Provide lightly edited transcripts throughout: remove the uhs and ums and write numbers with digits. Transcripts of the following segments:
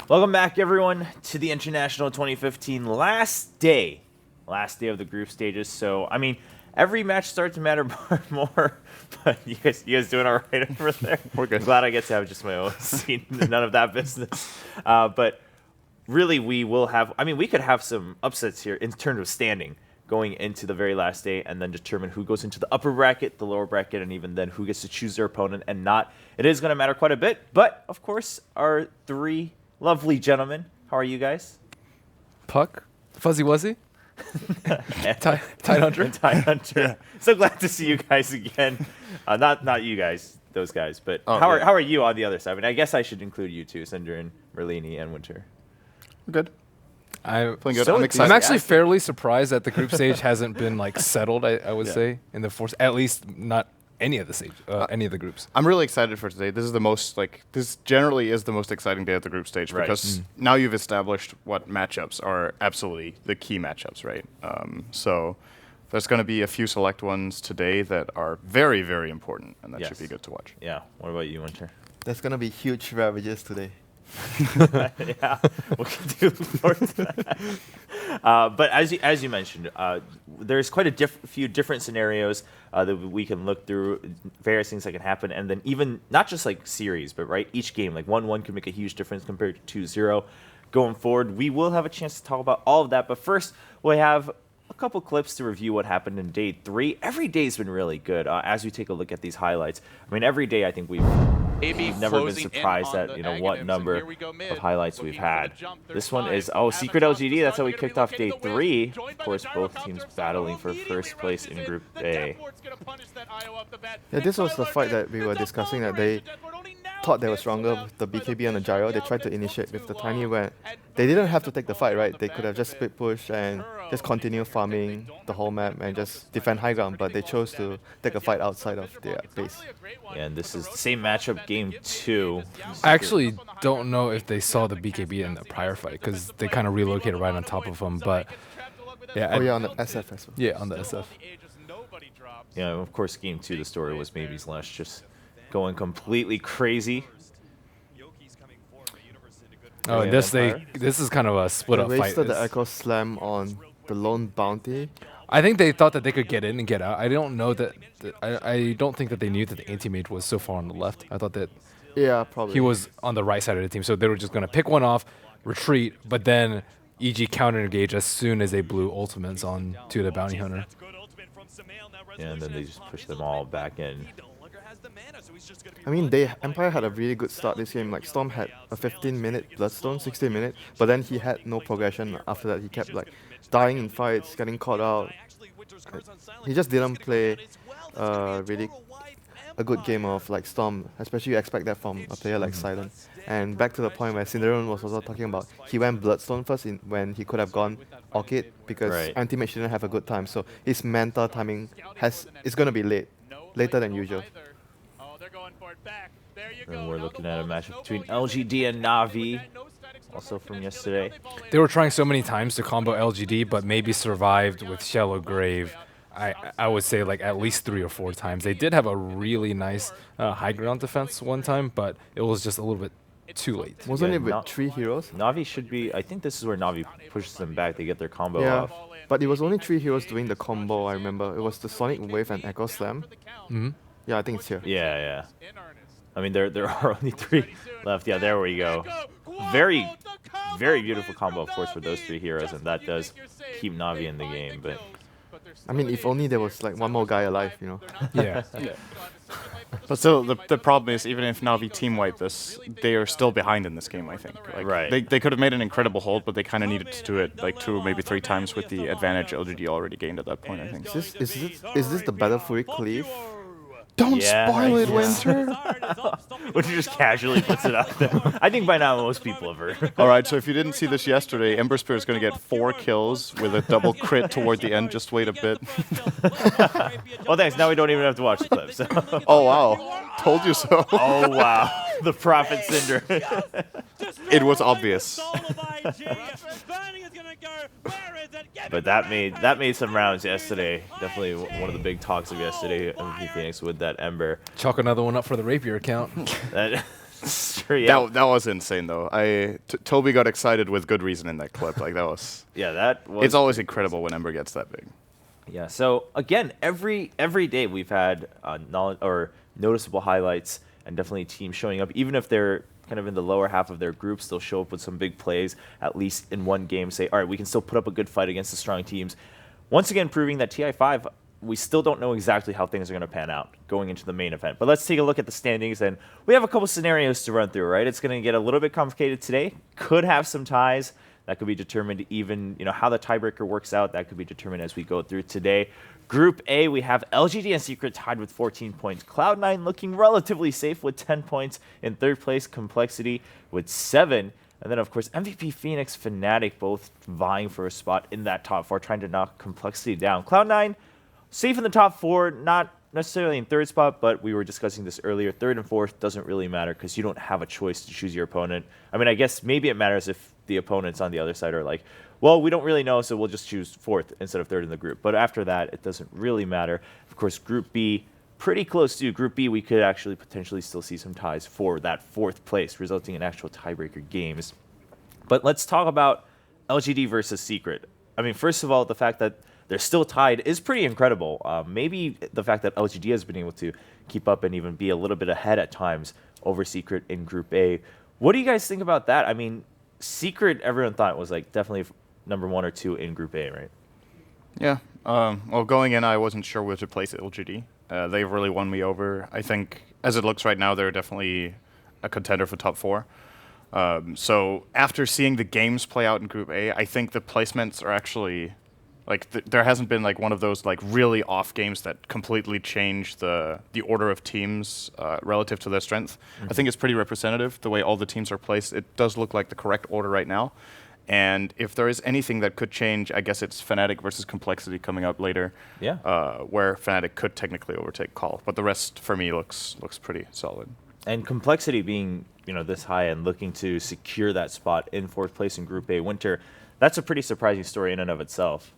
Welcome back, everyone, to the International 2015 last day of the group stages. So, I mean, every match starts to matter more and more. But you guys doing all right over there? We're good. Glad I get to have just my own scene, none of that business. But really, we will have. I mean, we could have some upsets here in terms of standing going into the very last day, and then determine who goes into the upper bracket, the lower bracket, and even then who gets to choose their opponent and not. It is going to matter quite a bit. But of course, our three lovely gentlemen. How are you guys? Puck, Fuzzy Wuzzy, Tide Hunter. And Tide Hunter. Yeah. So glad to see you guys again. Not you guys, those guys, but how are you on the other side? I mean, I guess I should include you too, Cinder and Merlini and Winter. Good. I'm feeling good. So I'm excited. I'm actually fairly surprised that the group stage hasn't been like settled. I would say in the force, at least not any of the stage, any of the groups. I'm really excited for today. This is the most this generally is the most exciting day of the group stage because now you've established what matchups are absolutely the key matchups, right? So there's going to be a few select ones today that are very, very important, and that should be good to watch. Yeah. What about you, Winter? There's gonna be huge ravages today. Yeah, we can do forward to that. But as you mentioned, there's quite a few different scenarios that we can look through, various things that can happen, and then even not just like series, but right, each game, like 1-1 can make a huge difference compared to 2-0. Going forward, we will have a chance to talk about all of that, but first we have a couple clips to review what happened in day 3. Every day's been really good as we take a look at these highlights. I mean, every day I think we've never been surprised at what number of highlights we've had. This one is Secret LGD. That's how we kicked off day 3. Of course, both teams battling for first place in Group A. Yeah, this was the fight that we were discussing, that they thought they were stronger with the BKB on the gyro. They tried to initiate with the tiny where they didn't have to take the fight, right? They could have just split push and just continue farming the whole map and just defend high ground, but they chose to take a fight outside of their base. Yeah, and this is the same matchup, game 2. I actually don't know if they saw the BKB in the prior fight because they kind of relocated right on top of them. But yeah, on the SF as well. Yeah, on the SF. Yeah, of course, game 2, the story was maybe Slash just going completely crazy. Oh, and this is kind of a split up They fight. wasted the Echo Slam on the lone bounty. I think they thought that they could get in and get out. I don't know that. I don't think that they knew that the anti-mage was so far on the left. I thought that probably he was on the right side of the team, so they were just going to pick one off, retreat, but then EG counter engage as soon as they blew ultimates on to the bounty hunter. Yeah, and then they just pushed them all back in. I mean, Empire had a really good start this game. Like Storm had a 15-minute Bloodstone, 16-minute, but then he had no progression after that. He kept like dying in fights, getting caught out. He just didn't play really a good game of like Storm, especially you expect that from a player like Silent. And back to the point where Cinderon was also talking about, he went Bloodstone first when he could have gone Orchid because Anti-Mage didn't have a good time. So his mental timing is going to be later than usual. And we're looking at a matchup between LGD and Na'Vi, also from yesterday. They were trying so many times to combo LGD, but maybe survived with Shallow Grave. I would say like at least 3 or 4 times. They did have a really nice high ground defense one time, but it was just a little bit too late. Wasn't it with 3 heroes? Na'Vi should be, I think this is where Na'Vi pushes them back. They get their combo off. But it was only 3 heroes doing the combo, I remember. It was the Sonic Wave and Echo Slam. Yeah, I think it's here. Yeah. I mean, there are only 3 left. Yeah, there we go. Very, very beautiful combo, of course, for those 3 heroes, and that does keep Na'Vi in the game. But I mean, if only there was like one more guy alive, you know. Yeah. But still, the problem is, even if Na'Vi team wipe this, they are still behind in this game, I think. Like, they could have made an incredible hold, but they kind of needed to do it like 2 or maybe 3 times with the advantage LGD already gained at that point, I think. Is this the Battle Fury cleave? Don't spoil it, Winter! Winter just casually puts it out there. I think by now most people have heard. Alright, so if you didn't see this yesterday, Ember Spirit is going to get 4 kills with a double crit toward the end. Just wait a bit. Well, thanks. Now we don't even have to watch the clip. So. Oh, wow. Told you so. Oh, wow. The Prophet Cinder. It was obvious. But that made some rounds yesterday. Definitely one of the big talks of yesterday, MVP Phoenix with that Ember. Chalk another one up for the Rapier account. Sure, yeah. That was insane though. Toby got excited with good reason in that clip. Like that was. Yeah, that was. It's always incredible when Ember gets that big. Yeah. So again, every day we've had knowledge or noticeable highlights, and definitely teams showing up, even if they're kind of in the lower half of their groups, they'll show up with some big plays, at least in one game, say, all right, we can still put up a good fight against the strong teams. Once again, proving that TI5, we still don't know exactly how things are going to pan out going into the main event. But let's take a look at the standings, and we have a couple scenarios to run through, right? It's going to get a little bit complicated today. Could have some ties. That could be determined even, how the tiebreaker works out. That could be determined as we go through today. Group A, we have LGD and Secret tied with 14 points. Cloud9 looking relatively safe with 10 points. In third place, Complexity with 7. And then, of course, MVP Phoenix, Fnatic both vying for a spot in that top 4, trying to knock Complexity down. Cloud9, safe in the top 4, not necessarily in third spot, but we were discussing this earlier. Third and fourth doesn't really matter because you don't have a choice to choose your opponent. I mean, I guess maybe it matters if the opponents on the other side are like, well, we don't really know, so we'll just choose fourth instead of third in the group. But after that, it doesn't really matter. Of course, Group B, pretty close to Group B. We could actually potentially still see some ties for that fourth place, resulting in actual tiebreaker games. But let's talk about LGD versus Secret. I mean, first of all, the fact that they're still tied is pretty incredible. Maybe the fact that LGD has been able to keep up and even be a little bit ahead at times over Secret in Group A. What do you guys think about that? I mean, Secret, everyone thought was like definitely number 1 or 2 in Group A, right? Yeah. Well, going in, I wasn't sure where to place LGD. They've really won me over. I think, as it looks right now, they're definitely a contender for top 4. So after seeing the games play out in Group A, I think the placements are actually, like, there hasn't been like one of those like really off games that completely change the order of teams relative to their strength. I think it's pretty representative the way all the teams are placed. It does look like the correct order right now. And if there is anything that could change, I guess it's Fnatic versus Complexity coming up later. Yeah. Where Fnatic could technically overtake Call, but the rest for me looks pretty solid. And Complexity being, this high and looking to secure that spot in fourth place in Group A Winter, that's a pretty surprising story in and of itself.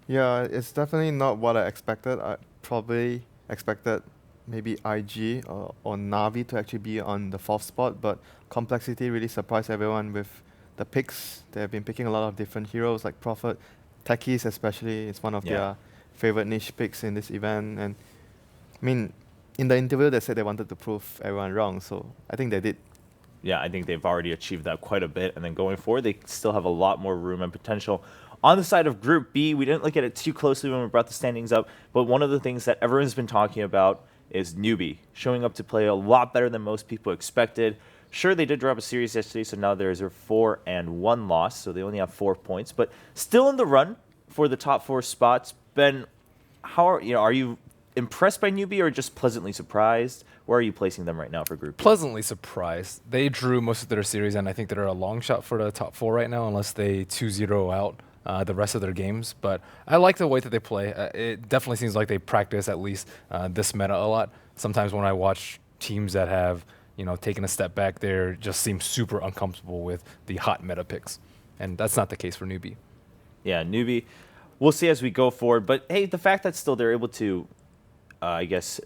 Yeah, it's definitely not what I expected. I probably expected maybe IG or Na'Vi to actually be on the 4th spot, but Complexity really surprised everyone with the picks. They have been picking a lot of different heroes like Prophet. Techies especially, it's one of their favorite niche picks in this event. And I mean, in the interview they said they wanted to prove everyone wrong, so I think they did. Yeah, I think they've already achieved that quite a bit. And then going forward, they still have a lot more room and potential. On the side of Group B, we didn't look at it too closely when we brought the standings up, but one of the things that everyone's been talking about is Newbie showing up to play a lot better than most people expected. Sure, they did drop a series yesterday, so now there's a 4-1 loss, so they only have 4 points, but still in the run for the top 4 spots. Ben, are you impressed by Newbie or just pleasantly surprised? Where are you placing them right now for Group B? Pleasantly surprised. They drew most of their series, and I think they're a long shot for the top 4 right now, unless they 2-0 out the rest of their games. But I like the way that they play. It definitely seems like they practice at least this meta a lot. Sometimes when I watch teams that have taken a step back, they just seem super uncomfortable with the hot meta picks, and that's not the case for Newbie. Yeah, Newbie. We'll see as we go forward, but hey, the fact that still they're able to, I guess,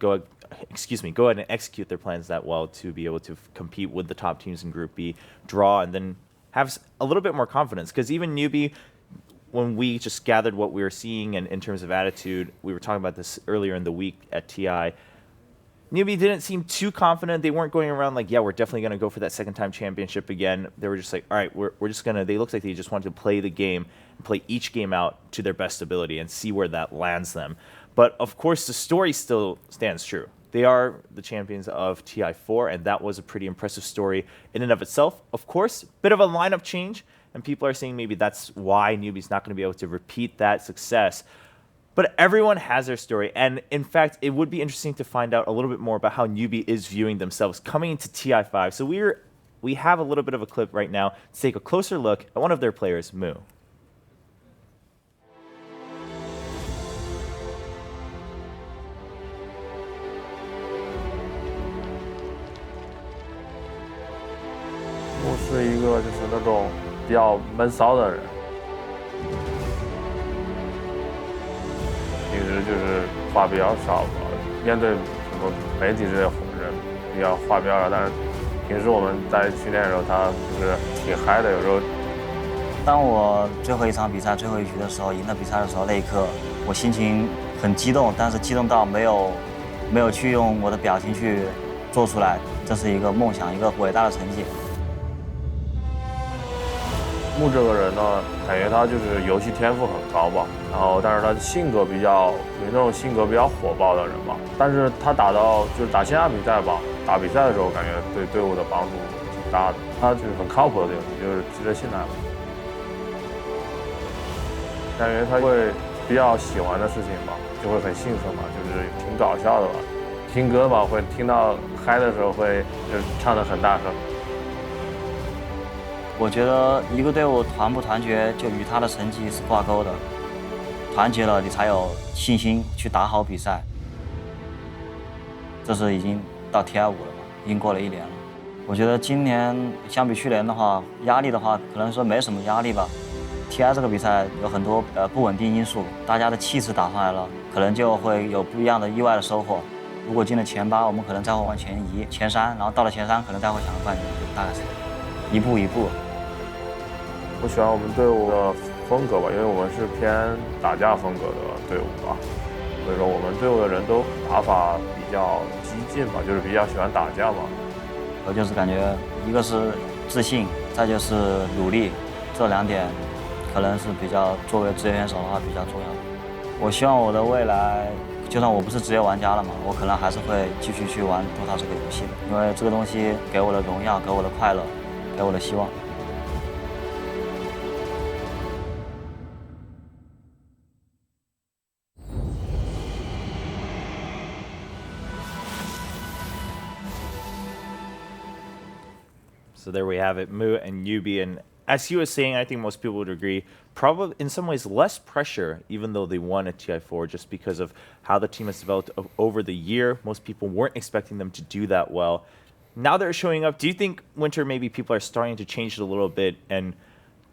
go ahead and execute their plans that well to be able to compete with the top teams in Group B, draw, and then have a little bit more confidence. Because even Newbie, when we just gathered what we were seeing and in terms of attitude, we were talking about this earlier in the week at TI, Newbie didn't seem too confident. They weren't going around like, yeah, we're definitely going to go for that second-time championship again. They were just like, all right, we're just going to – they looked like they just wanted to play the game and play each game out to their best ability and see where that lands them. But, of course, the story still stands true. They are the champions of TI4, and that was a pretty impressive story in and of itself. Of course, bit of a lineup change, and people are saying maybe that's why Newbie's not going to be able to repeat that success. But everyone has their story, and in fact, it would be interesting to find out a little bit more about how Newbie is viewing themselves coming into TI5. So we have a little bit of a clip right now to take a closer look at one of their players, Moo.我是一个就是那种比较闷骚的人。平时就是话比较少吧，面对什么媒体这些红人，比较话比较少，但是平时我们在训练的时候，他就是挺嗨的，有时候。当我最后一场比赛最后一局的时候，赢了比赛的时候，那一刻我心情很激动，但是激动到没有去用我的表情去做出来，这是一个梦想，一个伟大的成绩。木这个人呢，感觉他就是游戏天赋很高吧，然后但是他性格比较属于那种性格比较火爆的人吧，但是他就是打线下比赛吧，打比赛的时候感觉对队伍的帮助挺大的，他就是很靠谱的队友，就是值得信赖吧。感觉他会比较喜欢的事情吧，就会很兴奋嘛，就是挺搞笑的吧。听歌吧，会听到嗨的时候会就唱得很大声。我觉得一个队伍团不团结，就与他的成绩是挂钩的。团结了，你才有信心去打好比赛。这是已经到 T25了嘛，已经过了1年了。我觉得今年相比去年的话，压力的话，可能说没什么压力吧。TI 这个比赛有很多不稳定因素，大家的气势打上来了，可能就会有不一样的意外的收获。如果进了前8，我们可能再会往前移前3，然后到了前3，可能再会抢个冠军，大概是一步一步。我喜欢我们队伍的风格吧，因为我们是偏打架风格的队伍吧，所以说我们队伍的人都打法比较激进吧，就是比较喜欢打架嘛。我就是感觉一个是自信，再就是努力，这2点可能是比较作为职业选手的话比较重要的。我希望我的未来，就算我不是职业玩家了嘛，我可能还是会继续去玩 Dota 这个游戏的，因为这个东西给我的荣耀，给我的快乐，给我的希望。So there we have it, Mu and Yubi. And as he was saying, I think most people would agree, probably in some ways less pressure, even though they won a TI4, just because of how the team has developed over the year. Most people weren't expecting them to do that well. Now they're showing up. Do you think, Winter, maybe people are starting to change it a little bit and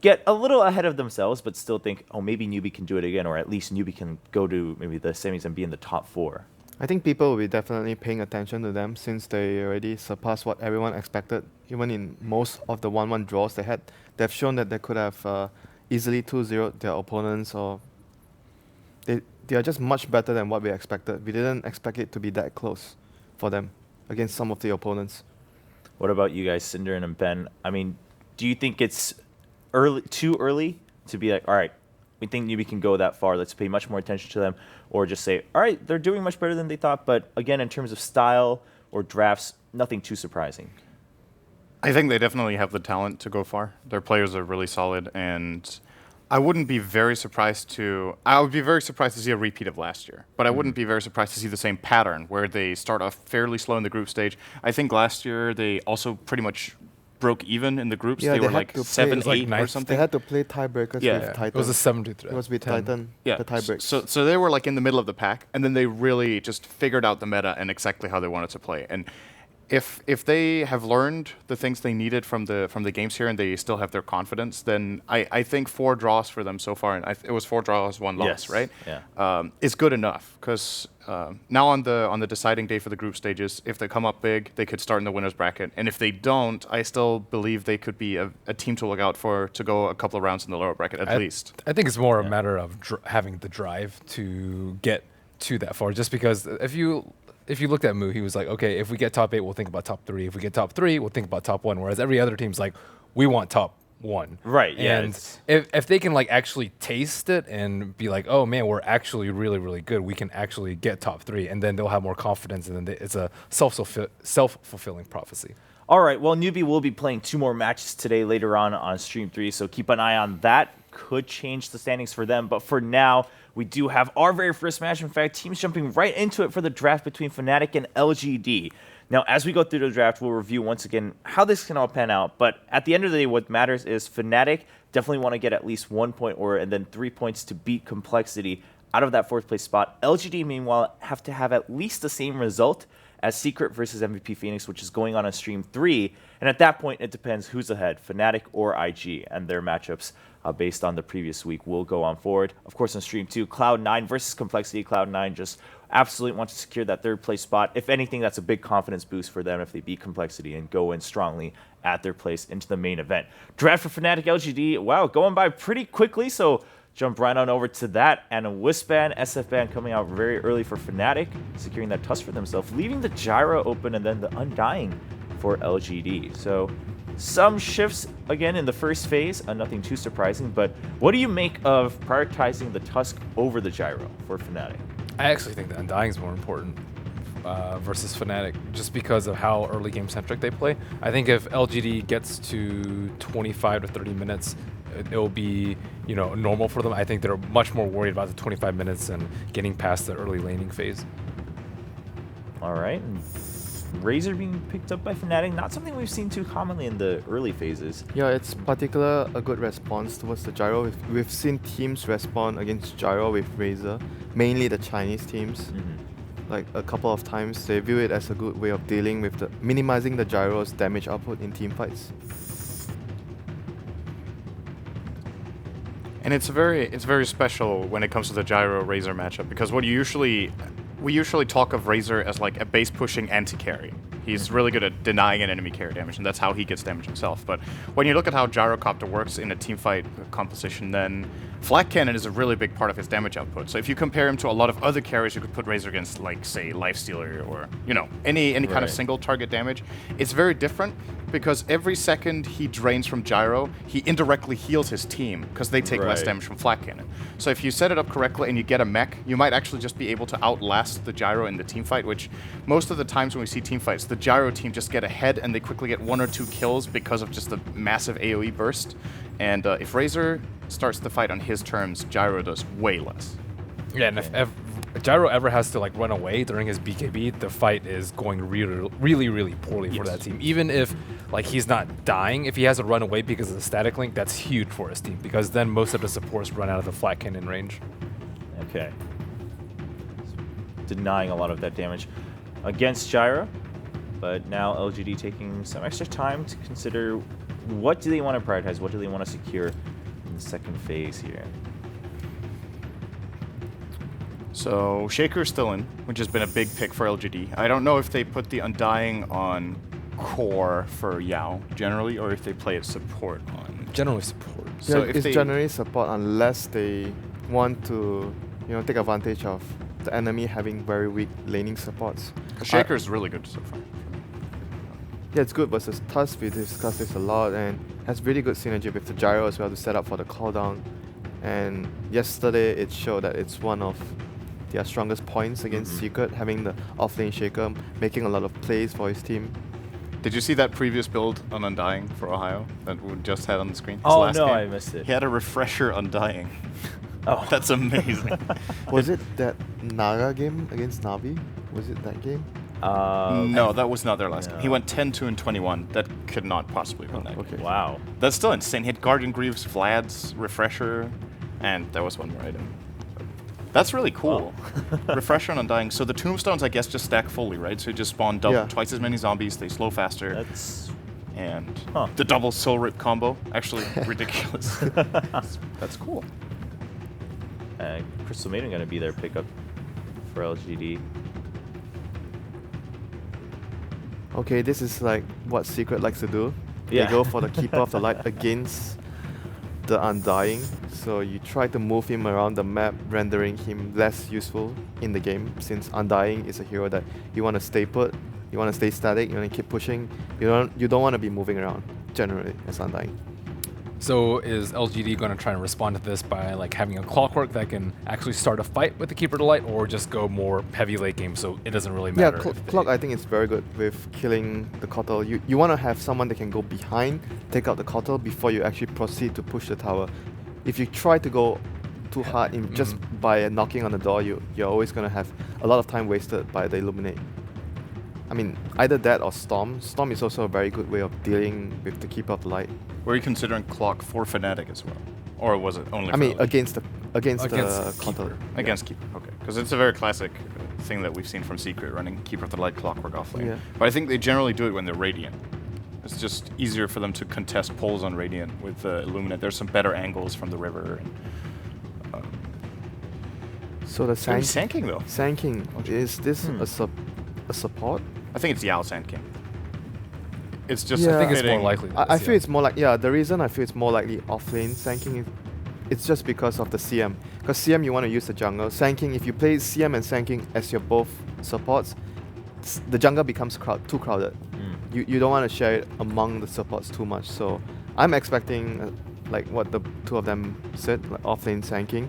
get a little ahead of themselves, but still think, oh, maybe Newbie can do it again, or at least Newbie can go to maybe the semis and be in the top 4? I think people will be definitely paying attention to them since they already surpassed what everyone expected. Even in most of the 1-1 draws they had, they've shown that they could have easily 2-0 their opponents, or they are just much better than what we expected. We didn't expect it to be that close for them against some of the opponents. What about you guys, Cinder and Ben? I mean, do you think it's too early to be like, all right, we think Newbie can go that far, let's pay much more attention to them, or just say, all right, they're doing much better than they thought, but again, in terms of style or drafts, nothing too surprising? I think they definitely have the talent to go far. Their players are really solid, and I would be very surprised to see a repeat of last year, but I wouldn't be very surprised to see the same pattern where they start off fairly slow in the group stage. I think last year they also pretty much broke even in the groups. Yeah, they were had like to 7, play- 8 or something. They had to play tiebreakers Yeah. with Titan. It was a 7-3. It was with 10. Titan, Yeah. the tiebreaks. So they were like in the middle of the pack, and then they really just figured out the meta and exactly how they wanted to play. And if they have learned the things they needed from the games here, and they still have their confidence, then I think 4 draws for them so far, and it was 4 draws, 1 loss, Yes. right? Yeah. Is good enough, because now on the deciding day for the group stages, if they come up big, they could start in the winners bracket, and if they don't, I still believe they could be a team to look out for to go a couple of rounds in the lower bracket at least. I think it's more a matter of having the drive to get to that far. Just because if you looked at Mu, he was like, okay, if we get top 8, we'll think about top 3. If we get top 3, we'll think about top 1. Whereas every other team's like, we want top 1. Right, yeah, And if they can like actually taste it and be like, oh man, we're actually really, really good, we can actually get top 3, and then they'll have more confidence, and then it's a self-fulfilling prophecy. All right, well, Newbie will be playing 2 more matches today later on Stream 3, so keep an eye on that. Could change the standings for them, but for now, we do have our very first match. In fact, teams jumping right into it for the draft between Fnatic and LGD. Now, as we go through the draft, we'll review once again how this can all pan out, but at the end of the day, what matters is Fnatic definitely want to get at least 1 point and then 3 points to beat Complexity out of that 4th place spot. LGD, meanwhile, have to have at least the same result as Secret versus MVP Phoenix, which is going on Stream 3. And at that point, it depends who's ahead, Fnatic or IG, and their matchups based on the previous week will go on forward. Of course, on Stream 2, Cloud9 versus Complexity. Cloud9 just absolutely want to secure that third place spot. If anything, that's a big confidence boost for them if they beat Complexity and go in strongly at their place into the main event. Draft for Fnatic LGD, wow, going by pretty quickly, so jump right on over to that. And a Wisp-Ban, SF-Ban coming out very early for Fnatic, securing that Tusk for themselves, leaving the Gyro open and then the Undying for LGD. So some shifts again in the first phase, nothing too surprising, but what do you make of prioritizing the Tusk over the Gyro for Fnatic? I actually think the Undying is more important versus Fnatic, just because of how early game centric they play. I think if LGD gets to 25 to 30 minutes, it'll be normal for them. I think they're much more worried about the 25 minutes and getting past the early laning phase. All right. Razor being picked up by Fnatic, not something we've seen too commonly in the early phases. Yeah, it's particular a good response towards the Gyro. We've seen teams respond against Gyro with Razor, mainly the Chinese teams. Like a couple of times, they view it as a good way of dealing with minimizing the Gyro's damage output in team fights. And it's very special when it comes to the Gyro Razor matchup, because we usually talk of Razor as like a base pushing anti-carry. He's really good at denying an enemy carry damage, and that's how he gets damage himself. But when you look at how Gyrocopter works in a teamfight composition, then Flak Cannon is a really big part of his damage output. So if you compare him to a lot of other carries you could put Razor against, like say Lifestealer or any kind of single target damage, it's very different, because every second he drains from Gyro, he indirectly heals his team because they take less damage from Flak Cannon. So if you set it up correctly and you get a mech, you might actually just be able to outlast the Gyro in the teamfight, which most of the times when we see teamfights, the Gyro team just get ahead and they quickly get 1 or 2 kills because of just the massive AoE burst. And if Razor starts the fight on his terms, Gyro does way less. Yeah, and if Gyro ever has to run away during his BKB, the fight is going really poorly for that team. Even if he's not dying, if he has to run away because of the static link, that's huge for his team, because then most of the supports run out of the Flak Cannon range. Okay. Denying a lot of that damage against Gyro, but now LGD taking some extra time to consider what do they want to prioritize, what do they want to secure in the second phase here. So Shaker's still in, which has been a big pick for LGD. I don't know if they put the Undying on core for Yao generally, or if they play it support on. Generally support. So yeah, it's generally support unless they want to take advantage of the enemy having very weak laning supports. Shaker's really good so far. Yeah, it's good versus Tusk. We discussed this a lot, and has really good synergy with the Gyro as well to set up for the cooldown. And yesterday it showed that it's one of their strongest points against Secret, having the offlane Shaker, making a lot of plays for his team. Did you see that previous build on Undying for Ohio that we just had on the screen? Oh no, I missed it. He had a refresher Undying. Oh, that's amazing. Was it that Naga game against Navi? Was it that game? No, that was not their last game. He went 10-2 and 21. That could not possibly have been that. Okay. Wow. That's still insane. He had Guardian Greaves, Vlad's refresher, and there was one more item. That's really cool. Wow. Refresher and Undying. So the tombstones, I guess, just stack fully, right? So you just spawn twice as many zombies, they slow faster. That's... And the double soul rip combo, actually ridiculous. That's cool. Crystal Maiden going to be their pickup for LGD. Okay, this is like what Secret likes to do. Yeah. They go for the Keeper of the Light against the Undying. So you try to move him around the map, rendering him less useful in the game, since Undying is a hero that you want to stay put, you want to stay static, you want to keep pushing. You don't want to be moving around generally as Undying. So is LGD going to try and respond to this by having a Clockwork that can actually start a fight with the Keeper of the Light, or just go more heavy late game so it doesn't really matter? Yeah, Clock I think it's very good with killing the Kotal. You want to have someone that can go behind, take out the Kotal before you actually proceed to push the tower. If you try to go too hard in just by knocking on the door, you're always going to have a lot of time wasted by the Illuminate. I mean, either that or Storm. Storm is also a very good way of dealing with the Keeper of the Light. Were you considering Clock for Fnatic as well? Or was it only for against the Keeper. Kotal. Against Keeper, okay. Because it's a very classic thing that we've seen from Secret, running Keeper of the Light Clockwork offlane. Yeah. But I think they generally do it when they're Radiant. It's just easier for them to contest pulls on Radiant with Illuminate. There's some better angles from the river. And, So the It's gonna be Sand Sand King though. Sand King, is this a support? I think it's Yao Sand King. It's just Yeah. I think it's more fitting- likely. I feel it's more like the reason I feel it's more likely offlane Sand King it's just because of the CM. Because CM you want to use the jungle. Sand King, if you play CM and Sand King as your both supports, the jungle becomes too crowded. You don't want to share it among the supports too much. So I'm expecting like what the two of them said, like offlane Sand King,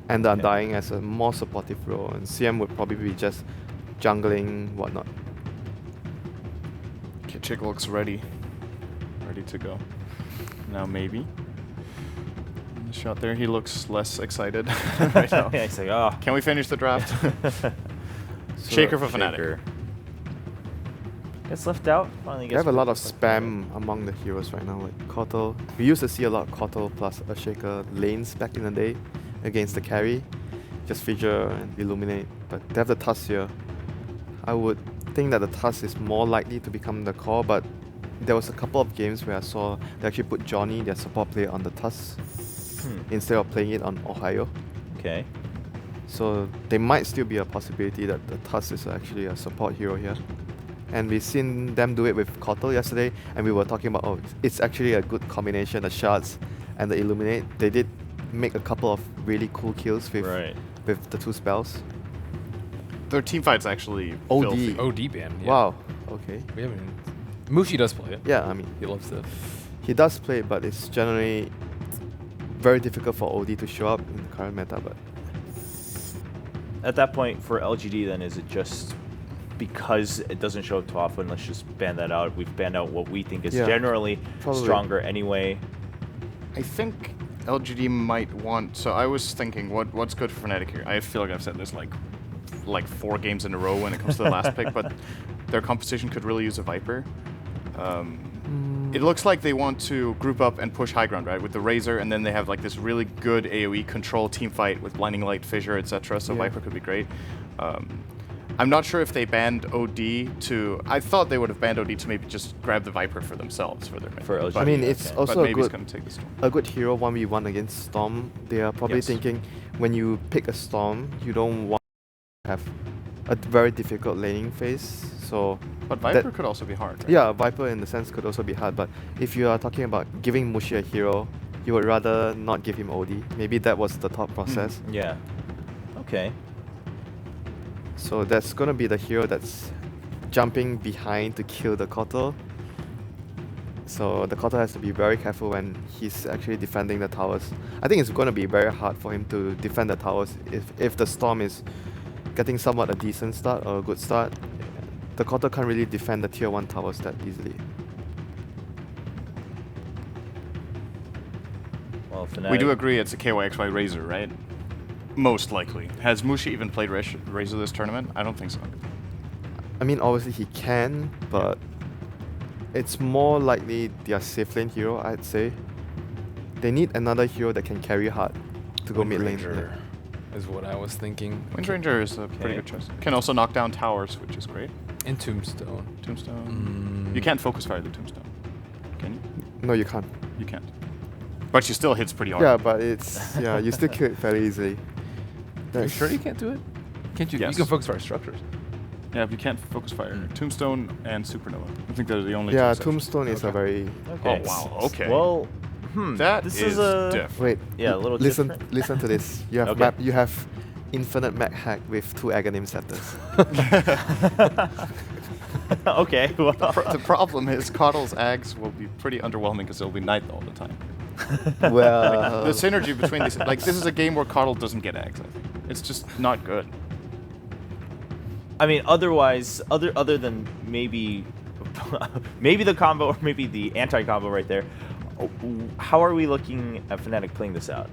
and the Undying as a more supportive role, and CM would probably be just jungling whatnot. Okay, Chick looks ready to go. Now maybe. The shot there, he looks less excited right now. Yeah, it's like, oh. Can we finish the draft? Shaker for Fnatic. Shaker. Gets left out. Finally We gets have a lot of picked up. spam among the heroes right now. Like Kotal, we used to see a lot of Kotal plus a Shaker lanes back in the day against the carry, just feature and illuminate. But they have the Tusk here. I would think that the Tusk is more likely to become the core, but there was a couple of games where I saw they actually put Johnny, their support player, on the Tusk instead of playing it on Ohio. Okay. So there might still be a possibility that the Tusk is actually a support hero here. And we've seen them do it with Kotal yesterday, and we were talking about, oh, it's actually a good combination, the shards and the illuminate. They did make a couple of really cool kills with with the two spells. Their team fight's actually OD. filthy. OD ban. Yeah. Wow, okay. We haven't. Mushi does play it. Yeah, I mean, He loves it. he does play it, but it's generally very difficult for OD to show up in the current meta. But At that point, for LGD, then, is it just because it doesn't show up too often, let's just ban that out? We've banned out what we think is Yeah, generally probably. stronger anyway. I think LGD might want. So I was thinking, what's good for Fnatic here? I feel like I've said this like 4 games in a row when it comes to the last pick, but their composition could really use a Viper. It looks like they want to group up and push high ground, right, with the Razor, and then they have like this really good AoE control team fight with Blinding Light, Fissure, etc. So Yeah. Viper could be great. I'm not sure if they banned OD to. I thought they would have banned OD to maybe just grab the Viper for themselves for their mid. For LGD, I mean, okay. it's But also but a maybe it's good gonna take the storm. a good hero 1v1 against Storm. They are probably Yes. thinking when you pick a Storm, you don't want to have a very difficult laning phase. So But Viper could also be hard. Right? yeah, Viper in the sense could also be hard. But if you are talking about giving Mushi a hero, you would rather not give him OD. Maybe that was the thought process. Yeah. Okay. So that's gonna be the hero that's jumping behind to kill the Kotal. So the Kotal has to be very careful when he's actually defending the towers. I think it's gonna be very hard for him to defend the towers if the Storm is getting somewhat a decent start or a good start. The Kotal can't really defend the tier 1 towers that easily. Well, Fnatic. We do agree it's a KYXY Razor, right? Most likely. Has Mushi even played Razor this tournament? I don't think so. I mean, obviously he can, but it's more likely their safe lane hero, I'd say. They need another hero that can carry hard to go mid lane. Windranger is what I was thinking. Windranger is a pretty good choice. Can also knock down towers, which is great. And Tombstone. Tombstone. You can't focus fire the Tombstone, can you? No, you can't. You can't. But she still hits pretty hard. Yeah, but it's you still kill it fairly easily. Are you That's- sure you can't do it? Can't you? Yes. You can focus fire structures. Yeah, but you can't focus fire. Tombstone and Supernova. I think they're the only two Yeah, exceptions. Tombstone is a Okay. very. Okay. Oh, wow, okay. Well, That this is is a diff. Wait. Yeah, a little listen. different. Listen to this. You have Okay. you have infinite mech hack with 2 Aghanim scepters. okay. Well, The problem is Coddle's Ags will be pretty underwhelming because it'll be night all the time. Well, The synergy between these, like this is a game where Coddle doesn't get Ags, I think. It's just not good. I mean, otherwise, other than maybe the combo or maybe the anti-combo right there, how are we looking at Fnatic playing this out?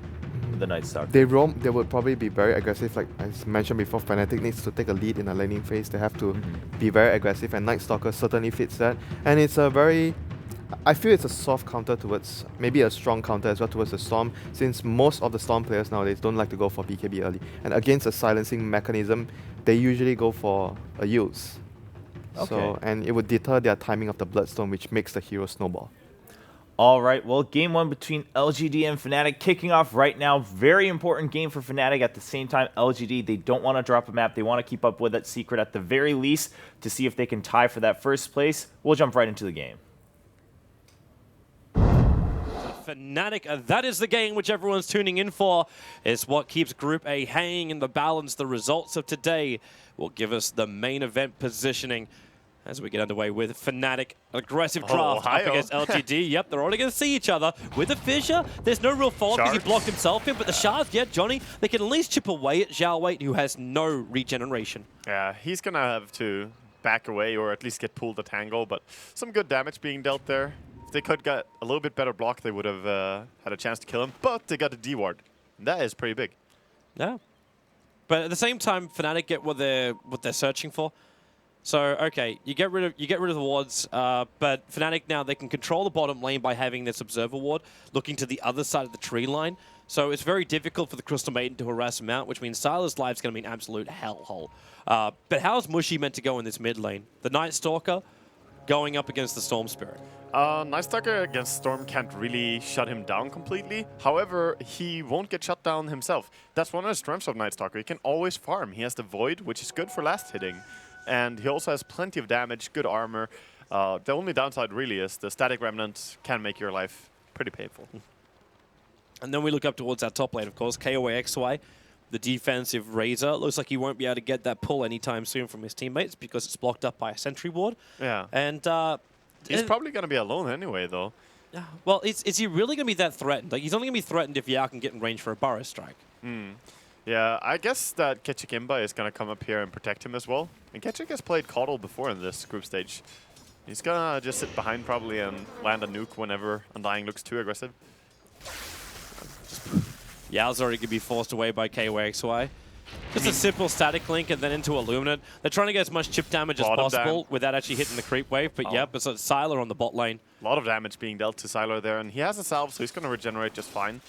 The Night Stalker. they would probably be very aggressive. Like I mentioned before, Fnatic needs to take a lead in a laning phase. They have to be very aggressive, and Night Stalker certainly fits that. And it's a very, I feel it's a soft counter towards, maybe a strong counter as well towards the Storm, since most of the Storm players nowadays don't like to go for BKB early. And against a silencing mechanism, they usually go for a use. Okay. So, and it would deter their timing of the Bloodstone, which makes the hero snowball. All right, well, game one between LGD and Fnatic kicking off right now. Very important game for Fnatic. At the same time, LGD, they don't want to drop a map. They want to keep up with that secret at the very least to see if they can tie for that first place. We'll jump right into the game. Fnatic, that is the game which everyone's tuning in for. It's what keeps Group A hanging in the balance. The results of today will give us the main event positioning as we get underway with Fnatic. Aggressive draft up against LGD. Yep, they're only going to see each other. With a fissure, there's no real fault because he blocked himself in, but the shards, yeah, Johnny, they can at least chip away at Zhao Wei, who has no regeneration. Yeah, he's going to have to back away or at least get pulled a tangle, but some good damage being dealt there. If they could get a little bit better block, they would have had a chance to kill him, but they got a D-ward. That is pretty big. Yeah. But at the same time, Fnatic get what they're searching for. So okay, you get rid of the wards, but Fnatic now they can control the bottom lane by having this observer ward looking to the other side of the tree line. So it's very difficult for the Crystal Maiden to harass him out, which means Sylar's life's going to be an absolute hellhole. But how's Mushy meant to go in this mid lane? The Night Stalker going up against the Storm Spirit. Night Stalker against Storm can't really shut him down completely. However, he won't get shut down himself. That's one of the strengths of Night Stalker. He can always farm. He has the Void, which is good for last hitting. And he also has plenty of damage, good armor. The only downside really is the Static Remnant can make your life pretty painful. And then we look up towards our top lane, of course, KOAXY, the defensive Razor. Looks like he won't be able to get that pull anytime soon from his teammates because it's blocked up by a sentry ward. Yeah. And he's probably going to be alone anyway, though. Yeah. Well, is he really going to be that threatened? Like, he's only going to be threatened if Yao can get in range for a Burrow Strike. Yeah, I guess that Ketchik Imba is going to come up here and protect him as well. And Ketchik has played Coddle before in this group stage. He's going to just sit behind probably and land a nuke whenever Undying looks too aggressive. Yao's already going to be forced away by KOXY. Just a simple static link and then into Illuminate. They're trying to get as much chip damage as possible without actually hitting the creep wave. But yeah, but so it's Sylar on the bot lane. A lot of damage being dealt to Sylar there. And he has a salve, so he's going to regenerate just fine.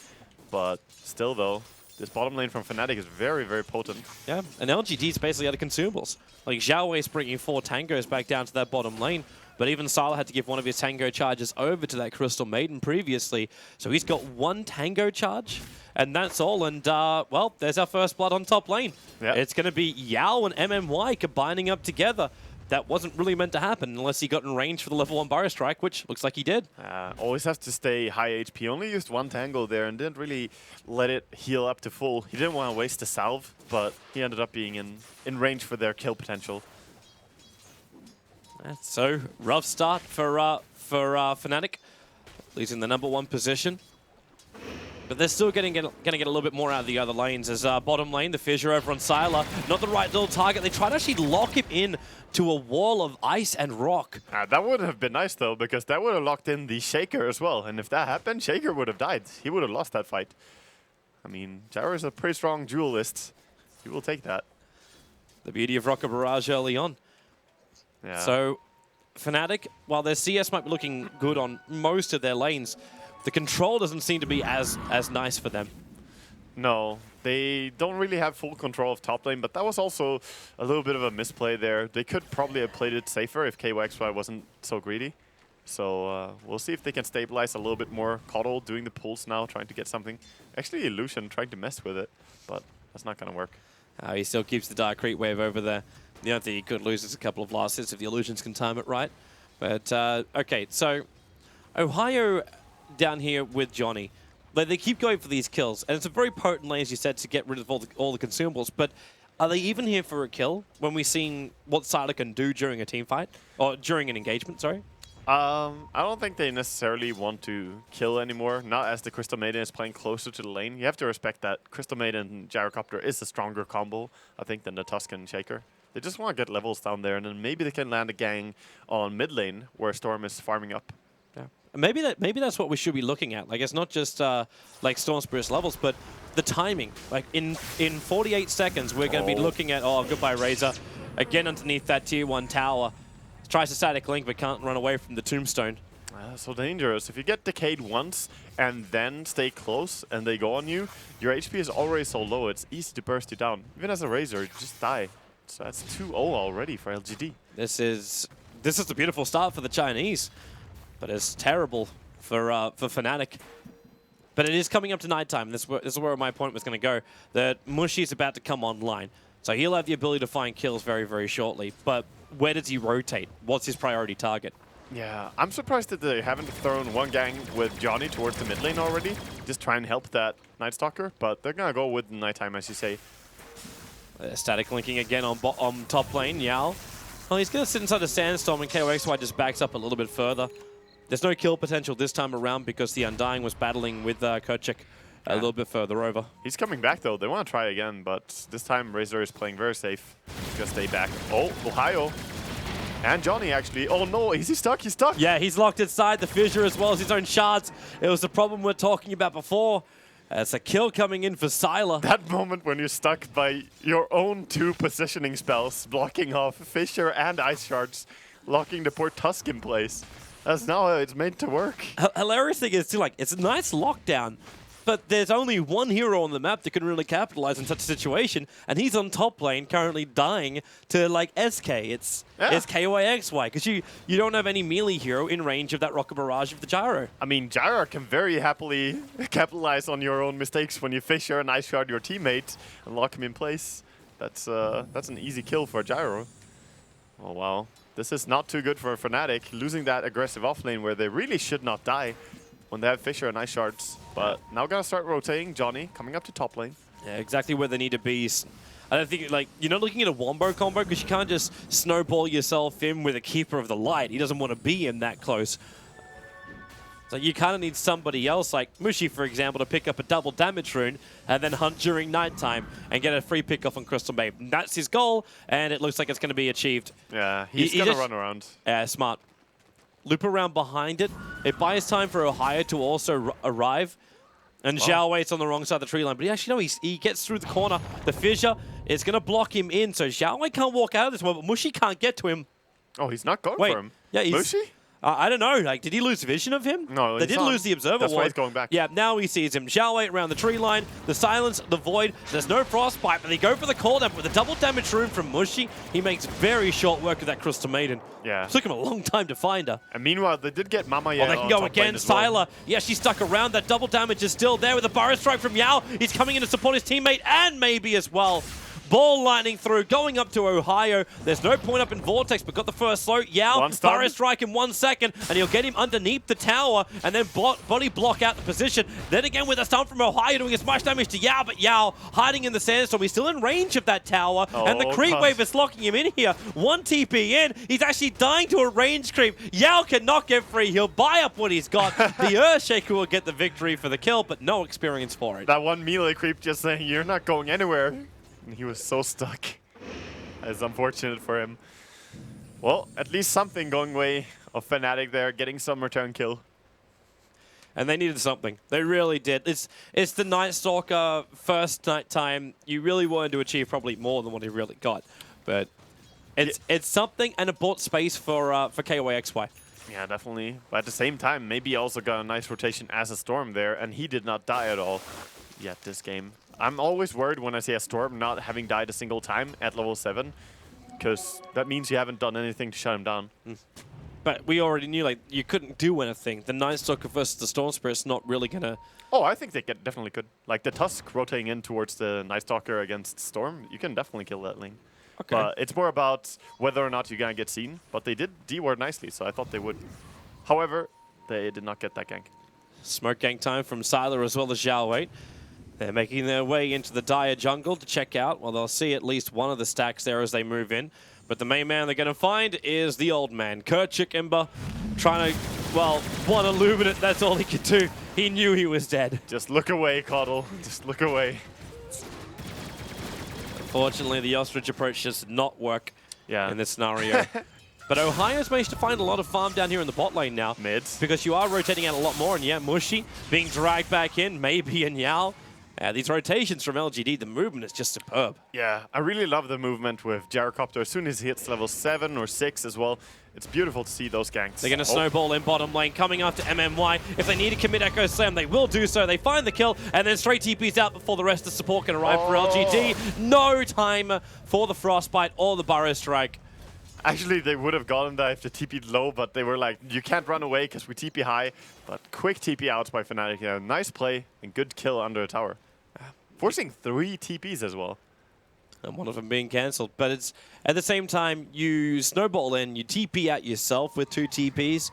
But still, though, this bottom lane from Fnatic is very, very potent. Yeah, and LGD's basically out of consumables. Like, Zhao Wei's bringing 4 tangos back down to that bottom lane, but even Sylar had to give one of his tango charges over to that Crystal Maiden previously. So he's got 1 tango charge, and that's all. And, well, there's our first blood on top lane. Yep. It's going to be Yao and MMY combining up together. That wasn't really meant to happen unless he got in range for the level 1 Burrow Strike, which looks like he did. Always has to stay high HP. Only used 1 tango there and didn't really let it heal up to full. He didn't want to waste the salve, but he ended up being in range for their kill potential. So, rough start for Fnatic, losing the #1 position. But they're still going to get a little bit more out of the other lanes as bottom lane, the fissure over on Sylar. Not the right little target. They tried to actually lock him in to a wall of ice and rock. That would have been nice, though, because that would have locked in the Shaker as well. And if that happened, Shaker would have died. He would have lost that fight. I mean, Gyro is a pretty strong duelist. He will take that. The beauty of Rocket Barrage early on. Yeah. So, Fnatic, while their CS might be looking good on most of their lanes, the control doesn't seem to be as nice for them. No, they don't really have full control of top lane, but that was also a little bit of a misplay there. They could probably have played it safer if KYXY wasn't so greedy. So we'll see if they can stabilize a little bit more. Coddle doing the pulls now, trying to get something. Actually, Illusion trying to mess with it, but that's not going to work. He still keeps the Dark Creep Wave over there. The only thing he could lose is a couple of last hits if the Illusions can time it right. But, okay, so Ohio down here with Johnny. They keep going for these kills, and it's a very potent lane, as you said, to get rid of all the consumables. But are they even here for a kill when we're seeing what Sylar can do during a team fight? Or during an engagement, sorry? I don't think they necessarily want to kill anymore, not as the Crystal Maiden is playing closer to the lane. You have to respect that Crystal Maiden and Gyrocopter is a stronger combo, I think, than the Tuscan Shaker. They just want to get levels down there, and then maybe they can land a gang on mid lane where Storm is farming up. Yeah. Maybe that's what we should be looking at. Like, it's not just like Storm Spirit's levels, but the timing. Like, in 48 seconds, we're going to be looking at, goodbye Razor. Again underneath that tier 1 tower. Tries to static link, but can't run away from the tombstone. So dangerous. If you get decayed once and then stay close and they go on you, your HP is already so low, it's easy to burst you down. Even as a Razor, you just die. So that's 2-0 already for LGD. This is the beautiful start for the Chinese, but it's terrible for Fnatic. But it is coming up to nighttime. This is where my point was going to go. That Mushi's about to come online. So he'll have the ability to find kills very, very shortly. But where does he rotate? What's his priority target? Yeah, I'm surprised that they haven't thrown one gang with Johnny towards the mid lane already. Just try and help that Night Stalker, but they're gonna go with nighttime, as you say. Static linking again on top lane, Yao. Well, he's gonna sit inside the Sandstorm, and KOXY just backs up a little bit further. There's no kill potential this time around because the Undying was battling with Kochik a little bit further over. He's coming back though. They want to try again, but this time Razor is playing very safe. He's gonna stay back. Oh, Ohio. And Johnny, actually. Oh no, is he stuck? He's stuck. Yeah, he's locked inside the fissure as well as his own shards. It was the problem we're talking about before. It's a kill coming in for Sylar. That moment when you're stuck by your own 2 positioning spells, blocking off Fissure and Ice Shards, locking the poor Tusk in place. That's not how it's meant to work. Hilarious thing is, too, like, it's a nice lockdown, but there's only one hero on the map that can really capitalize in such a situation, and he's on top lane currently dying to, like, SK. It's KOXY, because you don't have any melee hero in range of that Rocket Barrage of the Gyro. I mean, Gyro can very happily capitalize on your own mistakes when you Fissure and Ice Shard your teammate and lock him in place. That's an easy kill for Gyro. Oh, wow. This is not too good for Fnatic, losing that aggressive offlane where they really should not die when they have Fissure and Ice Shards. But now gonna start rotating. Johnny coming up to top lane. Yeah, exactly where they need to be. I don't think, like, you're not looking at a wombo combo because you can't just snowball yourself in with a Keeper of the Light. He doesn't want to be in that close. So you kind of need somebody else, like Mushi, for example, to pick up a double damage rune and then hunt during nighttime and get a free pick off on Crystal Maiden. That's his goal, and it looks like it's going to be achieved. Yeah, he's gonna run around. Yeah, smart. Loop around behind it. It buys time for Ohio to also arrive. And Zhao waits on the wrong side of the tree line. But actually, no, he gets through the corner. The fissure is going to block him in. So Zhao Wei can't walk out of this one, but Mushi can't get to him. Oh, he's not going Wait, for him. Yeah, he's... Mushi? I don't know. Like, did he lose vision of him? No, they did lose the observer. That's why he's going back. Yeah, now he sees him. Zhao Wei around the tree line. The silence, the void. There's no frostbite, but they go for the call down with a double damage rune from Mushi. He makes very short work of that Crystal Maiden. Yeah. It took him a long time to find her. And meanwhile, they did get Mama Yao. Oh, they can go again. Sylar. Yeah, she's stuck around. That double damage is still there with a Burrow Strike from Yao. He's coming in to support his teammate and maybe as well. Ball lightning through, going up to Ohio. There's no point up in Vortex, but got the first slow. Yao, Burrow Strike in 1 second, and he'll get him underneath the tower, and then body block out the position. Then again with a stun from Ohio doing as much damage to Yao, but Yao hiding in the sandstorm. He's still in range of that tower, and the creep wave is locking him in here. 1 TP in, he's actually dying to a range creep. Yao cannot get free. He'll buy up what he's got. The Earthshaker will get the victory for the kill, but no experience for it. That one melee creep just saying, you're not going anywhere. And he was so stuck. It's unfortunate for him. Well, at least something going way of Fnatic there, getting some return kill. And they needed something. They really did. It's the Night Stalker first nighttime. You really wanted to achieve probably more than what he really got. But it's something, and it bought space for KOXY. Yeah, definitely. But at the same time, maybe he also got a nice rotation as a Storm there, and he did not die at all yet this game. I'm always worried when I see a Storm not having died a single time at level 7, because that means you haven't done anything to shut him down. But we already knew, like, you couldn't do anything. The Night Stalker versus the Storm Spirit's not really gonna... Oh, I think they definitely could. Like, the Tusk rotating in towards the Night Stalker against Storm, you can definitely kill that lane. Okay. But it's more about whether or not you're gonna get seen. But they did D-ward nicely, so I thought they would. However, they did not get that gank. Smoke gank time from Sylar as well as Zhao Wei. They're making their way into the Dire jungle to check out. Well, they'll see at least one of the stacks there as they move in. But the main man they're going to find is the old man. Kerchik Ember trying to, well, one Illuminate, that's all he could do. He knew he was dead. Just look away, Coddle. Just look away. Unfortunately, the ostrich approach does not work in this scenario. But Ohio's managed to find a lot of farm down here in the bot lane now. Mids. Because you are rotating out a lot more. And yeah, Mushi being dragged back in, maybe in Yao. These rotations from LGD, the movement is just superb. Yeah, I really love the movement with Gyrocopter. As soon as he hits level 7 or 6 as well, it's beautiful to see those ganks. They're going to snowball in bottom lane, coming after MMY. If they need to commit Echo Slam, they will do so. They find the kill, and then straight TP's out before the rest of the support can arrive for LGD. No time for the Frostbite or the Burrow Strike. Actually, they would have gotten that if they TP'd low, but they were like, you can't run away because we TP high. But quick TP outs by Fnatic. Yeah, nice play and good kill under a tower. Forcing 3 TPs as well. And one of them being cancelled. But it's at the same time, you snowball in, you TP out yourself with 2 TPs.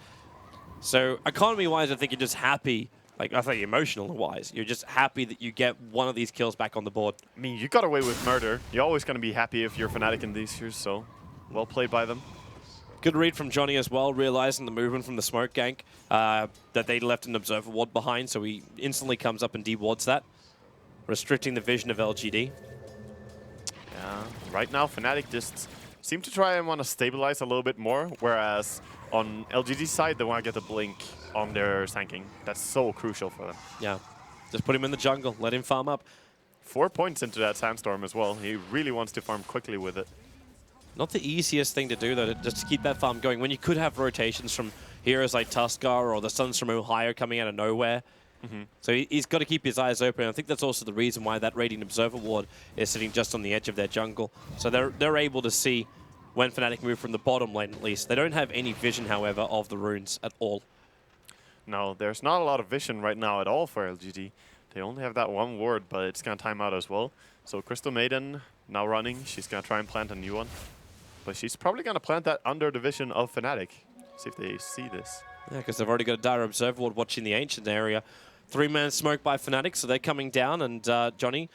So economy-wise, I think you're just happy. Like, I think emotional-wise, you're just happy that you get one of these kills back on the board. I mean, you got away with murder. You're always going to be happy if you're Fnatic in these years, so well played by them. Good read from Johnny as well, realizing the movement from the smoke gank, that they left an observer ward behind, so he instantly comes up and dewards that, restricting the vision of LGD. Yeah, right now Fnatic just seem to try and want to stabilize a little bit more, whereas on LGD's side, they want to get the blink on their Sanking. That's so crucial for them. Yeah, just put him in the jungle, let him farm up. 4 points into that Sandstorm as well. He really wants to farm quickly with it. Not the easiest thing to do, though, just to keep that farm going. When you could have rotations from heroes like Tuskar or the Suns from Ohio coming out of nowhere. So he's got to keep his eyes open. I think that's also the reason why that Radiant Observer ward is sitting just on the edge of their jungle. So they're able to see when Fnatic move from the bottom lane, at least. They don't have any vision, however, of the runes at all. No, there's not a lot of vision right now at all for LGD. They only have that one ward, but it's going to time out as well. So Crystal Maiden now running. She's going to try and plant a new one. But she's probably going to plant that under the vision of Fnatic. See if they see this. Yeah, because they've already got a Dire Observer ward watching the Ancient area. 3-man smoke by Fnatic, so they're coming down. And Johnny,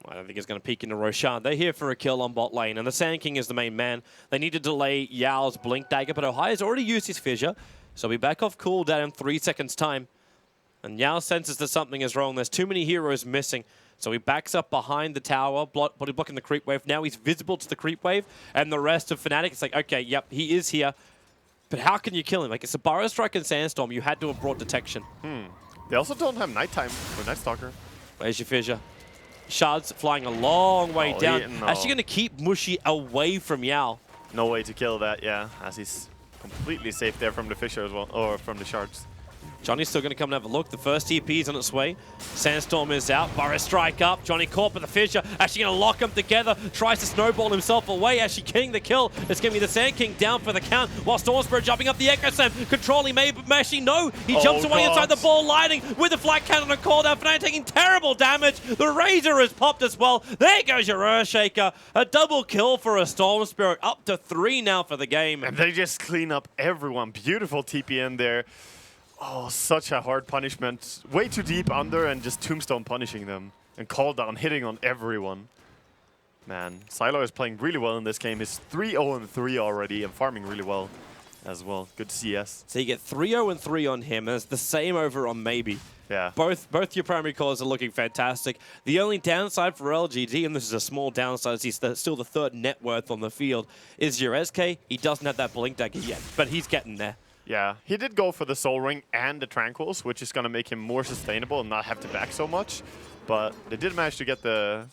I don't think he's going to peek into Roshan. They're here for a kill on bot lane. And the Sand King is the main man. They need to delay Yao's Blink Dagger, but Ohio's already used his Fissure. So we back off cooldown in 3 seconds' time. And Yao senses that something is wrong. There's too many heroes missing. So he backs up behind the tower, body blocking the creep wave. Now he's visible to the creep wave. And the rest of Fnatic, it's like, okay, yep, he is here. But how can you kill him? Like, it's a Burrow Strike and Sandstorm. You had to have brought detection. They also don't have nighttime for Night Stalker. Where's your Fissure? Shards flying a long way down. No. Actually going to keep Mushy away from Yao. No way to kill that, yeah, as he's completely safe there from the Fissure as well, or from the Shards. Johnny's still going to come and have a look. The first TP is on its way. Sandstorm is out. Burrow Strike up. Johnny caught by the Fissure. Actually going to lock them together. Tries to snowball himself away. Actually getting the kill. It's going to be the Sand King down for the count. While Storm Spirit jumping up the Echo Slam. Controlling maybe, but actually no. He jumps away inside the ball lighting with the flat cannon and call down. Fnatic taking terrible damage. The Razor is popped as well. There goes your Earthshaker. A double kill for a Storm Spirit. Up to 3 now for the game. And they just clean up everyone. Beautiful TP in there. Oh, such a hard punishment. Way too deep under and just Tombstone punishing them. And call down, hitting on everyone. Man, Silo is playing really well in this game. He's 3-0-3 already and farming really well as well. Good CS. So you get 3-0-3 on him. And it's the same over on Maybe. Yeah. Both your primary cores are looking fantastic. The only downside for LGD, and this is a small downside, as he's still the 3rd net worth on the field, is your SK. He doesn't have that Blink Dagger yet, but he's getting there. Yeah, he did go for the Soul Ring and the Tranquils, which is going to make him more sustainable and not have to back so much. But they did manage to get the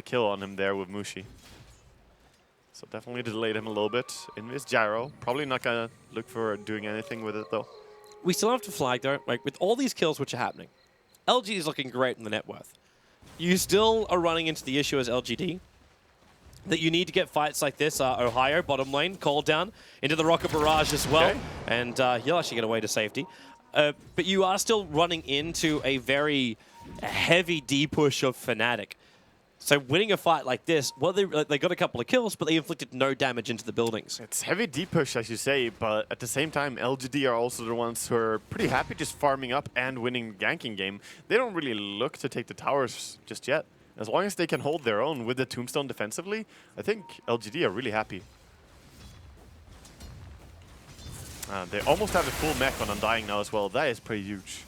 kill on him there with Mushi. So definitely delayed him a little bit in his gyro. Probably not going to look for doing anything with it, though. We still have to flag, though, like with all these kills which are happening, LG is looking great in the net worth. You still are running into the issue as LGD that you need to get fights like this. Ohio, bottom lane, call down into the Rocket Barrage as well. Okay. And he'll actually get away to safety. But you are still running into a very heavy D-push of Fnatic. So winning a fight like this, well, they got a couple of kills, but they inflicted no damage into the buildings. It's heavy D-push, as you say, but at the same time, LGD are also the ones who are pretty happy just farming up and winning the ganking game. They don't really look to take the towers just yet. As long as they can hold their own with the Tombstone defensively, I think LGD are really happy. They almost have a full mech on Undying now as well. That is pretty huge.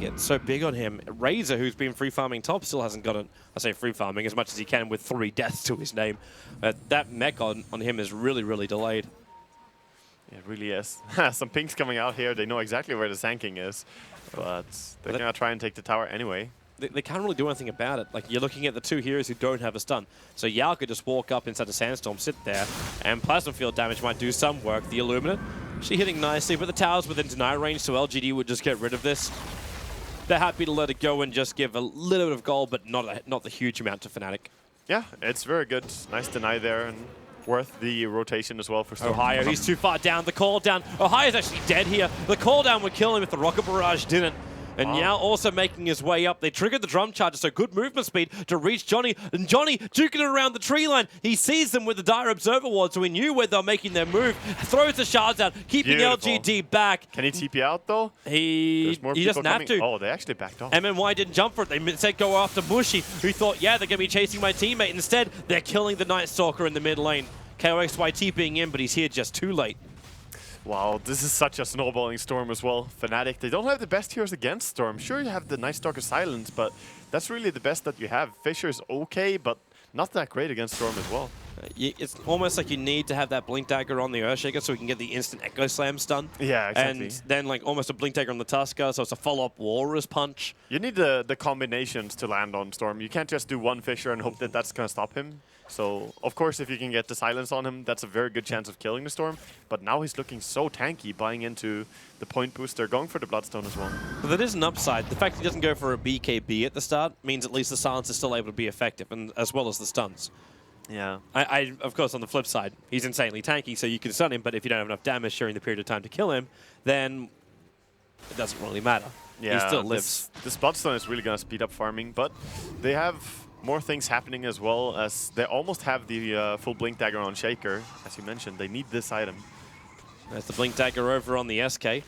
Getting so big on him. Razor, who's been free farming top, still hasn't gotten, I say free farming, as much as he can with 3 deaths to his name. That mech on him is really, really delayed. It really is. Some pinks coming out here. They know exactly where the Sand King is, but they're going to try and take the tower anyway. They can't really do anything about it. Like, you're looking at the 2 heroes who don't have a stun. So Yao could just walk up inside the Sandstorm, sit there, and Plasma Field damage might do some work. The Illuminate, she hitting nicely, but the tower's within deny range, so LGD would just get rid of this. They're happy to let it go and just give a little bit of gold, but not the huge amount to Fnatic. Yeah, it's very good. Nice deny there, and worth the rotation as well for Storm. Ohio, he's too far down. The call down. Ohio's actually dead here. The call down would kill him if the rocket barrage didn't. And now also making his way up. They triggered the drum charger, so good movement speed to reach Johnny. And Johnny duking it around the tree line. He sees them with the dire observer ward, so he knew where they're making their move. Throws the shards out, keeping LGD back. Can he TP out though? He doesn't have to. Oh, they actually backed off. MNY didn't jump for it. They instead go after Mushy, who thought, yeah, they're going to be chasing my teammate. Instead, they're killing the Night Stalker in the mid lane. KOXYT being in, but he's here just too late. Wow, this is such a snowballing Storm as well. Fnatic, they don't have the best heroes against Storm. Sure, you have the Night Stalker Silence, but that's really the best that you have. Fisher's okay, but not that great against Storm as well. It's almost like you need to have that Blink Dagger on the Earthshaker so we can get the instant Echo Slam stun. Yeah, exactly. And then like almost a Blink Dagger on the Tusker, so it's a follow-up Walrus Punch. You need the combinations to land on Storm. You can't just do one Fisher and hope that that's going to stop him. So, of course, if you can get the silence on him, that's a very good chance of killing the Storm. But now he's looking so tanky, buying into the point booster, going for the Bloodstone as well. But that is an upside. The fact he doesn't go for a BKB at the start means at least the silence is still able to be effective, and as well as the stuns. Yeah. I of course, on the flip side, he's insanely tanky, so you can stun him, but if you don't have enough damage during the period of time to kill him, then it doesn't really matter. Yeah, he still lives. This Bloodstone is really going to speed up farming, but they have more things happening as well, as they almost have the full Blink Dagger on Shaker. As you mentioned, they need this item. There's the Blink Dagger over on the SK.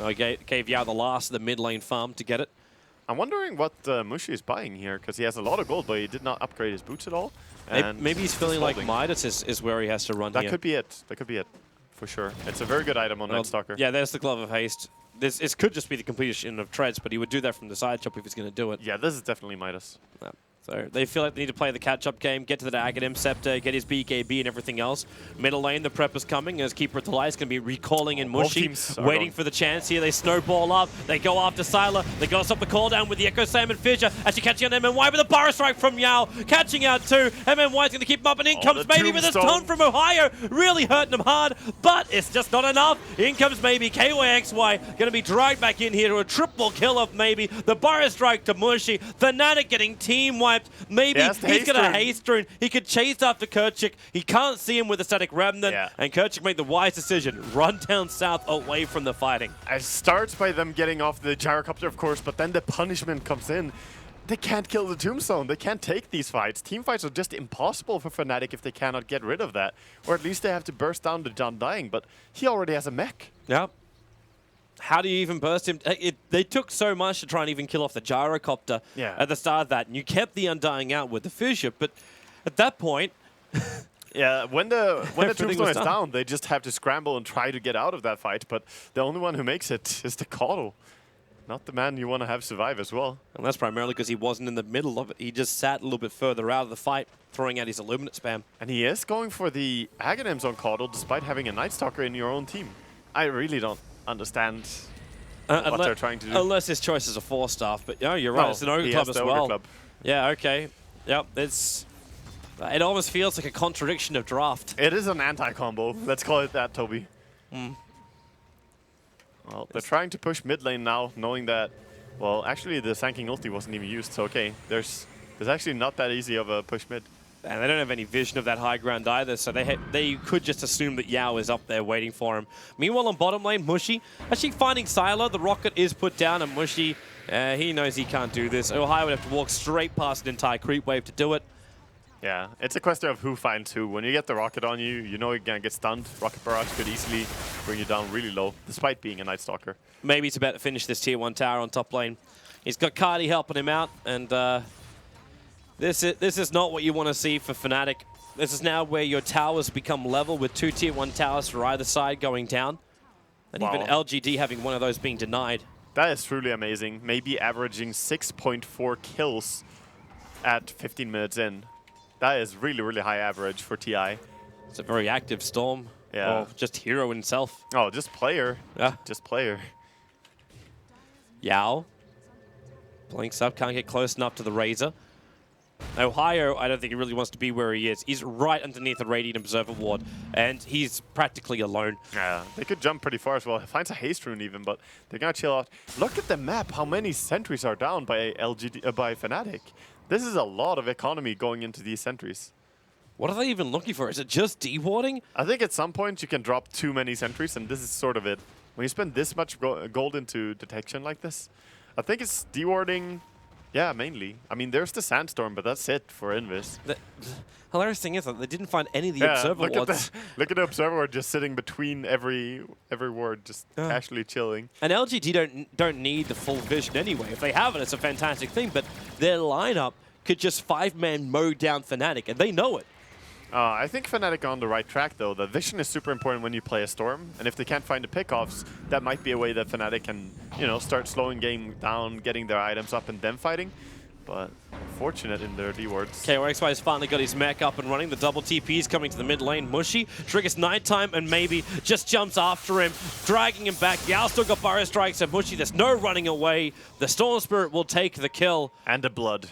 I gave Yao the last of the mid lane farm to get it. I'm wondering what Mushi is buying here, because he has a lot of gold, but he did not upgrade his boots at all. And Maybe he's feeling like Midas is where he has to run that here. could be it. That could be it, for sure. It's a very good item on Night Stalker. Yeah, there's the Glove of Haste. This could just be the completion of treads, but he would do that from the side chop if he's going to do it. Yeah, this is definitely Midas. Yeah. So they feel like they need to play the catch-up game, get to the Aghanim Scepter, get his BKB and everything else. Middle lane, the prep is coming as Keeper to Light is going to be recalling in Mushy, waiting for the chance here. They snowball up, they go after Sylar, they got to stop the call down with the Echo Slam and Fissure, actually catching on MNY with a Bar Strike from Yao, catching out too. MNY's going to keep him up, and in comes Maybe with a stun from Ohio, really hurting him hard, but it's just not enough. In comes Maybe, KYXY going to be dragged back in here to a triple kill of Maybe, the Bar Strike to Mushy, Fnatic getting team wiped. Maybe he's got a haste rune. He could chase after Kerchik. He can't see him with a static remnant. Yeah. And Kerchik made the wise decision. Run down south away from the fighting. It starts by them getting off the gyrocopter, of course, but then the punishment comes in. They can't kill the Tombstone. They can't take these fights. Team fights are just impossible for Fnatic if they cannot get rid of that. Or at least they have to burst down the Undying, but he already has a mech. Yeah. How do you even burst him? They took so much to try and even kill off the gyrocopter at the start of that, and you kept the Undying out with the Fissure, but at that point... yeah, when the Tombstone is down, they just have to scramble and try to get out of that fight, but the only one who makes it is the Caudle. Not the man you want to have survive as well. And that's primarily because he wasn't in the middle of it. He just sat a little bit further out of the fight, throwing out his Illuminate spam. And he is going for the Aghanims on Caudle, despite having a Night Stalker in your own team. I really don't understand what they're trying to do. Unless his choice is a 4-staff, but yeah, you're right, it's an Ogre Club as well. Club. Yeah, okay. Yep, it almost feels like a contradiction of draft. It is an anti-combo. Let's call it that, Toby. Well, they're trying to push mid lane now, knowing that, well, actually the Sanking ulti wasn't even used, so okay. There's actually not that easy of a push mid. And they don't have any vision of that high ground either, so they could just assume that Yao is up there waiting for him. Meanwhile, on bottom lane, Mushy actually finding Sylar. The rocket is put down, and Mushy, he knows he can't do this. Ohio would have to walk straight past an entire creep wave to do it. Yeah, it's a question of who finds who. When you get the rocket on you, you know you're going to get stunned. Rocket Barrage could easily bring you down really low, despite being a Night Stalker. Maybe it's about to finish this tier 1 tower on top lane. He's got Cardi helping him out, and this is not what you want to see for Fnatic. This is now where your towers become level with 2 tier 1 towers for either side going down. And even LGD having one of those being denied. That is truly amazing. Maybe averaging 6.4 kills at 15 minutes in. That is really, really high average for TI. It's a very active Storm. Yeah. Or just hero himself. Oh, just player. Yeah. Just player. Yao. Blinks up, can't get close enough to the Razor. Ohio, I don't think he really wants to be where he is. He's right underneath the Radiant Observer ward, and he's practically alone. Yeah, they could jump pretty far as well. Finds a haste rune even, but they're gonna chill out. Look at the map, how many sentries are down by by Fnatic. This is a lot of economy going into these sentries. What are they even looking for? Is it just dewarding? I think at some point you can drop too many sentries, and this is sort of it. When you spend this much gold into detection like this, I think it's dewarding, yeah, mainly. I mean, there's the Sandstorm, but that's it for Invis. The hilarious thing is that they didn't find any of the observer wards. Look at the observer ward just sitting between every ward, just casually chilling. And LGD don't need the full vision anyway. If they have it, it's a fantastic thing, but their lineup could just 5-man mow down Fnatic, and they know it. I think Fnatic are on the right track, though. The vision is super important when you play a Storm, and if they can't find the pickoffs, that might be a way that Fnatic can, you know, start slowing game down, getting their items up, and then fighting. But fortunate in their D-wards. Okay, Xy has finally got his mech up and running. The double TP is coming to the mid lane. Mushy triggers nighttime and maybe just jumps after him, dragging him back. Yao still got Burrow Strikes at Mushy. There's no running away. The Storm Spirit will take the kill. And the blood.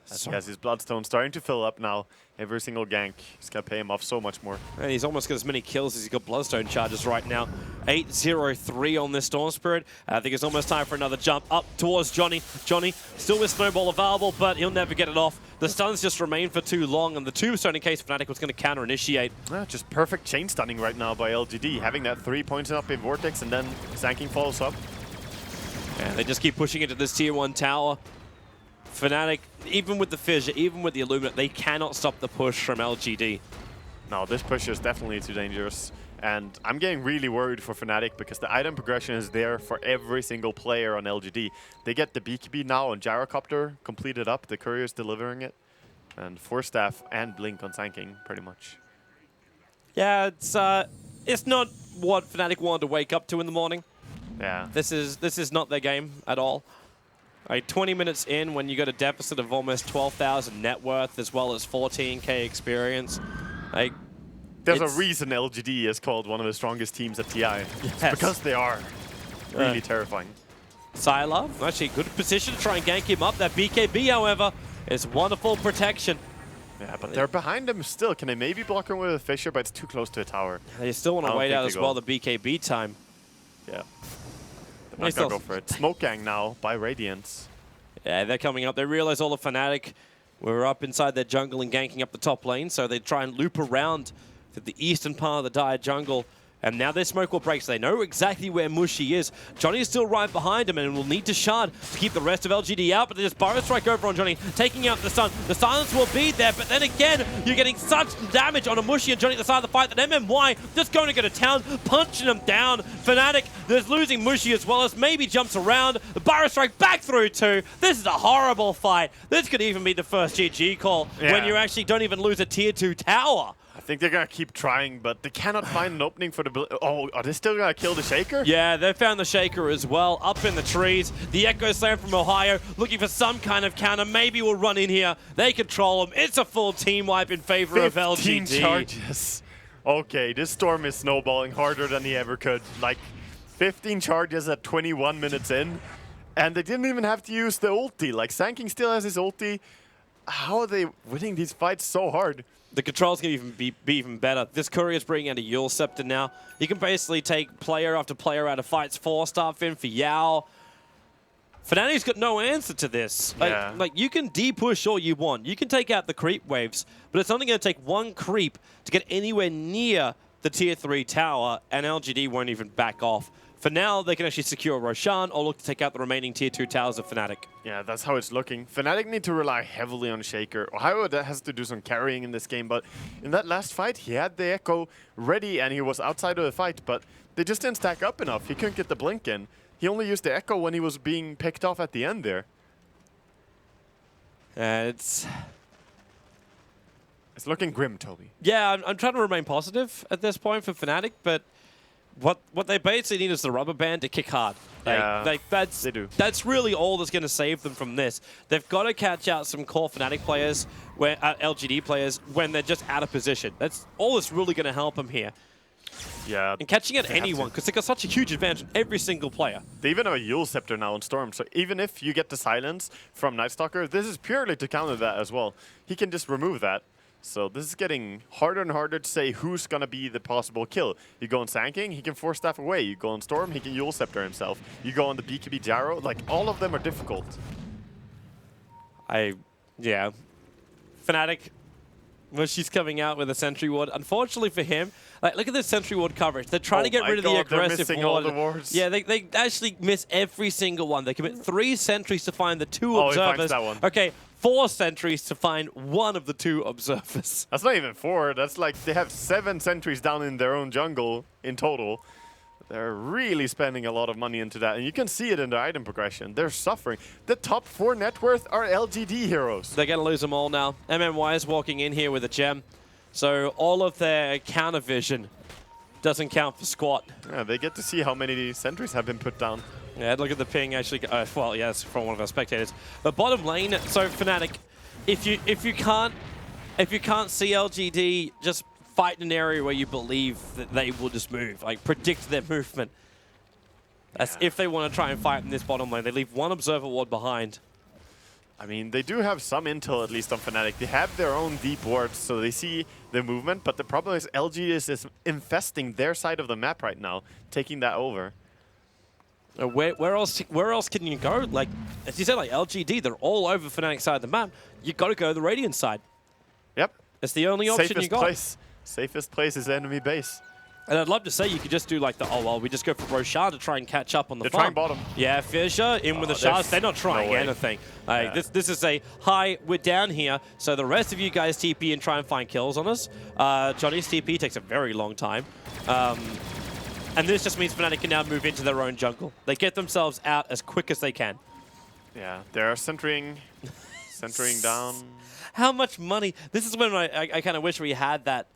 He has his Bloodstone starting to fill up now. Every single gank is going to pay him off so much more. And he's almost got as many kills as he's got Bloodstone charges right now. 8-0-3 on this Storm Spirit. I think it's almost time for another jump up towards Johnny. Johnny still with Snowball available, but he'll never get it off. The stuns just remain for too long, and the tombstone in case Fnatic was going to counter-initiate. Just perfect chain stunning right now by LGD. Having that 3 points up in Vortex, and then Zanking follows up. Yeah, they just keep pushing into this tier 1 tower. Fnatic, even with the Fissure, even with the Illuminate, they cannot stop the push from LGD. No, this push is definitely too dangerous. And I'm getting really worried for Fnatic because the item progression is there for every single player on LGD. They get the BKB now on Gyrocopter completed up. The Courier's delivering it. And Force Staff and Blink on Sanking, pretty much. Yeah, it's not what Fnatic wanted to wake up to in the morning. Yeah. This is not their game at all. 20 minutes in, when you got a deficit of almost 12,000 net worth as well as 14k experience, there's a reason LGD is called one of the strongest teams at TI. Yes. It's because they are really terrifying. Sylar, actually good position to try and gank him up. That BKB, however, is wonderful protection. Yeah, but they're behind him still. Can they maybe block him with a Fissure, but it's too close to a tower. They still want to wait out as well the BKB time. Yeah. They're not gonna go for it. Smoke Gang now by Radiance. Yeah, they're coming up. They realize all the Fnatic were up inside their jungle and ganking up the top lane, so they try and loop around to the eastern part of the Dire jungle. And now their smoke will break, so they know exactly where Mushy is. Johnny is still right behind him and will need to shard to keep the rest of LGD out, but they just Burrow Strike over on Johnny, taking out the stun. The silence will be there, but then again, you're getting such damage on a Mushy and Johnny at the side of the fight that MMY just going to go to town, punching them down. Fnatic is losing Mushy as well as maybe jumps around. The Burrow Strike back through too. This is a horrible fight. This could even be the first GG call when you actually don't even lose a tier 2 tower. I think they're going to keep trying, but they cannot find an opening for the... Oh, are they still going to kill the Shaker? Yeah, they found the Shaker as well, up in the trees. The Echo Slam from Ohio, looking for some kind of counter. Maybe we'll run in here. They control him. It's a full team wipe in favor of LGD. 15 charges. Okay, this Storm is snowballing harder than he ever could. Like, 15 charges at 21 minutes in, and they didn't even have to use the ulti. Like, Sanking still has his ulti. How are they winning these fights so hard? The controls can even be even better. This Courier's bringing out a Yule Scepter now. You can basically take player after player out of fights. 4-star Fin for Yao. Fnatic's got no answer to this. Like you can de-push all you want. You can take out the creep waves, but it's only going to take one creep to get anywhere near the tier 3 tower, and LGD won't even back off. For now, they can actually secure Roshan or look to take out the remaining tier 2 towers of Fnatic. Yeah, that's how it's looking. Fnatic need to rely heavily on Shaker. Ohio has to do some carrying in this game, but in that last fight, he had the Echo ready and he was outside of the fight, but they just didn't stack up enough. He couldn't get the blink in. He only used the Echo when he was being picked off at the end there. It's looking grim, Toby. Yeah, I'm trying to remain positive at this point for Fnatic, but what they basically need is the rubber band to kick hard. They do. That's really all that's going to save them from this. They've got to catch out some core Fnatic players, LGD players, when they're just out of position. That's all that's really going to help them here. Yeah. And catching out anyone, because they've got such a huge advantage on every single player. They even have a Yule Scepter now on Storm, so even if you get the silence from Night Stalker, this is purely to counter that as well. He can just remove that. So this is getting harder and harder to say who's going to be the possible kill. You go on Sanking, he can Force Staff away. You go on Storm, he can Yule Scepter himself. You go on the BKB Gyro, like all of them are difficult. Yeah. Fnatic, Mushi's coming out with a sentry ward. Unfortunately for him, like look at this sentry ward coverage. They're trying to get rid of the aggressive missing ward. all the wards. Yeah, they actually miss every single one. They commit 3 sentries to find the 2 Oh, he finds observers. that one. Okay, 4 sentries to find 1 of the 2 observers. That's not even 4. That's like they have 7 sentries down in their own jungle in total. They're really spending a lot of money into that, and you can see it in their item progression. They're suffering. The top 4 net worth are LGD heroes. They're going to lose them all now. MMY is walking in here with a gem, so all of their counter vision doesn't count for squat. Yeah, they get to see how many sentries have been put down. Yeah, look at the ping actually. Well, yes, from one of our spectators. But bottom lane, so Fnatic, if you can't see LGD, just fight in an area where you believe that they will just move, like predict their movement. That's if they want to try and fight in this bottom lane. They leave 1 observer ward behind. I mean, they do have some intel, at least on Fnatic. They have their own deep wards, so they see the movement, but the problem is LG is infesting their side of the map right now, taking that over. Where else can you go? Like, as you said, like LGD, they're all over Fnatic's side of the map. You got to go to the Radiant side. Yep. It's the only option you got. Safest place is enemy base. And I'd love to say you could just do like we just go for Roshan to try and catch up on the farm. They're trying bottom. Yeah, Fisher in with the shards. They're not trying anything. Like, this is a, hi, we're down here, so the rest of you guys TP and try and find kills on us. Johnny's TP takes a very long time. And this just means Fnatic can now move into their own jungle. They get themselves out as quick as they can. Yeah, they're centering down. How much money? This is when I kind of wish we had that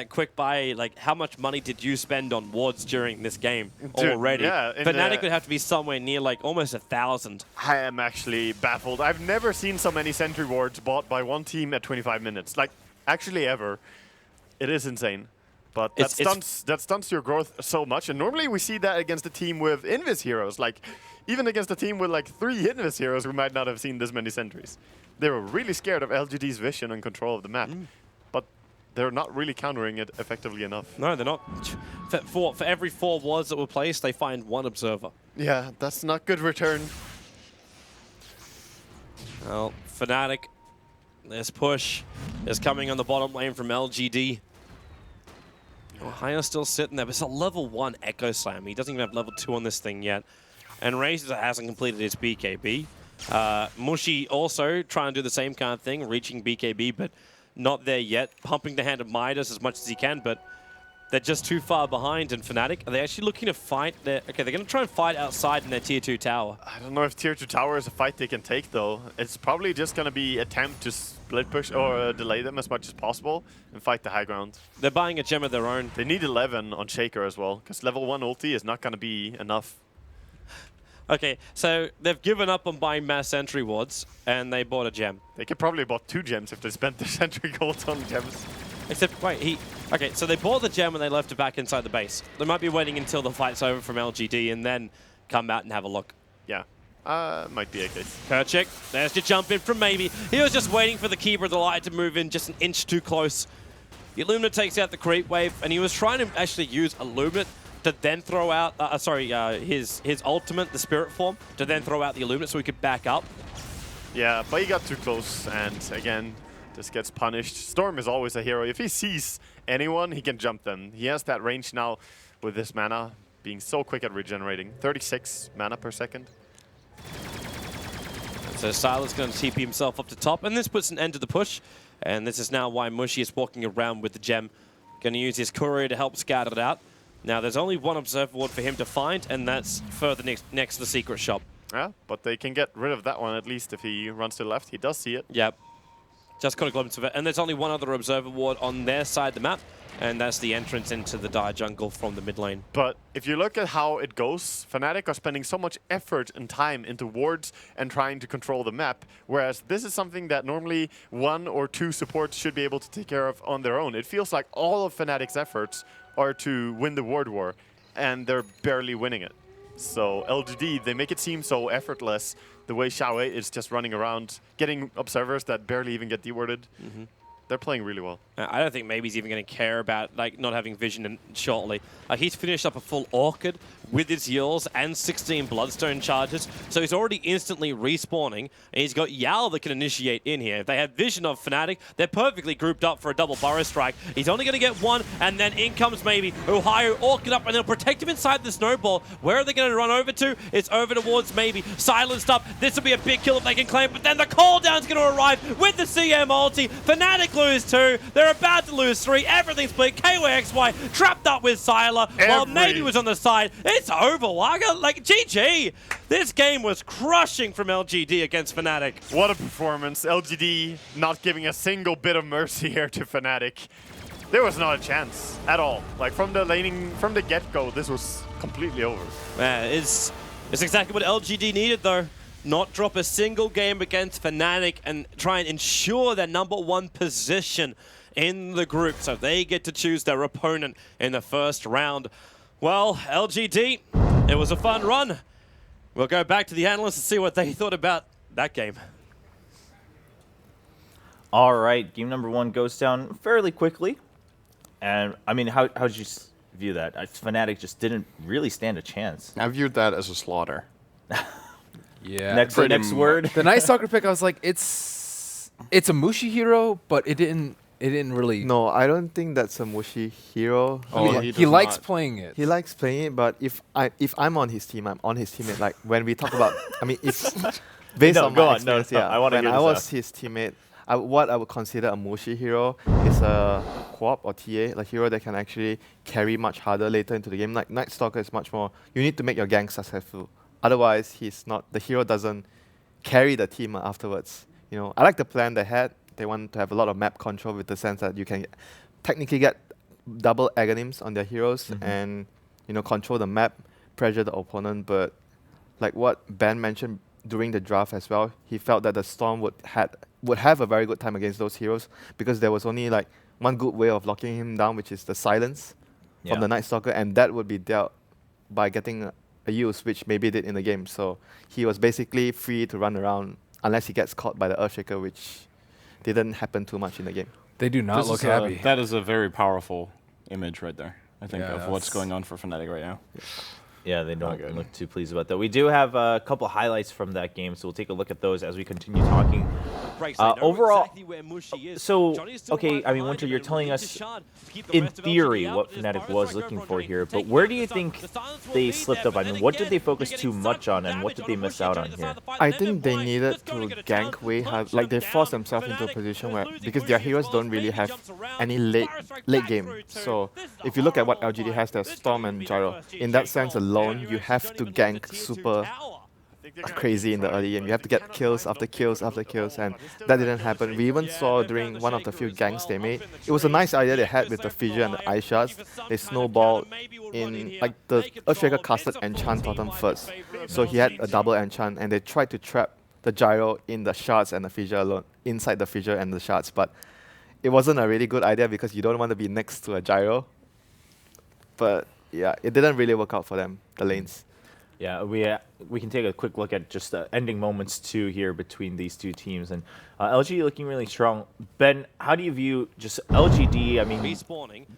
quick buy. Like, how much money did you spend on wards during this game already? Yeah, Fnatic would have to be somewhere near like almost 1,000. I am actually baffled. I've never seen so many sentry wards bought by one team at 25 minutes. Like, actually ever. It is insane. But that stunts your growth so much. And normally we see that against a team with Invis heroes. Like, even against a team with like 3 Invis heroes, we might not have seen this many sentries. They were really scared of LGD's vision and control of the map. But they're not really countering it effectively enough. No, they're not. For every 4 wards that were placed, they find 1 observer. Yeah, that's not good return. Well, Fnatic, this push is coming on the bottom lane from LGD. Ohio's still sitting there, but it's a level 1 Echo Slam. He doesn't even have level 2 on this thing yet. And Razor hasn't completed his BKB. Mushi also trying to do the same kind of thing, reaching BKB, but not there yet. Pumping the hand of Midas as much as he can, but they're just too far behind. And Fnatic, are they actually looking to fight? Okay, they're going to try and fight outside in their Tier 2 tower. I don't know if Tier 2 tower is a fight they can take, though. It's probably just going to be attempt to split push or delay them as much as possible and fight the high ground. They're buying a gem of their own. They need 11 on Shaker as well, because level 1 ulti is not going to be enough. Okay, so they've given up on buying mass sentry wards, and they bought a gem. They could probably bought 2 gems if they spent their sentry gold on gems. Except, wait, okay, so they bought the gem and they left it back inside the base. They might be waiting until the fight's over from LGD and then come out and have a look. Yeah, might be a case. Kerchik, there's your jump in from Maybe. He was just waiting for the Keeper of the Light to move in just an inch too close. The Illuminate takes out the creep wave, and he was trying to actually use Illuminate to then throw out, his ultimate, the Spirit Form, to then throw out the Illuminate so he could back up. Yeah, but he got too close, and again, this gets punished. Storm is always a hero. If he sees anyone, he can jump them. He has that range now with this mana, being so quick at regenerating. 36 mana per second. So Silas going to TP himself up to top, and this puts an end to the push. And this is now why Mushi is walking around with the gem. Going to use his courier to help scout it out. Now, there's only 1 observer ward for him to find, and that's further next to the secret shop. Yeah, but they can get rid of that one at least if he runs to the left. He does see it. Yep. Just got a glimpse of it. And there's only 1 other observer ward on their side of the map, and that's the entrance into the Dire jungle from the mid lane. But if you look at how it goes, Fnatic are spending so much effort and time into wards and trying to control the map, whereas this is something that normally 1 or 2 supports should be able to take care of on their own. It feels like all of Fnatic's efforts are to win the ward war, and they're barely winning it. So LGD, they make it seem so effortless, the way Xiao is just running around, getting observers that barely even get dewarded. They're playing really well. I don't think maybe he's even going to care about like not having vision shortly. He's finished up a full Orchid with his heals and 16 Bloodstone charges, so he's already instantly respawning, and he's got Yao that can initiate in here. If they have vision of Fnatic, they're perfectly grouped up for a double Burrow Strike. He's only going to get one, and then in comes maybe Ohio Orchid up, and they'll protect him inside the snowball. Where are they going to run over to? It's over towards maybe silenced up. This will be a big kill if they can claim, but then the call down's going to arrive with the CM ulti. Fnatic lose 2. They're about to lose 3. Everything's split. KYXY trapped up with Sylar while maybe was on the side. It's over, Wagga. Like, GG. This game was crushing from LGD against Fnatic. What a performance. LGD not giving a single bit of mercy here to Fnatic. There was not a chance at all. Like, from the get-go, this was completely over. It's exactly what LGD needed, though. Not drop a single game against Fnatic and try and ensure their #1 position in the group, so they get to choose their opponent in the first round. Well, LGD, it was a fun run. We'll go back to the analysts and see what they thought about that game. All right, game number 1 goes down fairly quickly. And, I mean, how did you view that? Fnatic just didn't really stand a chance. I viewed that as a slaughter. Yeah. Next word. The Night Stalker pick, I was like, it's a Mushi hero, but it didn't really. No, I don't think that's a Mushi hero. Oh, he likes playing it. He likes playing it, but if I'm on his team, I'm on his teammate. Like when we talk about, I mean, if based on my experience, yeah. I wanna when hear I this was out. his teammate, what I would consider a Mushi hero is a co-op or TA, like hero that can actually carry much harder later into the game. Like Night Stalker is much more. You need to make your gang successful. Otherwise, he's not. The hero doesn't carry the team afterwards. You know, I like the plan they had. They want to have a lot of map control with the sense that you can technically get double agonyms on their heroes and control the map, pressure the opponent. But like what Ben mentioned during the draft as well, he felt that the Storm would have a very good time against those heroes because there was only like one good way of locking him down, which is the silence from the Night Stalker, and that would be dealt by getting a use, which maybe did in the game. So he was basically free to run around unless he gets caught by the Earthshaker, which didn't happen too much in the game. They do not look happy. That is a very powerful image right there, I think, Yeah, of what's going on for Fnatic right now. Yeah, they don't look too pleased about that. We do have a couple highlights from that game, so we'll take a look at those as we continue talking. Overall, okay, I mean, Winter, you're telling us in theory what Fnatic was looking for here, but where do you think they slipped up? I mean, what did they focus too much on, and what did they miss out on here? I think they needed to gank way hard. Like they forced themselves into a position where, because their heroes don't really have any late game. So if you look at what LGD has, there's Storm and Gyro. In that sense alone, you have to gank super crazy in the early game. You have to get kills after kills after kills, and that didn't happen. We even saw during one of the few ganks they made, it was a nice idea they had with the Fissure and the Ice Shards. They snowballed in, like the Earthshaker casted Enchant Totem first, so he had a double Enchant, and they tried to trap the Gyro in the Shards and the Fissure alone, inside the Fissure and the Shards, but it wasn't a really good idea because you don't want to be next to a Gyro. But yeah, it didn't really work out for them, the lanes. Yeah, we can take a quick look at just the ending moments too here between these two teams, and LGD looking really strong. Ben, how do you view just LGD? I mean,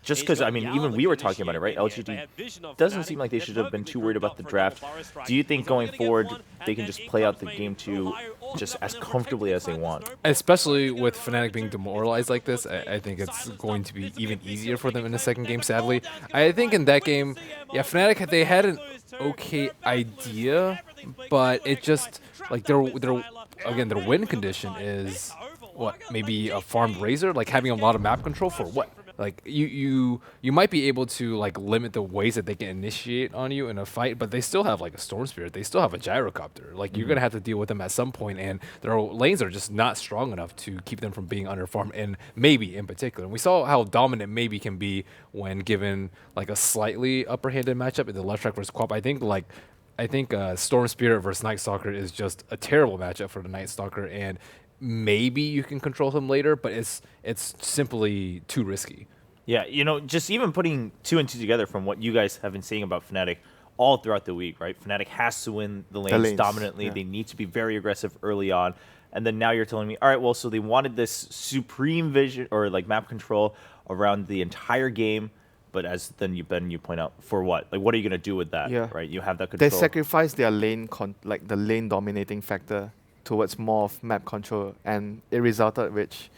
just because I mean, even we were talking about it, right? LGD doesn't seem like they should have been too worried about the draft. Do you think going forward they can just play out the game too, just as comfortably as they want? Especially with Fnatic being demoralized like this, I think it's going to be even easier for them in the second game, sadly. I think in that game, yeah, Fnatic, they had an okay idea, but it just, like, their win condition is, what, maybe a farmed Razor? Like, having a lot of map control for what? Like, you might be able to, like, limit the ways that they can initiate on you in a fight, but they still have, like, a Storm Spirit. They still have a Gyrocopter. Like, you're going to have to deal with them at some point, and their lanes are just not strong enough to keep them from being underfarmed, and maybe in particular. And we saw how dominant maybe can be when given, like, a slightly upper-handed matchup in the left track versus Quap. I think Storm Spirit versus Night Stalker is just a terrible matchup for the Night Stalker, and maybe you can control him later, but it's simply too risky. Yeah, you know, just even putting 2 and 2 together from what you guys have been saying about Fnatic all throughout the week, right? Fnatic has to win the lanes dominantly. Yeah. They need to be very aggressive early on. and then now you're telling me, all right, well, so they wanted this supreme vision or like map control around the entire game, but as then you point out, for what? Like, what are you gonna do with that? Yeah. Right? You have that They control. sacrificed their lane, like the lane dominating factor, towards more of map control, and it resulted which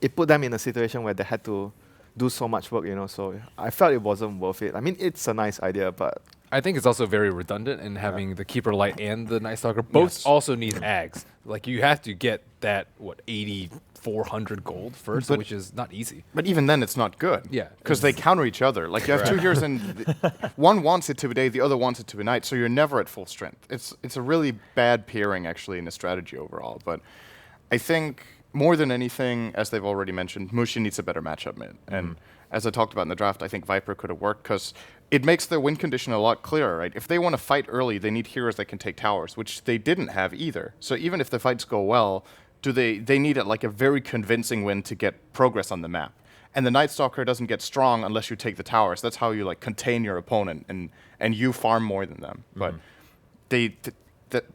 it put them in a situation where they had to do so much work, So I felt it wasn't worth it. I mean, it's a nice idea, but I think it's also very redundant in having the Keeper Light and the Night Stalker both also need Ags. Like, you have to get that, 8,400 gold first, which is not easy. But even then, it's not good. Yeah. Because they counter each other. Like, you have two heroes, and one wants it to be day, the other wants it to be night, so you're never at full strength. It's a really bad pairing, actually, in the strategy overall. But I think, more than anything, as they've already mentioned, Mushi needs a better matchup mid. And as I talked about in the draft, I think Viper could have worked, because it makes their win condition a lot clearer, right? If they want to fight early, they need heroes that can take towers, which they didn't have either. So even if the fights go well, they need like a very convincing win to get progress on the map. And the Night Stalker doesn't get strong unless you take the towers. That's how you like contain your opponent and you farm more than them. But the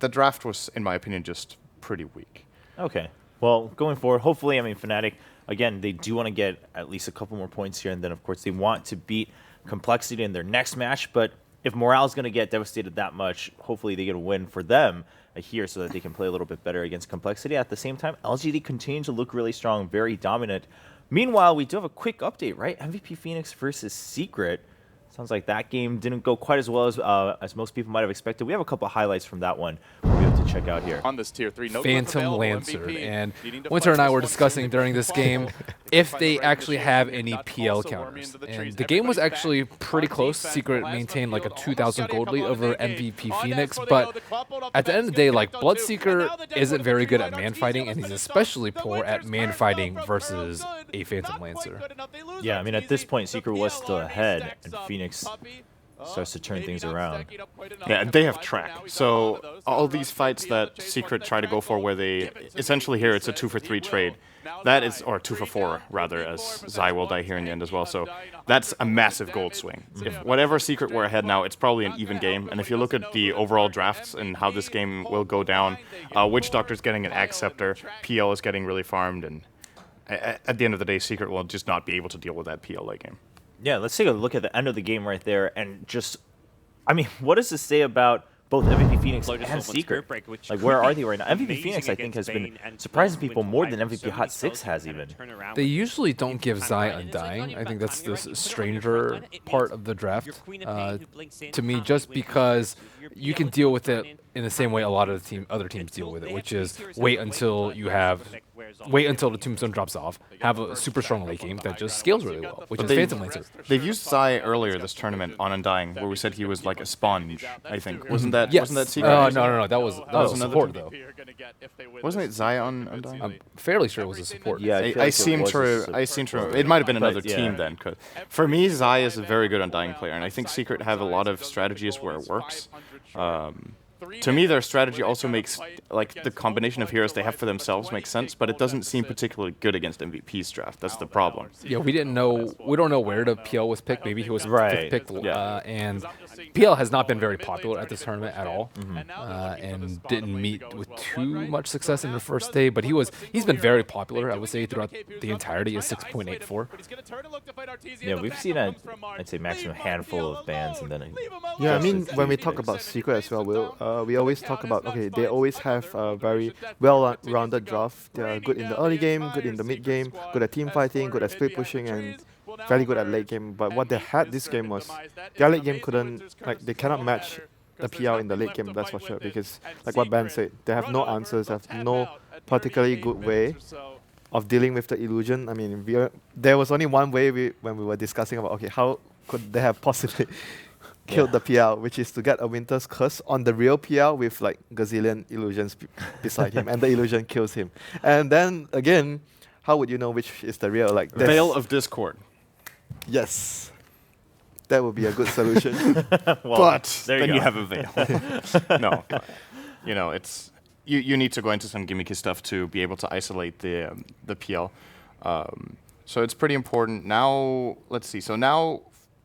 draft was, in my opinion, just pretty weak. Okay. Well, going forward, hopefully, I mean, Fnatic, again, they do want to get at least a couple more points here, and then, of course, they want to beat Complexity in their next match, but if morale is going to get devastated that much, hopefully they get a win for them here so that they can play a little bit better against Complexity. At the same time, LGD continues to look really strong, very dominant. Meanwhile, we do have a quick update, right? MVP Phoenix versus Secret. Sounds like that game didn't go quite as well as most people might have expected. We have a couple of highlights from that one we'll be able to check out here. On this tier 3, no Phantom Lancer. And Winter and I were discussing during this game if they actually have any PL counters. And the game was actually pretty close. Secret maintained like a 2,000 gold lead over MVP Phoenix. But at the end of the day, like, Bloodseeker isn't very good at man fighting, and he's especially poor at man fighting versus a Phantom Lancer. Yeah, I mean, at this point, Secret was still ahead, and Phoenix starts to turn things around. Yeah, they have track. So all these fights that Secret try to go for, where they essentially here it's a 2-for-3 trade, that is, or 2-for-4 rather, as Zai will die here in the end as well. So that's a massive gold swing. If whatever Secret were ahead now, it's probably an even game. And if you look at the overall drafts and how this game will go down, Witch Doctor's getting an Axe Scepter, PL is getting really farmed, and at the end of the day, Secret will just not be able to deal with that PL late game. Yeah, let's take a look at the end of the game right there, and just, I mean, what does this say about both MVP Phoenix and Secret? Like, where are they right now? MVP Phoenix, I think, has been surprising people more than MVP Hot 6 has even. They usually don't give Zai Undying. I think that's the stranger part of the draft to me, just because you can deal with it in the same way a lot of other teams deal with it, which is wait until the Tombstone drops off, have a super strong late game that just scales really well, which is Phantom Lancer. They've used Zai earlier this tournament on Undying, where we said he was like a sponge, I think. Wasn't that Secret? No, that was another support, though. Wasn't it Zai on Undying? I'm fairly sure it was a support. Yeah, I seem to remember. It might have been another team then. For me, Zai is a very good Undying player, and I think Secret have a lot of strategies where it works. To me, their strategy also makes, like, the combination of heroes they have for themselves makes sense, but it doesn't seem particularly good against MVP's draft. That's the problem. Yeah, we don't know where the PL was picked. Maybe he was fifth picked, and PL has not been very popular at this tournament at all, and didn't meet with too much success in the first day. But he's been very popular, I would say, throughout the entirety of 6.84. Yeah, we've seen I'd say maximum handful of bans, and then yeah, I mean, when we talk about Secret as well, we always talk about, okay, they always have a very well-rounded draft. They are good in the early game, good in the mid game, good at team fighting, good at split pushing, and very good at late game. But what they had this game was their late game they cannot match the PL in the late game, that's for sure, because like what Ben said, they have no answers, have no particularly good way of dealing with the illusion. I mean, there was only one way when we were discussing about, okay, how could they have possibly killed the PL, which is to get a Winter's Curse on the real PL with like gazillion illusions beside him, and the illusion kills him. And then again, how would you know which is the real? Like Veil of Discord. Yes, that would be a good solution. well, but there then you you have a Veil. No, it's you need to go into some gimmicky stuff to be able to isolate the PL. So it's pretty important. Now, let's see. So now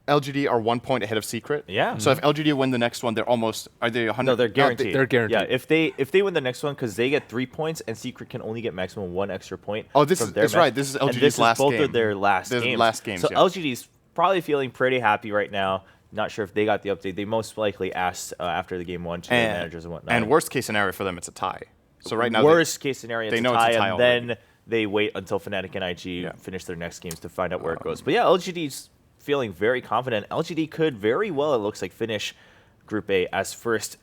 LGD are 1 point ahead of Secret. Yeah. So if LGD win the next one, they're almost. Are they 100? No, they're guaranteed. they're guaranteed. Yeah, if they win the next one, because they get 3 points, and Secret can only get maximum 1 extra point. Oh, this from is their that's right. This is and LGD's this last is both game. of their last This is games. last games, So yeah. LGD's probably feeling pretty happy right now. Not sure if they got the update. They most likely asked after the game 1 to their managers and whatnot. And worst case scenario for them, it's a tie. So right now, worst case scenario, they it's know a tie, it's a tie and already. then they wait until Fnatic and IG finish their next games to find out where it goes. But yeah, LGD's feeling very confident. LGD could very well, it looks like, finish Group A as first.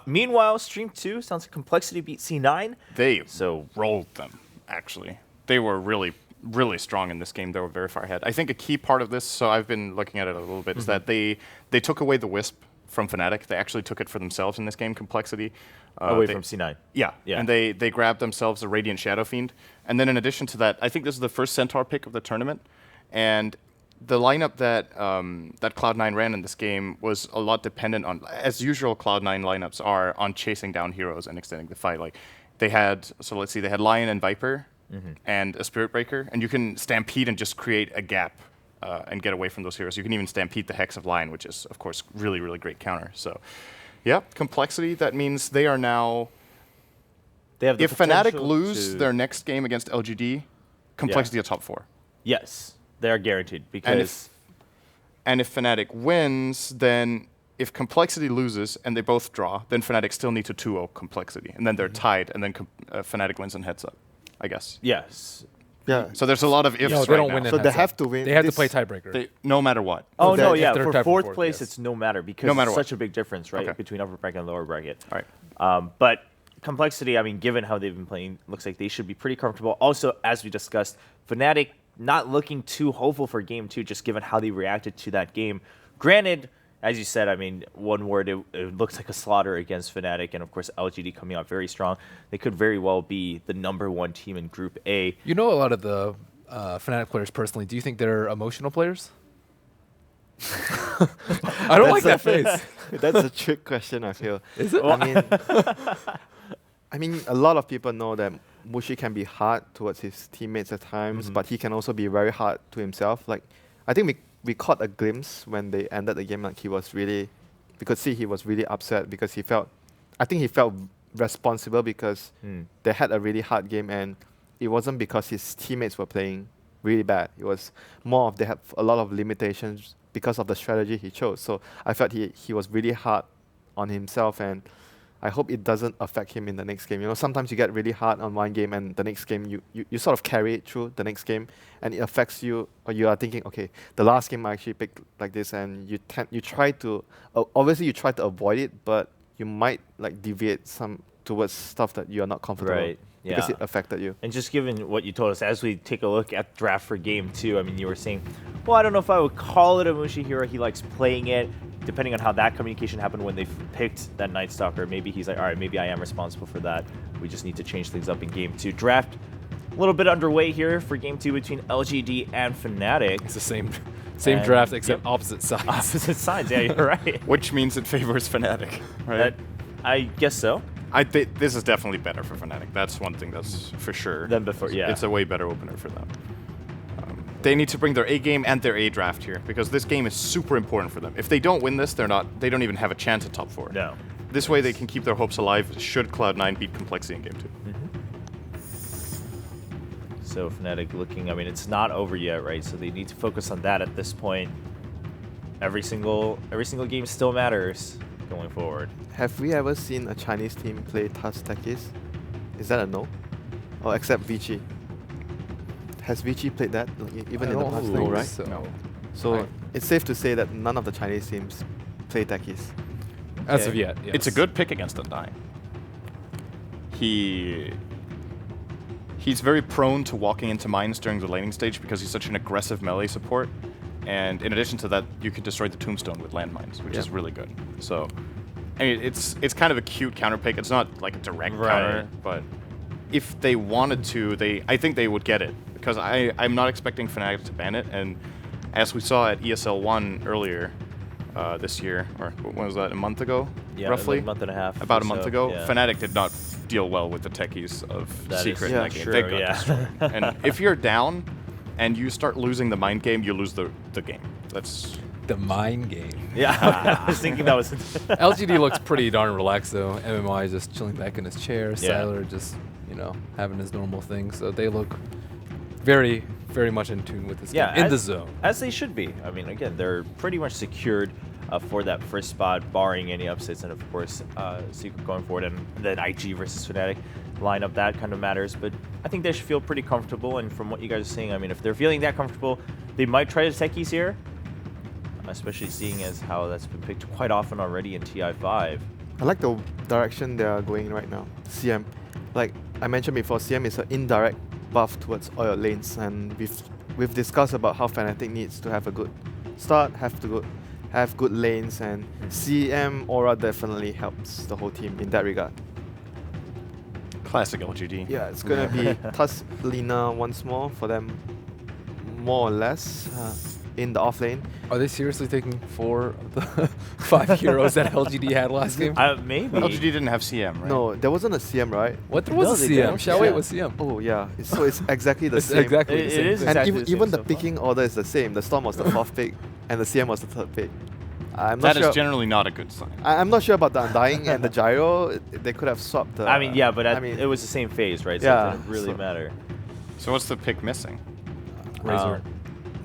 Meanwhile, Stream 2 sounds like Complexity beat C9. they So rolled them. Actually, they were really strong in this game. They were very far ahead. I think a key part of this, so I've been looking at it a little bit, is that they took away the Wisp from Fnatic. They actually took it for themselves in this game, Complexity. away from C9. Yeah, Yeah. and they grabbed themselves a Radiant Shadow Fiend. And then in addition to that, I think this is the first Centaur pick of the tournament. And the lineup that that Cloud9 ran in this game was a lot dependent on, as usual Cloud9 lineups are, on chasing down heroes and extending the fight. Like they had, so let's see, they had Lion and Viper and a Spirit Breaker, and you can Stampede and just create a gap and get away from those heroes. You can even Stampede the Hex of Lion, which is, of course, really, really great counter. So, yeah, Complexity, that means they are now, They have the if Fnatic potential lose to- their next game against LGD, Complexity are top 4. Yes, they are guaranteed because And if Fnatic wins, then if Complexity loses and they both draw, then Fnatic still need to 2-0 Complexity. And then they're tied, and then Fnatic wins on heads up, I guess. yes. Yeah. So there's a lot of ifs No, right they don't now. win in So they heads have up. to win. They have to this- play tiebreaker. No matter what. Oh that- no, if yeah. they're For tied for fourth fourth, place, yes. it's no matter because No matter it's what. such a big difference, right, Okay. between upper bracket and lower bracket. All right. But Complexity, I mean, given how they've been playing, looks like they should be pretty comfortable. Also, as we discussed, Fnatic not looking too hopeful for Game 2, just given how they reacted to that game. Granted, as you said, I mean, one word, it looks like a slaughter against Fnatic, and of course, LGD coming out very strong. They could very well be the #1 team in Group A. You know a lot of the Fnatic players personally. Do you think they're emotional players? I don't like that face. That's a trick question, I feel. Is it? I mean, a lot of people know that Mushi can be hard towards his teammates at times, but he can also be very hard to himself. Like, I think we caught a glimpse when they ended the game. Like, he was really, we could see he was really upset because he felt, I think he felt responsible because they had a really hard game, and it wasn't because his teammates were playing really bad. It was more of they had a lot of limitations because of the strategy he chose. So I felt he was really hard on himself, and I hope it doesn't affect him in the next game. You know, sometimes you get really hard on one game, and the next game you sort of carry it through the next game, and it affects you, or you are thinking, okay, the last game I actually picked like this, and you try to obviously you try to avoid it, but you might like deviate some towards stuff that you are not comfortable Right, because yeah. it affected you. And just given what you told us, as we take a look at draft for Game 2, I mean, you were saying, well, I don't know if I would call it a Mushi hero. He likes playing it. Depending on how that communication happened when they picked that Night Stalker, maybe he's like, all right, maybe I am responsible for that. We just need to change things up in Game 2. Draft a little bit underway here for Game 2 between LGD and Fnatic. It's the same And- draft except yep. opposite sides. Opposite sides, yeah, you're right. Which means it favors Fnatic, right? That, I guess so. This is definitely better for Fnatic. That's one thing that's for sure. Than before, yeah. It's a way better opener for them. They need to bring their A game and their A draft here because this game is super important for them. If they don't win this, they don't even have a chance at top 4. No. This way they can keep their hopes alive should Cloud9 beat Complexity in Game 2. So Fnatic looking, I mean, it's not over yet, right? So they need to focus on that at this point. Every single game still matters going forward. Have we ever seen a Chinese team play Tusk Techies? Is that a no? Or except Vici? Has Vici played that like, even in the past? No, right? So. No. So it's safe to say that none of the Chinese teams play Techies. As Okay. of yet, yes. It's a good pick against Undying. He's very prone to walking into mines during the laning stage because he's such an aggressive melee support. And in addition to that, you can destroy the tombstone with landmines, which is really good. So, I mean, it's kind of a cute counter pick. It's not like a direct counter, but if they wanted to, I think they would get it because I'm not expecting Fnatic to ban it. And as we saw at ESL 1 earlier this year, or when was that? A month ago, Yeah, roughly. like a month and a half. About or a month so, ago, yeah. Fnatic did not deal well with the techies of That Secret is in that game. true, They got yeah. destroyed. And if you're down and you start losing the mind game, you lose the game. That's The mind game. Yeah, I was thinking that was. LGD looks pretty darn relaxed though. MMI just chilling back in his chair. Yeah. Siler just, having his normal thing. So they look very, very much in tune with this game. In the zone. As they should be. I mean, again, they're pretty much secured for that first spot, barring any upsets, and of course, Secret going forward, and then IG versus Fnatic lineup, that kind of matters. But I think they should feel pretty comfortable, and from what you guys are saying, I mean, if they're feeling that comfortable, they might try the techies here, especially seeing as how that's been picked quite often already in TI5. I like the direction they are going right now. CM, like I mentioned before, CM is an indirect buff towards all your lanes, and we've discussed about how Fnatic needs to have a good start, have good lanes, and CM aura definitely helps the whole team in that regard. Classic LGD. Yeah, it's gonna be Lina once more for them, more or less, in the off lane. Are they seriously taking 4 of the 5 heroes that LGD had last game? Maybe. LGD didn't have CM, right? No, there wasn't a CM, right? What? There was a they CM. don't. Xiaowei Yeah. was CM. Oh yeah, so it's exactly the It's same. exactly the It same is thing. And exactly the even same the so far. picking order is the same. The Storm was the 4th pick, and the CM was the 3rd pick. I'm not That sure. is generally not a good sign. I'm not sure about the Undying and the Gyro. They could have swapped the. I mean, yeah, but I mean, it was the same phase, right? So Yeah, it didn't really so- matter. So what's the pick missing? Razor.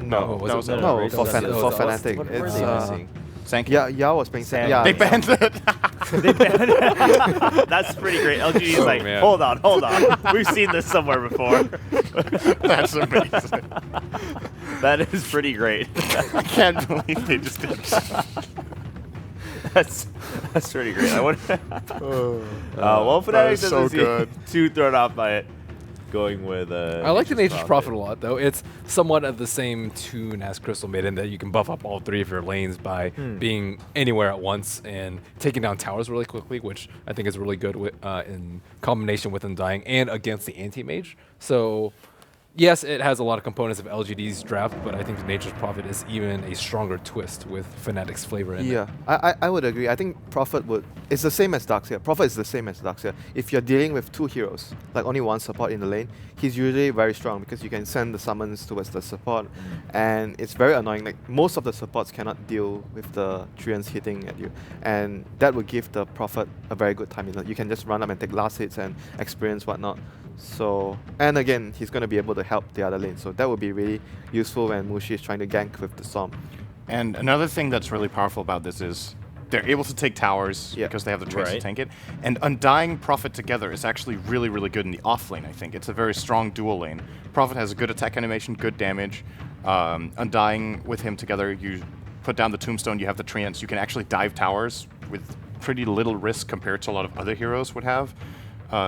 no, was that it? was no, Razor. for, That fan, was- for that was- Fnatic. What were It's they missing? Sanky? yeah, Yao was playing Sam. yeah. They banned it. That's pretty great. LGD is Oh, like, man. hold on. We've seen this somewhere before. That's amazing. That is pretty great. I can't believe they just did that. that's pretty great. I want. Well, that Fnatic is so doesn't seem good. too thrown off by it. Going with. I like the Nature's Prophet a lot, though. It's somewhat of the same tune as Crystal Maiden, that you can buff up all 3 of your lanes by being anywhere at once and taking down towers really quickly, which I think is really good in combination with Undying and against the anti-mage. So, yes, it has a lot of components of LGD's draft, but I think the Nature's Prophet is even a stronger twist with Fnatic's flavor in it. Yeah, I would agree. I think Prophet it's the same as Darkseer. Prophet is the same as Darkseer. If you're dealing with 2 heroes, like only one support in the lane, he's usually very strong because you can send the summons towards the support, and it's very annoying. Like most of the supports cannot deal with the Treants hitting at you, and that would give the Prophet a very good time. You can just run up and take last hits and experience whatnot. So, and again, he's going to be able to help the other lane. So that would be really useful when Mushi is trying to gank with the Storm. And another thing that's really powerful about this is they're able to take towers because they have the choice to Right. tank it. And Undying Prophet together is actually really, really good in the off lane, I think. It's a very strong dual lane. Prophet has a good attack animation, good damage. Undying with him together, you put down the Tombstone, you have the Treants. You can actually dive towers with pretty little risk compared to a lot of other heroes would have.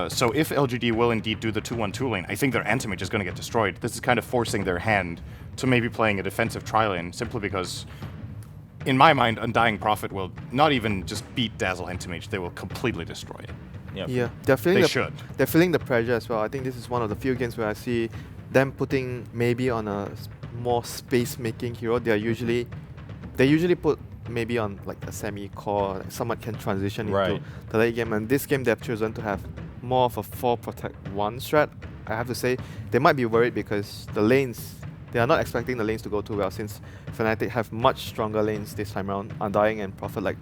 So if LGD will indeed do the 2-1-2 lane, I think their anti-mage is going to get destroyed. This is kind of forcing their hand to maybe playing a defensive tri-lane, simply because, in my mind, Undying Prophet will not even just beat Dazzle anti-mage, they will completely destroy it. Yep. Yeah, they're feeling They the, should. They're feeling the pressure as well. I think this is one of the few games where I see them putting maybe on a more space-making hero. They usually put maybe on like a semi-core, like someone can transition Right. into the late game. And this game they've chosen to have more of a 4 protect 1 strat. I have to say they might be worried because the lanes, they are not expecting the lanes to go too well, since Fnatic have much stronger lanes this time around. Undying and Prophet, like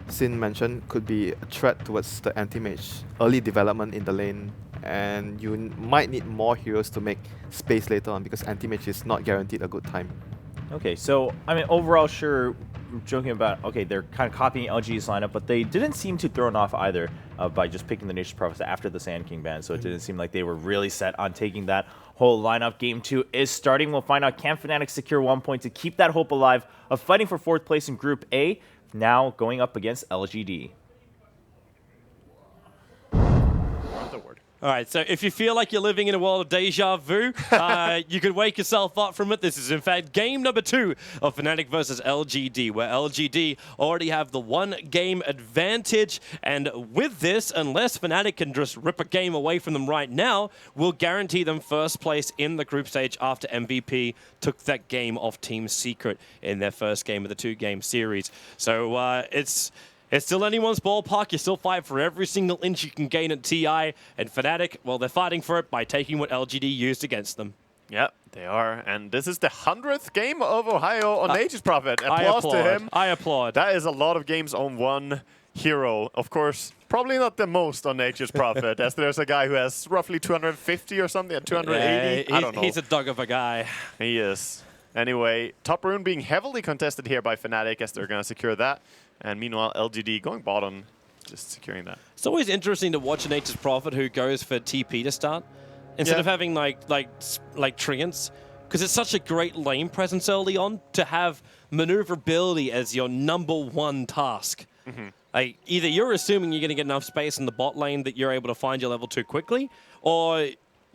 Sin mentioned, could be a threat towards the anti-mage early development in the lane, and you might need more heroes to make space later on because anti-mage is not guaranteed a good time. Okay, so I mean, overall, sure, we're joking about, okay, they're kind of copying LG's lineup, but they didn't seem too thrown off either by just picking the Nature's Prophet after the Sand King ban, so it didn't seem like they were really set on taking that whole lineup. Game 2 is starting. We'll find out, can Fnatic secure 1 point to keep that hope alive of fighting for 4th place in Group A, now going up against LGD. All right, so if you feel like you're living in a world of deja vu, you could wake yourself up from it. This is, in fact, game number 2 of Fnatic versus LGD, where LGD already have the 1-game advantage. And with this, unless Fnatic can just rip a game away from them right now, will guarantee them 1st place in the group stage after MVP took that game off Team Secret in their first game of the 2-game series. So it's still anyone's ballpark. You still fight for every single inch you can gain at TI. And Fnatic, well, they're fighting for it by taking what LGD used against them. Yeah, They are, and this is the 100th game of Ohio on Nature's Prophet. I Applause applaud. to him. I applaud. That is a lot of games on one hero. Of course, probably not the most on Nature's Prophet, as there's a guy who has roughly 250 or something, 280. I don't know. He's a dog of a guy. He is. Anyway, top rune being heavily contested here by Fnatic, as they're going to secure that. And meanwhile, LGD going bottom, just securing that. It's always interesting to watch a Nature's Prophet who goes for TP to start instead of having like treants, because it's such a great lane presence early on to have maneuverability as your #1 task. Like, either you're assuming you're going to get enough space in the bot lane that you're able to find your level 2 quickly, or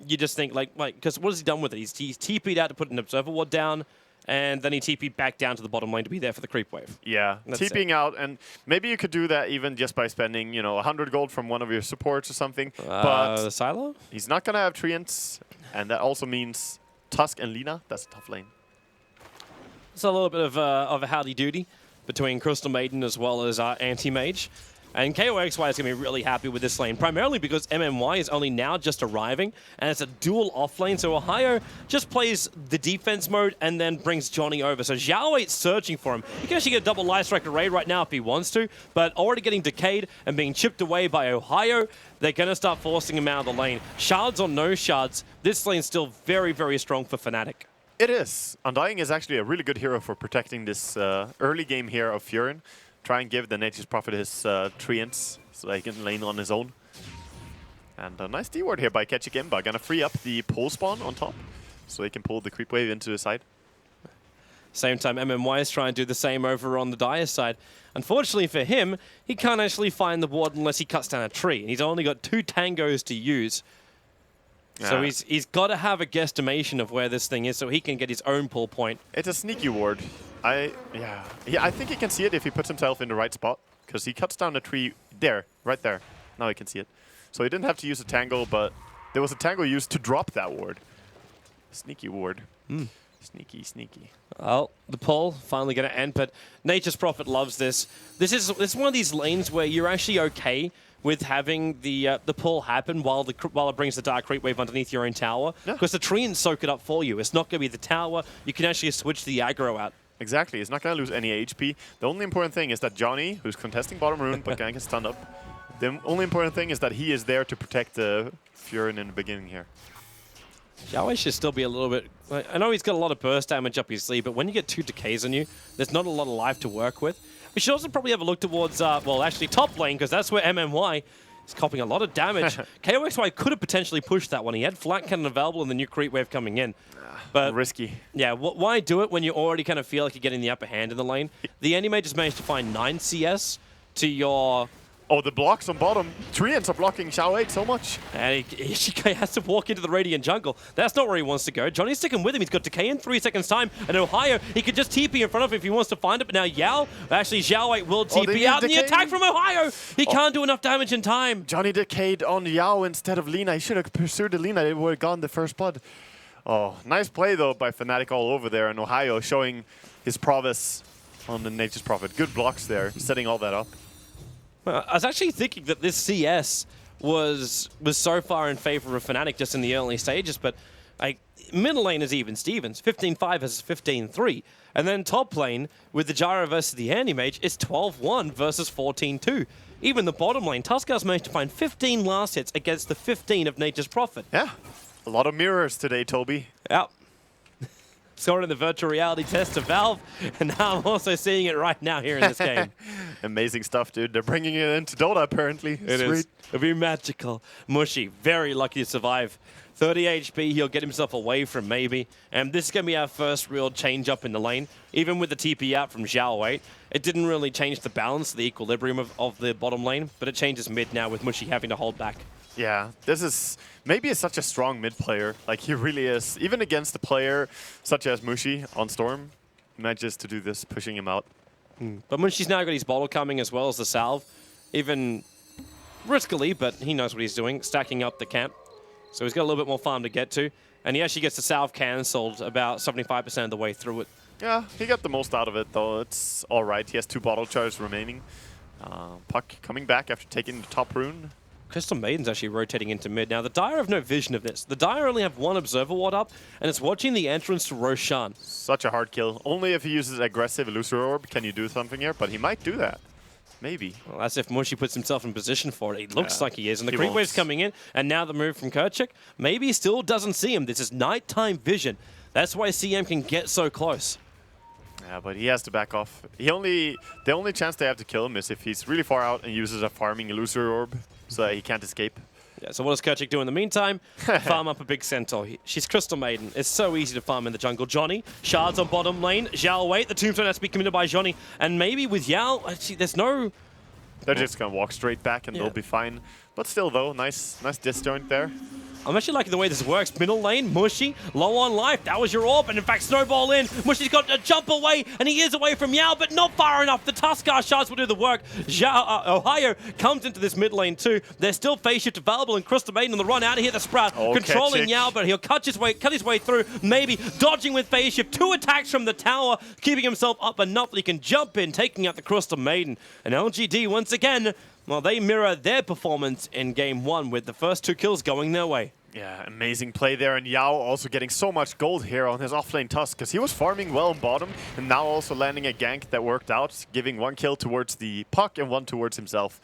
you just think like, because what has he done with it? He's TP'd out to put an observer ward down, and then he TP'd back down to the bottom lane to be there for the creep wave. Yeah, TPing out, and maybe you could do that even just by spending, 100 gold from one of your supports or something. But the silo? he's not going to have treants, and that also means Tusk and Lina. That's a tough lane. It's a little bit of a howdy-doody between Crystal Maiden as well as Anti-Mage. And KOXY is going to be really happy with this lane, primarily because MMY is only now just arriving, and it's a dual off lane, so Ohio just plays the defense mode and then brings Johnny over. So Xiao 8's searching for him. He can actually get a double Light Strike raid right now if he wants to, but already getting decayed and being chipped away by Ohio, they're going to start forcing him out of the lane. Shards or no shards, this lane's still very, very strong for Fnatic. It is. Undying is actually a really good hero for protecting this early game here of Furin. Try and give the Nature's Prophet his treants so that he can lane on his own. And a nice D-ward here by Ketchik Imba. Gonna free up the pole spawn on top so he can pull the creep wave into his side. Same time, MMY is trying to do the same over on the Dire side. Unfortunately for him, he can't actually find the ward unless he cuts down a tree. And he's only got 2 tangos to use. So he's got to have a guesstimation of where this thing is so he can get his own pull point. It's a sneaky ward. I think he can see it if he puts himself in the right spot, because he cuts down a tree there, right there. Now he can see it. So he didn't have to use a tangle, but there was a tangle used to drop that ward. Sneaky ward. Sneaky, sneaky. Well, the pull finally going to end, but Nature's Prophet loves this. This is one of these lanes where you're actually okay with having the pull happen while it brings the Dark Creep Wave underneath your own tower, because the treants soak it up for you. It's not going to be the tower. You can actually switch the aggro out. Exactly. He's not going to lose any HP. The only important thing is that Johnny, who's contesting bottom rune but getting stunned up, the only important thing is that he is there to protect the Furin in the beginning here. Xiao should still be a little bit... I know he's got a lot of burst damage up his sleeve, but when you get 2 decays on you, there's not a lot of life to work with. We should also probably have a look towards, well, actually top lane, because that's where MMY is copying a lot of damage. KOXY could have potentially pushed that one. He had flat cannon available and the new creep wave coming in. But risky. Yeah, why do it when you already kind of feel like you're getting the upper hand in the lane? The Anti-Mage just managed to find 9 CS to your... Oh, the blocks on bottom. Treants are blocking Xiao 8 so much. And he has to walk into the Radiant jungle. That's not where he wants to go. Johnny's sticking with him. He's got Decay in 3 seconds time. And Ohio, he could just TP in front of him if he wants to find it. But now Xiao 8 will TP out. And the attack from Ohio! He can't do enough damage in time. Johnny decayed on Yao instead of Lina. He should have pursued the Lina. It would have gone the first blood. Oh, nice play, though, by Fnatic all over there. And Ohio showing his prowess on the Nature's Prophet. Good blocks there, setting all that up. I was actually thinking that this CS was so far in favor of Fnatic just in the early stages, but middle lane is even Stevens, 15-5 versus 15-3. And then top lane with the Gyro versus the Anti-Mage, it's 12-1 versus 14-2. Even the bottom lane, Tuskars managed to find 15 last hits against the 15 of Nature's Prophet. Yeah, a lot of mirrors today, Toby. Yep. Saw it in the virtual reality test of Valve, and now I'm also seeing it right now here in this game. Amazing stuff, dude. They're bringing it into Dota, apparently. It is. It'll be magical. Mushy, very lucky to survive. 30 HP, he'll get himself away from maybe. And this is going to be our first real change up in the lane. Even with the TP out from Xiao 8, it didn't really change the balance, the equilibrium of the bottom lane, but it changes mid now with Mushy having to hold back. Yeah, this is maybe such a strong mid player. Like, he really is. Even against a player such as Mushi on Storm, manages to do this, pushing him out. But Mushi's now got his bottle coming as well as the salve. Even riskily, but he knows what he's doing, stacking up the camp. So he's got a little bit more farm to get to. And he actually gets the salve cancelled about 75% of the way through it. Yeah, he got the most out of it, though. It's all right. He has 2 bottle charges remaining. Puck coming back after taking the top rune. Crystal Maiden's actually rotating into mid. Now, the Dire have no vision of this. The Dire only have one Observer Ward up, and it's watching the entrance to Roshan. Such a hard kill. Only if he uses aggressive Illusory Orb can you do something here, but he might do that. Maybe. Well, as if Mushi puts himself in position for it. It looks like he is. And the He creep wave's won't. coming in, and now the move from Kerchik. Maybe he still doesn't see him. This is nighttime vision. That's why CM can get so close. Yeah, but he has to back off. The only chance they have to kill him is if he's really far out and uses a farming Illusory Orb so that he can't escape. Yeah, so what does Kerchik do in the meantime? Farm up a big centaur. She's Crystal Maiden. It's so easy to farm in the jungle. Johnny, shards on bottom lane. Zhao wait. The tombstone has to be committed by Johnny. And maybe with Yao, actually, there's no... They're just going to walk straight back and they'll be fine. But still, though, nice disjoint there. I'm actually liking the way this works. Middle lane, Mushy, low on life. That was your orb, and in fact, snowball in. Mushy's got to jump away, and he is away from Yao, but not far enough. The Tuskar shards will do the work. Ohio comes into this mid lane too. There's still phase shift available, and Crystal Maiden on the run out of here. The Sprout controlling Kerchik. Yao, but he'll cut his way through. Maybe dodging with phase shift. 2 attacks from the tower, keeping himself up enough that he can jump in, taking out the Crystal Maiden. And LGD once again, well, they mirror their performance in game 1 with the first 2 kills going their way. Yeah, amazing play there, and Yao also getting so much gold here on his offlane Tusk, because he was farming well on bottom, and now also landing a gank that worked out, giving 1 kill towards the puck and 1 towards himself.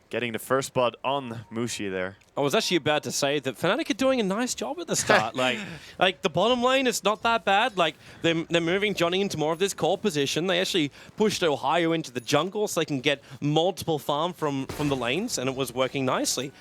Getting the first spot on Mushi there. I was actually about to say that Fnatic are doing a nice job at the start. like the bottom lane is not that bad. Like they're moving Johnny into more of this core position. They actually pushed Ohio into the jungle so they can get multiple farm from the lanes, and it was working nicely.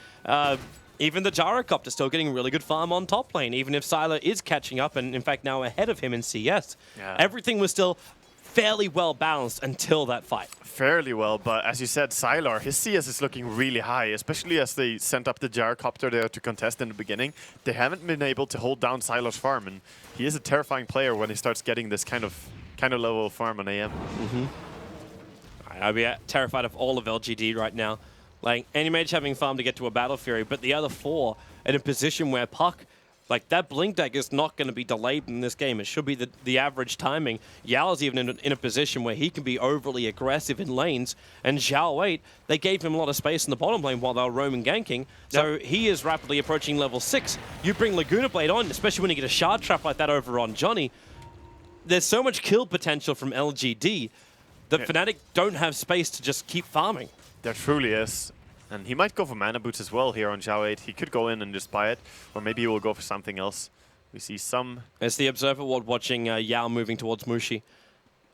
Even the Gyrocopter still getting really good farm on top lane, even if Sylar is catching up and, in fact, now ahead of him in CS. Yeah. Everything was still fairly well balanced until that fight. Fairly well, but as you said, Sylar, his CS is looking really high, especially as they sent up the Gyrocopter there to contest in the beginning. They haven't been able to hold down Sylar's farm, and he is a terrifying player when he starts getting this kind of level of farm on AM. I'd be terrified of all of LGD right now. Like, any mage having farm to get to a Battle Fury, but the other 4 in a position where Puck, like, that Blink Deck is not going to be delayed in this game. It should be the average timing. Yao's even in a position where he can be overly aggressive in lanes, and Zhao 8, they gave him a lot of space in the bottom lane while they were roaming ganking, so he is rapidly approaching level 6. You bring Laguna Blade on, especially when you get a shard trap like that over on Johnny. There's so much kill potential from LGD that Fnatic don't have space to just keep farming. There truly is. And he might go for mana boots as well here on Zhao 8. He could go in and just buy it, or maybe he will go for something else. We see some... It's the Observer Ward watching Yao moving towards Mushi.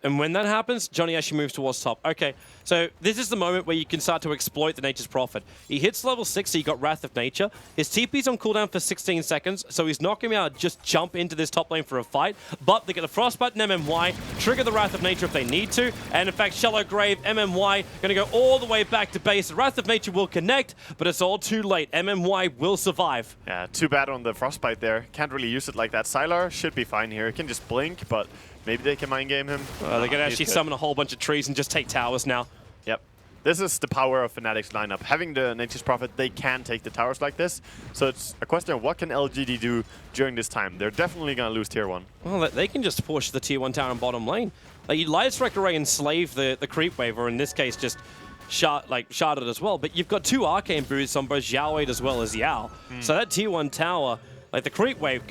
And when that happens, Johnny actually moves towards top. Okay, so this is the moment where you can start to exploit the Nature's Prophet. He hits level 6, so he got Wrath of Nature. His TP's on cooldown for 16 seconds, so he's not going to be able to just jump into this top lane for a fight. But they get a Frostbite and MMY, trigger the Wrath of Nature if they need to. And in fact, Shallow Grave, MMY, going to go all the way back to base. The Wrath of Nature will connect, but it's all too late. MMY will survive. Yeah, too bad on the Frostbite there. Can't really use it like that. Sylar should be fine here. He can just blink, but... maybe they can mind game him. They're going to actually summon a whole bunch of trees and just take towers now. Yep. This is the power of Fnatic's lineup. Having the Nature's Prophet, they can take the towers like this. So it's a question of what can LGD do during this time. They're definitely going to lose tier 1. Well, they can just push the tier 1 tower in bottom lane. Like, you Light Strike Array enslave the creep wave, or in this case, just sharded as well. But you've got 2 arcane boosts on both Zhao 8 as well as Yao. So that tier 1 tower, like the creep wave,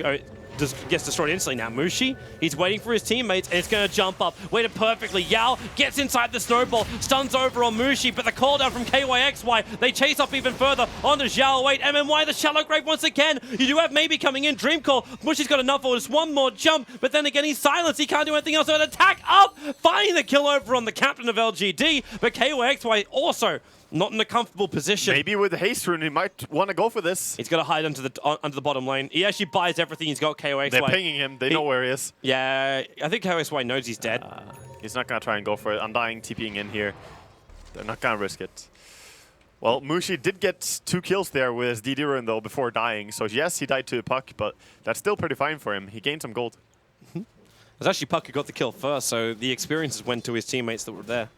just gets destroyed instantly. Now Mushi, he's waiting for his teammates, and it's going to jump up. Waited perfectly. Yao gets inside the snowball, stuns over on Mushi, but the call down from KYXY, they chase up even further onto Zhao 8. MMY, the Shallow Grave once again. You do have maybe coming in. Dream Call. Mushi's got enough for just one more jump, but then again, he's silenced. He can't do anything else. So an attack up, finding the kill over on the captain of LGD, but KYXY also not in a comfortable position. Maybe with the haste rune, he might want to go for this. He's got to hide under the bottom lane. He actually buys everything. He's got KOXY. They're pinging him. They know where he is. Yeah, I think KOXY knows he's dead. He's not going to try and go for it. Undying TPing in here. They're not going to risk it. Well, Mushi did get 2 kills there with his DD rune, though, before dying. So, yes, he died to a puck, but that's still pretty fine for him. He gained some gold. It was actually Puck who got the kill first, so the experiences went to his teammates that were there,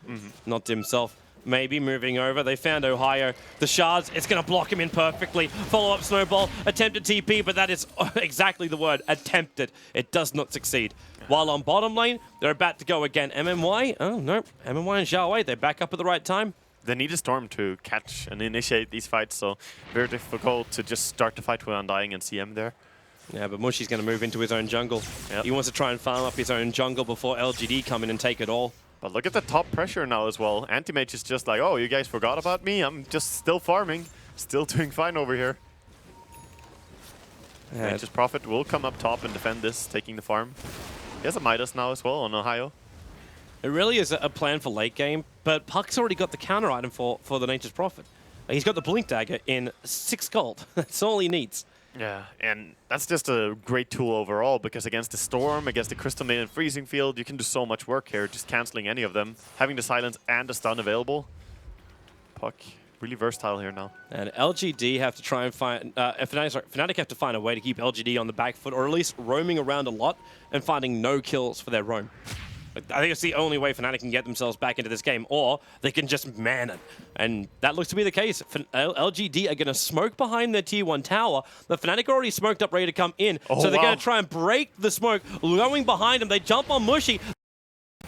not to himself. Maybe moving over. They found Ohio. The shards, it's going to block him in perfectly. Follow-up snowball, attempted TP, but that is exactly the word, attempted. It does not succeed. While on bottom lane, they're about to go again. MMY, oh no, MMY and Zhao 8, they're back up at the right time. they need a Storm to catch and initiate these fights, so very difficult to just start the fight with Undying and CM there. Yeah, but Mushi's going to move into his own jungle. Yep. He wants to try and farm up his own jungle before LGD come in and take it all. But look at the top pressure now as well. Anti-Mage is just like, oh, you guys forgot about me? I'm just still farming, still doing fine over here. Nature's Prophet will come up top and defend this, taking the farm. He has a Midas now as well on Ohio. It really is a plan for late game, but Puck's already got the counter item for the Nature's Prophet. He's got the Blink Dagger in 6 gold. That's all he needs. Yeah, and that's just a great tool overall, because against the Storm, against the Crystal Maiden Freezing Field, you can do so much work here, just canceling any of them. Having the Silence and the Stun available. Puck, really versatile here now. And LGD have to try and find... Fnatic have to find a way to keep LGD on the back foot, or at least roaming around a lot and finding no kills for their roam. I think it's the only way Fnatic can get themselves back into this game, or they can just man it. And that looks to be the case. LGD are going to smoke behind their tier 1 tower. The Fnatic are already smoked up, ready to come in. Oh, so they're wow. going to try and break the smoke, going behind them. They jump on Mushi.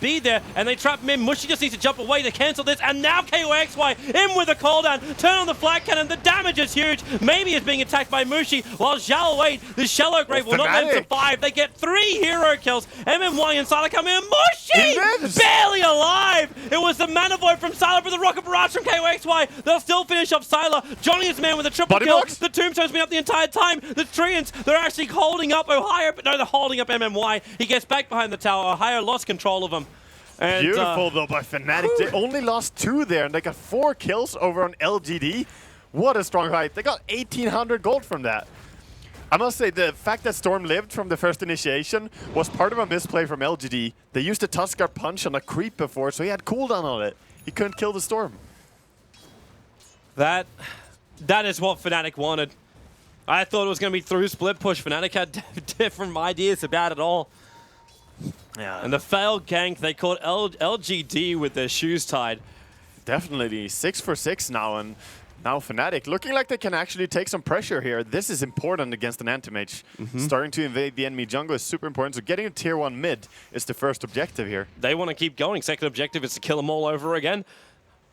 Be there, and they trap him in. Mushi just needs to jump away to cancel this, and now KOXY in with a cooldown. Turn on the flat cannon, the damage is huge. Maybe is being attacked by Mushi, while Zhao Wait, the Shallow Grave will not let him survive. They get 3 hero kills. MMY and Sylar come in. Mushi! Barely alive! It was the Mana Void from Sylar, but the Rocket Barrage from KOXY. They'll still finish off Sylar. Johnny is man with a triple Body kill. box. The Tombstone's been up the entire time. The Treants, they're actually holding up Ohio, but no, they're holding up MMY. He gets back behind the tower. Ohio lost control of him. And, Beautiful though by Fnatic. They only lost 2 there, and they got 4 kills over on LGD. What a strong fight. They got 1,800 gold from that. I must say, the fact that Storm lived from the first initiation was part of a misplay from LGD. They used a Tuskar punch on a creep before, so he had cooldown on it. He couldn't kill the Storm. That is what Fnatic wanted. I thought it was going to be through split push. Fnatic had different ideas about it all. Yeah. And the failed gank, they caught LGD with their shoes tied. Definitely 6 for 6 now, and now Fnatic looking like they can actually take some pressure here. This is important against an Anti-Mage. Starting to invade the enemy jungle is super important, so getting a tier 1 mid is the first objective here. They want to keep going. Second objective is to kill them all over again.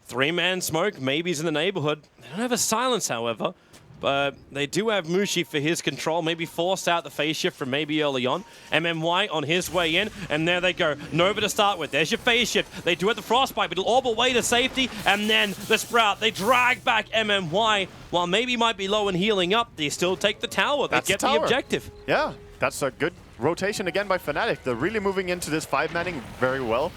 3-man smoke, maybe he's in the neighborhood. They don't have a silence, however. But they do have Mushi for his control, maybe force out the phase shift from maybe early on. MMY on his way in, and there they go. Nova to start with. There's your phase shift. They do have the Frostbite, but it'll orb away to safety, and then the Sprout. They drag back MMY. While maybe might be low and healing up, they still take the tower. They get the objective. Yeah, that's a good rotation again by Fnatic. They're really moving into this 5-manning very well.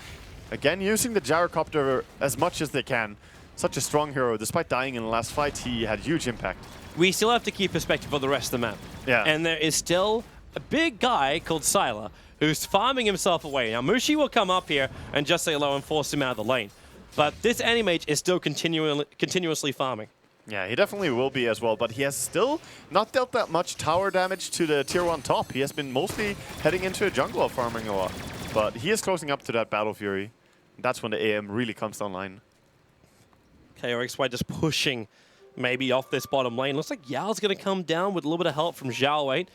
Again, using the Gyrocopter as much as they can. Such a strong hero. Despite dying in the last fight, he had huge impact. We still have to keep perspective of the rest of the map. Yeah. And there is still a big guy called Sylar who's farming himself away. Now, Mushi will come up here and just say hello and force him out of the lane. But this Anti-Mage is still continuously farming. Yeah, he definitely will be as well, but he has still not dealt that much tower damage to the tier 1 top. He has been mostly heading into a jungle farming a lot. But he is closing up to that Battle Fury. That's when the AM really comes online. KOXY just pushing maybe off this bottom lane. Looks like Yao's going to come down with a little bit of help from Zhao Wei.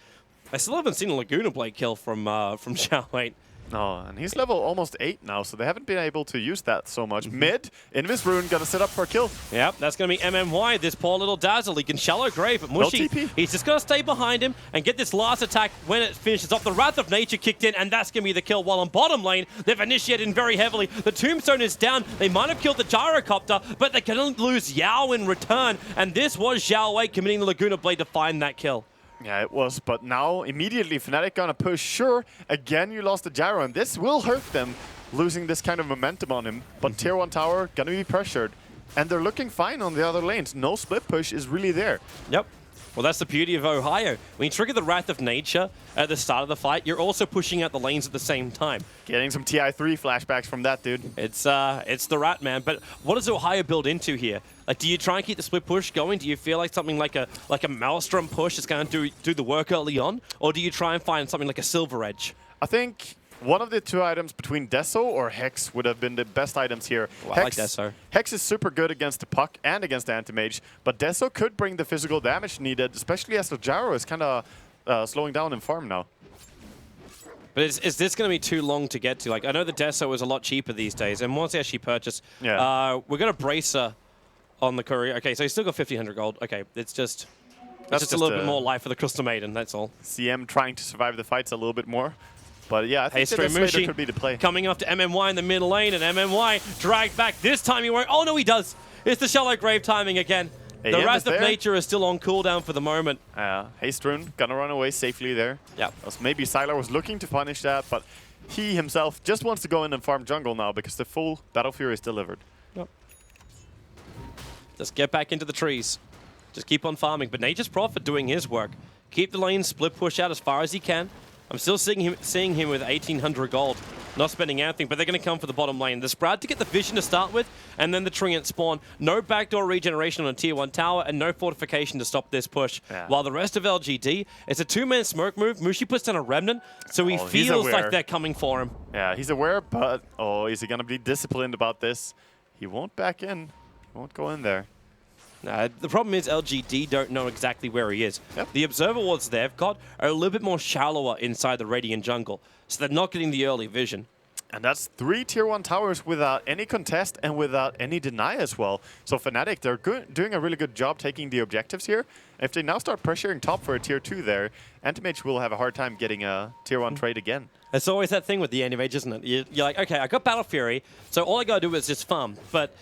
I still haven't seen a Laguna Blade kill from Zhao Wei. Oh, and he's level almost 8 now, so they haven't been able to use that so much. Mid, Invis Rune gonna set up for a kill. Yep, that's gonna be MMY, this poor little Dazzle. He can Shallow Grave, but Mushi, he's just gonna stay behind him and get this last attack when it finishes off. The Wrath of Nature kicked in, and that's gonna be the kill. While on bottom lane, they've initiated very heavily. The Tombstone is down. They might have killed the Gyrocopter, but they can lose Yao in return, and this was Zhao Wei committing the Laguna Blade to find that kill. Yeah, it was, but now immediately Fnatic gonna push. Sure, again you lost the Gyro, and this will hurt them, losing this kind of momentum on him. But tier 1 tower gonna be pressured, and they're looking fine on the other lanes. No split push is really there. Yep. Well, that's the beauty of Ohio. When you trigger the Wrath of Nature at the start of the fight, you're also pushing out the lanes at the same time. Getting some TI3 flashbacks from that, dude. It's the Rat, man. But what does Ohio build into here? Like, do you try and keep the split push going? Do you feel like something like a Maelstrom push is going to do the work early on? Or do you try and find something like a Silver Edge? I think one of the 2 items between Deso or Hex would have been the best items here. Well, I like Deso. Hex is super good against the Puck and against the Anti-Mage, but Deso could bring the physical damage needed, especially as the Gyro is kind of slowing down in farm now. But is this going to be too long to get to? Like, I know the Deso is a lot cheaper these days, and once they actually purchase, we're going to Bracer on the courier. Okay, so he's still got 1,500 gold. Okay, it's just a little bit more life for the Crystal Maiden, that's all. CM trying to survive the fights a little bit more. But yeah, I think that this later could be the play. Coming up to MMY in the middle lane, and MMY dragged back. This time he won't. Oh, no, he does. It's the Shallow Grave timing again. The Wrath of Nature is still on cooldown for the moment. Haste Rune gonna run away safely there. Yeah. Maybe Sylar was looking to punish that, but he himself just wants to go in and farm jungle now because the full Battle Fury is delivered. Yep. Just get back into the trees. Just keep on farming. But Nature's Prophet doing his work. Keep the lane split push out as far as he can. I'm still seeing him with 1,800 gold. Not spending anything, but they're going to come for the bottom lane. The Sprout to get the vision to start with, and then the Treant spawn. No backdoor regeneration on a tier 1 tower, and no fortification to stop this push. While the rest of LGD, it's a 2-man smoke move. Mushi puts down a Remnant, so he feels like they're coming for him. Yeah, he's aware, but is he going to be disciplined about this? He won't back in. He won't go in there. The problem is LGD don't know exactly where he is. Yep. The observer wards they've got are a little bit more shallower inside the Radiant jungle, so they're not getting the early vision. And that's 3 tier 1 towers without any contest and without any deny as well. So Fnatic, they're doing a really good job taking the objectives here. If they now start pressuring top for a tier 2 there, Anti-Mage will have a hard time getting a tier 1 trade again. It's always that thing with the Anti-Mage, isn't it? You're like, okay, I got Battle Fury, so all I gotta do is just farm. But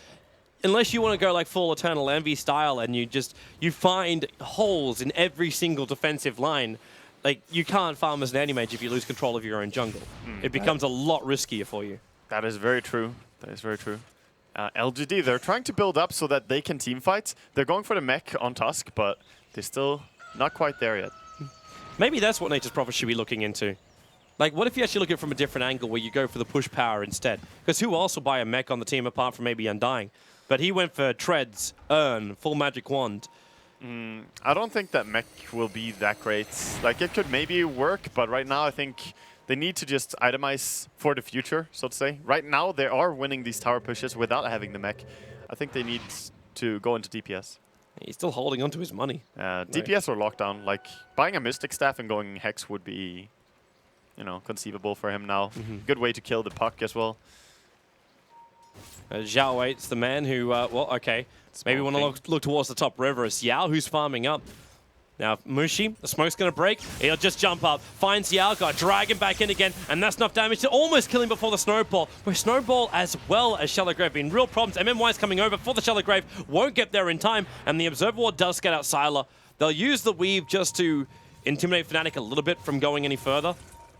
unless you want to go like full Eternal Envy style and you find holes in every single defensive line, like you can't farm as an Anti-Mage if you lose control of your own jungle. It becomes a lot riskier for you. That is very true. That is very true. LGD, they're trying to build up so that they can team fight. They're going for the mech on Tusk, but they're still not quite there yet. Maybe that's what Nature's Prophet should be looking into. Like, what if you actually look at it from a different angle where you go for the push power instead? Because who else will buy a mech on the team apart from maybe Undying? But he went for Treads, Urn, full magic wand. I don't think that mech will be that great. Like, it could maybe work, but right now I think they need to just itemize for the future, so to say. Right now they are winning these tower pushes without having the mech. I think they need to go into DPS. He's still holding on to his money. DPS or lockdown. Like, buying a Mystic Staff and going Hex would be, you know, conceivable for him now. Good way to kill the puck as well. Zhao Wait's the man who, well, okay. Maybe want to look towards the top river. It's Yao who's farming up. Now, Mushi, the smoke's going to break. He'll just jump up. Finds Yao, got to drag him back in again. And that's enough damage to almost kill him before the Snowball. But Snowball as well as Shallow Grave in real problems. MMY's coming over for the Shallow Grave. Won't get there in time. And the Observer Ward does get out Sylar. They'll use the Weave just to intimidate Fnatic a little bit from going any further.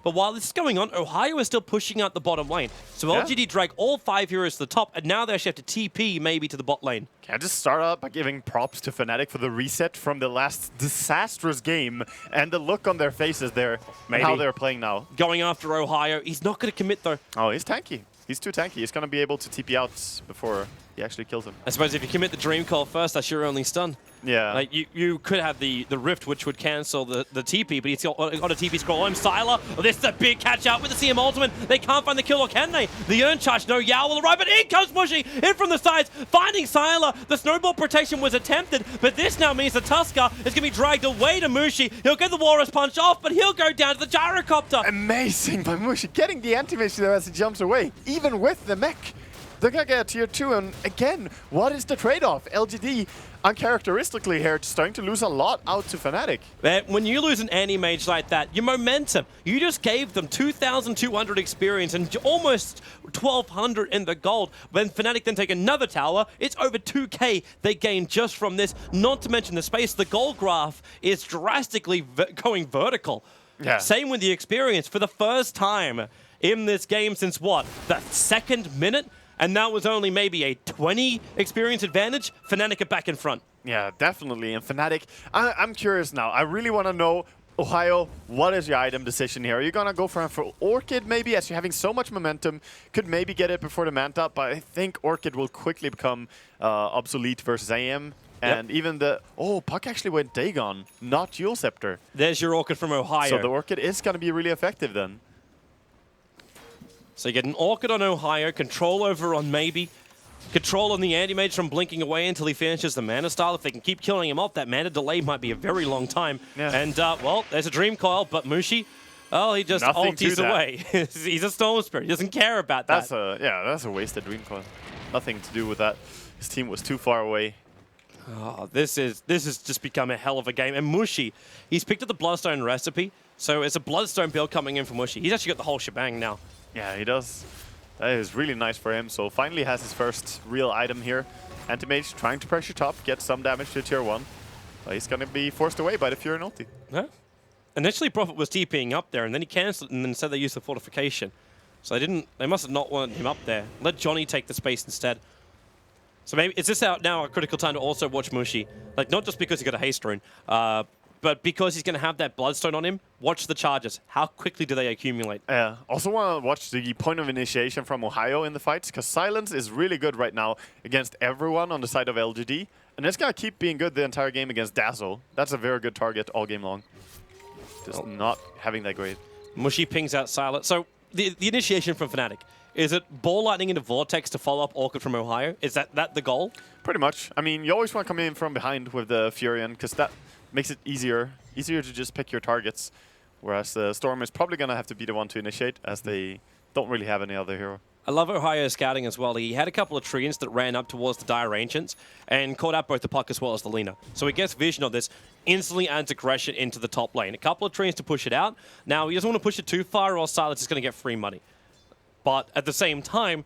But while this is going on, Ohio is still pushing out the bottom lane. So LGD drag all 5 heroes to the top, and now they actually have to TP maybe to the bot lane. Can I just start out by giving props to Fnatic for the reset from the last disastrous game and the look on their faces there and how they're playing now. Going after Ohio. He's not going to commit, though. Oh, he's tanky. He's too tanky. He's going to be able to TP out before he actually kills him. I suppose if you commit the Dream Call first, that's your only stun. Yeah. Like, you could have the Rift, which would cancel the TP, but he's got a TP scroll on him. Sylar, this is a big catch out with the CM ultimate. They can't find the kill, or can they? The Urn charge, no Yao will arrive, but in comes Mushi, in from the sides, finding Sylar. The snowball protection was attempted, but this now means the Tusker is going to be dragged away to Mushi. He'll get the Walrus punch off, but he'll go down to the Gyrocopter. Amazing by Mushi, getting the anti-mage there as he jumps away, even with the mech. They're going to get a tier 2, and again, what is the trade-off? LGD, uncharacteristically here, starting to lose a lot out to Fnatic. When you lose an anti-mage like that, your momentum, you just gave them 2,200 experience and almost 1,200 in the gold. When Fnatic then take another tower, it's over 2k they gain just from this, not to mention the space. The gold graph is drastically going vertical. Yeah. Same with the experience. For the first time in this game since what? The second minute? And that was only maybe a 20 experience advantage. Fnatic are back in front. Yeah, definitely. And Fnatic, I'm curious now. I really want to know, Ohio, what is your item decision here? Are you going to go for Orchid maybe, as you're having so much momentum? Could maybe get it before the Manta, but I think Orchid will quickly become obsolete versus AM. And even the... Oh, Puck actually went Dagon, not Dual Scepter. There's your Orchid from Ohio. So the Orchid is going to be really effective then. So you get an Orchid on Ohio, control over on maybe, control on the Anti-Mage from blinking away until he finishes the Mana Style. If they can keep killing him off, that Mana delay might be a very long time. Yeah. And, well, there's a Dream Coil, but Mushi Oh, he just Nothing to ulties that. away. He's a Storm Spirit. He doesn't care about that. That's a wasted Dream Coil. Nothing to do with that. His team was too far away. Oh, this has just become a hell of a game. And Mushi, he's picked up the Bloodstone recipe, so it's a Bloodstone build coming in for Mushi. He's actually got the whole shebang now. Yeah, he does. That is really nice for him. So finally has his first real item here. Anti-Mage trying to pressure top, get some damage to tier 1. But he's going to be forced away by the Fury and ulti. Yeah. Initially, Prophet was TPing up there, and then he cancelled, and then said they used the fortification. So they must have not wanted him up there. Let Johnny take the space instead. So maybe is this now a critical time to also watch Mushi? Like, not just because he got a haste rune, but because he's going to have that Bloodstone on him. Watch the charges. How quickly do they accumulate? Yeah. Also want to watch the point of initiation from Ohio in the fights, because Silence is really good right now against everyone on the side of LGD. And it's going to keep being good the entire game against Dazzle. That's a very good target all game long. Just not having that great. Mushi pings out Silent. So the initiation from Fnatic, is it Ball Lightning into Vortex to follow up Orchid from Ohio? Is that the goal? Pretty much. I mean, you always want to come in from behind with the Furion, because that makes it easier to just pick your targets. Whereas the Storm is probably going to have to be the one to initiate, as they don't really have any other hero. I love Ohio scouting as well. He had a couple of Treants that ran up towards the Dire Ancients and caught out both the Puck as well as the Lina. So he gets vision of this, instantly adds aggression into the top lane. A couple of Treants to push it out. Now, he doesn't want to push it too far or else Silence is going to get free money. But at the same time,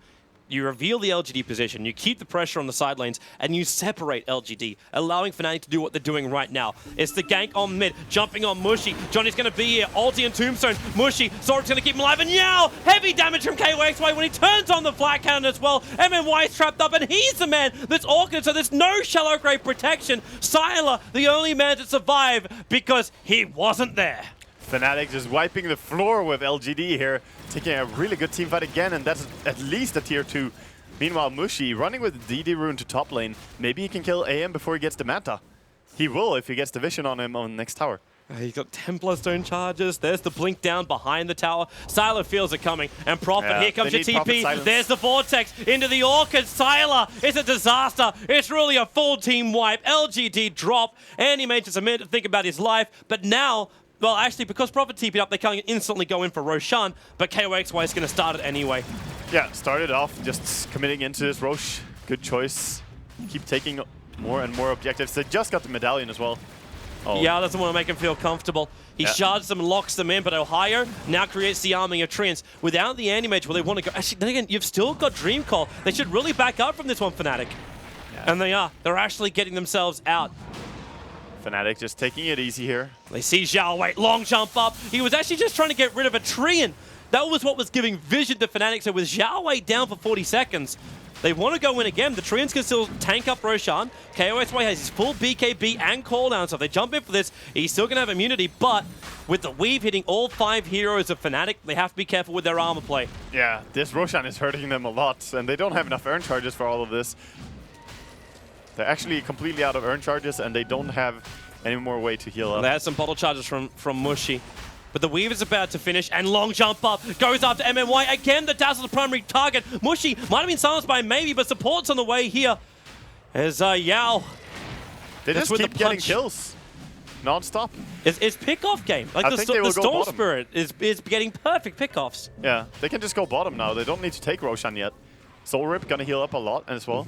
you reveal the LGD position, you keep the pressure on the side lanes, and you separate LGD, allowing Fnatic to do what they're doing right now. It's the gank on mid, jumping on Mushi. Johnny's going to be here, ulti and Tombstone. Mushi, Zoric's going to keep him alive, and Yao! Heavy damage from KYXY when he turns on the flat cannon as well. MMY is trapped up, and he's the man that's Orchid, so there's no shallow grave protection. Sylar, the only man to survive, because he wasn't there. Fnatic just wiping the floor with LGD here, taking a really good team fight again, and that's at least a tier 2. Meanwhile, Mushi running with DD rune to top lane. Maybe he can kill AM before he gets the Manta. He will if he gets the vision on him on the next tower. He's got 10 Bloodstone charges. There's the blink down behind the tower. Sylar feels it coming. And Prophet, here comes your TP. There's the Vortex into the Orchid. Sylar, it's a disaster. It's really a full team wipe. LGD drop. And he made just a minute to think about his life. But now, well, actually, because Prophet TP'd up, they can't instantly go in for Roshan. But KOXY is going to start it anyway. Yeah, started off just committing into this Rosh. Good choice. Keep taking more and more objectives. They just got the medallion as well. Oh. Yeah, doesn't want to make him feel comfortable. He shards them and locks them in, but Ohio now creates the arming of Treants. Without the Anti-Mage, well, they want to go. Actually, then again, you've still got Dream Call. They should really back up from this one, Fnatic. Yeah. And they are. They're actually getting themselves out. Fnatic just taking it easy here. They see Zhao Wei, long jump up. He was actually just trying to get rid of a Treant. That was what was giving vision to Fnatic. So with Zhao Wei down for 40 seconds, they want to go in again. The Treants can still tank up Roshan. KOXY has his full BKB and cooldown, so if they jump in for this, he's still going to have immunity. But with the weave hitting all 5 heroes of Fnatic, they have to be careful with their armor play. Yeah, this Roshan is hurting them a lot, and they don't have enough earn charges for all of this. They're actually completely out of earn charges, and they don't have any more way to heal up. They had some bottle charges from Mushi. But the Weave is about to finish, and long jump up, goes after MMY. Again, the Dazzle the primary target. Mushi might have been silenced by maybe, but support's on the way here. As Yao. They just keep getting kills. Non-stop. It's pick-off game. Like the Storm Spirit is getting perfect pick-offs. Yeah, they can just go bottom now. They don't need to take Roshan yet. Soul Rip gonna heal up a lot as well.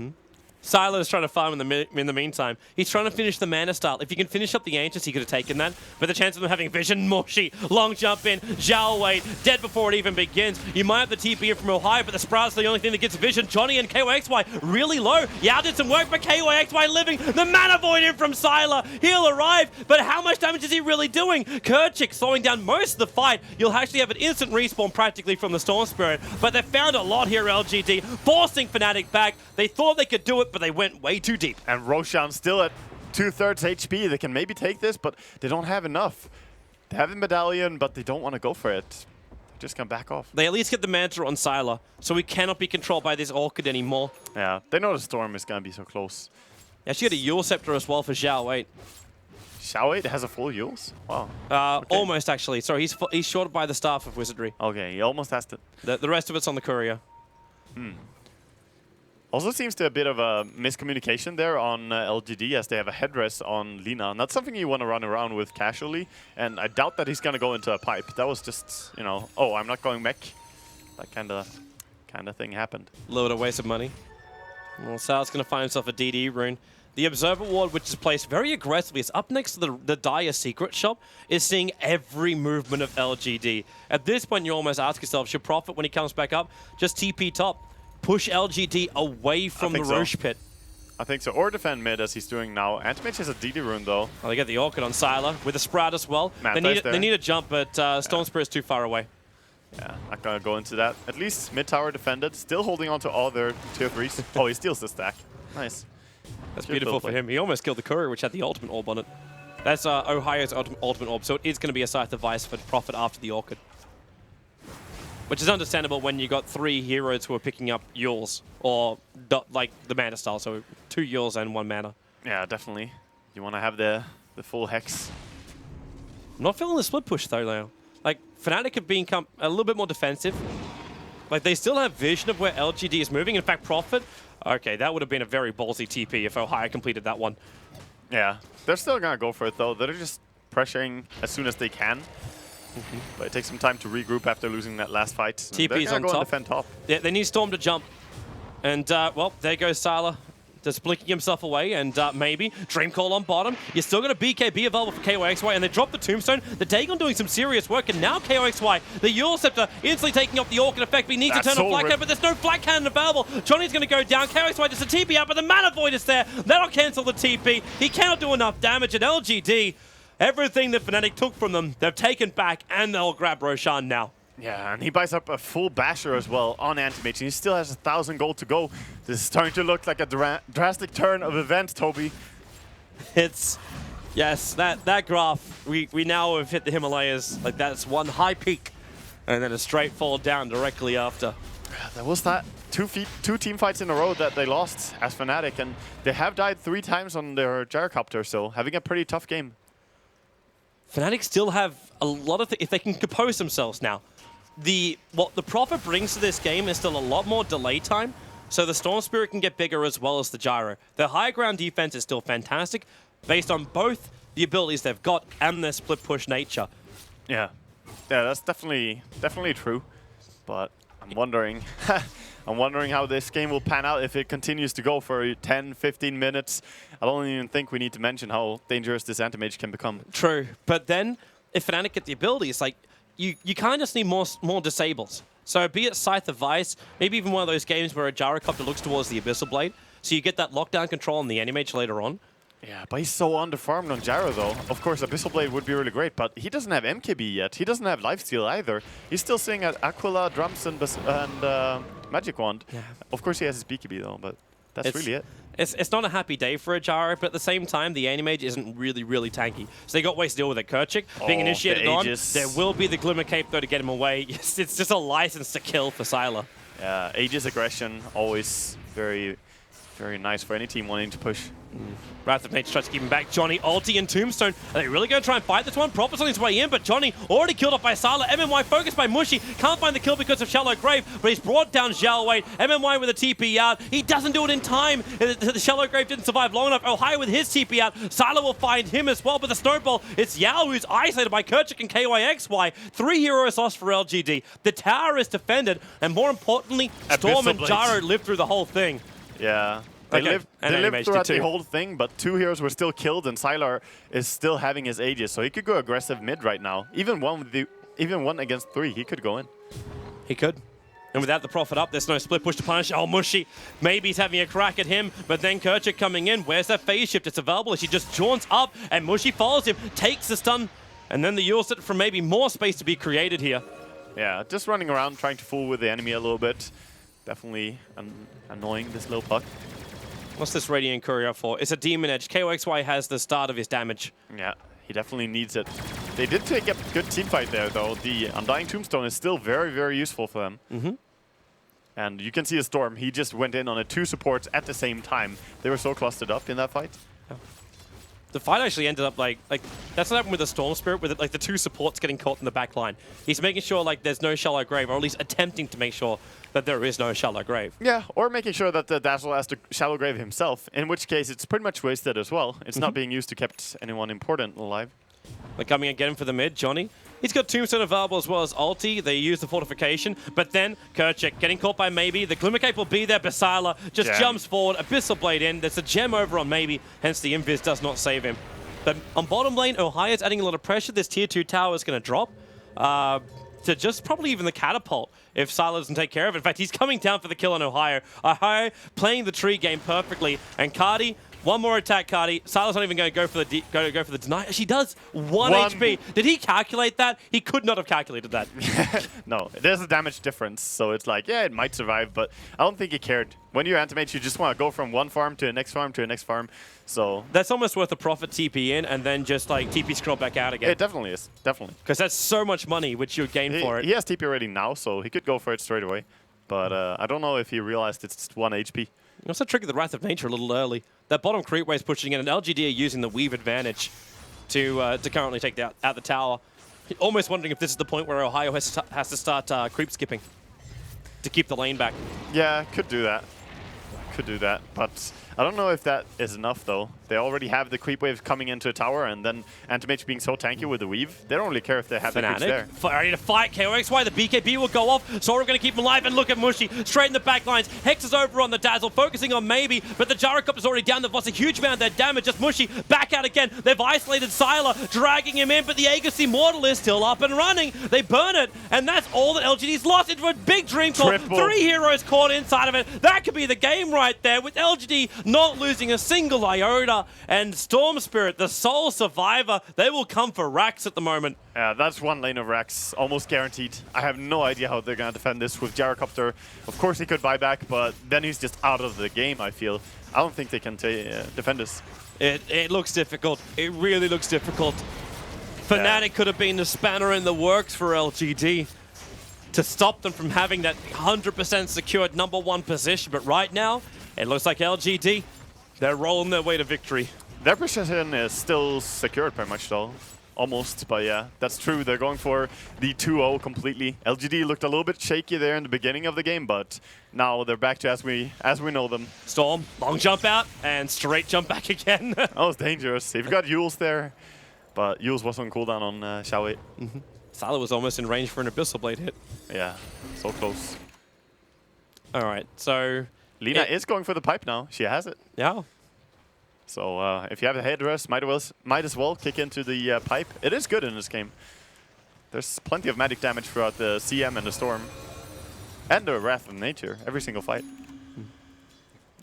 Sylar is trying to farm in the meantime. He's trying to finish the mana style. If you can finish up the Ancients, he could have taken that. But the chance of them having vision, Mushi, long jump in, Zhao Wei, dead before it even begins. You might have the TP in from Ohio, but the Sprout's the only thing that gets vision. Johnny and KYXY really low. Yao did some work, but KYXY living. The mana void in from Sylar. He'll arrive, but how much damage is he really doing? Kerchik slowing down most of the fight. You'll actually have an instant respawn practically from the Storm Spirit. But they found a lot here, LGD, forcing Fnatic back. They thought they could do it, but they went way too deep. And Roshan still at 2/3 HP. They can maybe take this, but they don't have enough. They have the medallion, but they don't want to go for it. They just come back off. They at least get the Manta on Sylar, so we cannot be controlled by this Orchid anymore. Yeah, they know the Storm is going to be so close. Actually got a Yule Scepter as well for Zhao Wei. Zhao Wei has a full Yules? Wow. Okay. Almost, actually. Sorry, he's short by the Staff of Wizardry. Okay, he almost has to. The rest of it's on the Courier. Also seems to be a bit of a miscommunication there on LGD as they have a headrest on Lina. Not something you want to run around with casually, and I doubt that he's going to go into a pipe. That was just, you know, oh, I'm not going mech. That kind of thing happened. A little bit of waste of money. Well, Sal's going to find himself a DD rune. The Observer Ward, which is placed very aggressively, is up next to the Dire Secret Shop, is seeing every movement of LGD. At this point, you almost ask yourself, should Prophet, when he comes back up, just TP top, push LGD away from the Roche pit? I think so. Or defend mid, as he's doing now. Antimage has a DD rune, though. Oh, they get the Orchid on Sylar with a Sprout as well. They need a jump, but Storm Spirit's too far away. Yeah, not going to go into that. At least mid tower defended, still holding on to all their tier 3s. Oh, he steals the stack. Nice. That's beautiful for him. He almost killed the Courier, which had the ultimate orb on it. That's Ohio's ultimate orb, so it is going to be a Scythe device for Prophet after the Orchid. Which is understandable when you got 3 heroes who are picking up Yules, or like the mana style, so 2 Yules and 1 mana. Yeah, definitely. You want to have the full hex. I'm not feeling the split push though now. Like, Fnatic have become a little bit more defensive. Like, they still have vision of where LGD is moving. In fact, Prophet, okay, that would have been a very ballsy TP if Ohio completed that one. Yeah, they're still going to go for it though. They're just pressuring as soon as they can. But it takes some time to regroup after losing that last fight. TP's on top. Defend top. Yeah, they need Storm to jump. And, well, there goes Sylar, just blinking himself away, and maybe Dream Call on bottom. You're still got a BKB available for KYXY, and they drop the Tombstone. The Dagon doing some serious work, and now KYXY, the Eul Scepter, instantly taking off the Orchid effect. We need to turn on Flak Cannon, but there's no Flak Cannon available. Johnny's going to go down. KYXY just a TP out, but the Mana Void is there. That'll cancel the TP. He cannot do enough damage, and LGD, everything that Fnatic took from them, they've taken back, and they'll grab Roshan now. Yeah, and he buys up a full basher as well on Antimage, and he still has 1,000 gold to go. This is starting to look like a drastic turn of events, Toby. It's, yes, that graph, we now have hit the Himalayas. Like, that's one high peak, and then a straight fall down directly after. There was that two team fights in a row that they lost as Fnatic, and they have died 3 times on their gyrocopter, so having a pretty tough game. Fnatic still have a lot of if they can compose themselves now. What the Prophet brings to this game is still a lot more delay time, so the Storm Spirit can get bigger as well as the Gyro. Their high ground defense is still fantastic, based on both the abilities they've got and their split push nature. Yeah, that's definitely true. But I'm wondering, I'm wondering how this game will pan out if it continues to go for 10, 15 minutes. I don't even think we need to mention how dangerous this Antimage can become. True, but then if Fnatic get the abilities, like, you kind of just need more disables. So be it Scythe of Vice, maybe even one of those games where a Gyrocopter looks towards the Abyssal Blade, so you get that lockdown control on the Animage later on. Yeah, but he's so underfarmed on Gyro though. Of course, Abyssal Blade would be really great, but he doesn't have MKB yet. He doesn't have Lifesteal either. He's still sitting at Aquila, Drums, and Magic Wand. Yeah. Of course, he has his BKB though, but that's really it. It's not a happy day for a Gyro, but at the same time, the Animage isn't really tanky. So they got ways to deal with it. Kerchik being initiated on. There will be the Glimmer Cape though to get him away. It's just a license to kill for Sylar. Yeah, Aegis aggression, always very nice for any team wanting to push. Wrath of Nature tries to keep him back. Johnny, ulti, and Tombstone. Are they really going to try and fight this one? Prophet's on his way in, but Johnny already killed off by Sylar. MMY focused by Mushy. Can't find the kill because of Shallow Grave, but he's brought down Zhao Wei. MMY with a TP out. He doesn't do it in time. The Shallow Grave didn't survive long enough. Ohio with his TP out. Sylar will find him as well, but the snowball, it's Yao who's isolated by Kerchik and KYXY. 3 heroes lost for LGD. The tower is defended, and more importantly, Storm and Gyro lived through the whole thing. Yeah. They lived throughout the whole thing, but 2 heroes were still killed, and Sylar is still having his Aegis, so he could go aggressive mid right now. Even one against 3, he could go in. He could. And without the Prophet up, there's no split push to punish. Oh, Mushy. Maybe he's having a crack at him, but then Kerchik coming in. Where's that phase shift? It's available. She just jaunts up, and Mushy follows him, takes the stun, and then the Yule set for maybe more space to be created here. Yeah, just running around, trying to fool with the enemy a little bit. Definitely annoying, this little puck. What's this Radiant Courier for? It's a Demon Edge. KOXY has the start of his damage. Yeah, he definitely needs it. They did take a good team fight there, though. The Undying Tombstone is still very useful for them. And you can see a Storm. He just went in on 2 supports at the same time. They were so clustered up in that fight. the fight actually ended up like that's what happened with the Storm Spirit, with like the two supports getting caught in the back line. He's making sure like there's no shallow grave, or at least attempting to make sure that there is no shallow grave. Yeah, or making sure that the Dazzle has to shallow grave himself, in which case it's pretty much wasted as well. It's not being used to keep anyone important alive. They're coming again for the mid, Johnny. He's got Tombstone available as well as ulti. They use the fortification, but then Kerchak getting caught by Maybe. The Glimmer Cape will be there. Basila just jumps forward. Abyssal Blade in. There's a gem over on Maybe, hence the Invis does not save him. But on bottom lane, Ohio's adding a lot of pressure. This tier 2 tower is going to drop to just probably even the catapult if Sylar doesn't take care of it. In fact, he's coming down for the kill on Ohio. Ohio playing the tree game perfectly, and Cardi. One more attack, Cardi. Sylar's not even going to go for the deny. She does. One HP. Did he calculate that? He could not have calculated that. No, there's a damage difference, so it's like, yeah, it might survive, but I don't think he cared. When you animate, you just want to go from one farm to the next farm to the next farm, so... That's almost worth a profit TP in, and then just like TP scroll back out again. It definitely is, definitely. Because that's so much money which you would gain for it. He has TP already now, so he could go for it straight away. But I don't know if he realized it's 1 HP. You also triggered the Wrath of Nature a little early. That bottom creep wave is pushing in, and LGD are using the weave advantage to currently take out the tower. Almost wondering if this is the point where Ohio has to start creep skipping to keep the lane back. Yeah, could do that. Could do that, but I don't know if that is enough, though. They already have the creep wave coming into a tower, and then Antimage being so tanky with the weave, they don't really care if they have the creeps there. Ready to fight KOXY, the BKB will go off. Sora going to keep him alive, and look at Mushy, straight in the back lines. Hex is over on the Dazzle, focusing on Maybe, but the Gyrocopter is already down. They've lost a huge amount of their damage. Just Mushy back out again. They've isolated Sylar, dragging him in, but the Aegis Immortal is still up and running. They burn it, and that's all that LGD's lost into a big dream call. Triple. 3 heroes caught inside of it. That could be the game right there, with LGD not losing a single iota, and Storm Spirit, the sole survivor, they will come for Rax at the moment. Yeah, that's 1 lane of Rax, almost guaranteed. I have no idea how they're going to defend this with Gyrocopter. Of course he could buy back, but then he's just out of the game, I feel. I don't think they can defend this. It looks difficult. It really looks difficult. Fnatic could have been the spanner in the works for LGD to stop them from having that 100% secured #1 position, but right now, it looks like LGD, they're rolling their way to victory. Their position is still secured pretty much, though. Almost, but yeah, that's true. They're going for the 2-0 completely. LGD looked a little bit shaky there in the beginning of the game, but now they're back to as we know them. Storm, long jump out, and straight jump back again. That was dangerous. You've got Yules there, but Yules was on cooldown on Xiao 8. Sylar was almost in range for an Abyssal Blade hit. Yeah, so close. All right, so... Lina is going for the pipe now. She has it. Yeah. So if you have a headrest, might as well kick into the pipe. It is good in this game. There's plenty of magic damage throughout the CM and the Storm. And the Wrath of Nature, every single fight.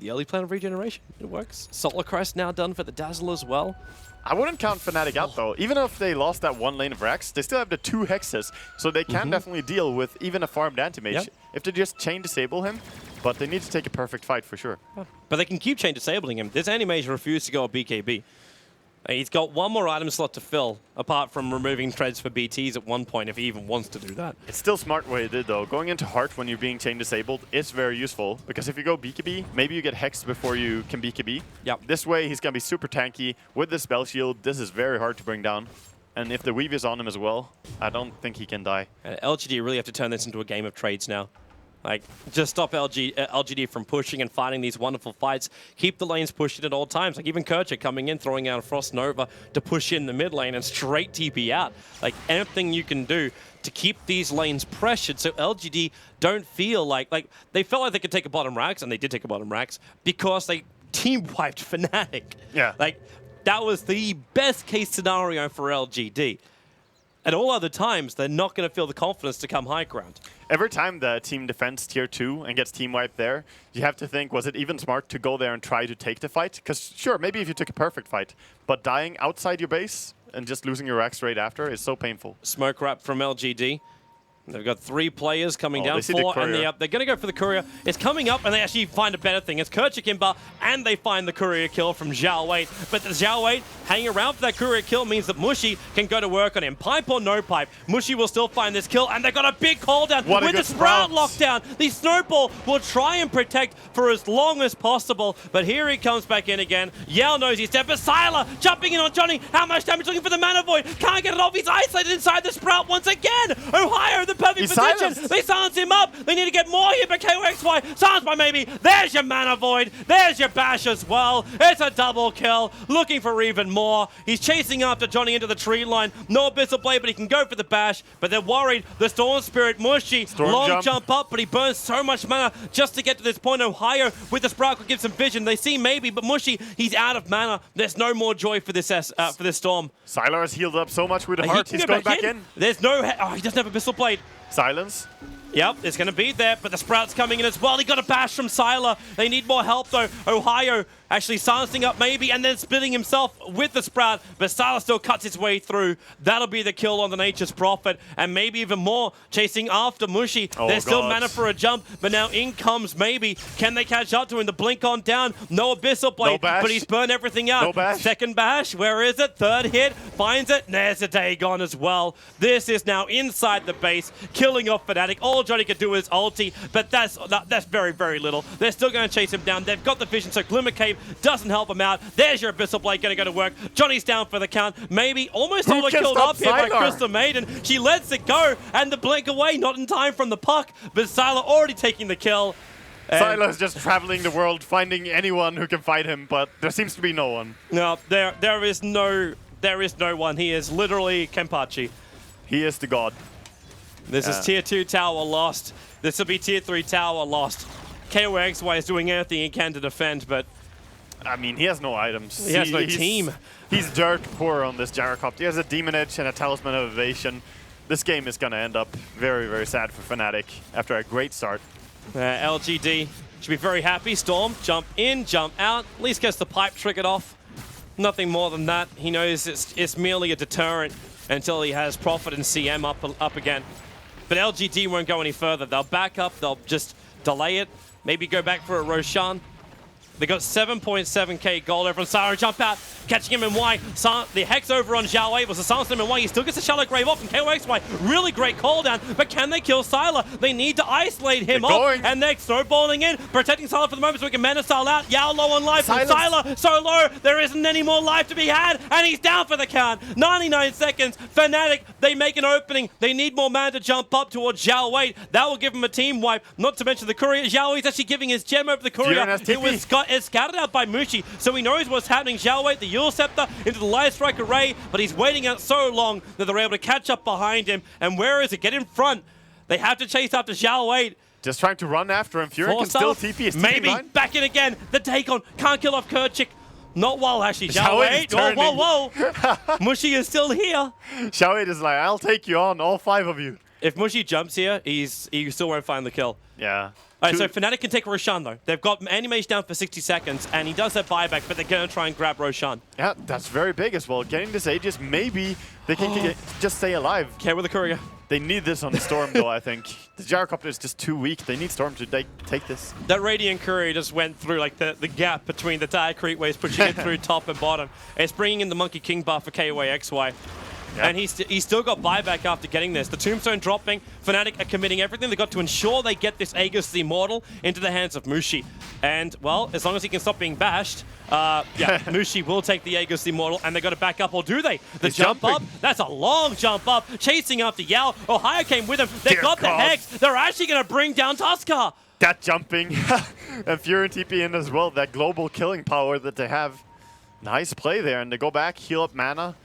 The early plan of regeneration, it works. Solar Crest now done for the Dazzle as well. I wouldn't count Fnatic out, though. Even if they lost that 1 lane of Rax, they still have the 2 hexes, so they can definitely deal with even a farmed Anti-Mage if they just chain disable him. But they need to take a perfect fight for sure. But they can keep chain disabling him. This Anti-Mage refused to go at BKB. He's got 1 more item slot to fill, apart from removing treads for BTs at one point, if he even wants to do that. It's still smart what he did, though. Going into Heart when you're being chain disabled is very useful, because if you go BKB, maybe you get hexed before you can BKB. Yep. This way, he's going to be super tanky. With the spell shield, this is very hard to bring down. And if the weave is on him as well, I don't think he can die. And LGD really have to turn this into a game of trades now. Like, just stop LGD from pushing and fighting these wonderful fights. Keep the lanes pushing at all times. Like, even Kerchak coming in, throwing out a Frost Nova to push in the mid lane and straight TP out. Like, anything you can do to keep these lanes pressured so LGD don't feel like they felt like they could take a bottom Rax, and they did take a bottom Rax, because they team-wiped Fnatic. Yeah. Like, that was the best case scenario for LGD. At all other times, they're not going to feel the confidence to come high ground. Every time the team defends tier 2 and gets team wiped there, you have to think, was it even smart to go there and try to take the fight? Because sure, maybe if you took a perfect fight, but dying outside your base and just losing your Rax right after is so painful. Smoke wrap from LGD. They've got 3 players coming down, they see the 4, and courier. they're going to go for the courier. It's coming up, and they actually find a better thing. It's Kerchik Imba, and they find the courier kill from Zhao Wei. But the Zhao Wei hanging around for that courier kill means that Mushi can go to work on him. Pipe or no pipe, Mushi will still find this kill, and they've got a big call down What a with the good Sprout Sprout. lockdown. The Snowball will try and protect for as long as possible, but here he comes back in again. Yao knows he's dead, but Sylar jumping in on Johnny. How much damage? Looking for the Mana Void. Can't get it off. He's isolated inside the Sprout once again. Ohio, the perfect He's position. silenced. They silence him up. They need to get more here, but KOXY silenced by maybe. There's your Mana Void. There's your Bash as well. It's a double kill. Looking for even more. He's chasing after Johnny into the tree line. No Abyssal Blade, but he can go for the Bash. But they're worried. The Storm Spirit, Mushi, Storm long jump. up, but he burns so much mana just to get to this point. Ohio with the Sprout could give some vision. They see maybe, but Mushi, he's out of mana. There's no more joy for this for this Storm. Sylar has healed up so much with the He heart. can He's go going back in. There's no... Oh, he doesn't have Abyssal Blade. Silence. Yep, it's going to be there, but the Sprout's coming in as well. He got a bash from Sylar. They need more help, though. Ohio actually silencing up maybe and then splitting himself with the Sprout, but Sylar still cuts his way through. That'll be the kill on the Nature's Prophet, and maybe even more chasing after Mushi. Oh, There's still God. mana for a jump, but now in comes maybe. Can they catch up to him? The blink on down. No Abyssal Blade, bash. but he's burned everything out. No bash. Second bash, where is it? Third hit, finds it. There's a Dagon as well. This is now inside the base, killing off Fnatic. All Johnny can do is ulti, but that's very, very little. They're still going to chase him down. They've got the vision, so Glimmer Cave doesn't help him out. There's your Abyssal Blade going to go to work. Johnny's down for the count. Maybe almost Who all can killed stop up here by Sylar? Crystal Maiden. She lets it go, and the blink away, not in time from the puck, but Sylar already taking the kill. And Sylar's just traveling the world, finding anyone who can fight him, but there seems to be no one. No, there is no one. He is literally Kenpachi. He is the god. This is tier 2 tower lost. This will be tier 3 tower lost. KOXY is doing everything he can to defend, but I mean, he has no items. He has no team. He's dirt poor on this Gyrocopter. He has a Demon Edge and a Talisman of Evasion. This game is going to end up very, very sad for Fnatic after a great start. LGD should be very happy. Storm, jump in, jump out. At least gets the pipe triggered off. Nothing more than that. He knows it's merely a deterrent until he has Prophet and CM up again. But LGD won't go any further. They'll back up. They'll just delay it. Maybe go back for a Roshan. They got 7.7k gold over on Sylar. Jump out, catching him in Y. The Hex over on Zhao Wei was the silence him in Y. He still gets a Shallow Grave off from KOXY. Really great call down, but can they kill Sylar? They need to isolate him They're off, going. and they're snowballing in, protecting Sylar for the moment so we can mana Sylar out. Yao low on life, and Silence. Sylar so low, there isn't any more life to be had, and he's down for the count. 99 seconds, Fnatic, they make an opening. They need more mana to jump up towards Zhao Wei. That will give him a team wipe, not to mention the courier. Zhao Wei's actually giving his gem over the courier. Furen has It was it's scattered out by Mushi, so he knows what's happening. Zhao Wei, the Yule Scepter, into the Light Strike Array, but he's waiting out so long that they're able to catch up behind him. And where is it? Get in front. They have to chase after Zhao Wei. Just trying to run after him. Furen can still TP. His TP Maybe line. back in again. The Dagon can't kill off Kerchik. Not while actually Zhao Zhao Wei Wei. is Whoa, turning. whoa, whoa. Mushi is still here. Xiao Wei is like, I'll take you on, all 5 of you. If Mushi jumps here, he still won't find the kill. Yeah. All right, so Fnatic can take Roshan, though. They've got Animage down for 60 seconds, and he does that buyback, but they're going to try and grab Roshan. Yeah, that's very big as well. Getting this Aegis, maybe they can just stay alive. Okay, with the courier. They need this on Storm, though, I think. The Gyrocopter is just too weak. They need Storm to take this. That Radiant Courier just went through like the gap between the dire creepways, pushing it through top and bottom. It's bringing in the Monkey King buff for KOXY. Yep. And he's still got buyback after getting this. The Tombstone dropping. Fnatic are committing everything they got to ensure they get this Aegis the Immortal into the hands of Mushi. And, well, as long as he can stop being bashed, Mushi will take the Aegis the Immortal, and they got to back up, or do they? The jump up, that's a long jump up, chasing after Yao. Ohio came with him. They got the Hex. They're actually going to bring down Tuskar. That jumping. And Furen TP in as well. That global killing power that they have. Nice play there, and they go back, heal up mana.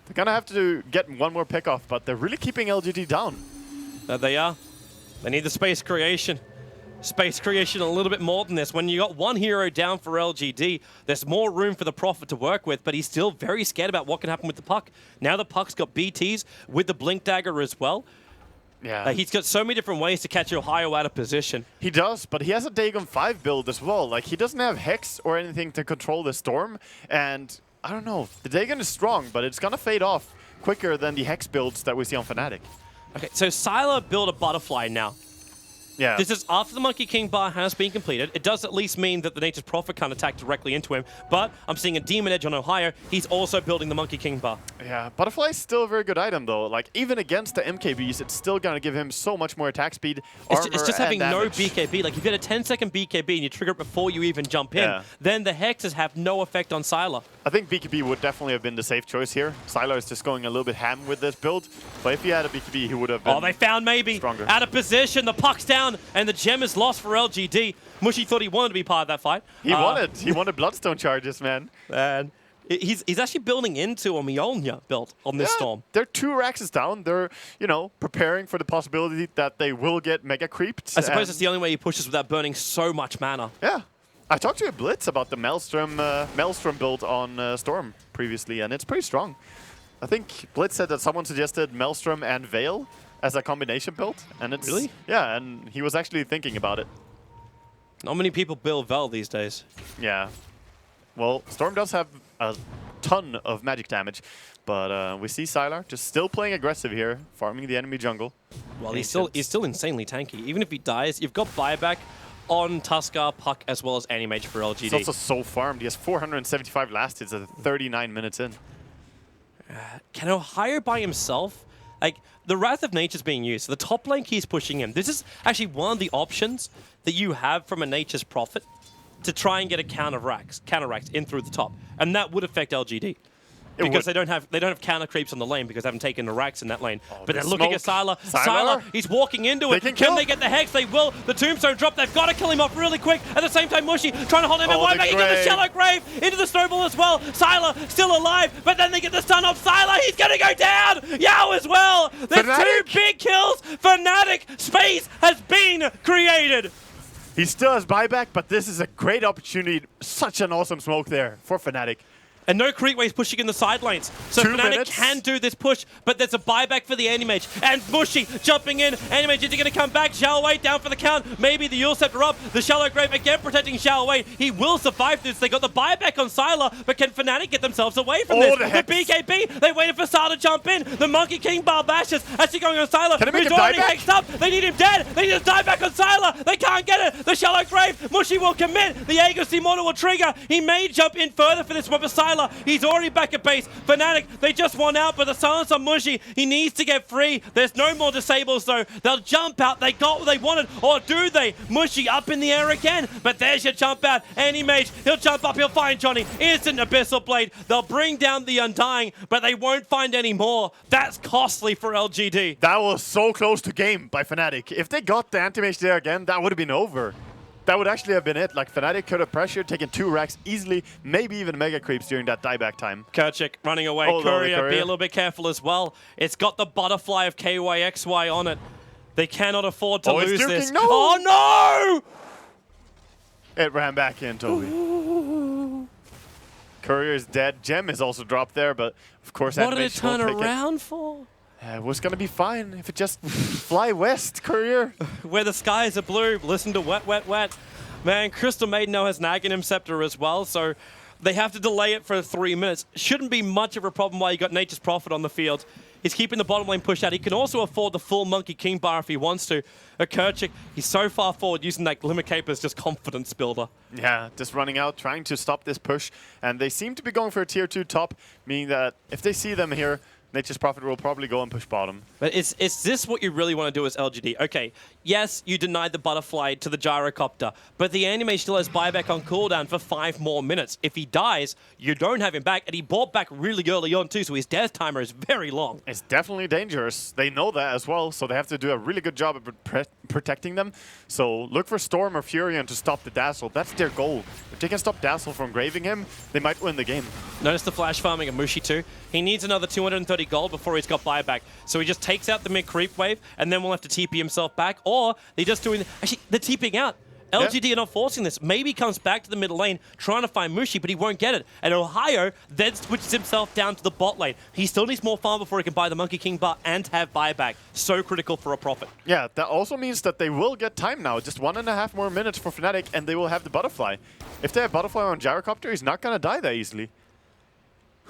They're going to have to get one more pick off, but they're really keeping LGD down. They are. They need the space creation. Space creation a little bit more than this. When you got one hero down for LGD, there's more room for the Prophet to work with, but he's still very scared about what can happen with the puck. Now the puck's got BTs with the Blink Dagger as well. Yeah. He's got so many different ways to catch Ohio out of position. He does, but he has a Dagon 5 build as well. Like, he doesn't have Hex or anything to control the Storm, and I don't know. The Dagon is strong, but it's going to fade off quicker than the Hex builds that we see on Fnatic. Okay, so Sylar built a butterfly now. Yeah. This is after the Monkey King bar has been completed. It does at least mean that the Nature's Prophet can't attack directly into him, but I'm seeing a Demon Edge on Ohio. He's also building the Monkey King bar. Yeah, Butterfly is still a very good item, though. Like, even against the MKBs, it's still going to give him so much more attack speed, armor, It's just having and no damage. BKB. Like, if you had a 10-second BKB and you trigger it before you even jump in, then the hexes have no effect on Sylar. I think BKB would definitely have been the safe choice here. Sylar is just going a little bit ham with this build, but if he had a BKB, he would have been they found maybe. Stronger. Out of position, the puck's down, and the gem is lost for LGD. Mushy thought he wanted to be part of that fight. He wanted Bloodstone charges, man. And he's actually building into a Mjolnir build on this Storm. They're 2 Raxes down. They're, preparing for the possibility that they will get Mega Creeped. I suppose it's the only way he pushes without burning so much mana. Yeah. I talked to a Blitz about the Maelstrom build on Storm previously, and it's pretty strong. I think Blitz said that someone suggested Maelstrom and Veil as a combination build, and it's Really? Yeah, and he was actually thinking about it. Not many people build Vel these days. Yeah. Well, Storm does have a ton of magic damage, but we see Sylar just still playing aggressive here, farming the enemy jungle. Well, he's still insanely tanky. Even if he dies, you've got buyback on Tuskar, Puck, as well as Animage for LGD. He's also so farmed. He has 475 last hits at 39 minutes in. Can Ohio by himself? Like, the Wrath of Nature's being used. So the top lane he's pushing him. This is actually one of the options that you have from a Nature's Prophet to try and get a counter racks in through the top. And that would affect LGD. Because they don't have counter creeps on the lane because they haven't taken the racks in that lane. But they're looking at Sylar. Sylar, he's walking into it. Can they get the Hex? They will. The Tombstone drop. They've got to kill him off really quick. At the same time, Mushy trying to hold him in one back into the Shallow Grave, into the Snowball as well. Sylar still alive, but then they get the stun off Sylar. He's going to go down. Yao as well. There's Fnatic. 2 big kills. Fnatic space has been created. He still has buyback, but this is a great opportunity. Such an awesome smoke there for Fnatic. And no Creekways pushing in the side lanes. So 2 Fnatic minutes. can do this push, but there's a buyback for the Animage. And Mushy jumping in. Animage, is he going to come back? Xiaowei down for the count. Maybe the Yule Scepter up. The Shallow Grave again protecting Xiaowei. He will survive this. They got the buyback on Sylar, but can Fnatic get themselves away from this? The BKB, they waited for Sylar to jump in. The Monkey King bar bashes actually going on Sylar. Can he make He's him already die back? hexed up. They need him dead. They need to die back on Sylar. They can't get it. The Shallow Grave. Mushy will commit. The Aegis Immortal will trigger. He may jump in further for this one, but Sylar, he's already back at base. Fnatic, they just won out, but the silence on Mushy, he needs to get free. There's no more disables though. They'll jump out. They got what they wanted, or do they? Mushy up in the air again, but there's your jump out. Animage, he'll jump up, he'll find Johnny. Instant Abyssal Blade. They'll bring down the Undying, but they won't find any more. That's costly for LGD. That was so close to game by Fnatic. If they got the anti-mage there again, that would have been over. That would actually have been it. Like, Fnatic could have pressured, taken 2 racks easily, maybe even Mega Creeps during that dieback time. Kerchik running away. Oh, Courier, be a little bit careful as well. It's got the butterfly of KYXY on it. They cannot afford to lose this. No. Oh no! It ran back in, Toby. Courier is dead. Gem is also dropped there, but of course, What did it Animation won't turn take it. around for? It was gonna be fine if it just fly west, Courier. Where the skies are blue, listen to Wet, Wet, Wet. Man, Crystal Maiden now has an Aghanim Scepter as well, so they have to delay it for 3 minutes. Shouldn't be much of a problem while you got Nature's Prophet on the field. He's keeping the bottom lane pushed out. He can also afford the full Monkey King bar if he wants to. Kerchik, he's so far forward using that Glimmer Cape as just confidence builder. Yeah, just running out, trying to stop this push, and they seem to be going for a tier 2 top, meaning that if they see them here, Nature's Prophet will probably go and push bottom. But is this what you really want to do as LGD? Okay, yes, you denied the butterfly to the gyrocopter, but the anime still has buyback on cooldown for 5 more minutes. If he dies, you don't have him back, and he bought back really early on too, so his death timer is very long. It's definitely dangerous. They know that as well, so they have to do a really good job of protecting them. So look for Storm or Furion to stop the Dazzle. That's their goal. If they can stop Dazzle from graving him, they might win the game. Notice the flash farming of Mushi too. He needs another 230 gold before he's got buyback. So he just takes out the mid creep wave, and then we'll have to TP himself back, or they're just doing... Actually, they're TPing out. LGD are not forcing this. Maybe he comes back to the middle lane trying to find Mushi, but he won't get it. And Ohio then switches himself down to the bot lane. He still needs more farm before he can buy the Monkey King bar and have buyback. So critical for a Prophet. Yeah, that also means that they will get time now. Just 1.5 more minutes for Fnatic, and they will have the Butterfly. If they have Butterfly on Gyrocopter, he's not going to die that easily.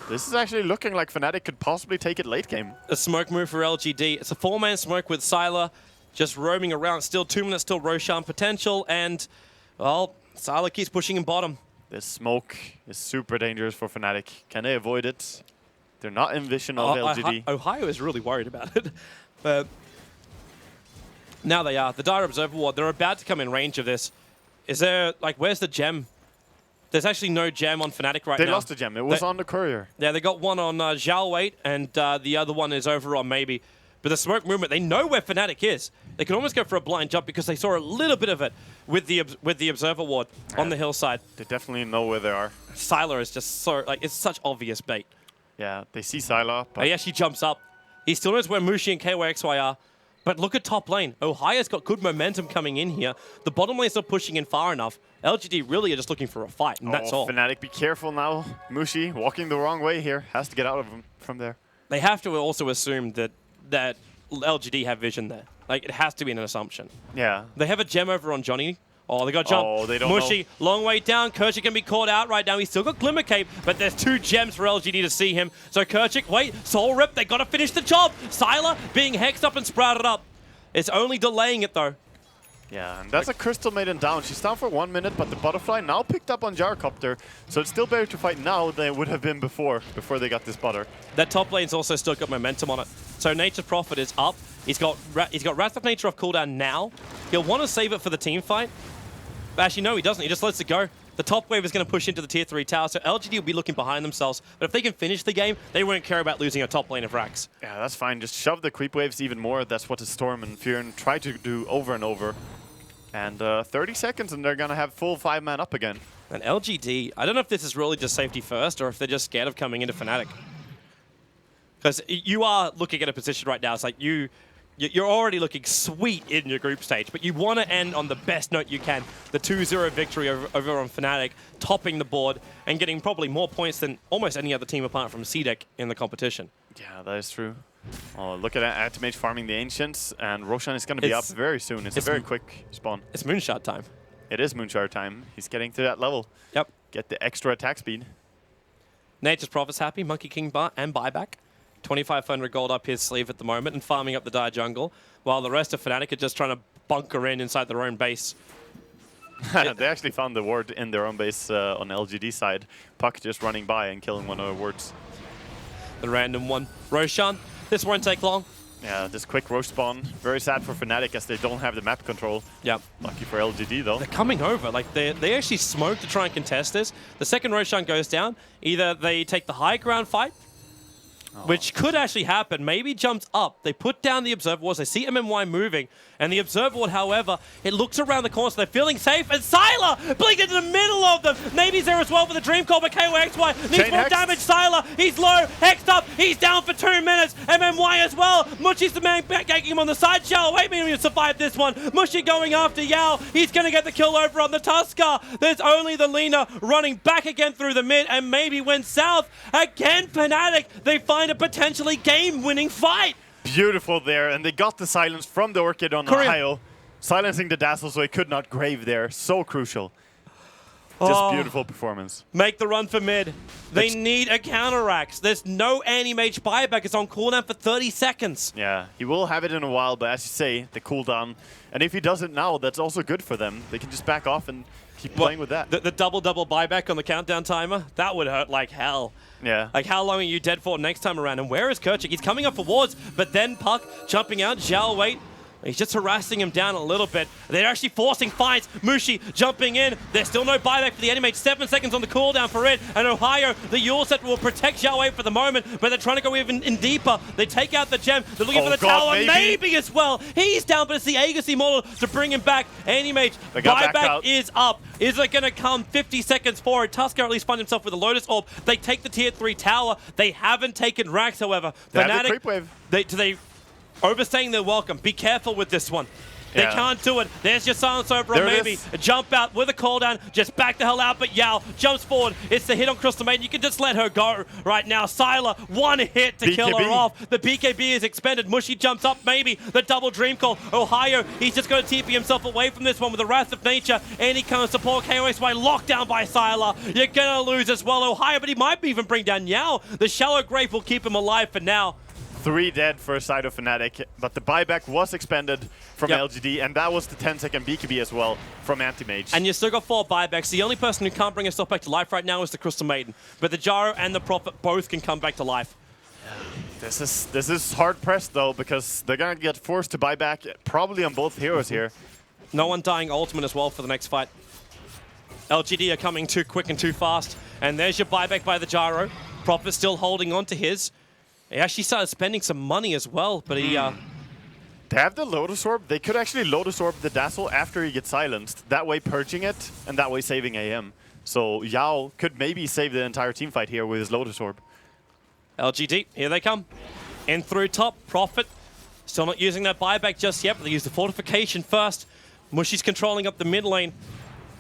This is actually looking like Fnatic could possibly take it late game. A smoke move for LGD. It's a 4-man smoke with Sylar just roaming around. Still 2 minutes till Roshan potential, and, well, Sylar keeps pushing in bottom. This smoke is super dangerous for Fnatic. Can they avoid it? They're not in vision of LGD. Ohio is really worried about it. But now they are. The Dire Observer Ward, they're about to come in range of this. Is there, like, where's the gem? There's actually no gem on Fnatic right now. They lost the gem. It was on the courier. Yeah, they got one on Zhao Wait, and the other one is over on Maybe. But the smoke movement, they know where Fnatic is. They can almost go for a blind jump because they saw a little bit of it with the Observer Ward on the hillside. They definitely know where they are. Sylar is just so, like, it's such obvious bait. Yeah, they see Sylar, but He actually jumps up. He still knows where Mushi and KYXY are. But look at top lane. Ohio's got good momentum coming in here. The bottom lane's not pushing in far enough. LGD really are just looking for a fight, and that's all. Fnatic, be careful now. Mushi walking the wrong way here. Has to get out of him from there. They have to also assume that LGD have vision there. Like, it has to be an assumption. Yeah. They have a gem over on Johnny. Oh, they got jump. Oh, they don't Mushi, know. long way down. Kerchik can be caught out right now. He's still got Glimmer Cape, but there's 2 gems for LGD to see him. So Kerchik, wait, Soul Rip, they got to finish the job. Sylar being hexed up and sprouted up. It's only delaying it, though. Yeah, and that's a Crystal Maiden down. She's down for 1 minute, but the Butterfly now picked up on Gyrocopter. So it's still better to fight now than it would have been before they got this butter. That top lane's also still got momentum on it. So Nature's Prophet is up. He's got Wrath of Nature off cooldown now. He'll want to save it for the team fight. But actually, no, he doesn't. He just lets it go. The top wave is going to push into the tier 3 tower, so LGD will be looking behind themselves. But if they can finish the game, they won't care about losing a top lane of Rax. Yeah, that's fine. Just shove the creep waves even more. That's what the Storm and Fearon try to do over and over. And 30 seconds and they're going to have full 5-man up again. And LGD, I don't know if this is really just safety first or if they're just scared of coming into Fnatic. Because you are looking at a position right now. It's like you're already looking sweet in your group stage, but you want to end on the best note you can. The 2-0 victory over on Fnatic, topping the board and getting probably more points than almost any other team apart from CDEC in the competition. Yeah, that is true. Oh, look at that. Atomage farming the Ancients, and Roshan is going to be up very soon. It's a very quick spawn. It's Moonshot time. It is Moonshot time. He's getting to that level. Yep. Get the extra attack speed. Nature's Prophet's happy. Monkey King and buyback. 2,500 gold up his sleeve at the moment and farming up the Dire jungle, while the rest of Fnatic are just trying to bunker in inside their own base. They actually found the ward in their own base on LGD side. Puck just running by and killing one of the wards. The random one. Roshan, this won't take long. Yeah, this quick Rosh spawn. Very sad for Fnatic as they don't have the map control. Yep. Lucky for LGD though. They're coming over. Like they actually smoke to try and contest this. The second Roshan goes down, either they take the high ground fight, which could actually happen. Maybe jumps up. They put down the Observer Wards. They see MMY moving. And the Observer Ward, however, it looks around the corner, so they're feeling safe. And Sylar blinked into the middle of them. Maybe there as well for the Dream Call, but KYXY needs more damage. Sylar, he's low, hexed up. He's down for 2 minutes. MMY as well. Mushi's the man ganking him on the side. Yao, wait, maybe he'll survive this one. Mushi going after Yao. He's going to get the kill over on the Tusker. There's only the Lina running back again through the mid and maybe went south. Again, Fnatic, they find a potentially game-winning fight. Beautiful there, and they got the silence from the Orchid on Ohio. Silencing the Dazzle so he could not grave there. So crucial. Just beautiful performance. Make the run for mid. They need a counteract. There's no anti-mage buyback. It's on cooldown for 30 seconds. Yeah, he will have it in a while, but as you say, the cooldown. And if he does it now, that's also good for them. They can just back off and keep playing with that. The double buyback on the countdown timer, that would hurt like hell. Yeah. Like, how long are you dead for next time around? And where is Kerchik? He's coming up for wards, but then Puck jumping out. Zhao Wait. He's just harassing him down a little bit. They're actually forcing fights. Mushi jumping in. There's still no buyback for the enemy. 7 seconds on the cooldown for it. And Ohio, the Yule set will protect Zhao Wei for the moment, but they're trying to go even in deeper. They take out the gem. They're looking for the tower. Maybe as well. He's down, but it's the Agassi model to bring him back. Anti-mage buyback is up. Is it going to come 50 seconds forward? Tusker at least finds himself with a Lotus Orb. They take the tier 3 tower. They haven't taken Rax, however. They have the creep wave. They overstaying their welcome. Be careful with this one. They Yeah. can't do it. There's your silence over on There it maybe. is. A jump out with a cooldown. Just back the hell out, but Yao jumps forward. It's the hit on Crystal Maiden. You can just let her go right now. Sylar, one hit to kill her BKB. off. The BKB is expended. Mushy jumps up, maybe. The double dream call. Ohio, he's just going to TP himself away from this one with the Wrath of Nature. Any kind of support. KOSY locked down by Sylar. You're going to lose as well, Ohio, but he might even bring down Yao. The Shallow Grave will keep him alive for now. 3 dead for a side of Fnatic, but the buyback was expended from Yep. LGD, and that was the 10-second BKB as well from Anti-Mage. And you still got 4 buybacks. The only person who can't bring himself back to life right now is the Crystal Maiden. But the Gyro and the Prophet both can come back to life. This is hard pressed though, because they're gonna get forced to buy back probably on both heroes here. No one dying ultimate as well for the next fight. LGD are coming too quick and too fast. And there's your buyback by the Gyro. Prophet still holding on to his. He actually started spending some money as well, but he... They have the Lotus Orb. They could actually Lotus Orb the Dazzle after he gets silenced. That way purging it, and that way saving AM. So Yao could maybe save the entire team fight here with his Lotus Orb. LGD, here they come. In through top, Prophet. Still not using that buyback just yet, but they use the fortification first. Mushy's controlling up the mid lane.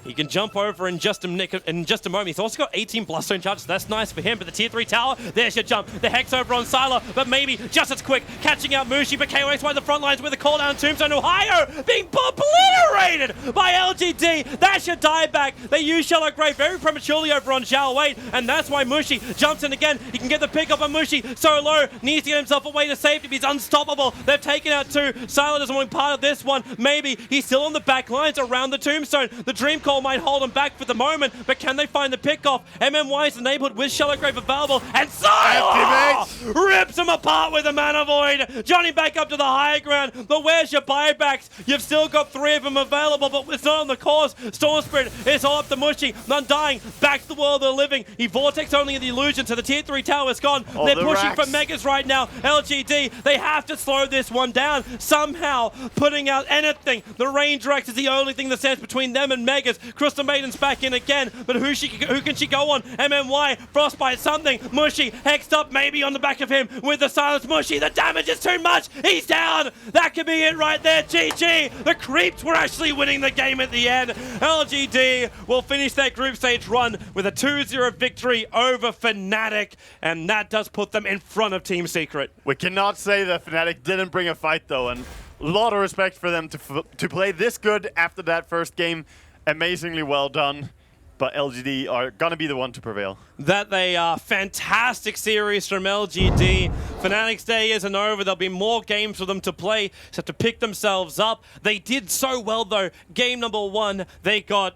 He can jump over in just a moment. He's also got 18 Bloodstone charges. That's nice for him. But the tier 3 tower, there's your jump. The Hex over on Sylar, but maybe just as quick. Catching out Mushi, but KOX by the front lines with a call down Tombstone. Ohio being obliterated by LGD. That's your dieback. They use Shallow Grave very prematurely over on Zhao Wei, and that's why Mushi jumps in again. He can get the pick up on Mushi. So low, needs to get himself away to safety. He's unstoppable. They've taken out 2. Sylar doesn't want part of this one. Maybe he's still on the back lines around the Tombstone. The Dream Call might hold him back for the moment, but can they find the pick-off? MMY is the neighborhood with Shallow Grave available, and Sylar rips him apart with a Mana Void. Johnny back up to the high ground, but where's your buybacks? You've still got 3 of them available, but it's not on the course. Storm Spirit is all up to Mushy. Undying, back to the world of the living. He Vortex only in the illusion, so the tier 3 tower is gone. They're the pushing racks. for Megas right now. LGD, they have to slow this one down. Somehow, putting out anything. The range Rex is the only thing that stands between them and Megas. Crystal Maiden's back in again, but who can she go on? MMY, Frostbite, something. Mushy, hexed up maybe on the back of him with the silence. Mushy, the damage is too much. He's down. That could be it right there. GG. The Creeps were actually winning the game at the end. LGD will finish their group stage run with a 2-0 victory over Fnatic, and that does put them in front of Team Secret. We cannot say that Fnatic didn't bring a fight though, and a lot of respect for them to play this good after that first game. Amazingly well done, but LGD are gonna be the one to prevail. That they are. Fantastic series from LGD. Fnatic's day isn't over. There'll be more games for them to play. Just have to pick themselves up. They did so well though. Game number 1, they got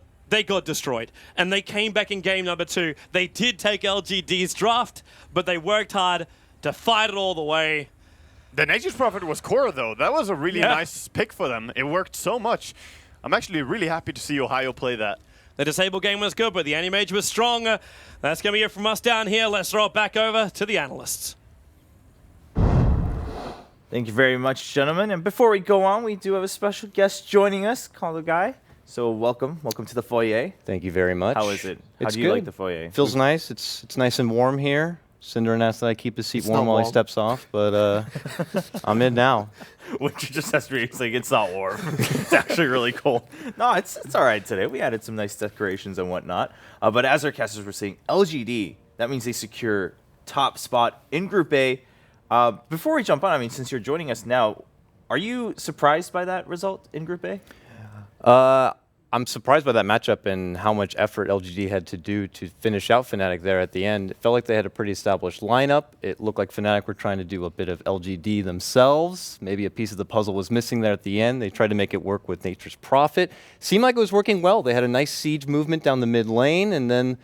destroyed. And they came back in game number 2. They did take LGD's draft, but they worked hard to fight it all the way. The Nature's Prophet was core though. That was a really nice pick for them. It worked so much. I'm actually really happy to see Ohio play that. The Disable game was good, but the Anti-Mage was strong. That's going to be it from us down here. Let's throw it back over to the analysts. Thank you very much, gentlemen. And before we go on, we do have a special guest joining us, Call Guy. So welcome to the foyer. Thank you very much. How is it? How It's do you good. like the foyer? Feels nice. It's nice and warm here. Cinderin asked that I keep the seat It's warm not while he warm. steps off, but I'm in now. Winter just has to be, it's like, it's not warm. It's actually really cold. No, it's all right today. We added some nice decorations and whatnot. But as our casters were saying, LGD, that means they secure top spot in Group A. Before we jump on, I mean, since you're joining us now, are you surprised by that result in Group A? I'm surprised by that matchup and how much effort LGD had to do to finish out Fnatic there at the end. It felt like they had a pretty established lineup. It looked like Fnatic were trying to do a bit of LGD themselves. Maybe a piece of the puzzle was missing there at the end. They tried to make it work with Nature's Prophet. Seemed like it was working well. They had a nice siege movement down the mid lane, and then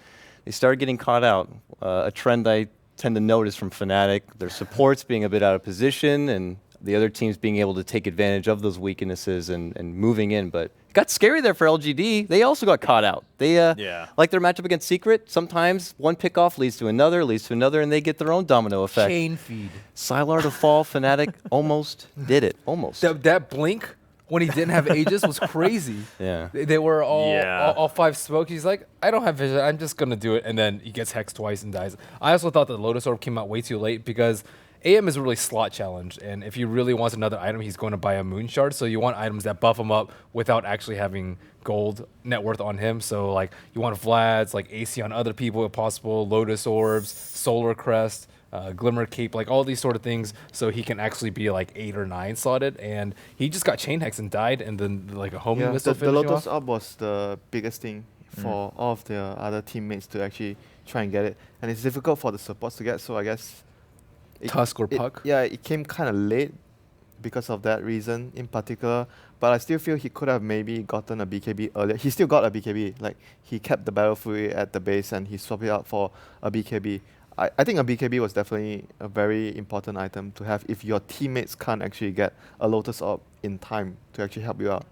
they started getting caught out. A trend I tend to notice from Fnatic, their supports being a bit out of position, and the other teams being able to take advantage of those weaknesses and moving in. But it got scary there for LGD. They also got caught out. They, like their matchup against Secret, sometimes one pickoff leads to another, and they get their own domino effect. Chain feed. Sylar to fall, Fnatic almost did it. Almost. That blink when he didn't have Aegis was crazy. Yeah. They were all 5 smoke. He's like, I don't have vision. I'm just going to do it. And then he gets hexed twice and dies. I also thought the Lotus Orb came out way too late because AM is really slot challenged, and if he really wants another item, he's going to buy a Moon Shard. So you want items that buff him up without actually having gold net worth on him. So like you want Vlad's, like AC on other people if possible, Lotus Orbs, Solar Crest, Glimmer Cape, like all these sort of things, so he can actually be like 8 or 9 slotted. And he just got Chain Hex and died, and then like a homing missile the finishing Lotus off. Orb was the biggest thing for all of the other teammates to actually try and get it. And it's difficult for the supports to get, so I guess Tusk or Puck. Yeah, it came kind of late because of that reason in particular. But I still feel he could have maybe gotten a BKB earlier. He still got a BKB. Like, he kept the Battle Fury at the base and he swapped it out for a BKB. I think a BKB was definitely a very important item to have if your teammates can't actually get a Lotus Orb in time to actually help you out.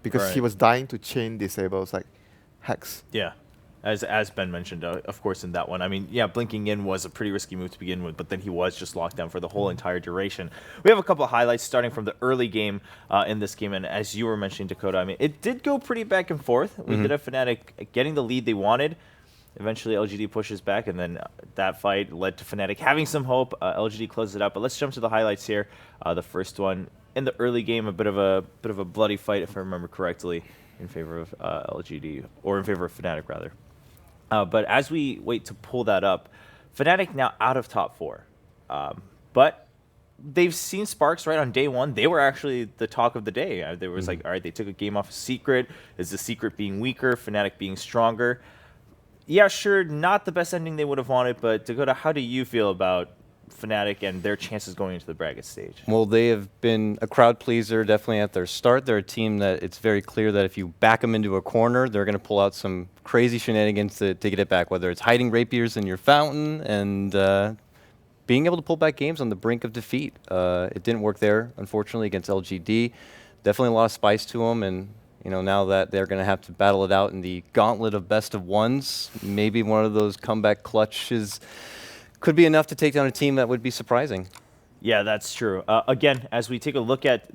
Because he was dying to chain disables like Hex. Yeah. As Ben mentioned, of course, in that one. I mean, yeah, blinking in was a pretty risky move to begin with, but then he was just locked down for the whole entire duration. We have a couple of highlights starting from the early game in this game, and as you were mentioning, Dakota, I mean, it did go pretty back and forth. We did have Fnatic getting the lead they wanted. Eventually, LGD pushes back, and then that fight led to Fnatic having some hope. LGD closes it out, but let's jump to the highlights here. The first one in the early game, a bit of a bloody fight, if I remember correctly, in favor of LGD, or in favor of Fnatic rather. But as we wait to pull that up, Fnatic now out of top 4. But they've seen Sparks right on day one. They were actually the talk of the day. There was like, all right, they took a game off of Secret. Is the Secret being weaker, Fnatic being stronger? Yeah, sure, not the best ending they would have wanted, but Dakota, how do you feel about Fnatic and their chances going into the bracket stage? Well, they have been a crowd pleaser definitely at their start. They're a team that it's very clear that if you back them into a corner, they're going to pull out some crazy shenanigans to get it back, whether it's hiding rapiers in your fountain and being able to pull back games on the brink of defeat. It didn't work there, unfortunately, against LGD. Definitely a lot of spice to them, and you know, now that they're going to have to battle it out in the gauntlet of best of ones, maybe one of those comeback clutches could be enough to take down a team that would be surprising. Yeah, that's true. Again, as we take a look at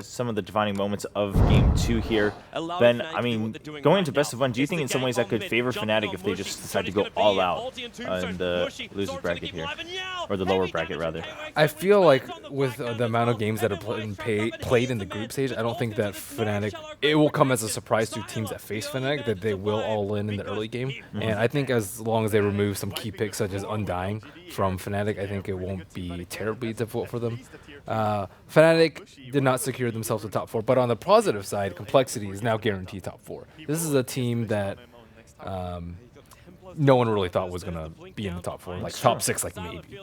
some of the defining moments of Game 2 here, Ben, I mean, going into best of one, do you think in some ways that could favor Fnatic if they just decide to go all out in the losers bracket here? Or the lower bracket, rather. I feel like with the amount of games that have played in the group stage, I don't think that Fnatic, it will come as a surprise to teams that face Fnatic that they will all in the early game. And I think as long as they remove some key picks such as Undying from Fnatic, I think it won't be terribly difficult for them. Fnatic did not secure themselves the top 4, but on the positive side, Complexity is now guaranteed top 4. This is a team that no one really thought was going to be in the top 4, like top 6, like maybe.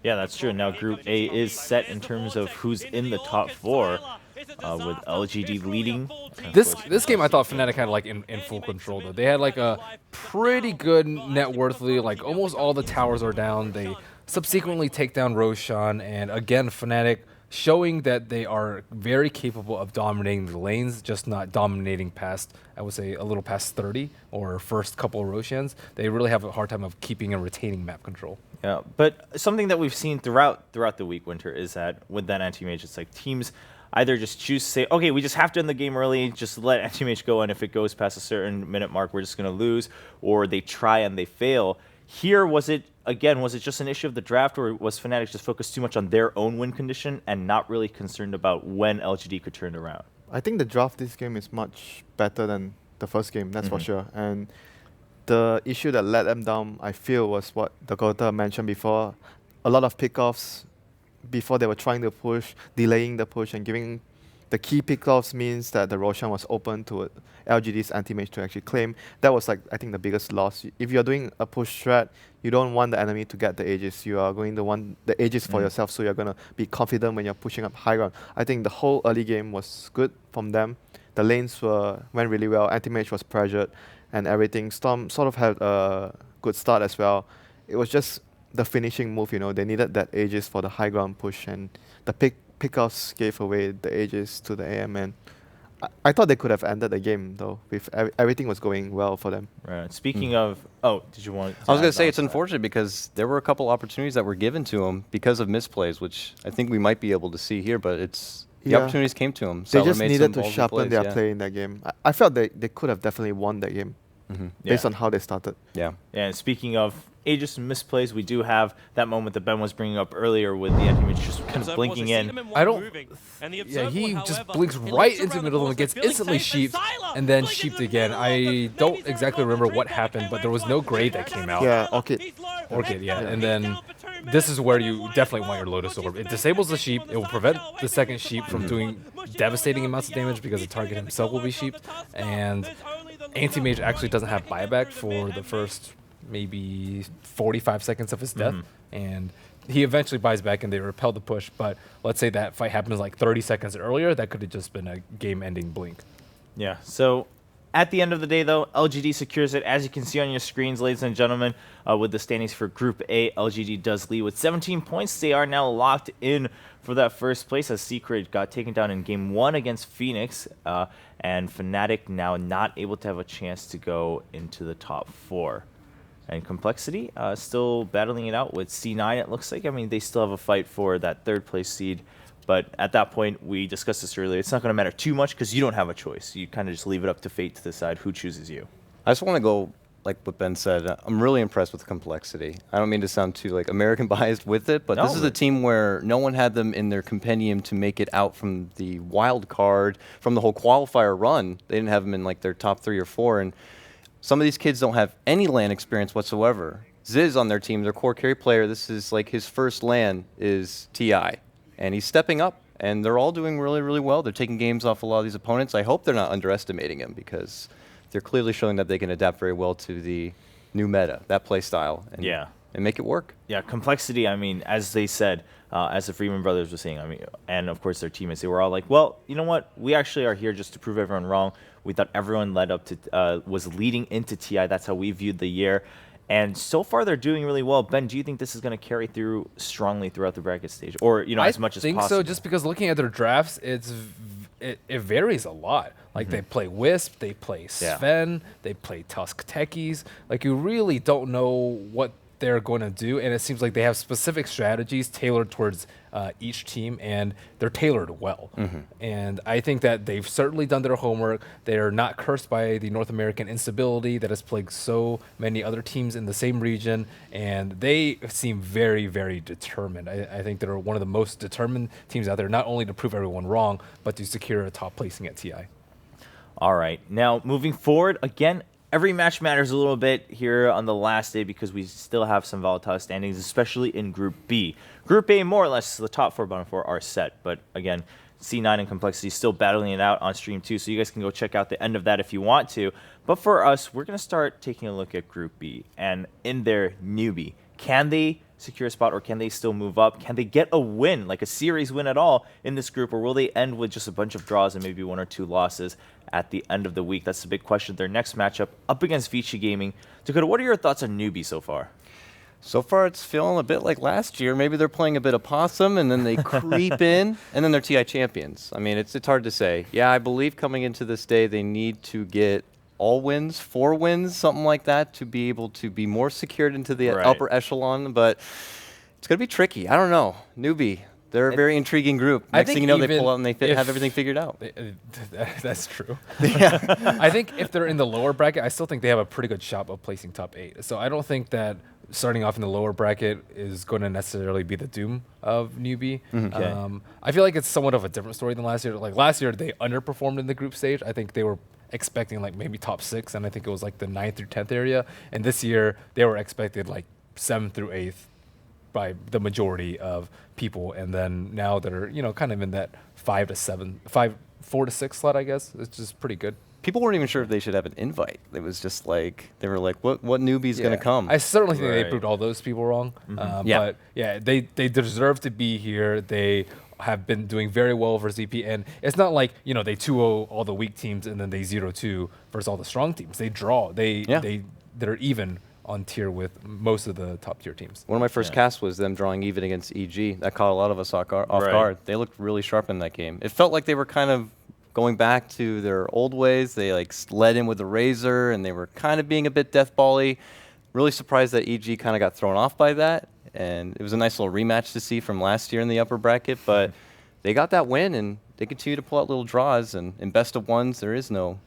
Yeah, that's true. Now Group A is set in terms of who's in the top 4, with LGD leading. This game I thought Fnatic had like in full control though. They had like a pretty good net worth lead, like almost all the towers are down. They subsequently take down Roshan, and again Fnatic showing that they are very capable of dominating the lanes, just not dominating past, I would say, a little past 30 or first couple of Roshans. They really have a hard time of keeping and retaining map control. Yeah, but something that we've seen throughout the week, Winter, is that with that anti-mage, it's like teams either just choose to say, okay, we just have to end the game early, just let anti-mage go, and if it goes past a certain minute mark, we're just going to lose, or they try and they fail. Here, was it just an issue of the draft, or was Fnatic just focused too much on their own win condition and not really concerned about when LGD could turn it around? I think the draft this game is much better than the first game, that's for sure. And the issue that let them down, I feel, was what Dakota mentioned before. A lot of pickoffs before they were trying to push, delaying the push, and giving the key pickoffs means that the Roshan was open to LGD's anti-mage to actually claim. That was, like, I think, the biggest loss. If you're doing a push strat, you don't want the enemy to get the Aegis. You are going to want the Aegis for yourself, so you're going to be confident when you're pushing up high ground. I think the whole early game was good from them. The lanes went really well. Anti-mage was pressured and everything. Storm sort of had a good start as well. It was just the finishing move, you know. They needed that Aegis for the high ground push, and the pickoffs gave away the Aegis to the AM, and I thought they could have ended the game, though, if everything was going well for them. Right. Speaking of... Oh, did you want to... I was going to say it's unfortunate because there were a couple opportunities that were given to them because of misplays, which I think we might be able to see here, but it's... The opportunities came to them. They just needed to sharpen their play in that game. I felt they could have definitely won that game. based on how they started. Yeah. And speaking of ages and misplays, we do have that moment that Ben was bringing up earlier with the enemy just kind of blinking in. I don't. Yeah, he just blinks right into the middle and gets instantly sheeped, and then sheeped again. I don't exactly remember what happened, but there was no grave that came out. Yeah, Orchid. Orchid, yeah. And then this is where you definitely want your Lotus Orb. It disables the sheep. It will prevent the second sheep from doing devastating amounts of damage because the target himself will be sheeped. And Anti-Mage actually doesn't have buyback for the first maybe 45 seconds of his death. And he eventually buys back and they repel the push. But let's say that fight happens like 30 seconds earlier. That could have just been a game-ending blink. Yeah, so at the end of the day, though, LGD secures it. As you can see on your screens, ladies and gentlemen, with the standings for Group A, LGD does lead with 17 points. They are now locked in for that first place as Secret got taken down in Game 1 against Phoenix, and Fnatic now not able to have a chance to go into the top 4. And Complexity still battling it out with C9, it looks like. I mean, they still have a fight for that third place seed. But at that point, we discussed this earlier, it's not going to matter too much because you don't have a choice. You kind of just leave it up to fate to decide who chooses you. I just want to go, like what Ben said, I'm really impressed with Complexity. I don't mean to sound too like American biased with it, but this is a team where no one had them in their compendium to make it out from the wild card, from the whole qualifier run. They didn't have them in like their top 3 or 4, and some of these kids don't have any LAN experience whatsoever. Ziz on their team, their core carry player, this is like his first LAN is TI. And he's stepping up, and they're all doing really, really well. They're taking games off a lot of these opponents. I hope they're not underestimating him because they're clearly showing that they can adapt very well to the new meta, that play style, and make it work. Yeah, Complexity, I mean, as they said, as the Freeman brothers were saying, I mean, and of course their teammates, they were all like, well, you know what? We actually are here just to prove everyone wrong. We thought everyone led up to was leading into TI. That's how we viewed the year. And so far, they're doing really well. Ben, do you think this is going to carry through strongly throughout the bracket stage, or as much as possible? I think so. Just because looking at their drafts, it varies a lot. Like they play Wisp, they play Sven, they play Tusk Techies. Like you really don't know what they're going to do, and it seems like they have specific strategies tailored towards each team, and they're tailored well. And I think that they've certainly done their homework. They're not cursed by the North American instability that has plagued so many other teams in the same region, and they seem very, very determined. I think they're one of the most determined teams out there, not only to prove everyone wrong, but to secure a top placing at TI. All right, now moving forward, again, every match matters a little bit here on the last day because we still have some volatile standings, especially in Group B. Group A, more or less, the top 4, bottom 4 are set. But again, C9 and Complexity still battling it out on stream too, so you guys can go check out the end of that if you want to. But for us, we're going to start taking a look at Group B. And in their newbie, can they secure a spot or can they still move up? Can they get a win, like a series win at all in this group, or will they end with just a bunch of draws and maybe 1 or 2 losses at the end of the week? That's the big question. Their next matchup up against Vici Gaming. Dakota, what are your thoughts on newbie so far? So far, it's feeling a bit like last year. Maybe they're playing a bit of possum, and then they creep in, and then they're TI champions. I mean, it's hard to say. Yeah, I believe coming into this day, they need to get all wins, 4 wins, something like that, to be able to be more secured into the upper echelon. But it's going to be tricky. I don't know. Newbie, they're a very intriguing group. Next thing you know, they pull out and they have everything figured out. That's true. I think if they're in the lower bracket, I still think they have a pretty good shot of placing top 8. So I don't think that starting off in the lower bracket is going to necessarily be the doom of newbie. I feel like it's somewhat of a different story than last year. Like last year, they underperformed in the group stage. I think they were expecting like maybe top 6, and I think it was like the 9th through 10th area. And this year, they were expected like 7th through 8th by the majority of people. And then now they're, kind of in that 4 to 6 slot, I guess. It's just pretty good. People weren't even sure if they should have an invite. It was just like, they were like, what newbie's going to come? I certainly think they proved all those people wrong. But yeah, they deserve to be here. They have been doing very well versus ZP. And it's not like, they 2-0 all the weak teams and then they 0-2 versus all the strong teams. They draw. They're even on tier with most of the top tier teams. One of my first casts was them drawing even against EG. That caught a lot of us off guard. They looked really sharp in that game. It felt like they were kind of going back to their old ways. They like led in with the Razor, and they were kind of being a bit deathball-y. Really surprised that EG kind of got thrown off by that, and it was a nice little rematch to see from last year in the upper bracket, but they got that win, and they continue to pull out little draws, and in best of ones, there is no,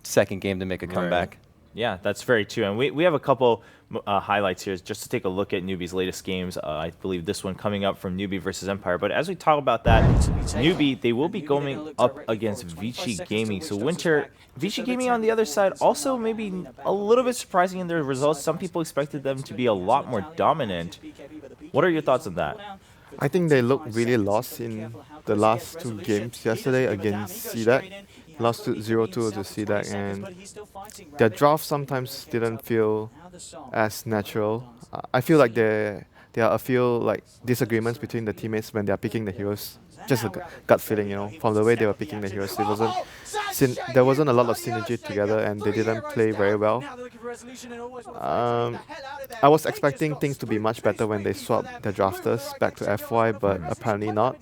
second game to make a comeback. Yeah, that's very true. And we have a couple highlights here just to take a look at Newbie's latest games. I believe this one coming up from Newbie versus Empire. But as we talk about that, Newbie, they will be going up against Vici Gaming. So Winter, Vici Gaming on the other side, also maybe a little bit surprising in their results. Some people expected them to be a lot more dominant. What are your thoughts on that? I think they looked really lost in the last 2 games yesterday against CDAC. Lost to 0-2 to CDAC, and their draft sometimes didn't feel as natural. I feel like there are a few like disagreements between the teammates when they are picking the heroes. Just a gut feeling, you know, from the way they were picking the heroes. There wasn't a lot of synergy together, and they didn't play very well. I was expecting things to be much better when they swapped their drafters back to FY, but apparently not.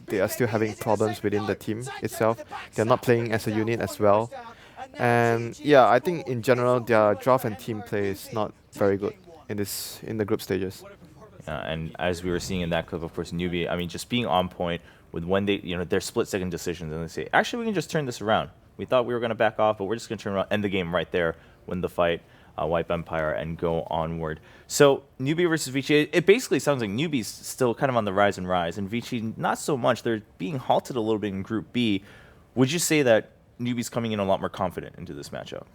They are still having problems within the team itself. They're not playing as a unit as well. And yeah, I think in general their draft and team play is not very good in the group stages. And as we were seeing in that clip, of course, Newbie, I mean, just being on point with when they, their split-second decisions, and they say, actually, we can just turn this around. We thought we were going to back off, but we're just going to turn around, end the game right there, win the fight, wipe Empire, and go onward. So Newbie versus Vici, it basically sounds like Newbie's still kind of on the rise, and Vici not so much. They're being halted a little bit in Group B. Would you say that Newbie's coming in a lot more confident into this matchup?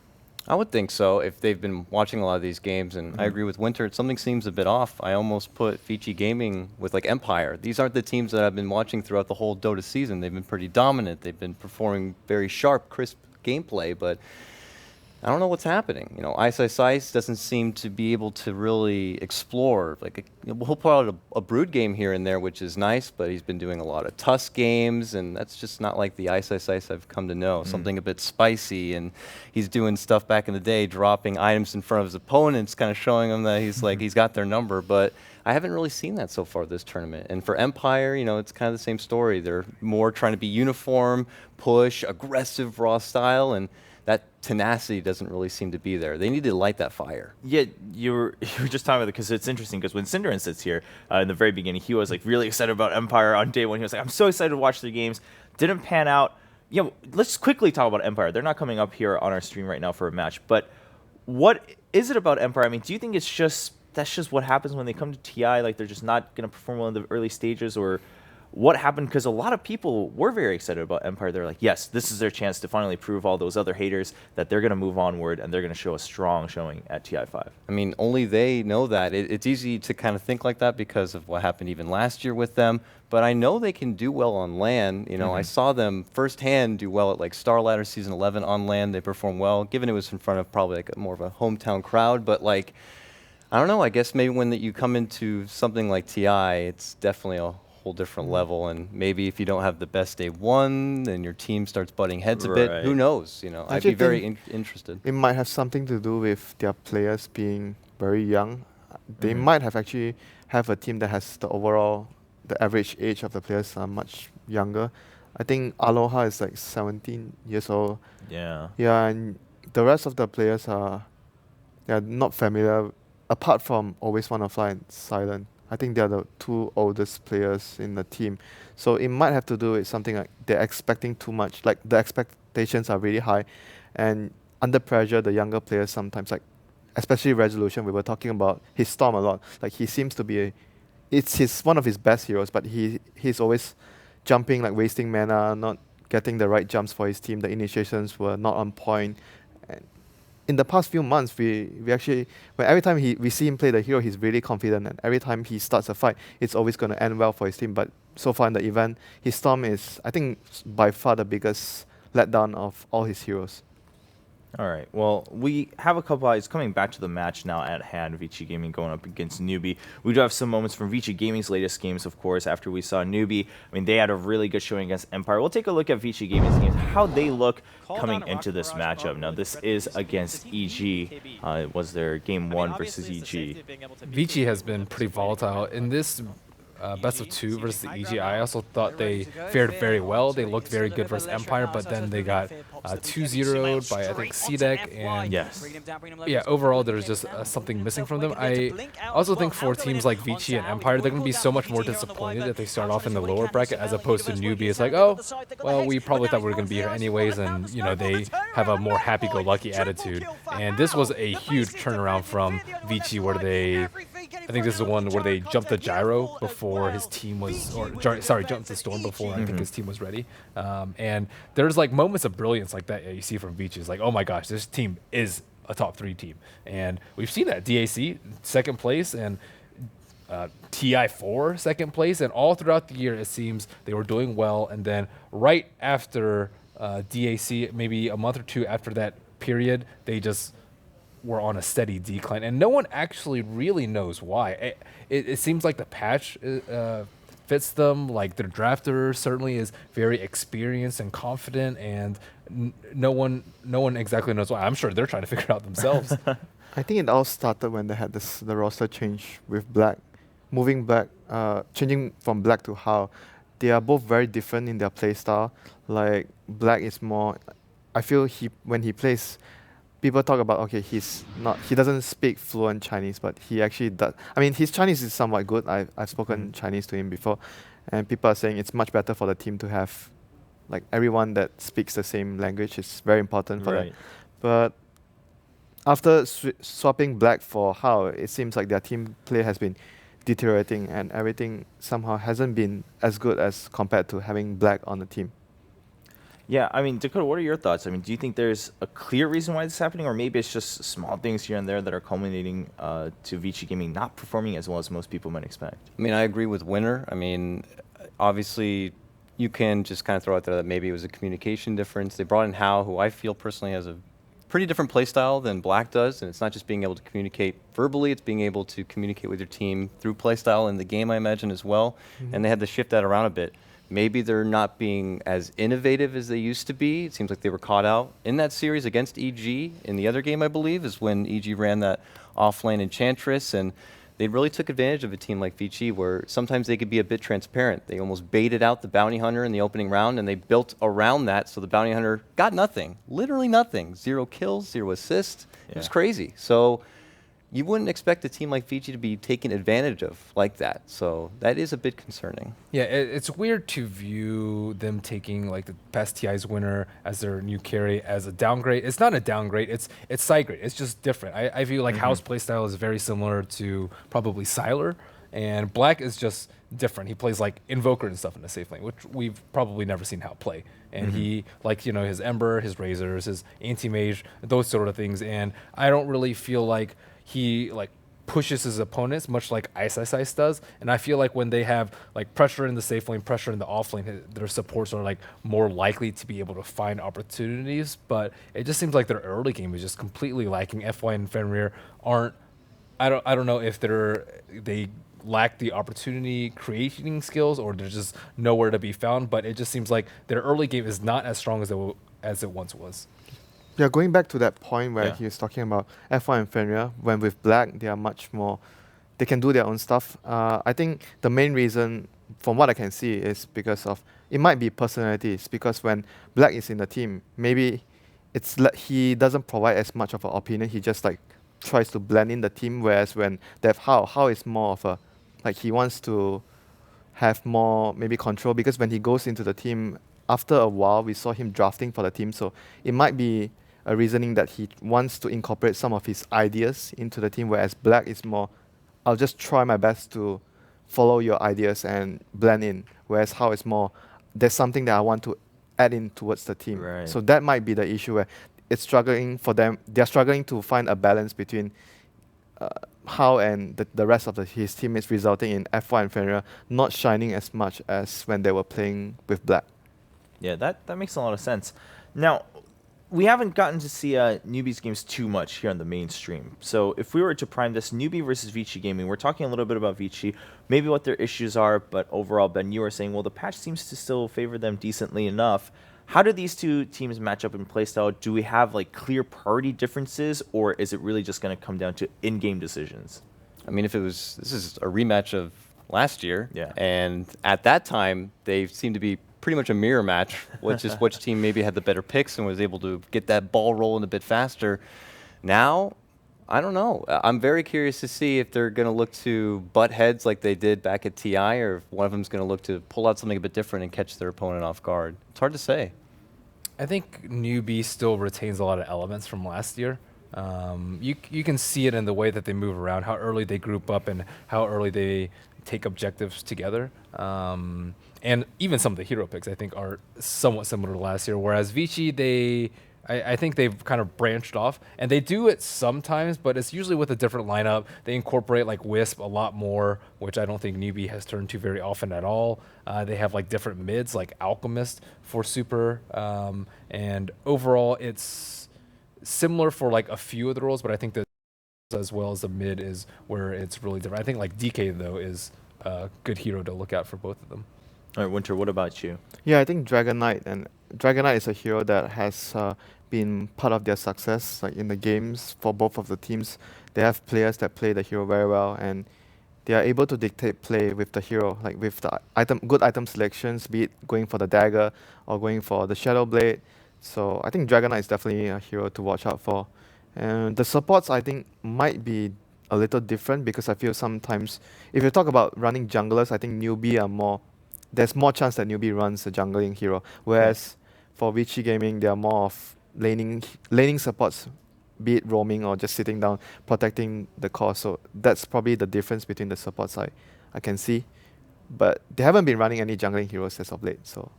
I would think so if they've been watching a lot of these games, and I agree with Winter. Something seems a bit off. I almost put Vici Gaming with like Empire. These aren't the teams that I've been watching throughout the whole Dota season. They've been pretty dominant. They've been performing very sharp, crisp gameplay, but I don't know what's happening. Ice doesn't seem to be able to really explore. Like he'll put out a Brood game here and there, which is nice, but he's been doing a lot of Tusk games, and that's just not like the Ice I've come to know. Something a bit spicy, and he's doing stuff back in the day, dropping items in front of his opponents, kind of showing them that he's like he's got their number. But I haven't really seen that so far this tournament. And for Empire, it's kind of the same story. They're more trying to be uniform, push, aggressive, raw style, and that tenacity doesn't really seem to be there. They need to light that fire. Yeah, you were just talking about it because it's interesting because when Cinderin sits here in the very beginning, he was like really excited about Empire on day one. He was like, I'm so excited to watch their games. Didn't pan out. Yeah, let's quickly talk about Empire. They're not coming up here on our stream right now for a match, but what is it about Empire? I mean, do you think that's just what happens when they come to TI? Like they're just not going to perform well in the early stages, or what happened? Because a lot of people were very excited about Empire. They're like, yes, this is their chance to finally prove all those other haters that they're going to move onward and they're going to show a strong showing at TI5. I mean, only they know that. It's easy to kind of think like that because of what happened even last year with them. But I know they can do well on LAN. I saw them firsthand do well at like Star Ladder Season 11 on LAN. They performed well, given it was in front of probably like more of a hometown crowd. But like, I don't know. I guess maybe when you come into something like TI, it's definitely a whole different level, and maybe if you don't have the best day one, then your team starts butting heads a bit. Who knows? I'd be very interested. It might have something to do with their players being very young. They might have actually have a team that has the average age of the players are much younger. I think Aloha is like 17 years old. Yeah. Yeah, and the rest of the players are not familiar, apart from Always Wanna Fly and Silent. I think they're the 2 oldest players in the team. So it might have to do with something like they're expecting too much. Like the expectations are really high. And under pressure, the younger players sometimes, like especially Resolution, we were talking about his Storm a lot. Like he seems to be it's one of his best heroes, but he's always jumping, like wasting mana, not getting the right jumps for his team. The initiations were not on point. And in the past few months, we actually, every time we see him play the hero, he's really confident, and every time he starts a fight, it's always going to end well for his team. But so far in the event, his Storm is, I think, by far the biggest letdown of all his heroes. All right. Well, we have a couple eyes coming back to the match now at hand. Vici Gaming going up against Newbie. We do have some moments from Vici Gaming's latest games, of course, after we saw Newbie. I mean, they had a really good showing against Empire. We'll take a look at Vici Gaming's games, how they look coming into this matchup. Now, this is against EG. It was their game 1 versus EG. Vici has been pretty volatile. In this best of 2 versus the EG. I also thought they fared very well. They looked very good versus Empire, but then they got 2-0'd by, I think, C-Deck. And Yes. yeah, overall, there's just something missing from them. I also think for teams like Vici and Empire, they're going to be so much more disappointed if they start off in the lower bracket as opposed to newbie. It's like, oh, well, we probably thought we were going to be here anyways, and they have a more happy-go-lucky attitude. And this was a huge turnaround from Vici, where I think this is the one where they jumped the gyro before his team was, jumped the storm before I think his team was ready. And there's like moments of brilliance like that you see from Vici. It's like, oh my gosh, this team is a top 3 team. And we've seen that. DAC, second place, and TI4, second place. And all throughout the year, it seems they were doing well. And then right after DAC, maybe a month or 2 after that period, they just were on a steady decline, and no one actually really knows why. It seems like the patch fits them. Like their drafter certainly is very experienced and confident, and no one exactly knows why. I'm sure they're trying to figure it out themselves. I think it all started when they had the roster change with Black, moving Black, changing from Black to How. They are both very different in their play style. Like Black is more, I feel when he plays, people talk about, okay, he doesn't speak fluent Chinese, but he actually does. I mean, his Chinese is somewhat good. I've spoken Chinese to him before, and people are saying it's much better for the team to have like everyone that speaks the same language. Is very important for that. But after swapping Black for How, it seems like their team play has been deteriorating, and everything somehow hasn't been as good as compared to having Black on the team. Yeah, I mean, Dakota, what are your thoughts? I mean, do you think there's a clear reason why this is happening, or maybe it's just small things here and there that are culminating to Vici Gaming not performing as well as most people might expect? I mean, I agree with Winner. I mean, obviously, you can just kind of throw out there that maybe it was a communication difference. They brought in Hao, who I feel personally has a pretty different play style than Black does, and it's not just being able to communicate verbally, it's being able to communicate with your team through play style in the game, I imagine, as well. And they had to shift that around a bit. Maybe they're not being as innovative as they used to be. It seems like they were caught out in that series against EG. In the other game, I believe, is when EG ran that off-lane Enchantress, and they really took advantage of a team like Vici, where sometimes they could be a bit transparent. They almost baited out the Bounty Hunter in the opening round, and they built around that, so the Bounty Hunter got nothing, literally nothing. 0 kills, 0 assists. It was crazy. So you wouldn't expect a team like Vici to be taken advantage of like that. So that is a bit concerning. Yeah, it's weird to view them taking like the past TI's winner as their new carry as a downgrade. It's not a downgrade. It's side grade. It's just different. I view like Hao's playstyle is very similar to probably Sylar, and Black is just different. He plays like Invoker and stuff in the safe lane, which we've probably never seen Hao play. And he, like, his Ember, his Razors, his Anti-Mage, those sort of things. And I don't really feel like he like pushes his opponents much like Ice does, and I feel like when they have like pressure in the safe lane, pressure in the off lane, their supports are like more likely to be able to find opportunities. But it just seems like their early game is just completely lacking. FY and Fenrir aren't. I don't know if they lack the opportunity creating skills, or they're just nowhere to be found. But it just seems like their early game is not as strong as it once was. Yeah, going back to that point where he was talking about F1 and Fenrir, when with Black, they are much more, they can do their own stuff. I think the main reason, from what I can see, is because of, it might be personalities, because when Black is in the team, maybe it's like he doesn't provide as much of an opinion, he just like tries to blend in the team, whereas when they have Hao is more of a, like he wants to have more maybe control, because when he goes into the team, after a while, we saw him drafting for the team, so it might be a reasoning that he wants to incorporate some of his ideas into the team, whereas Black is more, I'll just try my best to follow your ideas and blend in, whereas Hao is more, there's something that I want to add in towards the team. Right. So that might be the issue where it's struggling for them. They're struggling to find a balance between Hao and the rest of his teammates, resulting in F1 and Fenrir not shining as much as when they were playing with Black. Yeah, that makes a lot of sense. Now, we haven't gotten to see Newbies games too much here on the mainstream. So if we were to prime this Newbie versus Vici Gaming, we're talking a little bit about Vici, maybe what their issues are, but overall, Ben, you were saying, well, the patch seems to still favor them decently enough. How do these two teams match up in playstyle? Do we have like clear priority differences, or is it really just going to come down to in-game decisions? I mean, this is a rematch of last year. Yeah. And at that time, they seemed to be pretty much a mirror match, which team maybe had the better picks and was able to get that ball rolling a bit faster. Now, I don't know. I'm very curious to see if they're going to look to butt heads like they did back at TI, or if one of them's going to look to pull out something a bit different and catch their opponent off guard. It's hard to say. I think newbie still retains a lot of elements from last year. You can see it in the way that they move around, how early they group up, and how early they take objectives together. And even some of the hero picks, I think, are somewhat similar to last year. Whereas Vici, I think they've kind of branched off, and they do it sometimes, but it's usually with a different lineup. They incorporate like Wisp a lot more, which I don't think newbie has turned to very often at all. They have like different mids, like Alchemist for super, and overall it's similar for like a few of the roles, but I think that as well as the mid is where it's really different. I think like DK though is a good hero to look at for both of them. All right, Winter, what about you? Yeah, I think Dragon Knight is a hero that has been part of their success, like in the games for both of the teams. They have players that play the hero very well, and they are able to dictate play with the hero, like with the good item selections, be it going for the dagger or going for the Shadow Blade. So I think Dragon Knight is definitely a hero to watch out for. And the supports, I think, might be a little different, because I feel sometimes if you talk about running junglers, I think newbie are more. There's more chance that newbie runs a jungling hero, whereas for Vici Gaming, they are more of laning supports, be it roaming or just sitting down, protecting the core. So that's probably the difference between the supports I can see. But they haven't been running any jungling heroes as of late. So.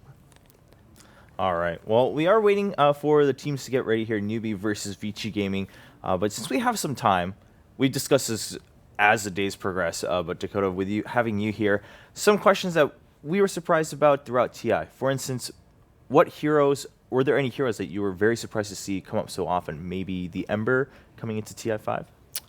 All right. Well, we are waiting for the teams to get ready here, newbie versus Vici Gaming. But since we have some time, we discuss this as the days progress. But Dakota, with you having you here, some questions that we were surprised about throughout TI. For instance, were there any heroes that you were very surprised to see come up so often? Maybe the Ember coming into TI5?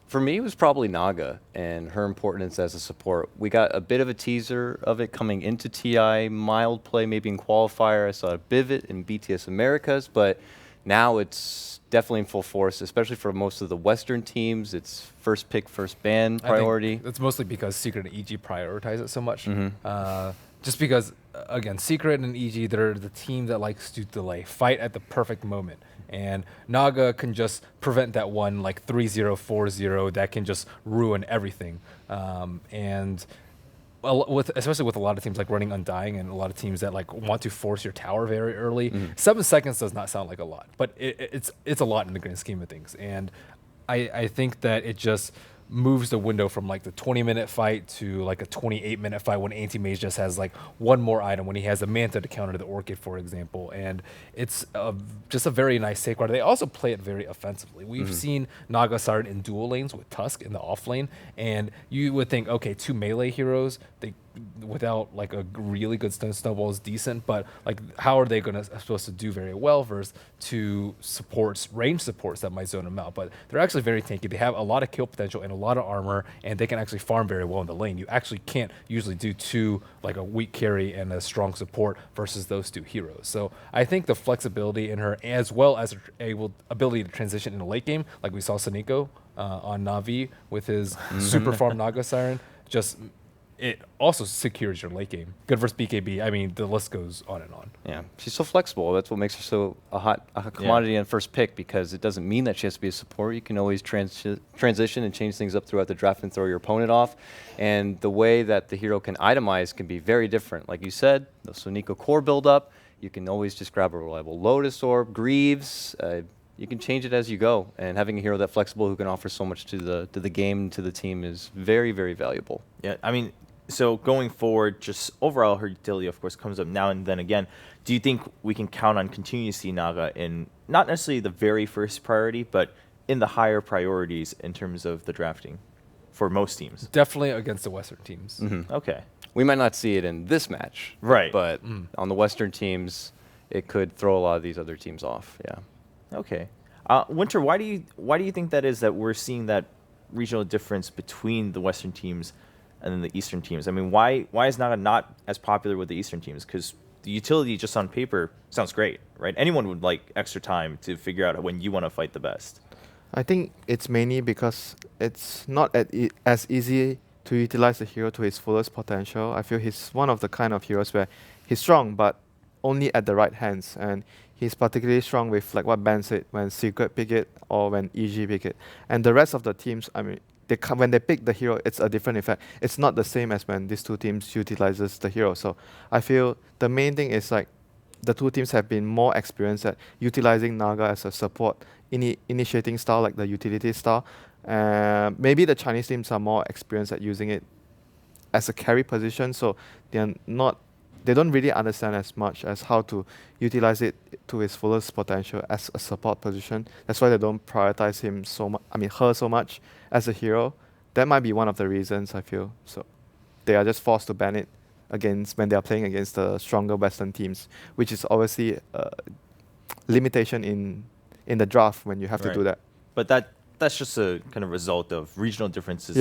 For me, it was probably Naga and her importance as a support. We got a bit of a teaser of it coming into TI, mild play maybe in qualifier. I saw a bit of it in BTS Americas, but now it's definitely in full force, especially for most of the Western teams. It's first pick, first ban priority. I think that's mostly because Secret and EG prioritize it so much. Just because, again, Secret and EG, they're the team that likes to delay, fight at the perfect moment. And Naga can just prevent that one, like 3-0, 4-0, that can just ruin everything. And especially with a lot of teams like running Undying and a lot of teams that like want to force your tower very early, 7 seconds does not sound like a lot, but it's a lot in the grand scheme of things. And I think that it just moves the window from like the 20-minute fight to like a 28-minute fight when Anti-Mage just has like one more item, when he has a Manta to counter the Orchid, for example. And it's just a very nice safeguard. They also play it very offensively. We've seen Naga Siren in dual lanes with Tusk in the off lane, and you would think, okay, 2 melee heroes, they without like a really good snowball is decent, but like how are they supposed to do very well versus 2 supports, range supports that might zone them out? But they're actually very tanky. They have a lot of kill potential and a lot of armor, and they can actually farm very well in the lane. You actually can't usually do 2, like a weak carry and a strong support versus those 2 heroes. So I think the flexibility in her, as well as her ability to transition in the late game, like we saw Saniko on Na'Vi with his super farm Naga Siren, it also secures your late game. Good versus BKB. I mean, the list goes on and on. Yeah, she's so flexible. That's what makes her so a hot commodity on first pick, because it doesn't mean that she has to be a support. You can always transition and change things up throughout the draft and throw your opponent off. And the way that the hero can itemize can be very different. Like you said, the Sonico core build up, you can always just grab a reliable Lotus Orb, Greaves. You can change it as you go. And having a hero that flexible who can offer so much to the game and to the team is very, very valuable. Yeah, I mean, so going forward, just overall, her utility, of course, comes up now and then again. Do you think we can count on continuing to see Naga in not necessarily the very first priority, but in the higher priorities in terms of the drafting for most teams? Definitely against the Western teams. Okay. We might not see it in this match, right? But on the Western teams, it could throw a lot of these other teams off. Yeah. Okay. Winter, why do you think that is, that we're seeing that regional difference between the Western teams and then the Eastern teams? I mean, why is Naga not as popular with the Eastern teams? Because the utility just on paper sounds great, right? Anyone would like extra time to figure out when you want to fight the best. I think it's mainly because it's not as easy to utilize the hero to his fullest potential. I feel he's one of the kind of heroes where he's strong, but only at the right hands. And he's particularly strong with, like what Ben said, when Secret pick it or when EG pick it. And the rest of the teams, I mean, when they pick the hero, it's a different effect. It's not the same as when these two teams utilizes the hero. So I feel the main thing is like the two teams have been more experienced at utilizing Naga as a support initiating style, like the utility style. Maybe the Chinese teams are more experienced at using it as a carry position, so they don't really understand as much as how to utilize it to its fullest potential as a support position. That's why they don't prioritize him so much. I mean, her so much as a hero. That might be one of the reasons, I feel. So they are just forced to ban it when they are playing against the stronger Western teams, which is obviously a limitation in the draft when you have to do that. But that's just a kind of result of regional differences.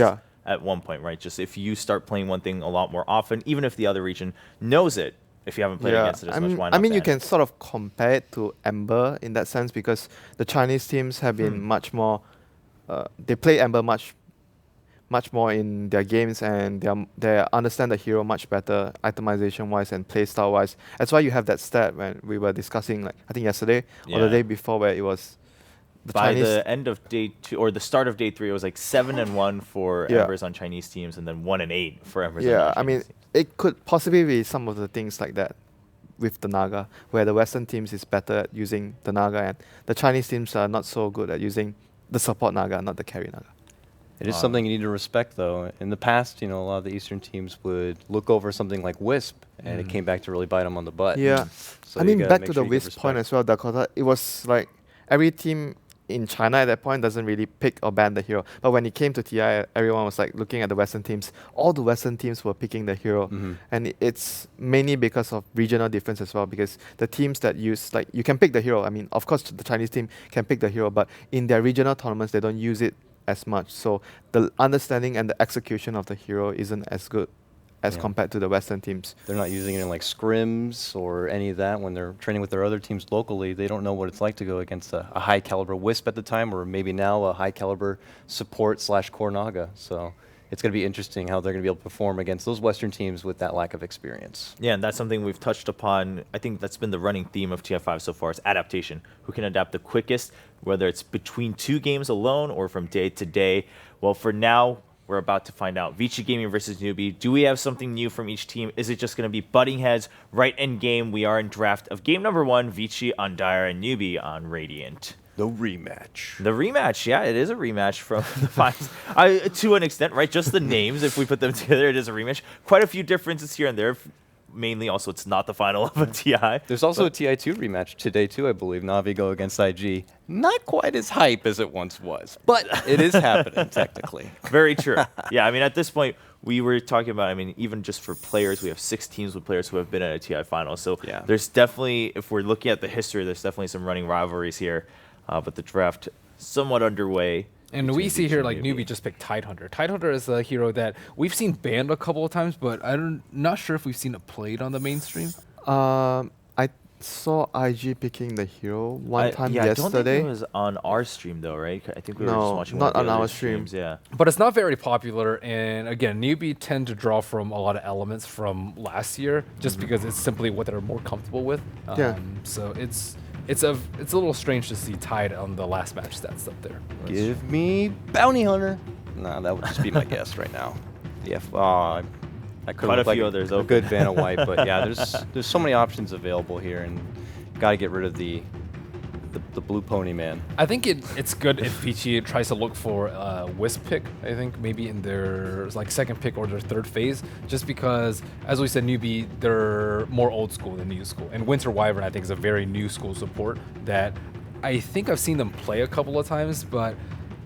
At one point, right? Just if you start playing one thing a lot more often, even if the other region knows it, if you haven't played against it as much, why not? I mean, you can sort of compare it to Ember in that sense, because the Chinese teams have been much more. They play Ember much more in their games, and they understand the hero much better, itemization wise and playstyle wise. That's why you have that stat when we were discussing, like I think yesterday or the day before, where it was. By the end of day 2 or the start of day 3, it was like 7-1 for Embers on Chinese teams, and then 1-8 for Embers on Chinese I mean, teams. it could possibly be some of the things like that with the Naga, where the Western teams is better at using the Naga, and the Chinese teams are not so good at using the support Naga, not the carry Naga. It is something you need to respect, though. In the past, a lot of the Eastern teams would look over something like Wisp, and it came back to really bite them on the butt. Yeah. So I mean, back to the Wisp point as well, Dakota, it was like every team in China at that point doesn't really pick or ban the hero. But when it came to TI, everyone was like looking at the Western teams. All the Western teams were picking the hero. And it's mainly because of regional difference as well, because the teams that use, like, you can pick the hero. I mean, of course, the Chinese team can pick the hero, but in their regional tournaments, they don't use it as much. So the understanding and the execution of the hero isn't as good as compared to the Western teams. They're not using it in like scrims or any of that when they're training with their other teams locally. They don't know what it's like to go against a high caliber Wisp at the time, or maybe now a high caliber support / core Naga. So it's going to be interesting how they're going to be able to perform against those Western teams with that lack of experience. Yeah, and that's something we've touched upon. I think that's been the running theme of TF5 so far, is adaptation. Who can adapt the quickest, whether it's between 2 games alone or from day to day. Well, for now, we're about to find out. Vici Gaming versus Newbie. Do we have something new from each team? Is it just going to be butting heads right end game? We are in draft of game number 1, Vici on Dire and Newbie on Radiant. The rematch. The rematch, yeah, it is a rematch from the finals. To an extent, right? Just the names, if we put them together, it is a rematch. Quite a few differences here and there. Mainly, also, it's not the final of a TI. There's also a TI2 rematch today, too, I believe. Navi go against IG. Not quite as hype as it once was, but it is happening, technically. Very true. Yeah, I mean, at this point, we were talking about, I mean, even just for players, we have 6 teams with players who have been at a TI final. So there's definitely, if we're looking at the history, there's definitely some running rivalries here. But the draft somewhat underway. And we see here, like, Newbie just picked Tidehunter. Tidehunter is a hero that we've seen banned a couple of times, but I'm not sure if we've seen it played on the mainstream. I saw IG picking the hero one time yesterday. I don't think it was on our stream, though, right? I think we were just watching not one of the on other our stream. streams, yeah. But it's not very popular, and again, Newbie tend to draw from a lot of elements from last year, just because it's simply what they're more comfortable with. So it's a little strange to see Tide on the last match stats up there. Give me Bounty Hunter. Nah, that would just be my guess right now. Yeah, I could Quite a look few like others a open. good Vanna White, but yeah, there's so many options available here, and got to get rid of the blue pony man. I think it's good if Vici tries to look for a Wisp pick, I think, maybe in their like second pick or their third phase, just because, as we said, Newbie, they're more old school than new school. And Winter Wyvern, I think, is a very new school support that I think I've seen them play a couple of times, but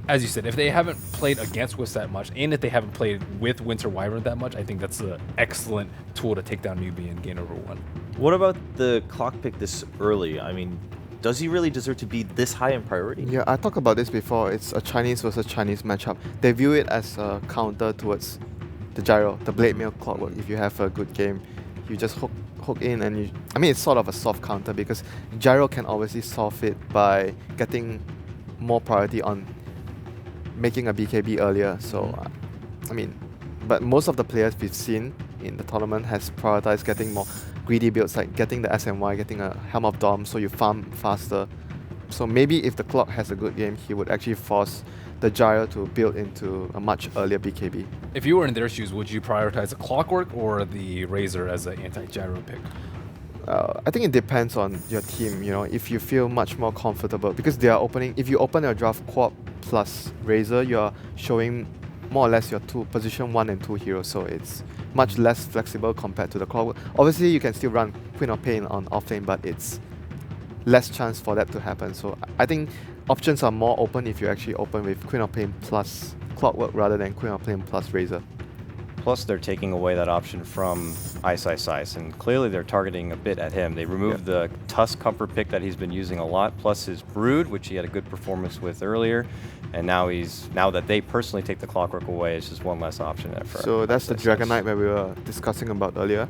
as you said, if they haven't played against Wisp that much, and if they haven't played with Winter Wyvern that much, I think that's an excellent tool to take down Newbie and gain over 1. What about the clock pick this early? I mean, does he really deserve to be this high in priority? Yeah, I talked about this before. It's a Chinese versus Chinese matchup. They view it as a counter towards the gyro, the blade mail clockwork. If you have a good game, you just hook in, and I mean, it's sort of a soft counter, because gyro can obviously solve it by getting more priority on making a BKB earlier. So, I mean, but most of the players we've seen in the tournament has prioritized getting more greedy builds, like getting the SMY, getting a Helm of Dom, so you farm faster. So maybe if the Clock has a good game, he would actually force the Gyro to build into a much earlier BKB. If you were in their shoes, would you prioritize the Clockwork or the Razor as an anti-gyro pick? I think it depends on your team, you know, if you feel much more comfortable, because they are opening, if you open your draft Quap plus Razor, you're showing more or less your position 1 and 2 heroes, so it's much less flexible compared to the Clockwork. Obviously, you can still run Queen of Pain on offlane, but it's less chance for that to happen. So I think options are more open if you actually open with Queen of Pain plus Clockwork rather than Queen of Pain plus Razor. Plus, they're taking away that option from Ice, and clearly they're targeting a bit at him. They removed the Tusk Comfort pick that he's been using a lot, plus his Brood, which he had a good performance with earlier, and now that they personally take the Clockwork away, it's just one less option there for. So that's the Dragon Knight that we were discussing about earlier.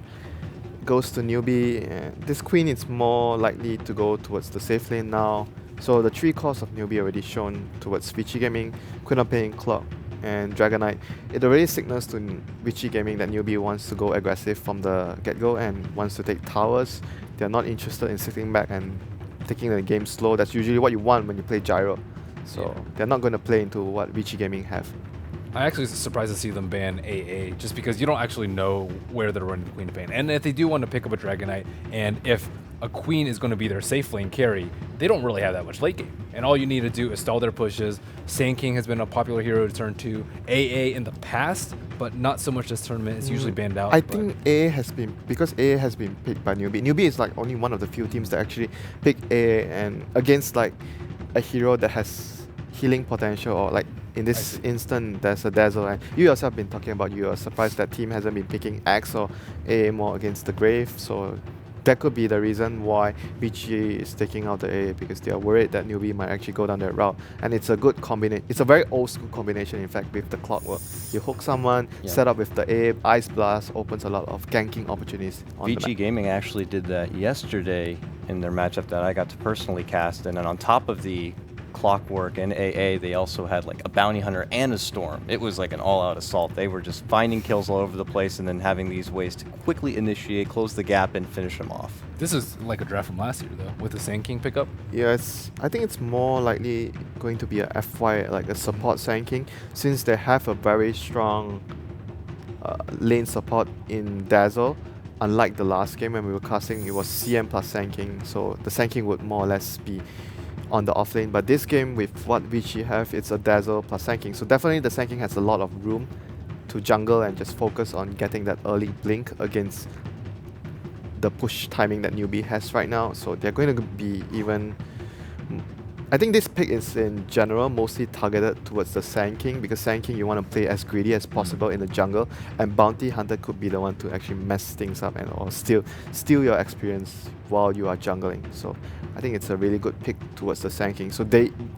Goes to newbie, and this Queen is more likely to go towards the safe lane now. So the 3 cores of newbie already shown towards Vici Gaming, Queen of Pain, Clock, and Dragon Knight. It already signals to Vici Gaming that newbie wants to go aggressive from the get-go and wants to take towers. They're not interested in sitting back and taking the game slow. That's usually what you want when you play Gyro. So they're not going to play into what Vici Gaming have. I actually surprised to see them ban AA, just because you don't actually know where they're running the Queen of Pain. And if they do want to pick up a Dragon Knight, and if a Queen is going to be their safe lane carry, they don't really have that much late game. And all you need to do is stall their pushes. Sand King has been a popular hero to turn to. AA in the past, but not so much this tournament. It's usually banned out. I think AA has been, because AA has been picked by newbie. Newbie is like only one of the few teams that actually pick AA, and against like a hero that has healing potential, or like in this instant there's a Dazzle, and you yourself have been talking about you are surprised that team hasn't been picking Axe or AA more against the Grave, so that could be the reason why Vici is taking out the AA, because they are worried that newbie might actually go down that route. And it's a good combination. It's a very old school combination, in fact, with the Clockwork. You hook someone, set up with the AA, Ice Blast opens a lot of ganking opportunities on the VG map. Gaming actually did that yesterday in their matchup that I got to personally cast, and then on top of the Clockwork and AA, they also had like a Bounty Hunter and a Storm. It was like an all-out assault. They were just finding kills all over the place and then having these ways to quickly initiate, close the gap, and finish them off. This is like a draft from last year, though, with the Sand King pickup. Yeah, I think it's more likely going to be a FY, like a support Sand King, since they have a very strong lane support in Dazzle. Unlike the last game when we were casting, it was CM plus Sand King, so the Sand King would more or less be on the offlane. But this game, with what Vici have, it's a Dazzle plus Sand King. So definitely the Sand King has a lot of room to jungle and just focus on getting that early blink against the push timing that newbie has right now. So they're going to be even... I think this pick is in general mostly targeted towards the Sand King, because Sand King you want to play as greedy as possible in the jungle, and Bounty Hunter could be the one to actually mess things up and or steal your experience while you are jungling. So I think it's a really good pick towards the Sand King. So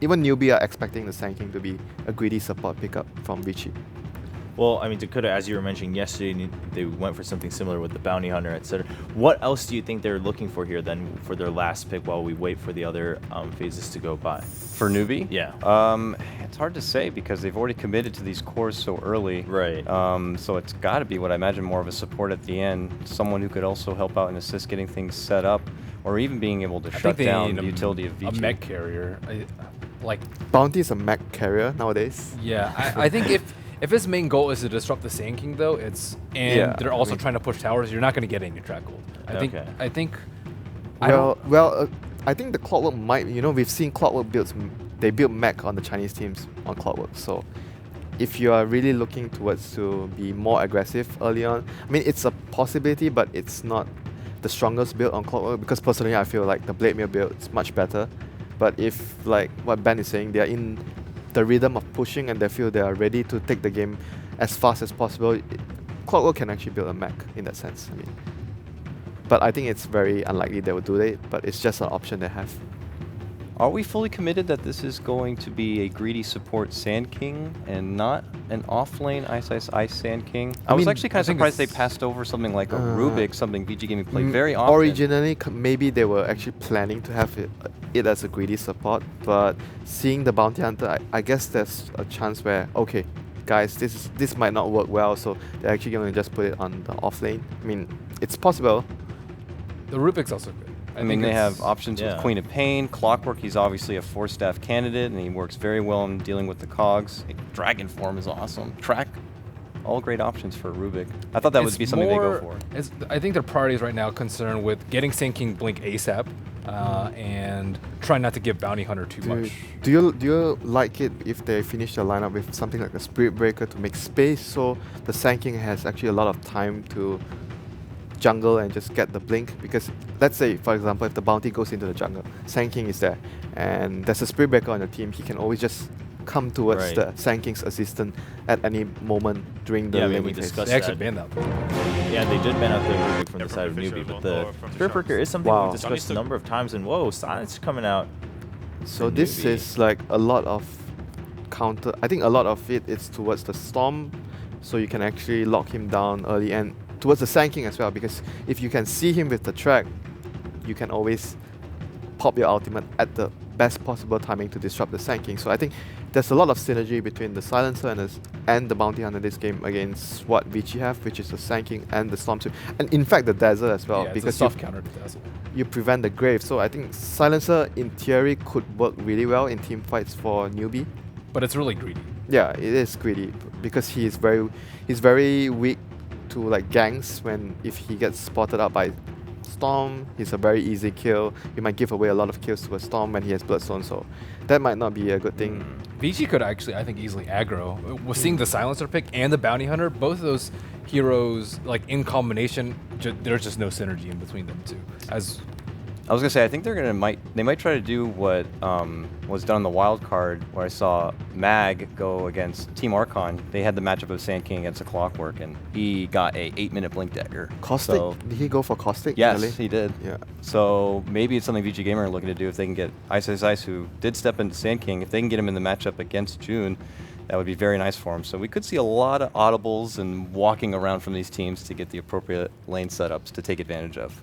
even newbie are expecting the Sand King to be a greedy support pickup from Vici. Well, I mean, Dakota, as you were mentioning yesterday, they went for something similar with the Bounty Hunter, etc. What else do you think they're looking for here then for their last pick while we wait for the other phases to go by? For newbie? Yeah. It's hard to say because they've already committed to these cores so early. Right. So it's got to be what I imagine more of a support at the end, someone who could also help out and assist getting things set up, or even being able to shut down the utility of Vici. A mech carrier, like Bounty is a mech carrier nowadays. Yeah, I think if his main goal is to disrupt the Sand King, though, they're also trying to push towers, you're not going to get any track gold. I think. I think the Clockwork might. You know, we've seen Clockwork builds. They build mech on the Chinese teams on Clockwork. So, if you are really looking towards to be more aggressive early on, I mean, it's a possibility, but it's not the strongest build on Clockwork, because personally I feel like the Blade Mail build is much better. But if, like what Ben is saying, they are in the rhythm of pushing and they feel they are ready to take the game as fast as possible, Clockwork can actually build a mech in that sense. I mean, but I think it's very unlikely they will do it, but it's just an option they have. Are we fully committed that this is going to be a greedy support Sand King and not an offlane Ice Sand King? I was actually kind of surprised they passed over something like a Rubik, something VG Gaming play very often. Originally, maybe they were actually planning to have it as a greedy support, but seeing the Bounty Hunter, I guess there's a chance where, okay, guys, this might not work well, so they're actually going to just put it on the off lane. I mean, it's possible. The Rubik's also good. I mean, they it's- have options with Queen of Pain, Clockwork. He's obviously a 4-staff candidate, and he works very well in dealing with the cogs. Dragon Form is awesome. Track, all great options for Rubik. I thought that would be something they go for. I think their priority is right now concerned with getting Sand King Blink ASAP and try not to give Bounty Hunter too much. Do you like it if they finish the lineup with something like a Spirit Breaker to make space, so the Sand King has actually a lot of time to jungle and just get the blink? Because let's say, for example, if the bounty goes into the jungle, Sand King is there, and there's a Spirit Breaker on the team, he can always just come towards the Sand King's assistant at any moment during the laning we phase. discussed They actually that. banned that. Yeah, they did ban out the Rubik from Yeah, the from side of Fisher Newbie, as but well, the or from Spirit Shark. Breaker is something Wow. we've discussed a number of times, and whoa, Silence coming out. So for this Newbie. is like a lot of counter. I think a lot of it is towards the Storm, so you can actually lock him down early, and towards the Sand King as well, because if you can see him with the track, you can always pop your ultimate at the best possible timing to disrupt the Sand King. So I think there's a lot of synergy between the Silencer and the Bounty Hunter this game against what Vici have, which is the Sand King and the Storm 2. And in fact the Dazzle as well, Yeah, it's because a soft counter to Dazzle. you prevent the Grave. So I think Silencer in theory could work really well in team fights for Newbie. But it's really greedy. Yeah, it is greedy because he's very weak to like ganks when if he gets spotted out by Storm, he's a very easy kill. You might give away a lot of kills to a Storm when he has Bloodstone, so that might not be a good thing. Vici could actually, I think, easily aggro. With seeing the Silencer pick and the Bounty Hunter, both of those heroes, like in combination, there's just no synergy in between them two. As I was gonna say, I think they might try to do what was done on the wild card, where I saw Mag go against Team Archon. They had the matchup of Sand King against a Clockwork, and he got a 8-minute blink dagger. Caustic? So, Did he go for Caustic? yes, really? he did. Yeah. So maybe it's something VG Gamer are looking to do if they can get Ice, who did step into Sand King. If they can get him in the matchup against June, that would be very nice for him. So we could see a lot of audibles and walking around from these teams to get the appropriate lane setups to take advantage of.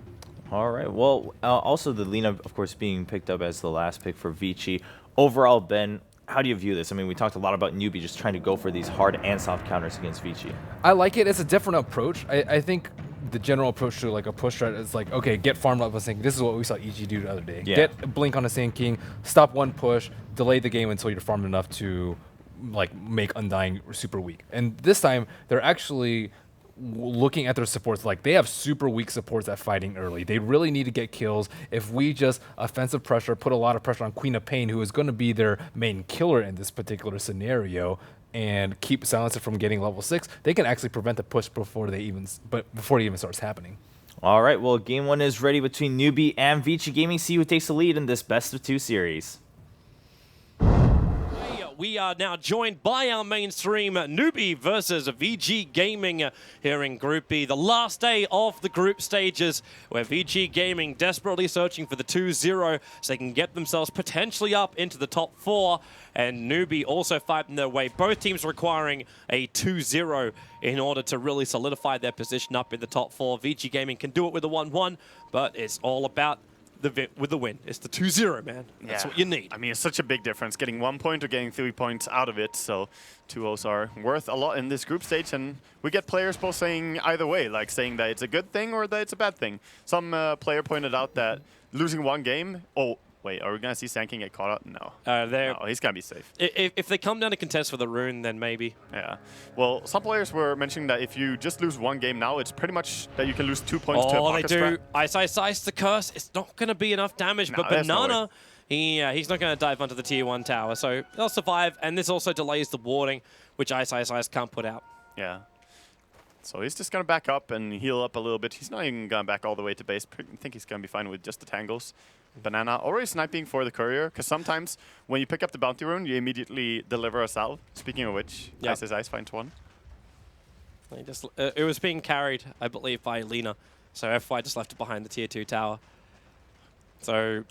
All right. Well, also the Lina, of course, being picked up as the last pick for Vici. Overall, Ben, how do you view this? I mean, we talked a lot about Newbie just trying to go for these hard and soft counters against Vici. I like it. It's a different approach. I think the general approach to like a push strat is like, okay, get farm up. This is what we saw EG do the other day. Yeah. Get a blink on a Sand King, stop one push, delay the game until you're farmed enough to like make Undying super weak. And this time they're actually looking at their supports, like they have super weak supports at fighting early. They really need to get kills. If we just offensive pressure, put a lot of pressure on Queen of Pain, who is going to be their main killer in this particular scenario, and keep Silencer from getting level 6, they can actually prevent the push before it even starts happening. All right. Well, game one is ready between Newbie and Vici Gaming. See who takes the lead in this best of 2 series. We are now joined by our mainstream Newbie versus VG Gaming here in Group B. The last day of the group stages where VG Gaming desperately searching for the 2-0 so they can get themselves potentially up into the top 4. And Newbie also fighting their way. Both teams requiring a 2-0 in order to really solidify their position up in the top 4. VG Gaming can do it with a 1-1, but it's all about with the win. It's the 2-0, man. That's what you need. I mean, it's such a big difference getting 1 point or getting 3 points out of it. So 2-0s are worth a lot in this group stage. And we get players both saying either way, like saying that it's a good thing or that it's a bad thing. Some player pointed out that losing one game, wait, are we going to see Sand King get caught up? No. No, he's going to be safe. If they come down to contest for the rune, then maybe. Yeah. Well, some players were mentioning that if you just lose one game now, it's pretty much that you can lose 2 points to a Oh, they pocket do. strat. Ice, the curse. It's not going to be enough damage, No, but there's no Banana, he's not going to dive onto the tier 1 tower. So they'll survive, and this also delays the warding, which Ice can't put out. Yeah. So he's just going to back up and heal up a little bit. He's not even going back all the way to base. I think he's going to be fine with just the tangles. Banana already sniping for the courier, because sometimes when you pick up the bounty rune, you immediately deliver a salve. Speaking of which, Yep. Ice finds one. It was being carried, I believe, by Lina. So FY just left it behind the tier 2 tower. So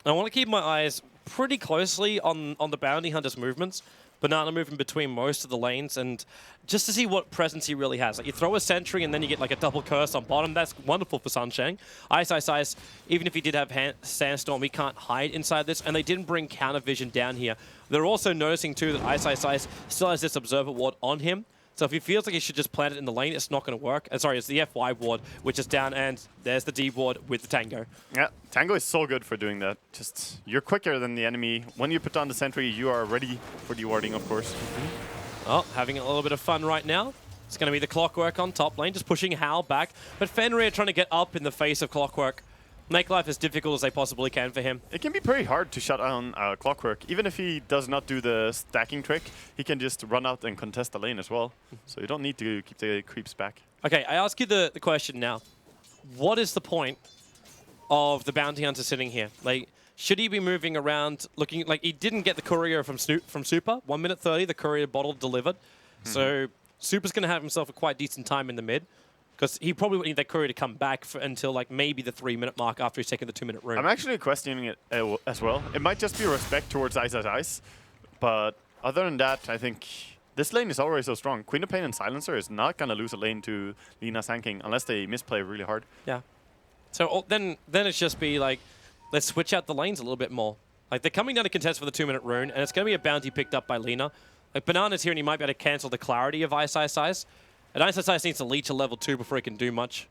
I want to keep my eyes pretty closely on the bounty hunter's movements. Banana moving between most of the lanes, and just to see what presence he really has. Like, you throw a sentry and then you get like a double curse on bottom. That's wonderful for Sunshang. Ice, even if he did have Sandstorm, he can't hide inside this, and they didn't bring counter vision down here. They're also noticing too that Ice still has this Observer Ward on him. So if he feels like he should just plant it in the lane, it's not going to work. Sorry, it's the FY ward, which is down, and there's the D ward with the Tango. Yeah, Tango is so good for doing that. Just, you're quicker than the enemy. When you put down the sentry, you are ready for dewarding, of course. Oh, having a little bit of fun right now. It's going to be the Clockwork on top lane, just pushing Hal back. But Fenrir trying to get up in the face of Clockwork. Make life as difficult as they possibly can for him. It can be pretty hard to shut down Clockwork. Even if he does not do the stacking trick, he can just run out and contest the lane as well. So you don't need to keep the creeps back. Okay, I ask you the question now. What is the point of the Bounty Hunter sitting here? Like, should he be moving around looking... Like, he didn't get the courier from Super. 1 minute 30, the courier bottle delivered. So Super's going to have himself a quite decent time in the mid. Because he probably would need that courier to come back until like maybe the 3-minute mark after he's taken the 2-minute rune. I'm actually questioning it as well. It might just be respect towards Ice. But other than that, I think this lane is already so strong. Queen of Pain and Silencer is not going to lose a lane to Lina Sanking unless they misplay really hard. Yeah. So then it's just be like, let's switch out the lanes a little bit more. Like, they're coming down to contest for the 2-minute rune, and it's going to be a bounty picked up by Lina. Like, Banana's here, and he might be able to cancel the clarity of Ice. And Ice needs to leech a level 2 before he can do much.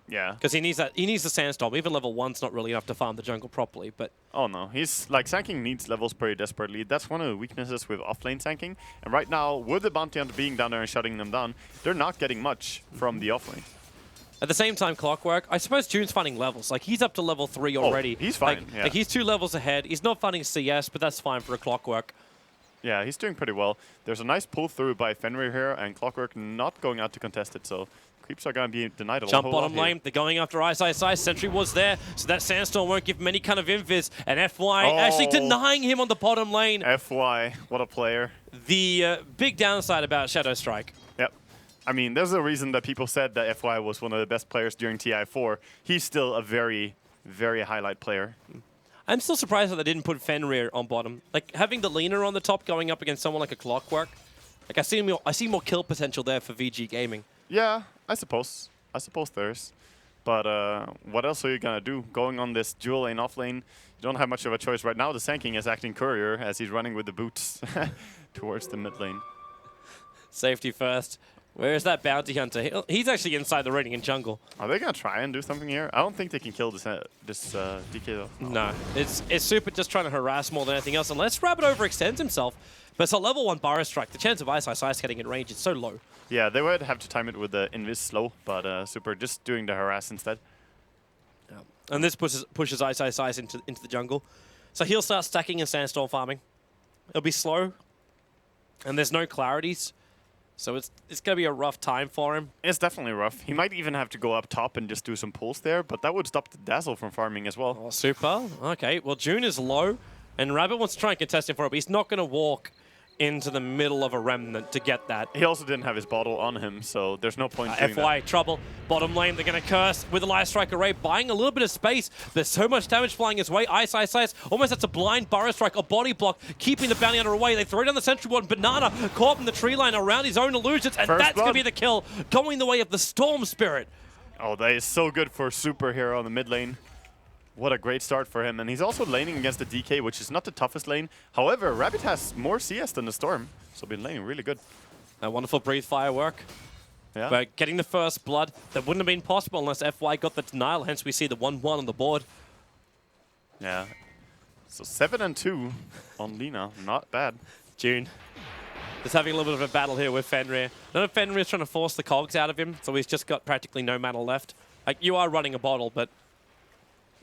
Yeah. Because he needs the Sandstorm. Even level 1's not really enough to farm the jungle properly, but... Oh no, he's like Sanking needs levels pretty desperately. That's one of the weaknesses with offlane Sanking. And right now, with the Bounty Hunter being down there and shutting them down, they're not getting much from the offlane. At the same time, Clockwork, I suppose June's finding levels. Like, he's up to level 3 already. He's fine, yeah. Like, he's 2 levels ahead. He's not finding CS, but that's fine for a Clockwork. Yeah, he's doing pretty well. There's a nice pull through by Fenrir here, and Clockwork not going out to contest it, so creeps are going to be denied a Jump whole lot bottom lane, they're going after Ice. Sentry was there, so that Sandstorm won't give him any kind of invis, and FY actually denying him on the bottom lane. FY, what a player. The big downside about Shadow Strike. Yep. I mean, there's a reason that people said that FY was one of the best players during TI4. He's still a very, very highlight player. I'm still surprised that they didn't put Fenrir on bottom. Like, having the Lina on the top going up against someone like a Clockwork, like, I see more kill potential there for VG Gaming. Yeah, I suppose there is. But what else are you going to do? Going on this dual lane, off lane, you don't have much of a choice right now. The Sanking is acting courier as he's running with the boots towards the mid lane. Safety first. Where is that Bounty Hunter? He's actually inside the raiding in jungle. Are they going to try and do something here? I don't think they can kill this DK though. No, it's Super just trying to harass more than anything else. Unless Rabbit overextends himself. But it's a level 1 Burrow Strike. The chance of Ice getting in range is so low. Yeah, they would have to time it with the Invis slow, but Super just doing the harass instead. Yeah. And this pushes Ice into the jungle. So he'll start stacking and Sandstorm farming. It'll be slow. And there's no clarities. So it's going to be a rough time for him. It's definitely rough. He might even have to go up top and just do some pulls there, but that would stop the Dazzle from farming as well. Oh, Super. Okay, well, June is low, and Rabbit wants to try and contest him for it, but he's not going to walk into the middle of a Remnant to get that. He also didn't have his bottle on him, so there's no point doing FY, that. trouble. Bottom lane, they're going to curse with the Light Strike Array, buying a little bit of space. There's so much damage flying his way. Ice. Almost that's a blind Burrow Strike, a body block, keeping the Bounty Hunter away. They throw down the Sentry Ward. Banana caught in the tree line around his own illusions, and First that's going to blood. be the kill, going the way of the Storm Spirit. Oh, that is so good for Super here on the mid lane. What a great start for him. And he's also laning against the DK, which is not the toughest lane. However, Rabbit has more CS than the Storm, so been laning really good. A wonderful Breathe Fire work. Yeah. But getting the first blood, that wouldn't have been possible unless FY got the denial, hence we see the 1-1 on the board. Yeah. So 7 and 2 on Lina, not bad. June. Just having a little bit of a battle here with Fenrir. I know Fenrir's trying to force the cogs out of him, so he's just got practically no mana left. Like, you are running a bottle, but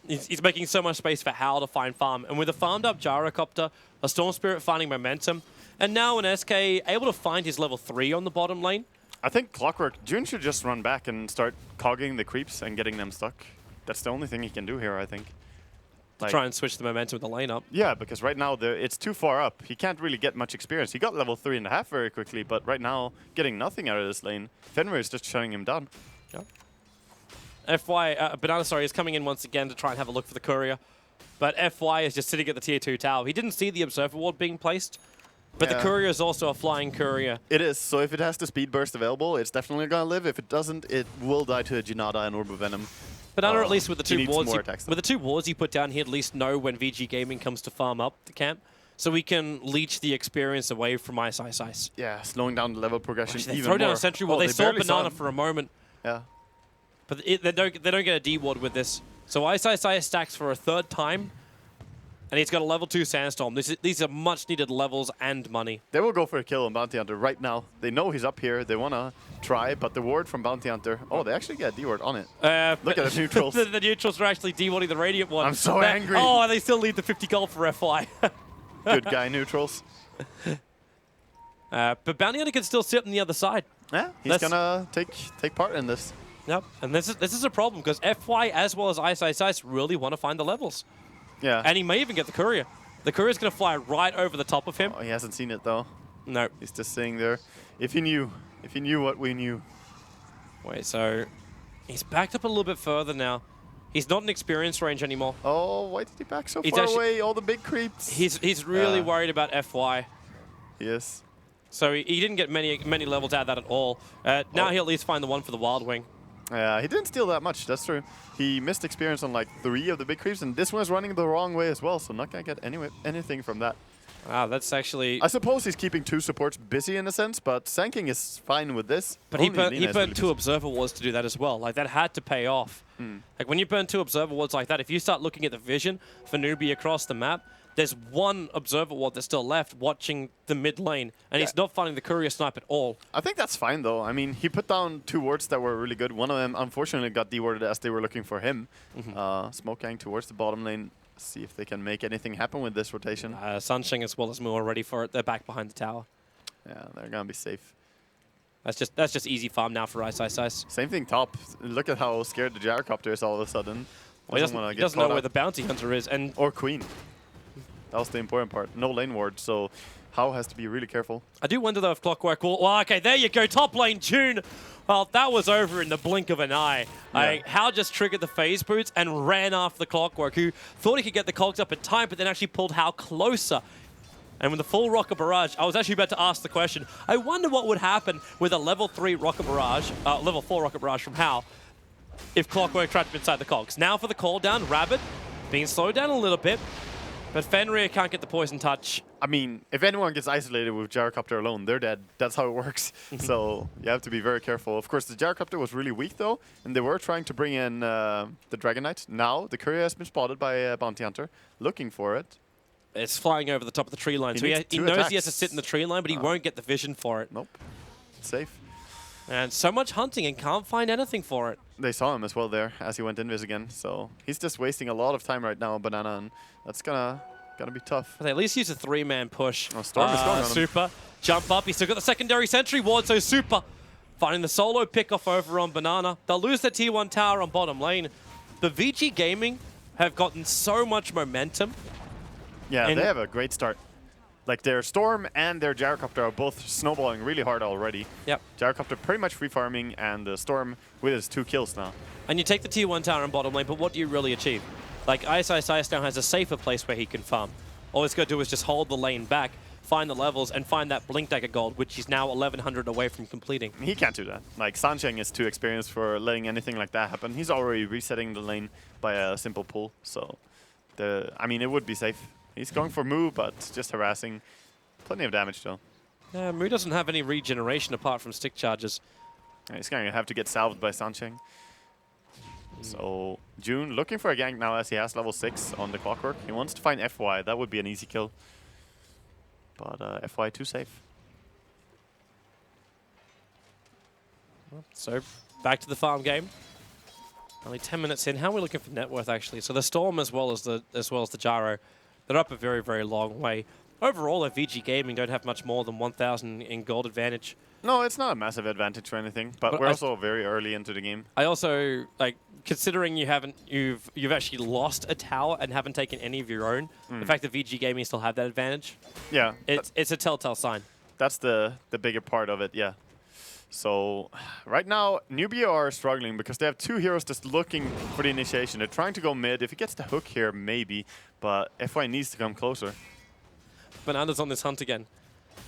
he's making so much space for Hal to find farm. And with a farmed up Gyrocopter, a Storm Spirit finding momentum, and now an SK able to find his level 3 on the bottom lane. I think Clockwork, June should just run back and start cogging the creeps and getting them stuck. That's the only thing he can do here, I think. To try and switch the momentum of the lane up. Yeah, because right now it's too far up. He can't really get much experience. He got level 3.5 very quickly, but right now, getting nothing out of this lane. Fenrir is just shutting him down. Yeah. Banana, is coming in once again to try and have a look for the courier. But FY is just sitting at the tier 2 tower. He didn't see the Observer Ward being placed. But the courier is also a flying courier. It is. So if it has the speed burst available, it's definitely going to live. If it doesn't, it will die to a Janada and Orb of Venom. But Banana, at least with the he two needs wards, more attacks, with the 2 wards he put down, he at least know when VG Gaming comes to farm up the camp, so we can leach the experience away from Ice Ice Ice. Yeah, slowing down the level progression Actually, they even throw down more. a sentry wall. Oh, they saw barely Banana him. for a moment. Yeah. But they don't get a D ward with this. So Ice Ice Ice stacks for a 3rd time, and he's got a level 2 Sandstorm. These are much needed levels and money. They will go for a kill on Bounty Hunter right now. They know he's up here. They want to try, but the ward from Bounty Hunter... Oh, they actually get a D-ward on it. Look at the neutrals. the neutrals are actually D-warding the Radiant one. I'm so angry. Oh, and they still lead the 50 gold for FY. Good guy, neutrals. But Bounty Hunter can still sit on the other side. Yeah, he's going to take part in this. Yep, and this is a problem because FY as well as Ice Ice Ice really want to find the levels. Yeah. And he may even get the courier. The courier's going to fly right over the top of him. Oh, he hasn't seen it though. No. He's just sitting there. If he knew what we knew. Wait, so he's backed up a little bit further now. He's not in experience range anymore. Oh, why did he back so He's far actually- away? All the big creeps. He's really worried about FY. Yes. So he didn't get many levels out of that at all. Now he'll at least find the one for the Wild Wing. Yeah, he didn't steal that much, that's true. He missed experience on like 3 of the big creeps, and this one is running the wrong way as well, so not going to get anything from that. Wow, that's actually... I suppose he's keeping 2 supports busy in a sense, but Sanking is fine with this. But he Only burned, Lina he is burned really 2 busy. Observer Wards to do that as well. Like, that had to pay off. Like, when you burn 2 Observer Wards like that, if you start looking at the vision for Newbie across the map, there's 1 Observer Ward that's still left watching the mid lane, and he's not finding the courier snipe at all. I think that's fine, though. I mean, he put down 2 wards that were really good. One of them, unfortunately, got dewarded as they were looking for him. Smoke gang towards the bottom lane. See if they can make anything happen with this rotation. Sunshine as well as Moore are ready for it. They're back behind the tower. Yeah, they're going to be safe. That's just easy farm now for Ice Ice Ice. Same thing top. Look at how scared the gyrocopter is all of a sudden. Well, he doesn't know where the bounty hunter is. Or Queen. That was the important part. No lane ward, so How has to be really careful. I do wonder though if Clockwork will... Well, okay, there you go. Top lane June. Well, that was over in the blink of an eye. Yeah. How just triggered the phase boots and ran after the Clockwork, who thought he could get the cogs up in time, but then actually pulled How closer. And with the full Rocket Barrage, I was actually about to ask the question, I wonder what would happen with a level 3 Rocket Barrage, level 4 Rocket Barrage from How if Clockwork trapped him inside the cogs. Now for the call down, Rabbit being slowed down a little bit, but Fenrir can't get the poison touch. I mean, if anyone gets isolated with Gyrocopter alone, they're dead. That's how it works. So you have to be very careful. Of course, the Gyrocopter was really weak, though, and they were trying to bring in the Dragon Knight. Now, the Courier has been spotted by a Bounty Hunter, looking for it. It's flying over the top of the tree line. He So he needs two knows he has to attacks. sit in the tree line, but he won't get the vision for it. Nope. Safe. And so much hunting and can't find anything for it. They saw him as well there as he went invis again. So he's just wasting a lot of time right now, Banana, and that's gonna be tough. But they at least use a 3-man push. Oh, Storm is going on him. Super. Jump up. He's still got the secondary sentry ward, so Super finding the solo pick-off over on Banana. They'll lose their T1 tower on bottom lane. The VG Gaming have gotten so much momentum. Yeah, And- they have a great start. Like, their Storm and their Gyrocopter are both snowballing really hard already. Yep. Gyrocopter pretty much free farming, and the Storm with his 2 kills now. And you take the T1 tower on bottom lane, but what do you really achieve? Like, Ice now has a safer place where he can farm. All he's got to do is just hold the lane back, find the levels, and find that Blink Dagger gold, which he's now 1100 away from completing. He can't do that. Like, Sansheng is too experienced for letting anything like that happen. He's already resetting the lane by a simple pull, so I mean, it would be safe. He's going for Moo, but just harassing. Plenty of damage, though. Yeah, Moo doesn't have any regeneration apart from stick charges. Yeah, he's going to have to get salved by Sansheng. So, June looking for a gank now as he has level 6 on the Clockwork. He wants to find FY. That would be an easy kill. But FY too safe. So, back to the farm game. Only 10 minutes in. How are we looking for net worth, actually? So the Storm as well as the Gyro, they're up a very, very long way. Overall, if VG Gaming don't have much more than 1,000 in gold advantage. No, it's not a massive advantage or anything, but But we're I- also very early into the game. I also, like, considering you've actually lost a tower and haven't taken any of your own, the fact that VG Gaming still have that advantage, Yeah, it's a telltale sign. that's the bigger part of it, yeah. So, right now, Nubia are struggling because they have 2 heroes just looking for the initiation. They're trying to go mid. If he gets the hook here, maybe, but FY needs to come closer. Banana's on this hunt again.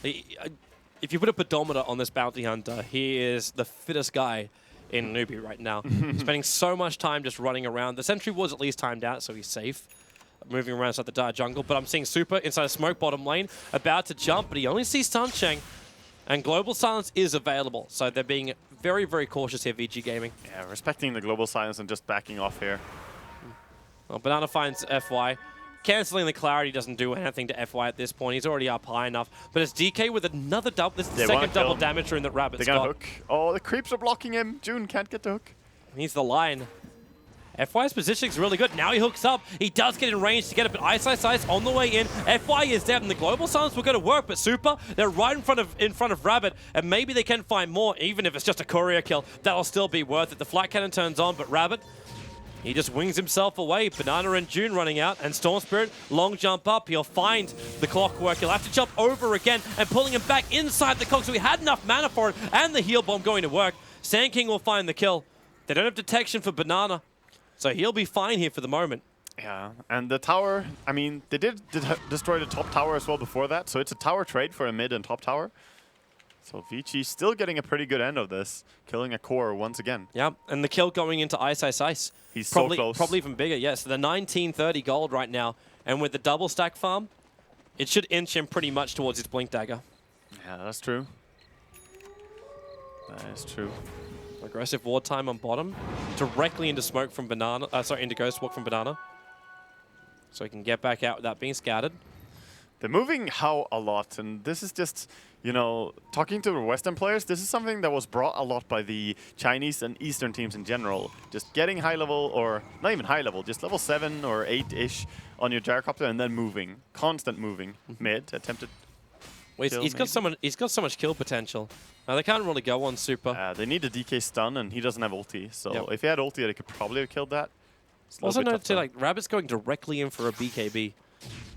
If you put a pedometer on this bounty hunter, he is the fittest guy in newbie right now. Spending so much time just running around. The sentry was at least timed out, so he's safe. Moving around inside the dire jungle, but I'm seeing Super inside a smoke bottom lane, about to jump, but he only sees Sunshang, and Global Silence is available, so they're being very, very cautious here, VG Gaming. Yeah, respecting the Global Silence and just backing off here. Well, Banana finds FY. Cancelling the clarity doesn't do anything to FY at this point. He's already up high enough, but it's DK with another double. This is the second double damage rune that Rabbit's got. They're gonna hook. Oh, the creeps are blocking him. June can't get the hook. He's the line. FY's positioning is really good. Now he hooks up. He does get in range to get it, but Ice on the way in. FY is dead, and the Global Silence will go to work, but Super, they're right in front of Rabbit, and maybe they can find more, even if it's just a courier kill. That'll still be worth it. The flat cannon turns on, but Rabbit, he just wings himself away. Banana and June running out, and Storm Spirit, long jump up. He'll find the Clockwork. He'll have to jump over again, and pulling him back inside the clock, so he had enough mana for it, and the heal bomb going to work. Sand King will find the kill. They don't have detection for Banana, so he'll be fine here for the moment. Yeah, and the tower, I mean, they did destroy the top tower as well before that, so it's a tower trade for a mid and top tower. So Vici still getting a pretty good end of this, killing a core once again. Yeah, and the kill going into Ice. He's probably, so close. Probably even bigger, yes. So the 1930 gold right now, and with the double stack farm, it should inch him pretty much towards his Blink Dagger. Yeah, that's true. That is true. Aggressive ward time on bottom, directly into smoke from Banana, into Ghost Walk from Banana. So he can get back out without being scattered. They're moving How a lot, and this is just, you know, talking to the Western players, this is something that was brought a lot by the Chinese and Eastern teams in general. Just getting high level, or not even high level, just level 7 or 8-ish on your gyrocopter and then moving. Constant moving. Mid, attempted. Well, he's got so much kill potential. Now they can't really go on Super. They need a DK stun, and he doesn't have ulti. So if he had ulti, they could probably have killed that. Also note too, like Rabbit's going directly in for a BKB.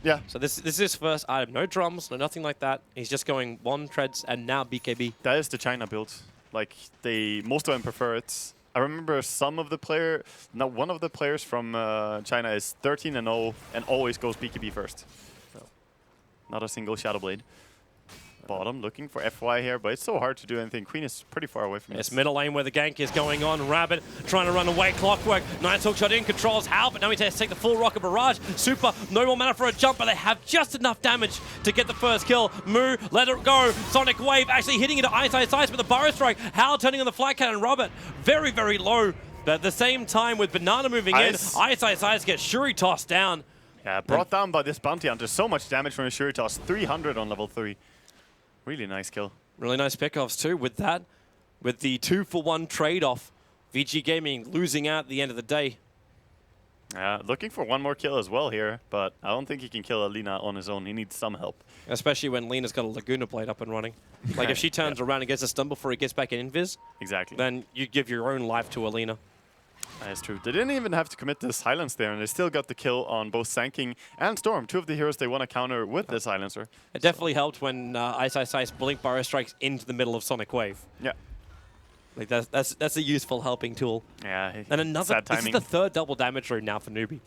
Yeah. So this is his first item. No drums, no nothing like that. He's just going one treads and now BKB. That is the China build. Like most of them prefer it. I remember one of the players from China is 13-0 and always goes BKB first. So, not a single Shadow Blade. Bottom looking for FY here, but it's so hard to do anything. Queen is pretty far away from It's middle lane where the gank is going on. Rabbit trying to run away. Clockwork. Nice hook shot in. Controls Hal, but now he has to take the full rocket barrage. Super. No more mana for a jump, but they have just enough damage to get the first kill. Moo, let it go. Sonic Wave actually hitting into Ice with the Burrow Strike. Hal turning on the flat cannon. Robert very, very low. But at the same time, with Banana moving in, Ice gets Shuri tossed down. Yeah, brought down by this bounty hunter. So much damage from his Shuri toss. 300 on level 3. Really nice kill. Really nice pickoffs too with that. With the 2-for-1 trade-off. VG Gaming losing out at the end of the day. Looking for one more kill as well here, but I don't think he can kill Alina on his own. He needs some help. Especially when Lena's got a Laguna Blade up and running. Like if she turns around and gets a stun before he gets back in invis, then you give your own life to Alina. That's true. They didn't even have to commit the silence there, and they still got the kill on both Sand King and Storm, two of the heroes they want to counter with the silencer. It definitely helped when Ice Blink Burrow strikes into the middle of Sonic Wave. Yeah. Like that's a useful helping tool. Yeah. And another, this is the third double damage rune now for Newbie.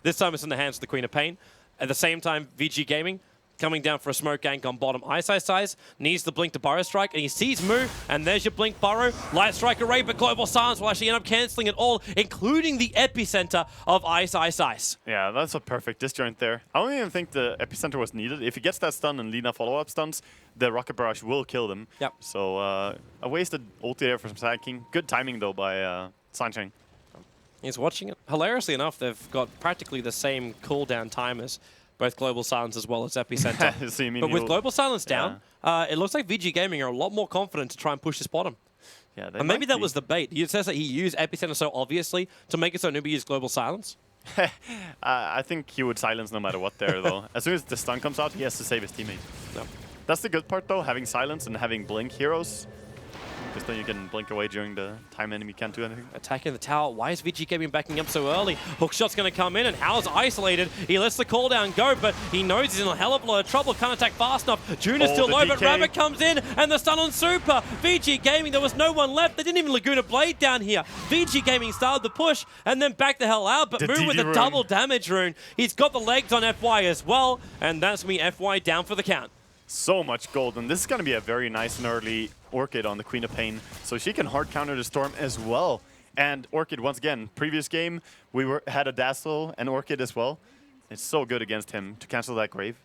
This time it's in the hands of the Queen of Pain. At the same time, VG Gaming coming down for a smoke gank on bottom. Ice needs the blink to Burrow Strike, and he sees Moo, and there's your blink Burrow. Light Strike array, but Global Silence will actually end up cancelling it all, including the epicenter of Ice. Yeah, that's a perfect disjoint there. I don't even think the epicenter was needed. If he gets that stun and Lina follow-up stuns, the Rocket Barrage will kill them. Yep. So a wasted ulti there for some Sand King. Good timing, though, by Sunshine. He's watching it. Hilariously enough, they've got practically the same cooldown timers. Both Global Silence as well as Epicenter. So but with Global Silence down, it looks like VG Gaming are a lot more confident to try and push this bottom. Yeah, and maybe that was the bait. He says that he used Epicenter so obviously to make it so newbie use Global Silence. I think he would silence no matter what there, though. As soon as the stun comes out, he has to save his teammate. No. That's the good part, though, having silence and having blink heroes. Because then you can blink away during the time enemy can't do anything. Attacking the tower. Why is VG Gaming backing up so early? Hookshot's going to come in, and Hal's isolated. He lets the cooldown go, but he knows he's in a hell of a lot of trouble. Can't attack fast enough. June is still low, but Rabbit comes in, and the stun on Super. VG Gaming, there was no one left. They didn't even Laguna Blade down here. VG Gaming started the push, and then backed the hell out, but Moo with a double damage rune. He's got the legs on FY as well, and that's me FY down for the count. So much gold, and this is going to be a very nice and early Orchid on the Queen of Pain, so she can hard counter the Storm as well. And Orchid, once again, previous game, we had a Dazzle and Orchid as well. It's so good against him to cancel that Grave.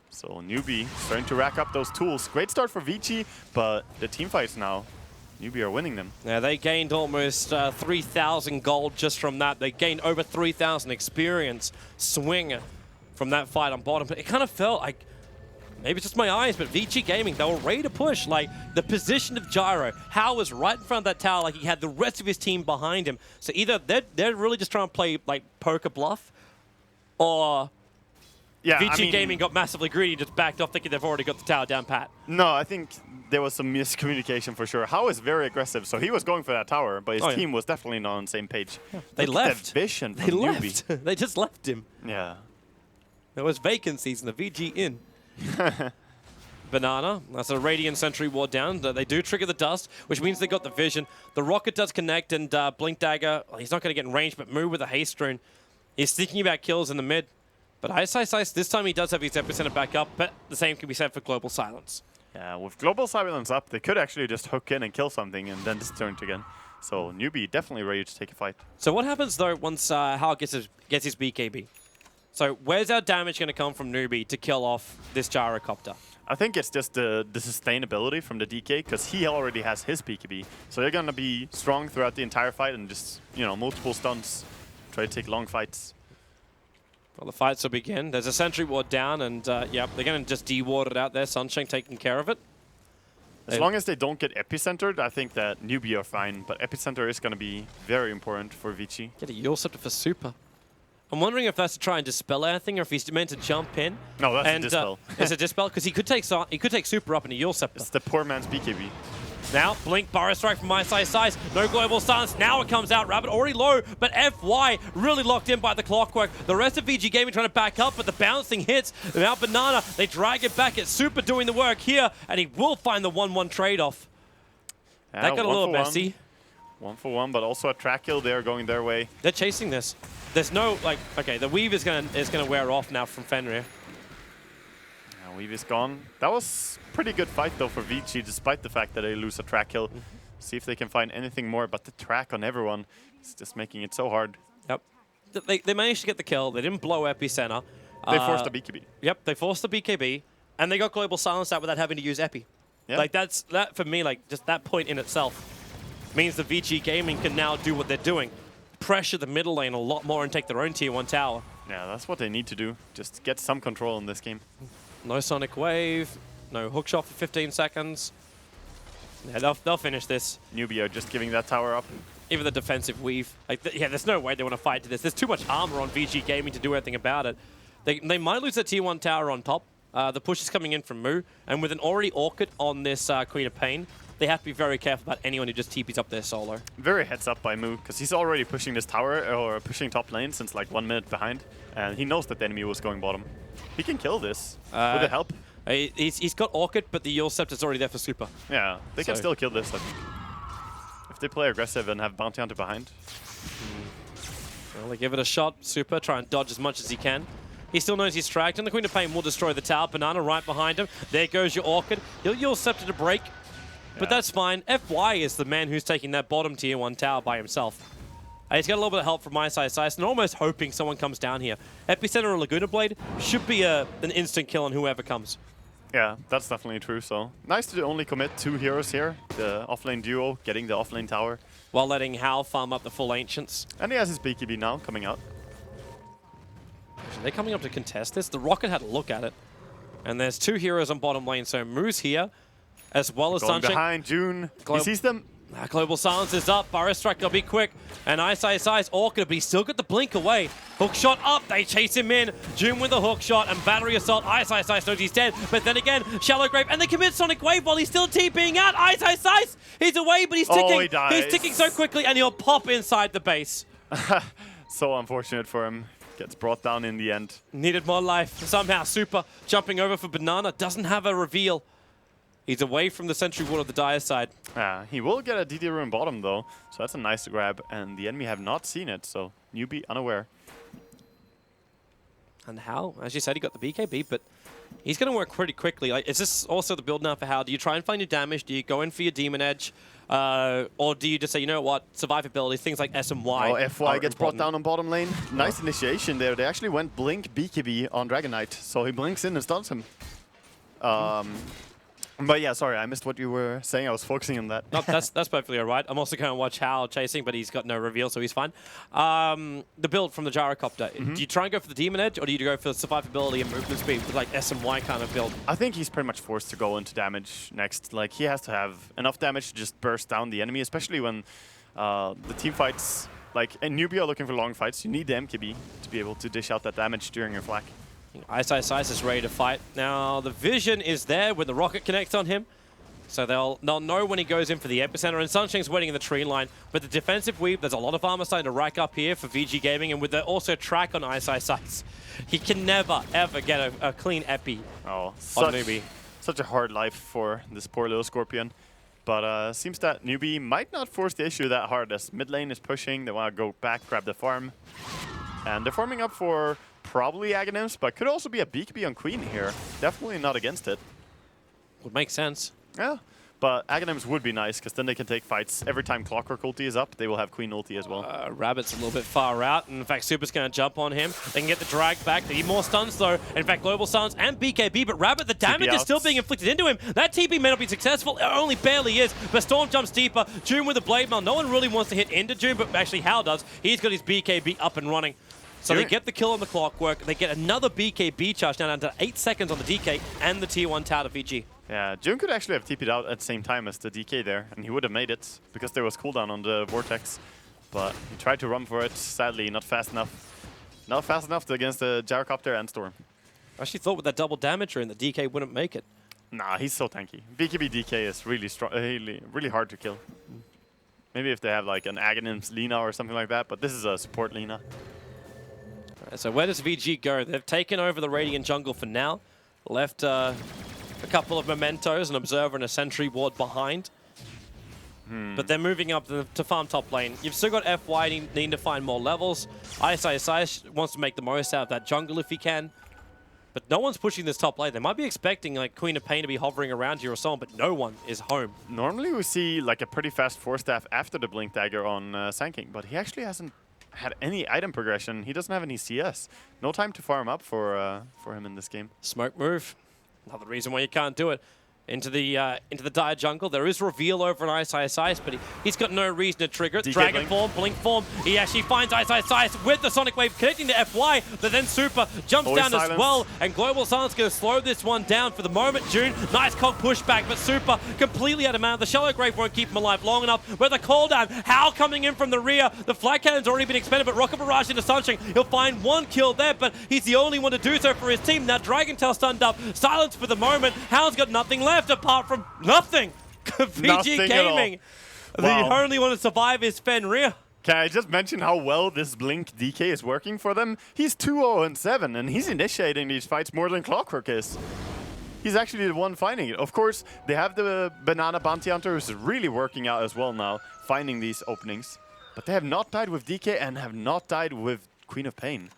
So Newbie starting to rack up those tools. Great start for Vici, but the team fights now, Newbie are winning them. Yeah, they gained almost 3,000 gold just from that. They gained over 3,000 experience swing from that fight on bottom. But it kind of felt like, maybe it's just my eyes, but Vici Gaming, they were ready to push. Like, the position of Gyro, Hao was right in front of that tower, like he had the rest of his team behind him. So either they're really just trying to play, like, poker bluff, or Yeah, Vici Gaming got massively greedy and just backed off thinking they've already got the tower down pat. No, I think there was some miscommunication for sure. Hao is very aggressive, so he was going for that tower, but his team was definitely not on the same page. They Look at left. that vision They from left. Newbie. They just left him. Yeah. There was vacancies in the VG Inn. Banana, that's a Radiant Sentry Ward down. They do trigger the dust, which means they got the vision. The rocket does connect, and Blink Dagger, well, he's not going to get in range, but Moo with a haste rune is thinking about kills in the mid. But Ice, this time he does have his epicenter back up, but the same can be said for Global Silence. Yeah, with Global Silence up, they could actually just hook in and kill something and then just turn it again. So Newbie definitely ready to take a fight. So what happens though once Hao gets his BKB? So where's our damage going to come from Newbie to kill off this Gyrocopter? I think it's just the sustainability from the DK, because he already has his BKB. So they're going to be strong throughout the entire fight and just, you know, multiple stunts, try to take long fights. Well, the fights will begin. There's a sentry ward down, and yep, they're going to just de-ward it out there. Sunshine taking care of it. As long as they don't get epicentered, I think that Newbie are fine, but epicenter is going to be very important for Vici. Get a Yule Scepter for Super. I'm wondering if that's to try and dispel anything, or if he's meant to jump in. No, that's a dispel. It's a dispel, because he could take Super up in a Yule Scepter. It's the poor man's BKB. Now, Blink, Burrow Strike from my size. No Global Silence. Now it comes out. Rabbit already low, but FY really locked in by the clockwork. The rest of VG Gaming trying to back up, but the bouncing hits. Now Banana, they drag it back. It's Super doing the work here, and he will find the 1-1 trade-off. Yeah, That got a little messy. 1 for 1, but also a track kill there going their way. They're chasing this. There's no, like, okay, the Weave is gonna wear off now from Fenrir. Yeah, Weave is gone. That was pretty good fight though for Vici, despite the fact that they lose a track kill. See if they can find anything more, but the track on everyone is just making it so hard. Yep. They managed to get the kill. They didn't blow Epicenter. They forced a BKB. Yep, they forced the BKB, and they got Global Silence out without having to use Epi. Yeah. Like, that for me, like, just that point in itself means that VG Gaming can now do what they're doing. Pressure the middle lane a lot more and take their own tier 1 tower. Yeah, that's what they need to do. Just get some control in this game. No Sonic Wave, no hookshot for 15 seconds. Yeah, they'll finish this. Newbie are just giving that tower up. Even the defensive weave. Like, yeah, there's no way they want to fight to this. There's too much armor on VG Gaming to do anything about it. They might lose their tier 1 tower on top. The push is coming in from Moo, and with an already Orchid on this Queen of Pain, they have to be very careful about anyone who just TPs up their solo. Very heads up by Moo, because he's already pushing this tower, or pushing top lane since like 1 minute behind, and he knows that the enemy was going bottom. He can kill this. Would it help? He's got Orchid, but the Yule Scepter's already there for Super. Yeah, they can still kill this, I think. If they play aggressive and have Bounty Hunter behind. Well, they give it a shot. Super, try and dodge as much as he can. He still knows he's tracked, and the Queen of Pain will destroy the tower. Banana right behind him. There goes your Orchid. He'll Yule Scepter to break. But that's fine. FY is the man who's taking that bottom tier 1 tower by himself. He's got a little bit of help from my side, and almost hoping someone comes down here. Epicenter or Laguna Blade should be an instant kill on whoever comes. Yeah, that's definitely true. So nice to only commit 2 heroes here. The offlane duo getting the offlane tower. While letting Hal farm up the full Ancients. And he has his BKB now coming out. Are they coming up to contest this? The Rocket had a look at it. And there's 2 heroes on bottom lane, so Moo's here. As well as Going Sunshine. behind June. He sees them. Global Silence is up. Burrow Strike will be quick. And Ice Orchid, but he's still got the blink away. Hook shot up. They chase him in. June with a hook shot and battery assault. Ice knows he's dead. But then again, Shallow Grave. And they commit Sonic Wave while he's still TPing out. Ice. He's away, but he's ticking. Oh, he dies. He's ticking so quickly, and he'll pop inside the base. So unfortunate for him. Gets brought down in the end. Needed more life. Somehow Super jumping over for Banana. Doesn't have a reveal. He's away from the Sentry Ward of the Dire side. He will get a DD rune bottom though, so that's a nice grab, and the enemy have not seen it, so Newbie unaware. And Hal, as you said, he got the BKB, but he's going to work pretty quickly. Like, is this also the build now for Hal? Do you try and find your damage? Do you go in for your Demon Edge? Or do you just say, you know what, survivability, things like S and Y. Oh, FY gets brought important. down on bottom lane. Nice initiation there. They actually went Blink BKB on Dragon Knight, so he blinks in and stuns him. But yeah, sorry, I missed what you were saying. I was focusing on that. No, that's perfectly all right. I'm also going to watch Hal chasing, but he's got no reveal, so he's fine. The build from the Gyrocopter. Do you try and go for the Demon Edge, or do you go for survivability and movement speed with like S and Y kind of build? I think he's pretty much forced to go into damage next. Like, he has to have enough damage to just burst down the enemy, especially when the team fights, like, and newbie are looking for long fights. You need the MKB to be able to dish out that damage during your flak. Ice is ready to fight. Now, the vision is there when the rocket connects on him. So they'll know when he goes in for the epicenter, and Sunshine's waiting in the tree line. But the defensive weave, there's a lot of armor starting to rack up here for VG Gaming, and with the also track on Ice, he can never, ever get a clean epi on newbie. Such a hard life for this poor little Scorpion. But seems that newbie might not force the issue that hard, as mid lane is pushing. They want to go back, grab the farm. And they're farming up for probably Aghanims, but could also be a BKB on Queen here. Definitely not against it. Would make sense. Yeah, but Aghanims would be nice, because then they can take fights. Every time Clockwork ulti is up, they will have Queen ulti as well. Rabbit's a little bit far out, and in fact, Super's going to jump on him. They can get the drag back. They need more stuns, though. In fact, global stuns and BKB, but Rabbit, the damage is still being inflicted into him. That TP may not be successful. It only barely is, but Storm jumps deeper. June with the Blade Mail. No one really wants to hit into June, but actually Hal does. He's got his BKB up and running. So they get the kill on the Clockwork. They get another BKB charge down to 8 seconds on the DK and the Tier 1 tower to VG. Yeah, June could actually have TP'd out at the same time as the DK there, and he would have made it, because there was cooldown on the Vortex. But he tried to run for it, sadly not fast enough. Not fast enough against the Gyrocopter and Storm. I actually thought with that double damager, the DK wouldn't make it. Nah, he's so tanky. BKB DK is really strong, really hard to kill. Maybe if they have like an Aghanims Lina or something like that, but this is a support Lina. So where does VG go? They've taken over the Radiant jungle for now. Left a couple of mementos, an observer and a sentry ward behind. But they're moving up to farm top lane. You've still got FY needing to find more levels. Ice wants to make the most out of that jungle if he can. But no one's pushing this top lane. They might be expecting like Queen of Pain to be hovering around here or so on, but no one is home. Normally we see like a pretty fast 4-staff after the Blink Dagger on Sand but he actually hasn't had any item progression. He doesn't have any CS. No time to farm up for him in this game. Smoke move. Another reason why you can't do it. Into the dire jungle. There is reveal over an Ice, but he's got no reason to trigger it. Dragon form, blink form. He actually finds Ice with the Sonic Wave connecting to FY, but then Super jumps down as well, and Global Silence going to slow this one down for the moment. June, nice cog pushback, but Super completely out of mana. The Shallow Grave won't keep him alive long enough. With the call down, Hal coming in from the rear. The flag cannon's already been expended, but Rocket Barrage into Sunshine. He'll find one kill there, but he's the only one to do so for his team. Now Dragon Tail stunned up. Silence for the moment. Hal's got nothing left apart from nothing. VG Gaming. The only one to survive is Fenrir. Can I just mention how well this Blink DK is working for them? He's 2-0-7, and he's initiating these fights more than Clockwork is. He's actually the one finding it. Of course, they have the Banana Bounty Hunter, who's really working out as well now, finding these openings. But they have not died with DK and have not died with Queen of Pain.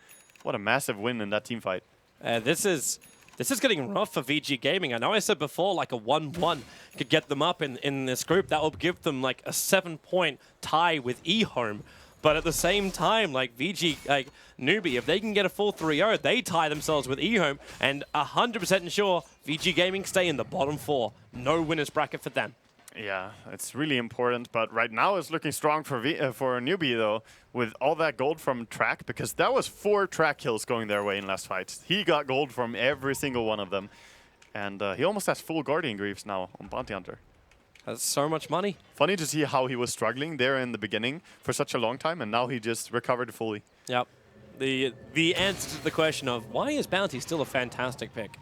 What a massive win in that team fight. This is getting rough for VG Gaming. I know I said before like a 1-1 could get them up in this group. That will give them like a 7-point tie with eHome. But at the same time, like VG, like Newbie, if they can get a full 3-0, they tie themselves with eHome and 100% ensure VG Gaming stay in the bottom 4. No winners bracket for them. Yeah, it's really important, but right now it's looking strong for Newbie though, with all that gold from Track, because that was 4 Track kills going their way in last fight. He got gold from every single one of them, and he almost has full Guardian Greaves now on Bounty Hunter. That's so much money. Funny to see how he was struggling there in the beginning for such a long time, and now he just recovered fully. Yep. The answer to the question of why is Bounty still a fantastic pick?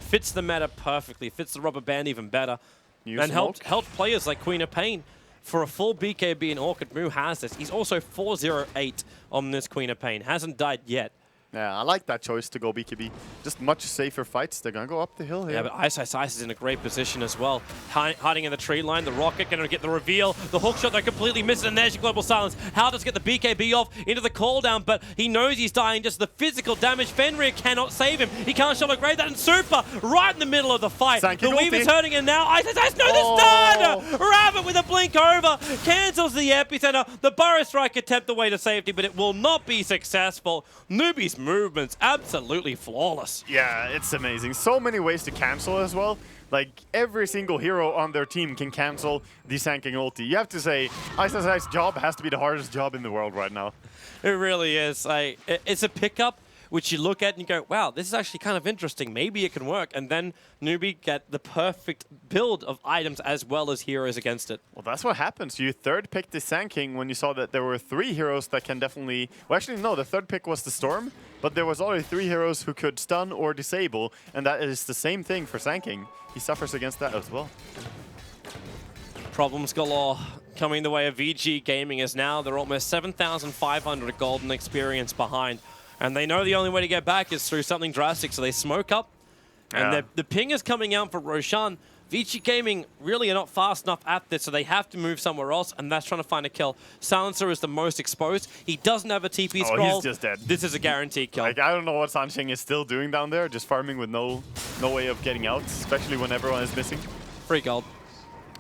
Fits the meta perfectly, fits the rubber band even better. And helped players like Queen of Pain. For a full BKB and Orchid, Moo has this. He's also 408 on this Queen of Pain. Hasn't died yet. Yeah, I like that choice to go BKB. Just much safer fights. They're going to go up the hill here. Yeah, but Ice is in a great position as well. Hiding in the tree line, the Rocket going to get the reveal. The hook shot, they're completely missing, and there's your Global Silence. How does get the BKB off into the cooldown, but he knows he's dying. Just the physical damage. Fenrir cannot save him. He can't Shallow Grave that, and Super right in the middle of the fight. Sanking The Weave is ulti. hurting, and now Ice, no, the stun! Rabbit with a blink over, cancels the epicenter. The Burrow Strike attempt the way to safety, but it will not be successful. Newbie's movements absolutely flawless. Yeah, it's amazing. So many ways to cancel as well. Like, every single hero on their team can cancel the Sanking ulti. You have to say, Ice's job has to be the hardest job in the world right now. It really is. It's a pickup which you look at and you go, wow, this is actually kind of interesting. Maybe it can work. And then Newbie get the perfect build of items as well as heroes against it. Well, that's what happens. You third picked the Sanking when you saw that there were 3 heroes that can definitely... Well, actually, no, the third pick was the Storm, but there was already 3 heroes who could stun or disable, and that is the same thing for Sanking. He suffers against that as well. Problems galore coming the way of VG Gaming as now they're almost 7,500 golden experience behind. And they know the only way to get back is through something drastic, so they smoke up. And the ping is coming out for Roshan. VG Gaming really are not fast enough at this, so they have to move somewhere else, and that's trying to find a kill. Silencer is the most exposed. He doesn't have a TP scroll. He's just dead. This is a guaranteed kill. Like, I don't know what Sansheng is still doing down there, just farming with no way of getting out, especially when everyone is missing. Free gold.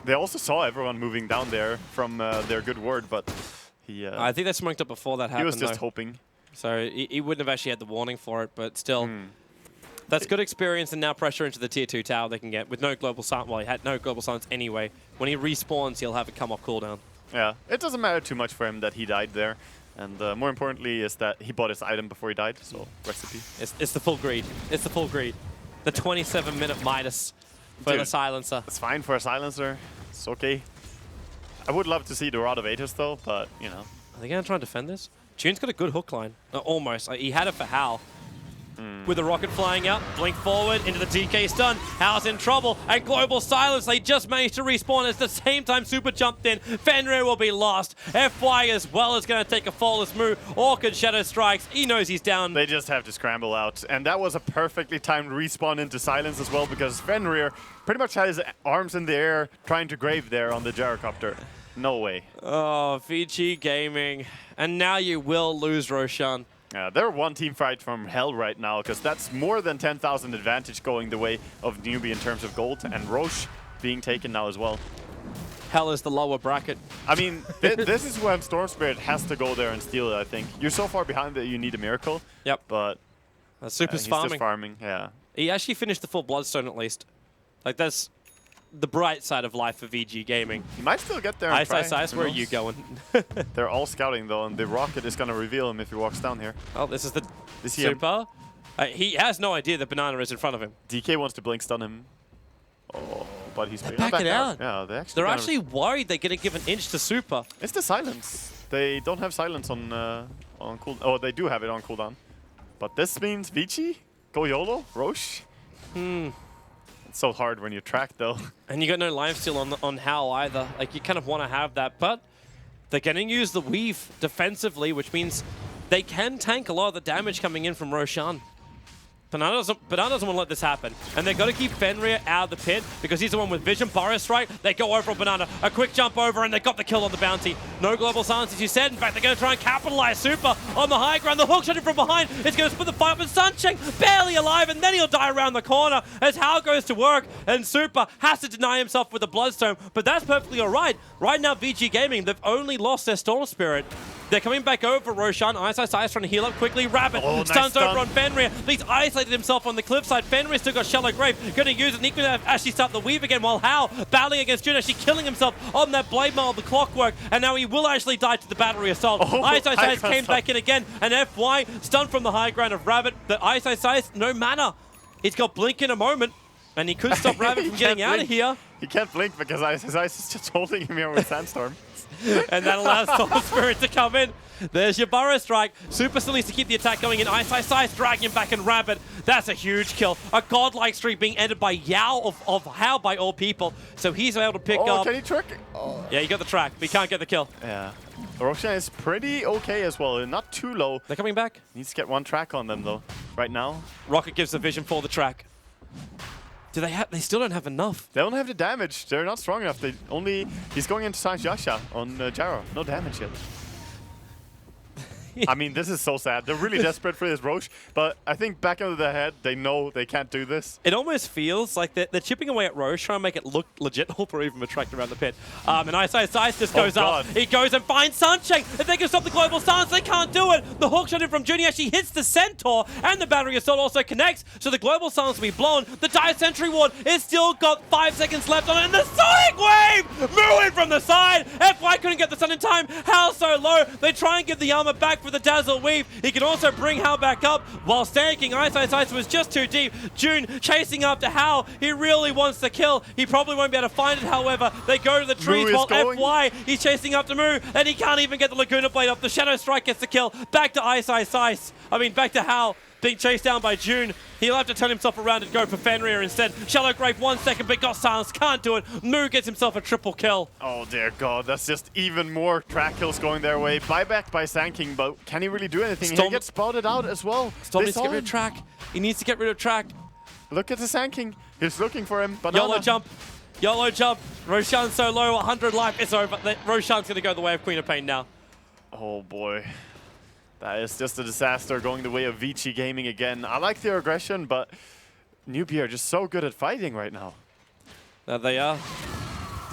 They also saw everyone moving down there from their good word, but he... I think they smoked up before that happened, he was just hoping. So he wouldn't have actually had the warning for it, but still, that's good experience and now pressure into the tier 2 tower they can get with no global silence. Well, he had no global silence anyway. When he respawns, he'll have it come off cooldown. Yeah, it doesn't matter too much for him that he died there. And more importantly is that he bought his item before he died, so recipe. It's the full greed. It's the full greed. The 27-minute Midas for the Silencer. It's fine for a Silencer. It's okay. I would love to see the Rod of Aegis though, but, you know. Are they going to try and defend this? Tune's got a good hook line. Almost. He had it for Hal. With the rocket flying out, blink forward into the DK stun. Hal's in trouble, and Global Silence, they just managed to respawn at the same time Super jumped in. Fenrir will be lost. FY as well is going to take a flawless move. Orchid Shadow strikes, he knows he's down. They just have to scramble out, and that was a perfectly timed respawn into Silence as well, because Fenrir pretty much had his arms in the air trying to grave there on the gyrocopter. No way. Oh, VG Gaming. And now you will lose Roshan. Yeah, they're one team fight from hell right now, because that's more than 10,000 advantage going the way of Newbie in terms of gold, and Roche being taken now as well. Hell is the lower bracket. I mean, this is when Storm Spirit has to go there and steal it, I think. You're so far behind that you need a miracle. Yep. But Super's he's farming. just farming, yeah. He actually finished the full Bloodstone at least. Like, that's the bright side of life for VG Gaming. He might still get there and Ice, Who where are knows? you going? They're all scouting though, and the rocket is going to reveal him if he walks down here. Oh, this is the Is he him? Super. He has no idea the banana is in front of him. DK wants to blink stun him. Oh, but he's They're back backing out. Yeah, They're actually worried they're going to give an inch to Super. It's the silence. They don't have silence on cooldown. Oh, they do have it on cooldown. But this means Vici? Go YOLO? Roche? It's so hard when you track though. And you got no lifesteal on Hal either. Like, you kind of want to have that, but they're going to use the Weave defensively, which means they can tank a lot of the damage coming in from Roshan. Banana doesn't want to let this happen. And they've got to keep Fenrir out of the pit because he's the one with vision. Burrow Strike, they go over on Banana. A quick jump over and they got the kill on the bounty. No global silence, as you said. In fact, they're going to try and capitalize. Super on the high ground. The hook shot from behind. It's going to split the fight up, and Sunshine barely alive, and then he'll die around the corner as Hal goes to work, and Super has to deny himself with the Bloodstone. But that's perfectly all right. Right now, VG Gaming, they've only lost their Storm Spirit. They're coming back over. Roshan, Ice trying to heal up quickly. Rabbit stuns over on Fenrir. He's isolated himself on the cliffside. Fenrir still got Shallow Grave. Going to use it, and he can actually start the weave again while Hal battling against June, actually killing himself on that blade mail of the clockwork. And now he will actually die to the battery assault. Ice came back in again, and FY stunned from the high ground of Rabbit. The Ice, no mana. He's got Blink in a moment, and he could stop Rabbit from getting out of here. He can't blink because Ice is just holding him here with Sandstorm. And that allows Storm Spirit to come in. There's your Burrow Strike. Super still needs to keep the attack going in. Ice, dragging him back, and Rabbit. That's a huge kill. A godlike streak being ended by Yao of Hao by all people. So he's able to pick up. Can he trick? Oh. Yeah, he got the track, but he can't get the kill. Yeah. Roshan is pretty okay as well, not too low. They're coming back. Needs to get one track on them though, right now. Rocket gives the vision for the track. Do they have? They still don't have enough. They don't have the damage. They're not strong enough. He's going into Sans Yasha on Gyro. No damage yet. I mean, this is so sad. They're really desperate for this Roche, but I think back of the head, they know they can't do this. It almost feels like they're chipping away at Roche, trying to make it look legit, or even retract around the pit. And Ice just goes up. He goes and finds Sunshine. If they can stop the global stance, they can't do it. The hook shot in from Junior actually hits the Centaur, and the battery assault also connects, so the global stance will be blown. The Dire Sentry Ward is still got 5 seconds left on it, and the Sonic Wave! Moving from the side! FY couldn't get the stun in time. Hal so low. They try and give the armor back for the Dazzle Weave. He can also bring Hal back up while stanking. Ice was just too deep. June chasing after Hal. He really wants the kill. He probably won't be able to find it, however. They go to the trees while FY, he's chasing after Moo, and he can't even get the Laguna Blade up. The Shadow Strike gets the kill. Back to Ice. Back to Hal. Being chased down by June. He'll have to turn himself around and go for Fenrir instead. Shallow Grave 1 second, but got silenced. Can't do it. Moo gets himself a triple kill. Oh dear God, that's just even more track kills going their way. Buyback by Sanking, but can he really do anything? He gets spotted out as well. Storm needs to get rid of track. He needs to get rid of track. Look at the Sanking. He's looking for him. YOLO jump. YOLO jump. Roshan's so low, 100 life. It's over. Roshan's going to go the way of Queen of Pain now. Oh boy. That is just a disaster going the way of Vici Gaming again. I like their aggression, but Newbie are just so good at fighting right now. They are.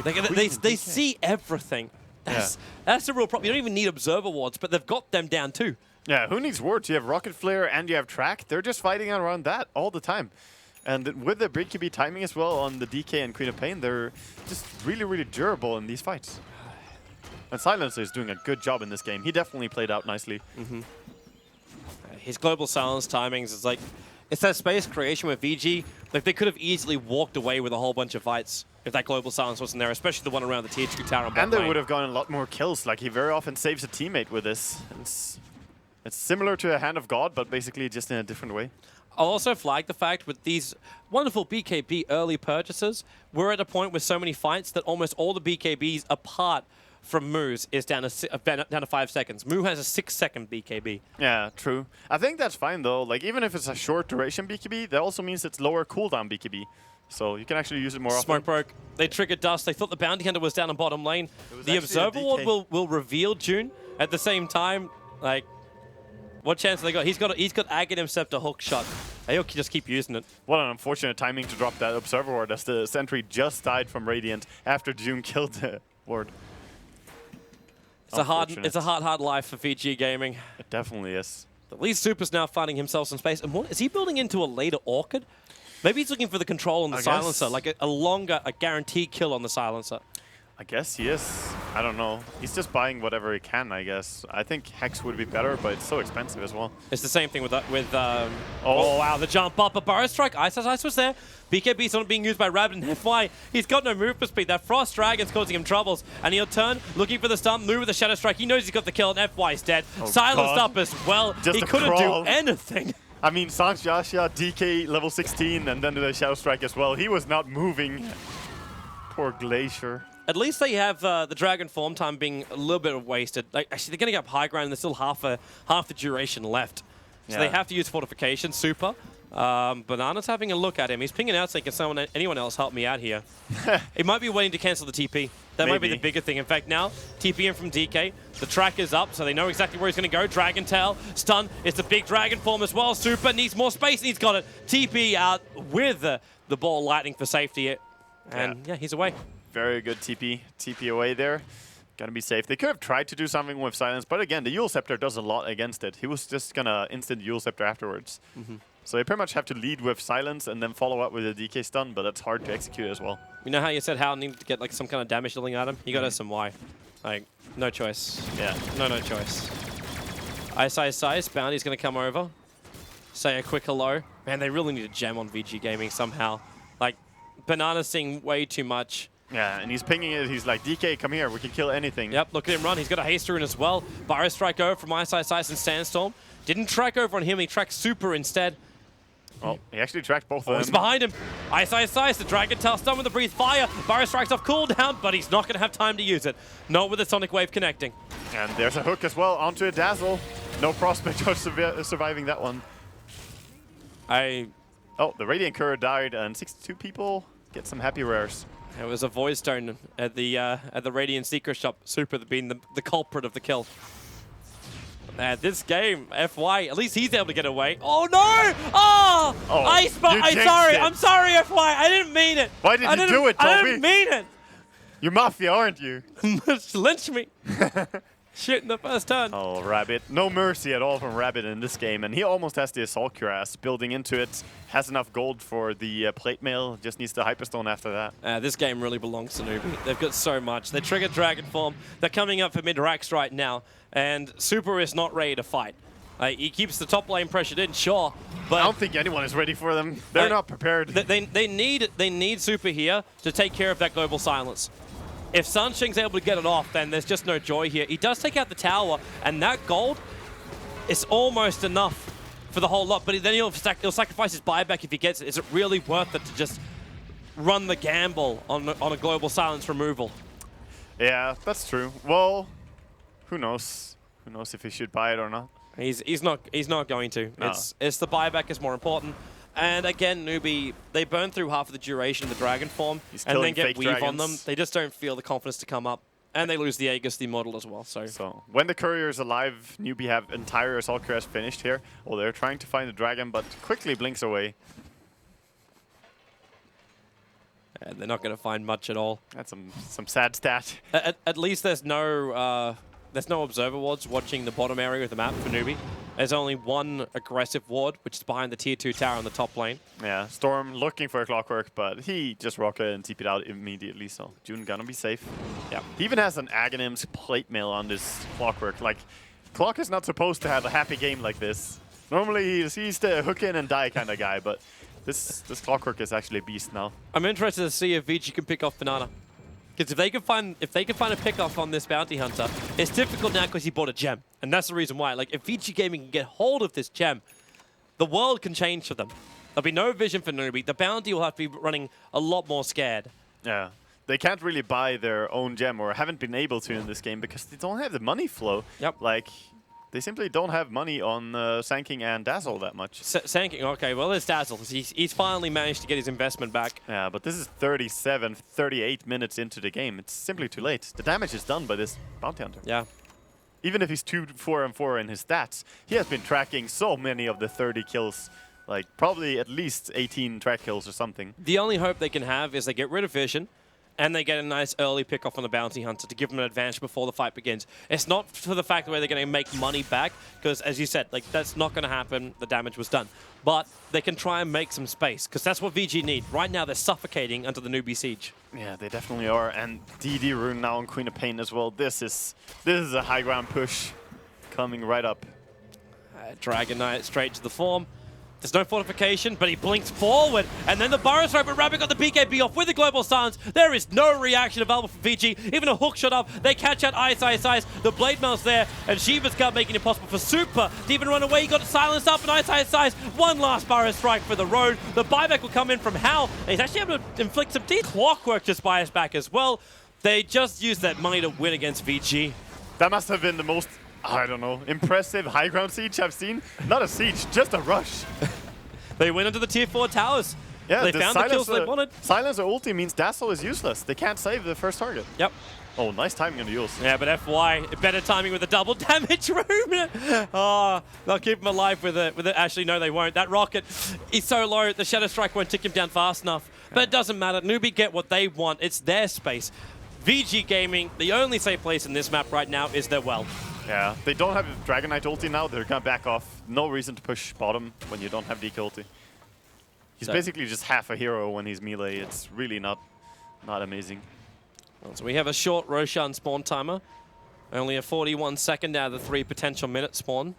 They see everything. That's the real problem. You don't even need Observer Wards, but they've got them down too. Yeah, who needs wards? You have Rocket Flare and you have Track. They're just fighting around that all the time. And with the BKB timing as well on the DK and Queen of Pain, they're just really, really durable in these fights. And Silencer is doing a good job in this game. He definitely played out nicely. His global silence timings is like, it's that space creation with VG. Like, they could have easily walked away with a whole bunch of fights if that global silence wasn't there, especially the one around the tier 2 tower on bot And they lane. would have gotten a lot more kills. Like, he very often saves a teammate with this. It's similar to a Hand of God, but basically just in a different way. I'll also flag the fact with these wonderful BKB early purchases, we're at a point with so many fights that almost all the BKBs apart from Moo's is down to 5 seconds. Moo has a 6-second BKB. Yeah, true. I think that's fine though. Like, even if it's a short duration BKB, that also means it's lower cooldown BKB. So you can actually use it more often. Smoke broke. They triggered Dust. They thought the Bounty Hunter was down on bottom lane. The Observer Ward will reveal June. At the same time, like, what chance have they got? He's got Aghanim Scepter hook shot. He'll just keep using it. What an unfortunate timing to drop that Observer Ward as the sentry just died from Radiant after June killed the ward. It's a hard life for VG Gaming. It definitely is. At least Super's now finding himself some space. And what is he building into a later Orchid? Maybe he's looking for the control on the silencer, like a guaranteed kill on the silencer. I guess he is. I don't know. He's just buying whatever he can, I guess. I think Hex would be better, but it's so expensive as well. It's the same thing with oh wow, the jump up. A Burrow Strike. Ice was there. BKB's not being used by Rabbit and FY. He's got no movement speed. That Frost Dragon's causing him troubles. And he'll turn, looking for the stun, move with the Shadow Strike. He knows he's got the kill, and FY's dead. Silenced up as well. Just he couldn't do anything. I mean, Sans Yasha, DK level 16, and then the Shadow Strike as well. He was not moving. Poor Glacier. At least they have the Dragon form time being a little bit wasted. Like, actually, they're going to get up high ground, and there's still half the duration left. So they have to use Fortification. Super. Banana's having a look at him. He's pinging out saying, can anyone else help me out here? He might be waiting to cancel the TP. That might be the bigger thing. In fact, now, TP in from DK. The track is up, so they know exactly where he's going to go. Dragon Tail, stun. It's a big Dragon form as well. Super needs more space, and he's got it. TP out with the ball lightning for safety. And yeah, he's away. Very good TP. TP away there. Gotta be safe. They could have tried to do something with Silence, but again, the Yule Scepter does a lot against it. He was just gonna instant Yule Scepter afterwards. So they pretty much have to lead with Silence and then follow up with a DK stun, but that's hard to execute as well. You know how you said Hal needed to get like some kind of damage dealing item? You got SMY. Like, no choice. Yeah. No choice. Ice. Bounty's gonna come over. Say a quick hello. Man, they really need a gem on VG Gaming somehow. Like, Banana's seeing way too much. Yeah, and he's pinging it. He's like, DK, come here. We can kill anything. Yep, look at him run. He's got a haste rune as well. Burrow Strike over from Ice and Sandstorm. Didn't track over on him. He tracked Super instead. Oh, he actually tracked both Oh, of he's them. behind him. Ice, ice, ice. The Dragon Tail stun with the breathe fire. Burrow strikes off cooldown, but he's not going to have time to use it. Not with the Sonic Wave connecting. And there's a hook as well onto a Dazzle. No prospect of surviving that one. Oh, the Radiant Courier died, and 62 people get some happy rares. It was a Void Stone at the Radiant Secret Shop. Super being the culprit of the kill. This game, FY, at least he's able to get away. Oh no! Oh! I'm sorry, FY. I didn't mean it. Why did you do it, Toby? I didn't mean it. You're Mafia, aren't you? Lynch me. Shit in the first turn. Oh, Rabbit. No mercy at all from Rabbit in this game, and he almost has the Assault Cuirass building into it. Has enough gold for the plate mail, just needs the Hyperstone after that. This game really belongs to Nubi. They've got so much. They triggered Dragon Form. They're coming up for mid-racks right now, and Super is not ready to fight. He keeps the top lane pressured in, sure, but I don't think anyone is ready for them. They're not prepared. They need Super here to take care of that global silence. If Sunshing's able to get it off, then there's just no joy here. He does take out the tower, and that gold is almost enough for the whole lot. But then he'll sacrifice his buyback if he gets it. Is it really worth it to just run the gamble on a global silence removal? Yeah, that's true. Well, who knows? Who knows if he should buy it or not? He's not going to. No. It's the buyback is more important. And again, Newbie, they burn through half of the duration of the Dragon Form and then get Weave on them. They just don't feel the confidence to come up. And they lose the Aegis, the model as well. So when the Courier is alive, Newbie have entire Assault Cuirass finished here. Oh, they're trying to find the Dragon, but quickly blinks away. And they're not going to find much at all. That's some sad stat. At least there's no observer wards watching the bottom area of the map for Newbie. There's only one aggressive ward, which is behind the tier 2 tower on the top lane. Yeah, Storm looking for a Clockwork, but he just rocketed and TP'd out immediately, so June gonna be safe. Yeah, he even has an Aghanim's plate mail on this Clockwork. Like, Clock is not supposed to have a happy game like this. Normally he's the hook in and die kind of guy, but this Clockwork is actually a beast now. I'm interested to see if VG can pick off Banana. Because if they can find a pick-off on this bounty hunter, it's difficult now because he bought a gem, and that's the reason why. Like, if VG Gaming can get hold of this gem, the world can change for them. There'll be no vision for Newbie. The bounty will have to be running a lot more scared. Yeah, they can't really buy their own gem, or haven't been able to in this game because they don't have the money flow. Yep. Like, they simply don't have money on Sanking and Dazzle that much. Sanking, okay, well, there's Dazzle. He's finally managed to get his investment back. Yeah, but this is 37, 38 minutes into the game. It's simply too late. The damage is done by this bounty hunter. Yeah. Even if he's 2-4-4 in his stats, he has been tracking so many of the 30 kills. Like, probably at least 18 track kills or something. The only hope they can have is they get rid of vision, and they get a nice early pick-off on the bounty hunter to give them an advantage before the fight begins. It's not for the fact where they're going to make money back, because as you said, like, that's not going to happen. The damage was done. But they can try and make some space, because that's what VG need. Right now, they're suffocating under the Newbie Siege. Yeah, they definitely are. And DD Rune now on Queen of Pain as well. This is a high ground push coming right up. Dragon Knight straight to the form. There's no fortification, but he blinks forward. And then the Burrow Strike, but Rabbit got the BKB off with the Global Silence. There is no reaction available from VG. Even a hook shot up. They catch out Ice. The Blade Mail's there, and Shiva's Guard making it possible for Super to even run away. He got silenced up, and Ice. One last Burrow Strike for the road. The buyback will come in from Hal, and he's actually able to inflict some deep Clockwork just buy us back as well. They just used that money to win against VG. That must have been the most, I don't know, impressive high ground siege I've seen. Not a siege, just a rush. They went into the tier 4 towers. Yeah, they found the kills they wanted. Silencer ulti means Dazzle is useless. They can't save the first target. Yep. Oh, nice timing on the use. Yeah, but FY, better timing with a double damage room. Oh, they'll keep him alive with it. Actually, no, they won't. That rocket is so low, the Shadow Strike won't tick him down fast enough. But it doesn't matter. Newbie get what they want. It's their space. VG Gaming, the only safe place in this map right now is their well. Yeah, they don't have Dragon Knight ulti now. They're gonna back off. No reason to push bottom when you don't have DK ulti. He's basically just half a hero when he's melee. It's really not amazing. Well, so we have a short Roshan spawn timer. Only a 41-second out of the 3 potential minute spawn.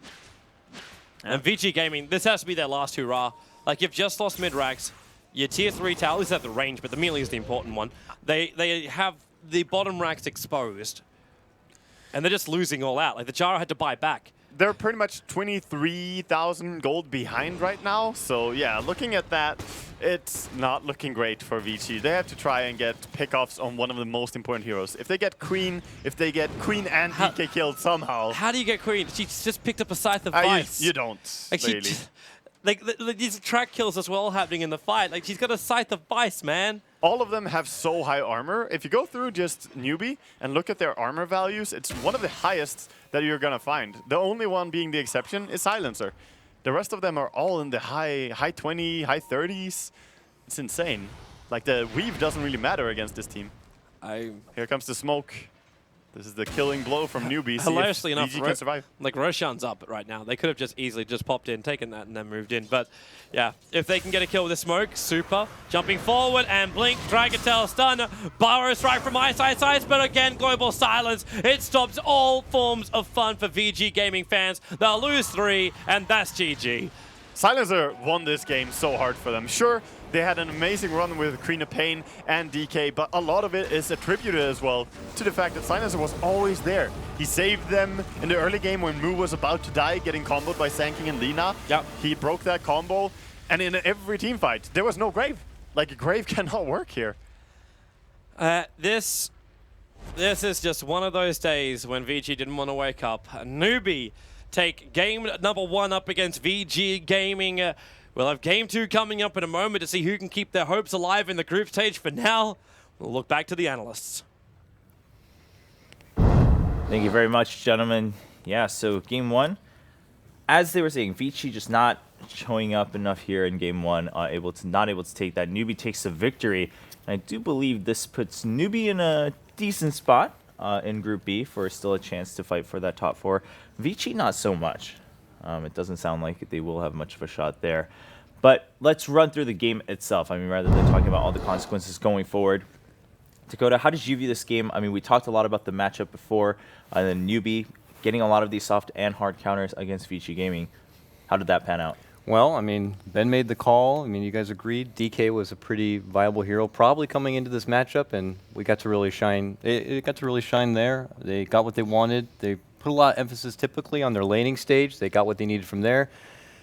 Yeah. And VG Gaming, this has to be their last hurrah. Like, you've just lost mid-racks. Your tier 3 towers have the range, but the melee is the important one. They have the bottom racks exposed. And they're just losing all out. Like, the Jaro had to buy back. they're pretty much 23,000 gold behind right now. So yeah, looking at that, it's not looking great for Vici. They have to try and get pickoffs on one of the most important heroes. If they get Queen and DK killed somehow. How do you get Queen? She just picked up a Scythe of Vice. You don't, Like really. these track kills as well happening in the fight. Like, she's got a Scythe of Vice, man. All of them have so high armor. If you go through just newbie and look at their armor values, it's one of the highest that you're gonna find. The only one being the exception is Silencer. The rest of them are all in the high 20, high 30s. It's insane. Like, the weave doesn't really matter against this team. Here comes the smoke. This is the killing blow from newbie. Hilariously enough, VG can survive. like Roshan's up right now. They could have just easily just popped in, taken that, and then moved in. But yeah, if they can get a kill with the smoke, super. Jumping forward and blink, Dragatel stun, Burrow strike from eyesight sides, but again, global silence. It stops all forms of fun for VG gaming fans. They'll lose 3, and that's GG. Silencer won this game so hard for them. Sure, they had an amazing run with Queen of Pain and DK, but a lot of it is attributed as well to the fact that Silencer was always there. He saved them in the early game when Mu was about to die, getting comboed by Sanking and Lina. Yep. He broke that combo, and in every team fight, there was no Grave. Like, a Grave cannot work here. This is just one of those days when VG didn't want to wake up. Newbie take game number 1 up against VG Gaming. We'll have game 2 coming up in a moment to see who can keep their hopes alive in the group stage. For now, we'll look back to the analysts. Thank you very much, gentlemen. Yeah, so game 1, as they were saying, Vici just not showing up enough here in game 1, not able to take that. Newbie takes the victory. And I do believe this puts Newbie in a decent spot in Group B for still a chance to fight for that top 4. Vici, not so much. It doesn't sound like they will have much of a shot there. But let's run through the game itself. I mean, rather than talking about all the consequences going forward. Dakota, how did you view this game? I mean, we talked a lot about the matchup before. And then Newbie getting a lot of these soft and hard counters against Vici Gaming. How did that pan out? Well, I mean, Ben made the call. I mean, you guys agreed. DK was a pretty viable hero, probably coming into this matchup, and we got to really shine. It got to really shine there. They got what they wanted. They put a lot of emphasis typically on their laning stage. They got what they needed from there.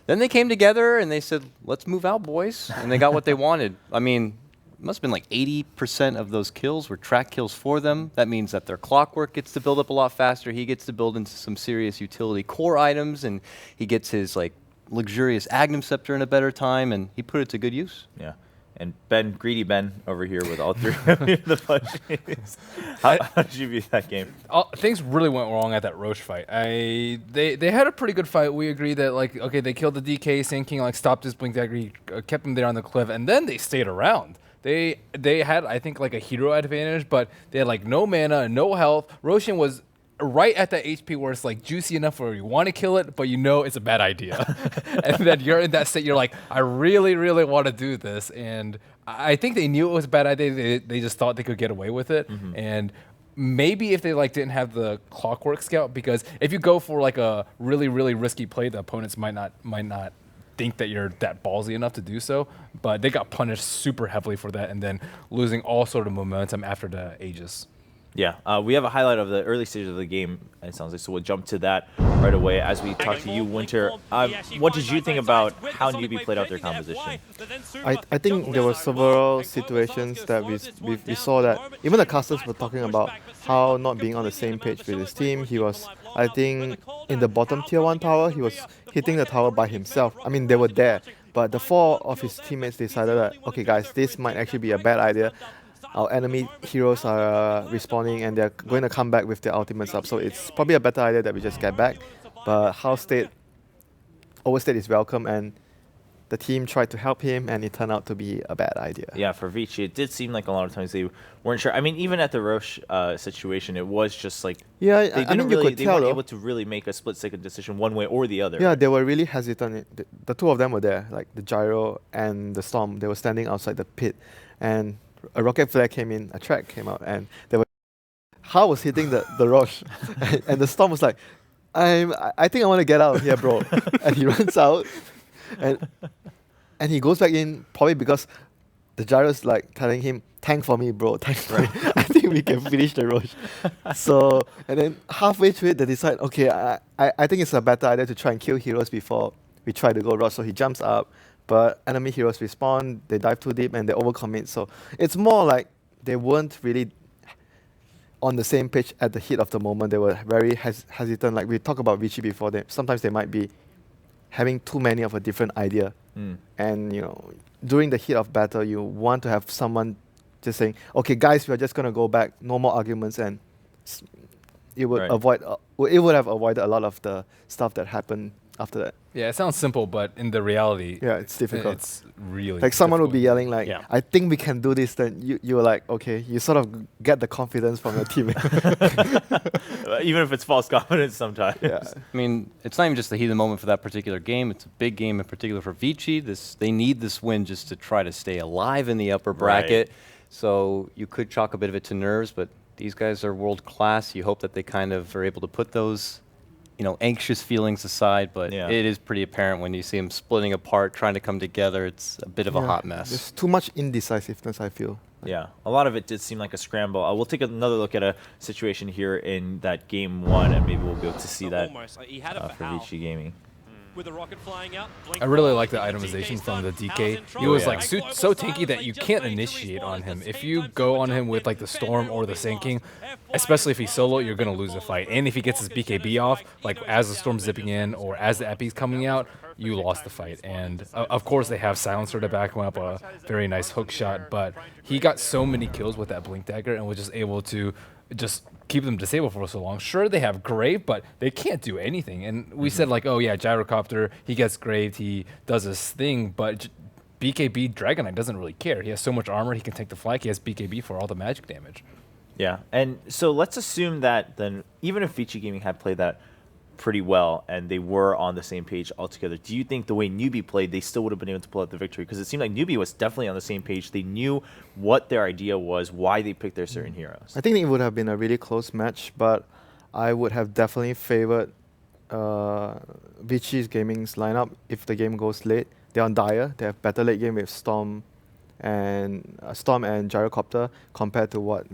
Then they came together and they said, let's move out, boys. And they got what they wanted. I mean, it must have been like 80% of those kills were track kills for them. That means that their clockwork gets to build up a lot faster. He gets to build into some serious utility core items, and he gets his like luxurious Agnum Scepter in a better time, and he put it to good use. Yeah. And Ben, greedy Ben over here with all 3 of the plushies. How did you view that game? Things really went wrong at that Roche fight. They had a pretty good fight. We agree that, like, okay, they killed the DK, Sanking like stopped his blink dagger, kept him there on the cliff, and then they stayed around. They had, I think, like a hero advantage, but they had like no mana, no health. Roshan was right at that HP where it's like juicy enough where you want to kill it, but you know it's a bad idea. And then you're in that state, you're like, I really, really want to do this. And I think they knew it was a bad idea. They just thought they could get away with it. Mm-hmm. And maybe if they like didn't have the Clockwork Scout, because if you go for like a really, really risky play, the opponents might not think that you're that ballsy enough to do so, but they got punished super heavily for that and then losing all sort of momentum after the Aegis. Yeah, we have a highlight of the early stages of the game, it sounds like, so we'll jump to that right away as we talk to you, Winter. What did you think about how Newbie played out their composition? I think there were several situations that we saw that even the casters were talking about how not being on the same page with his team. He was, I think, in the bottom tier 1 tower, he was hitting the tower by himself. I mean, they were there, but the 4 of his teammates decided that, okay guys, this might actually be a bad idea. Our enemy heroes are respawning and they're going to come back with their ultimates up. So it's probably a better idea that we just get back. But House State overstayed his welcome and the team tried to help him and it turned out to be a bad idea. Yeah, for Vici, it did seem like a lot of times they weren't sure. I mean, even at the Roche situation, it was just like they weren't able to really make a split-second decision one way or the other. Yeah, they were really hesitant. The 2 of them were there, like the Gyro and the Storm. They were standing outside the pit and a rocket flare came in, a track came out, and they were. How was hitting the Roche, and the Storm was like, I think I want to get out of here, bro. And he runs out, and he goes back in probably because the Gyro's like telling him, tank for me, bro, tank for me. I think we can finish the Roche. So, and then halfway through it, they decide, okay, I think it's a better idea to try and kill heroes before we try to go Roche. So he jumps up, but enemy heroes respawn, they dive too deep, and they overcommit. So it's more like they weren't really on the same page at the heat of the moment. They were very hesitant. Like we talked about Vichy before, sometimes they might be having too many of a different idea. And, you know, during the heat of battle, you want to have someone just saying, okay, guys, we're just going to go back, no more arguments, and it would it would have avoided a lot of the stuff that happened after that. Yeah, it sounds simple, but in the reality, yeah, it's difficult. It's really like someone would be yelling like, Yeah. I think we can do this. Then you're like, okay, you sort of get the confidence from your teammate. Even if it's false confidence sometimes. Yeah. I mean, it's not even just the heat of the moment for that particular game. It's a big game in particular for Vichy. They need this win just to try to stay alive in the upper bracket. So you could chalk a bit of it to nerves, but these guys are world class. You hope that they kind of are able to put those, you know, anxious feelings aside. But Yeah. it is pretty apparent when you see them splitting apart, trying to come together. It's a bit of a hot mess. There's too much indecisiveness, I feel. Yeah, a lot of it did seem like a scramble. We'll take another look at a situation here in that game one, and maybe we'll be able to see that Almost. Like, he had it for Hal. Vichy Gaming. With the rocket flying out. I really like the itemization from the DK. He was like so tanky that you can't initiate on him. If you go on him with like the Storm or the Sinking, especially if he's solo, you're going to lose the fight. And if he gets his BKB off, like as the Storm's zipping in or as the Epi's coming out, you lost the fight. And of course they have Silencer to back him up, a very nice hook shot, but he got so many kills with that Blink Dagger and was just able to just keep them disabled for so long. Sure, they have Grave, but they can't do anything. And we said like, oh yeah, Gyrocopter, he gets Graved, he does his thing, but BKB Dragon Knight doesn't really care. He has so much armor, he can take the flank, he has BKB for all the magic damage. Yeah, and so let's assume that then, even if Vichy Gaming had played that pretty well and they were on the same page altogether, do you think the way Newbie played, they still would have been able to pull out the victory? Because it seemed like Newbie was definitely on the same page. They knew what their idea was, why they picked their certain heroes. I think it would have been a really close match, but I would have definitely favored Vichy's Gaming's lineup if the game goes late. They're on Dire. They have better late game with Storm and Gyrocopter compared to what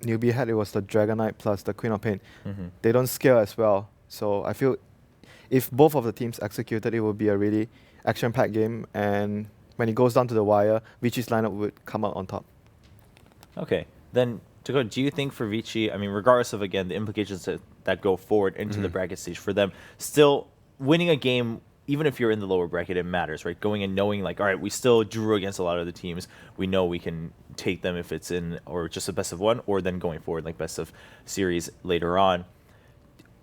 Newbie had. It was the Dragon Knight plus the Queen of Pain. They don't scale as well. So I feel if both of the teams executed, it would be a really action-packed game. And when it goes down to the wire, Vichy's lineup would come out on top. Okay, then Dakota, do you think for Vichy, I mean, regardless of, again, the implications that go forward into the bracket stage for them, still winning a game, even if you're in the lower bracket, it matters, right? Going and knowing like, all right, we still drew against a lot of the teams. We know we can take them if it's in or just a best of one, or then going forward like best of series later on.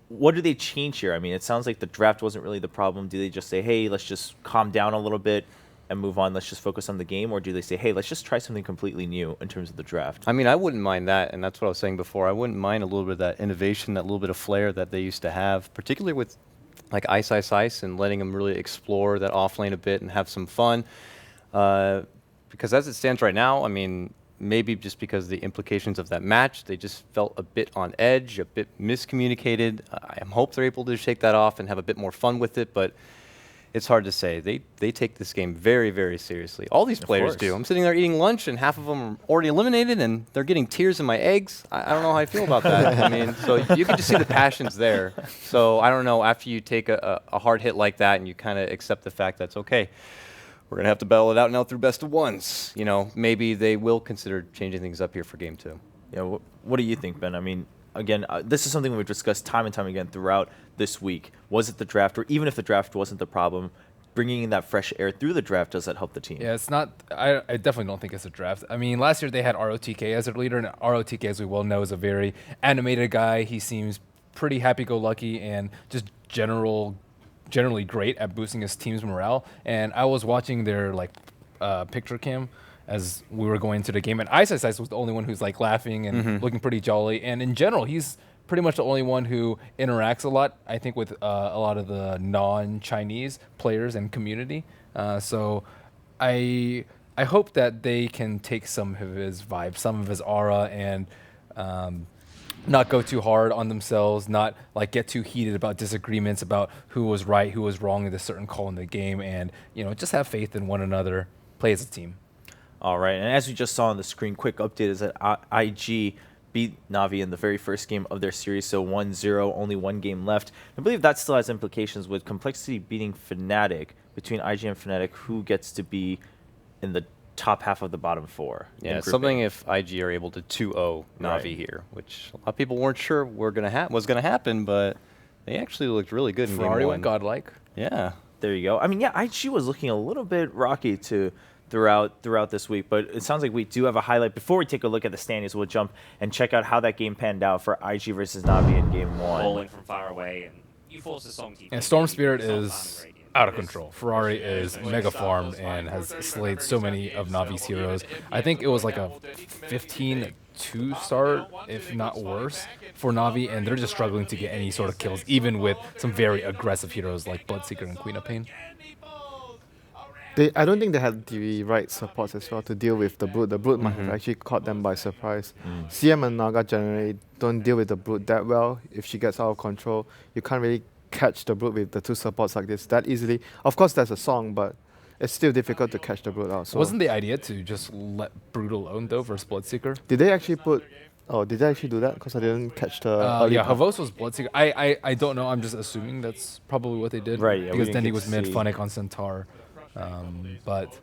What do they change here? I mean, it sounds like the draft wasn't really the problem. Do they just say, hey, let's just calm down a little bit and move on, let's just focus on the game? Or do they say, hey, let's just try something completely new in terms of the draft? I mean, I wouldn't mind that, and that's what I was saying before. I wouldn't mind a little bit of that innovation, that little bit of flair that they used to have, particularly with like Ice Ice Ice and letting them really explore that off lane a bit and have some fun. Because as it stands right now, I mean, maybe just because of the implications of that match, they just felt a bit on edge, a bit miscommunicated. I hope they're able to shake that off and have a bit more fun with it, but it's hard to say. They take this game very, very seriously. All these players do. I'm sitting there eating lunch, and half of them are already eliminated, and they're getting tears in my eggs. I don't know how I feel about that. I mean, so you can just see the passions there. So I don't know, after you take a hard hit like that and you kind of accept the fact that's okay, we're going to have to battle it out now through best of ones. You know, maybe they will consider changing things up here for game two. Yeah, what do you think, Ben? I mean, again, this is something we've discussed time and time again throughout this week. Was it the draft, or even if the draft wasn't the problem, bringing in that fresh air through the draft, does that help the team? Yeah, it's not. I definitely don't think it's a draft. I mean, last year they had ROTK as their leader, and ROTK, as we well know, is a very animated guy. He seems pretty happy-go-lucky and just generally great at boosting his team's morale. And I was watching their like picture cam as we were going into the game, and Ice Ice Ice was the only one who's like laughing and looking pretty jolly. And in general, he's pretty much the only one who interacts a lot, I think, with a lot of the non-Chinese players and community. So I hope that they can take some of his vibes, some of his aura, and not go too hard on themselves, not like get too heated about disagreements about who was right, who was wrong in a certain call in the game, and just have faith in one another, play as a team. All right, and as we just saw on the screen, quick update is that IG beat Navi in the very first game of their series, so 1-0, only one game left. I believe that still has implications with Complexity beating Fnatic. Between IG and Fnatic, who gets to be in the top half of the bottom 4? Yeah, something if IG are able to 2-0 Navi here, which a lot of people weren't sure was going to happen, but they actually looked really good in game 1. Ferrari went godlike. Yeah. There you go. I mean, yeah, IG was looking a little bit rocky throughout this week, but it sounds like we do have a highlight. Before we take a look at the standings, we'll jump and check out how that game panned out for IG versus Navi in game 1. Bowling from far away, and you force the Song team. And Storm Spirit is out of control. Ferrari is mega farmed and has slayed so many of Navi's heroes. I think it was like a 15-2 start, if not worse, for Navi, and they're just struggling to get any sort of kills, even with some very aggressive heroes like Bloodseeker and Queen of Pain. I don't think they had the right supports as well to deal with the Brood. The Brood might have actually caught them by surprise. CM and Naga generally don't deal with the Brood that well. If she gets out of control, you can't really catch the Brood with the 2 supports like this that easily. Of course, there's a song, but it's still difficult to catch the Brood out. So wasn't the idea to just let Brood alone, though, versus Bloodseeker? did they actually put... Oh, did they actually do that? Because I didn't catch the early yeah, part. Havos was Bloodseeker. I don't know. I'm just assuming that's probably what they did. Right, yeah, we because didn't then he get was to mid see. Funnick on Centaur. But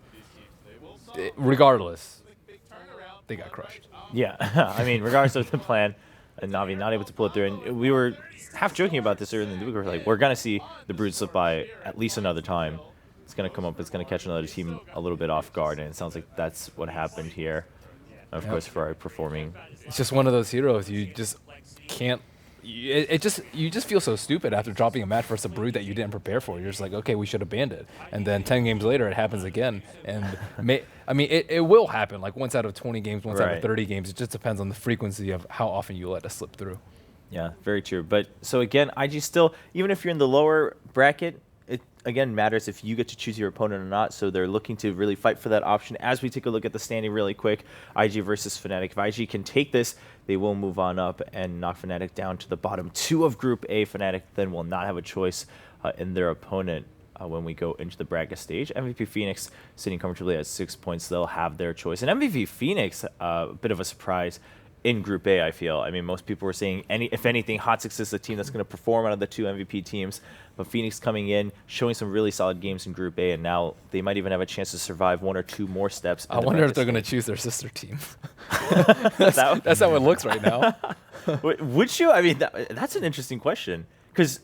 regardless, they got crushed. Yeah, I mean, regardless of the plan, Navi not able to pull it through. And we were half joking about this earlier in the week. We were like, we're going to see the Brood slip by at least another time. It's going to come up. It's going to catch another team a little bit off guard. And it sounds like that's what happened here. Of course, Ferrari performing. It's just one of those heroes you just can't. You just feel so stupid after dropping a match versus a Brood that you didn't prepare for. You're just like, okay, we should have banned it. And then 10 games later, it happens again. And it will happen like once out of 20 games, once out of 30 games. It just depends on the frequency of how often you let it slip through. Yeah, very true. But so again, IG still, even if you're in the lower bracket, it again matters if you get to choose your opponent or not. So they're looking to really fight for that option. As we take a look at the standing really quick, IG versus Fnatic. If IG can take this, they will move on up and knock Fnatic down to the bottom 2 of Group A. Fnatic then will not have a choice in their opponent when we go into the bracket stage. MVP Phoenix sitting comfortably at 6 points. They'll have their choice. And MVP Phoenix, a bit of a surprise in Group A, I feel. I mean, most people were saying, if anything, Hot Six is the team that's going to perform out of the 2 MVP teams. But Phoenix coming in, showing some really solid games in Group A, and now they might even have a chance to survive 1 or 2 more steps. I wonder if they're going to choose their sister team. That's how it looks right now. Would you? I mean, that's an interesting question. Because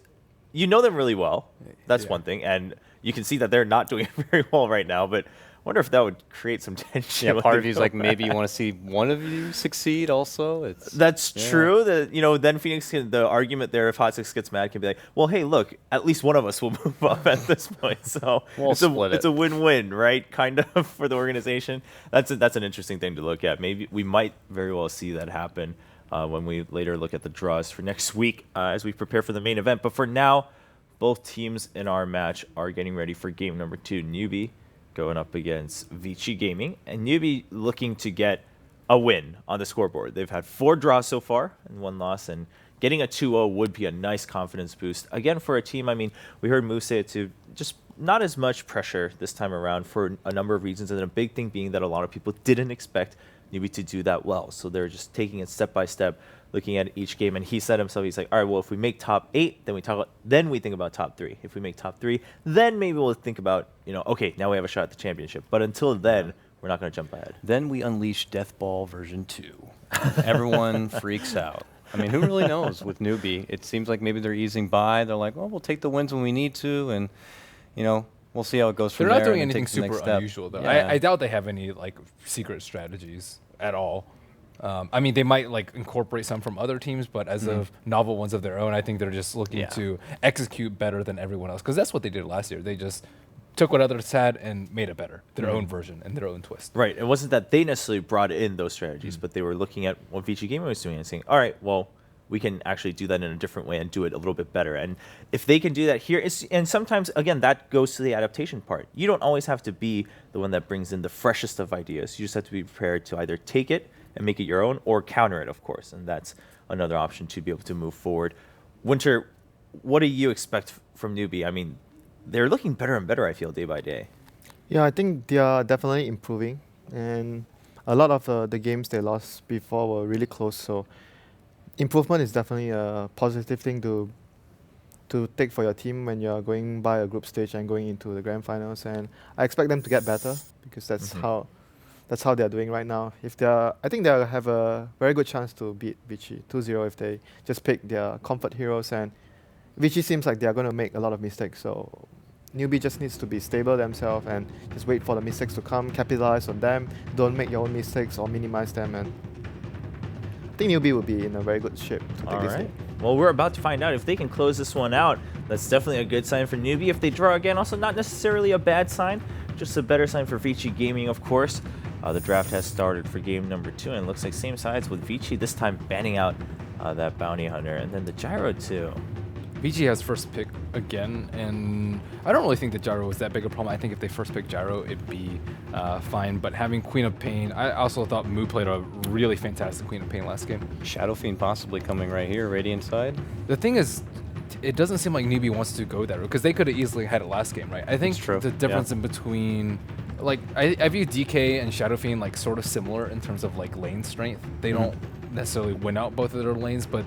you know them really well. That's one thing. And you can see that they're not doing very well right now. But I wonder if that would create some tension. Yeah, part of you is like, maybe you want to see one of you succeed also. That's true. Then Phoenix the argument there, if Hot Six gets mad, can be like, well, hey, look, at least one of us will move up at this point. So it's a win-win, right? Kind of for the organization. That's an interesting thing to look at. Maybe we might very well see that happen when we later look at the draws for next week as we prepare for the main event. But for now, both teams in our match are getting ready for game number 2. Newbie going up against Vici Gaming, and Newbie looking to get a win on the scoreboard. They've had 4 draws so far and 1 loss, and getting a 2-0 would be a nice confidence boost. Again, for a team, I mean, we heard Moose say it too, just not as much pressure this time around for a number of reasons, and a big thing being that a lot of people didn't expect Newbie to do that well. So they're just taking it step by step, looking at each game, and he said himself, he's like, all right, well, if we make top 8, then we think about top 3. If we make top 3, then maybe we'll think about, okay, now we have a shot at the championship. But until then, we're not going to jump ahead. Then we unleash Death Ball version 2. Everyone freaks out. I mean, who really knows with Newbie? It seems like maybe they're easing by. They're like, well, we'll take the wins when we need to, and, we'll see how it goes from there. They're not doing anything super unusual, though. Yeah. I doubt they have any secret strategies at all. I mean, they might incorporate some from other teams, but as of novel ones of their own, I think they're just looking to execute better than everyone else. Because that's what they did last year. They just took what others had and made it better, their own version and their own twist. Right. It wasn't that they necessarily brought in those strategies, but they were looking at what VG Gaming was doing and saying, all right, well, we can actually do that in a different way and do it a little bit better. And if they can do that here, and sometimes, again, that goes to the adaptation part. You don't always have to be the one that brings in the freshest of ideas. You just have to be prepared to either take it and make it your own, or counter it, of course. And that's another option to be able to move forward. Winter, what do you expect from Newbie? I mean, they're looking better and better, I feel, day by day. Yeah, I think they are definitely improving. And a lot of the games they lost before were really close. So improvement is definitely a positive thing to take for your team when you're going by a group stage and going into the grand finals. And I expect them to get better because that's how they're doing right now. I think they'll have a very good chance to beat Vichy 2-0 if they just pick their comfort heroes. And Vichy seems like they're going to make a lot of mistakes. So newbie just needs to be stable themselves and just wait for the mistakes to come, capitalize on them, don't make your own mistakes or minimize them. And I think newbie will be in a very good shape to take this game. Well, we're about to find out if they can close this one out. That's definitely a good sign for newbie. If they draw again, also not necessarily a bad sign, just a better sign for Vichy Gaming, of course. The draft has started for game number 2, and it looks like same sides with Vichy, this time banning out that bounty hunter, and then the gyro too. VG has first pick again, and I don't really think that Gyro was that big a problem. I think if they first pick Gyro, it'd be fine. But having Queen of Pain, I also thought Moo played a really fantastic Queen of Pain last game. Shadow Fiend possibly coming right here, Radiant side. The thing is, it doesn't seem like newbie wants to go that route because they could have easily had it last game, right? I think the difference in between, like, I view DK and Shadow Fiend like sort of similar in terms of like lane strength. They don't necessarily win out both of their lanes, but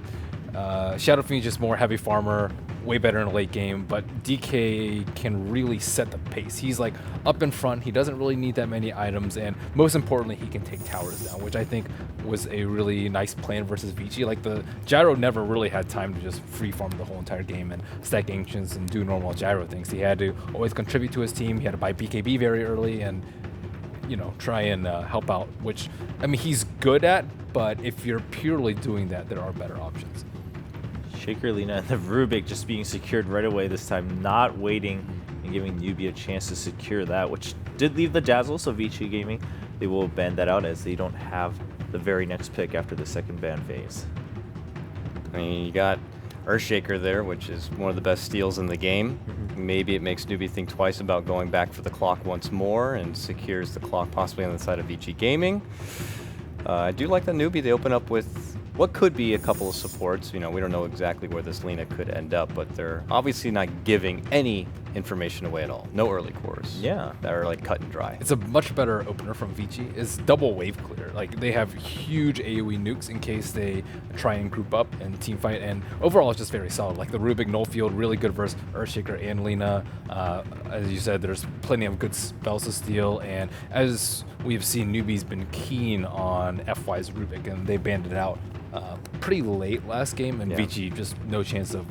Shadow Fiend just more heavy farmer, way better in a late game, but DK can really set the pace. He's like up in front, he doesn't really need that many items, and most importantly, he can take towers down, which I think was a really nice plan versus Vici. Like the Gyro never really had time to just free farm the whole entire game and stack Ancients and do normal Gyro things. He had to always contribute to his team, he had to buy BKB very early and, you know, try and help out, which, I mean, he's good at, but if you're purely doing that, there are better options. Shaker Lina and the Rubik just being secured right away this time, not waiting and giving Newbie a chance to secure that, which did leave the Dazzle, so Vici Gaming, they will ban that out as they don't have the very next pick after the second ban phase. I mean, you got Earthshaker there, which is one of the best steals in the game. Maybe it makes Newbie think twice about going back for the clock once more and secures the clock possibly on the side of Vici Gaming. I do like the Newbie. They open up with what could be a couple of supports. You know, we don't know exactly where this Lina could end up, but they're obviously not giving any information away at all. No early cores. Yeah. That are like cut and dry. It's a much better opener from Vici. It's double wave clear. Like they have huge AoE nukes in case they try and group up and team fight, and overall it's just very solid. Like the Rubik null field, really good versus Earthshaker and Lina. As you said, there's plenty of good spells to steal, and as we have seen, Newbie's been keen on FY's Rubik, and they banned it out pretty late last game, and Vici just no chance of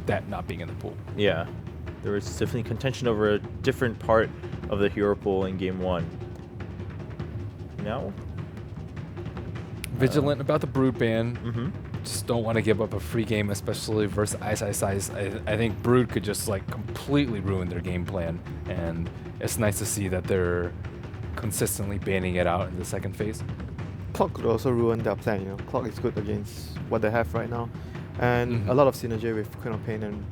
that not being in the pool. Yeah, there was definitely contention over a different part of the hero pool in game 1. Now, vigilant about the Brood ban. Just don't want to give up a free game, especially versus Ice. I think Brood could just like completely ruin their game plan, and it's nice to see that they're consistently banning it out in the second phase. Clock could also ruin their plan, you know. Clock is good against what they have right now. And a lot of synergy with Queen of Pain, and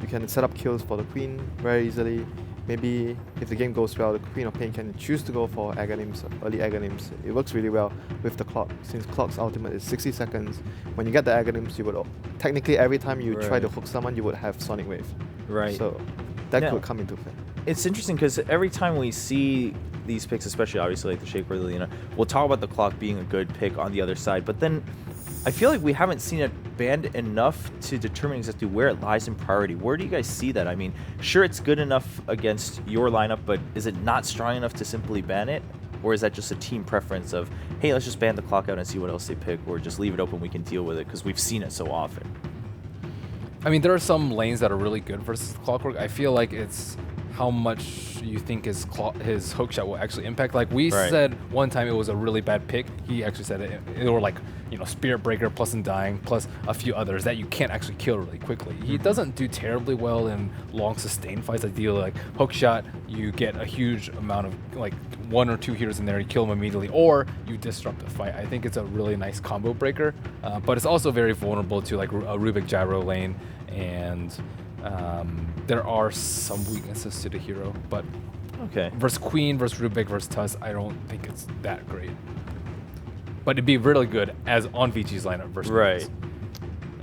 you can set up kills for the Queen very easily. Maybe if the game goes well, the Queen of Pain can choose to go for Aghanims, early Aghanims. It works really well with the Clock, since Clock's ultimate is 60 seconds. When you get the Aghanims, you would technically every time you try to hook someone, you would have Sonic Wave. Right. So that could come into play. It's interesting because every time we see these picks, especially obviously like the Shaker Lina, we'll talk about the Clock being a good pick on the other side, but then I feel like we haven't seen it banned enough to determine exactly where it lies in priority. Where do you guys see that? I mean, sure, it's good enough against your lineup, but is it not strong enough to simply ban it? Or is that just a team preference of, hey, let's just ban the Clock out and see what else they pick, or just leave it open, we can deal with it, because we've seen it so often? I mean, there are some lanes that are really good versus Clockwork. I feel like it's how much you think his hookshot will actually impact. Like we said one time it was a really bad pick. He actually said it were like, you know, Spirit Breaker plus Undying plus a few others that you can't actually kill really quickly. He doesn't do terribly well in long sustained fights. Ideally, like hookshot, you get a huge amount of like 1 or 2 heroes in there, you kill them immediately, or you disrupt the fight. I think it's a really nice combo breaker, but it's also very vulnerable to like a Rubik Gyro lane, and there are some weaknesses to the hero, but versus Queen, versus Rubik, versus Tusk, I don't think it's that great. But it'd be really good as on Vici's lineup versus Queens.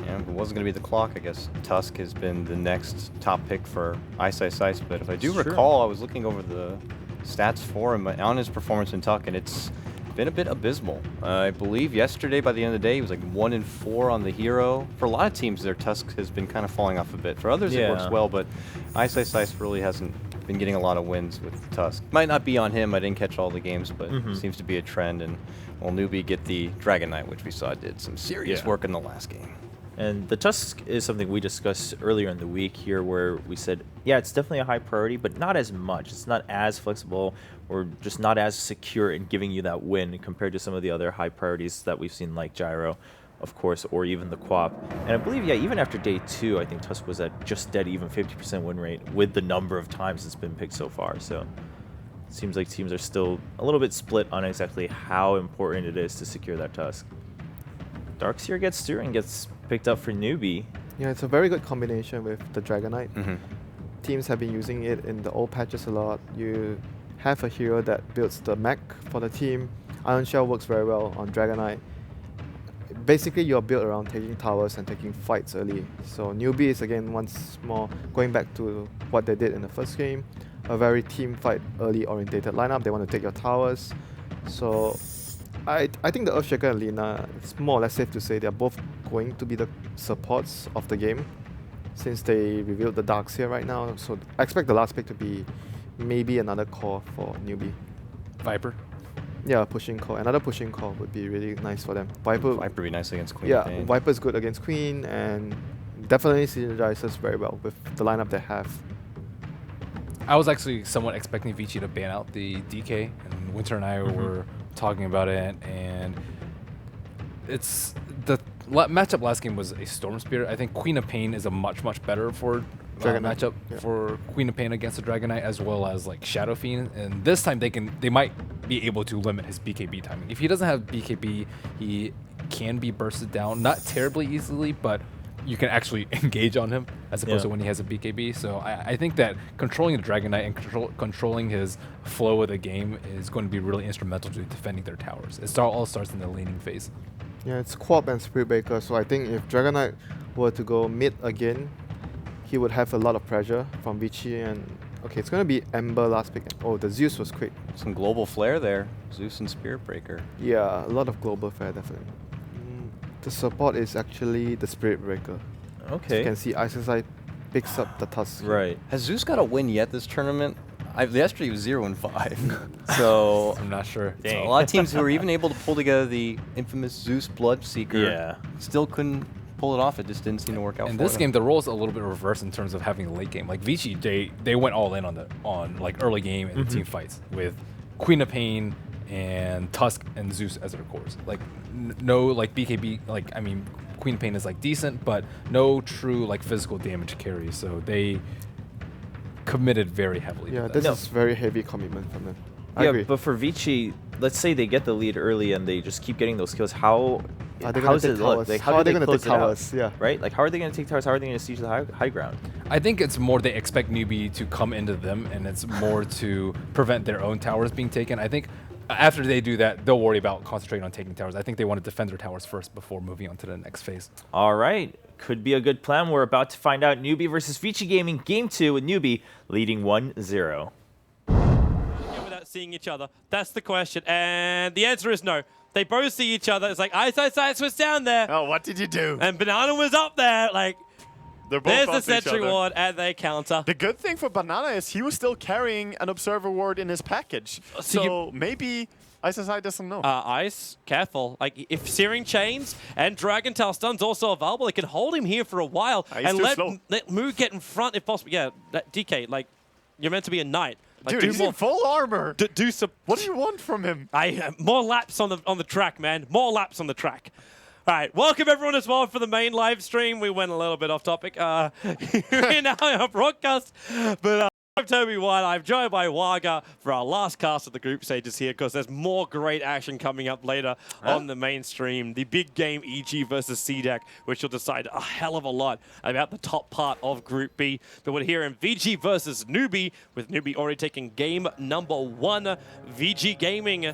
Yeah, if it wasn't going to be the Clock, I guess Tusk has been the next top pick for Ice, but if I do recall, I was looking over the stats for him on his performance in Tuck, and it's been a bit abysmal. I believe yesterday, by the end of the day, he was like 1-4 on the hero. For a lot of teams, their Tusk has been kind of falling off a bit. For others, it works well, but Ice really hasn't been getting a lot of wins with Tusk. Might not be on him. I didn't catch all the games, but seems to be a trend. And well, Newbie get the Dragon Knight, which we saw did some serious work in the last game. And the Tusk is something we discussed earlier in the week here, where we said, yeah, it's definitely a high priority, but not as much. It's not as flexible or just not as secure in giving you that win compared to some of the other high priorities that we've seen, like Gyro, of course, or even the Quap. And I believe, yeah, even after day 2, I think Tusk was at just dead even 50% win rate with the number of times it's been picked so far. So it seems like teams are still a little bit split on exactly how important it is to secure that Tusk. Darkseer gets through and gets picked up for Newbie. Yeah, it's a very good combination with the Dragon Knight. Teams have been using it in the old patches a lot. You have a hero that builds the mech for the team. Iron Shell works very well on Dragon Knight. Basically, you're built around taking towers and taking fights early. So Newbie is again once more going back to what they did in the first game. A very team fight early orientated lineup. They want to take your towers. So I think the Earthshaker and Lina, it's more or less safe to say they're both going to be the supports of the game since they revealed the Darkseer right now. So I expect the last pick to be maybe another core for Newbie. Viper. Yeah, pushing core. Another pushing core would be really nice for them. Viper would be nice against Queen. Yeah, Viper's good against Queen and definitely synergizes very well with the lineup they have. I was actually somewhat expecting Vici to ban out the DK, and Winter and I were talking about it, and it's the matchup last game was a Storm Spirit. I think Queen of Pain is a much better for matchup for Queen of Pain against the Dragon Knight, as well as like Shadow Fiend. And this time they might be able to limit his BKB timing. If he doesn't have BKB, he can be bursted down, not terribly easily, but you can actually engage on him as opposed to when he has a BKB. So I think that controlling the Dragon Knight and controlling his flow of the game is going to be really instrumental to defending their towers. It all starts in the laning phase. Yeah, it's Quap and Spirit Breaker, so I think if Dragon Knight were to go mid again, he would have a lot of pressure from Vici. And okay, it's going to be Ember last pick. Oh, the Zeus was quick. Some global flare there. Zeus and Spirit Breaker. Yeah, a lot of global flare, definitely. The support is actually the Spirit Breaker. Okay. So you can see ISSI picks up the Tusk. Right. Has Zeus got a win yet this tournament? Yesterday he was 0-5. So I'm not sure. So a lot of teams who were even able to pull together the infamous Zeus Bloodseeker still couldn't pull it off. It just didn't seem to work out. In for this them. game, the role's a little bit reversed in terms of having a late game. Like Vici, they went all in on like early game and team fights with Queen of Pain and Tusk and Zeus as their cores. Like no like BKB, like I mean Queen of Pain is like decent, but no true like physical damage carry. So they committed very heavily. Yeah, to that. this is very heavy commitment from them. I agree. But for Vici, let's say they get the lead early and they just keep getting those kills. How are they how going does to it take look? towers? Like, How are they going to close take it out? towers? Yeah. Right? Like, how are they going to take towers? How are they going to siege the high ground? I think it's more they expect Newbie to come into them, and it's more to prevent their own towers being taken. I think after they do that, they'll worry about concentrating on taking towers. I think they want to defend their towers first before moving on to the next phase. All right. Could be a good plan. We're about to find out. Newbie versus Vici Gaming, Game 2 with Newbie leading 1-0. Without seeing each other? That's the question. And the answer is no. They both see each other. It's like Ice was down there. Oh, what did you do? And Banana was up there. Like, They're both there's the off each sentry other. ward, and they counter. The good thing for Banana is he was still carrying an Observer Ward in his package. So maybe ISSI doesn't know. Ice, careful. Like, if Searing Chains and Dragon Tail Stun's also available, they can hold him here for a while and let Moo get in front if possible. Yeah, that DK, like, you're meant to be a knight. Like, Dude, he's in full armor. Do some. What do you want from him? More laps on the track, man. More laps on the track. All right, welcome everyone as well for the main live stream. We went a little bit off topic in our broadcast, but I'm Toby White. I'm joined by Waga for our last cast of the group stages here because there's more great action coming up later on the main stream. The big game EG versus CDEC, which will decide a hell of a lot about the top part of Group B. But we're here in VG versus Newbie, with Newbie already taking game number 1. VG Gaming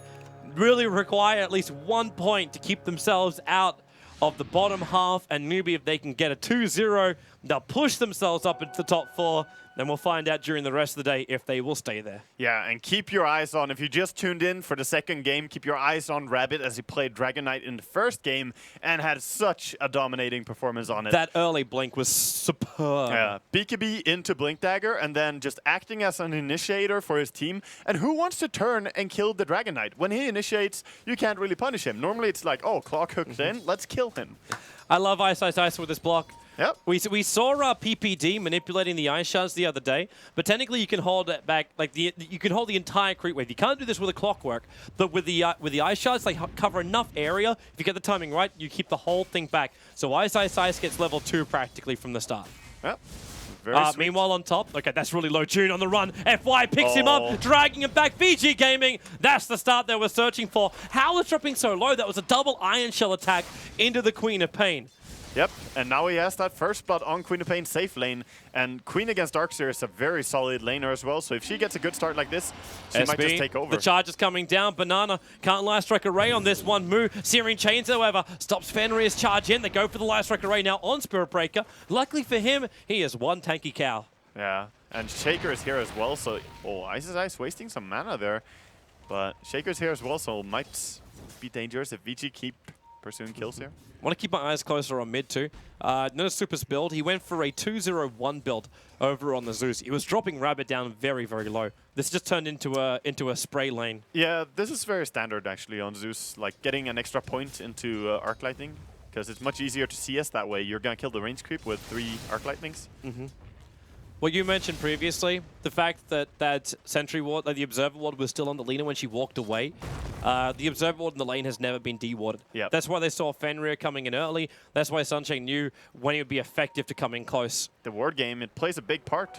really require at least 1 point to keep themselves out of the bottom half, and Newbie, if they can get a 2-0, They'll push themselves up into the top 4. Then we'll find out during the rest of the day if they will stay there. Yeah, and keep your eyes on, if you just tuned in for the second game, keep your eyes on Rabbit as he played Dragon Knight in the first game and had such a dominating performance on it. That early blink was superb. Yeah, BKB into Blink Dagger and then just acting as an initiator for his team. And who wants to turn and kill the Dragon Knight? When he initiates, you can't really punish him. Normally it's like, oh, clock hooked in, let's kill him. I love Ice Ice Ice with this block. Yep. We saw PPD manipulating the ice shards the other day, but technically you can hold it back, like you can hold the entire creep wave. You can't do this with a clockwork, but with the ice shards, they cover enough area. If you get the timing right, you keep the whole thing back. So Ice Ice Ice gets level 2 practically from the start. Yep. Very sweet. Meanwhile on top, okay, that's really low tune on the run. FY picks him up, dragging him back. VG Gaming, that's the start they were searching for. How is dropping so low? That was a double Iron Shell attack into the Queen of Pain. Yep, and now he has that first blood on Queen of Pain safe lane, and Queen against Darkseer is a very solid laner as well, so if she gets a good start like this, she might just take over. The charge is coming down. Banana can't Life Strike Array on this one. Moo, Searing Chains, however, stops Fenrir's charge in. They go for the Life Strike Array now on Spirit Breaker. Luckily for him, he is one tanky cow. Yeah, and Shaker is here as well, so... Oh, Ice Ice wasting some mana there, but Shaker's here as well, so might be dangerous if VG keep pursuing kills here. Want to keep my eyes closer on mid too. No Super's build. He went for a 2-0-1 build over on the Zeus. He was dropping Rabbit down very, very low. This just turned into a spray lane. Yeah, this is very standard actually on Zeus, like getting an extra point into Arc Lightning, because it's much easier to CS that way. You're going to kill the range creep with 3 Arc Lightnings. Well, you mentioned previously the fact that that Sentry Ward, like the Observer Ward, was still on the Lina when she walked away. The Observer Ward in the lane has never been dewarded. Yep. That's why they saw Fenrir coming in early. That's why Sunshine knew when it would be effective to come in close. The ward game, it plays a big part.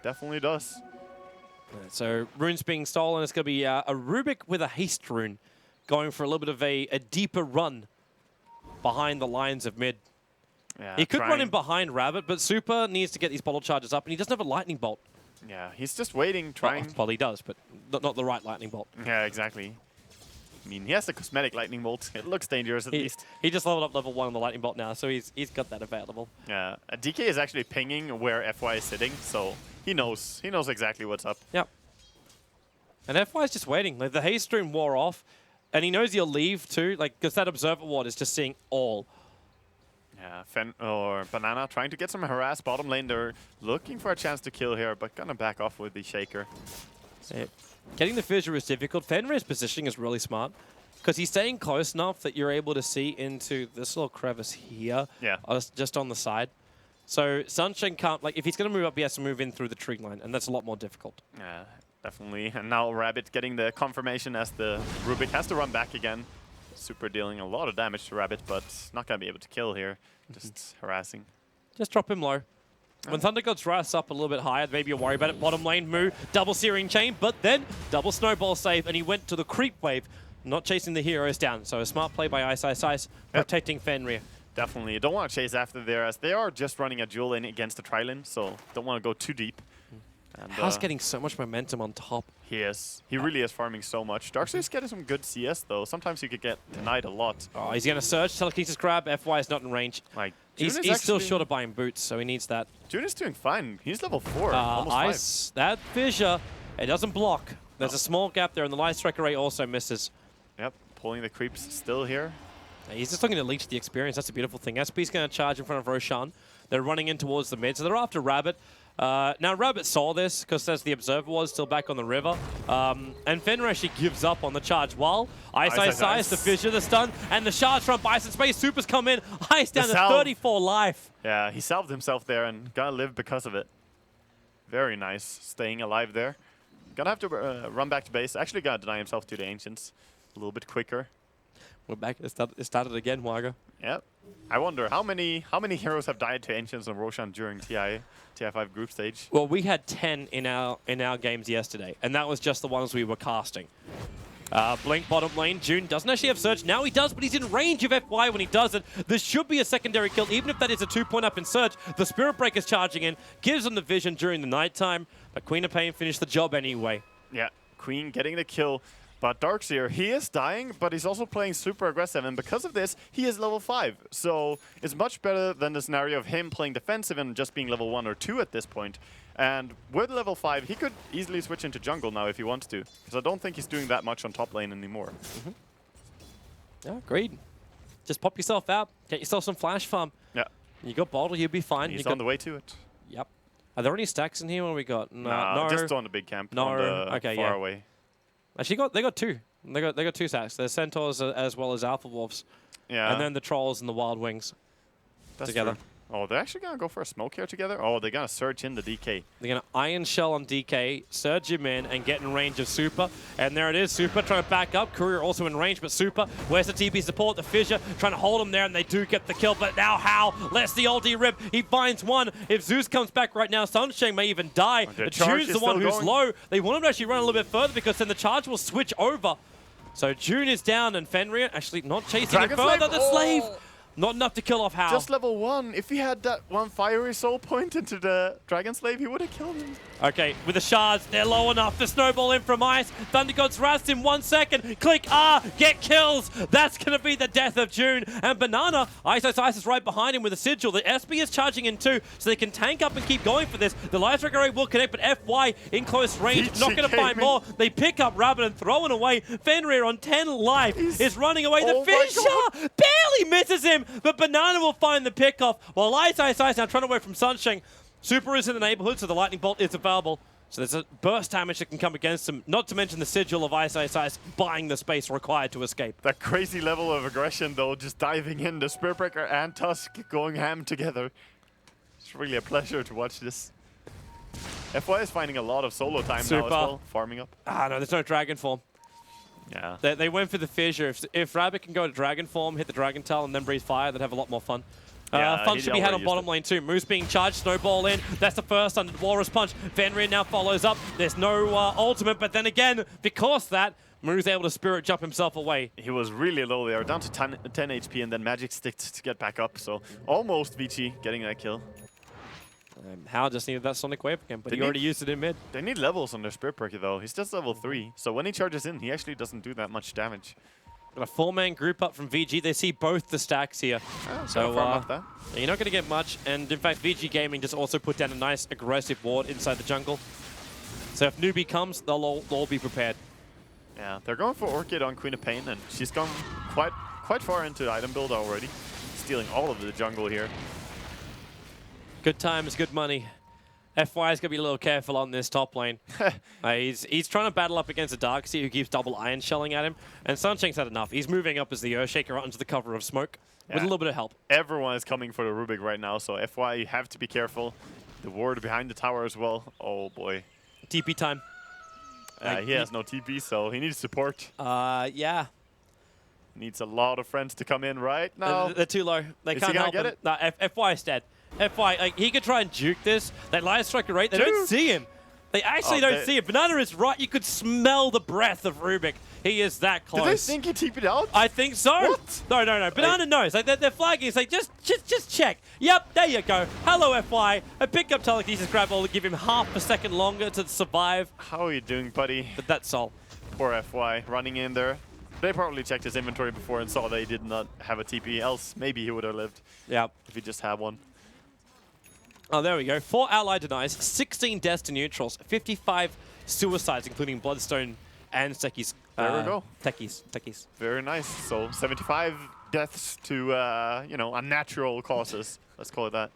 Definitely does. So runes being stolen. It's going to be a Rubik with a haste rune going for a little bit of a deeper run behind the lines of mid. Yeah, He could run in behind Rabbit, but Super needs to get these bottle charges up, and he doesn't have a lightning bolt. Yeah, he's just waiting, trying. Well, he does, but not the right lightning bolt. Yeah, exactly. I mean, he has the cosmetic lightning bolt. It looks dangerous at least. He just leveled up level 1 on the lightning bolt now, so he's got that available. Yeah, DK is actually pinging where FY is sitting, so he knows exactly what's up. Yep. And FY is just waiting. Like the haste rune wore off, and he knows he'll leave too, like because that Observer Ward is just seeing all. Yeah, Banana trying to get some harass bottom lane. They're looking for a chance to kill here, but gonna back off with the Shaker. Yeah. Getting the fissure is difficult. Fenrir's positioning is really smart because he's staying close enough that you're able to see into this little crevice here, just on the side. So Sunshine can't, like, if he's going to move up, he has to move in through the tree line, and that's a lot more difficult. Yeah, definitely. And now Rabbit getting the confirmation as the Rubik has to run back again. Super dealing a lot of damage to Rabbit, but not going to be able to kill here. Just harassing. Just drop him low. When Thunder God's rise up a little bit higher, maybe you worry about it. Bottom lane, Moo, double Searing Chain, but then double Snowball save, and he went to the creep wave, not chasing the heroes down. So a smart play by Ice Ice Ice, protecting Fenrir. Definitely. You don't want to chase after there, as they are just running a duel in against the Trilin, so don't want to go too deep. And, House getting so much momentum on top. He is. He really is farming so much. Darkseer's getting some good CS, though. Sometimes you could get denied a lot. Oh, he's going to search. Telekinesis grab. FY is not in range. Like, he's still short of buying boots, so he needs that. June is doing fine. He's level 4, almost 5. Ice, that fissure, it doesn't block. There's a small gap there, and the Light Strike Array also misses. Yep, pulling the creeps still here. He's just looking to leech the experience. That's a beautiful thing. SP's going to charge in front of Roshan. They're running in towards the mid, so they're after Rabbit. Now, Rabbit saw this because as the Observer was still back on the river. And Fenrir actually gives up on the charge while Ice, the fissure, the stun, and the charge from Bison Space. Supers come in. Ice down to 34 life. Yeah, he salved himself there and gonna live because of it. Very nice, staying alive there. Gonna have to run back to base. Actually gonna deny himself to the Ancients a little bit quicker. We're back. It started again, Waga. Yep. I wonder how many heroes have died to Ancients and Roshan during TI5 group stage. Well, we had 10 in our games yesterday, and that was just the ones we were casting. Blink bottom lane. June doesn't actually have Surge. Now he does, but he's in range of FY when he does it. This should be a secondary kill, even if that is a 2-point up in Surge. The Spirit Breaker's charging in, gives him the vision during the nighttime, but Queen of Pain finished the job anyway. Yeah, Queen getting the kill. But Darkseer, he is dying, but he's also playing super aggressive, and because of this, he is level 5. So it's much better than the scenario of him playing defensive and just being level 1 or 2 at this point. And with level 5, he could easily switch into jungle now if he wants to, because I don't think he's doing that much on top lane anymore. Yeah, agreed. Just pop yourself out, get yourself some flash farm. Yeah. You got bottle, you'll be fine. He's you on the way to it. Yep. Are there any stacks in here? What have we got? No, just on the big camp. No. On the Okay, far yeah. away. Actually, they got two. They got two stacks. There's centaurs as well as alpha wolves. Yeah. And then the trolls and the wild wings together. True. Oh, they're actually gonna go for a smoke here together? Oh, they're gonna search in the DK. They're going to Iron Shell on DK, surge him in, and get in range of Super. And there it is, Super trying to back up. Courier also in range, but Super, where's the TP support? The Fissure trying to hold him there, and they do get the kill. But now Hal lets the ulti rip. He finds one. If Zeus comes back right now, Sunshine may even die. The But charge June's is the one still who's going. low. They want him to actually run a little bit further because then the charge will switch over. So June is down, and Fenrir actually not chasing him Dragon further. Slave? The Slave! Not enough to kill off Hal. Just level 1. If he had that one fiery soul point into the Dragon Slave, he would have killed him. Okay, with the shards, they're low enough. The snowball in from Ice. Thunder God's Wrath in 1 second. Click R, get kills. That's going to be the death of June. And Banana, Ice is right behind him with a sigil. The SP is charging in too, so they can tank up and keep going for this. The Life Striker Array will connect, but FY in close range, Peachy not going to find gaming. more. They pick up Rabbit and throw it away. Fenrir on 10 life is running away. Oh The my Fissure barely misses him, but Banana will find the pickoff while Ice now trying to away from Sunshine. Super is in the neighborhood, so the Lightning Bolt is available. So there's a burst damage that can come against him, not to mention the sigil of Ice buying the space required to escape. That crazy level of aggression, though, just diving in, the Spearbreaker and Tusk going ham together. It's really a pleasure to watch this. FY is finding a lot of solo time now as Super. well, farming up. Ah, no, there's no dragon form. Yeah. They went for the Fissure. If Rabbit can go to dragon form, hit the Dragon Tail, and then breathe fire, they'd have a lot more fun. Yeah, Fun he should be had on already bottom used lane too. Moose being charged, snowball in. That's the first under Walrus Punch. Fenrir now follows up. There's no ultimate, but then again, because that, Moose able to spirit jump himself away. He was really low there, down to 10 HP, and then Magic Sticked to get back up. So almost Vici getting that kill. Hal just needed that Sonic Wave again, but They he already need- used it in mid. They need levels on their Spearbreaker, though. He's just level 3, so when he charges in, he actually doesn't do that much damage. Got a 4-man group up from VG. They see both the stacks here. So farm up that. You're not going to get much. And in fact, VG Gaming just also put down a nice aggressive ward inside the jungle. So if newbie comes, they'll all be prepared. Yeah, they're going for Orchid on Queen of Pain, and she's gone quite far into item build already, stealing all of the jungle here. Good times, good money. FY is going to be a little careful on this top lane. He's trying to battle up against a Darkseer who keeps double iron shelling at him. And Sunshank's had enough. He's moving up as the Earthshaker under the cover of smoke with a little bit of help. Everyone is coming for the Rubik right now, so FY, you have to be careful. The ward behind the tower as well. Oh boy. TP time. He has no TP, so he needs support. Yeah. Needs a lot of friends to come in right now. They're too low. They Is he can't gonna help get him. it? No, FY is dead. FY, like, he could try and juke this. That Lion Striker rate, they don't see him. They actually don't see him. Banana is right. You could smell the breath of Rubik. He is that close. Did they think he TP'd out? I think so. What? No. Banana knows. Like, they're flagging. It's like, just check. Yep, there you go. Hello, FY. A pick up telekinesis grab will give him half a second longer to survive. How are you doing, buddy? But that's all. Poor FY running in there. They probably checked his inventory before and saw that he did not have a TP, else maybe he would have lived. Yeah. If he just had one. Oh, there we go. 4 ally denies, 16 deaths to neutrals, 55 suicides, including Bloodstone and Techies. There we go. Techies. Very nice. So 75 deaths to, unnatural causes. Let's call it that.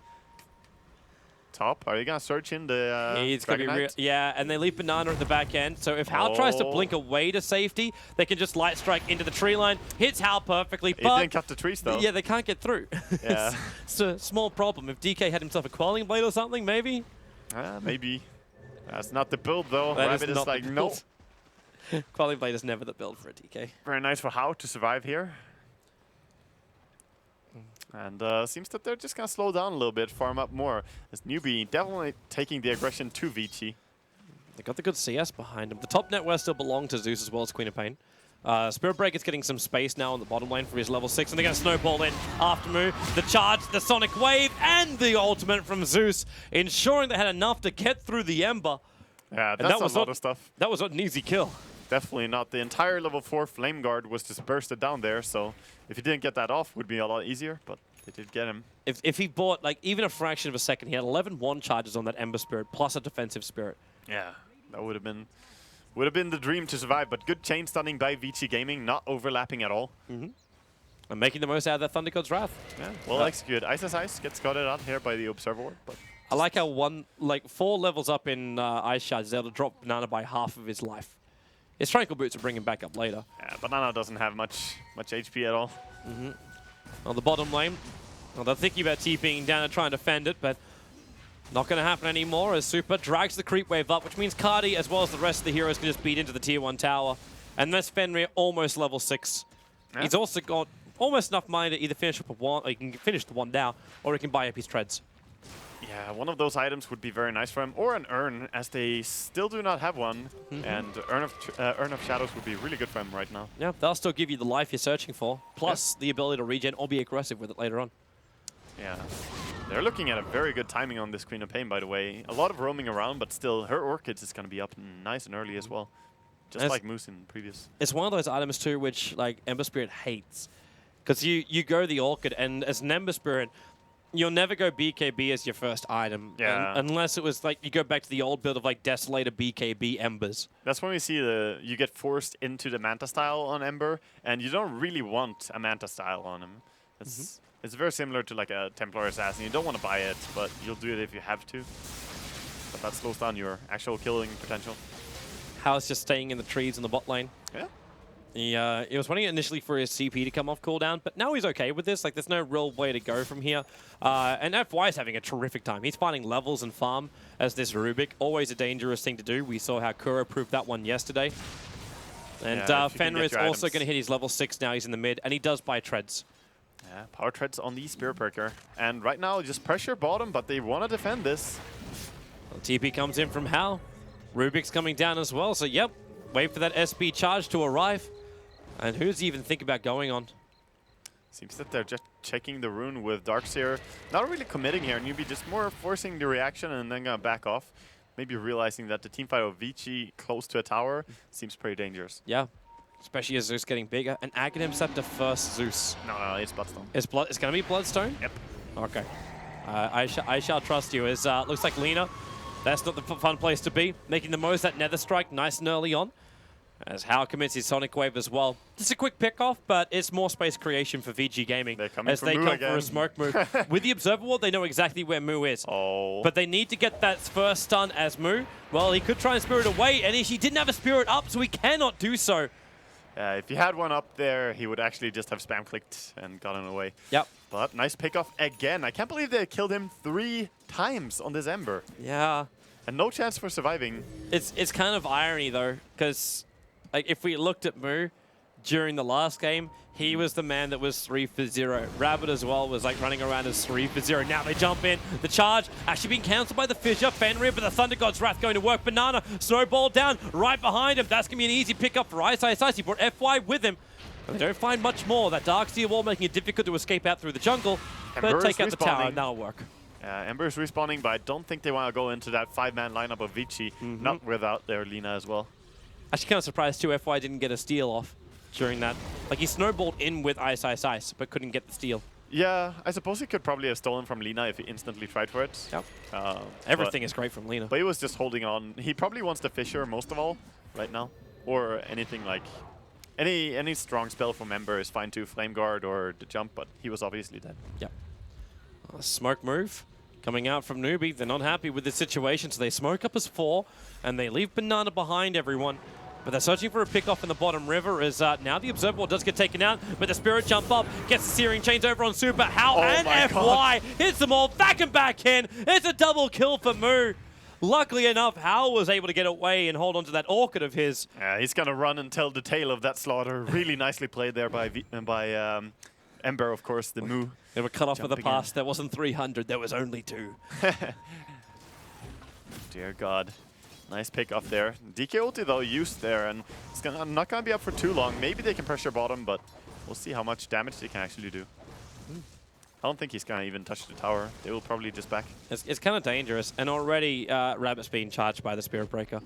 Top, are you going to search in the He's gonna be Dragonite? yeah, and they leave Banana at the back end. So if Hal tries to blink away to safety, they can just light strike into the tree line. Hits Hal perfectly, He but didn't cut the trees, though. yeah, they can't get through. Yeah. It's a small problem. If DK had himself a Quelling Blade or something, maybe. Maybe. That's not the build, though. That Rabbit is not the like, build. no. Quelling Blade is never the build for a DK. Very nice for How to survive here. And seems that they're just going to slow down a little bit, farm up more. This newbie definitely taking the aggression to Vici. They got the good CS behind them. The top network still belong to Zeus as well as Queen of Pain. Spirit Break is getting some space now on the bottom lane for his level 6, and they're going to snowball in after move. The charge, the Sonic Wave, and the ultimate from Zeus, ensuring they had enough to get through the Ember. Yeah, And that's that was a lot not- of stuff. That was not an easy kill. definitely not. The entire level 4 Flame Guard was just bursted down there, so if he didn't get that off, would be a lot easier, but they did get him. If he bought, like, even a fraction of a second, he had 11 1 charges on that Ember Spirit, plus a defensive Spirit. Yeah, that would have been the dream to survive, but good chain stunning by Vici Gaming, not overlapping at all. And making the most out of that Thunder God's Wrath. Yeah, well executed. Ice gets scouted out here by the Observer Ward, but I like how 4 levels up in Ice Shard is able to drop Banana by half of his life. His Tranquil Boots will bring him back up later. yeah, Banana doesn't have much HP at all. On the bottom lane, well, they're thinking about TPing down and trying to defend it, but not going to happen anymore as Super drags the creep wave up, which means Cardi, as well as the rest of the heroes, can just beat into the tier 1 tower. And that's Fenrir almost level 6. Yeah. He's also got almost enough money to either finish up a 1, or he can finish the 1 now, or he can buy up his treads. Yeah, one of those items would be very nice for him, or an Urn, as they still do not have one, and Urn of Shadows would be really good for him right now. Yeah, they'll still give you the life you're searching for, plus the ability to regen or be aggressive with it later on. Yeah, they're looking at a very good timing on this Queen of Pain, by the way. A lot of roaming around, but still, her Orchids is going to be up nice and early as well, just like Moose in previous. It's one of those items too, which like Ember Spirit hates, because you go the Orchid, and as an Ember Spirit, you'll never go BKB as your first item, unless it was like you go back to the old build of like Desolator BKB Embers. That's when we see you get forced into the Manta style on Ember, and you don't really want a Manta style on him. It's very similar to like a Templar Assassin. You don't want to buy it, but you'll do it if you have to. But that slows down your actual killing potential. Hal's just staying in the trees in the bot lane. Yeah. He was waiting initially for his CP to come off cooldown, but now he's okay with this. Like, there's no real way to go from here. And FY is having a terrific time. He's finding levels and farm as this Rubik. Always a dangerous thing to do. We saw how Kuro proved that one yesterday. And Fenrir is also going to hit his level 6 now. He's in the mid, and he does buy treads. Yeah, power treads on the Spirit Breaker. And right now, just pressure bottom, but they want to defend this. Well, TP comes in from Hal. Rubik's coming down as well, so yep. Wait for that SB charge to arrive. And who's even think about going on? Seems that they're just checking the rune with Darkseer. Not really committing here, Newbie, just more forcing the reaction and then gonna back off. Maybe realizing that the teamfight of Vici close to a tower seems pretty dangerous. Yeah, especially as Zeus getting bigger. And Aghanim set to first Zeus. No, it's Bloodstone. It's gonna be Bloodstone? Yep. Okay. I shall trust you. As looks like Lina, that's not the fun place to be. Making the most of that Nether Strike nice and early on. As Hal commits his Sonic Wave as well. Just a quick pick-off, but it's more space creation for VG Gaming. They're coming as for they Moo come again. for a smoke move. With the Observer Ward, they know exactly where Moo is. Oh. But they need to get that first stun as Moo. Well, he could try and Spirit away, and he didn't have a Spirit up, so he cannot do so. If he had one up there, he would actually just have spam clicked and gotten away. Yep. But nice pick-off again. I can't believe they killed him 3 times on this Ember. Yeah. And no chance for surviving. It's kind of irony, though, because like if we looked at Moo during the last game, he was the man that was 3 for 0. Rabbit as well was like running around as 3 for 0. Now they jump in. The charge actually being cancelled by the Fissure. Fenrir, but the Thunder God's Wrath going to work. Banana, snowball down right behind him. That's going to be an easy pickup for Ice. He brought FY with him. But they don't find much more. That Darkseer wall making it difficult to escape out through the jungle. Ember But take is out the tower, respawning. and that'll work. Ember is respawning, but I don't think they want to go into that 5-man lineup of Vici. Not without their Lina as well. Actually kind of surprised too, FY didn't get a steal off during that. Like he snowballed in with Ice, but couldn't get the steal. Yeah, I suppose he could probably have stolen from Lina if he instantly tried for it. Yep. Everything is great from Lina. But he was just holding on. He probably wants the Fissure most of all right now. Or anything like... Any strong spell from Ember is fine too. Flame Guard or the jump, but he was obviously dead. Yep. Smoke move coming out from Newbie. They're not happy with the situation, so they smoke up as 4, and they leave Banana behind everyone. But they're searching for a pick-off in the bottom river as now the Observer Wall does get taken out, but the Spirit jump up, gets the Searing Chains over on Super. Hal and FY hits them all back and back in. It's a double kill for Moo. Luckily enough, Hal was able to get away and hold on to that Orchid of his. Yeah, he's going to run and tell the tale of that slaughter. Really nicely played there by Ember, of course, the Moo. They were cut off with the Jumping in. pass. There wasn't 300, there was only 2. Dear God. Nice pick up there. DK ulti though used there, and it's not gonna be up for too long. Maybe they can pressure bottom, but we'll see how much damage they can actually do. I don't think he's gonna even touch the tower. They will probably just back. It's kind of dangerous, and already Rabbit's being charged by the Spirit Breaker.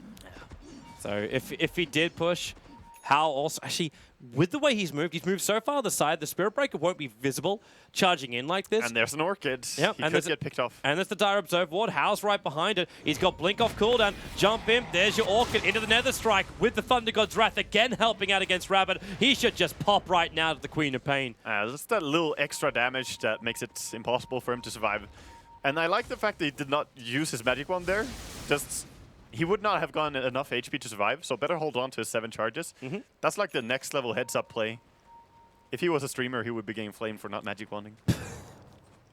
So if he did push, how also actually with the way he's moved so far to the side, the Spirit Breaker won't be visible charging in like this. And there's an Orchid. Yep, He and could there's get picked off. And there's the Dire Observe Ward. How's right behind it. He's got Blink off cooldown. Jump in. There's your Orchid into the Nether Strike with the Thunder God's Wrath again helping out against Rabbit. He should just pop right now to the Queen of Pain. Just that little extra damage that makes it impossible for him to survive. And I like the fact that he did not use his Magic Wand there. Just, he would not have gotten enough HP to survive, so better hold on to his 7 charges. That's like the next level heads-up play. If he was a streamer, he would be getting flamed for not Magic Wanding.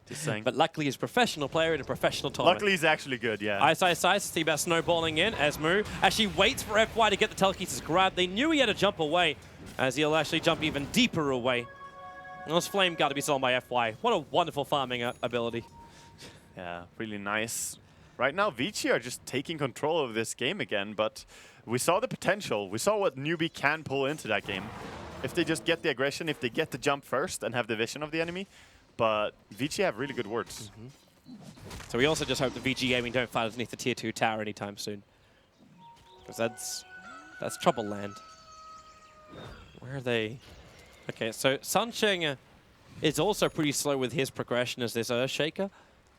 Just saying. But luckily he's a professional player in a professional tournament. Luckily he's actually good, yeah. Ice, see about snowballing in as Moo actually waits for FY to get the telekinesis grab. They knew he had to jump away, as he'll actually jump even deeper away. And this Flame Guard to be sold by FY. What a wonderful farming ability. Yeah, really nice. Right now, Vici are just taking control of this game again, but we saw the potential. We saw what Newbie can pull into that game. If they just get the aggression, if they get the jump first and have the vision of the enemy. But Vici have really good wards. So we also just hope that VG Gaming don't fight underneath the tier 2 tower anytime soon. Because that's trouble land. Where are they? Okay, so Sunsheng is also pretty slow with his progression as this Earthshaker.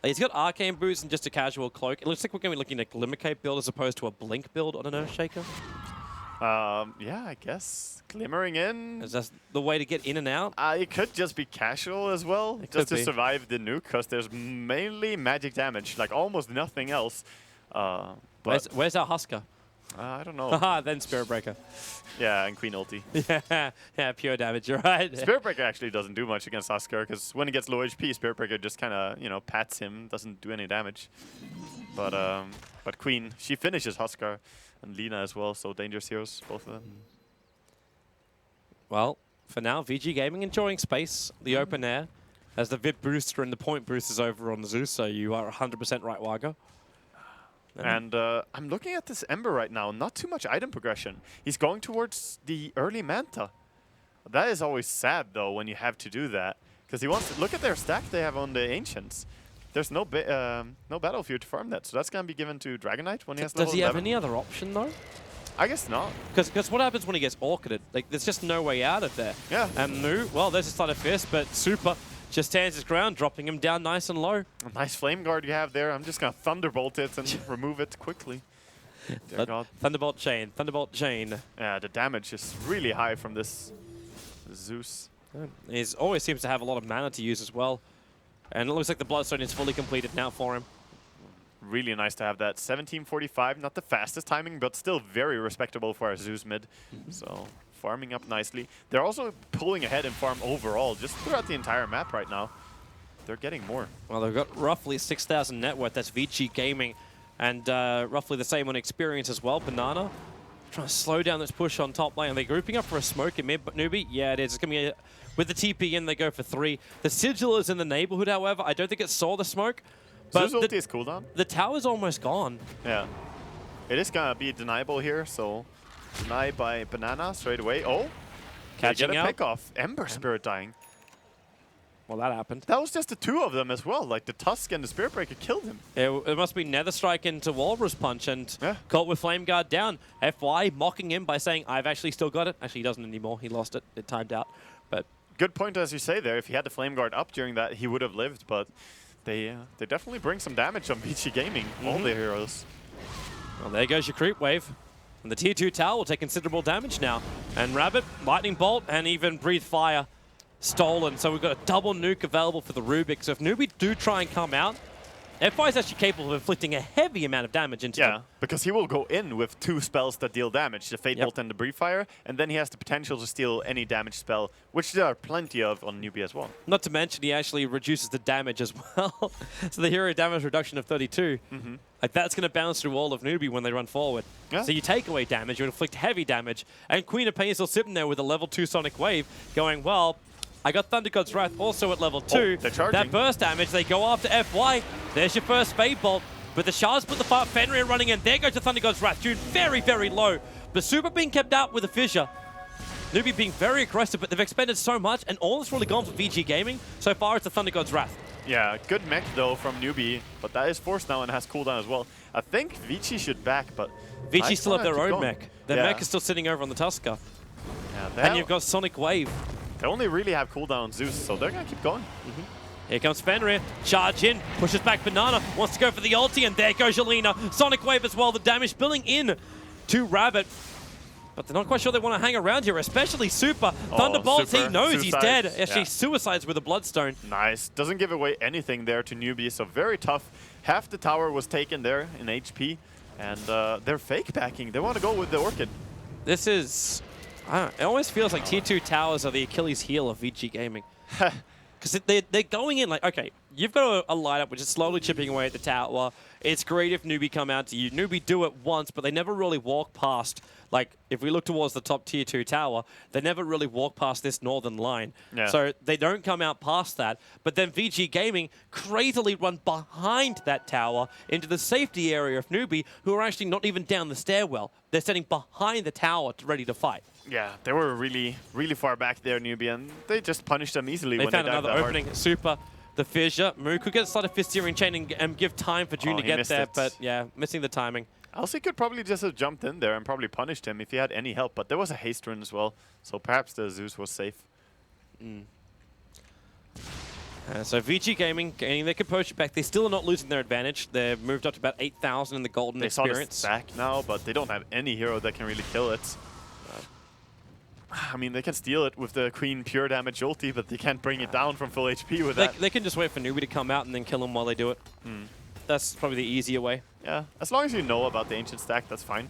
He's got Arcane Boots and just a casual cloak. It looks like we're going to be looking at a Glimmercape build as opposed to a Blink build on an Earthshaker. Yeah, I guess. Glimmering in. Is that the way to get in and out? It could just be casual as well, just to survive the nuke, because there's mainly magic damage, like almost nothing else. Where's our Husker? I don't know. Haha, then Spirit Breaker. Yeah, and Queen Ulti. Yeah, pure damage, you're right. Spirit Breaker actually doesn't do much against Husker, because when he gets low HP, Spirit Breaker just kind of, you know, pats him, doesn't do any damage. But Queen, she finishes Husker, and Lina as well, so dangerous heroes, both of them. Well, for now, VG Gaming enjoying space, the open air, as the VIP booster and the point boost is over on Zeus, so you are 100% right, Waga. And I'm looking at this Ember right now, not too much item progression. He's going towards the early Manta. That is always sad, though, when you have to do that. Because he wants to look at their stack they have on the Ancients. There's no Battlefield to farm that, so that's going to be given to Dragon Knight when he has level 11. Does he have any other option, though? I guess not. Because what happens when he gets orchided? Like, there's just no way out of there. Yeah. And Moo, well, there's a Sleight of Fist, but Super just stands his ground, dropping him down nice and low. A nice Flame Guard you have there. I'm just going to Thunderbolt it and remove it quickly. Dear God. Thunderbolt Chain, Thunderbolt Chain. Yeah, the damage is really high from this Zeus. He always seems to have a lot of mana to use as well. And it looks like the Bloodstone is fully completed now for him. Really nice to have that. 1745, not the fastest timing, but still very respectable for our Zeus mid. So, farming up nicely. They're also pulling ahead in farm overall, just throughout the entire map right now. They're getting more. Well, they've got roughly 6,000 net worth. That's VG Gaming. And roughly the same on experience as well. Banana trying to slow down this push on top lane. Are they grouping up for a smoke in mid, Newbie? Yeah, it is. It's going to be with the TP in, they go for 3. The Sigil is in the neighborhood, however. I don't think it saw the smoke. But Zeus ulti is cooldown. The tower's almost gone. Yeah. It is going to be deniable here, so deny by Banana straight away. Oh! Catching they get a out. pick off. Ember Spirit dying. Well, that happened. That was just the 2 of them as well. Like, the Tusk and the Spirit Breaker killed him. It must be Nether Strike into Walrus Punch and Yeah. caught with Flame Guard down. FY mocking him by saying, I've actually still got it. Actually, he doesn't anymore. He lost it. It timed out. But Good point, as you say there. If he had the Flame Guard up during that, he would have lived. But they definitely bring some damage on VG Gaming, all the heroes. well, there goes your creep wave. And the tier 2 tower will take considerable damage now. And Rabbit, Lightning Bolt, and even Breathe Fire stolen. So we've got a double nuke available for the Rubik. So if Newbie do try and come out, FY is actually capable of inflicting a heavy amount of damage into them. Because he will go in with 2 spells that deal damage, the Fate Bolt and the Breathe Fire, and then he has the potential to steal any damage spell, which there are plenty of on Newbie as well. Not to mention he actually reduces the damage as well. So the hero damage reduction of 32. Like that's going to bounce through all of Newbie when they run forward. Yeah. So you take away damage, you inflict heavy damage, and Queen of Pain is still sitting there with a level 2 Sonic Wave going, well, I got Thunder God's Wrath also at level 2. They're charging. That burst damage, they go after FY. There's your first Fade Bolt. But the Shards put the fire, Fenrir running in. There goes the Thunder God's Wrath. Dude, very, very low. But Super being kept out with a Fissure. Newbie being very aggressive, but they've expended so much, and all that's really gone for VG Gaming so far is the Thunder God's Wrath. Yeah, good mech though from Newbie, but that is forced now and has cooldown as well. I think Vici should back, but VG still have their own mech. The Yeah. mech is still sitting over on the Tusker. Yeah, And you've got Sonic Wave. they only really have cooldown Zeus, so they're going to keep going. Here comes Fenrir, charge in, pushes back Banana, wants to go for the ulti, and there goes Yelena. Sonic Wave as well, the damage spilling in to Rabbit. But they're not quite sure they want to hang around here, especially Super. Thunderbolts, Super. he knows he's Suicides. dead. Actually, Yeah. suicides with a Bloodstone. Nice. Doesn't give away anything there to newbies, so very tough. Half the tower was taken there in HP, and they're fake backing. They want to go with the Orchid. This is... I don't know, it always feels like Tier 2 towers are the Achilles heel of VG Gaming. Because they're going in like, okay, you've got a lineup which is slowly chipping away at the tower. It's great if Newbie come out to you. Newbie do it once, but they never really walk past. Like, if we look towards the top Tier 2 tower, they never really walk past this northern line. Yeah. So they don't come out past that. But then VG Gaming crazily run behind that tower into the safety area of Newbie, who are actually not even down the stairwell. They're standing behind the tower ready to fight. Yeah, they were really, really far back there, newbie, and they just punished them easily They when found they dived another that hard. opening. Super. The fissure. Moo could get started Fist-Searing Chain and give time for June to he get missed there, it. but yeah, missing the timing. Elsie could probably just have jumped in there and probably punished him if he had any help, but there was a haste run as well, so perhaps the Zeus was safe. So VG Gaming gaining their composure back. They still are not losing their advantage. They've moved up to about 8,000 in the golden They saw the experience. stack now, but they don't have any hero that can really kill it. I mean, they can steal it with the Queen pure damage ulti, but they can't bring it down from full HP with that. They can just wait for Newbie to come out and then kill him while they do it. That's probably the easier way. Yeah, as long as you know about the ancient stack, that's fine.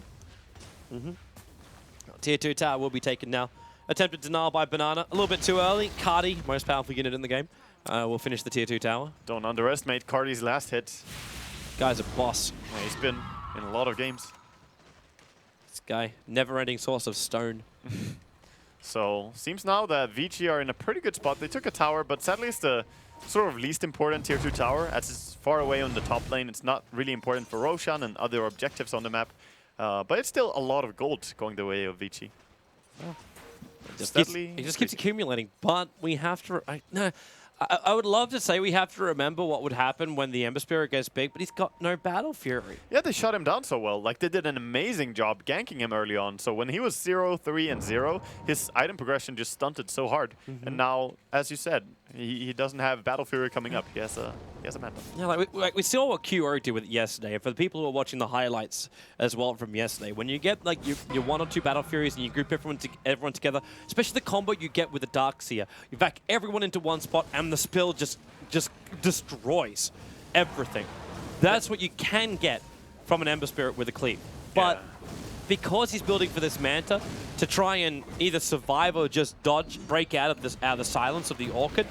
Tier 2 tower will be taken now. Attempted denial by Banana. A little bit too early. Cardi, most powerful unit in the game, will finish the Tier 2 tower. Don't underestimate Cardi's last hit. Guy's a boss. Yeah, he's been in a lot of games. This guy, never-ending source of stone. So, seems now that VG are in a pretty good spot. They took a tower, but sadly it's the sort of least important Tier 2 tower, as it's far away on the top lane. It's not really important for Roshan and other objectives on the map. But it's still a lot of gold going the way of VG. It just keeps accumulating, but we have to... I would love to say we have to remember what would happen when the Ember Spirit gets big, but he's got no Battle Fury. Yeah, they shut him down so well. Like, they did an amazing job ganking him early on. So when he was 0, 3, and 0, his item progression just stunted so hard. And now, as you said, he doesn't have Battle Fury coming up. He has a Manta. Yeah, like we saw what QO did with it yesterday. And for the people who are watching the highlights as well from yesterday, when you get like your 1 or 2 Battle Furies and you group everyone together, especially the combo you get with the Darkseer, you back everyone into one spot and the spill just destroys everything. That's what you can get from an Ember Spirit with a cleave. But because he's building for this Manta to try and either survive or just dodge, break out of the silence of the Orchid,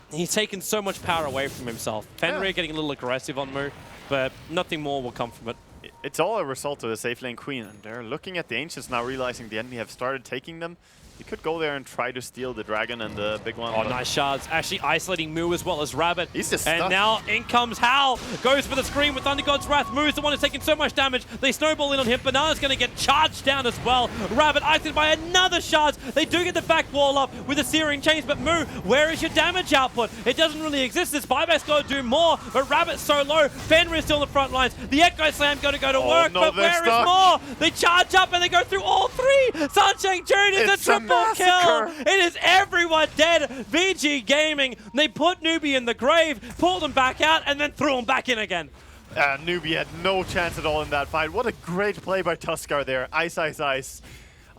he's taken so much power away from himself. Fenrir getting a little aggressive on Moo, but nothing more will come from it. It's all a result of the safe lane Queen. And they're looking at the Ancients now, realizing the enemy have started taking them. You could go there and try to steal the dragon and the big one. Oh, nice shards. Actually isolating Moo as well as Rabbit. He's just and stuck. now in comes Hal. Goes for the screen with Thunder God's Wrath. Moo's the one who's taking so much damage. They snowball in on him. Banana's going to get charged down as well. Rabbit isolated by another shards. They do get the back wall up with the Searing Chains, but Moo, where is your damage output? It doesn't really exist. This buyback's got to do more, but Rabbit's so low. Fenrir's still in the front lines. The Echo Slam going to go to work, no, but they're where is stuck. more? They charge up and they go through all 3. Sunshine June is It's a a triple kill. massacre. It is everyone dead. VG Gaming, they put Newbie in the grave, pulled him back out, and then threw him back in again. Newbie had no chance at all in that fight. What a great play by Tuskar there. Ice, ice, ice.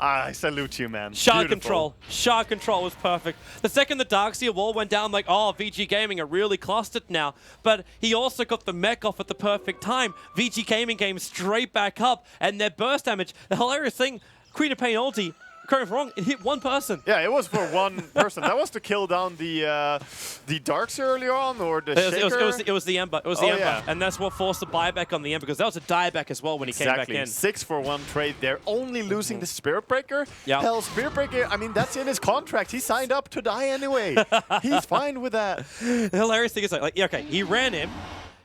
I salute you, man. Shard Beautiful. control. Shard control was perfect. The second the Darkseer wall went down, like, oh, VG Gaming are really clustered now. But he also got the mech off at the perfect time. VG Gaming came straight back up, and their burst damage, the hilarious thing, Queen of Pain ulti, correct me wrong, it hit one person. Yeah, it was for one person. That was to kill down the Darkseer earlier on, or the Shaker? It was the Ember. It was the Ember. Yeah. And that's what forced the buyback on the Ember, because that was a dieback as well when he came back in. 6-for-1 trade there. Only losing the Spirit Breaker? Yeah. Hell, Spirit Breaker, I mean, that's in his contract. He signed up to die anyway. He's fine with that. The hilarious thing is, like, okay, he ran him.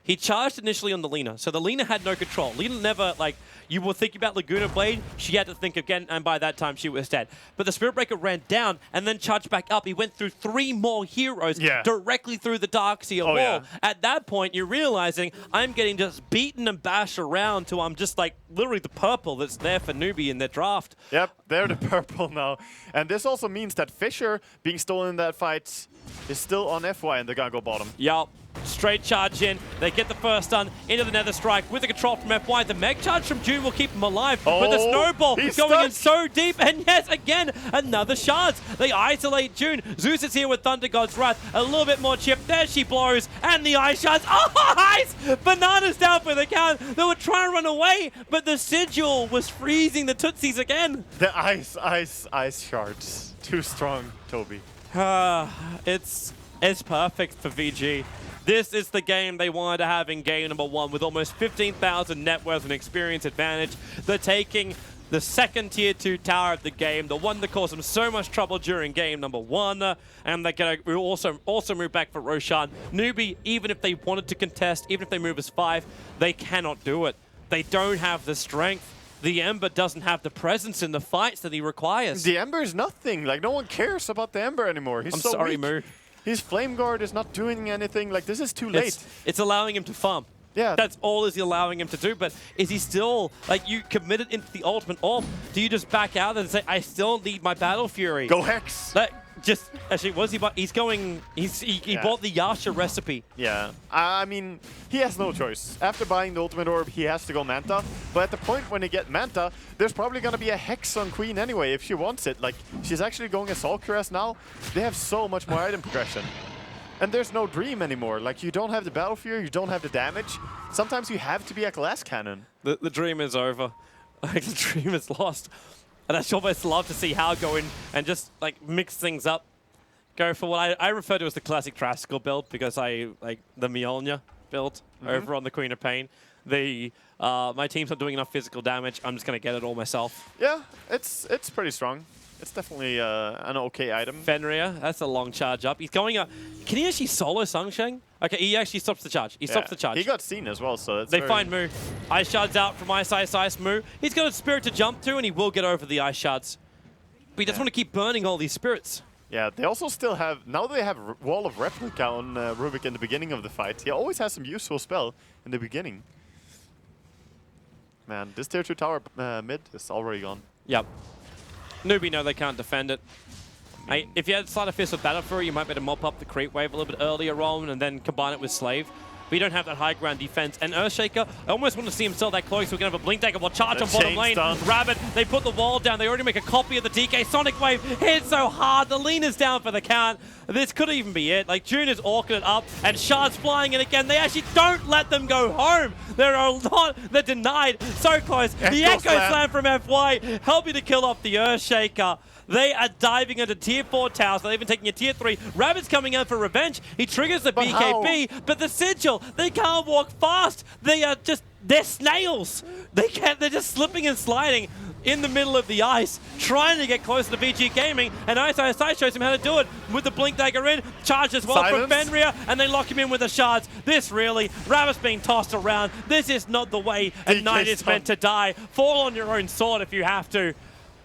He charged initially on the Lina, so the Lina had no control. Lina never, like, You were thinking about Laguna Blade, she had to think again, and by that time she was dead. But the Spirit Breaker ran down and then charged back up. He went through 3 more heroes directly through the Darkseer wall. Yeah. At that point, you're realizing I'm getting just beaten and bashed around till I'm just like literally the purple that's there for newbie in their draft. Yep, they're the purple now. And this also means that Fisher being stolen in that fight is still on FY and they're gonna go bottom. Yup. Straight charge in. They get the first stun into the Nether Strike with the control from FY. The Meg charge from June will keep him alive. But the snowball he's going in stuck. so deep. And yes, again, another shards. They isolate June. Zeus is here with Thunder God's Wrath. A little bit more chip. There she blows. And the ice shards. Oh, ice! Bananas down for the count. They were trying to run away, but the sigil was freezing the Tootsies again. The ice shards. Too strong, Toby. It's perfect for VG. This is the game they wanted to have in game number 1 with almost 15,000 net worth and experience advantage. They're taking the second tier 2 tower of the game, the one that caused them so much trouble during game number 1, and they're going to also move back for Roshan. Newbie, even if they wanted to contest, even if they move as 5, they cannot do it. They don't have the strength. The Ember doesn't have the presence in the fights that he requires. The Ember is nothing. Like, no one cares about the Ember anymore. He's I'm so sorry, weak. Moo. His Flame Guard is not doing anything. Like, this is too late. It's allowing him to farm. Yeah. That's all is allowing him to do, but is he still, like, you committed into the ultimate orb? Do you just back out and say, I still need my Battle Fury? Go Hex! Actually, was he, he's going, he bought the Yasha recipe. Yeah. I mean, he has no choice. After buying the ultimate orb, he has to go Manta. But at the point when he get Manta, there's probably going to be a Hex on Queen anyway if she wants it. Like, she's actually going Assault Cuirass now. They have so much more item progression. And there's no Dream anymore. Like, you don't have the Battle Fury, you don't have the damage. Sometimes you have to be a Glass Cannon. The dream is over. Like, the dream is lost. And I'd almost love to see Hao go in and just, like, mix things up. Go for what I refer to as the classic Tricycle build, because I like the Mjolnir build over on the Queen of Pain. My team's not doing enough physical damage. I'm just going to get it all myself. Yeah, it's pretty strong. It's definitely an okay item. Fenrir, that's a long charge up. He's going up. Can he actually solo Sungsheng? Okay, he actually stops the charge. He stops the charge. He got seen as well, so they find Moo. Ice shards out from Ice Moo. He's got a spirit to jump to, and he will get over the ice shards. But he doesn't want to keep burning all these spirits. Yeah, they also still have, now they have Wall of Replica on Rubik in the beginning of the fight. He always has some useful spell in the beginning. Man, this tier 2 tower mid is already gone. Yep. Newbie know they can't defend it. If you had Sleight of Fist with Battle Fury, you might be able to mop up the creep wave a little bit earlier on and then combine it with Slave. But you don't have that high ground defense. And Earthshaker, I almost want to see him sell that close so we can have a Blink Dagger while charge on bottom lane. Rabbit, they put the wall down. They already make a copy of the DK. Sonic Wave hit so hard. The lean is down for the count. This could even be it. Like, June is orchid up and Shard's flying in again. They actually don't let them go home. They're denied. So close. The Echo Slam from FY helping to kill off the Earthshaker. They are diving into tier 4 towers. They're even taking a tier 3. Rabbit's coming out for revenge. He triggers the BKB, but the Sigil, they can't walk fast. They're snails. They're just slipping and sliding in the middle of the ice, trying to get closer to VG Gaming, and ISI shows him how to do it with the Blink Dagger in, charge as well from Fenrir, and they lock him in with the shards. This really, Rabbit's being tossed around. This is not the way a knight is meant to die. Fall on your own sword if you have to.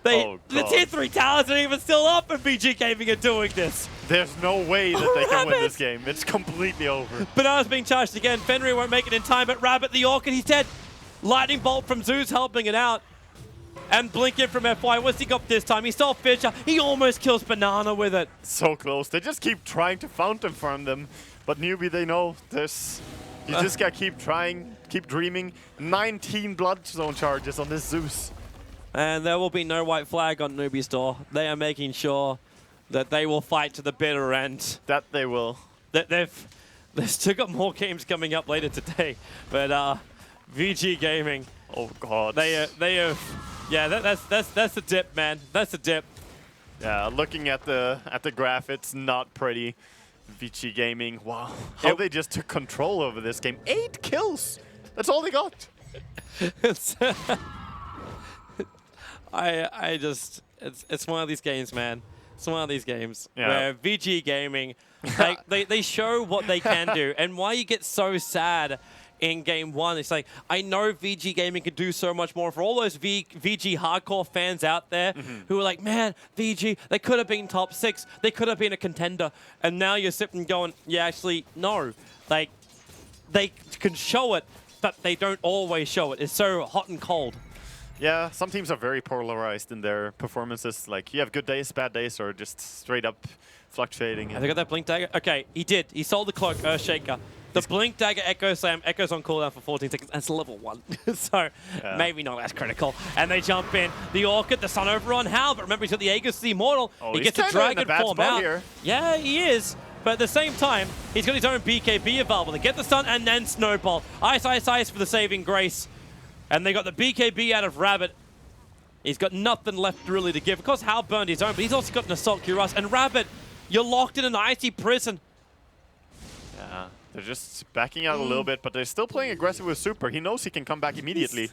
The tier 3 towers are even still up, and VG Gaming are doing this. There's no way that they can win this game. It's completely over. Bananas being charged again. Fenrir won't make it in time, but Rabbit the Orchid, he's dead. Lightning Bolt from Zeus helping it out. And Blink in from FY. What's he got this time? He stole Fisher. He almost kills Banana with it. So close. They just keep trying to fountain farm them. But Newbie, they know this. You just gotta keep trying, keep dreaming. 19 blood zone charges on this Zeus. And there will be no white flag on Newbie's door. They are making sure that they will fight to the bitter end. That they will. They've still got more games coming up later today. But VG Gaming. Oh God. They have. Yeah, that's the dip, man. That's the dip. Yeah, looking at the graph, it's not pretty. VG Gaming. Wow. How they just took control over this game. 8 kills. That's all they got. It's one of these games, man. It's one of these games Yeah. where VG Gaming, they show what they can do. And why you get so sad in game one. It's like, I know VG Gaming could do so much more. For all those VG hardcore fans out there who are like, man, VG, they could have been top 6. They could have been a contender. And now you're sitting going, yeah, actually, no. Like, they can show it, but they don't always show it. It's so hot and cold. Yeah, some teams are very polarized in their performances. Like, you have good days, bad days, or just straight up fluctuating. Have they got that Blink Dagger? Okay, he did. He sold the cloak, Earthshaker. The Blink Dagger Echo Slam, Echo's on cooldown for 14 seconds. That's level 1. So, maybe not as critical. And they jump in. The Orchid, the Sun over on Hal, but remember he's got the Aegis, the Immortal. Oh, he he's gets a Dragon form out. Here. Yeah, he is. But at the same time, he's got his own BKB available. They get the stun and then Snowball. Ice, Ice, Ice for the saving grace. And they got the BKB out of Rabbit. He's got nothing left really to give. Of course, Hal burned his own, but he's also got an Assault Cuirass. And Rabbit, you're locked in an icy prison. Yeah, they're just backing out a little bit, but they're still playing aggressive with Super. He knows he can come back immediately.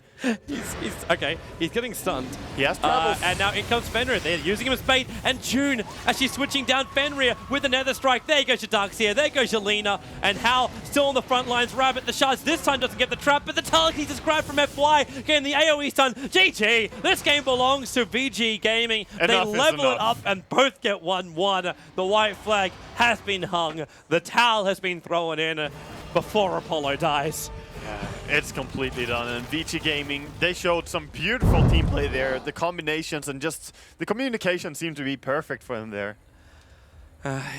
Okay, he's getting stunned. He has trouble. And now in comes Fenrir. They're using him as bait. And June, as she's switching down Fenrir with the Nether Strike. There goes your Darkseer. There goes your Lena. And Hal still on the front lines. Rabbit, the shards this time doesn't get the trap, but the telekinesis grab from FY. Getting the AoE stun. GG. This game belongs to VG Gaming. They level it up and both get 1-1. The white flag has been hung. The towel has been thrown in before Apollo dies. Yeah, it's completely done. And VG Gaming, they showed some beautiful team play there. The combinations and just the communication seemed to be perfect for them there.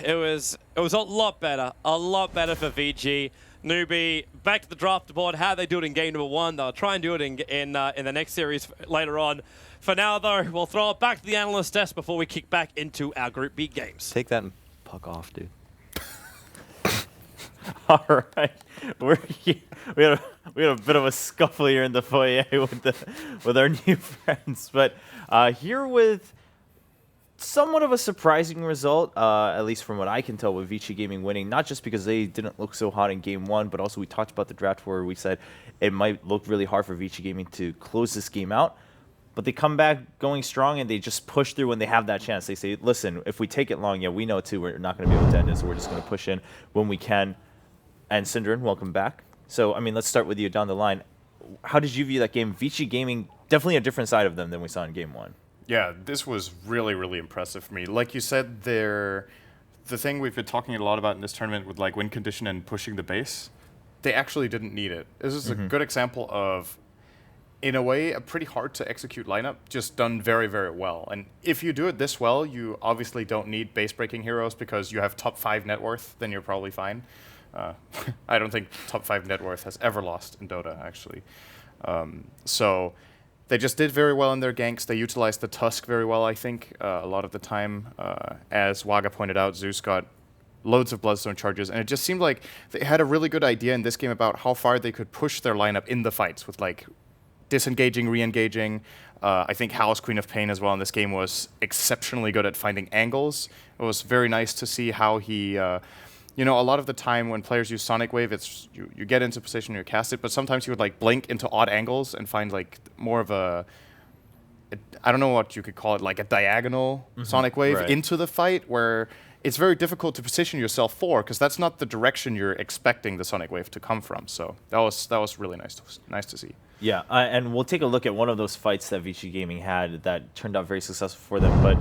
It was a lot better for VG. Newbie, back to the draft board. How they do it in game number 1, they'll try and do it in the next series later on. For now, though, we'll throw it back to the analyst desk before we kick back into our Group B games. Take that and puck off, dude. All right, we're here. We had a bit of a scuffle here in the foyer with our new friends, but here with somewhat of a surprising result, at least from what I can tell, with Vici Gaming winning. Not just because they didn't look so hot in game 1, but also we talked about the draft where we said it might look really hard for Vici Gaming to close this game out. But they come back going strong and they just push through when they have that chance. They say, listen, if we take it long, yeah, we know too, we're not going to be able to end it, so we're just going to push in when we can. And Synderen, welcome back. So, I mean, let's start with you down the line. How did you view that game? Vici Gaming, definitely a different side of them than we saw in game 1. Yeah, this was really, really impressive for me. Like you said, the thing we've been talking a lot about in this tournament with like win condition and pushing the base, they actually didn't need it. This is a good example of, in a way, a pretty hard to execute lineup, just done very, very well. And if you do it this well, you obviously don't need base breaking heroes because you have top 5 net worth, then you're probably fine. I don't think top 5 net worth has ever lost in Dota, actually. So they just did very well in their ganks. They utilized the Tusk very well, I think, a lot of the time. As Waga pointed out, Zeus got loads of Bloodstone charges, and it just seemed like they had a really good idea in this game about how far they could push their lineup in the fights with, like, disengaging, re-engaging. I think Hal's Queen of Pain as well in this game was exceptionally good at finding angles. It was very nice to see how he... you know, a lot of the time when players use Sonic Wave, it's you get into position, you cast it, but sometimes you would like blink into odd angles and find like more of I don't know what you could call it, like a diagonal Sonic Wave into the fight where it's very difficult to position yourself for because that's not the direction you're expecting the Sonic Wave to come from. So that was really nice to see. Yeah, and we'll take a look at one of those fights that Vici Gaming had that turned out very successful for them, but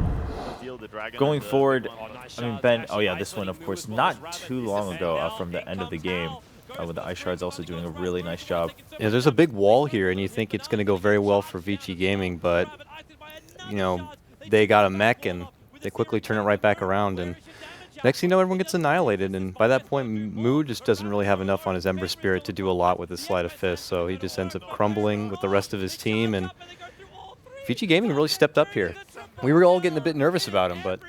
going forward, I mean, Ben, oh yeah, this one, of course, not too long ago from the end of the game, with the Ice Shards also doing a really nice job. Yeah, there's a big wall here, and you think it's going to go very well for Vici Gaming, but, you know, they got a mech, and they quickly turn it right back around, and next thing you know, everyone gets annihilated, and by that point, Moo just doesn't really have enough on his Ember Spirit to do a lot with his Sleight of Fist, so he just ends up crumbling with the rest of his team, and Vici Gaming really stepped up here. We were all getting a bit nervous about him, but...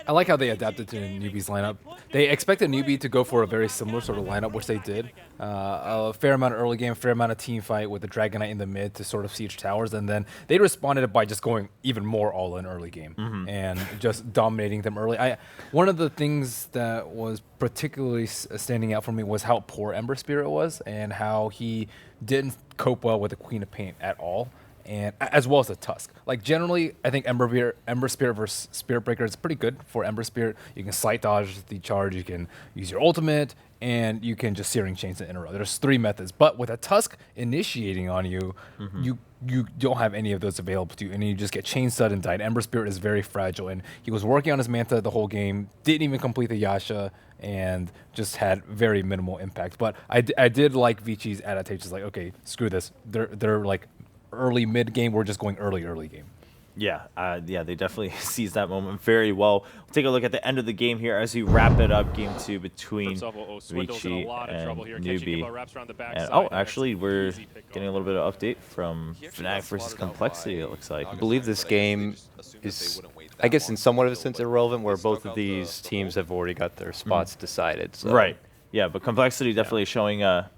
I like how they adapted to Newbie's lineup. They expected Newbie to go for a very similar sort of lineup, which they did. A fair amount of early game, fair amount of team fight with the Dragon Knight in the mid to sort of siege towers, and then they responded by just going even more all-in early game and just dominating them early. One of the things that was particularly standing out for me was how poor Ember Spirit was and how he didn't cope well with the Queen of Paint at all. and as well as the Tusk. Like generally, I think Ember Spirit versus Spirit Breaker is pretty good for Ember Spirit. You can slight dodge the charge, you can use your ultimate, and you can just Searing Chains it in a row. There's 3 methods, but with a Tusk initiating on you, you don't have any of those available to you, and you just get chain stud and died. Ember Spirit is very fragile, and he was working on his Manta the whole game, didn't even complete the Yasha, and just had very minimal impact. But I did like Vici's adaptations, like, okay, screw this. They're like early mid game, we're just going early game. Yeah, they definitely seized that moment very well. We'll take a look at the end of the game here as we wrap it up, game 2 between Vici and Newbie. And, actually, we're getting a little bit of update from Fnatic versus Complexity, it looks like. I believe this game is, I guess, in somewhat of a sense irrelevant, where both of these teams have already got their spots decided. So. Right. Yeah, but Complexity definitely showing a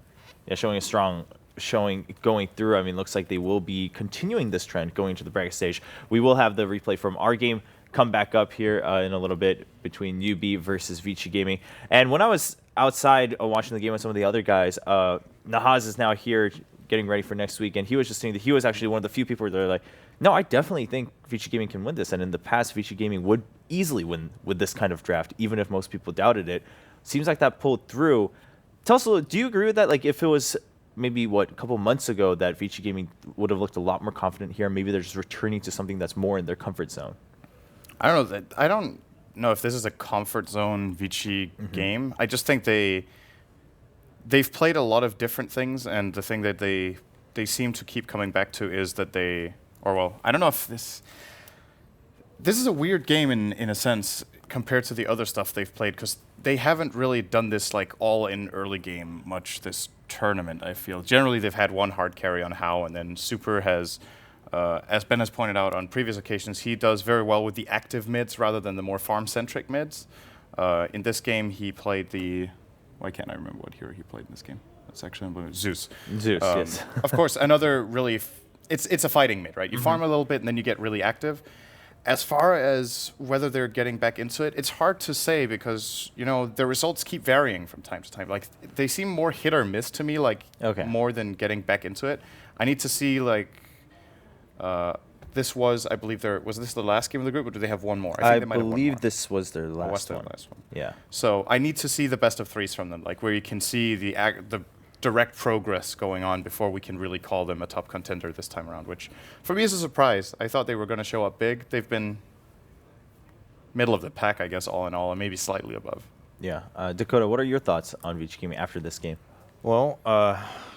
strong showing going through. I mean, looks like they will be continuing this trend going to the bracket stage. We will have the replay from our game come back up here in a little bit between UB versus Vici Gaming. And when I was outside watching the game with some of the other guys, Nahaz is now here getting ready for next week, and he was just saying that he was actually one of the few people that are like, no, I definitely think Vici Gaming can win this. And in the past, Vici Gaming would easily win with this kind of draft, even if most people doubted it. Seems like that pulled through. Tell us a little, do you agree with that? Like, if it was maybe a couple months ago that Vici Gaming would have looked a lot more confident here, maybe they're just returning to something that's more in their comfort zone. I don't know if this is a comfort zone Vici game. I just think they've played a lot of different things, and the thing that they seem to keep coming back to is that I don't know if this is a weird game in a sense compared to the other stuff they've played, because they haven't really done this like all in early game much this tournament, I feel. Generally, they've had one hard carry on How, and then Super has, as Ben has pointed out on previous occasions, he does very well with the active mids rather than the more farm-centric mids. In this game, he played why can't I remember what hero he played in this game? That's actually Zeus. Zeus, yes. Of course, another really, it's a fighting mid, right? You farm a little bit, and then you get really active. As far as whether they're getting back into it, it's hard to say because, the results keep varying from time to time. Like, they seem more hit or miss to me, more than getting back into it. I need to see, this was, I believe, was this the last game of the group, or do they have one more? I believe this was their last one. Yeah. So I need to see the best of 3s from them, like where you can see the direct progress going on before we can really call them a top contender this time around, which for me is a surprise. I thought they were going to show up big. They've been middle of the pack, I guess, all in all, and maybe slightly above. Yeah. Dakota, what are your thoughts on Vici Gaming after this game? Well,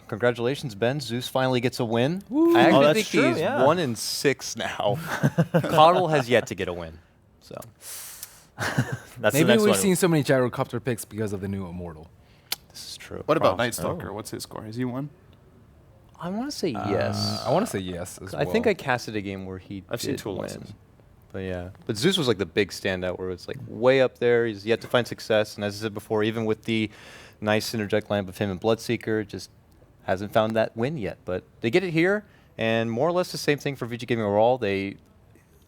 congratulations, Ben. Zeus finally gets a win. Woo. I actually think he's 1-6 now. Coddle has yet to get a win. So that's maybe the next we've one. seen so many gyrocopter picks because of the new Immortal. This is true. What about Night Stalker? What's his score? Has he won? I want to say yes. I want to say yes as well. I think I casted a game where he I've seen did 2 win. losses. But yeah. But Zeus was like the big standout where it's like way up there. He's yet to find success. And as I said before, even with the nice synergetic lineup of him and Bloodseeker, just hasn't found that win yet. But they get it here, and more or less the same thing for Vici Gaming overall. They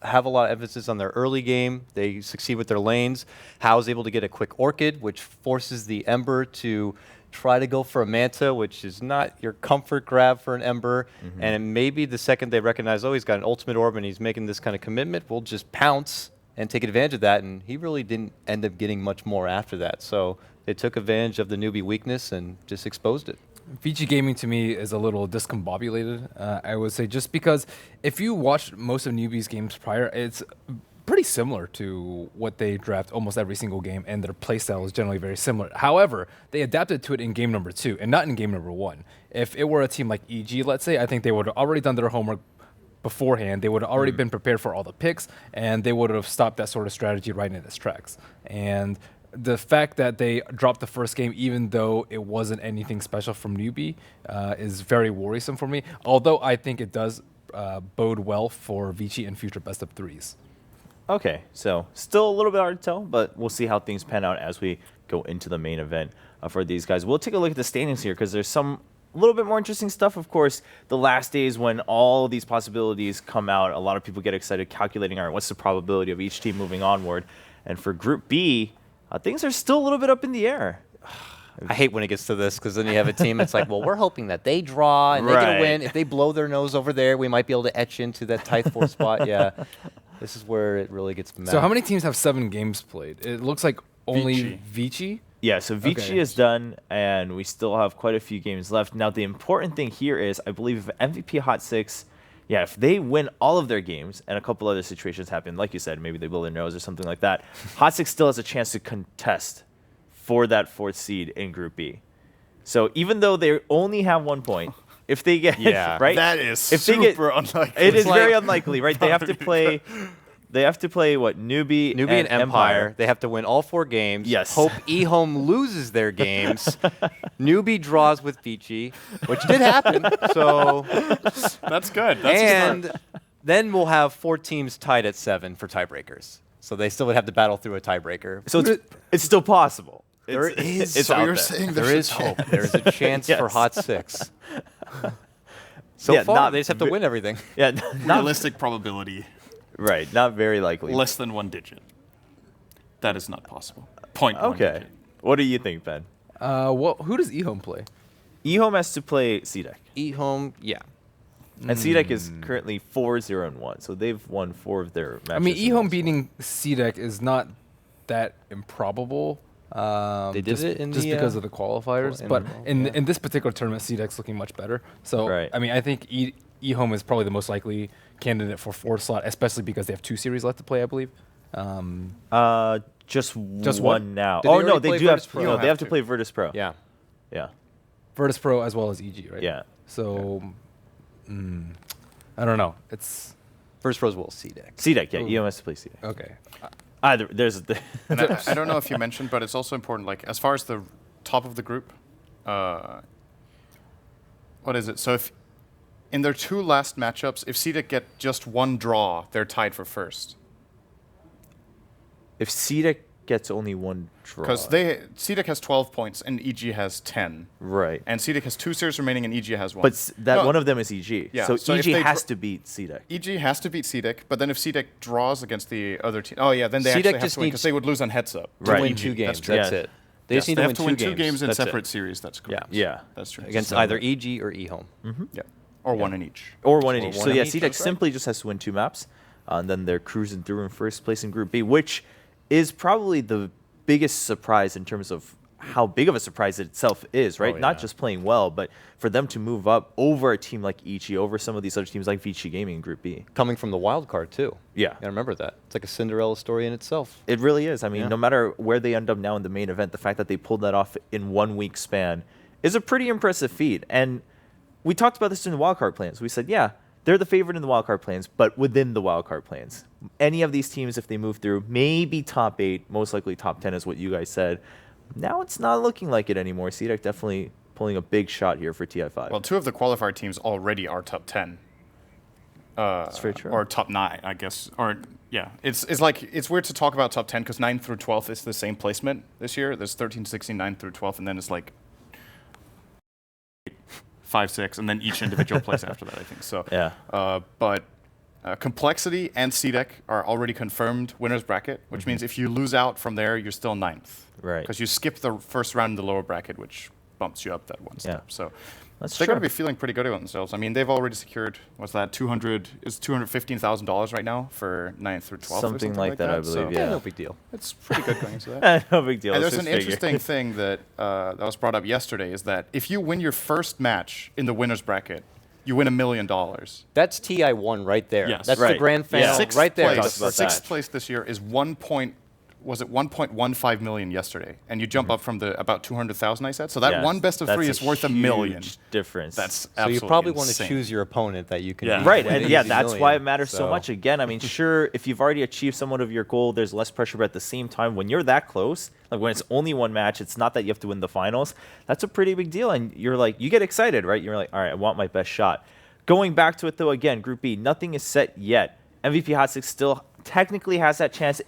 have a lot of emphasis on their early game. They succeed with their lanes. Hao's able to get a quick Orchid, which forces the Ember to try to go for a Manta, which is not your comfort grab for an Ember. And maybe the second they recognize, oh, he's got an ultimate orb and he's making this kind of commitment, we'll just pounce and take advantage of that. And he really didn't end up getting much more after that. So they took advantage of the newbie weakness and just exposed it. Vici Gaming to me is a little discombobulated, I would say, just because if you watch most of Newbie's games prior, it's pretty similar to what they draft almost every single game, and their playstyle is generally very similar. However, they adapted to it in game number 2 and not in game number 1. If it were a team like EG, let's say, I think they would have already done their homework beforehand. They would have already been prepared for all the picks, and they would have stopped that sort of strategy right in its tracks. And the fact that they dropped the first game, even though it wasn't anything special from Newbie, is very worrisome for me. Although I think it does bode well for Vici in future best of 3s. Okay, so still a little bit hard to tell, but we'll see how things pan out as we go into the main event for these guys. We'll take a look at the standings here because there's some a little bit more interesting stuff. Of course, the last days when all these possibilities come out, a lot of people get excited calculating, all right, what's the probability of each team moving onward? And for Group B, things are still a little bit up in the air. I hate when it gets to this because then you have a team that's like, well, we're hoping that they draw and they get a win. If they blow their nose over there, we might be able to etch into that tight 4 spot. Yeah, this is where it really gets mad. So how many teams have 7 games played? It looks like only Vici. Yeah, so Vici is done, and we still have quite a few games left. Now, the important thing here is, I believe if MVP Hot 6, yeah, if they win all of their games and a couple other situations happen, like you said, maybe they blow their nose or something like that, Hot 6 still has a chance to contest for that 4th seed in Group B. So even though they only have 1 point, if they get right, that is if super unlikely. It is very unlikely, right? They have to play. They have to play what Newbie and Empire. They have to win all 4 games. Yes. Hope eHome loses their games. Newbie draws with Vici, which did happen. So that's good. That's and then we'll have 4 teams tied at 7 for tiebreakers. So they still would have to battle through a tiebreaker. So it's still possible. There is. It's so out you're there. saying There is hope. There's a chance for Hot 6. So Yeah, far, not they just have to win everything. Yeah, not realistic probability. right. Not very likely. Less than 1 digit. That is not possible. Point. Okay. What do you think, Ben? Who does eHome play? eHome has to play CDEC. eHome, yeah. And CDEC is currently 4-0-1, so they've won 4 of their matches. I mean, in eHome this beating CDEC is not that improbable. They did it in just the, because of the qualifiers, but in this particular tournament, CDEC's looking much better. So I mean, I think eHome is probably the most likely candidate for 4th slot, especially because they have 2 series left to play, I believe. Just one? one now. Did Oh they no, already they play do have. Virtus Pro? No, they have to play Virtus Pro. Yeah. Yeah. Virtus Pro as well as EG, right? Yeah. So, I don't know. It's First Pros will CDEC. CDEC, yeah. eHome has to play CDEC. okay. Either there's the And I don't know if you mentioned, but it's also important, like, as far as the top of the group, what is it? So if in their 2 last matchups, if CDEC get just 1 draw, they're tied for 1st. if CDEC gets only 1 draw. Because CDEC has 12 points and EG has 10. Right. And CDEC has 2 series remaining and EG has 1. But one of them is EG. Yeah, So, so if EG they has to beat CDEC. EG has to beat CDEC, but then if CDEC draws against the other team, then they CDEC actually have just to win because needs they would lose on heads up. To Right. win EG. 2 games. That's That's, true. it. They just need They to have to win win 2 games in That's it. separate series. That's correct. Yeah. That's true. Against So either EG or eHome. Yeah. Or 1 in each. Or 1 in each. one So in yeah, each, CDEC that's right. simply just has to win 2 maps, and then they're cruising through in 1st place in Group B, which is probably the biggest surprise in terms of how big of a surprise it itself is, right? Not just playing well, but for them to move up over a team like EG, over some of these other teams like Vici Gaming in Group B. Coming from the wild card, too. Yeah. I remember that. It's like a Cinderella story in itself. It really is. I mean, no matter where they end up now in the main event, the fact that they pulled that off in 1 week span is a pretty impressive feat. And we talked about this in the wildcard plans. We said, yeah, they're the favorite in the wildcard plans, but within the wildcard plans. Any of these teams, if they move through, maybe top 8, most likely top 10 is what you guys said. Now it's not looking like it anymore. CDEC definitely pulling a big shot here for TI5. Well, 2 of the qualifier teams already are top 10. That's very true. Or top 9, I guess. Or yeah, it's like it's weird to talk about top 10 because 9 through 12 is the same placement this year. There's 13, 16, 9 through 12, and then it's like 5, 6, and then each individual place after that, I think. So Yeah. But Complexity and CDEC are already confirmed winners bracket, which means if you lose out from there, you're still 9th. Right. Because you skip the first round in the lower bracket, which bumps you up that 1 step. Yeah. So That's they're going to true. be feeling pretty good about themselves. I mean, they've already secured, what's that, $215,000 right now for 9th through 12th. Something like that, I believe, So yeah. No big deal. it's pretty good going into that. No big deal. And Let's there's an just figure. interesting thing that that was brought up yesterday is that if you win your first match in the winners bracket, you win $1 million. That's TI1 right there. Yes. That's the Right. grand Yeah. final Sixth right there. place, Talked about sixth that. place this year is 1.15 million yesterday, and you jump up from the about 200,000 I said. So that Yes, one best of that's 3 is worth $1 million. huge difference. That's So absolutely you probably want to insane. choose your opponent that you can Yeah. beat Right, with and an yeah, easy that's million. why it matters so So- much. Again, I mean, sure, if you've already achieved somewhat of your goal, there's less pressure, but at the same time, when you're that close, like when it's only one match, it's not that you have to win the finals. That's a pretty big deal, and you're like, you get excited, right? You're like, all right, I want my best shot. Going back to it, though, again, Group B, nothing is set yet. MVP Hot 6 still technically has that chance.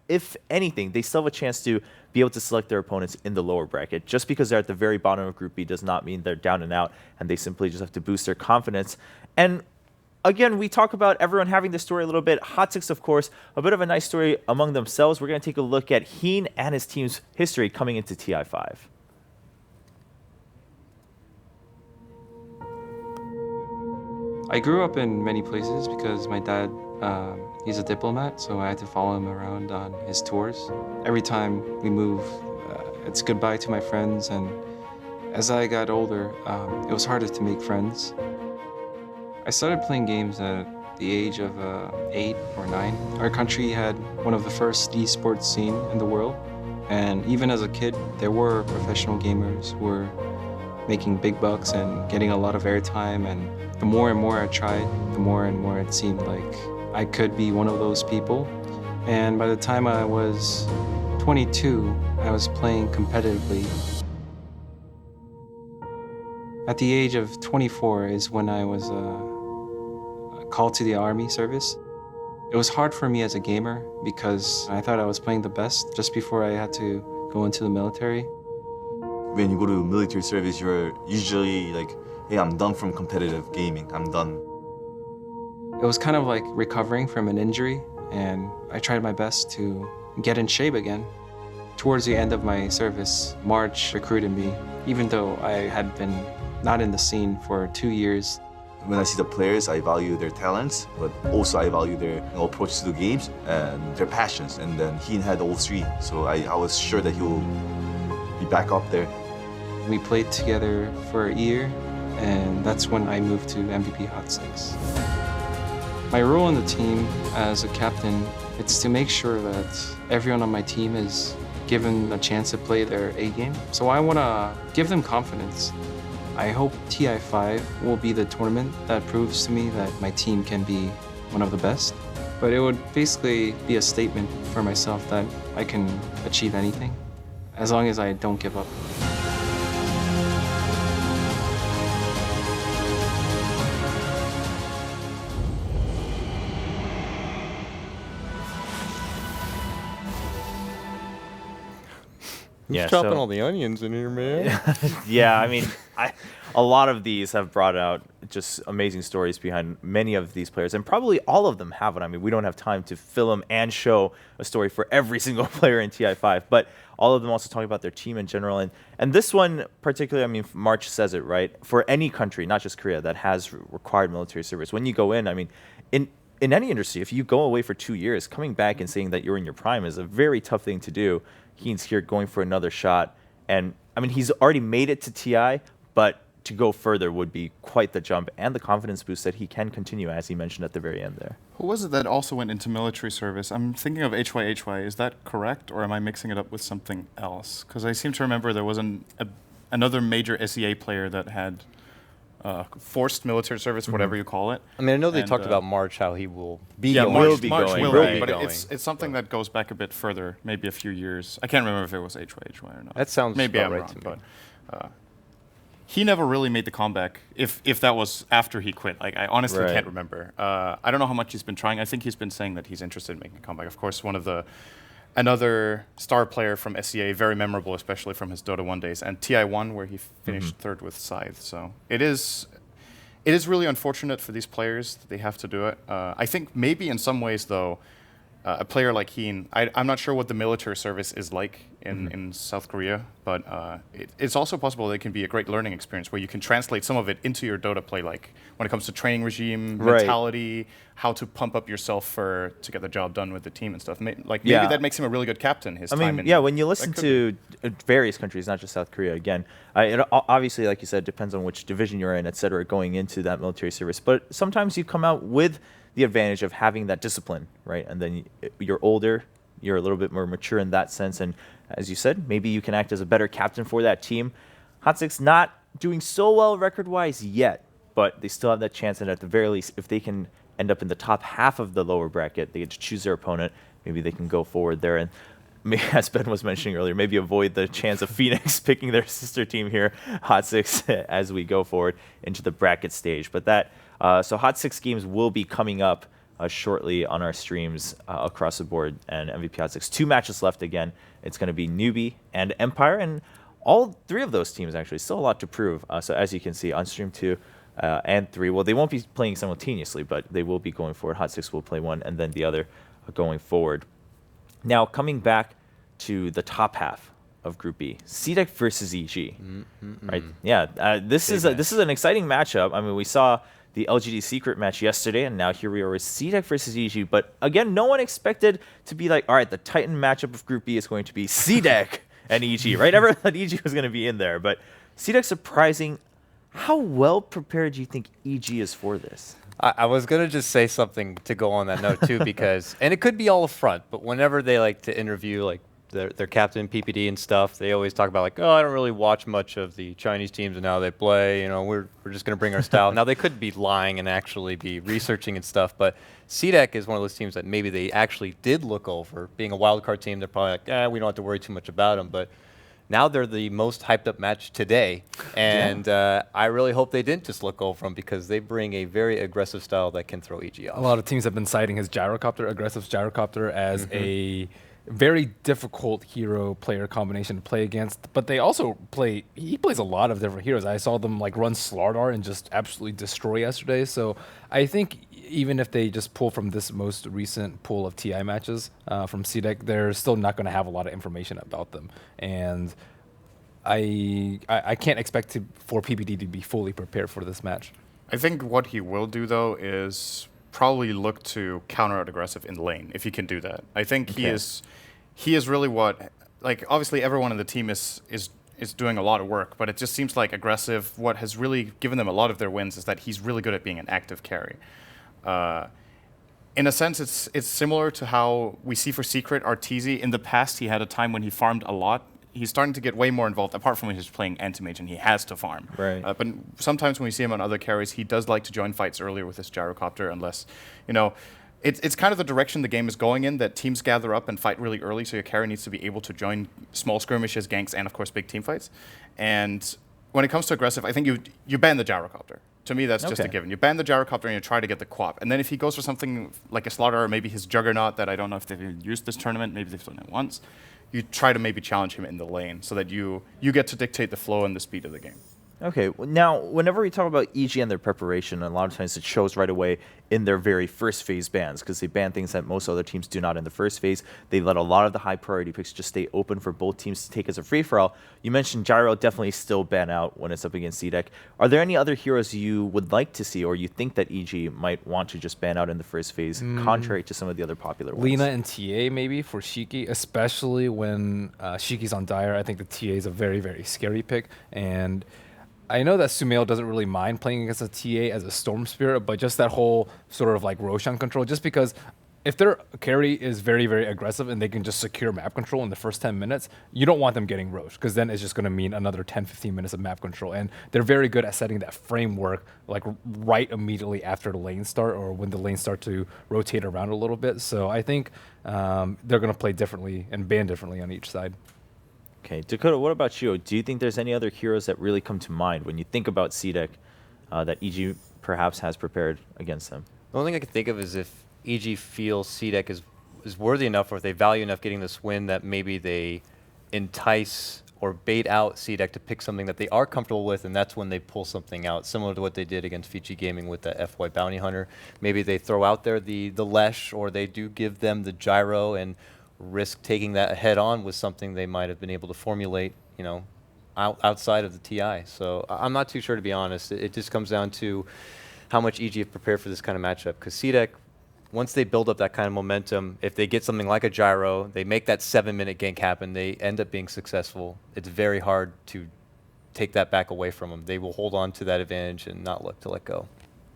If anything, they still have a chance to be able to select their opponents in the lower bracket. Just because they're at the very bottom of Group B does not mean they're down and out, and they simply just have to boost their confidence. And again, we talk about everyone having this story a little bit. Hot 6, of course, a bit of a nice story among themselves. We're going to take a look at Heen and his team's history coming into TI5. I grew up in many places because my dad, he's a diplomat, so I had to follow him around on his tours. Every time we move, it's goodbye to my friends, and as I got older, it was harder to make friends. I started playing games at the age of 8 or 9. Our country had one of the first esports scene in the world, and even as a kid, there were professional gamers who were making big bucks and getting a lot of airtime, and the more and more I tried, the more and more it seemed like I could be one of those people. And by the time I was 22, I was playing competitively. At the age of 24 is when I was called to the army service. It was hard for me as a gamer because I thought I was playing the best just before I had to go into the military. When you go to military service, you're usually like, hey, I'm done from competitive gaming, I'm done. It was kind of like recovering from an injury, and I tried my best to get in shape again. Towards the end of my service, March recruited me, even though I had been not in the scene for 2 years. When I see the players, I value their talents, but also I value their approach to the games and their passions. And then he had all three, so I was sure that he will be back up there. We played together for a year, and that's when I moved to MVP Hot 6. My role in the team as a captain, it's to make sure that everyone on my team is given a chance to play their A game. So I want to give them confidence. I hope TI5 will be the tournament that proves to me that my team can be one of the best. But it would basically be a statement for myself that I can achieve anything, as long as I don't give up. Who's Yeah, chopping so- all the onions in here, man? Yeah, I mean, a lot of these have brought out just amazing stories behind many of these players, and probably all of them have it. I mean, we don't have time to film and show a story for every single player in TI5, but all of them also talk about their team in general. And this one particularly, I mean, March says it, right? For any country, not just Korea, that has required military service, when you go in, I mean, in any industry, if you go away for 2 years, coming back and saying that you're in your prime is a very tough thing to do. Heen's here going for another shot. And, I mean, he's already made it to TI, but to go further would be quite the jump and the confidence boost that he can continue, as he mentioned at the very end there. Who was it that also went into military service? I'm thinking of HYHY. Is that correct, or am I mixing it up with something else? Because I seem to remember there was another major SEA player that had forced military service, whatever you call it. I mean, I know they talked about March, how he will be yeah, going. March will right. be, but it's something that goes back a bit further, maybe a few years. I can't remember if it was HYHY or not. That sounds maybe about I'm right wrong, to me. but he never really made the comeback. If that was after he quit, like I honestly can't remember. I don't know how much he's been trying. I think he's been saying that he's interested in making a comeback. Of course, another star player from SEA, very memorable, especially from his Dota 1 days, and TI1 where he finished third with Scythe. So it is really unfortunate for these players that they have to do it. I think maybe in some ways, though, a player like Heen, I'm not sure what the military service is like in South Korea, but it's also possible that it can be a great learning experience where you can translate some of it into your Dota play, like when it comes to training regime, mentality, how to pump up yourself to get the job done with the team and stuff. Maybe that makes him a really good captain. When you listen to various countries, not just South Korea, again, it obviously, like you said, depends on which division you're in, et cetera, going into that military service. But sometimes you come out with the advantage of having that discipline, right? And then you're older, you're a little bit more mature in that sense. And as you said, maybe you can act as a better captain for that team. Hot Six not doing so well record-wise yet, but they still have that chance. And at the very least, if they can end up in the top half of the lower bracket, they get to choose their opponent. Maybe they can go forward there. And maybe, as Ben was mentioning earlier, maybe avoid the chance of Phoenix picking their sister team here, Hot Six, as we go forward into the bracket stage. But so Hot Six games will be coming up shortly on our streams across the board, and MVP Hot Six. 2 matches left again. It's going to be Newbie and Empire, and all 3 of those teams actually still a lot to prove. So as you can see on stream 2 and 3, well, they won't be playing simultaneously, but they will be going forward. Hot Six will play one, and then the other going forward. Now coming back to the top half of Group B, CDEC versus EG, right? Yeah, this is an exciting matchup. I mean, we saw the LGD Secret match yesterday, and now here we are with CDEC versus EG. But again, no one expected to be like, all right, the Titan matchup of Group B is going to be CDEC and EG, right? Everyone thought EG was going to be in there, but CDEC surprising. How well prepared do you think EG is for this? I was going to just say something to go on that note, too, because, and it could be all a front, but whenever they like to interview like their captain PPD and stuff, they always talk about like, oh, I don't really watch much of the Chinese teams and how they play. You know, we're just going to bring our style. Now, they could be lying and actually be researching and stuff, but CDEC is one of those teams that maybe they actually did look over. Being a wildcard team, they're probably like, we don't have to worry too much about them, but now they're the most hyped up match today, and I really hope they didn't just look over them because they bring a very aggressive style that can throw EG off. A lot of teams have been citing his gyrocopter, aggressive gyrocopter, as a very difficult hero player combination to play against, but they also he plays a lot of different heroes. I saw them like run Slardar and just absolutely destroy yesterday, so I think even if they just pull from this most recent pool of TI matches from CDEC, they're still not going to have a lot of information about them. And I can't expect for PPD to be fully prepared for this match. I think what he will do, though, is probably look to counter out aggressive in lane, if he can do that. I think he is really what, like, obviously everyone in the team is doing a lot of work, but it just seems like aggressive, what has really given them a lot of their wins is that he's really good at being an active carry. In a sense, it's similar to how we see for Secret Arteezy. In the past, he had a time when he farmed a lot. He's starting to get way more involved, apart from when he's playing anti-mage and he has to farm. Right. But sometimes when we see him on other carries, he does like to join fights earlier with his gyrocopter, unless, you know, it's kind of the direction the game is going in, that teams gather up and fight really early, so your carry needs to be able to join small skirmishes, ganks, and of course big team fights. And when it comes to aggressive, I think you ban the gyrocopter. To me, that's just a given. You ban the gyrocopter and you try to get the quap. And then if he goes for something like a Slaughter or maybe his Juggernaut that I don't know if they've used this tournament, maybe they've done it once, you try to maybe challenge him in the lane so that you get to dictate the flow and the speed of the game. Okay, now, whenever we talk about EG and their preparation, a lot of times it shows right away in their very first phase bans, because they ban things that most other teams do not in the first phase. They let a lot of the high priority picks just stay open for both teams to take as a free-for-all. You mentioned Gyro definitely still ban out when it's up against CDEC. Are there any other heroes you would like to see, or you think that EG might want to just ban out in the first phase, contrary to some of the other popular ones? Lina and TA maybe for Shiki, especially when Shiki's on Dire. I think the TA is a very, very scary pick, and I know that Sumail doesn't really mind playing against a TA as a Storm Spirit, but just that whole sort of like Roshan control, just because if their carry is very, very aggressive and they can just secure map control in the first 10 minutes, you don't want them getting Rosh, because then it's just going to mean another 10, 15 minutes of map control. And they're very good at setting that framework like right immediately after the lane start or when the lanes start to rotate around a little bit. So I think they're going to play differently and ban differently on each side. Okay, Dakota, what about you? Do you think there's any other heroes that really come to mind when you think about CDEC that EG perhaps has prepared against them? The only thing I can think of is if EG feels CDEC is worthy enough, or if they value enough getting this win, that maybe they entice or bait out CDEC to pick something that they are comfortable with, and that's when they pull something out, similar to what they did against Fiji Gaming with the FY Bounty Hunter. Maybe they throw out there the Lesh, or they do give them the Gyro and risk taking that head on with something they might have been able to formulate, you know, outside of the TI. So I'm not too sure, to be honest. It just comes down to how much EG have prepared for this kind of matchup. Because CDEC, once they build up that kind of momentum, if they get something like a Gyro, they make that 7-minute gank happen, they end up being successful. It's very hard to take that back away from them. They will hold on to that advantage and not look to let go.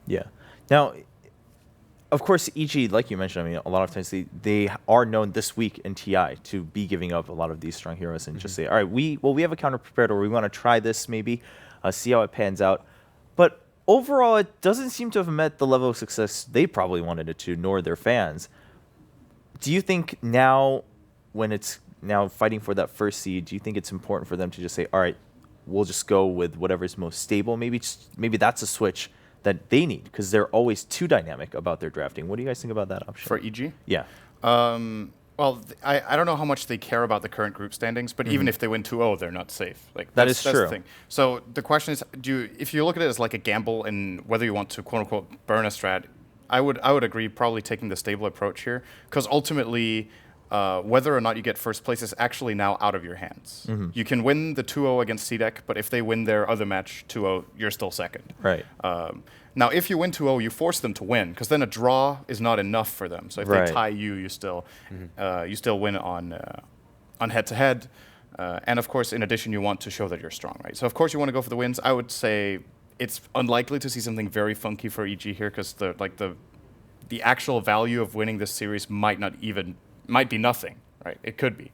Yeah. Now, of course, EG, like you mentioned, I mean, a lot of times they are known this week in TI to be giving up a lot of these strong heroes and just say, all right, we have a counter prepared, or we want to try this maybe, see how it pans out. But overall, it doesn't seem to have met the level of success they probably wanted it to, nor their fans. Do you think now, when it's now fighting for that first seed, do you think it's important for them to just say, all right, we'll just go with whatever's most stable? Maybe that's a switch that they need, because they're always too dynamic about their drafting. What do you guys think about that option? For EG? Yeah. Well, I don't know how much they care about the current group standings, but even if they win 2-0, they're not safe. Like that's true. The thing. So the question is, if you look at it as like a gamble in whether you want to quote unquote burn a strat, I would agree probably taking the stable approach here, because ultimately, whether or not you get first place is actually now out of your hands. You can win the 2-0 against CDEC, but if they win their other match 2-0, you're still second. Right. Now, if you win 2-0, you force them to win, because then a draw is not enough for them. So if they tie you, you still win on head-to-head. And of course, in addition, you want to show that you're strong, right? So of course, you want to go for the wins. I would say it's unlikely to see something very funky for EG here, because the actual value of winning this series might be nothing, right? It could be.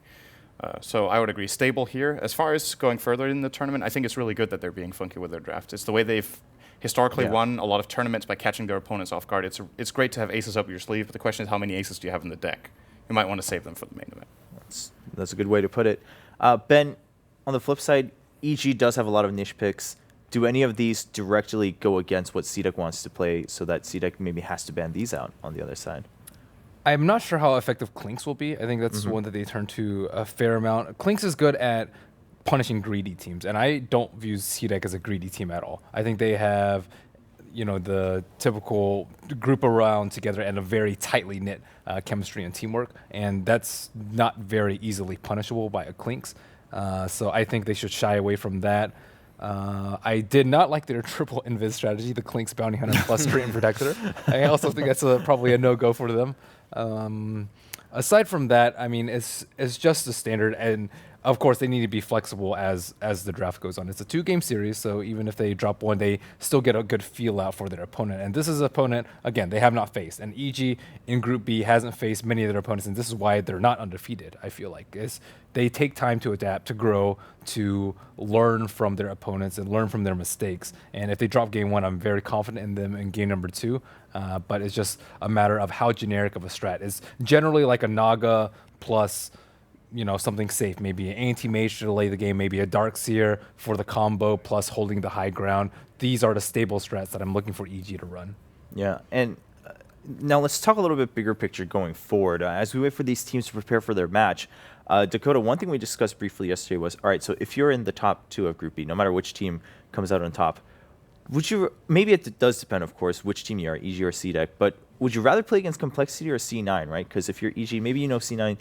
So I would agree, stable here. As far as going further in the tournament, I think it's really good that they're being funky with their draft. It's the way they've historically won a lot of tournaments, by catching their opponents off guard. It's great to have aces up your sleeve, but the question is, how many aces do you have in the deck? You might want to save them for the main event. That's a good way to put it. Ben, on the flip side, EG does have a lot of niche picks. Do any of these directly go against what CDEC wants to play, so that CDEC maybe has to ban these out on the other side? I'm not sure how effective Clinks will be. I think that's one that they turn to a fair amount. Clinks is good at punishing greedy teams, and I don't view CDEC as a greedy team at all. I think they have, the typical group around together and a very tightly knit chemistry and teamwork, and that's not very easily punishable by a Clinks. So I think they should shy away from that. I did not like their triple invis strategy, the Clinks Bounty Hunter plus Screen Protector. I also think that's probably a no-go for them. Aside from that, I mean, it's just the standard, and of course they need to be flexible as the draft goes on. It's a 2-game series, so even if they drop one, they still get a good feel out for their opponent. And this is an opponent, again, they have not faced. And EG in Group B hasn't faced many of their opponents, and this is why they're not undefeated, I feel like. They take time to adapt, to grow, to learn from their opponents and learn from their mistakes. And if they drop game 1, I'm very confident in them in game number 2. But it's just a matter of how generic of a strat. It's generally like a Naga plus something safe, maybe an anti-mage to delay the game, maybe a Darkseer for the combo plus holding the high ground. These are the stable strats that I'm looking for EG to run. Yeah, and now let's talk a little bit bigger picture going forward. As we wait for these teams to prepare for their match, Dakota, one thing we discussed briefly yesterday was, all right, so if you're in the top 2 of Group B, no matter which team comes out on top, would you, maybe it does depend, of course, which team you are, EG or CDEC, but would you rather play against Complexity or C9, right? Because if you're EG, maybe C9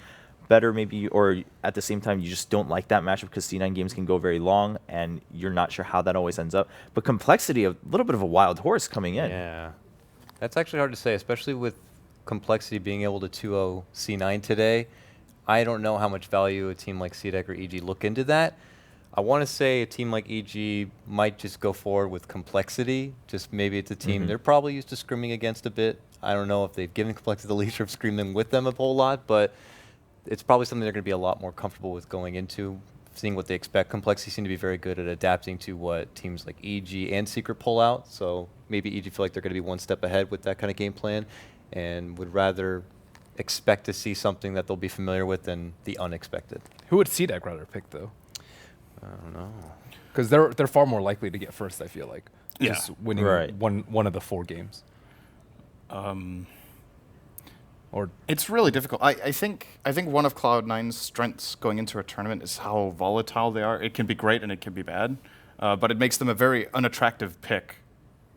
better, maybe, or at the same time you just don't like that matchup because C9 games can go very long and you're not sure how that always ends up. But Complexity, a little bit of a wild horse coming in. Yeah, that's actually hard to say, especially with Complexity being able to 2-0 C9 today. I don't know how much value a team like CDEC or EG look into that. I want to say a team like EG might just go forward with Complexity. Just maybe it's a team they're probably used to scrimming against a bit. I don't know if they've given Complexity the leisure of scrimming with them a whole lot, but it's probably something they're going to be a lot more comfortable with going into, seeing what they expect. Complexity seem to be very good at adapting to what teams like EG and Secret pull out. So maybe EG feel like they're going to be one step ahead with that kind of game plan and would rather expect to see something that they'll be familiar with than the unexpected. Who would CDEC rather pick, though? I don't know. Because they're far more likely to get first, I feel like. Yeah. Just winning one of the 4 games. Or it's really difficult. I think one of Cloud9's strengths going into a tournament is how volatile they are. It can be great and it can be bad, but it makes them a very unattractive pick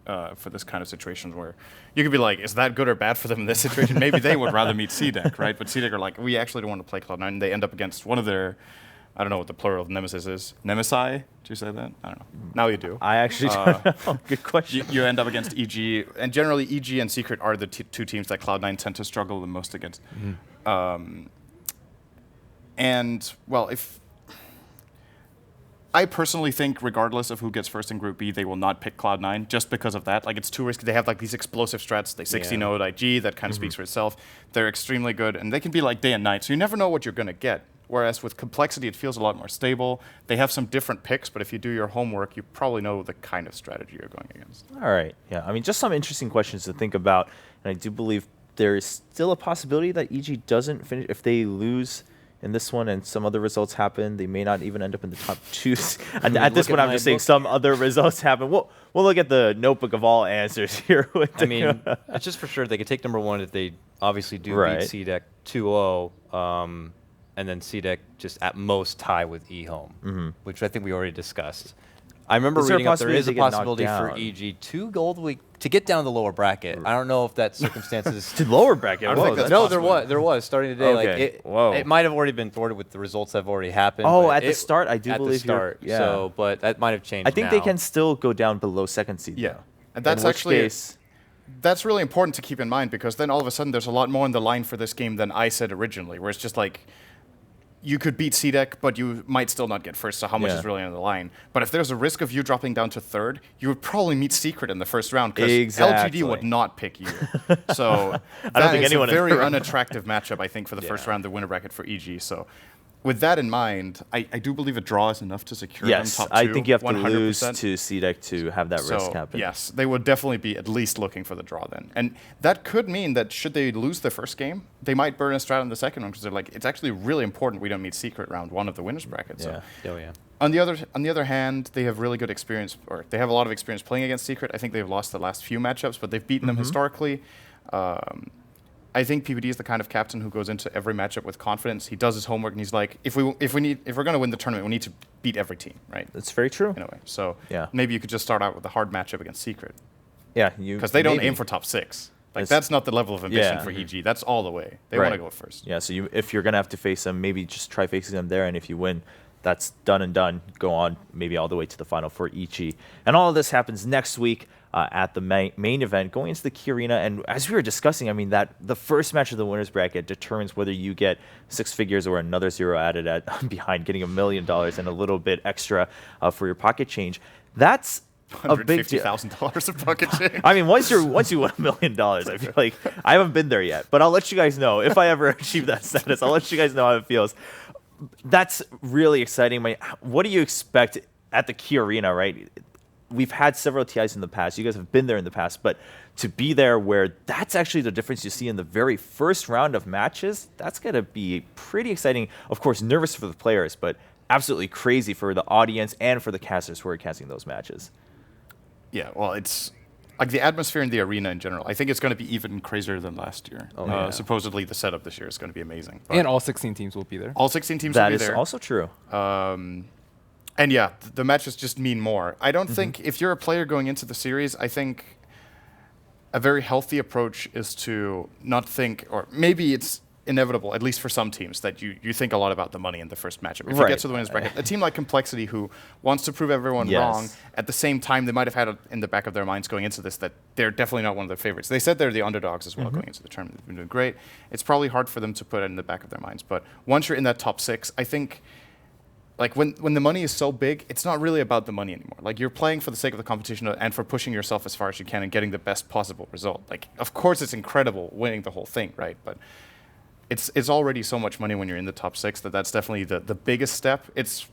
for this kind of situation where you could be like, is that good or bad for them in this situation? Maybe they would rather meet CDEC, right? But CDEC are like, we actually don't want to play Cloud9. And they end up against one of their, I don't know what the plural of Nemesis is. Nemesi? Did you say that? I don't know. Now you do. I actually don't know. Good question. You end up against EG, and generally EG and Secret are the 2 teams that Cloud9 tend to struggle the most against. And, well, I personally think, regardless of who gets first in Group B, they will not pick Cloud9 just because of that. Like, it's too risky. They have like these explosive strats. They 60-node IG. That kind of speaks for itself. They're extremely good, and they can be like day and night. So you never know what you're going to get. Whereas with Complexity, it feels a lot more stable. They have some different picks, but if you do your homework, you probably know the kind of strategy you're going against. All right. Yeah. I mean, just some interesting questions to think about. And I do believe there is still a possibility that EG doesn't finish. If they lose in this one and some other results happen, they may not even end up in the top 2. At this point, I'm just saying some other results happen. We'll look at the notebook of all answers here. I mean, it's just for sure they could take number 1 if they obviously do beat CDEC 2-0. And then CDEC just at most tie with eHome, which I think we already discussed. I remember reading up there is a possibility for EG to go all the way to get down to the lower bracket. I don't know if that circumstances to lower bracket. No, there was starting today. Like it might have already been thwarted with the results that have already happened. Oh, at the start, I do at believe the start. Yeah. So, but that might have changed. I think they can still go down below second seed. Yeah. Though. And that's in which actually case, that's really important to keep in mind, because then all of a sudden there's a lot more on the line for this game than I said originally, where it's just like you could beat CDEC, but you might still not get first, so how much is really on the line? But if there's a risk of you dropping down to third, you would probably meet Secret in the first round, because LGD would not pick you. So I don't think is anyone a very unattractive matchup, I think, for the first round, the winner bracket for EG. So with that in mind, I do believe a draw is enough to secure them top 2. I think you have 100%. to lose to CDEC to have that risk happen. Yes, they would definitely be at least looking for the draw then. And that could mean that should they lose the first game, they might burn a strat in the second one, because they're like, it's actually really important we don't meet Secret round 1 of the winners bracket. Yeah. So. On the other hand, they have really good experience, or they have a lot of experience playing against Secret. I think they've lost the last few matchups, but they've beaten them historically. I think PPD is the kind of captain who goes into every matchup with confidence. He does his homework, and he's like, if we're going to win the tournament, we need to beat every team, right? That's very true. In a way. So maybe you could just start out with a hard matchup against Secret. Yeah, because they don't aim for top 6. Like that's not the level of ambition for EG. That's all the way. They want to go first. Yeah. So if you're gonna have to face them, maybe just try facing them there, and if you win, that's done and done. Go on, maybe all the way to the final for EG. And all of this happens next week at the main event, going into the Key Arena. And as we were discussing, I mean, that the first match of the winners bracket determines whether you get 6 figures or another 0 added at behind, getting $1 million and a little bit extra for your pocket change. That's a big deal. $150,000 of pocket change. I mean, once you win $1 million, I feel like I haven't been there yet, but I'll let you guys know if I ever achieve that status. I'll let you guys know how it feels. That's really exciting. What do you expect at the Key Arena, right? We've had several TIs in the past. You guys have been there in the past, but to be there where that's actually the difference you see in the very first round of matches, that's going to be pretty exciting. Of course, nervous for the players, but absolutely crazy for the audience and for the casters who are casting those matches. Yeah, well, it's like the atmosphere in the arena in general. I think it's going to be even crazier than last year. Supposedly, the setup this year is going to be amazing. And all 16 teams will be there. All 16 teams will be there. That is also true. And yeah, the matches just mean more. I don't think, if you're a player going into the series, I think a very healthy approach is to not think, or maybe it's inevitable, at least for some teams, that you think a lot about the money in the first matchup. If you get to the winners bracket, a team like Complexity, who wants to prove everyone wrong, at the same time, they might have had it in the back of their minds going into this that they're definitely not one of their favorites. They said they're the underdogs as well going into the tournament. They've been doing great. It's probably hard for them to put it in the back of their minds. But once you're in that top 6, I think, like when the money is so big, it's not really about the money anymore. Like you're playing for the sake of the competition and for pushing yourself as far as you can and getting the best possible result. Like, of course, it's incredible winning the whole thing, right? But it's already so much money when you're in the top 6 that's definitely the biggest step. It's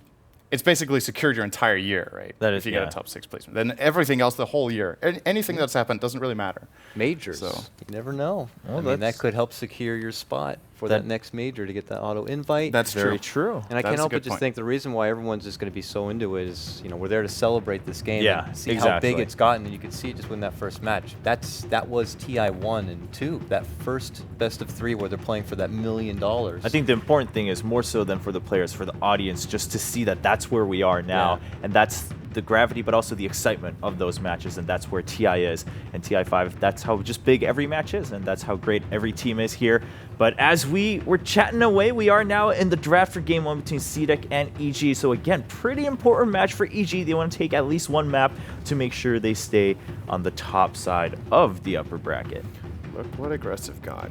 basically secured your entire year, right? That is, if you get a top 6 placement. Then everything else the whole year, anything that's happened doesn't really matter. Majors. So you never know. Well, I mean, that could help secure your spot for that next major to get that auto invite. That's very true. And I can't help but just think the reason why everyone's just going to be so into it is, we're there to celebrate this game. Yeah, and see how big it's gotten, and you can see it just win that first match. That was TI 1 and 2, that first best of 3 where they're playing for that $1 million. I think the important thing is more so than for the players, for the audience, just to see that that's where we are now, and that's the gravity, but also the excitement of those matches, and that's where TI is. And TI 5, that's how just big every match is, and that's how great every team is here. But as we were chatting away, we are now in the draft for Game 1 between CDEC and EG. So again, pretty important match for EG. They want to take at least one map to make sure they stay on the top side of the upper bracket. Look what aggressive God.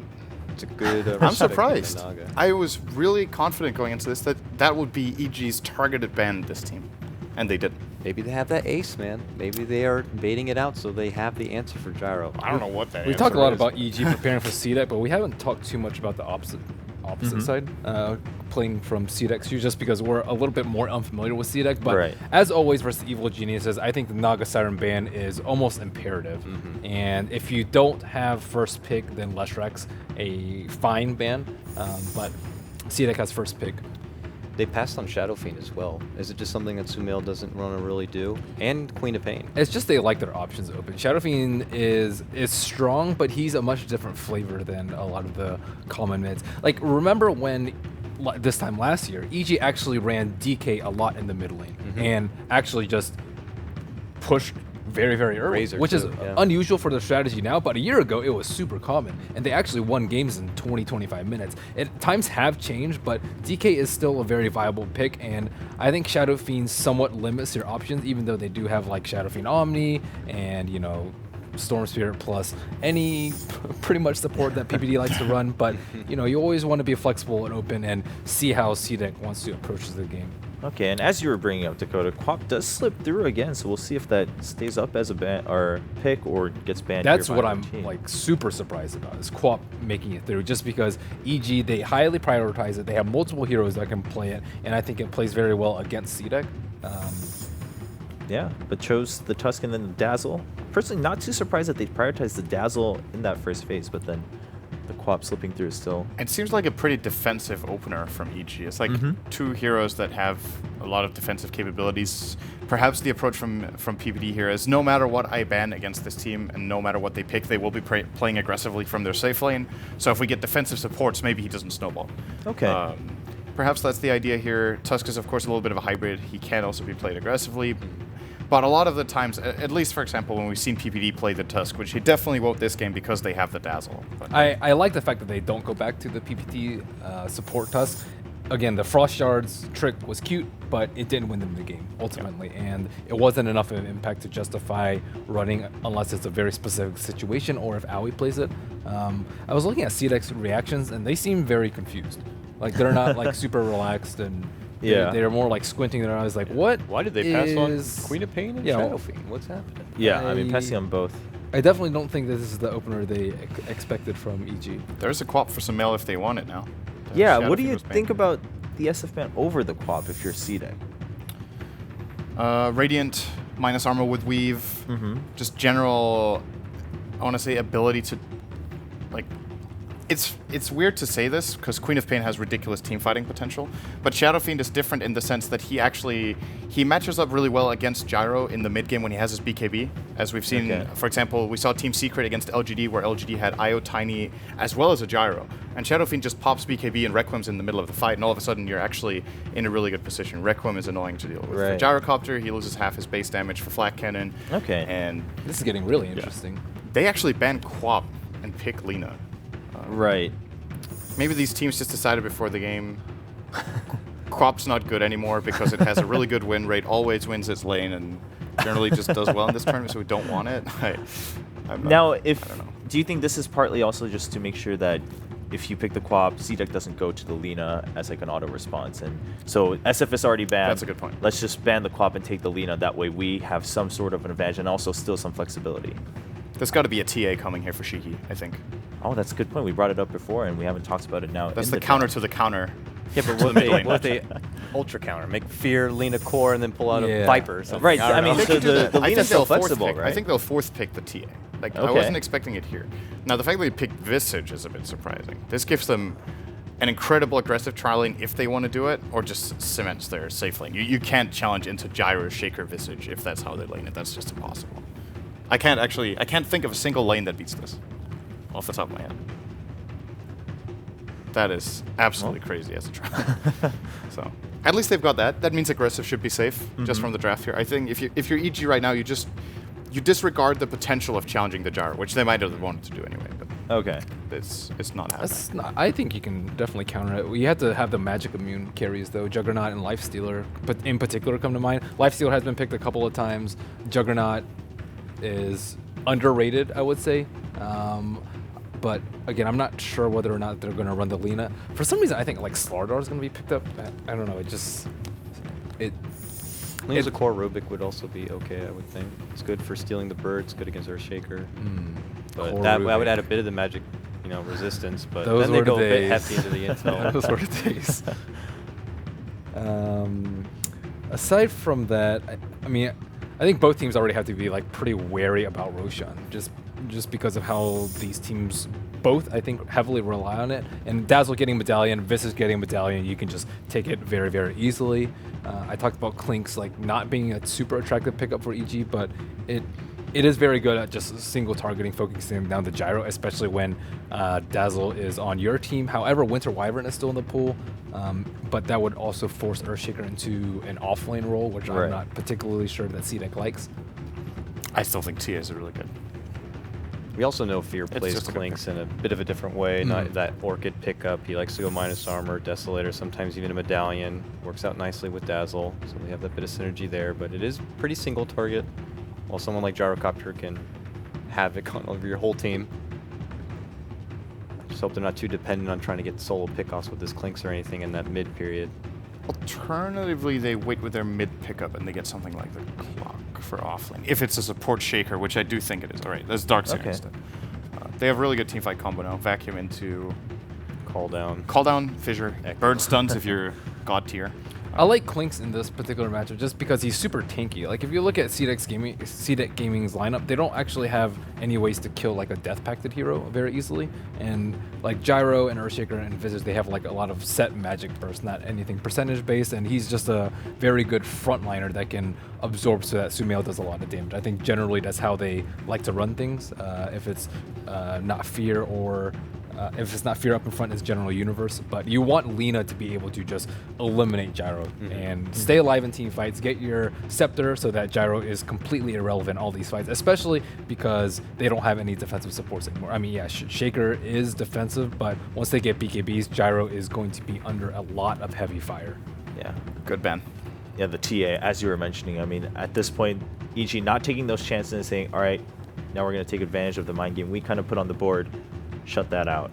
It's a good I'm surprised. I was really confident going into this that would be EG's targeted ban this team, and they didn't. Maybe they have that ace, man. Maybe they are baiting it out so they have the answer for Gyro. I don't know what that is. We talked a lot about EG preparing for CDEC, but we haven't talked too much about the opposite side, playing from CDEC, just because we're a little bit more unfamiliar with CDEC. But as always versus Evil Geniuses, I think the Naga Siren ban is almost imperative. And if you don't have first pick, then Leshrek's a fine ban, but CDEC has first pick. They passed on Shadow Fiend as well. Is it just something that Sumail doesn't want to really do? And Queen of Pain. It's just they like their options open. Shadow Fiend is strong, but he's a much different flavor than a lot of the common mids. Like, remember when this time last year, EG actually ran DK a lot in the mid lane and actually just pushed very, very early, Razor which is too, yeah. unusual for their strategy now, but a year ago it was super common, and they actually won games in 20, 25 minutes. Times have changed, but DK is still a very viable pick, and I think Shadow Fiend somewhat limits your options, even though they do have like Shadow Fiend Omni and, you know, Storm Spirit plus any pretty much support that PPD likes to run, but you know, you always want to be flexible and open and see how CDEC wants to approach the game. Okay, and as you were bringing up Dakota, Quap does slip through again, so we'll see if that stays up as a ban or pick or gets banned. That's here what by I'm the team. like super surprised about is Quap making it through, just because EG, they highly prioritize it. They have multiple heroes that can play it, and I think it plays very well against CDEC. Yeah, but chose the Tusk and then the Dazzle. Personally, not too surprised that they prioritized the Dazzle in that first phase, but then the Quap slipping through is still... It seems like a pretty defensive opener from EG. It's like two heroes that have a lot of defensive capabilities. Perhaps the approach from PPD here is no matter what I ban against this team and no matter what they pick, they will be playing aggressively from their safe lane. So if we get defensive supports, maybe he doesn't snowball. Okay. Perhaps that's the idea here. Tusk is, of course, a little bit of a hybrid. He can also be played aggressively. But a lot of the times, at least for example, when we've seen PPD play the Tusk, which he definitely won't this game because they have the Dazzle. But I like the fact that they don't go back to the PPT support Tusk. Again, the Frost Shards trick was cute, but it didn't win them the game, ultimately. And it wasn't enough of an impact to justify running unless it's a very specific situation or if Aoi plays it. I was looking at CDEC's reactions, and they seem very confused. Like, they're not, like, super relaxed, and they're more, like, squinting their eyes, like, what? Why did they pass on Queen of Pain and Shadow Fiend? What's happening? Yeah, I mean, passing on both. I definitely don't think that this is the opener they expected from EG. There's a Quap for some mail if they want it now. Yeah, what do you think about the SF ban over the Quap if you're CDEC? Radiant minus armor with weave. Just general, I want to say, ability to, like, it's weird to say this because Queen of Pain has ridiculous team fighting potential, but Shadow Fiend is different in the sense that he matches up really well against Gyro in the mid game when he has his BKB, as we've seen. For example, we saw Team Secret against LGD where LGD had IO Tiny as well as a Gyro, and Shadow Fiend just pops BKB and Requiem's in the middle of the fight, and all of a sudden you're actually in a really good position. Requiem is annoying to deal with. For Gyrocopter, he loses half his base damage. For Flak Cannon, and this is getting really interesting. They actually banned Quap and pick Lina. Right. Maybe these teams just decided before the game Quap's not good anymore because it has a really good win rate, always wins its lane, and generally just does well in this tournament, so we don't want it. Now, do you think this is partly also just to make sure that if you pick the Quap, CDEC doesn't go to the Lina as like an auto response, and so SF is already banned. That's a good point. Let's just ban the Quap and take the Lina. That way we have some sort of an advantage and also still some flexibility. There's got to be a TA coming here for Shiki, I think. Oh, that's a good point. We brought it up before, and we haven't talked about it now. That's the counter to the counter. Yeah, but what they ultra counter? Make Fear, Lina Core, and then pull out a Viper or something. Right, I mean, so the Lina's still flexible, right? I think they'll fourth pick the TA. Like, I wasn't expecting it here. Now, the fact that they picked Visage is a bit surprising. This gives them an incredible aggressive trial lane if they want to do it, or just cements their safe lane. You can't challenge into Gyro, Shaker, Visage if that's how they lane it. That's just impossible. I can't think of a single lane that beats this off the top of my head. That is absolutely crazy as a trial. So at least they've got that. That means aggressive should be safe just from the draft here. I think if you're EG right now, you disregard the potential of challenging the Gyro, which they might have wanted to do anyway. But it's not happening. I think you can definitely counter it. You have to have the magic immune carries though. Juggernaut and Lifestealer, but in particular, come to mind. Lifestealer has been picked a couple of times. Juggernaut is underrated, I would say. But again, I'm not sure whether or not they're going to run the Lina. For some reason, I think like Slardar is going to be picked up. I don't know. Lina's a core Rubik would also be okay, I would think. It's good for stealing the bird. It's good against Earthshaker. But that would add a bit of the magic, resistance. But those then they go the a bit hefty into the intel. Those were the days. Aside from that, I mean, I think both teams already have to be like pretty wary about Roshan, just because of how these teams both, I think, heavily rely on it. And Dazzle getting Medallion, Visage getting Medallion, you can just take it very, very easily. I talked about Clink's like not being a super attractive pickup for EG, but it is very good at just single targeting, focusing down the Gyro, especially when Dazzle is on your team. However, Winter Wyvern is still in the pool, but that would also force Earthshaker into an offlane role, which I'm not particularly sure that CDEC likes. I still think TA is really good. We also know Fear plays just a good Clinks in a bit of a different way, not that Orchid pickup. He likes to go minus armor, Desolator, sometimes even a Medallion. Works out nicely with Dazzle, so we have that bit of synergy there, but it is pretty single target, while someone like Gyrocopter can havoc on over your whole team. Just hope they're not too dependent on trying to get solo pickoffs with this Clinks or anything in that mid period. Alternatively, they wait with their mid pickup and they get something like the Clock for offlane. If it's a support Shaker, which I do think it is. All right, that's Darkseer instead. They have really good teamfight combo now. Vacuum into... Call down, Fissure. Bird stuns if you're God tier. I like Clinks in this particular matchup just because he's super tanky. Like if you look at CDEC Gaming's lineup, they don't actually have any ways to kill like a Death Pacted hero very easily. And like Gyro and Earthshaker and Visage, they have like a lot of set magic burst, not anything percentage based. And he's just a very good frontliner that can absorb so that Sumail does a lot of damage. I think generally that's how they like to run things. If it's not Fear or if it's not Fear up in front, it's General Universe. But you want Lina to be able to just eliminate Gyro and stay alive in team fights, get your Scepter so that Gyro is completely irrelevant in all these fights, especially because they don't have any defensive supports anymore. I mean, yeah, Shaker is defensive, but once they get BKBs, Gyro is going to be under a lot of heavy fire. Yeah. Good ban. Yeah, the TA, as you were mentioning, I mean, at this point, EG not taking those chances and saying, all right, now we're going to take advantage of the mind game we kind of put on the board. Shut that out.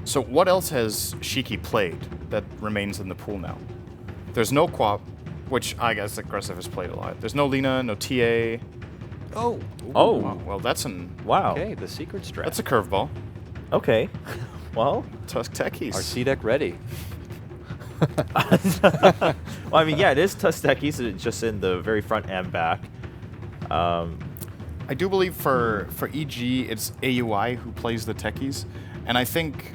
So what else has Shiki played that remains in the pool now? There's no Quap, which I guess Aggressive has played a lot. There's no Lina, no TA. Oh. Oh. Well, that's an... Wow. Okay, the secret strat. That's a curveball. Okay. Well. Tusk Techies. Our CDEC ready. Well, I mean, yeah, it is Tusk Techies, it's just in the very front and back. I do believe for EG, it's AUI who plays the Techies. And I think,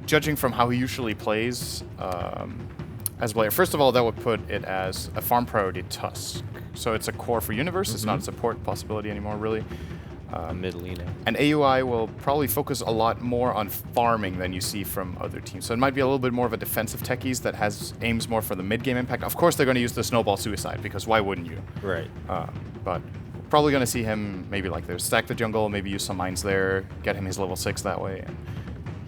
judging from how he usually plays as a player, first of all, that would put it as a farm priority Tusk. So it's a core for Universe. It's not a support possibility anymore, really. Mid Lina. And AUI will probably focus a lot more on farming than you see from other teams. So it might be a little bit more of a defensive Techies that aims more for the mid-game impact. Of course, they're going to use the Snowball Suicide, because why wouldn't you? Right. But probably going to see him maybe like there, stack the jungle, maybe use some mines there, get him his level 6 that way. And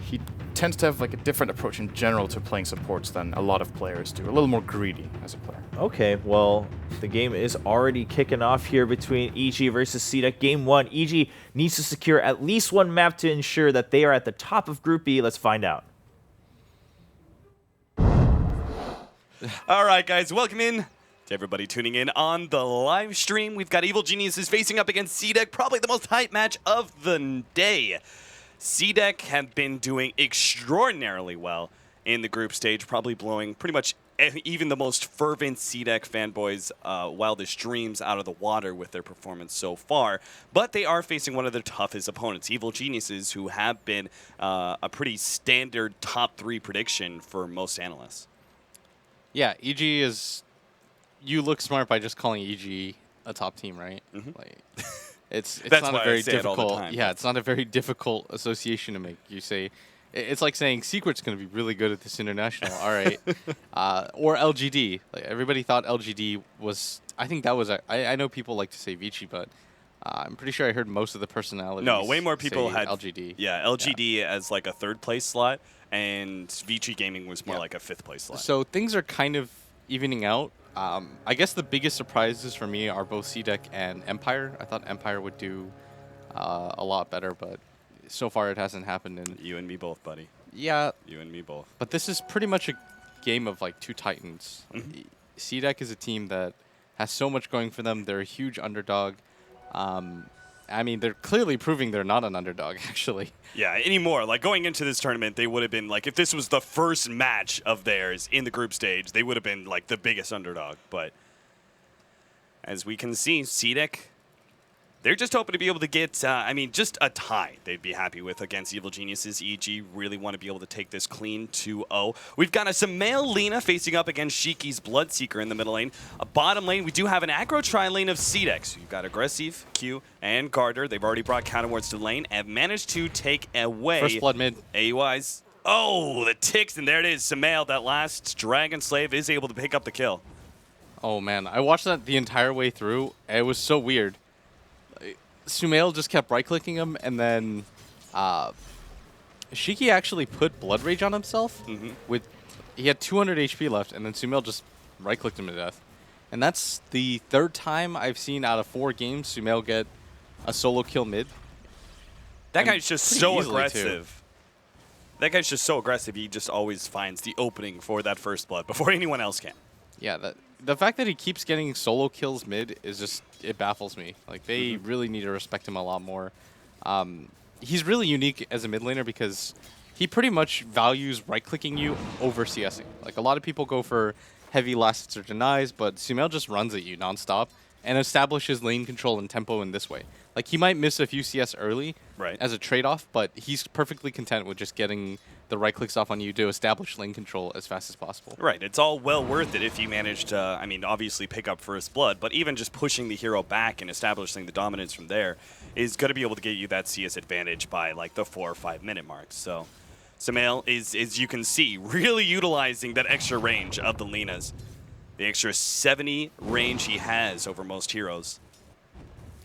he tends to have like a different approach in general to playing supports than a lot of players do. A little more greedy as a player. Okay, well, the game is already kicking off here between EG versus CDEC. Game 1, EG needs to secure at least one map to ensure that they are at the top of Group B. Let's find out. All right, guys, welcome in to everybody tuning in on the live stream. We've got Evil Geniuses facing up against CDEC, probably the most hype match of the day. CDEC have been doing extraordinarily well in the group stage, probably blowing pretty much even the most fervent CDEC fanboys' wildest dreams out of the water with their performance so far. But they are facing one of their toughest opponents, Evil Geniuses, who have been a pretty standard top 3 prediction for most analysts. Yeah, EG is... You look smart by just calling EG a top team, right? Like, it's not a very difficult. Yeah, it's not a very difficult association to make. You say, it's like saying Secret's going to be really good at this international. All right, or LGD. Like everybody thought LGD was. I think that was. I know people like to say Vici, but I'm pretty sure I heard most of the personalities. No, way more people say had LGD. Yeah, LGD as like a 3rd place slot, and Vici Gaming was more like a 5th place slot. So things are kind of evening out. I guess the biggest surprises for me are both CDEC and Empire. I thought Empire would do a lot better, but so far it hasn't happened. And you and me both, buddy. Yeah. You and me both. But this is pretty much a game of like 2 titans. CDEC is a team that has so much going for them. They're a huge underdog. I mean, they're clearly proving they're not an underdog, actually. Yeah, anymore. Like, going into this tournament, they would have been, like, if this was the first match of theirs in the group stage, they would have been, like, the biggest underdog. But as we can see, CDEC, they're just hoping to be able to get, I mean, just a tie they'd be happy with against Evil Geniuses. EG really want to be able to take this clean 2-0. We've got a Sumail Lina facing up against Shiki's Bloodseeker in the middle lane. A bottom lane, we do have an aggro tri-lane of CDEC. So you've got Aggressive, Q, and Garter. They've already brought counterwards to the lane and managed to take away First blood mid. AUI's. Oh, the ticks, and there it is. Sumail, that last Dragon Slave, is able to pick up the kill. Oh man, I watched that the entire way through. And it was so weird. Sumail just kept right-clicking him, and then Shiki actually put Blood Rage on himself. He had 200 HP left, and then Sumail just right-clicked him to death. And that's the third time I've seen out of 4 games Sumail get a solo kill mid. That guy's just so aggressive. That guy's just so aggressive. He just always finds the opening for that first blood before anyone else can. Yeah, the fact that he keeps getting solo kills mid is just, it baffles me. Like, they really need to respect him a lot more. He's really unique as a mid laner because he pretty much values right-clicking you over CSing. Like, a lot of people go for heavy last hits or denies, but Sumail just runs at you nonstop and establishes lane control and tempo in this way. Like, he might miss a few CS early as a trade-off, but he's perfectly content with just getting the right clicks off on you to establish lane control as fast as possible. Right. It's all well worth it if you manage to, I mean, obviously pick up first blood, but even just pushing the hero back and establishing the dominance from there is going to be able to get you that CS advantage by, like, the 4 or 5 minute mark. So Sumail is, as you can see, really utilizing that extra range of the Linas. The extra 70 range he has over most heroes.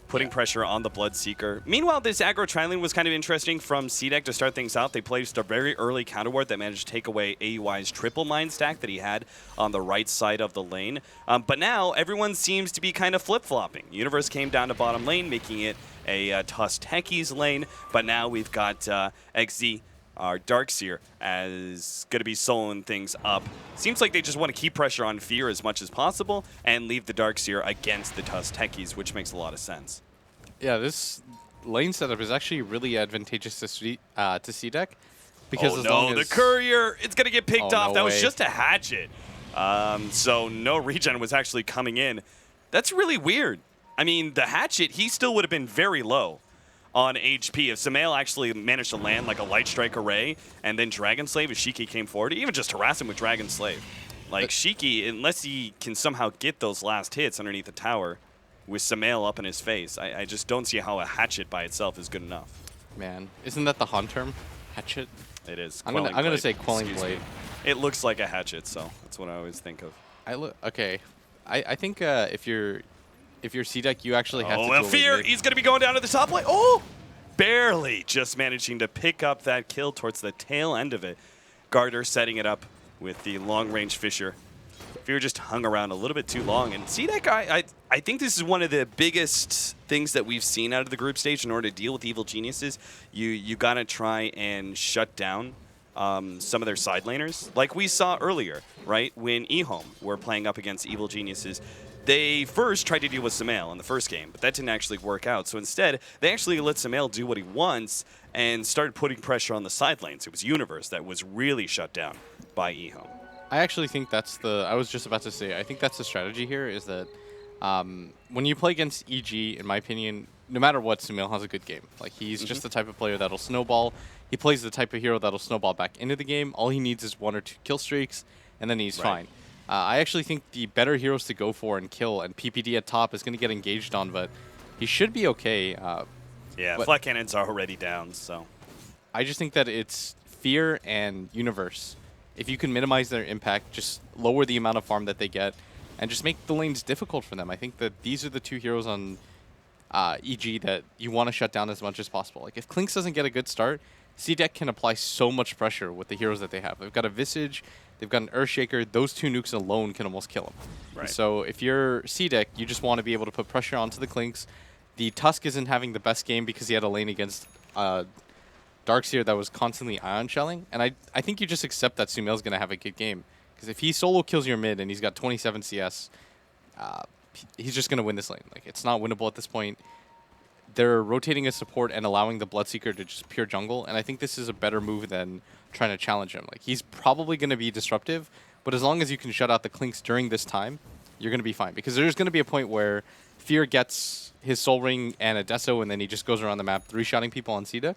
Putting pressure on the Bloodseeker. Meanwhile, this aggro tri-lane was kind of interesting from CDEC to start things out. They placed a very early counter ward that managed to take away AUI's triple mine stack that he had on the right side of the lane. But now, everyone seems to be kind of flip-flopping. Universe came down to bottom lane, making it a Tusk Techies lane. But now we've got XZ, our Darkseer, as going to be soloing things up. Seems like they just want to keep pressure on Fear as much as possible and leave the Darkseer against the Tusk Techies, which makes a lot of sense. Yeah, this lane setup is actually really advantageous to CDEC because as long as the courier, it's going to get picked off. No that was way. just a hatchet. So no regen was actually coming in. That's really weird. I mean, the hatchet, he still would have been very low on HP. If Sumail actually managed to land like a Light Strike array and then Dragon Slave if Shiki came forward, even just harass him with Dragon Slave. Like Shiki, unless he can somehow get those last hits underneath the tower with Sumail up in his face, I just don't see how a hatchet by itself is good enough. Man, isn't that the Han term? Hatchet? It is. I'm gonna say Quelling Blade. It looks like a hatchet, so that's what I always think of. Okay. I think if you're CDEC, you actually have to well, go Fear, mid. he's going to be going down to the top lane. Oh! Barely just managing to pick up that kill towards the tail end of it. Garter setting it up with the long-range Fisher. Fear just hung around a little bit too long. And see that guy? I think this is one of the biggest things that we've seen out of the group stage in order to deal with Evil Geniuses. You got to try and shut down some of their side laners. Like we saw earlier, right? When eHome were playing up against Evil Geniuses, they first tried to deal with Sumail in the first game, but that didn't actually work out. So instead, they actually let Sumail do what he wants and started putting pressure on the side lanes. It was Universe that was really shut down by eHome. I actually think that's I was just about to say, I think that's the strategy here is that when you play against EG, in my opinion, no matter what, Sumail has a good game. Like, he's just the type of player that'll snowball. He plays the type of hero that'll snowball back into the game. All he needs is 1 or 2 kill streaks, and then he's fine. I actually think the better heroes to go for and kill, and PPD at top is going to get engaged on, but he should be okay. Yeah, Flat Cannons are already down, so. I just think that it's Fear and Universe. If you can minimize their impact, just lower the amount of farm that they get, and just make the lanes difficult for them. I think that these are the 2 heroes on EG that you want to shut down as much as possible. Like, if Klinks doesn't get a good start, CDEC can apply so much pressure with the heroes that they have. They've got a Visage, they've got an Earthshaker. Those 2 nukes alone can almost kill him. Right. So if you're CDEC, you just want to be able to put pressure onto the Klinks. The Tusk isn't having the best game because he had a lane against Darkseer that was constantly ion shelling, and I think you just accept that Sumail's going to have a good game. Because if he solo kills your mid and he's got 27 CS, he's just going to win this lane. Like, it's not winnable at this point. They're rotating his support and allowing the Bloodseeker to just pure jungle, and I think this is a better move than trying to challenge him. Like, he's probably going to be disruptive, but as long as you can shut out the Klinks during this time, you're going to be fine. Because there's going to be a point where Fear gets his Soul Ring and a Deso, and then he just goes around the map 3-shotting people on CDEC.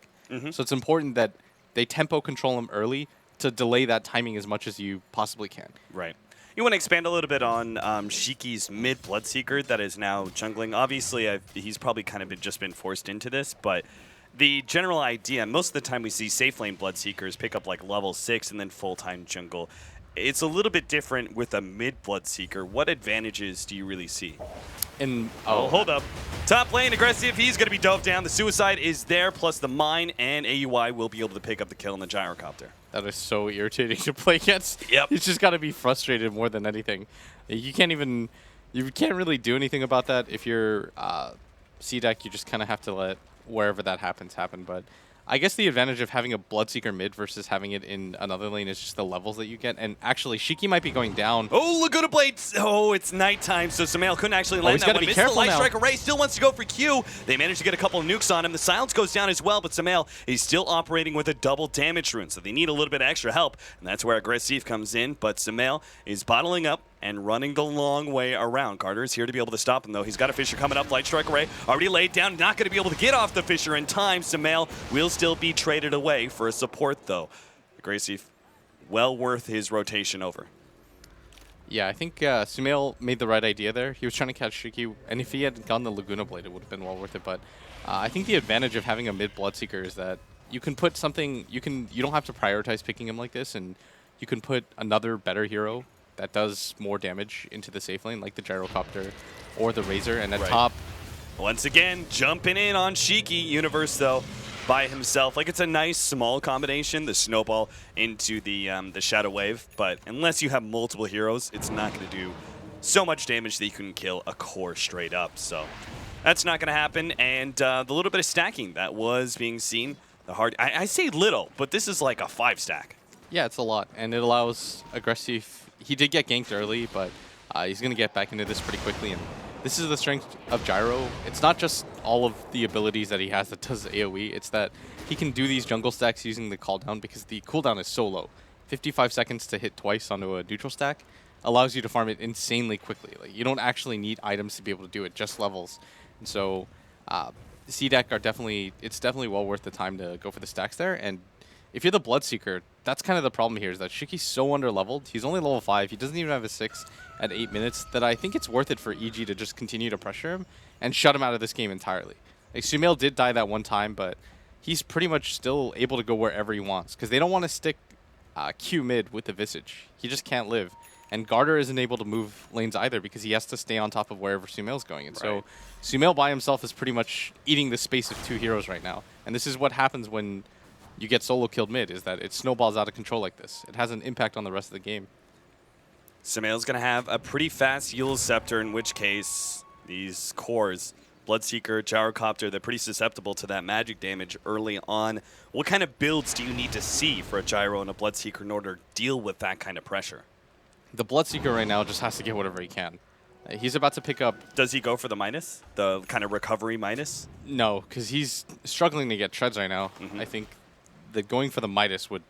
So it's important that they tempo control him early to delay that timing as much as you possibly can. Right. You want to expand a little bit on Shiki's mid Bloodseeker that is now jungling. Obviously, he's probably kind of just been forced into this, but the general idea, most of the time we see safe lane Bloodseekers pick up like level 6 and then full-time jungle. it's a little bit different with a mid Bloodseeker. What advantages do you really see? Hold up. Top lane aggressive. He's going to be dove down. The suicide is there, plus the mine, and AUI will be able to pick up the kill in the gyrocopter. That is so irritating to play against. Yep. He's just got to be frustrated more than anything. You can't really do anything about that. If you're C-Deck, you just kind of have to let wherever that happens happen. But I guess the advantage of having a Bloodseeker mid versus having it in another lane is just the levels that you get. And actually, Shiki might be going down. Oh, Laguna Blades. Oh, it's nighttime, so Sumail couldn't actually land that one. Missed the Light Strike Array, still wants to go for Q. They managed to get a couple of nukes on him. The silence goes down as well, but Sumail is still operating with a double damage rune, so they need a little bit of extra help, and that's where Aggressive comes in. But Sumail is bottling up and running the long way around. Carter is here to be able to stop him, though. He's got a Fissure coming up. Light Strike Array already laid down. Not going to be able to get off the Fissure in time. Sumail will still be traded away for a support, though. Aggressive, well worth his rotation over. Yeah, I think Sumail made the right idea there. He was trying to catch Shiki, and if he had gotten the Laguna Blade, it would have been well worth it. But I think the advantage of having a mid Bloodseeker is that you can put something, you don't have to prioritize picking him like this, and you can put another better hero that does more damage into the safe lane, like the Gyrocopter or the Razor, and at top. Once again, jumping in on Shiki. Universe, though, by himself. Like, it's a nice small combination, the Snowball into the Shadow Wave, but unless you have multiple heroes, it's not going to do so much damage that you can kill a core straight up. So that's not going to happen, and the little bit of stacking that was being seen, the hard... I say little, but this is like a 5-stack. Yeah, it's a lot, and it allows Aggressive... He did get ganked early, but he's going to get back into this pretty quickly. And this is the strength of Gyro. It's not just all of the abilities that he has that does AoE. It's that he can do these jungle stacks using the cooldown because the cooldown is so low. 55 seconds to hit twice onto a neutral stack allows you to farm it insanely quickly. Like, you don't actually need items to be able to do it, just levels. And so C-Deck are definitely... It's definitely well worth the time to go for the stacks there. And if you're the Bloodseeker, that's kind of the problem here, is that Shiki's so under-leveled. He's only level 5. He doesn't even have a 6 at 8 minutes that I think it's worth it for EG to just continue to pressure him and shut him out of this game entirely. Like, Sumail did die that one time, but he's pretty much still able to go wherever he wants because they don't want to stick Q mid with the Visage. He just can't live. And Garter isn't able to move lanes either because he has to stay on top of wherever Sumail's going. And so Sumail by himself is pretty much eating the space of 2 heroes right now. And this is what happens when you get solo killed mid, is that it snowballs out of control like this. It has an impact on the rest of the game. Sumail's going to have a pretty fast Eul's Scepter, in which case these cores, Bloodseeker, Gyrocopter, they're pretty susceptible to that magic damage early on. What kind of builds do you need to see for a Gyro and a Bloodseeker in order to deal with that kind of pressure? The Bloodseeker right now just has to get whatever he can. He's about to pick up... Does he go for the minus? The kind of recovery minus? No, because he's struggling to get treads right now. I think that going for the Midas would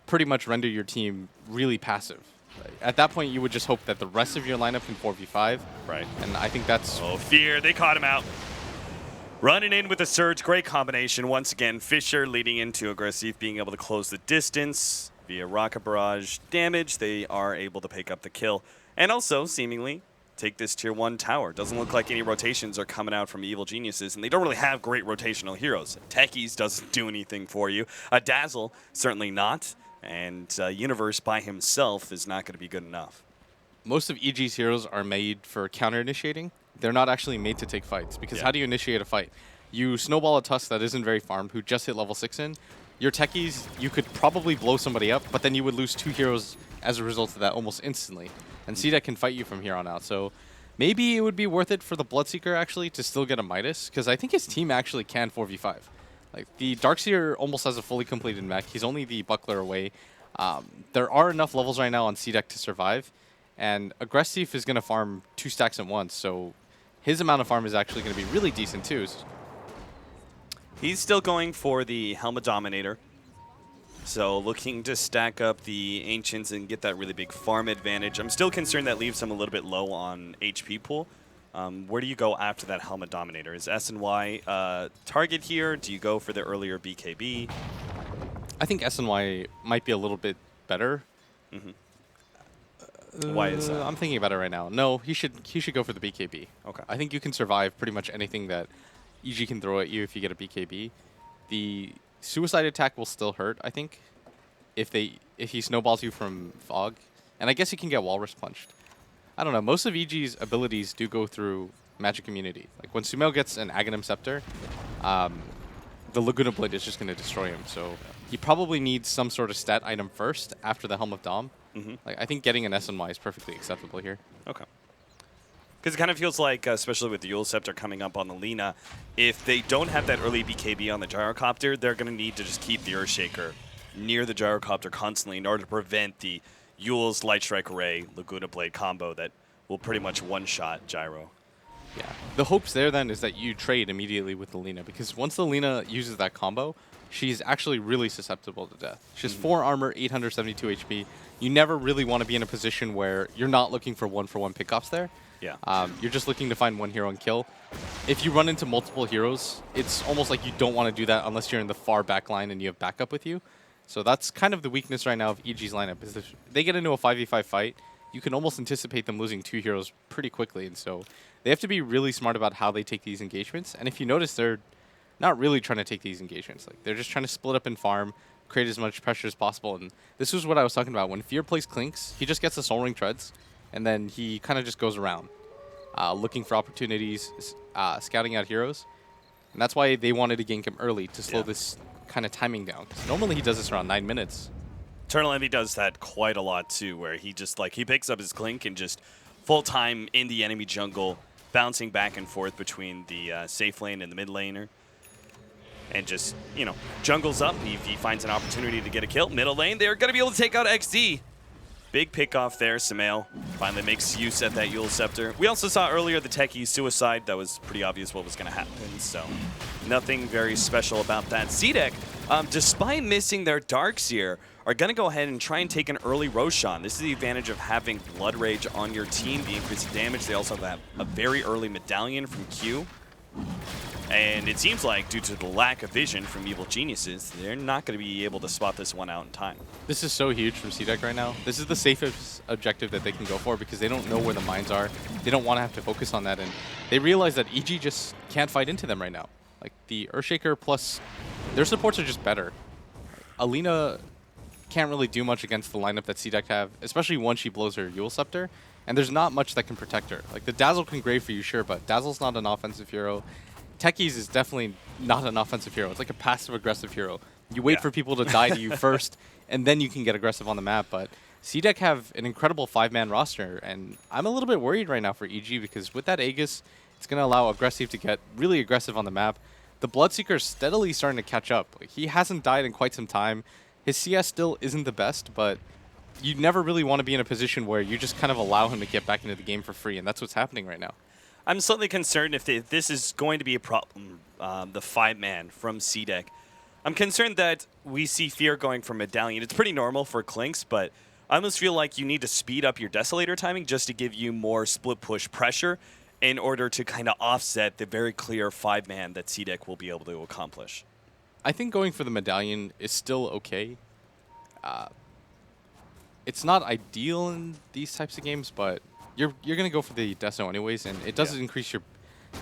pretty much render your team really passive. At that point, you would just hope that the rest of your lineup can 4v5. Right. And I think that's... Oh, Fear. They caught him out. Running in with a Surge. Great combination. Once again, Fissure leading into Aggressive, being able to close the distance via Rocket Barrage damage. They are able to pick up the kill. And also, seemingly, take this tier 1 tower. Doesn't look like any rotations are coming out from Evil Geniuses, and they don't really have great rotational heroes. Techies doesn't do anything for you. Dazzle, certainly not. And Universe by himself is not going to be good enough. Most of EG's heroes are made for counter-initiating. They're not actually made to take fights, because how do you initiate a fight? You snowball a Tusk that isn't very farmed, who just hit level 6 in. Your Techies, you could probably blow somebody up, but then you would lose 2 heroes as a result of that almost instantly. And C-Deck can fight you from here on out. So maybe it would be worth it for the Bloodseeker, actually, to still get a Midas, because I think his team actually can 4v5. Like, the Darkseer almost has a fully completed mech. He's only the Buckler away. There are enough levels right now on C-Deck to survive, and Aggressive is going to farm 2 stacks at once, so his amount of farm is actually going to be really decent, too. He's still going for the Helmet Dominator. So looking to stack up the Ancients and get that really big farm advantage. I'm still concerned that leaves him a little bit low on HP pool. Where do you go after that Helmet Dominator? Is S&Y target here? Do you go for the earlier BKB? I think S&Y might be a little bit better. Why is that? I'm thinking about it right now. No, he should go for the BKB. Okay. I think you can survive pretty much anything that EG can throw at you if you get a BKB. The Suicide attack will still hurt, I think, if he snowballs you from Fog. And I guess he can get Walrus punched. I don't know. Most of EG's abilities do go through Magic Immunity. Like when Sumail gets an Aghanim Scepter, the Laguna Blade is just going to destroy him. So he probably needs some sort of stat item first after the Helm of Dom. Like I think getting an SNY is perfectly acceptable here. Okay. Because it kind of feels like, especially with the Eul Scepter coming up on the Lina, if they don't have that early BKB on the Gyrocopter, they're going to need to just keep the Earthshaker near the Gyrocopter constantly in order to prevent the Eul's Light Strike Array Laguna Blade combo that will pretty much one-shot Gyro. Yeah. The hopes there then is that you trade immediately with the Lina, because once the Lina uses that combo, she's actually really susceptible to death. She has 4 armor, 872 HP. You never really want to be in a position where you're not looking for one-for-one pickoffs there. Yeah. You're just looking to find one hero and kill. If you run into multiple heroes, it's almost like you don't want to do that unless you're in the far back line and you have backup with you. So that's kind of the weakness right now of EG's lineup, is if they get into a 5v5 fight, you can almost anticipate them losing 2 heroes pretty quickly. And so they have to be really smart about how they take these engagements. And if you notice, they're not really trying to take these engagements. Like they're just trying to split up and farm, create as much pressure as possible. And this is what I was talking about. When Fear plays Clinks, he just gets the Soul Ring Treads, and then he kind of just goes around, looking for opportunities, scouting out heroes. And that's why they wanted to gank him early, to slow this kind of timing down. 'Cause normally he does this around 9 minutes. Eternal Envy does that quite a lot too, where he just he picks up his Clink and just full time in the enemy jungle, bouncing back and forth between the safe lane and the mid laner. And just, jungles up. He finds an opportunity to get a kill. Middle lane, they're going to be able to take out XD. Big pick off there. Sumail finally makes use at that Eul Scepter. We also saw earlier the Techie suicide. That was pretty obvious what was going to happen. So nothing very special about that. CDEC, despite missing their Darkseer, are going to go ahead and try and take an early Roshan. This is the advantage of having Blood Rage on your team, the increased damage. They also have a very early Medallion from Q. And it seems like, due to the lack of vision from Evil Geniuses, they're not going to be able to spot this one out in time. This is so huge from CDEC right now. This is the safest objective that they can go for because they don't know where the mines are. They don't want to have to focus on that. And they realize that EG just can't fight into them right now. Like, the Earthshaker plus their supports are just better. Alina can't really do much against the lineup that CDEC have, especially once she blows her Eul Scepter. And there's not much that can protect her. Like, the Dazzle can grave for you, sure, but Dazzle's not an offensive hero. Techies is definitely not an offensive hero. It's like a passive-aggressive hero. You wait for people to die to you first, and then you can get aggressive on the map. But CDEC have an incredible 5-man roster, and I'm a little bit worried right now for EG because with that Aegis, it's going to allow Aggressive to get really aggressive on the map. The Bloodseeker is steadily starting to catch up. Like, he hasn't died in quite some time. His CS still isn't the best, but you never really want to be in a position where you just kind of allow him to get back into the game for free, and that's what's happening right now. I'm slightly concerned if this is going to be a problem, the 5-man from CDEC. I'm concerned that we see Fear going for Medallion. It's pretty normal for Clinks, but I almost feel like you need to speed up your Desolator timing just to give you more split push pressure in order to kind of offset the very clear 5-man that CDEC will be able to accomplish. I think going for the Medallion is still okay. It's not ideal in these types of games, but you're going to go for the Deso anyways, and it does increase your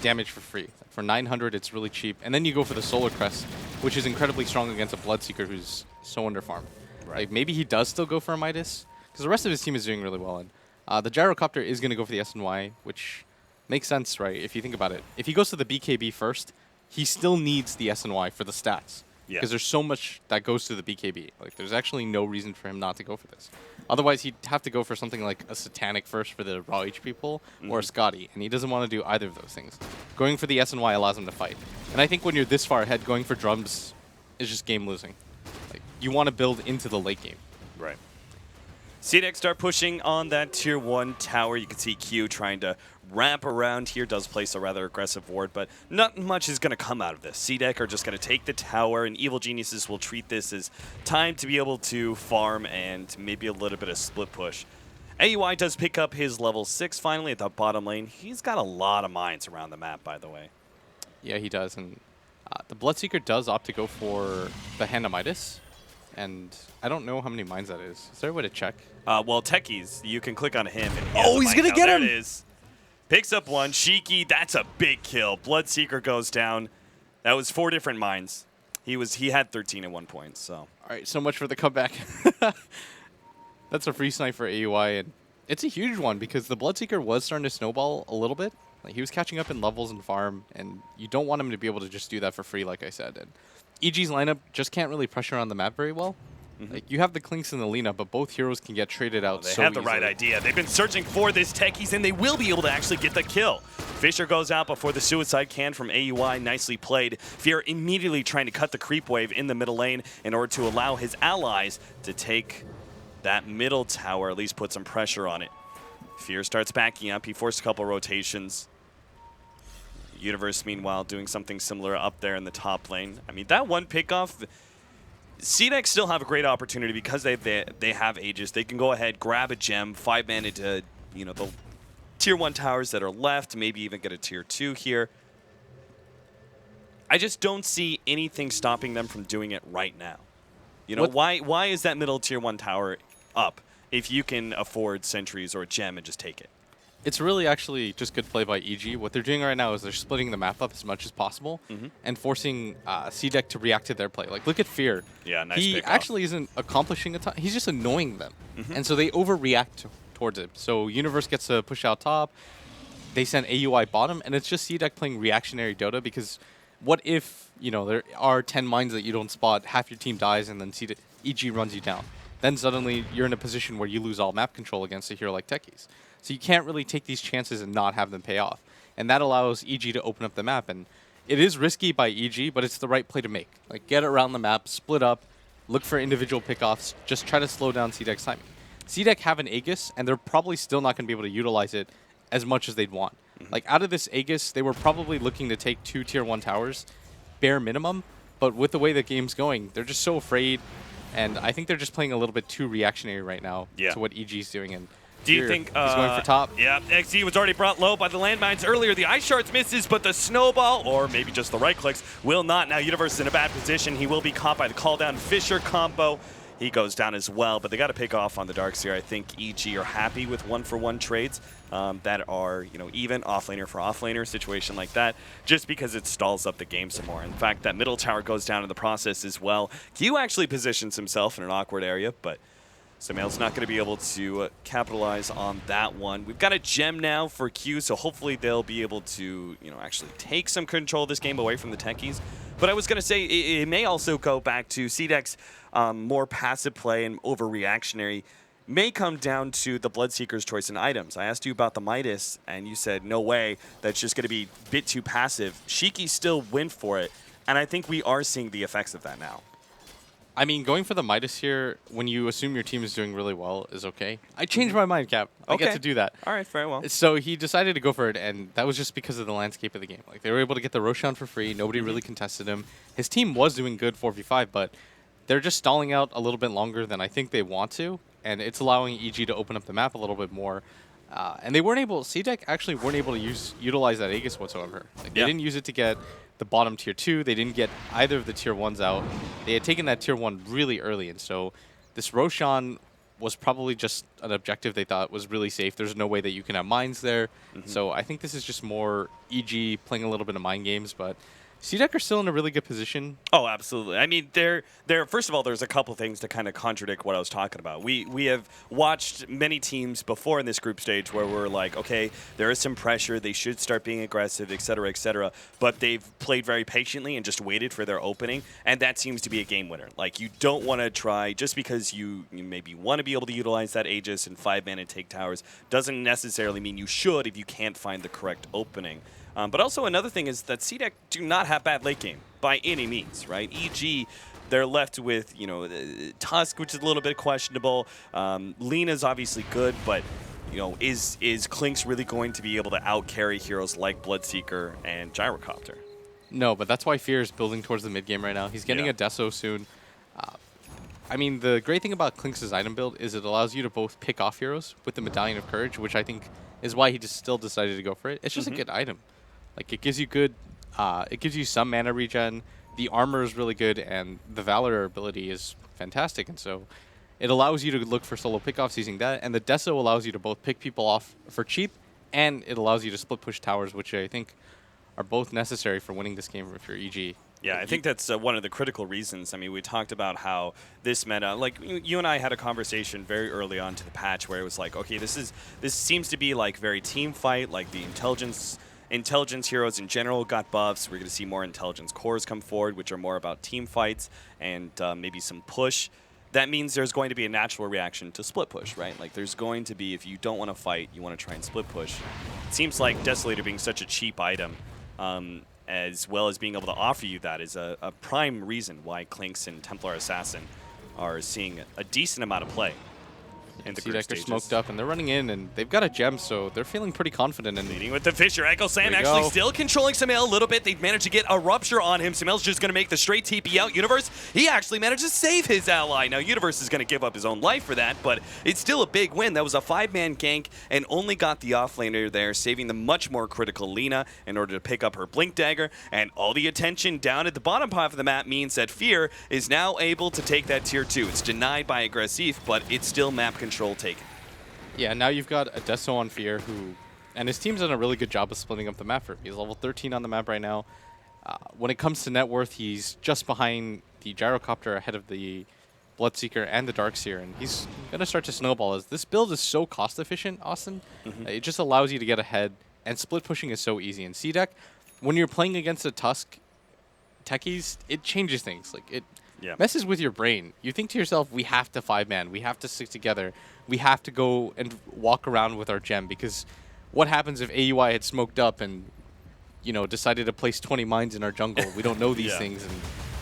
damage for free. For 900, it's really cheap. And then you go for the Solar Crest, which is incredibly strong against a Bloodseeker who's so underfarmed. Right. Like, maybe he does still go for a Midas, because the rest of his team is doing really well. And the Gyrocopter is going to go for the SNY, which makes sense, right, if you think about it. If he goes to the BKB first, he still needs the SNY for the stats. Because there's so much that goes to the BKB. Like, there's actually no reason for him not to go for this. Otherwise, he'd have to go for something like a Satanic first for the raw HP pull, or a Scotty, and he doesn't want to do either of those things. Going for the SNY allows him to fight. And I think when you're this far ahead, going for drums is just game losing. Like, you want to build into the late game. Right. CDEC start pushing on that tier 1 tower. You can see Q trying to wrap around here, does place a rather aggressive ward, but not much is going to come out of this. CDEC are just going to take the tower, and Evil Geniuses will treat this as time to be able to farm and maybe a little bit of split push. AUI does pick up his level 6 finally at the bottom lane. He's got a lot of mines around the map, by the way. Yeah, he does, and the Bloodseeker does opt to go for the Hand of Midas. And I don't know how many mines that is. Is there a way to check? Well, Techies, you can click on him. And he's going to get him! There it is. Picks up one. Shiki, that's a big kill. Bloodseeker goes down. That was 4 different mines. He had 13 at one point, so. All right, so much for the comeback. That's a free snipe for AUI, and it's a huge one because the Bloodseeker was starting to snowball a little bit. Like, he was catching up in levels and farm, and you don't want him to be able to just do that for free, like I said. And EG's lineup just can't really pressure on the map very well. Like, you have the Clinks and the Lina, but both heroes can get traded out They so have the easily. right idea. They've been searching for this techies, and they will be able to actually get the kill. Fisher goes out before the suicide can from AUI. Nicely played. Fear immediately trying to cut the creep wave in the middle lane in order to allow his allies to take that middle tower, at least put some pressure on it. Fear starts backing up. He forced a couple rotations. Universe, meanwhile, doing something similar up there in the top lane. I mean, that one pickoff, CDEC still have a great opportunity because they have Aegis. They can go ahead, grab a gem, 5-man into, you know, the tier 1 towers that are left, maybe even get a tier 2 here. I just don't see anything stopping them from doing it right now. You know, why is that middle tier 1 tower up if you can afford sentries or a gem and just take it? It's really actually just good play by EG. What they're doing right now is they're splitting the map up as much as possible and forcing CDEC to react to their play. Like, look at Fear. Yeah, nice He pick actually isn't accomplishing a ton. He's just annoying them. And so they overreact towards it. So Universe gets to push out top. They send AUI bottom, and it's just CDEC playing reactionary Dota because what if, you know, there are 10 mines that you don't spot, half your team dies, and then EG runs you down. Then suddenly you're in a position where you lose all map control against a hero like Techies. So you can't really take these chances and not have them pay off. And that allows EG to open up the map. And it is risky by EG, but it's the right play to make. Like, get around the map, split up, look for individual pickoffs, just try to slow down CDEC's timing. CDEC have an Aegis, and they're probably still not going to be able to utilize it as much as they'd want. Like, out of this Aegis, they were probably looking to take 2 tier 1 towers, bare minimum. But with the way the game's going, they're just so afraid. And I think they're just playing a little bit too reactionary right now to what EG's doing. And do you think he's going for top? Yeah, XZ was already brought low by the landmines earlier. The Ice Shards misses, but the snowball, or maybe just the right clicks, will not. Now Universe is in a bad position. He will be caught by the call down Fisher combo. He goes down as well, but they got to pick off on the Darkseer. I think EG are happy with 1-for-1 trades that are, you know, even offlaner for offlaner situation like that, just because it stalls up the game some more. In fact, that middle tower goes down in the process as well. Q actually positions himself in an awkward area, but Samael's not going to be able to capitalize on that one. We've got a gem now for Q, so hopefully they'll be able to, you know, actually take some control of this game away from the Techies. But I was going to say it may also go back to CDEC's more passive play and overreactionary may come down to the Bloodseeker's choice in items. I asked you about the Midas, and you said, no way, that's just going to be a bit too passive. Shiki still went for it, and I think we are seeing the effects of that now. I mean, going for the Midas here, when you assume your team is doing really well, is okay. I changed my mind, Cap. I get to do that. All right, very well. So he decided to go for it, and that was just because of the landscape of the game. Like, they were able to get the Roshan for free. Nobody really contested him. His team was doing good 4v5, but they're just stalling out a little bit longer than I think they want to, and it's allowing EG to open up the map a little bit more. And they weren't able, CDEC actually weren't able to utilize that Aegis whatsoever. Like, they didn't use it to get the bottom tier 2. They didn't get either of the tier 1s out. They had taken that tier 1 really early, and so this Roshan was probably just an objective they thought was really safe. There's no way that you can have mines there. So I think this is just more EG playing a little bit of mind games, but CDEC are still in a really good position. Oh, absolutely. I mean, they're first of all, there's a couple things to kind of contradict what I was talking about. We have watched many teams before in this group stage where we're like, okay, there is some pressure. They should start being aggressive, et cetera, but they've played very patiently and just waited for their opening, and that seems to be a game winner. Like, you don't want to try, just because you maybe want to be able to utilize that Aegis and 5-man and take towers, doesn't necessarily mean you should if you can't find the correct opening. But also another thing is that CDEC do not have bad late game by any means, right? EG, they're left with, you know, Tusk, which is a little bit questionable. Lina's obviously good, but, you know, is Clinks really going to be able to out-carry heroes like Bloodseeker and Gyrocopter? No, but that's why Fear is building towards the mid-game right now. He's getting a Deso soon. I mean, the great thing about Clinks' item build is it allows you to both pick off heroes with the Medallion of Courage, which I think is why he just still decided to go for it. It's just a good item. Like, it gives you good, it gives you some mana regen, the armor is really good, and the Valor ability is fantastic, and so it allows you to look for solo pickoffs using that, and the Deso allows you to both pick people off for cheap, and it allows you to split push towers, which I think are both necessary for winning this game if you're EG. Yeah, I think that's one of the critical reasons. I mean, we talked about how this meta, like you and I had a conversation very early on to the patch where it was like, okay, this seems to be like very team fight, like the intelligence heroes in general got buffs. We're going to see more intelligence cores come forward, which are more about team fights and maybe some push. That means there's going to be a natural reaction to split push, right? Like there's going to be, if you don't want to fight, you want to try and split push. It seems like Desolator being such a cheap item, as well as being able to offer you that is a prime reason why Clinks and Templar Assassin are seeing a decent amount of play. And the group stages. Smoked up, and they're running in, and they've got a gem, so they're feeling pretty confident. Leading with the Fisher. Echo Slam actually still controlling Sumail a little bit. They've managed to get a Rupture on him. Sumail's just going to make the straight TP out. Universe, he actually managed to save his ally. Now, Universe is going to give up his own life for that, but it's still a big win. That was a 5-man gank and only got the offlaner there, saving the much more critical Lina in order to pick up her Blink Dagger. And all the attention down at the bottom half of the map means that Fear is now able to take that tier 2. It's denied by Aggressive, but it's still map control taken. Yeah, now you've got a Deso on Fear who, and his team's done a really good job of splitting up the map for him. He's level 13 on the map right now. When it comes to net worth, he's just behind the Gyrocopter, ahead of the Bloodseeker and the Darkseer, and he's going to start to snowball as this build is so cost efficient, Austin. It just allows you to get ahead, and split pushing is so easy. In C-Deck, when you're playing against a Tusk techies, it changes things. Like it messes with your brain. You think to yourself, we have to 5-man, we have to stick together, we have to go and walk around with our gem, because what happens if AUI had smoked up and, you know, decided to place 20 mines in our jungle? We don't know these things, and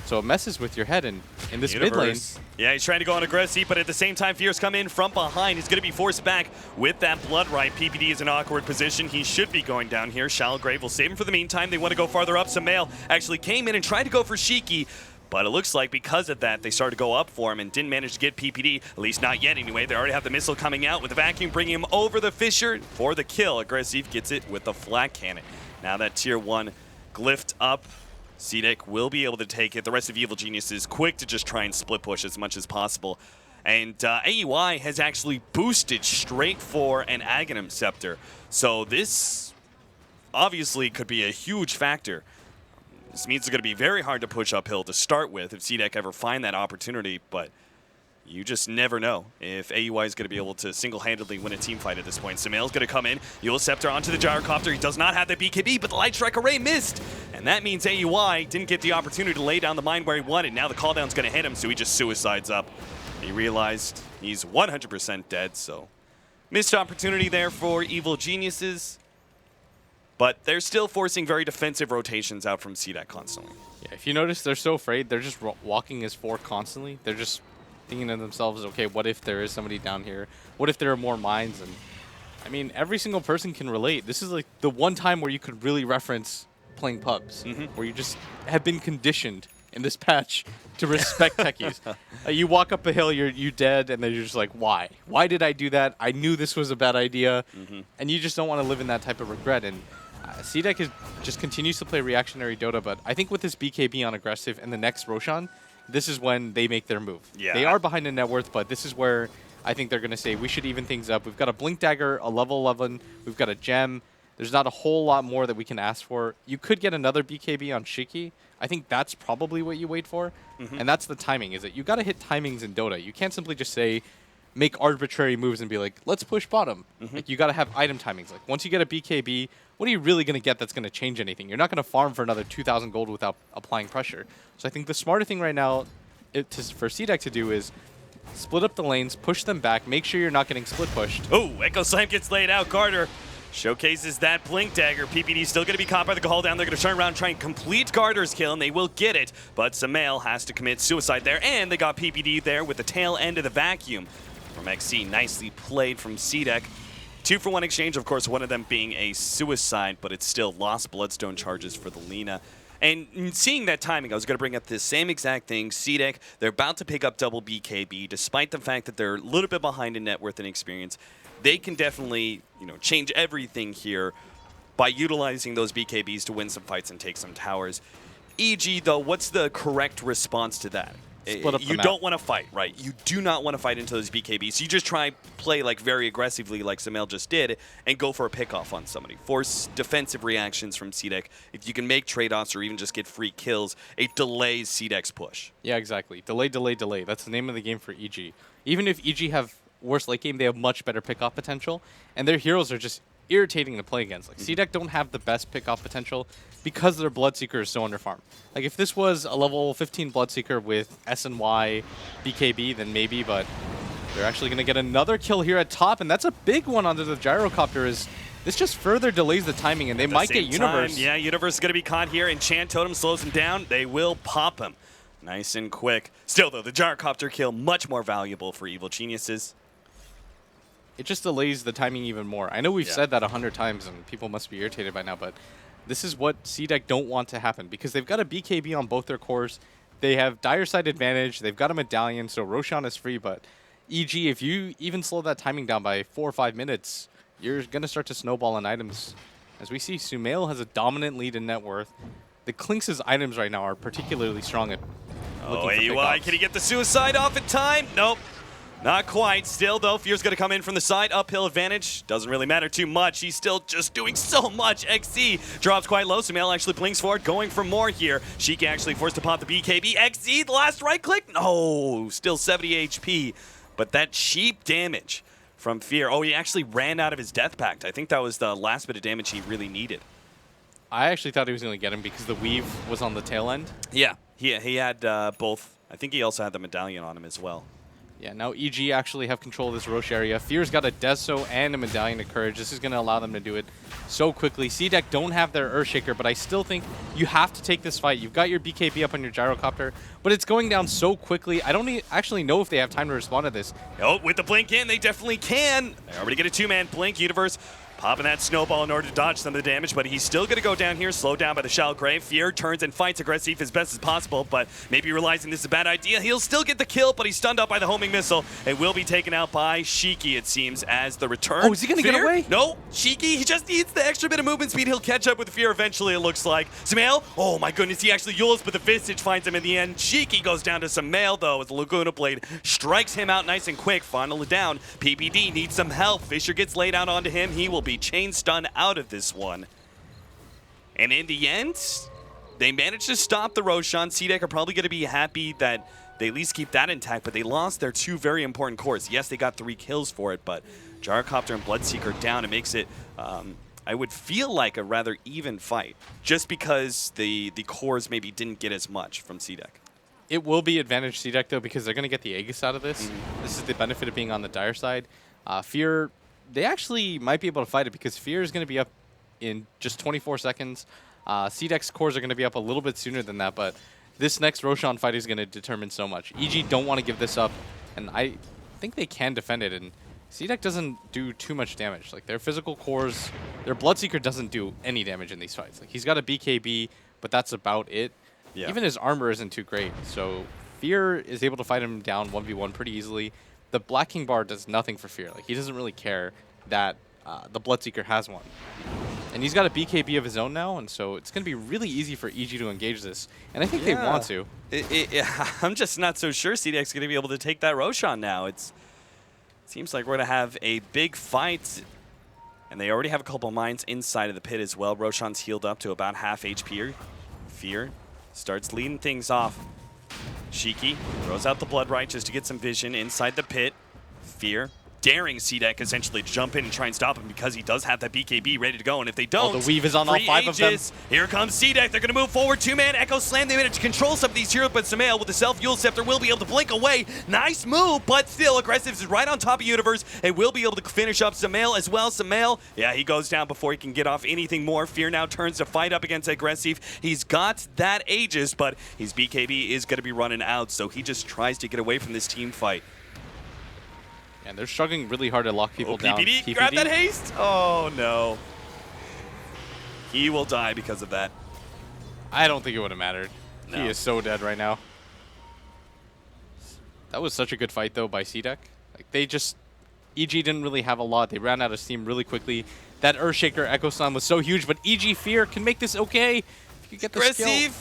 so it messes with your head. And in this mid lane, yeah, he's trying to go on aggressive, but at the same time, Fierce come in from behind. He's going to be forced back with that Blood Right. PPD is in an awkward position. He should be going down here. Shallow Grave will save him for the meantime. They want to go farther up. Sumail actually came in and tried to go for Shiki, but it looks like because of that, they started to go up for him and didn't manage to get PPD, at least not yet anyway. They already have the missile coming out with the vacuum, bringing him over the Fissure for the kill. Aggressive gets it with the flat cannon. Now that tier 1 glyphed up, C-Deck will be able to take it. The rest of Evil Genius is quick to just try and split push as much as possible. And AUI has actually boosted straight for an Aghanim Scepter. So this obviously could be a huge factor. This means it's going to be very hard to push uphill to start with if C-Deck ever find that opportunity, but you just never know if AUI is going to be able to single-handedly win a team fight at this point. Sumail's going to come in, Eul Scepter onto the Gyrocopter. He does not have the BKB, but the Light Strike Array missed. And that means AUI didn't get the opportunity to lay down the mine where he wanted. Now the cooldown's going to hit him, so he just suicides up. He realized he's 100% dead, so missed opportunity there for Evil Geniuses. But they're still forcing very defensive rotations out from C-Deck constantly. Yeah, if you notice, they're so afraid. They're just walking as 4 constantly. They're just thinking to themselves, okay, what if there is somebody down here? What if there are more mines? And I mean, every single person can relate. This is like the one time where you could really reference playing pubs, where you just have been conditioned in this patch to respect techies. You walk up a hill, you dead, and then you're just like, why? Why did I do that? I knew this was a bad idea. And you just don't want to live in that type of regret. And C-Deck just continues to play reactionary Dota, but I think with this BKB on aggressive and the next Roshan, this is when they make their move. Yeah. They are behind in net worth, but this is where I think they're going to say, we should even things up. We've got a Blink Dagger, a level 11. We've got a gem. There's not a whole lot more that we can ask for. You could get another BKB on Shiki. I think that's probably what you wait for. And that's the timing, is that you got to hit timings in Dota. You can't simply just say, make arbitrary moves and be like, let's push bottom. Like, you got to have item timings. Like, once you get a BKB, what are you really going to get that's going to change anything? You're not going to farm for another 2,000 gold without applying pressure. So I think the smarter thing right now for C-Deck to do is split up the lanes, push them back, make sure you're not getting split pushed. Oh, Echo Slam gets laid out. Garter showcases that Blink Dagger. PPD still going to be caught by the call down. They're going to turn around and try and complete Garter's kill, and they will get it. But Sumail has to commit suicide there, and they got PPD there with the tail end of the vacuum from XC. Nicely played from C-Deck. 2-for-1 exchange, of course, one of them being a suicide, but it's still lost Bloodstone charges for the Lina. And seeing that timing, I was going to bring up the same exact thing. C-Deck, they're about to pick up double BKB, despite the fact that they're a little bit behind in net worth and experience. They can definitely, change everything here by utilizing those BKBs to win some fights and take some towers. EG, though, what's the correct response to that? Split up the you map. don't want to fight, right? You do not want to fight into those BKBs. So you just try play like very aggressively like Sumail just did and go for a pickoff on somebody. Force defensive reactions from CDEC. If you can make trade-offs or even just get free kills, it delays CDEC's push. Yeah, exactly. Delay, delay, delay. That's the name of the game for EG. Even if EG have worse late game, they have much better pickoff potential, and their heroes are just irritating to play against. Like CDEC don't have the best pickoff potential because their Bloodseeker is so underfarmed. Like if this was a level 15 Bloodseeker with SNY BKB, then maybe, but they're actually going to get another kill here at top, and that's a big one under the gyrocopter. Is this just further delays the timing, and they might get Universe. Yeah, Universe is going to be caught here, and Chant Totem slows him down. They will pop him. Nice and quick. Still, though, the gyrocopter kill much more valuable for Evil Geniuses. It just delays the timing even more. I know we've said that 100 times, and people must be irritated by now, but this is what CDEC don't want to happen, because they've got a BKB on both their cores. They have dire side advantage. They've got a medallion, so Roshan is free, but EG, if you even slow that timing down by 4 or 5 minutes, you're going to start to snowball in items. As we see, Sumail has a dominant lead in net worth. The Klinks' items right now are particularly strong at looking for AUI, can he get the suicide off in time? Nope. Not quite. Still, though, Fear's going to come in from the side. Uphill advantage. Doesn't really matter too much. He's still just doing so much. XZ drops quite low. Sumail actually blinks forward, going for more here. Sheik actually forced to pop the BKB. XZ, the last right click? No, still 70 HP. But that cheap damage from Fear. Oh, he actually ran out of his Death Pact. I think that was the last bit of damage he really needed. I actually thought he was going to get him because the weave was on the tail end. Yeah, he had both. I think he also had the medallion on him as well. Yeah, now EG actually have control of this Roche area. Fear's got a Deso and a Medallion of Courage. This is going to allow them to do it so quickly. CDEC don't have their Earthshaker, but I still think you have to take this fight. You've got your BKB up on your gyrocopter, but it's going down so quickly. I don't actually know if they have time to respond to this. Oh, with the blink in, they definitely can. They already get a two-man blink. Universe popping that snowball in order to dodge some of the damage, but he's still going to go down here, slowed down by the Shallow Grave. Fear turns and fights aggressive as best as possible, but maybe realizing this is a bad idea. He'll still get the kill, but he's stunned up by the homing missile and will be taken out by Shiki, it seems, as the return. Oh, is he going to get away? No, Shiki, he just needs the extra bit of movement speed. He'll catch up with Fear eventually, it looks like. Sumail, oh my goodness, he actually yules, but the Visage finds him in the end. Shiki goes down to Sumail, though, as the Laguna Blade strikes him out nice and quick. Final down. PPD needs some help. Fisher gets laid out onto him. He will be chain stunned out of this one. And in the end, they managed to stop the Roshan. CDEC are probably going to be happy that they at least keep that intact, but they lost their two very important cores. Yes, they got 3 kills for it, but Gyrocopter and Bloodseeker down. It makes it, I would feel like a rather even fight, just because the cores maybe didn't get as much from CDEC. It will be advantage CDEC, though, because they're going to get the Aegis out of this. This is the benefit of being on the dire side. Fear, they actually might be able to fight it because Fear is going to be up in just 24 seconds. CDEC's cores are going to be up a little bit sooner than that, but this next Roshan fight is going to determine so much. EG don't want to give this up, and I think they can defend it, and CDEC doesn't do too much damage. Like, their physical cores, their Bloodseeker doesn't do any damage in these fights. Like, he's got a BKB, but that's about it. Yeah. Even his armor isn't too great, so Fear is able to fight him down 1v1 pretty easily. The Black King bar does nothing for Fear. Like, he doesn't really care that the Bloodseeker has one. And he's got a BKB of his own now, and so it's going to be really easy for EG to engage this. And I think they want to. I'm just not so sure CDEC's going to be able to take that Roshan now. It seems like we're going to have a big fight. And they already have a couple mines inside of the pit as well. Roshan's healed up to about half HP. Fear starts leading things off. Shiki throws out the Blood Right just to get some vision inside the pit. Fear daring CDEC essentially to jump in and try and stop him because he does have that BKB ready to go. And if they don't, the weave is on all 5 of them. Here comes CDEC. They're going to move forward. 2-man Echo Slam. They managed to control some of these heroes, but Sumail with the Self-Yule Scepter will be able to blink away. Nice move, but still, Aggressives is right on top of Universe and will be able to finish up Sumail as well. Sumail, yeah, he goes down before he can get off anything more. Fear now turns to fight up against Aggressive. He's got that Aegis, but his BKB is going to be running out, so he just tries to get away from this team fight. And they're struggling really hard to lock people down. PPD, grab that haste! Oh, no. He will die because of that. I don't think it would have mattered. No. He is so dead right now. That was such a good fight, though, by CDEC. Like, they just... EG didn't really have a lot. They ran out of steam really quickly. That Earthshaker Echo Slam was so huge, but EG Fear can make this okay. If you get the skill.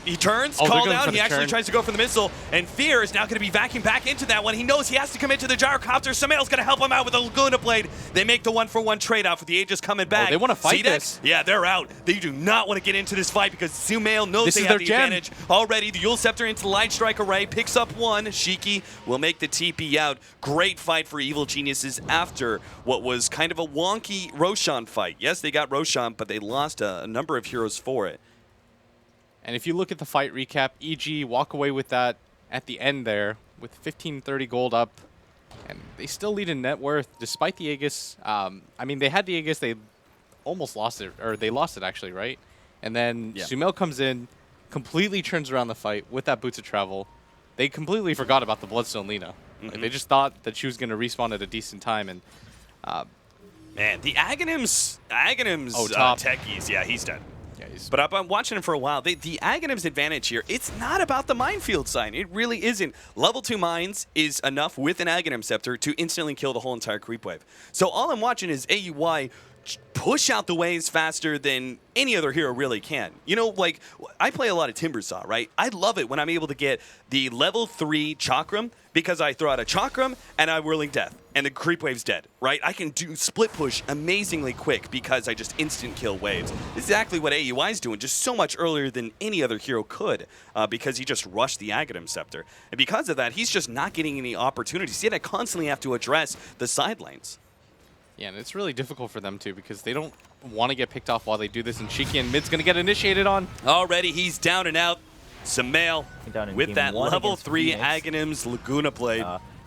He turns, Oh, they're call going down. for He the actually turn. tries to go for the missile, and Fear is now going to be vacuumed back into that one. He knows he has to commit to the gyrocopter. Sumail's going to help him out with a Laguna Blade. They make the 1-for-1 trade out for the Aegis coming back. they wanna fight CDEX? this. Yeah, they're out. They do not want to get into this fight because Sumail knows This they is have their the gem. advantage already. The Yule Scepter into the Light Strike Array, picks up one. Shiki will make the TP out. Great fight for Evil Geniuses after what was kind of a wonky Roshan fight. Yes, they got Roshan, but they lost a number of heroes for it. And if you look at the fight recap, EG walk away with that at the end there with 1530 gold up. And they still lead in net worth despite the Aegis. I mean, they had the Aegis. They almost lost it. Or they lost it, actually, right? And then Sumail comes in, completely turns around the fight with that Boots of Travel. They completely forgot about the Bloodstone Lina. Like, they just thought that she was going to respawn at a decent time. And man, the Aghanims top. techies, yeah, he's dead. Yeah, But I've been watching him for a while. The Aghanim's advantage here, it's not about the minefield sign. It really isn't. Level 2 mines is enough with an Aghanim Scepter to instantly kill the whole entire creep wave. So all I'm watching is AUY push out the waves faster than any other hero really can. You know, like, I play a lot of Timbersaw, right? I love it when I'm able to get the level 3 Chakram because I throw out a Chakram and I Whirling Death, and the creep wave's dead, right? I can do split push amazingly quick because I just instant kill waves. This is exactly what AUI's doing, just so much earlier than any other hero could because he just rushed the Aghanim Scepter. And because of that, he's just not getting any opportunities. Yet I constantly have to address the side lanes. yeah, and it's really difficult for them too because they don't want to get picked off while they do this. And Shiki and mid's going to get initiated on. Already, he's down and out. Sumail with that level 3 Aghanim's Laguna Blade.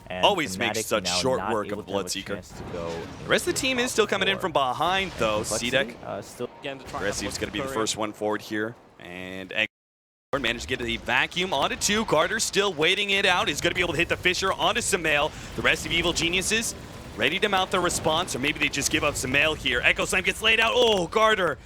Always makes such short work of Bloodseeker. The rest of the team is still coming in from behind, though. CDEC. Aggressive's going to be the first one forward here. And managed to get the vacuum onto 2. Garter still waiting it out. He's going to be able to hit the Fisher onto Sumail. The rest of Evil Geniuses ready to mount their response, or maybe they just give up Sumail here. Echo Slam gets laid out. Oh, Garter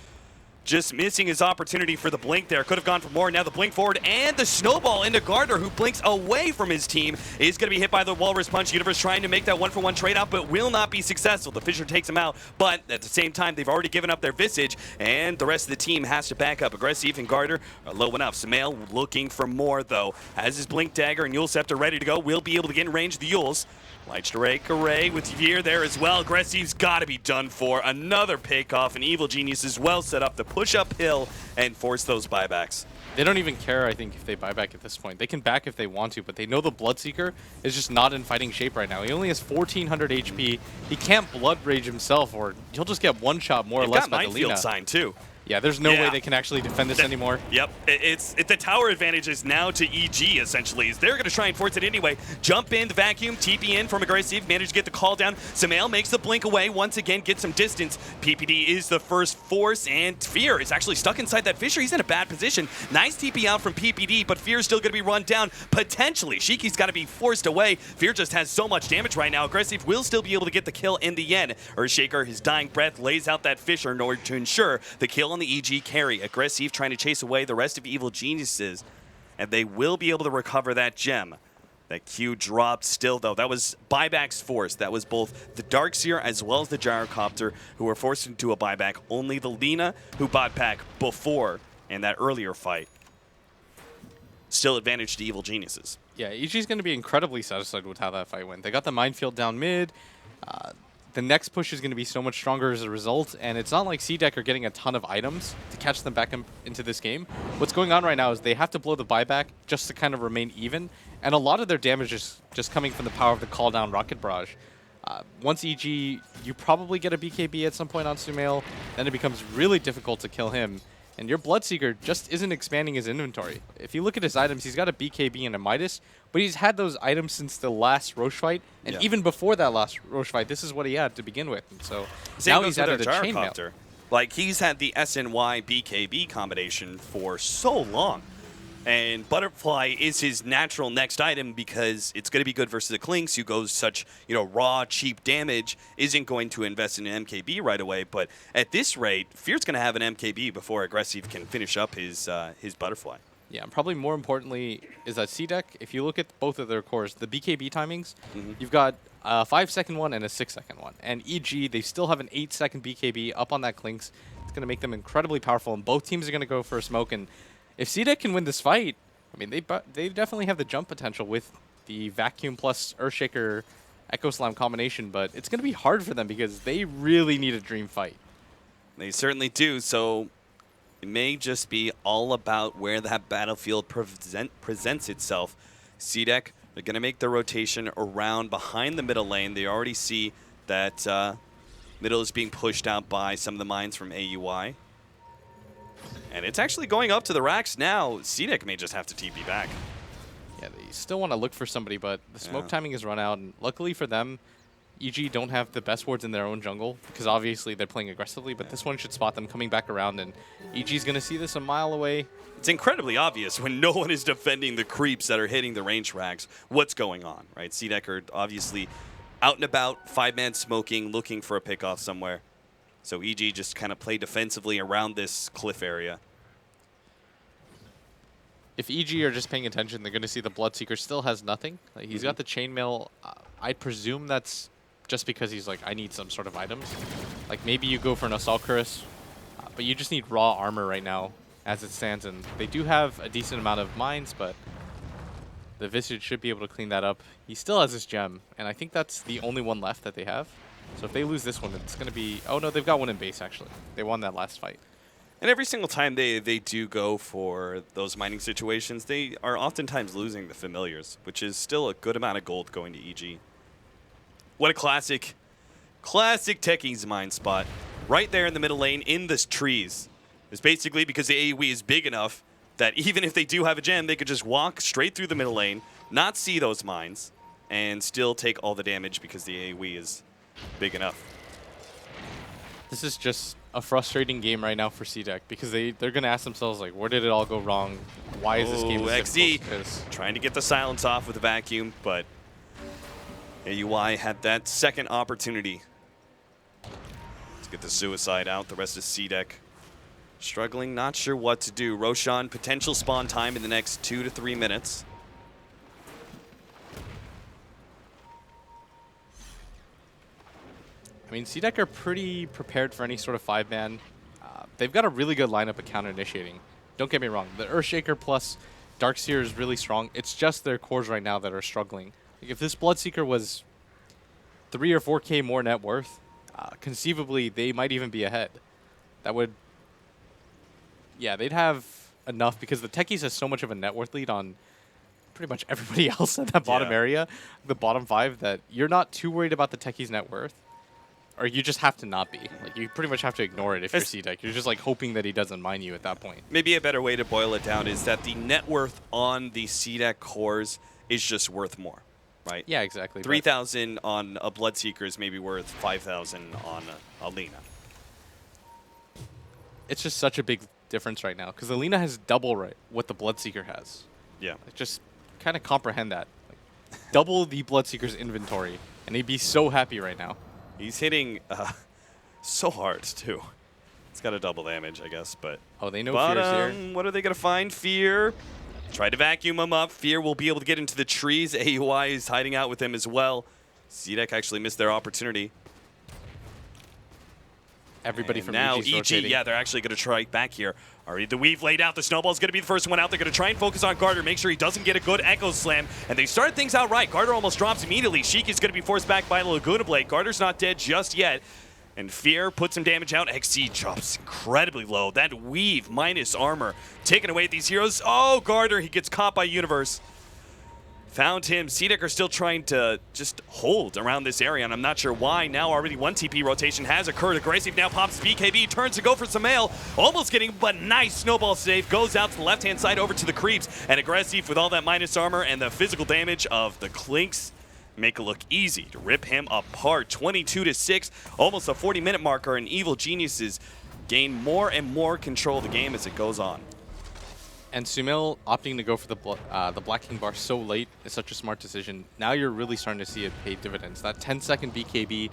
just missing his opportunity for the blink there. Could have gone for more. Now the blink forward and the snowball into Garter, who blinks away from his team. Is going to be hit by the Walrus Punch. Universe trying to make that 1-for-1 trade out, but will not be successful. The Fisher takes him out, but at the same time, they've already given up their Visage, and the rest of the team has to back up. Aggressive and Garter are low enough. Sumail looking for more, though. Has his Blink Dagger and Yule Scepter ready to go. Will be able to get in range of the Yules. Light Strike Array with Veer there as well. Aggressive's got to be done for. Another pick off, and Evil Genius is well set up to push uphill and force those buybacks. They don't even care, I think, if they buy back at this point. They can back if they want to, but they know the Bloodseeker is just not in fighting shape right now. He only has 1,400 HP. He can't Blood Rage himself, or he'll just get one shot more or less by the Lina. Minefield sign too. Yeah, there's no way they can actually defend this anymore. Yep, the tower advantage is now to EG, essentially. They're going to try and force it anyway. Jump in, the vacuum, TP in from Aggressive, manage to get the call down. Sumail makes the blink away, once again, get some distance. PPD is the first force, and Fear is actually stuck inside that Fisher. He's in a bad position. Nice TP out from PPD, but Fear is still going to be run down, potentially. Shiki's got to be forced away. Fear just has so much damage right now. Aggressive will still be able to get the kill in the end. Earthshaker, his dying breath, lays out that Fisher in order to ensure the kill on the EG carry. Aggressive trying to chase away the rest of Evil Geniuses, and they will be able to recover that gem. That Q dropped still, though. That was buybacks forced. That was both the Darkseer as well as the Gyrocopter who were forced into a buyback. Only the Lina, who bought back before in that earlier fight. Still advantage to Evil Geniuses. Yeah, EG's going to be incredibly satisfied with how that fight went. They got the minefield down mid. The next push is going to be so much stronger as a result, and it's not like CDEC are getting a ton of items to catch them back into this game. What's going on right now is they have to blow the buyback just to kind of remain even, and a lot of their damage is just coming from the power of the call down Rocket Barrage. Once EG, you probably get a BKB at some point on Sumail, then it becomes really difficult to kill him. And your Bloodseeker just isn't expanding his inventory. If you look at his items, he's got a BKB and a Midas, but he's had those items since the last Roche fight, and even before that last Roche fight, this is what he had to begin with. And so now he's added a chainmail. Like, he's had the SNY BKB combination for so long. And Butterfly is his natural next item because it's going to be good versus the Clinks, who goes such, raw, cheap damage, isn't going to invest in an MKB right away. But at this rate, Fear's going to have an MKB before Aggressive can finish up his Butterfly. Yeah, and probably more importantly is that CDEC, if you look at both of their cores, the BKB timings, you've got a 5-second one and a 6-second one. And EG, they still have an 8-second BKB up on that Clinks. It's going to make them incredibly powerful, and both teams are going to go for a smoke. And if CDEC can win this fight, I mean, they definitely have the jump potential with the Vacuum plus Earthshaker Echo Slam combination, but it's going to be hard for them because they really need a dream fight. They certainly do, so it may just be all about where that battlefield presents itself. CDEC, they're going to make their rotation around behind the middle lane. They already see that middle is being pushed out by some of the mines from AUI. And it's actually going up to the racks now. CDEC may just have to TP back. Yeah, they still want to look for somebody, but the smoke timing has run out. And luckily for them, EG don't have the best wards in their own jungle because obviously they're playing aggressively, but this one should spot them coming back around, and EG's going to see this a mile away. It's incredibly obvious when no one is defending the creeps that are hitting the range racks what's going on, right? CDEC are obviously out and about, 5-man smoking, looking for a pickoff somewhere. So EG just kind of play defensively around this cliff area. If EG are just paying attention, they're going to see the Bloodseeker still has nothing. Like, he's got the chainmail. I presume that's just because he's like, I need some sort of items. Like maybe you go for an Assault Curse, but you just need raw armor right now as it stands. And they do have a decent amount of mines, but the Visage should be able to clean that up. He still has his gem, and I think that's the only one left that they have. So if they lose this one, it's going to be... Oh, no, they've got one in base, actually. They won that last fight. And every single time they do go for those mining situations, they are oftentimes losing the familiars, which is still a good amount of gold going to EG. What a classic Techies mine spot. Right there in the middle lane in the trees. It's basically because the AoE is big enough that even if they do have a gem, they could just walk straight through the middle lane, not see those mines, and still take all the damage because the AoE is big enough. This is just a frustrating game right now for CDEC because they're going to ask themselves, like, where did it all go wrong? Why is this game as difficult as trying to get the silence off with the vacuum, but AUI had that second opportunity. Let's get the suicide out. The rest is CDEC struggling, not sure what to do. Roshan, potential spawn time in the next 2 to 3 minutes. I mean, CDEC are pretty prepared for any sort of 5-man. They've got a really good lineup of counter-initiating. Don't get me wrong. The Earthshaker plus Darkseer is really strong. It's just their cores right now that are struggling. Like, if this Bloodseeker was 3 or 4K more net worth, conceivably they might even be ahead. That would... Yeah, they'd have enough because the Techies has so much of a net worth lead on pretty much everybody else at that bottom area, the bottom 5, that you're not too worried about the Techies' net worth. Or you just have to not be. Like, you pretty much have to ignore it if you're CDEC. You're just like hoping that he doesn't mine you at that point. Maybe a better way to boil it down is that the net worth on the CDEC cores is just worth more, right? Yeah, exactly. 3,000 on a Bloodseeker is maybe worth 5,000 on Alina. It's just such a big difference right now because Alina has double what the Bloodseeker has. Yeah. Like, just kind of comprehend that. Like, double the Bloodseeker's inventory, and he'd be so happy right now. He's hitting so hard, too. It's got a double damage, I guess, but... Oh, they know Fear's here. What are they going to find? Fear. Try to vacuum him up. Fear will be able to get into the trees. AUI is hiding out with him as well. CDEC actually missed their opportunity. Everybody from now EG's EG, rotating. yeah, they're actually going to try back here. Already the weave laid out. The snowball's going to be the first one out. They're going to try and focus on Garter, make sure he doesn't get a good Echo Slam. And they started things out right. Garter almost drops immediately. Sheik is going to be forced back by the Laguna Blade. Garter's not dead just yet. And Fear puts some damage out. XC drops incredibly low. That weave minus armor taken away at these heroes. Oh, Garter, he gets caught by Universe. Found him. CDEC are still trying to just hold around this area, and I'm not sure why. Now already one TP rotation has occurred. Aggressive now pops BKB, turns to go for some mail. Almost getting, but nice snowball save. Goes out to the left-hand side over to the creeps. And Aggressive with all that minus armor and the physical damage of the Clinks make it look easy to rip him apart. 22-6, almost a 40-minute marker, and Evil Geniuses gain more and more control of the game as it goes on. And Sumail opting to go for the Black King bar so late is such a smart decision. Now you're really starting to see it pay dividends. That 10-second BKB,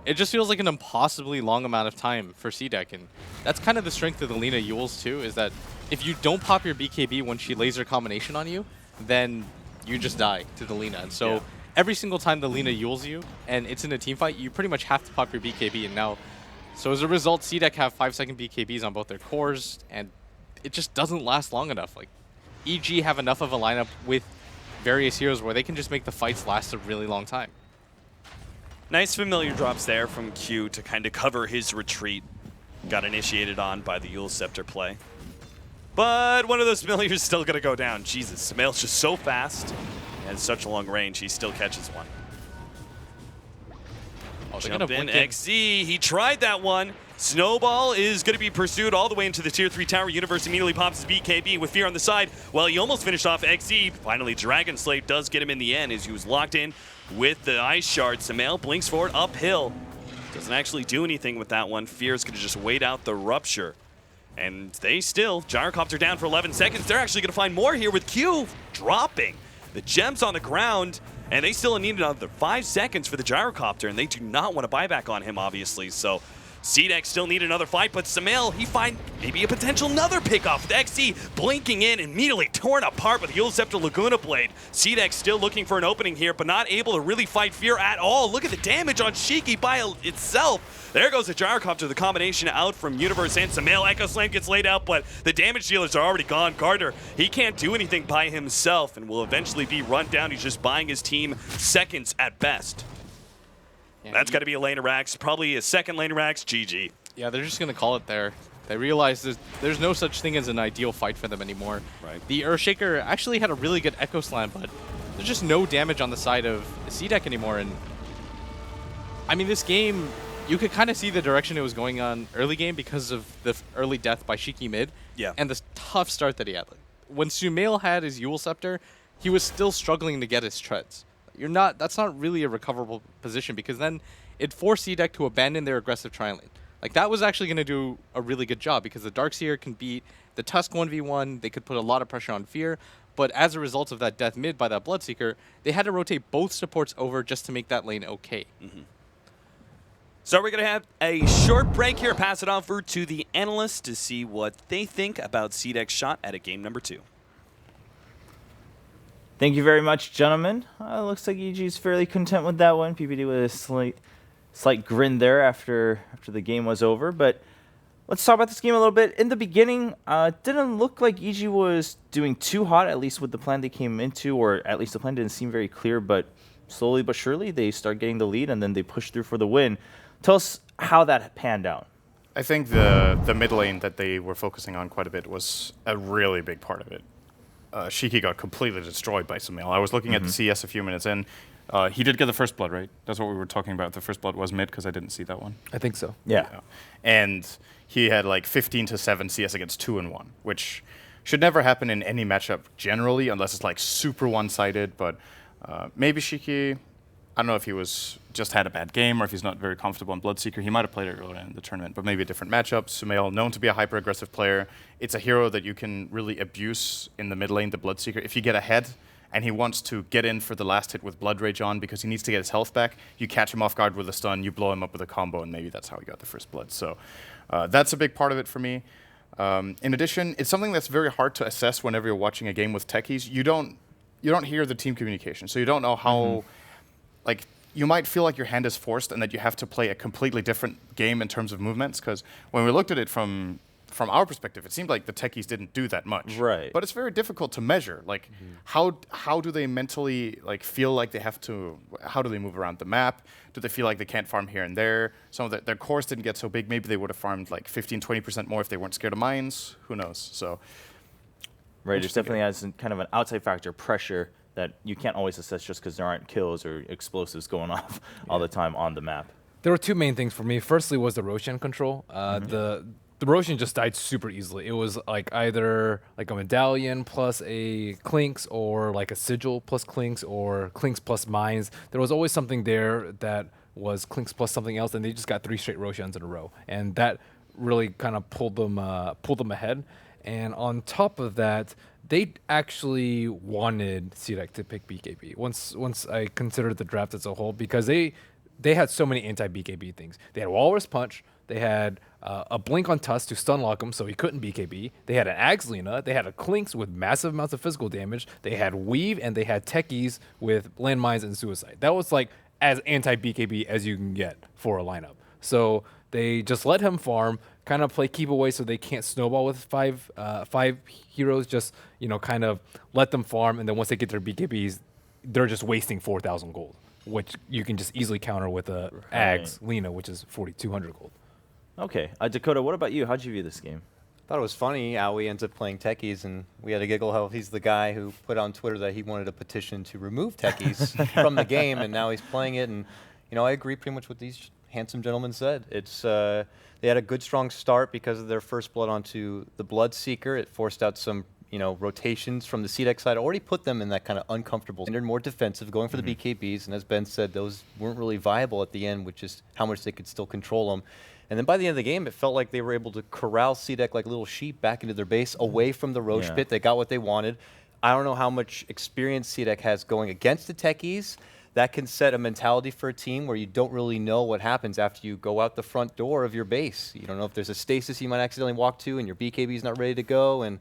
it just feels like an impossibly long amount of time for CDEC. And that's kind of the strength of the Lina Yules too, is that if you don't pop your BKB when she laser combination on you, then you just die to the Lina. And so every single time the Lina Yules you, and it's in a team fight, you pretty much have to pop your BKB. And now, so as a result, CDEC have 5-second BKBs on both their cores, and it just doesn't last long enough. Like, EG have enough of a lineup with various heroes where they can just make the fights last a really long time. Nice familiar drops there from Q to kind of cover his retreat. Got initiated on by the Yule Scepter play. But one of those familiars is still going to go down. Jesus, Sumail's just so fast and such a long range, he still catches one. Oh, Jump in, XZ, he tried that one. Snowball is going to be pursued all the way into the Tier 3 tower. Universe immediately pops his BKB with Fear on the side. Well, he almost finished off XZ. Finally, Dragon Slave does get him in the end as he was locked in with the Ice Shard. Sumail blinks forward uphill. Doesn't actually do anything with that one. Fear is going to just wait out the Rupture. And they still, Gyrocopter down for 11 seconds. They're actually going to find more here with Q dropping the gems on the ground. And they still need another 5 seconds for the Gyrocopter, and they do not want to buy back on him, obviously. So CDEX still need another fight, but Sumail, he find maybe a potential another pick-off with XZ blinking in, immediately torn apart with Yule Scepter Laguna Blade. CDEX still looking for an opening here, but not able to really fight Fear at all. Look at the damage on Shiki by itself. There goes the Gyrocopter, the combination out from Universe and Sumail. Echo Slam gets laid out, but the damage dealers are already gone. Gardner, he can't do anything by himself and will eventually be run down. He's just buying his team seconds at best. Yeah, that's got to be a lane of racks, probably a second lane of racks, GG. Yeah, they're just going to call it there. They realize there's no such thing as an ideal fight for them anymore. Right. The Earthshaker actually had a really good Echo Slam, but there's just no damage on the side of CDEC anymore. And I mean, this game, you could kind of see the direction it was going on early game because of the early death by Shiki mid. Yeah. And the tough start that he had. When Sumail had his Yule Scepter, he was still struggling to get his treads. That's not really a recoverable position because then it forced CDEC to abandon their aggressive tri-lane. Like, that was actually going to do a really good job because the Darkseer can beat the Tusk 1v1, they could put a lot of pressure on Fear, but as a result of that death mid by that Bloodseeker, they had to rotate both supports over just to make that lane okay. Mm-hmm. So we're going to have a short break here, pass it on through to the analysts to see what they think about CDEC's shot at a game number 2. Thank you very much, gentlemen. Looks like EG is fairly content with that one. PPD with a slight grin there after the game was over. But let's talk about this game a little bit. In the beginning, didn't look like EG was doing too hot, at least with the plan they came into, or at least the plan didn't seem very clear. But slowly but surely, they start getting the lead, and then they push through for the win. Tell us how that panned out. I think the mid lane that they were focusing on quite a bit was a really big part of it. Shiki got completely destroyed by Sumail. I was looking at the CS a few minutes in. He did get the first blood, right? That's what we were talking about. The first blood was mid because I didn't see that one. I think so. Yeah. And he had like 15-7 CS against 2-1, which should never happen in any matchup generally, unless it's like super one-sided. But maybe Shiki, I don't know if he just had a bad game or if he's not very comfortable in Bloodseeker. He might have played it earlier in the tournament, but maybe a different matchup. Sumail, known to be a hyper-aggressive player. It's a hero that you can really abuse in the mid lane, the Bloodseeker. If you get ahead and he wants to get in for the last hit with Blood Rage on because he needs to get his health back, you catch him off guard with a stun, you blow him up with a combo, and maybe that's how he got the first blood. So that's a big part of it for me. In addition, it's something that's very hard to assess whenever you're watching a game with techies. You don't hear the team communication, so you don't know how... Like, you might feel like your hand is forced and that you have to play a completely different game in terms of movements, because when we looked at it from our perspective, it seemed like the techies didn't do that much. Right. But it's very difficult to measure. Like, how do they mentally feel like they have to? How do they move around the map? Do they feel like they can't farm here and there? Some of their cores didn't get so big. Maybe they would have farmed like 15-20% more if they weren't scared of mines. Who knows? So. Right. There's definitely has kind of an outside factor, pressure, that you can't always assess just because there aren't kills or explosives going off all the time on the map. There were two main things for me. Firstly was the Roshan control. The Roshan just died super easily. It was like either like a medallion plus a Clinks or like a sigil plus Clinks or Clinks plus mines. There was always something there that was Clinks plus something else, and they just got 3 straight Roshans in a row. And that really kind of pulled them ahead. And on top of that, they actually wanted CDEC to pick BKB once I considered the draft as a whole, because they had so many anti-BKB things. They had Walrus Punch, they had a Blink on Tusk to stun lock him so he couldn't BKB, they had an Axlina, they had a Clinks with massive amounts of physical damage, they had Weave, and they had Techies with Landmines and Suicide. That was like as anti-BKB as you can get for a lineup. So They just let him farm, kind of play keep away so they can't snowball with five heroes. Just kind of let them farm, and then once they get their BKBs, they're just wasting 4,000 gold, which you can just easily counter with a Ags Lina, which is 4,200 gold. Okay, Dakota, what about you? How'd you view this game? Thought it was funny how he ends up playing techies, and we had a giggle how he's the guy who put on Twitter that he wanted a petition to remove techies from the game, and now he's playing it. And I agree pretty much what these handsome gentlemen said. It's they had a good strong start because of their first blood onto the Bloodseeker. It forced out some rotations from the CDEC side. Already put them in that kind of uncomfortable standard, more defensive, going for the BKBs. And as Ben said, those weren't really viable at the end, which is how much they could still control them. And then by the end of the game, it felt like they were able to corral CDEC like little sheep back into their base, away from the Roche pit. They got what they wanted. I don't know how much experience CDEC has going against the techies. That can set a mentality for a team where you don't really know what happens after you go out the front door of your base. You don't know if there's a stasis you might accidentally walk to and your BKB is not ready to go, and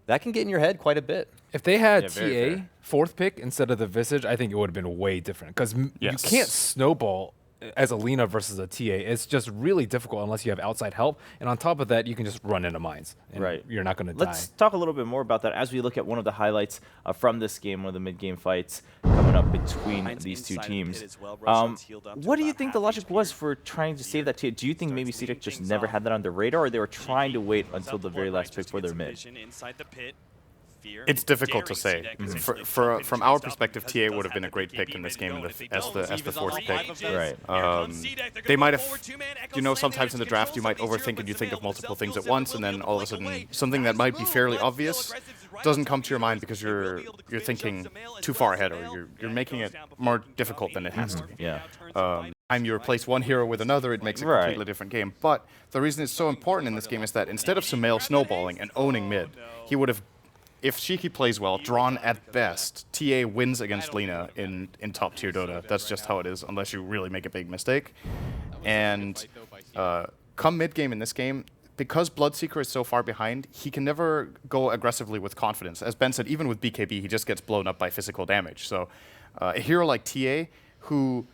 that can get in your head quite a bit. If they had TA fourth pick instead of the Visage, I think it would have been way different, because you can't snowball as a Lina versus a TA. It's just really difficult unless you have outside help. And on top of that, you can just run into mines. And you're not going to die. Let's talk a little bit more about that as we look at one of the highlights from this game, one of the mid-game fights coming up between these two teams. What do you think the logic was for trying to save that TA? Do you think maybe CDEC just never had that on their radar, or they were trying to wait until the very last pick for their mid? It's difficult to say. From our perspective, TA would have been a great pick in this game as the fourth pick. Right. They might have, sometimes in the draft you might overthink and you think of multiple things at once, and then all of a sudden something that might be fairly obvious doesn't come to your mind because you're thinking too far ahead, or you're making it more difficult than it has to be. Yeah. Time you replace one hero with another, it makes a completely different game. But the reason it's so important in this game is that instead of Sumail snowballing and owning mid, he would have, if Shiki plays well, drawn at best, TA wins against Lina in top tier Dota. That's just how it is, unless you really make a big mistake. And come mid game in this game, because Bloodseeker is so far behind, he can never go aggressively with confidence. As Ben said, even with BKB, he just gets blown up by physical damage. So a hero like TA, who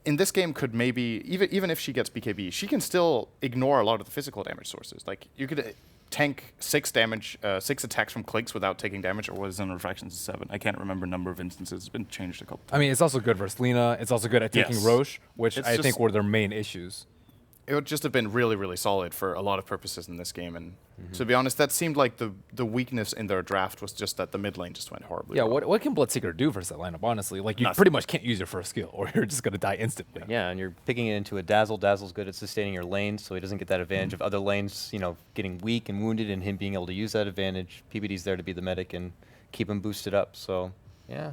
in this game could maybe, even if she gets BKB, she can still ignore a lot of the physical damage sources. Like, you could tank 6 attacks from clicks without taking damage, or was it in Refractions 7? I can't remember number of instances. It's been changed a couple times. I mean, it's also good versus Lina. It's also good at taking Roche, which I think were their main issues. It would just have been really, really solid for a lot of purposes in this game. And to be honest, that seemed like the weakness in their draft was just that the mid lane just went horribly wrong. What can Bloodseeker do versus that lineup, honestly? Like, you pretty much can't use your first skill, or you're just going to die instantly. Yeah, and you're picking it into a Dazzle. Dazzle's good at sustaining your lanes, so he doesn't get that advantage of other lanes, getting weak and wounded, and him being able to use that advantage. PBD's there to be the medic and keep him boosted up. So, yeah,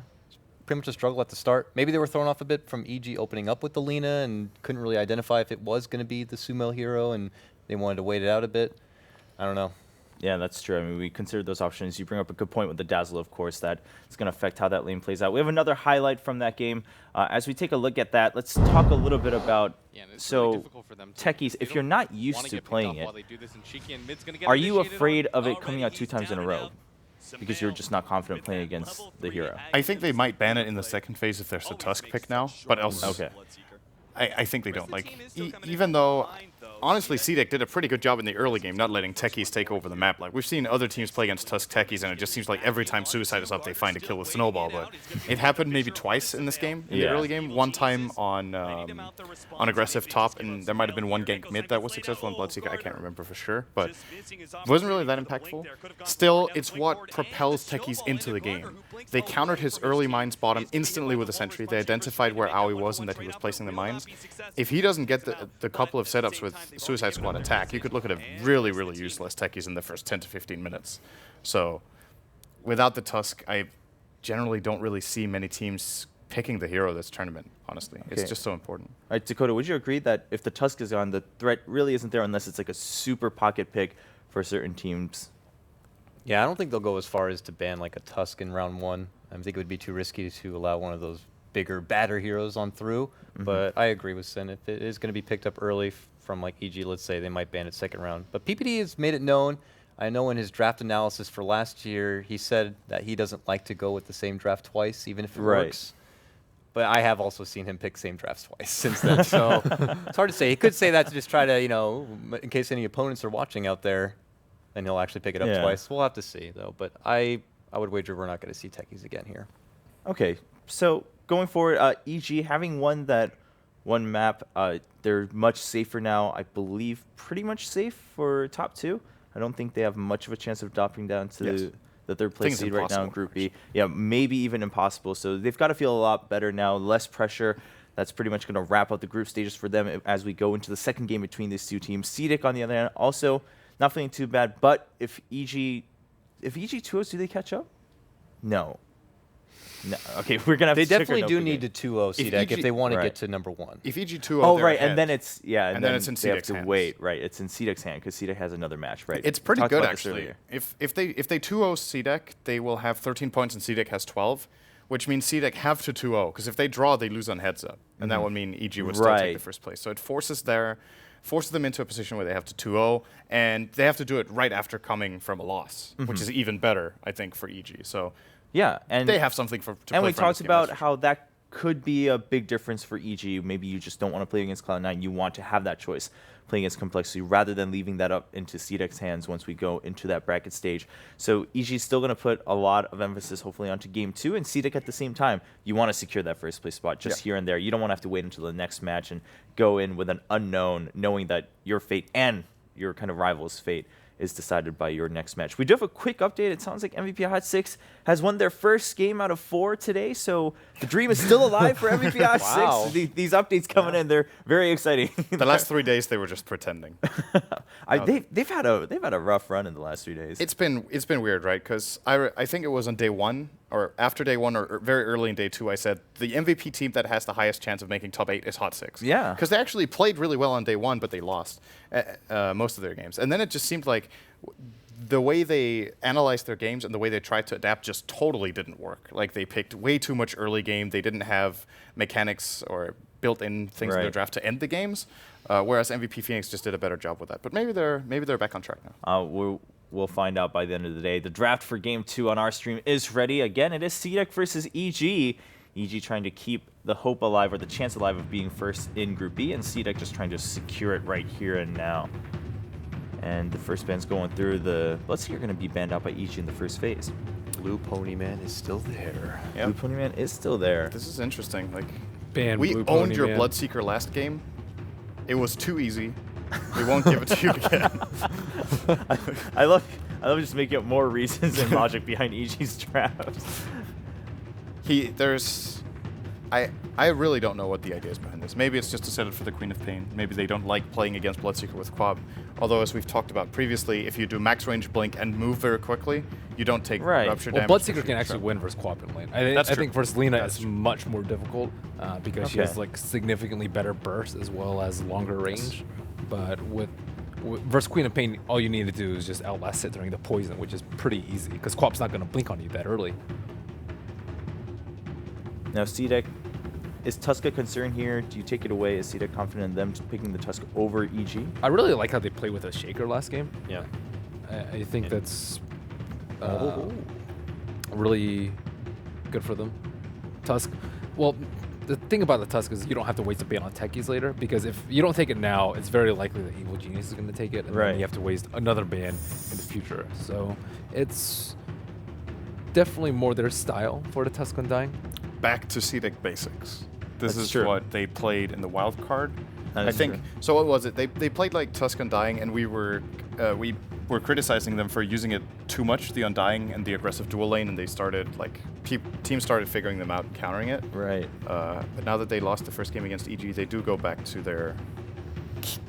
pretty much a struggle at the start. Maybe they were thrown off a bit from EG opening up with the Lina and couldn't really identify if it was going to be the Sumail hero, and they wanted to wait it out a bit. I don't know. Yeah, that's true. I mean, we considered those options. You bring up a good point with the Dazzle, of course, that it's going to affect how that lane plays out. We have another highlight from that game. As we take a look at that, let's talk a little bit about, really techies, if you're not used to playing it, are you afraid of it coming out 2 times in a row? Because you're just not confident playing against the hero. I think they might ban it in the second phase if there's a Tusk pick now, but else I think they don't. Like, even though, honestly, CDEC did a pretty good job in the early game not letting techies take over the map. Like, we've seen other teams play against Tusk techies, and it just seems like every time Suicide is up, they find a kill with Snowball. But it happened maybe twice in this game, in the early game. One time on aggressive top, and there might have been one gank mid that was successful in Bloodseeker. I can't remember for sure, but it wasn't really that impactful. Still, it's what propels techies into the game. They countered his early mines bottom instantly with a sentry. They identified where Aoi was and that he was placing the mines. If he doesn't get the couple of setups with Suicide Squad attack, you could look at a really, really useless techies in the first 10 to 15 minutes. So without the Tusk, I generally don't really see many teams picking the hero this tournament, honestly. Okay. It's just so important. All right, Dakota, would you agree that if the Tusk is gone, the threat really isn't there unless it's like a super pocket pick for certain teams? Yeah, I don't think they'll go as far as to ban like a Tusk in round 1. I think it would be too risky to allow one of those bigger, badder heroes on through. But I agree with Sin. If it is going to be picked up early from like EG, let's say, they might ban it second round. But PPD has made it known. I know in his draft analysis for last year, he said that he doesn't like to go with the same draft twice, even if it works. But I have also seen him pick same drafts twice since then, so it's hard to say. He could say that to just try to, in case any opponents are watching out there, then he'll actually pick it up twice. We'll have to see, though. But I would wager we're not going to see techies again here. Okay, so going forward, EG having won that one map, they're much safer now. I believe pretty much safe for top 2. I don't think they have much of a chance of dropping down to the third place seed right now in Group B. Yeah, maybe even impossible. So they've got to feel a lot better now, less pressure. That's pretty much going to wrap up the group stages for them as we go into the second game between these two teams. CDIC, on the other hand, also not feeling too bad. But if EG 2-0s, do they catch up? No. No. Okay, we're gonna have they to check definitely do need to 2-0 CDEC if they want to get to number 1. If EG 2-0, oh right, and then it's and then it's in they have CDEC's to hands. wait. Right, it's in CDEC's hand because CDEC has another match. Right, It's pretty Talked good about this actually. earlier. If they 2-0 CDEC, they will have 13 points and CDEC has 12, which means CDEC have to 2-0 because if they draw, they lose on heads up, and that would mean EG would still take the first place. So it forces them into a position where they have to 2-0, and they have to do it right after coming from a loss, which is even better, I think, for EG. So yeah, and they have something to play and we for in this talked game, about that's how that could be a big difference for EG. Maybe you just don't want to play against Cloud9. You want to have that choice playing against Complexity rather than leaving that up into CDEC's hands once we go into that bracket stage. So EG is still going to put a lot of emphasis hopefully onto Game 2, and CDEC at the same time. You want to secure that first place spot just here and there. You don't want to have to wait until the next match and go in with an unknown, knowing that your fate and your kind of rival's fate is decided by your next match. We do have a quick update. It sounds like MVP Hot 6 has won their first game out of 4 today, so the dream is still alive for MVP Hot 6. These updates coming in, they're very exciting. The last 3 days they were just pretending. They've had a rough run in the last 3 days. It's been weird, right? Because I think it was on day 1 or after day 1 or very early in day 2, I said the MVP team that has the highest chance of making top 8 is Hot 6. Yeah. Because they actually played really well on day 1, but they lost most of their games. And then it just seemed like the way they analyzed their games and the way they tried to adapt just totally didn't work. Like they picked way too much early game. They didn't have mechanics or built-in things in their draft to end the games. Whereas MVP Phoenix just did a better job with that. But maybe they're back on track now. We'll find out by the end of the day. The draft for Game 2 on our stream is ready. Again, it is CDEC versus EG. EG trying to keep the hope alive or the chance alive of being first in Group B, and CDEC just trying to secure it right here and now. And the first band's going through the... Let's see, you're going to be banned out by EG in the first phase. Blue Ponyman is still there. Yep. Blue Ponyman is still there. This is interesting. Like, we owned your Bloodseeker last game. It was too easy. We won't give it to you again. I love just making up more reasons and logic behind EG's drafts. I really don't know what the idea is behind this. Maybe it's just to set it for the Queen of Pain. Maybe they don't like playing against Bloodseeker with Quab. Although, as we've talked about previously, if you do max range blink and move very quickly, you don't take rupture damage. Well, Bloodseeker can actually win versus Quab in lane. I think versus Lina it's much more difficult because she has like significantly better burst as well as longer range. But with versus Queen of Pain, all you need to do is just outlast it during the poison, which is pretty easy because Quab's not going to blink on you that early. Now, CDEC, is Tusk a concern here? Do you take it away? Is CDEC confident in them picking the Tusk over EG? I really like how they played with a Shaker last game. Yeah. I think that's really good for them. Tusk, well, the thing about the Tusk is you don't have to waste a ban on techies later, because if you don't take it now, it's very likely that Evil Genius is going to take it, and then you have to waste another ban in the future. So it's definitely more their style for the Tusk Undying. Back to CDEC basics. This That's is true. what they played in the wild card. That I is think true. so. What was it? They played like Tusk Undying, and we were criticizing them for using it too much, the Undying and the aggressive dual lane, and they started like teams started figuring them out and countering it. Right. But now that they lost the first game against EG, they do go back to their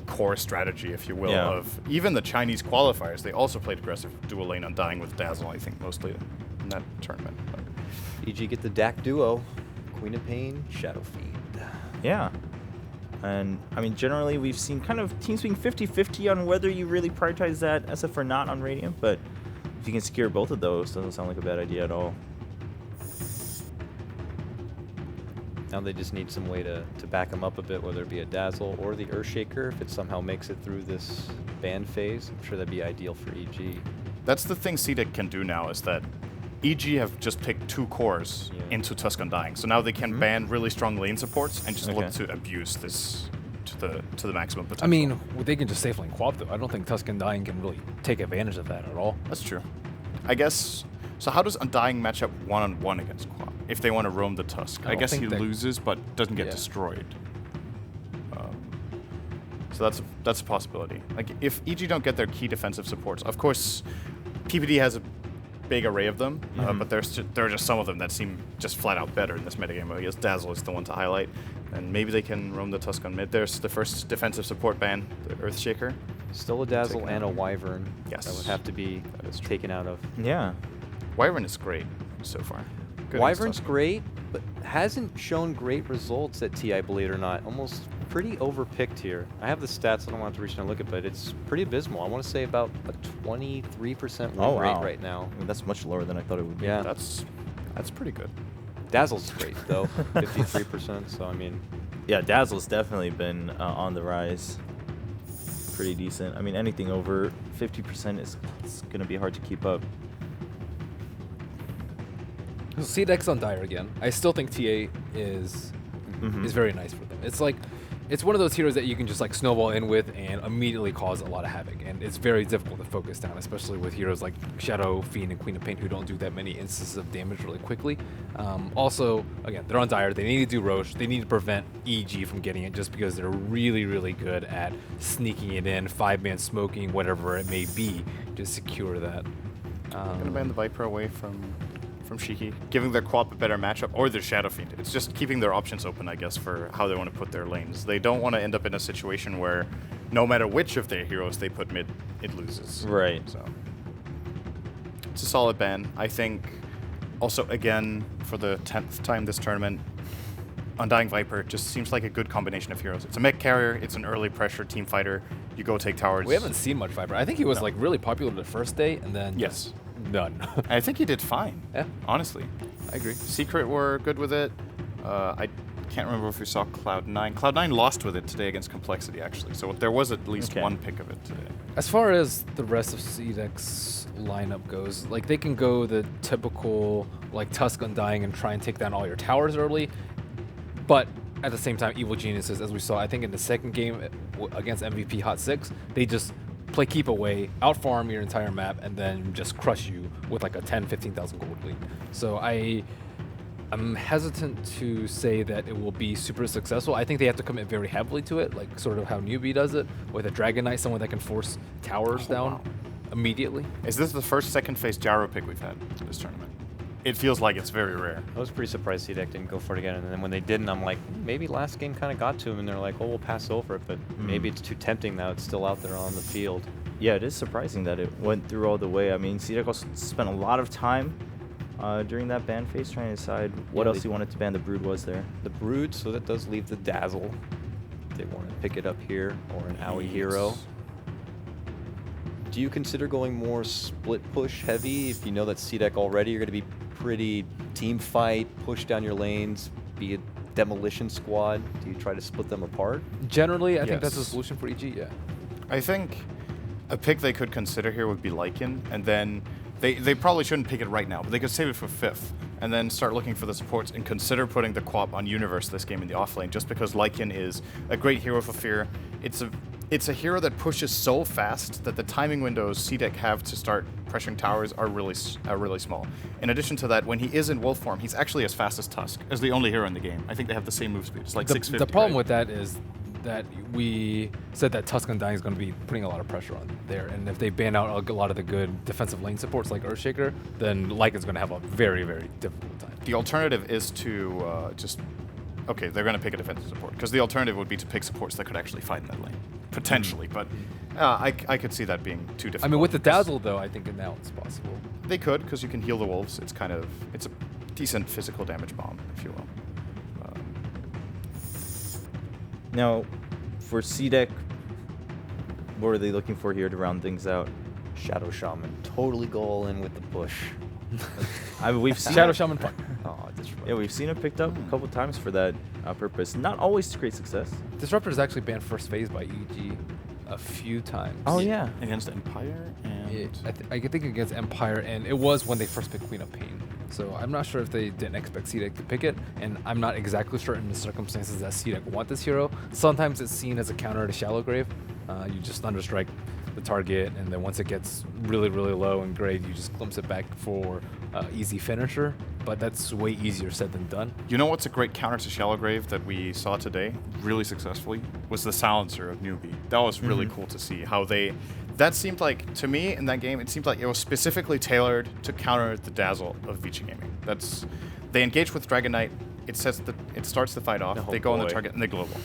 core strategy, if you will, of even the Chinese qualifiers. They also played aggressive dual lane Undying with Dazzle, I think, mostly in that tournament. But EG get the DAC duo, Queen of Pain, Shadow Fiend. Yeah. And, I mean, generally we've seen kind of teams being 50-50 on whether you really prioritize that SF or not on Radiant, but if you can secure both of those, doesn't sound like a bad idea at all. Now they just need some way to back them up a bit, whether it be a Dazzle or the Earthshaker, if it somehow makes it through this ban phase. I'm sure that'd be ideal for EG. that's the thing CDEC can do now, is that EG have just picked 2 cores into Tusk Undying, so now they can ban really strong lane supports and just look to abuse this to the maximum potential. I mean, they can just safe lane Quap though. I don't think Tusk Undying can really take advantage of that at all. That's true. I guess. So how does Undying match up 1-on-1 against Quap if they want to roam the Tusk? I guess he loses, but doesn't get destroyed. So that's a possibility. Like if EG don't get their key defensive supports, of course, PPD has a big array of them, but there are just some of them that seem just flat out better in this metagame. I guess Dazzle is the one to highlight, and maybe they can roam the Tusk on mid. There's the first defensive support ban, the Earthshaker. Still a Dazzle and a Wyvern. Yes. That would have to be taken out of. Yeah. Wyvern is great so far. Good Wyvern's great, but hasn't shown great results at TI, believe it or not. Almost pretty overpicked here. I have the stats, I don't want to reach and look at, but it's pretty abysmal. I want to say about a 23% win rate right now. I mean, that's much lower than I thought it would be. Yeah. That's pretty good. Dazzle's great, though. 53%, so I mean... Yeah, Dazzle's definitely been on the rise. Pretty decent. I mean, anything over 50% is going to be hard to keep up. CDEX on Dire again. I still think TA is very nice for them. It's like, it's one of those heroes that you can just like snowball in with and immediately cause a lot of havoc. And it's very difficult to focus down, especially with heroes like Shadow, Fiend, and Queen of Pain who don't do that many instances of damage really quickly. Also, again, they're on Dire. They need to do Roche. They need to prevent EG from getting it just because they're really, really good at sneaking it in, 5-man smoking, whatever it may be, to secure that. I'm going to ban the Viper away from Shiki, giving their Quap a better matchup, or their Shadow Fiend. It's just keeping their options open, I guess, for how they want to put their lanes. They don't want to end up in a situation where no matter which of their heroes they put mid, it loses. Right. So it's a solid ban. I think also, again, for the 10th time this tournament, Undying Viper just seems like a good combination of heroes. It's a mech carrier, it's an early pressure team fighter. You go take towers. We haven't seen much Viper. I think he was like really popular the first day, and then none. I think he did fine. Yeah, honestly, I agree. Secret were good with it. I can't remember if we saw Cloud9. Cloud9 lost with it today against Complexity, actually. So there was at least one pick of it today. As far as the rest of CDEX lineup goes, like they can go the typical like Tusk Undying and try and take down all your towers early, but at the same time, Evil Geniuses, as we saw, I think in the second game against MVP Hot 6, they just play keep away, outfarm your entire map, and then just crush you with like a 10, 15,000 gold lead. So I'm hesitant to say that it will be super successful. I think they have to commit very heavily to it, like sort of how Newbie does it, with a Dragon Knight, someone that can force towers down immediately. Is this the first second phase Gyro pick we've had this tournament? It feels like it's very rare. I was pretty surprised CDEC didn't go for it again, and then when they didn't, I'm like, maybe last game kind of got to him, and they're like, oh, we'll pass over it, but maybe it's too tempting now. It's still out there on the field. Yeah, it is surprising that it went through all the way. I mean, CDEC also spent a lot of time during that ban phase trying to decide what else he wanted to ban. The Brood was there. The Brood, so that does leave the Dazzle. They want to pick it up here, or an Aoi hero. Do you consider going more split push heavy if you know that CDEC already you're going to be pretty team fight, push down your lanes, be a demolition squad? Do you try to split them apart? Generally, I think that's a solution for EG, yeah. I think a pick they could consider here would be Lycan, and then they probably shouldn't pick it right now, but they could save it for 5th, and then start looking for the supports and consider putting the Quap on Universe this game in the off lane, just because Lycan is a great hero for Fear. It's a hero that pushes so fast that the timing windows CDEC have to start pressuring towers are really small. In addition to that, when he is in wolf form, he's actually as fast as Tusk, as the only hero in the game. I think they have the same move speed. It's like 650. The problem with that is that we said that Tusk Undying is going to be putting a lot of pressure on there, and if they ban out a lot of the good defensive lane supports like Earthshaker, then Lycan's going to have a very, very difficult time. The alternative is to okay, they're going to pick a defensive support, because the alternative would be to pick supports that could actually fight in that lane. Potentially, but I could see that being too difficult. I mean, with the Dazzle, though, I think now it's possible. They could, because you can heal the wolves. It's a decent physical damage bomb, if you will. Now, for CDEC, what are they looking for here to round things out? Shadow Shaman. Totally go all in with the push. I mean, we've seen Shadow Shaman fun. Yeah, we've seen it picked up a couple times for that purpose. Not always to great success. Disruptor is actually banned first phase by EG. a few times. Oh yeah, against Empire and I think against Empire, and it was when they first picked Queen of Pain. So I'm not sure if they didn't expect CDEC to pick it, and I'm not exactly sure in the circumstances that CDEC want this hero. Sometimes it's seen as a counter to Shallow Grave. You just Thunderstrike the target, and then once it gets really, really low in grade, you just glimpse it back for easy finisher. But that's way easier said than done. You know what's a great counter to Shallow Grave that we saw today, really successfully, was the Silencer of Newbie. That was really cool to see how they. That seemed like, to me, in that game, it seemed like it was specifically tailored to counter the Dazzle of Vici Gaming. They engage with Dragon Knight, it starts the fight off, they go on the target, and they global.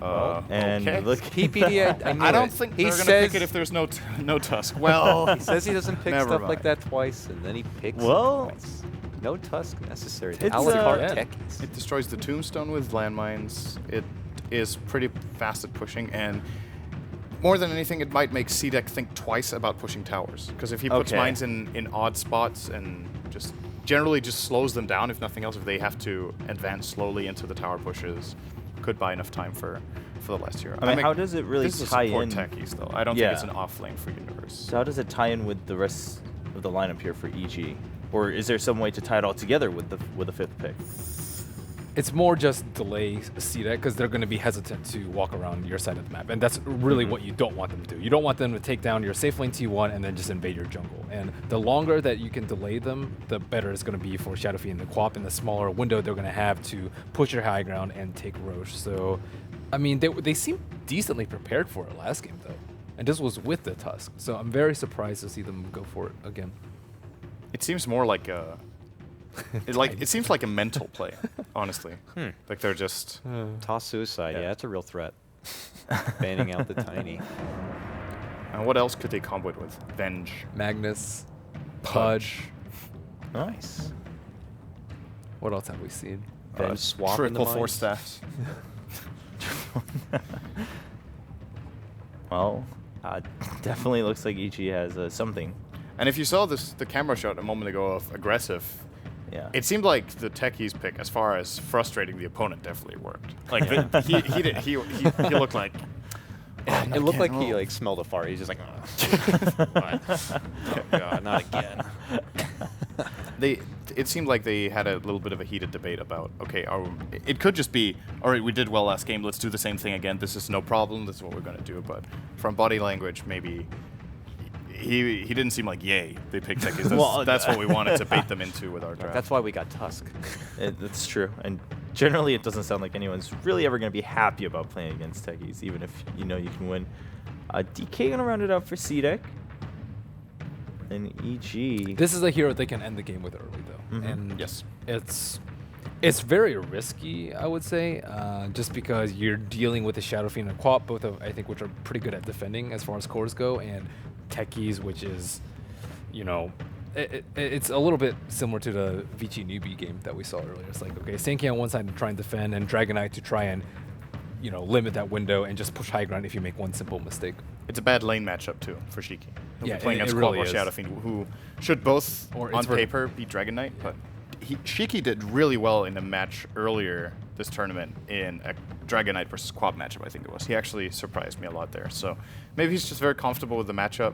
And okay. look, PPD, I don't think they're going to pick it if there's no Tusk. Well, he says he doesn't pick never stuff mind. like that twice, and then he picks it twice. No Tusk necessary. It's, A la carte techies. It destroys the Tombstone with landmines. It is pretty fast at pushing, and more than anything, it might make CDEC think twice about pushing towers. Because if he puts mines in odd spots and just generally just slows them down, if nothing else, if they have to advance slowly into the tower pushes, could buy enough time for the last hero. I mean, how does it really this is tie a support in? techies, though. I don't think it's an off lane for Universe. So how does it tie in with the rest of the lineup here for EG? Or is there some way to tie it all together with the fifth pick? It's more just delay CDEC because they're going to be hesitant to walk around your side of the map, and that's really what you don't want them to do. You don't want them to take down your safe lane T1 and then just invade your jungle. And the longer that you can delay them, the better it's going to be for Shadowfiend and the Co-op, and the smaller window they're going to have to push your high ground and take Roche. So, I mean, they seem decently prepared for it last game, though. And this was with the Tusk. So I'm very surprised to see them go for it again. It seems more like a... it seems like a mental play, honestly. Like they're just... Toss Suicide, yeah, that's a real threat. Banning out the Tiny. And what else could they combo it with? Venge. Magnus. Pudge. Nice. What else have we seen? Venge swap in the Triple 4 mines. staffs. Well, definitely looks like EG has something. And if you saw the camera shot a moment ago of aggressive, it seemed like the techies pick, as far as frustrating the opponent, definitely worked. Like he looked like. It looked like he like smelled a fart. He's just like, oh god, not again. It seemed like they had a little bit of a heated debate about, okay, it could just be, all right, we did well last game, let's do the same thing again. This is no problem. This is what we're going to do. But from body language, maybe he didn't seem like, yay, they picked techies. That's what we wanted to bait them into with our draft. That's why we got Tusk. That's true. And generally, it doesn't sound like anyone's really ever going to be happy about playing against techies, even if you know you can win. DK going to round it up for CDEC. And EG. This is a hero they can end the game with early, though. And yes, it's very risky, I would say, just because you're dealing with the Shadowfiend and Co-op, both of I think which are pretty good at defending as far as cores go, and techies, which is, you know, it's a little bit similar to the Vici newbie game that we saw earlier. It's like, okay, Sankey on one side to try and defend, and Dragon Knight to try and, you know, limit that window and just push high ground if you make one simple mistake. It's a bad lane matchup too for Shiki. Yeah, playing against really or Shadowfiend, who should both on paper be Dragon Knight, but Shiki did really well in a match earlier this tournament in a Dragon Knight versus Quad matchup, I think it was. He actually surprised me a lot there. So maybe he's just very comfortable with the matchup.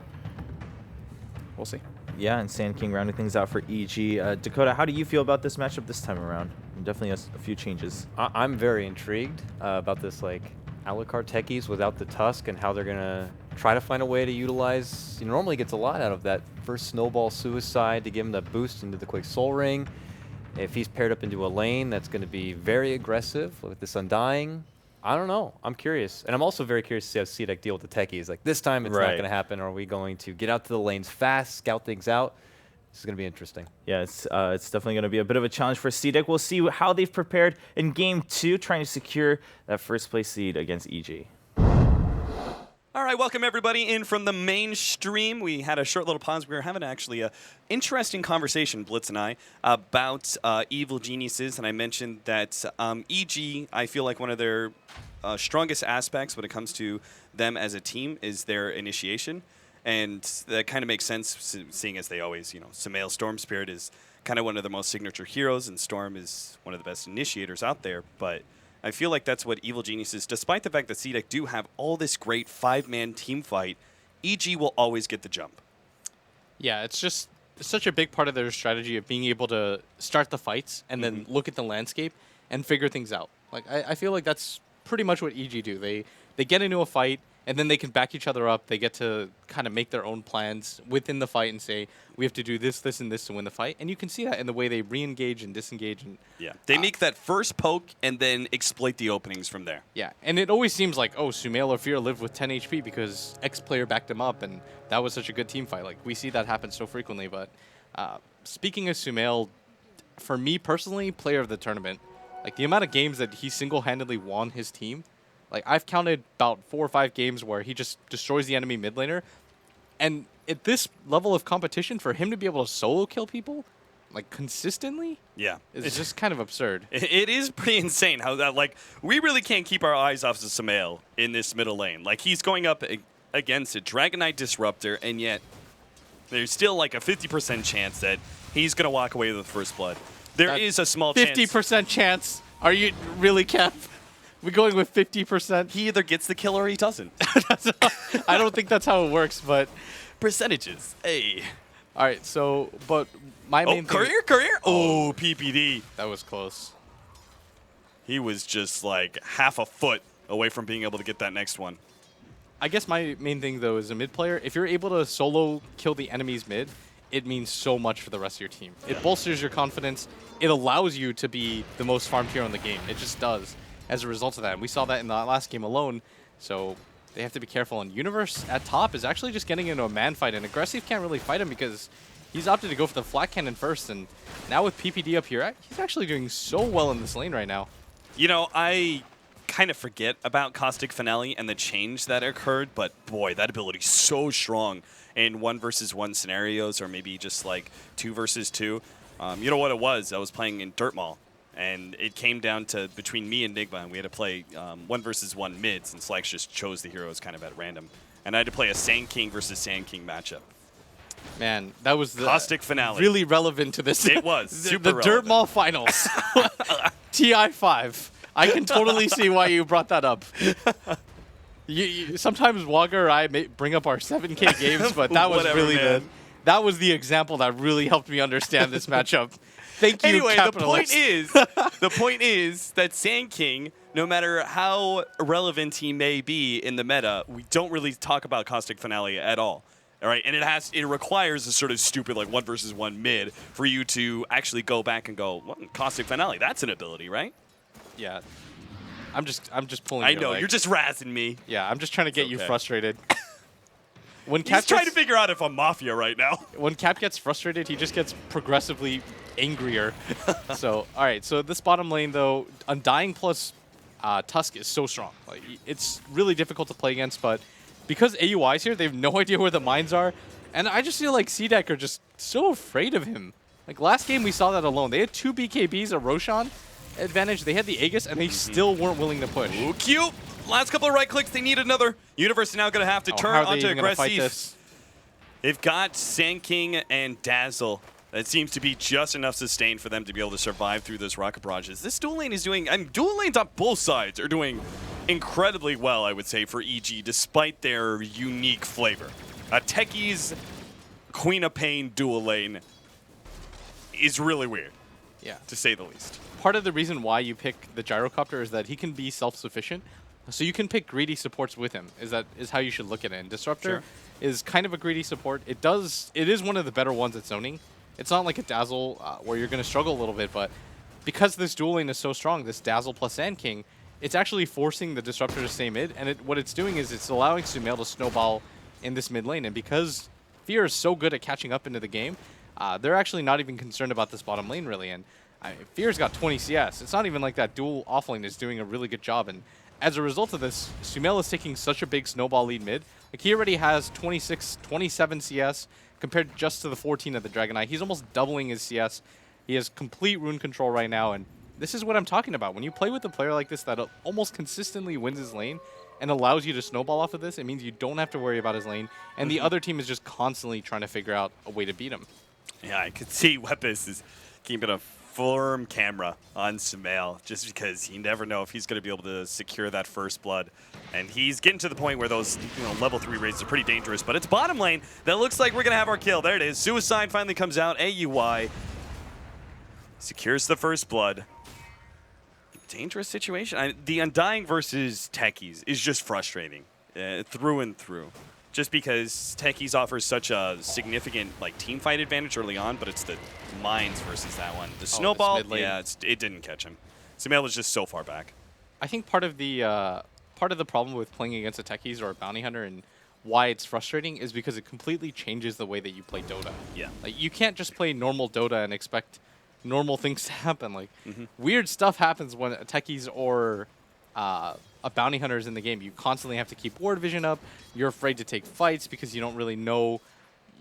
We'll see. Yeah, and Sand King rounding things out for EG. Dakota, how do you feel about this matchup this time around? Definitely a few changes. I'm very intrigued about this, like, a la carte techies without the Tusk and how they're going to try to find a way to utilize. He normally gets a lot out of that first Snowball Suicide to give him the boost into the quick Soul Ring. If he's paired up into a lane, that's going to be very aggressive with this Undying. I don't know. I'm curious. And I'm also very curious to see how CDEC deal with the techies. Like, this time it's not going to happen. Are we going to get out to the lanes fast, scout things out? This is going to be interesting. Yeah, it's definitely going to be a bit of a challenge for CDEC. We'll see how they've prepared in Game 2, trying to secure that first place seed against EG. All right, welcome everybody in from the main stream. We had a short little pause. We were having actually a interesting conversation, Blitz and I, about evil geniuses, and I mentioned that EG, I feel like one of their strongest aspects when it comes to them as a team is their initiation, and that kind of makes sense, seeing as they always, you know, Sumail Storm Spirit is kind of one of the most signature heroes, and Storm is one of the best initiators out there, but I feel like that's what Evil Geniuses, despite the fact that CDEC do have all this great 5-man team fight, EG will always get the jump. Yeah, it's just such a big part of their strategy of being able to start the fights and then look at the landscape and figure things out. Like I feel like that's pretty much what EG do. They get into a fight and then they can back each other up. They get to kind of make their own plans within the fight and say, we have to do this, this, and this to win the fight. And you can see that in the way they re-engage and disengage. And yeah, they make that first poke and then exploit the openings from there. Yeah, and it always seems like, oh, Sumail or Fear lived with 10 HP because X player backed him up, and that was such a good team fight. Like, we see that happen so frequently. But speaking of Sumail, for me personally, player of the tournament, like the amount of games that he single-handedly won his team, like I've counted about 4 or 5 games where he just destroys the enemy mid laner, and at this level of competition, for him to be able to solo kill people, like consistently, yeah, it's just kind of absurd. It is pretty insane how that, like, we really can't keep our eyes off of Sumail in this middle lane. Like, he's going up against a Dragon Knight Disruptor, and yet there's still like a 50% chance that he's going to walk away with the first blood. There is a small 50% chance. Are you really, Cap? We're going with 50%. He either gets the kill or he doesn't. I don't think that's how it works, but percentages. Hey. All right, so but my main thing. Career. Oh, PPD. That was close. He was just like half a foot away from being able to get that next one. I guess my main thing though is a mid player. If you're able to solo kill the enemy's mid, it means so much for the rest of your team. It bolsters your confidence. It allows you to be the most farmed hero in the game. It just does. As a result of that, and we saw that in the last game alone, so they have to be careful. And Universe at top is actually just getting into a man fight, and Aggressive can't really fight him because he's opted to go for the flat cannon first, and now with PPD up here, he's actually doing so well in this lane right now. You know, I kind of forget about Caustic Finale and the change that occurred, but boy, that ability is so strong in 1v1 scenarios, or maybe just like 2 versus 2. You know what it was? I was playing in Dirt Mall. And it came down to between me and Nigma, and we had to play 1v1 mids, and Slax just chose the heroes kind of at random. And I had to play a Sand King versus Sand King matchup. Man, that was the Caustic Finale. Really relevant to this. It was super the relevant. Dirt Mall Finals. TI5. I can totally see why you brought that up. Sometimes Wagga or I may bring up our 7K games, but that was Whatever, really that was the example that really helped me understand this matchup. Thank you, anyway, capitalists. the point is that Sand King, no matter how relevant he may be in the meta, we don't really talk about Caustic Finale at all. All right, and it requires a sort of stupid like 1v1 mid for you to actually go back and go, well, Caustic Finale, that's an ability, right? Yeah. I'm just pulling. I know, you're just razzing me. Yeah, I'm just trying to get you frustrated. When He's trying to figure out if I'm Mafia right now. When Cap gets frustrated, he just gets progressively angrier. So, all right. So this bottom lane, though, Undying plus Tusk is so strong. Like, it's really difficult to play against, but because AUI's here, they have no idea where the mines are. And I just feel like CDEC are just so afraid of him. Like, last game, we saw that alone. They had 2 BKBs, a Roshan advantage. They had the Aegis, and they still weren't willing to push. Ooh, cute. Last couple of right clicks, they need another. Universe is now going to have to turn onto Aggressive. They've got Sand King and Dazzle. That seems to be just enough sustain for them to be able to survive through those rocket barrages. This dual lane is doing, dual lanes on both sides are doing incredibly well, I would say, for EG, despite their unique flavor. Techie's Queen of Pain dual lane is really weird, to say the least. Part of the reason why you pick the Gyrocopter is that he can be self-sufficient. So you can pick greedy supports with him. Is how you should look at it. And Disruptor is kind of a greedy support. It is one of the better ones at zoning. It's not like a Dazzle where you're going to struggle a little bit, but because this dual lane is so strong, this Dazzle plus Sand King, it's actually forcing the Disruptor to stay mid. And what it's doing is it's allowing Sumail to snowball in this mid lane. And because Fear is so good at catching up into the game, they're actually not even concerned about this bottom lane really. And Fear's got 20 CS. It's not even like that dual offlane is doing a really good job. And as a result of this, Sumail is taking such a big snowball lead mid. Like, he already has 26, 27 CS compared just to the 14 of the Dragon Knight. He's almost doubling his CS. He has complete rune control right now, and this is what I'm talking about. When you play with a player like this that almost consistently wins his lane and allows you to snowball off of this, it means you don't have to worry about his lane, and the other team is just constantly trying to figure out a way to beat him. Yeah, I could see Wepis is keeping a firm camera on Sumail just because you never know if he's going to be able to secure that first blood. And he's getting to the point where those level 3 raids are pretty dangerous. But it's bottom lane that looks like we're going to have our kill. There it is. Suicide finally comes out. AUI secures the first blood. Dangerous situation. The Undying versus Techies is just frustrating through and through. Just because Techies offers such a significant team fight advantage early on, but it's the mines versus that one. The snowball, it didn't catch him. Sumail was just so far back. I think part of the problem with playing against a Techies or a Bounty Hunter and why it's frustrating is because it completely changes the way that you play Dota. Yeah. You can't just play normal Dota and expect normal things to happen. Weird stuff happens when a Techies or a Bounty Hunter is in the game. You constantly have to keep ward vision up. You're afraid to take fights because you don't really know.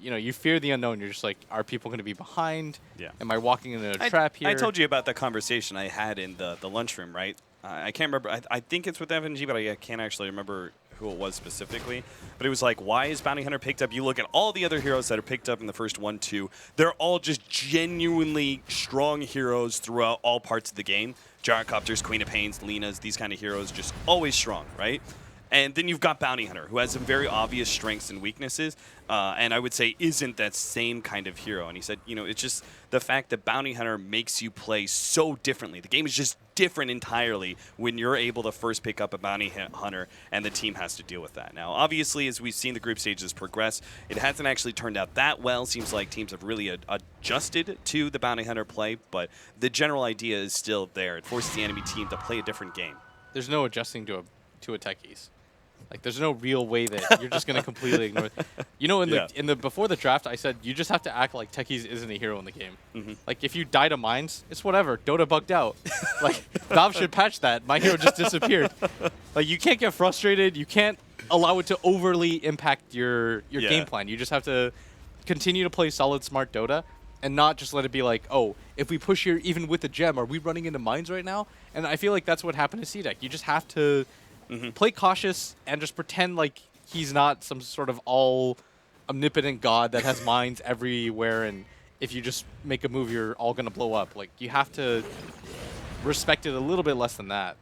You fear the unknown. You're just like, are people going to be behind? Yeah. Am I walking into a trap here? I told you about that conversation I had in the lunchroom, right? I can't remember. I think it's with FNG, but I can't actually remember who it was specifically. But it was like, why is Bounty Hunter picked up? You look at all the other heroes that are picked up in the first 1-2. They're all just genuinely strong heroes throughout all parts of the game. Gyrocopters, Queen of Pains, Linas, these kind of heroes, just always strong, right? And then you've got Bounty Hunter, who has some very obvious strengths and weaknesses, and I would say isn't that same kind of hero. And he said, it's just the fact that Bounty Hunter makes you play so differently. The game is just different entirely when you're able to first pick up a Bounty Hunter, and the team has to deal with that. Now, obviously, as we've seen the group stages progress, it hasn't actually turned out that well. Seems like teams have really adjusted to the Bounty Hunter play, but the general idea is still there. It forces the enemy team to play a different game. There's no adjusting to a Techies. There's no real way that you're just going to completely ignore it. In the before the draft, I said you just have to act like Techies isn't a hero in the game. If you die to mines, it's whatever. Dota bugged out. Valve should patch that. My hero just disappeared. You can't get frustrated. You can't allow it to overly impact your game plan. You just have to continue to play solid, smart Dota and not just let it be like, oh, if we push here even with the gem, are we running into mines right now? And I feel like that's what happened to C-Deck. You just have to play cautious and just pretend like he's not some sort of all omnipotent god that has mines everywhere, and if you just make a move, you're all going to blow up. You have to respect it a little bit less than that.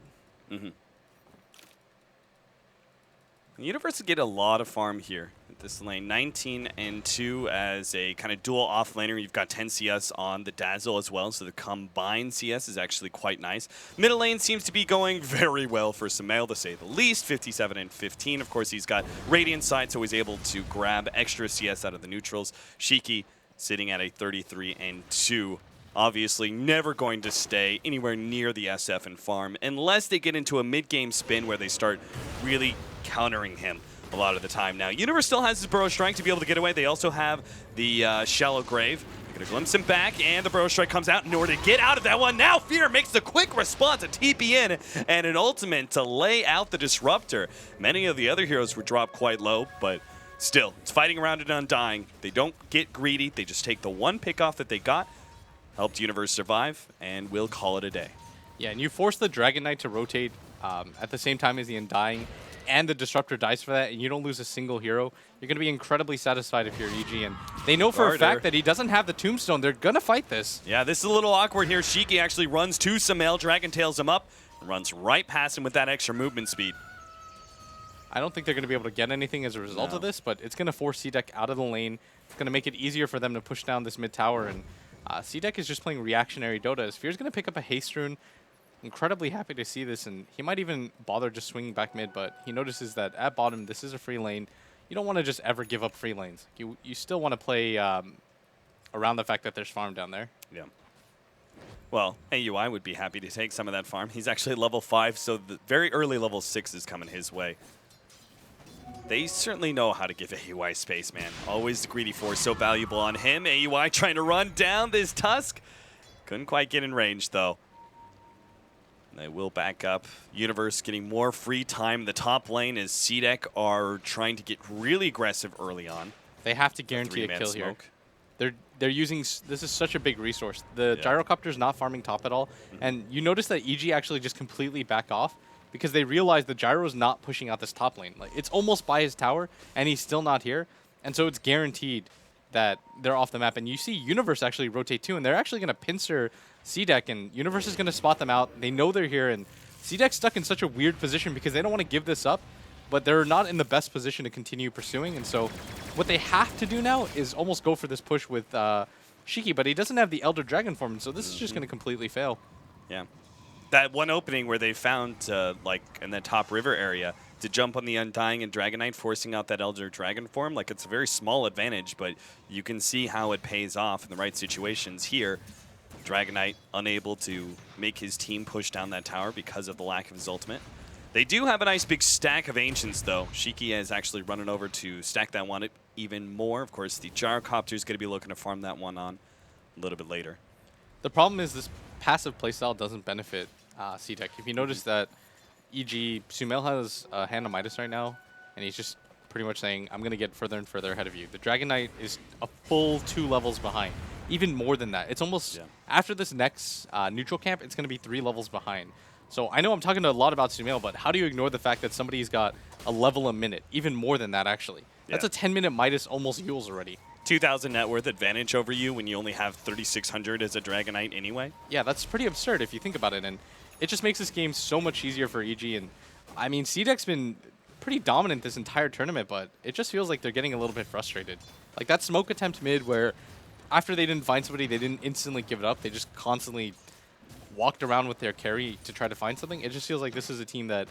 Universe get a lot of farm here at this lane. 19 and 2 as a kind of dual off laner. You've got 10 CS on the Dazzle as well, so the combined CS is actually quite nice. Middle lane seems to be going very well for Sumail, to say the least. 57 and 15. Of course, he's got Radiant side, so he's able to grab extra CS out of the neutrals. Shiki sitting at a 33 and 2. Obviously never going to stay anywhere near the SF and farm unless they get into a mid-game spin where they start really countering him a lot of the time. Now, Universe still has his Burrow Strike to be able to get away. They also have the Shallow Grave. They're going to glimpse him back, and the Burrow Strike comes out in order to get out of that one. Now Fear makes the quick response, a TP in, and an ultimate to lay out the Disruptor. Many of the other heroes were dropped quite low, but still, it's fighting around and Undying. They don't get greedy. They just take the one pick off that they got. Helped Universe survive, and we'll call it a day. Yeah, and you force the Dragon Knight to rotate at the same time as the Undying, and the Disruptor dies for that, and you don't lose a single hero. You're going to be incredibly satisfied if you're EG, and they know for a fact that he doesn't have the Tombstone. They're going to fight this. Yeah, this is a little awkward here. Shiki actually runs to Sumail, Dragon Tails him up, and runs right past him with that extra movement speed. I don't think they're going to be able to get anything as a result of this, but it's going to force C-Deck out of the lane. It's going to make it easier for them to push down this mid tower, and C-Deck is just playing reactionary Dota. Fear's going to pick up a Haste Rune. Incredibly happy to see this, and he might even bother just swinging back mid, but he notices that at bottom, this is a free lane. You don't want to just ever give up free lanes. You still want to play around the fact that there's farm down there. Yeah. Well, AUI would be happy to take some of that farm. He's actually level 5, so the very early level 6 is coming his way. They certainly know how to give AUI space, man. Always the greedy force, so valuable on him. AUI trying to run down this Tusk. Couldn't quite get in range, though. They will back up. Universe getting more free time. The top lane as C-Deck are trying to get really aggressive early on. They have to guarantee a kill here. They're using, this is such a big resource. The Gyrocopter's not farming top at all. And you notice that EG actually just completely back off because they realize the Gyro's not pushing out this top lane. Like, it's almost by his tower, and he's still not here. And so it's guaranteed that they're off the map. And you see Universe actually rotate too, and they're actually going to pincer C-Deck, and Universe is going to spot them out. They know they're here, and C-Deck's stuck in such a weird position because they don't want to give this up, but they're not in the best position to continue pursuing. And so what they have to do now is almost go for this push with Shiki, but he doesn't have the Elder Dragon form, so this is just going to completely fail. Yeah. That one opening where they found, like, in that top river area, to jump on the Undying and Dragon Knight, forcing out that Elder Dragon form, like, it's a very small advantage, but you can see how it pays off in the right situations here. Dragon Knight unable to make his team push down that tower because of the lack of his ultimate. They do have a nice big stack of Ancients, though. Shiki is actually running over to stack that one even more. Of course, the Gyrocopter is going to be looking to farm that one on a little bit later. The problem is this passive playstyle doesn't benefit C-Deck. If you notice that, e.g., Sumail has a hand on Midas right now, and he's just pretty much saying, I'm going to get further and further ahead of you. The Dragon Knight is a full 2 levels behind. Even more than that. It's almost, after this next neutral camp, it's going to be 3 levels behind. So I know I'm talking a lot about Sumail, but how do you ignore the fact that somebody's got a level a minute? Even more than that, actually. That's a 10-minute Midas almost Yules already. 2,000 net worth advantage over you when you only have 3,600 as a Dragon Knight anyway. Yeah, that's pretty absurd if you think about it, and it just makes this game so much easier for EG. And I mean, C-Deck's been pretty dominant this entire tournament, but it just feels like they're getting a little bit frustrated. Like that smoke attempt mid where after they didn't find somebody, they didn't instantly give it up. They just constantly walked around with their carry to try to find something. It just feels like this is a team that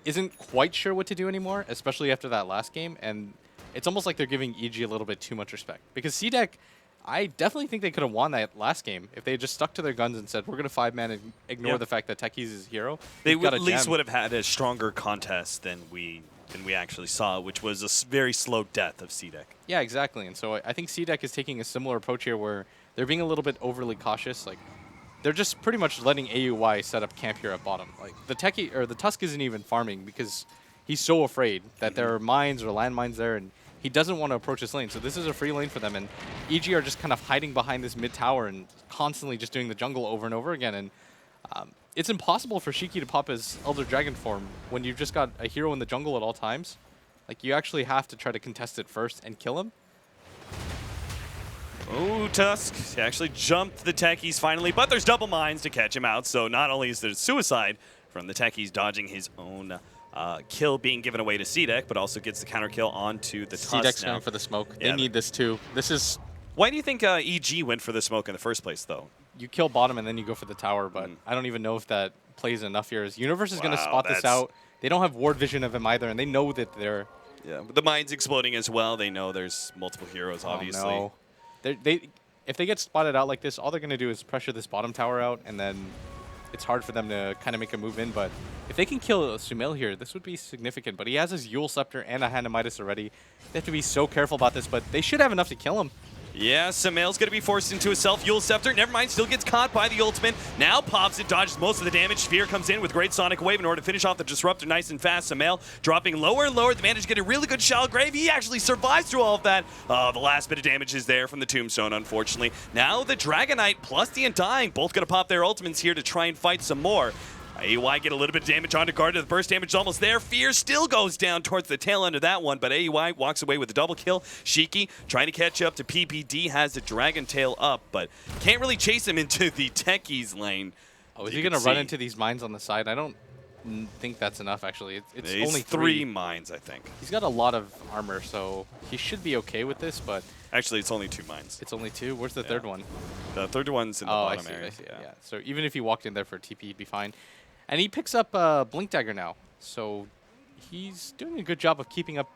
isn't quite sure what to do anymore, especially after that last game. And it's almost like they're giving EG a little bit too much respect. Because C-Deck, I definitely think they could have won that last game if they had just stuck to their guns and said, we're going to 5-man and ignore the fact that Techies is hero. They at least would have had a stronger contest than we actually saw, which was a very slow death of C-Deck. Yeah, exactly. And so I think C-Deck is taking a similar approach here where they're being a little bit overly cautious. Like, they're just pretty much letting AUY set up camp here at bottom. Like, the Tusk isn't even farming because he's so afraid that there are mines or landmines there, and he doesn't want to approach this lane. So this is a free lane for them, and EG are just kind of hiding behind this mid tower and constantly just doing the jungle over and over again. And it's impossible for Shiki to pop his Elder Dragon form when you've just got a hero in the jungle at all times. Like, you actually have to try to contest it first and kill him. Oh, Tusk. He actually jumped the Techies finally, but there's double mines to catch him out. So not only is there suicide from the Techies dodging his own kill being given away to C-Deck, but also gets the counter kill onto the Tusk. C-Deck's going for the smoke. They need this too. This is... Why do you think EG went for the smoke in the first place, though? You kill bottom and then you go for the tower, but I don't even know if that plays enough here. Universe is going to spot this out. They don't have ward vision of him either, and they know that they're... Yeah, but the mine's exploding as well. They know there's multiple heroes, obviously. No. If they get spotted out like this, all they're going to do is pressure this bottom tower out, and then it's hard for them to kind of make a move in. But if they can kill Sumail here, this would be significant. But he has his Yule Scepter and a Hand of Midas already. They have to be so careful about this, but they should have enough to kill him. Yeah, Sumail's going to be forced into a self-Yule Scepter. Never mind, still gets caught by the ultimate. Now pops it, dodges most of the damage. Sphere comes in with great Sonic Wave in order to finish off the Disruptor nice and fast. Sumail dropping lower and lower. The managed to get a really good Shallow Grave. He actually survives through all of that. The last bit of damage is there from the Tombstone, unfortunately. Now the Dragon Knight plus the Undying, both going to pop their ultimates here to try and fight some more. AUI get a little bit of damage onto guard. The burst damage is almost there. Fear still goes down towards the tail end of that one, but AUI walks away with a double kill. Shiki trying to catch up to PPD, has the Dragon Tail up, but can't really chase him into the Techies lane. Oh, is he going to run into these mines on the side? I don't think that's enough, actually. It's only three mines, I think. He's got a lot of armor, so he should be okay with this, but... Actually, it's only 2 mines. It's only 2? Where's the third one? The third one's in the bottom area. I see. Yeah. So even if he walked in there for a TP, he'd be fine. And he picks up Blink Dagger now, so he's doing a good job of keeping up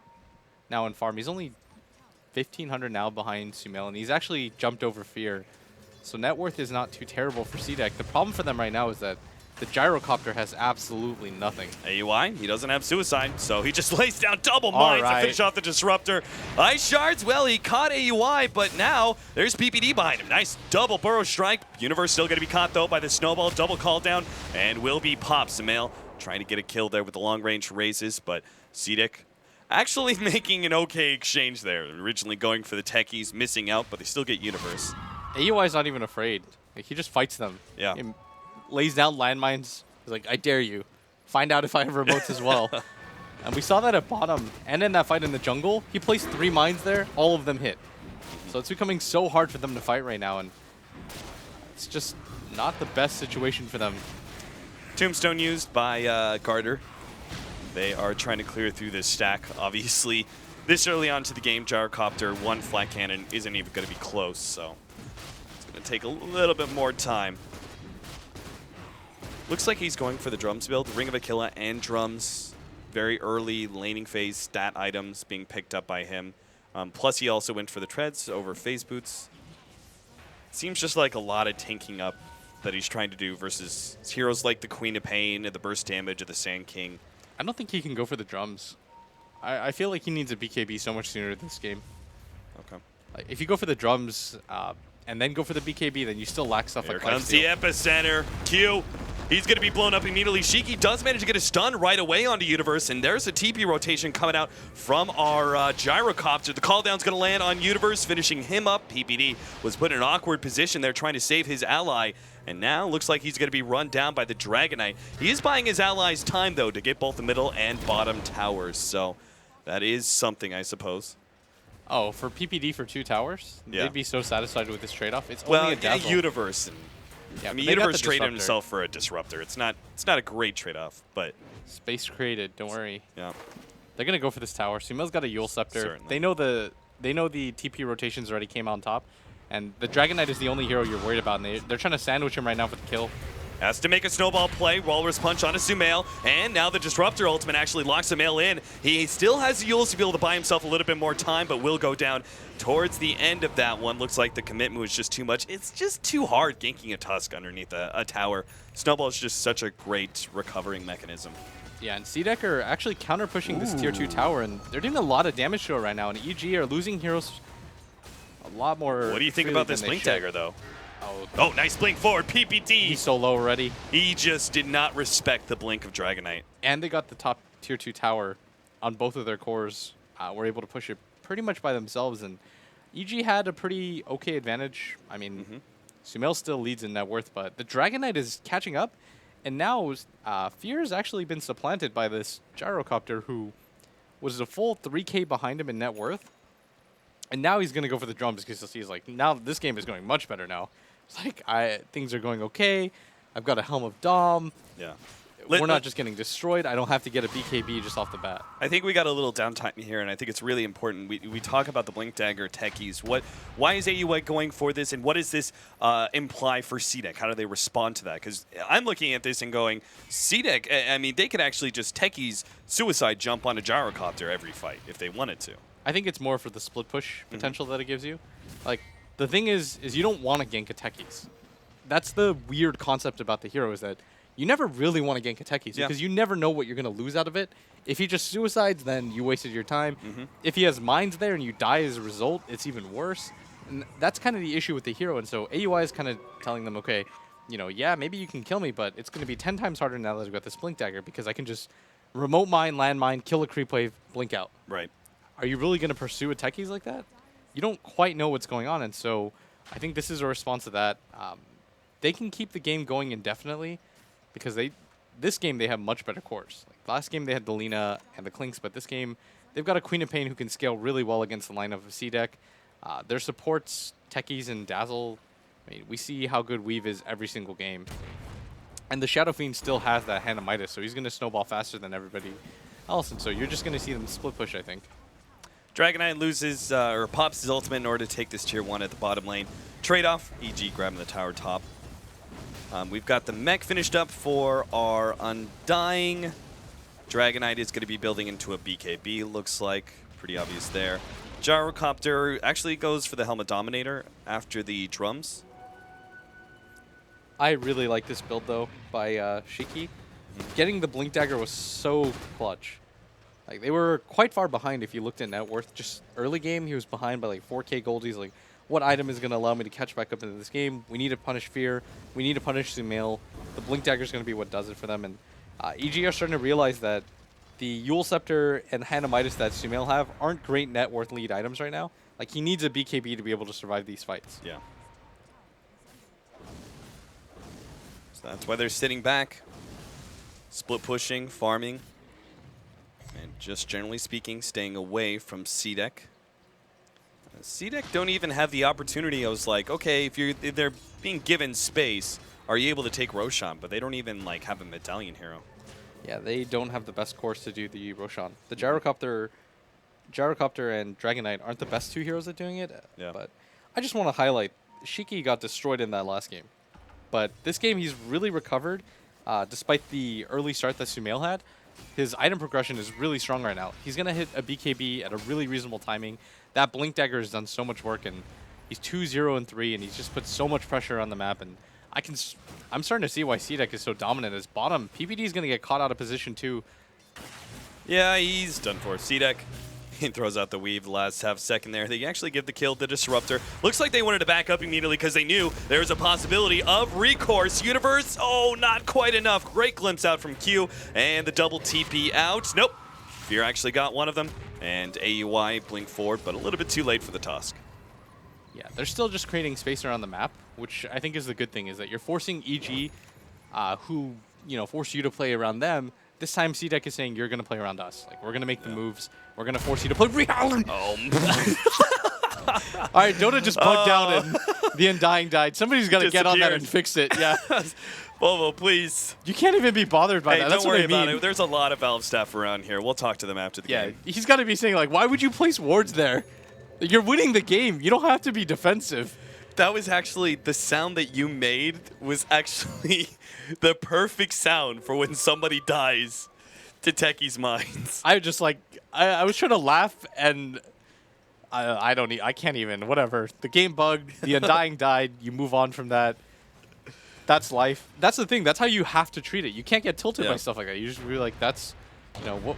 now in farm. He's only 1,500 now behind Sumail, and he's actually jumped over Fear. So net worth is not too terrible for C-Deck. The problem for them right now is that the Gyrocopter has absolutely nothing. AUI, he doesn't have Suicide, so he just lays down double mines to finish off the Disruptor. Ice Shards, well, he caught AUI, but now there's PPD behind him. Nice double Burrow Strike. Universe still going to be caught, though, by the Snowball. Double call down, and will be popped. Sumail trying to get a kill there with the long-range raises, but C-Deck actually making an okay exchange there. Originally going for the Techies, missing out, but they still get Universe. AUI's not even afraid. Like, he just fights them. Yeah. He lays down landmines. He's like, I dare you. Find out if I have remotes as well. And we saw that at bottom and in that fight in the jungle. He placed 3 mines there. All of them hit. So it's becoming so hard for them to fight right now. And it's just not the best situation for them. Tombstone used by Garter. They are trying to clear through this stack. Obviously, this early on to the game, Gyrocopter, 1 flat cannon isn't even going to be close, so it's going to take a little bit more time. Looks like he's going for the drums build. Ring of Aquila and drums. Very early laning phase stat items being picked up by him. Plus, he also went for the treads over phase boots. Seems just like a lot of tanking up that he's trying to do versus heroes like the Queen of Pain and the burst damage of the Sand King. I don't think he can go for the drums. I feel like he needs a BKB so much sooner this game. Okay. Like, if you go for the drums and then go for the BKB, then you still lack stuff like Here comes the epicenter. Q. He's going to be blown up immediately. Shiki does manage to get a stun right away onto Universe, and there's a TP rotation coming out from our Gyrocopter. The call down's going to land on Universe, finishing him up. PPD was put in an awkward position there trying to save his ally, and now looks like he's going to be run down by the Dragonite. He is buying his allies time, though, to get both the middle and bottom towers, so that is something, I suppose. Oh, for PPD for 2 towers? Yeah. They'd be so satisfied with this trade-off. It's Well, only a dazzle. Universe. And Yeah, I mean, they got Universe the traded disruptor. himself for a disruptor. It's not a great trade-off, but Space created, don't worry. yeah. They're gonna go for this tower. Sumail's got a Yule Scepter. Certainly. They know the TP rotations already came on top, and the Dragonite is the only hero you're worried about. And they're trying to sandwich him right now for the kill. Has to make a snowball play. Walrus punch onto Sumail, and now the Disruptor ultimate actually locks Sumail in. He still has the Yules to be able to buy himself a little bit more time, but will go down towards the end of that one. Looks like the commitment was just too much. It's just too hard ganking a Tusk underneath a tower. Snowball is just such a great recovering mechanism. Yeah, and CDEC are actually counter-pushing this tier 2 tower, and they're doing a lot of damage to it right now, and EG are losing heroes a lot more. What do you think freely about than this they Blink should. Dagger, though? Oh, Oh, nice blink forward. PPD. he's so low already. He just did not respect the blink of Dragonite. And they got the top tier 2 tower on both of their cores. Were able to push it pretty much by themselves, and EG had a pretty okay advantage. I mean, Sumail still leads in net worth, but the Dragonite is catching up, and now Fear has actually been supplanted by this Gyrocopter, who was a full 3K behind him in net worth. And now he's going to go for the drums because he's like, now this game is going much better now. It's like, things are going okay. I've got a Helm of Dom. Yeah. We're not just getting destroyed. I don't have to get a BKB just off the bat. I think we got a little downtime here, and I think it's really important. We talk about the Blink Dagger techies. Why is AUI going for this, and what does this imply for CDEC? How do they respond to that? Because I'm looking at this and going, CDEC, I mean, they could actually just techies suicide jump on a Gyrocopter every fight if they wanted to. I think it's more for the split push potential that it gives you. Like, the thing is you don't want to gank a techies. That's the weird concept about the hero, is that you never really want to gank a techies because you never know what you're going to lose out of it. If he just suicides, then you wasted your time. If he has mines there and you die as a result, it's even worse. And that's kind of the issue with the hero. And so AUI is kind of telling them, okay, you know, yeah, maybe you can kill me, but it's going to be 10 times harder now that I've got this Blink Dagger because I can just remote mine, land mine, kill a creep wave, blink out. Right. Are you really going to pursue a techies like that? You don't quite know what's going on, and so I think this is a response to that. They can keep the game going indefinitely because this game they have much better cores. Like last game they had the Lina and the Clinks, but this game they've got a Queen of Pain who can scale really well against the line of a C-Deck. Their supports, techies and Dazzle, I mean, we see how good Weave is every single game. And the Shadow Fiend still has that Hand of Midas, so he's going to snowball faster than everybody else, and so you're just going to see them split push, I think. Dragonite loses or pops his ultimate in order to take this tier 1 at the bottom lane. Trade-off, EG grabbing the tower top. We've got the mech finished up for our Undying. Dragonite is going to be building into a BKB, looks like. Pretty obvious there. Gyrocopter actually goes for the Helmet Dominator after the drums. I really like this build, though, by Shiki. Getting the Blink Dagger was so clutch. Like, they were quite far behind if you looked at net worth. Just early game, he was behind by like 4K gold. He's like, what item is going to allow me to catch back up into this game? We need to punish Fear. We need to punish Sumail. The Blink Dagger is going to be what does it for them. And EG are starting to realize that the Yule Scepter and Hand of Midas that Sumail have aren't great net worth lead items right now. Like, he needs a BKB to be able to survive these fights. Yeah. So that's why they're sitting back, split pushing, farming, and just generally speaking, staying away from CDEC. CDEC don't even have the opportunity. I was like, okay, if they're being given space, are able to take Roshan, but they don't even like have a medallion hero. Yeah, they don't have the best cores to do the Roshan. The Gyrocopter and Dragon Knight aren't the best 2 heroes at doing it. Yeah. But I just want to highlight, Shiki got destroyed in that last game. But this game, he's really recovered, despite the early start that Sumail had. His item progression is really strong right now. He's going to hit a BKB at a really reasonable timing. That Blink Dagger has done so much work, and he's 2-0-3, and he's just put so much pressure on the map. And I'm starting to see why C-Deck is so dominant as bottom. PPD is going to get caught out of position too. Yeah, he's done for. C-Deck. He throws out the weave the last half second there. They actually give the kill to Disruptor. Looks like they wanted to back up immediately because they knew there was a possibility of recourse. Universe, oh, not quite enough. Great glimpse out from Q, and the double TP out. Nope. Fear actually got one of them, and AUI blink forward, but a little bit too late for the Tusk. Yeah, they're still just creating space around the map, which I think is the good thing, is that you're forcing EG, who, force you to play around them. This time, C-Deck is saying, you're going to play around us. Like, we're going to make the moves. We're going to force you to play Real. Oh. All right, Dota just bugged out and the Undying died. Somebody's got to get on that and fix it. Yeah. Volvo, please. You can't even be bothered by that. Don't That's worry what I mean. about it. There's a lot of Valve staff around here. We'll talk to them after the game. Yeah, he's got to be saying, like, why would you place wards there? You're winning the game. You don't have to be defensive. That was actually, the sound that you made was actually the perfect sound for when somebody dies to Techie's minds. I just like, I was trying to laugh and I can't even, whatever. The game bugged, the Undying died, you move on from that. That's life. That's the thing, that's how you have to treat it. You can't get tilted by stuff like that. You just be like, that's,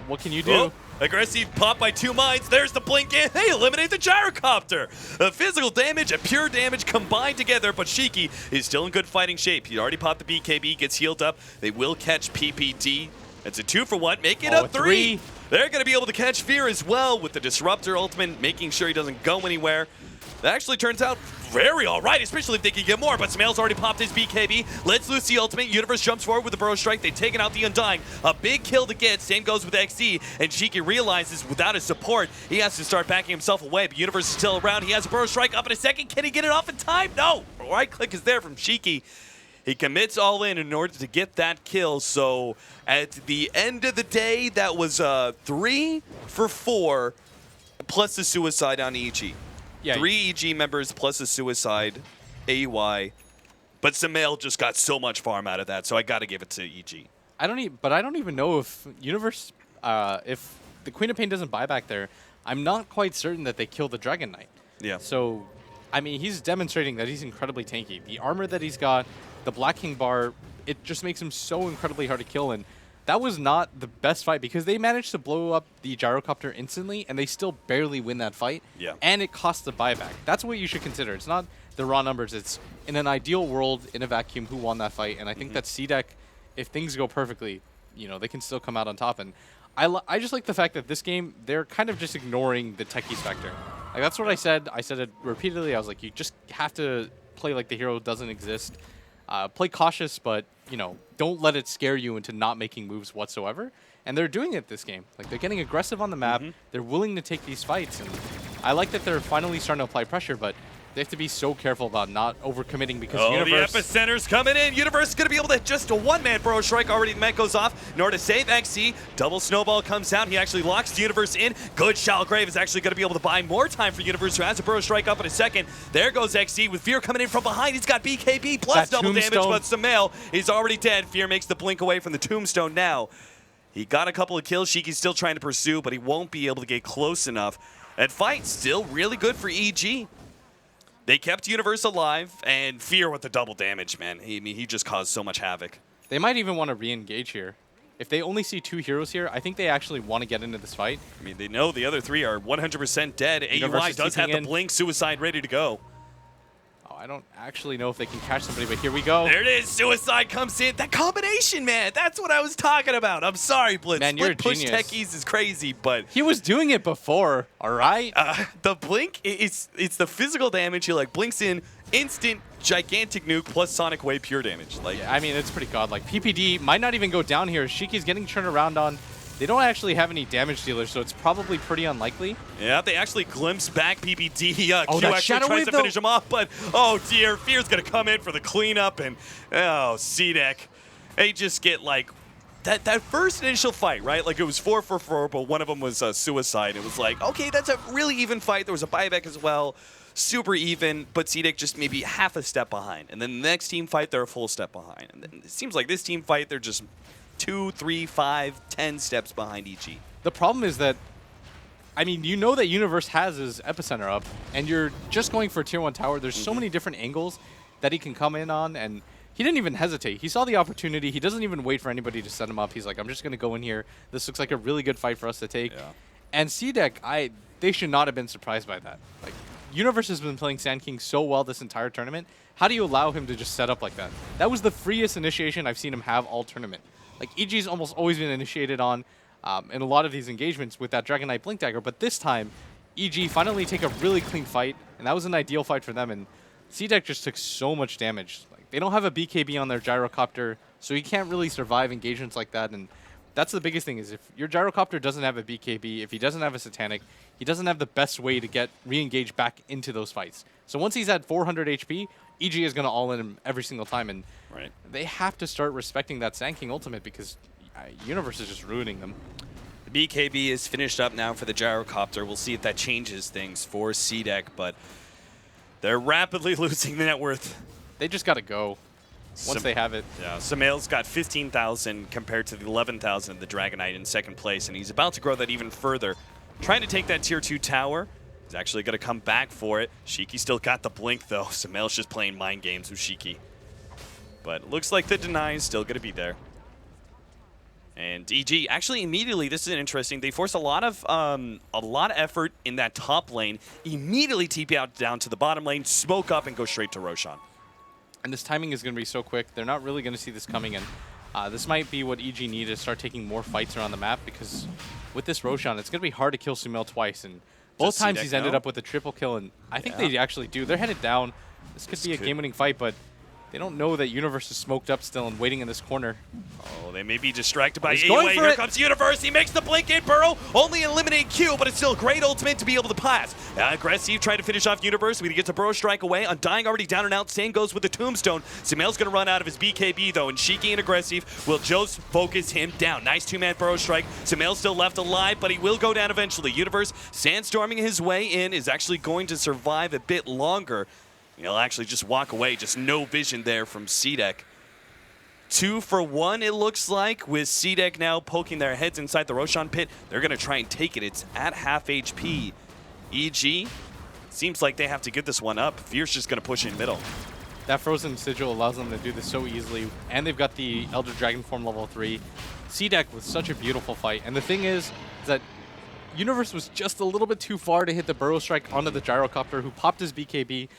what can you do? Oh, aggressive pop by 2 Minds. There's the blink in. They eliminate the Gyrocopter. Physical damage and pure damage combined together, but Shiki is still in good fighting shape. He already popped the BKB, gets healed up. They will catch PPD. It's a 2-for-1, make it a 3. They're going to be able to catch Fear as well with the Disruptor ultimate, making sure he doesn't go anywhere. That actually turns out very all right, especially if they can get more, but Smail's already popped his BKB. Let's loose the ultimate. Universe jumps forward with the Burrow Strike. They've taken out the Undying. A big kill to get. Same goes with XE, and Shiki realizes without his support, he has to start backing himself away, but Universe is still around. He has a Burrow Strike up in a second. Can he get it off in time? No. Right click is there from Shiki. He commits all in order to get that kill. So at the end of the day, that was 3 for 4 plus the suicide on EG. Yeah, 3 EG members plus a suicide, AUI. But Sumail just got so much farm out of that, so I got to give it to EG. I don't even know if Universe, if the Queen of Pain doesn't buy back there, I'm not quite certain that they kill the Dragon Knight. Yeah. So, I mean, he's demonstrating that he's incredibly tanky. The armor that he's got, the Black King bar, it just makes him so incredibly hard to kill. And that was not the best fight because they managed to blow up the Gyrocopter instantly, and they still barely win that fight. Yeah. And it cost the buyback. That's what you should consider. It's not the raw numbers. It's in an ideal world, in a vacuum, who won that fight. And I think that C-Deck, if things go perfectly, they can still come out on top. And I just like the fact that this game, they're kind of just ignoring the techies factor. Like, that's what I said. I said it repeatedly. I was like, you just have to play like the hero doesn't exist. Play cautious, but, don't let it scare you into not making moves whatsoever. And they're doing it this game. Like, they're getting aggressive on the map. They're willing to take these fights. And I like that they're finally starting to apply pressure, but they have to be so careful about not overcommitting because Universe... the Epicenter's coming in. Universe is going to be able to just a one-man Burrow Strike. Already the Met goes off in order to save XC. Double Snowball comes out. He actually locks the Universe in. Good Shallow Grave is actually going to be able to buy more time for Universe, who has a Burrow Strike up in a second. There goes XC with Fear coming in from behind. He's got BKB plus double damage, but Sumail is already dead. Fear makes the blink away from the Tombstone now. He got a couple of kills. Shiki's still trying to pursue, but he won't be able to get close enough. And fight still really good for EG. They kept Universe alive, and Fear with the double damage, man. He just caused so much havoc. They might even want to re-engage here. If they only see 2 heroes here, I think they actually want to get into this fight. I mean, they know the other 3 are 100% dead. AUI does have the blink suicide ready to go. Oh, I don't actually know if they can catch somebody, but here we go. There it is. Suicide comes in. That combination, man. That's what I was talking about. I'm sorry, Blitz. Man, you're a push genius. techies is crazy, but... He was doing it before, all right? The blink, it's the physical damage. He, blinks in, instant, gigantic nuke, plus Sonic Wave pure damage. Yeah, I mean, it's pretty godlike. PPD might not even go down here. Shiki's getting turned around on. They don't actually have any damage dealers, so it's probably pretty unlikely. Yeah, they actually glimpse back PBD. Oh, Q that actually Shadow tries Wave, to though? finish him off, but oh dear, Fear's going to come in for the cleanup, and oh, CDEC. They just get like, that first initial fight, right? Like it was 4-4-4, but one of them was suicide. It was like, okay, that's a really even fight. There was a buyback as well. Super even, but CDEC just maybe half a step behind. And then the next team fight, they're a full step behind. And then it seems like this team fight, they're just 2, 3, 5, 10 steps behind EG. The problem is that, I mean, you know that Universe has his Epicenter up, and you're just going for a Tier 1 tower. There's so many different angles that he can come in on, and he didn't even hesitate. He saw the opportunity. He doesn't even wait for anybody to set him up. He's like, I'm just going to go in here. This looks like a really good fight for us to take. Yeah. And CDEC, they should not have been surprised by that. Like, Universe has been playing Sand King so well this entire tournament. How do you allow him to just set up like that? That was the freest initiation I've seen him have all tournament. Like, EG's almost always been initiated on in a lot of these engagements with that Dragon Knight Blink Dagger, but this time, EG finally take a really clean fight, and that was an ideal fight for them, and CDEC just took so much damage. Like, they don't have a BKB on their Gyrocopter, so he can't really survive engagements like that, and that's the biggest thing, is if your Gyrocopter doesn't have a BKB, if he doesn't have a Satanic, he doesn't have the best way to get re-engaged back into those fights. So once he's at 400 HP, EG is going to all in him every single time, and they have to start respecting that Sand King ultimate because Universe is just ruining them. The BKB is finished up now for the Gyrocopter. We'll see if that changes things for CDEC, but they're rapidly losing the net worth. They just got to go once they have it. Yeah, Samael's got 15,000 compared to the 11,000 of the Dragon Knight in second place, and he's about to grow that even further. Trying to take that Tier 2 tower. He's actually going to come back for it. Shiki still got the blink, though. Samael's just playing mind games with Shiki. But it looks like the deny is still going to be there. And EG, actually immediately, this is interesting, they force a lot of effort in that top lane, immediately TP out down to the bottom lane, smoke up, and go straight to Roshan. And this timing is going to be so quick, they're not really going to see this coming in. This might be what EG need to start taking more fights around the map, because with this Roshan, it's going to be hard to kill Sumail twice, and both times he's ended up with a triple kill, and I think they actually do. They're headed down. This could be a game-winning fight, but they don't know that Universe is smoked up still and waiting in this corner. Oh, they may be distracted by AOA. Here comes Universe. He makes the blink in burrow. Only eliminate Q, but it's still a great ultimate to be able to pass. Aggressive trying to finish off Universe. We get to burrow strike away. Undying already down and out. Stan goes with the tombstone. Sumail's going to run out of his BKB, though, and Shiki and Aggressive will just focus him down. Nice two-man burrow strike. Sumail still left alive, but he will go down eventually. Universe, sandstorming his way in, is actually going to survive a bit longer. He'll actually just walk away. Just no vision there from CDEC. 2 for 1, it looks like, with CDEC now poking their heads inside the Roshan pit. They're going to try and take it. It's at half HP. EG, seems like they have to get this one up. Fierce just going to push in middle. That Frozen Sigil allows them to do this so easily, and they've got the Elder Dragon form level 3. CDEC was such a beautiful fight, and the thing is that Universe was just a little bit too far to hit the burrow strike onto the Gyrocopter, who popped his BKB.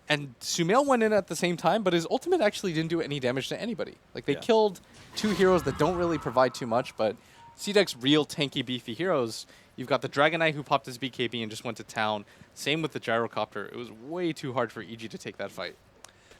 And Sumail went in at the same time, but his ultimate actually didn't do any damage to anybody. Like, they killed 2 heroes that don't really provide too much, but CDEC's real tanky, beefy heroes, you've got the Dragon Knight who popped his BKB and just went to town. Same with the Gyrocopter. It was way too hard for EG to take that fight.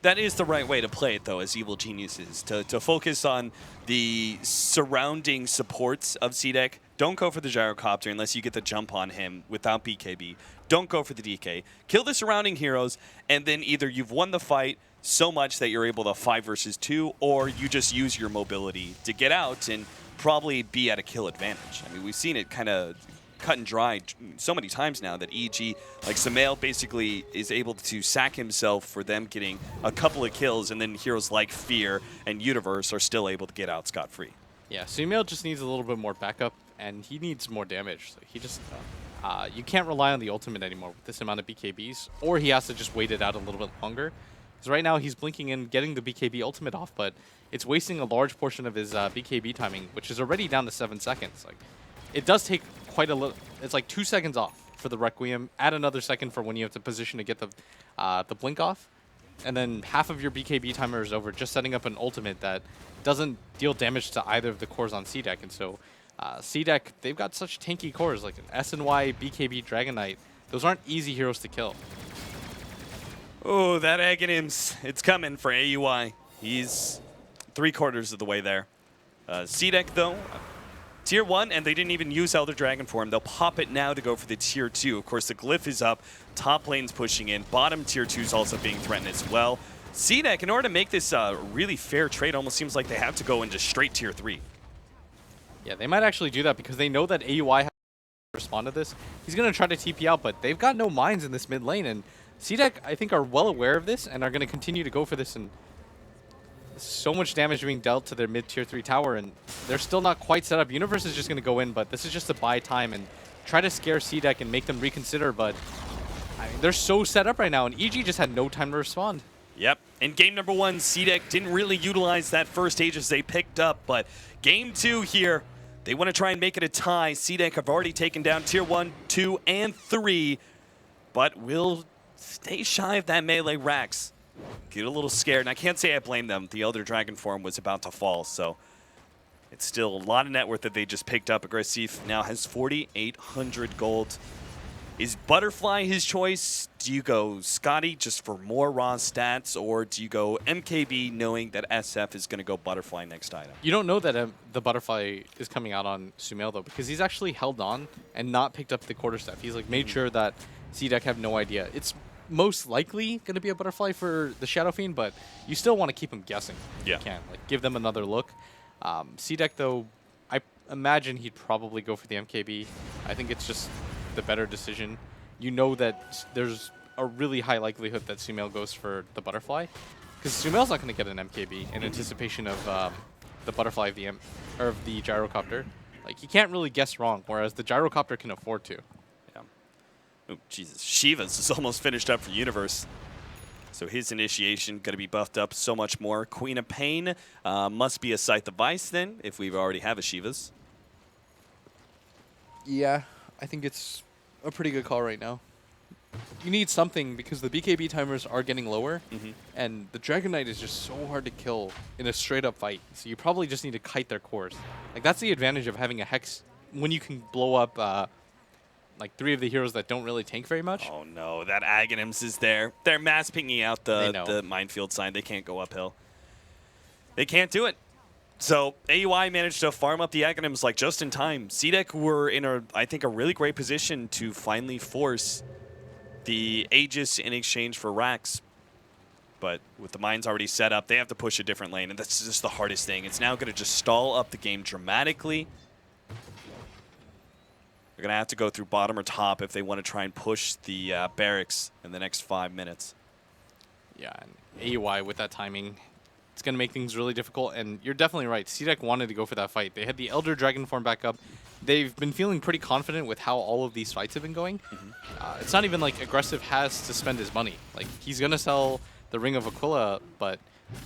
That is the right way to play it, though, as Evil Geniuses, to focus on the surrounding supports of CDEC. Don't go for the Gyrocopter unless you get the jump on him without BKB. Don't go for the DK. Kill the surrounding heroes, and then either you've won the fight so much that you're able to 5 versus 2, or you just use your mobility to get out and probably be at a kill advantage. I mean, we've seen it kind of cut and dry so many times now that EG, like Sumail, basically is able to sack himself for them getting a couple of kills, and then heroes like Fear and Universe are still able to get out scot-free. Yeah, Sumail just needs a little bit more backup, and he needs more damage. Like, he just... you can't rely on the ultimate anymore with this amount of BKBs, or he has to just wait it out a little bit longer. Because right now he's blinking in, getting the BKB ultimate off, but it's wasting a large portion of his BKB timing, which is already down to 7 seconds. Like, it does take quite a little. It's like 2 seconds off for the Requiem. Add another second for when you have to position to get the blink off, and then half of your BKB timer is over just setting up an ultimate that doesn't deal damage to either of the cores on CDEC, and so. CDEC, they've got such tanky cores, like an SNY, BKB, Dragon Knight. Those aren't easy heroes to kill. Oh, that Aghanims, it's coming for AUI. He's 3/4 of the way there. CDEC, though, Tier 1, and they didn't even use Elder Dragon form. They'll pop it now to go for the Tier 2. Of course, the Glyph is up. Top lane's pushing in. Bottom Tier 2 is also being threatened as well. CDEC, in order to make this a really fair trade, almost seems like they have to go into straight Tier 3. Yeah, they might actually do that because they know that AUI has to respond to this. He's going to try to TP out, but they've got no mines in this mid lane, and CDEC, I think, are well aware of this and are going to continue to go for this. And so much damage being dealt to their mid-tier 3 tower, and they're still not quite set up. Universe is just going to go in, but this is just to buy time and try to scare CDEC and make them reconsider. But I mean, they're so set up right now, and EG just had no time to respond. Yep. In game number 1, CDEC didn't really utilize that first Aegis they picked up, but game 2 here, they want to try and make it a tie. CDEC have already taken down Tier 1, 2, and 3, but will stay shy of that melee Rax. Get a little scared, and I can't say I blame them. The Elder Dragon form was about to fall, so it's still a lot of net worth that they just picked up. Aggressive now has 4,800 gold. Is Butterfly his choice? Do you go Scotty just for more raw stats, or do you go MKB knowing that SF is going to go Butterfly next item? You don't know that the Butterfly is coming out on Sumail, though, because he's actually held on and not picked up the quarterstaff. He's like made sure that CDEC have no idea. It's most likely going to be a Butterfly for the Shadow Fiend, but you still want to keep him guessing. Yeah. You can. Like, give them another look. CDEC, though, I imagine he'd probably go for the MKB. I think it's just the better decision. You know that there's a really high likelihood that Sumail goes for the Butterfly, because Sumail's not going to get an MKB in anticipation of the Butterfly of the Gyrocopter. Like, he can't really guess wrong, whereas the Gyrocopter can afford to. Yeah. Oh, Jesus. Shivas is almost finished up for Universe. So his initiation going to be buffed up so much more. Queen of Pain must be a Scythe of Vice then, if we already have a Shivas. Yeah, I think it's a pretty good call right now. You need something because the BKB timers are getting lower, and the Dragon Knight is just so hard to kill in a straight-up fight. So you probably just need to kite their cores. Like, that's the advantage of having a Hex when you can blow up like 3 of the heroes that don't really tank very much. Oh no, that Aghanims is there. They're mass pinging out the minefield sign. They can't go uphill. They can't do it. So AUI managed to farm up the Aghanims like just in time. CDEC were in I think a really great position to finally force the Aegis in exchange for Rax. But with the mines already set up, they have to push a different lane, and that's just the hardest thing. It's now going to just stall up the game dramatically. They're going to have to go through bottom or top if they want to try and push the barracks in the next 5 minutes. Yeah, and AUI with that timing, it's going to make things really difficult. And you're definitely right. CDEC wanted to go for that fight. They had the Elder Dragon form back up. They've been feeling pretty confident with how all of these fights have been going. It's not even like Aggressive has to spend his money. Like, he's going to sell the Ring of Aquila, but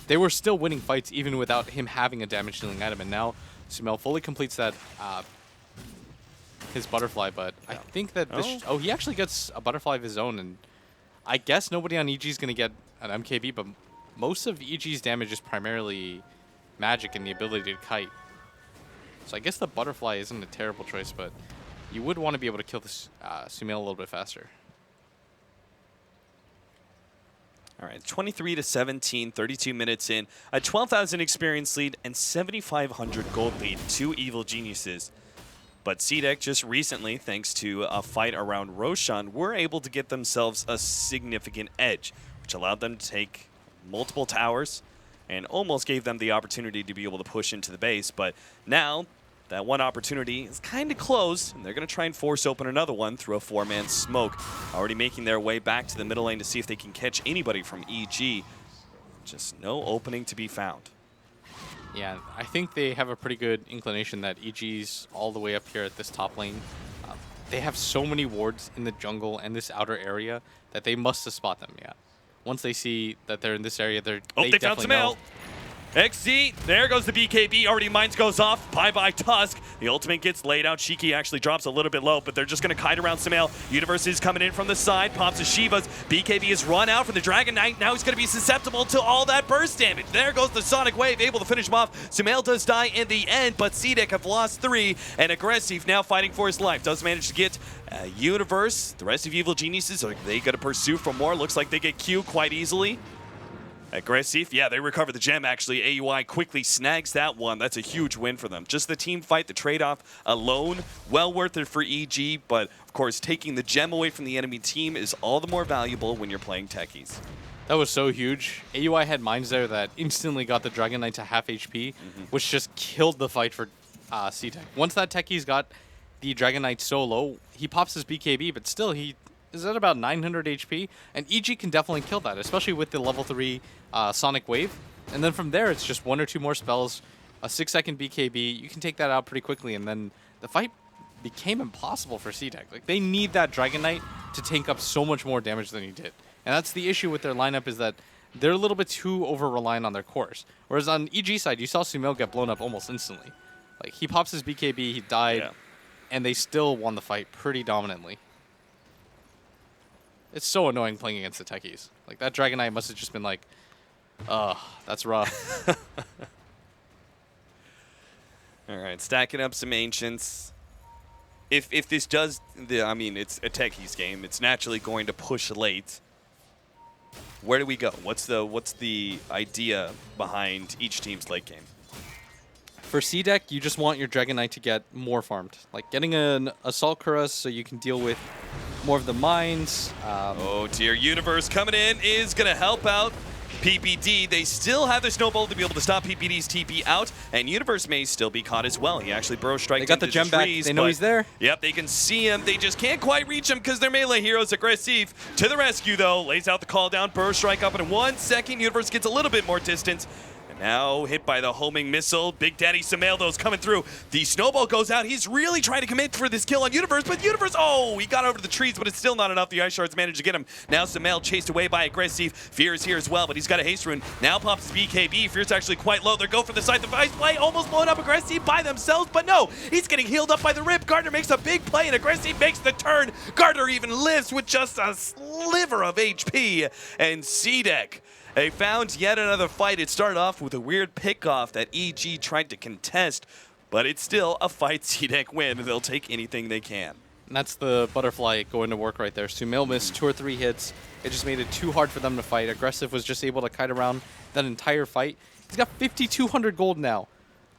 they were still winning fights even without him having a damage dealing item. And now Sumail fully completes that his Butterfly, but I think that this he actually gets a Butterfly of his own, and I guess nobody on EG is going to get an MKB, but most of EG's damage is primarily magic and the ability to kite. So I guess the Butterfly isn't a terrible choice, but you would want to be able to kill this Sumail a little bit faster. All right, 23 to 17, 32 minutes in. A 12,000 experience lead and 7,500 gold lead. 2 evil geniuses. But CDEC just recently, thanks to a fight around Roshan, were able to get themselves a significant edge, which allowed them to take multiple towers and almost gave them the opportunity to be able to push into the base. But now that one opportunity is kind of closed, and they're going to try and force open another one through a 4-man smoke. Already making their way back to the middle lane to see if they can catch anybody from EG. Just no opening to be found. Yeah, I think they have a pretty good inclination that EG's all the way up here at this top lane. They have so many wards in the jungle and this outer area that they must spot them, yeah. Once they see that they're in this area, they found Sumail. XZ, there goes the BKB, already mines goes off, bye-bye Tusk. The ultimate gets laid out, Shiki actually drops a little bit low, but they're just going to kite around Sumail. Universe is coming in from the side, pops a Shiva's. BKB is run out from the Dragon Knight, now he's going to be susceptible to all that burst damage. There goes the Sonic Wave, able to finish him off. Sumail does die in the end, but CDEC have lost 3, and Aggressive now fighting for his life. Does manage to get Universe. The rest of Evil Geniuses, are they going to pursue for more? Looks like they get Q quite easily. Aggressive, yeah, they recover the gem, actually. AUI quickly snags that one. That's a huge win for them. Just the team fight, the trade-off alone, well worth it for EG, but of course, taking the gem away from the enemy team is all the more valuable when you're playing techies. That was so huge. AUI had mines there that instantly got the Dragon Knight to half HP, which just killed the fight for C-Tech. Once that Techie's got the Dragon Knight so low, he pops his BKB, but still he is at about 900 HP, and EG can definitely kill that, especially with the level 3 Sonic Wave. And then from there, it's just 1 or 2 more spells, a 6-second BKB. You can take that out pretty quickly, and then the fight became impossible for C-Tech. Like, they need that Dragon Knight to tank up so much more damage than he did. And that's the issue with their lineup, is that they're a little bit too over-reliant on their cores. Whereas on EG side, you saw Sumail get blown up almost instantly. Like, he pops his BKB, he died, and they still won the fight pretty dominantly. It's so annoying playing against the techies. Like, that Dragon Knight must have just been like, ugh, that's rough. All right, stacking up some Ancients. If this does, I mean, it's a techies game. It's naturally going to push late. Where do we go? What's the idea behind each team's late game? For C-Deck, you just want your Dragon Knight to get more farmed. Like, getting an Assault Cuirass so you can deal with more of the mines. Oh dear, Universe coming in is going to help out PPD. They still have the Snowball to be able to stop PPD's TP out, and Universe may still be caught as well. He actually burrow strikes. They got the gem back. They know he's there. Yep, they can see him. They just can't quite reach him because they're melee heroes. Aggressive to the rescue, though. Lays out the call down. Burrow strike up in 1 second. Universe gets a little bit more distance. Now hit by the homing missile. Big Daddy Sumail, though, is coming through. The Snowball goes out. He's really trying to commit for this kill on Universe, but Universe, oh, he got over the trees, but it's still not enough. The Ice Shards managed to get him. Now Sumail chased away by Aggressive. Fear is here as well, but he's got a haste rune. Now pops his BKB. Fear's actually quite low. They go for the side. The Ice play almost blowing up Aggressive by themselves, but no, he's getting healed up by the rip. Gardner makes a big play, and Aggressive makes the turn. Gardner even lives with just a sliver of HP, and C-Deck, they found yet another fight. It started off with a weird pickoff that EG tried to contest, but it's still a fight C-Deck win. They'll take anything they can. And that's the butterfly going to work right there. Sumail missed 2 or 3 hits. It just made it too hard for them to fight. Aggressive was just able to kite around that entire fight. He's got 5,200 gold now,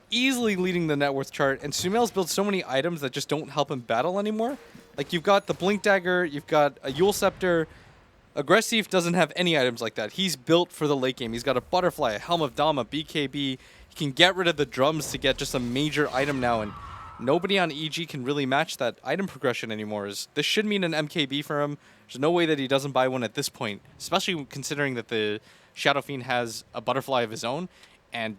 easily leading the net worth chart. And Sumail's built so many items that just don't help him battle anymore. Like, you've got the Blink Dagger, you've got a Yule Scepter. Aggressive doesn't have any items like that. He's built for the late game. He's got a Butterfly, a Helm of Dama, BKB. He can get rid of the drums to get just a major item now, and nobody on EG can really match that item progression anymore. This should mean an MKB for him. There's no way that he doesn't buy one at this point, especially considering that the Shadow Fiend has a Butterfly of his own, and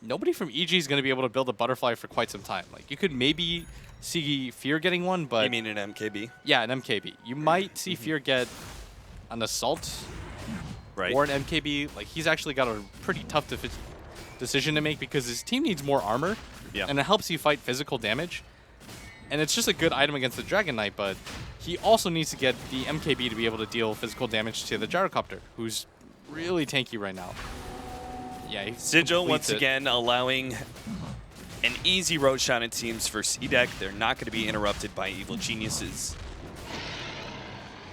nobody from EG is going to be able to build a Butterfly for quite some time. Like, you could maybe see Fear getting one, but... You mean an MKB? Yeah, an MKB. You might see Fear get an Assault or an MKB. Like, he's actually got a pretty tough decision to make because his team needs more armor, and it helps you fight physical damage. And it's just a good item against the Dragon Knight, but he also needs to get the MKB to be able to deal physical damage to the Gyrocopter, who's really tanky right now. Yeah, Sigil once again allowing an easy road shot in teams for C-Deck. They're not going to be interrupted by Evil Geniuses.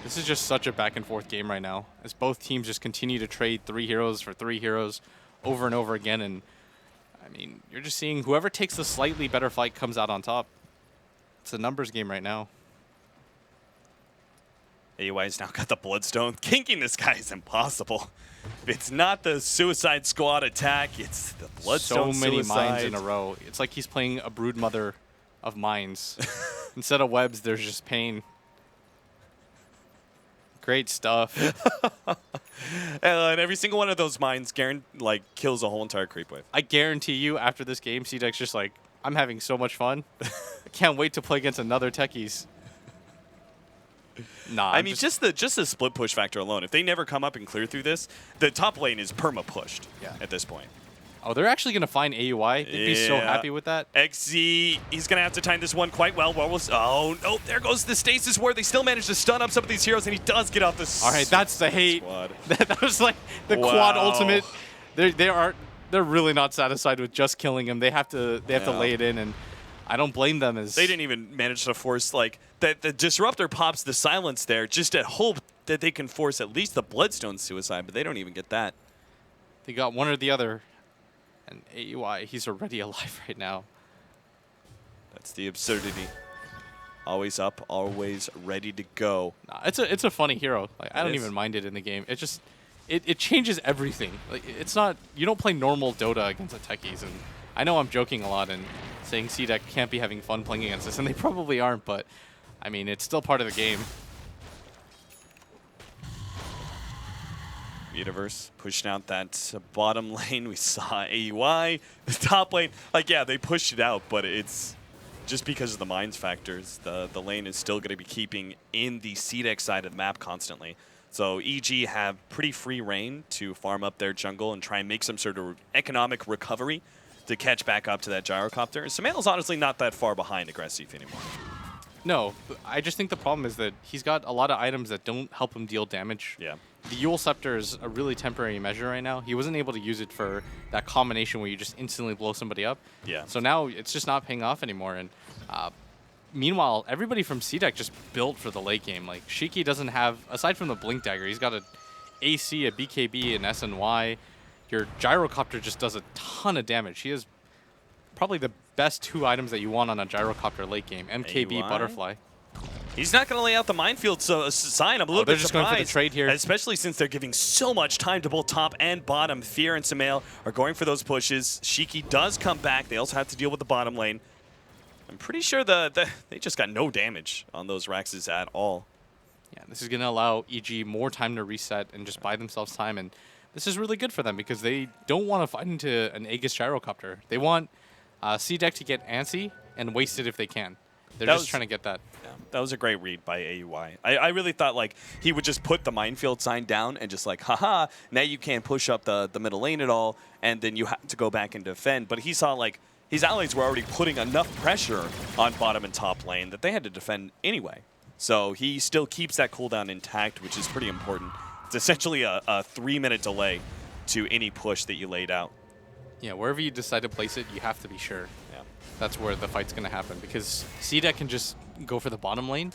This is just such a back-and-forth game right now, as both teams just continue to trade 3 heroes for 3 heroes over and over again. And, I mean, you're just seeing whoever takes the slightly better fight comes out on top. It's a numbers game right now. AUI's now got the Bloodstone. Kinking this guy is impossible. If it's not the Suicide Squad attack, it's the Bloodstone So many suicide. mines in a row. It's like he's playing a brood mother of mines. Instead of webs, there's just pain. Great stuff. And every single one of those mines kills a whole entire creep wave. I guarantee you, after this game, C-Deck's just like, I'm having so much fun. I can't wait to play against another techies. Nah, I mean, just the split push factor alone. If they never come up and clear through this, the top lane is perma pushed at this point. Oh, they're actually going to find AUI. They'd be so happy with that. XZ, he's going to have to time this one quite well. Oh, no, there goes the stasis ward. They still managed to stun up some of these heroes, and he does get off the All right, that's the hate. That was like the quad ultimate. They're really not satisfied with just killing him. They have to lay it in, and I don't blame them. As they didn't even manage to force, like, the Disruptor pops the silence there just to hope that they can force at least the Bloodstone suicide, but they don't even get that. They got one or the other. And AUI, he's already alive right now. That's the absurdity. Always up, always ready to go. Nah, it's a funny hero. Like, I don't even mind it in the game. It just it changes everything. Like it's not, you don't play normal Dota against the techies, and I know I'm joking a lot and saying CDEC can't be having fun playing against this, and they probably aren't, but I mean it's still part of the game. Universe pushing out that bottom lane. We saw AUI. The top lane, like, yeah, they pushed it out, but it's just because of the mines factors. The lane is still going to be keeping in the CDEC side of the map constantly. So EG have pretty free reign to farm up their jungle and try and make some sort of economic recovery to catch back up to that gyrocopter. Sumail's honestly not that far behind Aggressive anymore. No, I just think the problem is that he's got a lot of items that don't help him deal damage. Yeah. The Yule Scepter is a really temporary measure right now. He wasn't able to use it for that combination where you just instantly blow somebody up. Yeah. So now it's just not paying off anymore. And meanwhile, everybody from CDEC just built for the late game. Like, Shiki doesn't have, aside from the Blink Dagger, he's got an AC, a BKB, an SNY. Your Gyrocopter just does a ton of damage. He has probably the best 2 items that you want on a Gyrocopter late game. MKB, AUI? Butterfly. He's not going to lay out the minefield sign. I'm a little bit just surprised. going for the trade here. Especially since they're giving so much time to both top and bottom. Fear and Sumail are going for those pushes. Shiki does come back. They also have to deal with the bottom lane. I'm pretty sure they just got no damage on those Raxes at all. Yeah, this is going to allow EG more time to reset and just buy themselves time. And this is really good for them because they don't want to fight into an Aegis Gyrocopter. They want CDEC to get antsy and waste it if they can. They're just trying to get that. Yeah, that was a great read by AUI. I really thought like he would just put the minefield sign down and just like, haha, now you can't push up the middle lane at all, and then you have to go back and defend. But he saw like his allies were already putting enough pressure on bottom and top lane that they had to defend anyway. So he still keeps that cooldown intact, which is pretty important. It's essentially a 3-minute delay to any push that you laid out. Yeah, wherever you decide to place it, you have to be sure. Yeah. That's where the fight's going to happen because CDEC can just go for the bottom lane.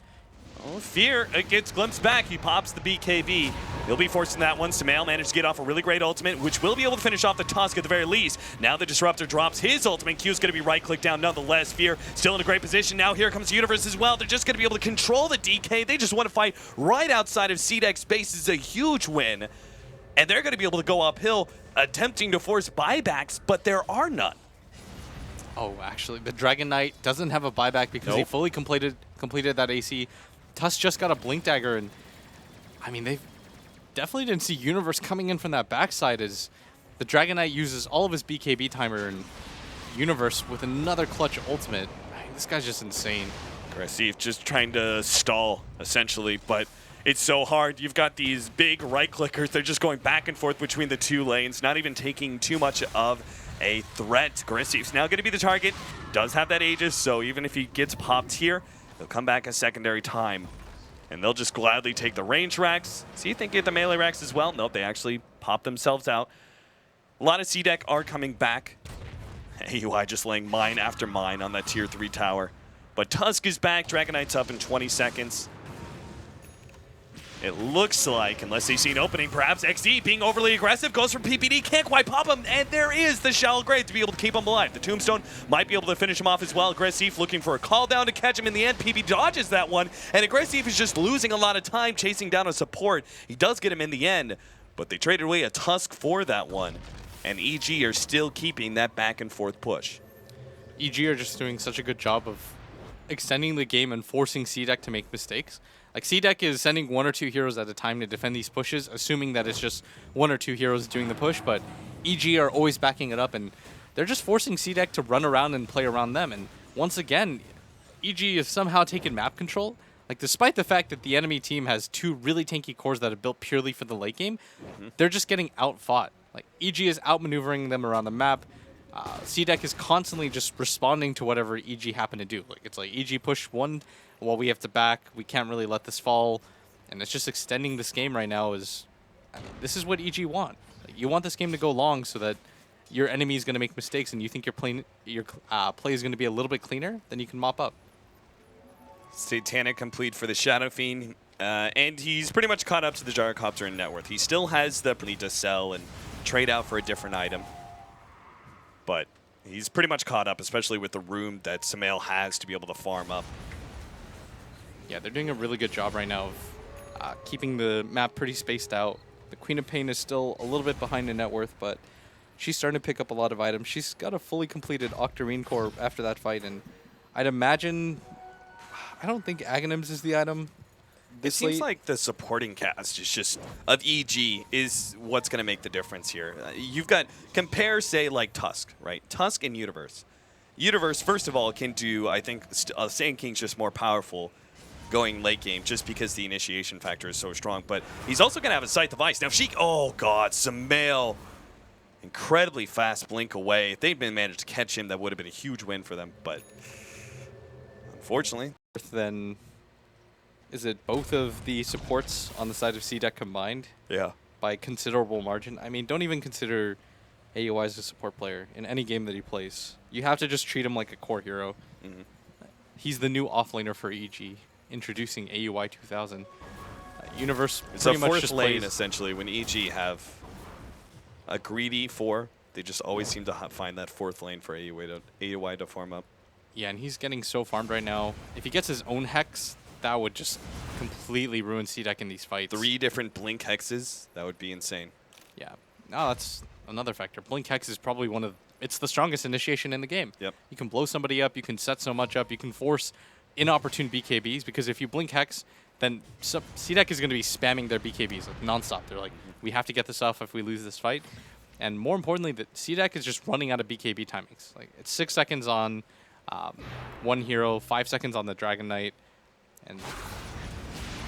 Oh, Fear gets glimpsed back. He pops the BKB. He'll be forcing that one. Sumail managed to get off a really great ultimate, which will be able to finish off the Tusk at the very least. Now the Disruptor drops his ultimate. Q's going to be right-click down nonetheless. Fear still in a great position. Now here comes Universe as well. They're just going to be able to control the DK. They just want to fight right outside of CDEC's base. This is a huge win. And they're going to be able to go uphill, attempting to force buybacks, but there are none. Oh, actually, the Dragon Knight doesn't have a buyback because he fully completed that AC. Tusk just got a Blink Dagger, and I mean, they definitely didn't see Universe coming in from that backside as the Dragon Knight uses all of his BKB timer, and Universe with another clutch ultimate. I mean, this guy's just insane. Aggressive, just trying to stall, essentially, but it's so hard. You've got these big right clickers. They're just going back and forth between the 2 lanes, not even taking too much of a threat. Aggressive's now going to be the target. Does have that Aegis, so even if he gets popped here, he'll come back a secondary time. And they'll just gladly take the range racks. So you think get the melee racks as well? Nope, they actually pop themselves out. A lot of CDEC are coming back. AUI just laying mine after mine on that tier 3 tower. But Tusk is back. Dragon Knight's up in 20 seconds. It looks like, unless they see an opening, perhaps XD being overly aggressive, goes for PPD, can't quite pop him, and there is the Shallow Grave to be able to keep him alive. The Tombstone might be able to finish him off as well. Aggressive looking for a call down to catch him in the end. PP dodges that one, and Aggressive is just losing a lot of time chasing down a support. He does get him in the end, but they traded away a Tusk for that one, and EG are still keeping that back and forth push. EG are just doing such a good job of extending the game and forcing CDEC to make mistakes. Like, CDEC is sending 1 or 2 heroes at a time to defend these pushes, assuming that it's just 1 or 2 heroes doing the push, but EG are always backing it up, and they're just forcing CDEC to run around and play around them. And once again, EG has somehow taken map control. Like, despite the fact that the enemy team has 2 really tanky cores that are built purely for the late game, they're just getting outfought. Like, EG is outmaneuvering them around the map. CDEC is constantly just responding to whatever EG happen to do. Like, it's like EG push 1, well, we have to back. We can't really let this fall. And it's just extending this game right now is, I mean, this is what EG want. Like, you want this game to go long so that your enemy is going to make mistakes and you think your play is going to be a little bit cleaner, then you can mop up. Satanic complete for the Shadow Fiend, and he's pretty much caught up to the Gyrocopter in net worth. He still has the need to sell and trade out for a different item. But he's pretty much caught up, especially with the room that Sumail has to be able to farm up. Yeah, they're doing a really good job right now of keeping the map pretty spaced out. The Queen of Pain is still a little bit behind in net worth, but she's starting to pick up a lot of items. She's got a fully completed Octarine core after that fight, and I'd imagine... I don't think Aghanims is the item. It seems like the supporting cast is just of EG is what's going to make the difference here. You've got, compare, say, like Tusk, right? Tusk and Universe. Universe, first of all, can do, I think, Sand King's just more powerful going late game just because the initiation factor is so strong. But he's also going to have a Scythe of Ice. Now, oh, God, Sumail, incredibly fast blink away. If they'd been managed to catch him, that would have been a huge win for them. But unfortunately. Then... Is it both of the supports on the side of C-Deck combined? Yeah. By considerable margin? I mean, don't even consider AUI as a support player in any game that he plays. You have to just treat him like a core hero. He's the new offlaner for EG, introducing AUI 2000. Universe it's pretty a much fourth just lane, plays essentially. When EG have a greedy 4, they just always seem to find that fourth lane for AUI to farm up. Yeah, and he's getting so farmed right now. If he gets his own Hex, that would just completely ruin C-Deck in these fights. 3 different Blink Hexes, that would be insane. Yeah. No, that's another factor. Blink Hex is probably it's the strongest initiation in the game. Yep. You can blow somebody up, you can set so much up, you can force inopportune BKBs, because if you Blink Hex, then C-Deck is going to be spamming their BKBs like, nonstop. They're like, we have to get this off if we lose this fight. And more importantly, the C-Deck is just running out of BKB timings. Like, it's 6 seconds on one hero, 5 seconds on the Dragon Knight. And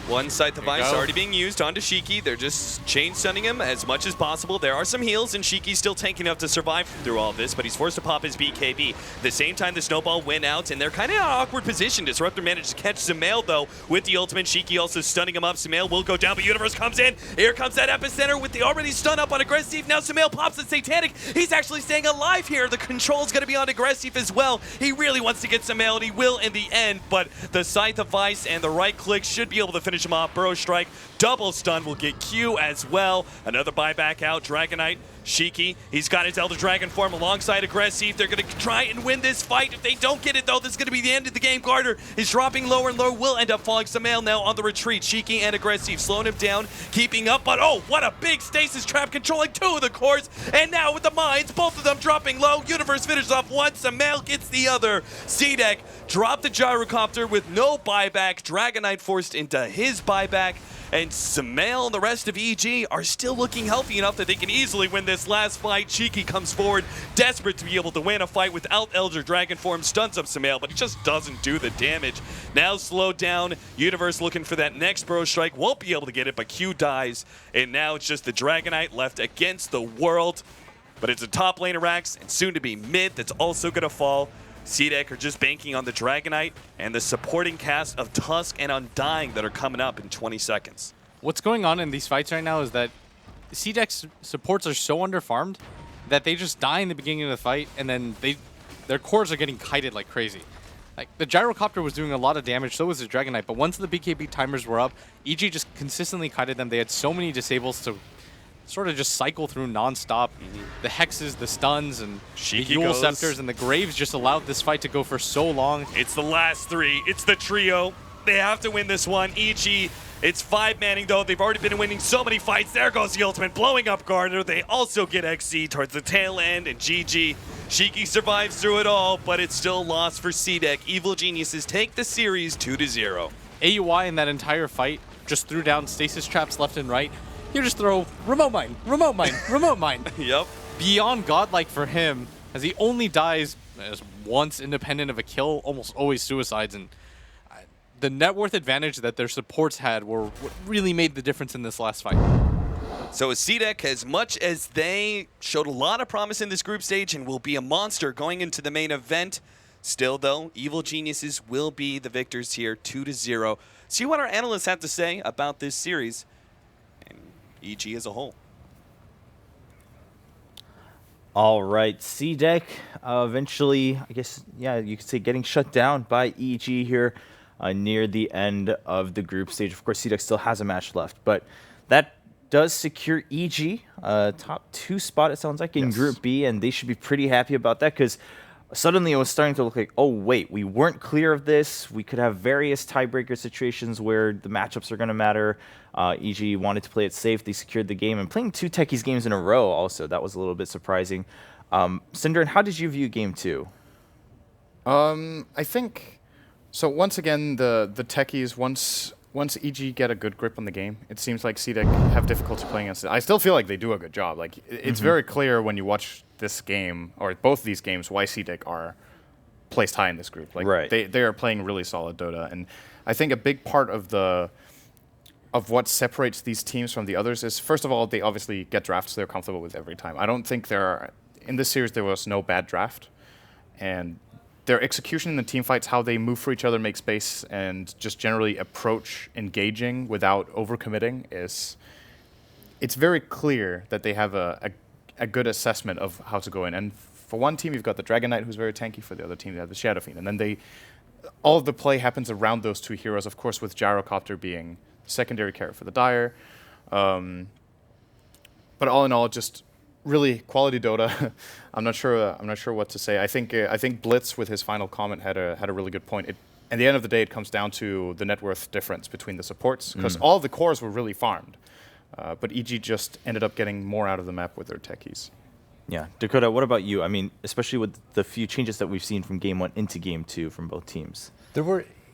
one Scythe of Ice already being used onto Shiki. They're just chain stunning him as much as possible. There are some heals, and Shiki's still tanking enough to survive through all this, but he's forced to pop his BKB. At the same time, the Snowball went out, and they're kind of in an awkward position. Disruptor managed to catch Sumail, though, with the ultimate. Shiki also stunning him up. Sumail will go down, but Universe comes in. Here comes that Epicenter with the already stun up on Aggressive. Now Sumail pops the Satanic. He's actually staying alive here. The control's going to be on Aggressive as well. He really wants to get Sumail, and he will in the end, but the Scythe of Ice and the right click should be able to finish him off. Burrow Strike, double stun will get Q as well. Another buyback out. Dragon Knight, Shiki, he's got his Elder Dragon form alongside Aggressive. They're going to try and win this fight. If they don't get it, though, this is going to be the end of the game. Gardner is dropping lower and lower, will end up falling. Sumail now on the retreat. Shiki and Aggressive slowing him down, keeping up, but oh, what a big stasis trap, controlling 2 of the cores, and now with the mines, both of them dropping low. Universe finishes off one, Sumail gets the other. C-Deck dropped the gyrocopter with no buyback. Dragon Knight forced into his buyback. And Sumail and the rest of EG are still looking healthy enough that they can easily win this last fight. Shiki comes forward, desperate to be able to win a fight without Elder Dragon form, stuns up Sumail, but he just doesn't do the damage. Now slowed down, Universe looking for that next Burrow Strike, won't be able to get it, but Q dies. And now it's just the Dragon Knight left against the world. But it's a top lane of Rax, and soon to be mid that's also going to fall. C-Deck are just banking on the Dragon Knight and the supporting cast of Tusk and Undying that are coming up in 20 seconds. What's going on in these fights right now is that C-Deck's supports are so underfarmed that they just die in the beginning of the fight, and then their cores are getting kited like crazy. Like, the Gyrocopter was doing a lot of damage, so was the Dragon Knight, but once the BKB timers were up, EG just consistently kited them. They had so many disables to sort of just cycle through non-stop. The Hexes, the stuns, and Shiki the Yule goes. Scepters, and the Graves just allowed this fight to go for so long. It's the last 3. It's the trio. They have to win this one. EG, it's 5-manning, though. They've already been winning so many fights. There goes the ultimate, blowing up Gardner. They also get XC towards the tail end, and GG. Shiki survives through it all, but it's still lost for C-Deck. Evil Geniuses take the series 2-0. AUI in that entire fight just threw down stasis traps left and right. You just throw remote mine, remote mine, remote mine. Yep. Beyond godlike for him, as he only dies as once independent of a kill, almost always suicides. And the net worth advantage that their supports had were what really made the difference in this last fight. So C-Deck, as much as they showed a lot of promise in this group stage and will be a monster going into the main event, still though, Evil Geniuses will be the victors here, 2-0. See what our analysts have to say about this series. EG as a whole. All right, C-Deck eventually, I guess, yeah, you could say getting shut down by EG here near the end of the group stage. Of course, C-Deck still has a match left, but that does secure EG, top 2 spot, it sounds like, in Group B, and they should be pretty happy about that because suddenly it was starting to look like, oh, wait, we weren't clear of this. We could have various tiebreaker situations where the matchups are going to matter. EG wanted to play it safe. They secured the game, and playing 2 Techies games in a row also, that was a little bit surprising. Synderen, how did you view Game 2? I think, so once again, the Techies, once EG get a good grip on the game, it seems like CDEC have difficulty playing against it. I still feel like they do a good job. Like it's very clear when you watch this game, or both these games, why CDEC are placed high in this group. Like they are playing really solid Dota. And I think a big part of what separates these teams from the others is, first of all, they obviously get drafts they're comfortable with every time. I don't think in this series there was no bad draft. And their execution in the team fights, how they move for each other, make space, and just generally approach engaging without overcommitting it's very clear that they have a good assessment of how to go in. And for one team, you've got the Dragon Knight, who's very tanky. For the other team, they have the Shadow Fiend. And then all of the play happens around those 2 heroes, of course, with Gyrocopter being secondary carry for the Dire. But all in all, just really quality Dota. I'm not sure what to say. I think Blitz with his final comment had a really good point. At the end of the day, it comes down to the net worth difference between the supports, because all the cores were really farmed, but EG just ended up getting more out of the map with their Techies. Yeah, Dakota, what about you? I mean, especially with the few changes that we've seen from Game 1 into Game 2 from both teams.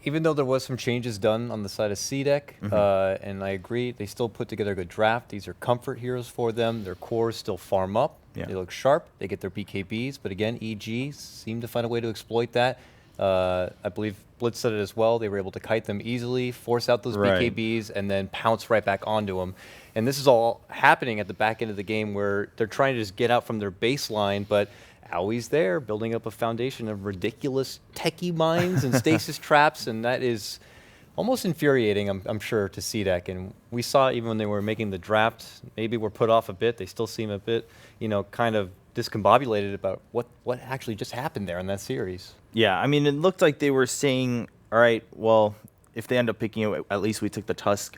Even though there was some changes done on the side of CDEC, and I agree, they still put together a good draft. These are comfort heroes for them. Their cores still farm up. They look sharp. They get their BKBs. But again, EG seemed to find a way to exploit that. I believe Blitz said it as well. They were able to kite them easily, force out those BKBs, and then pounce right back onto them. And this is all happening at the back end of the game where they're trying to just get out from their baseline, but Owie's there, building up a foundation of ridiculous techie mines and stasis traps, and that is almost infuriating, I'm sure, to CDEC. And we saw even when they were making the draft, maybe we're put off a bit. They still seem a bit, kind of discombobulated about what actually just happened there in that series. Yeah, I mean, it looked like they were saying, all right, well, if they end up picking it, at least we took the Tusk.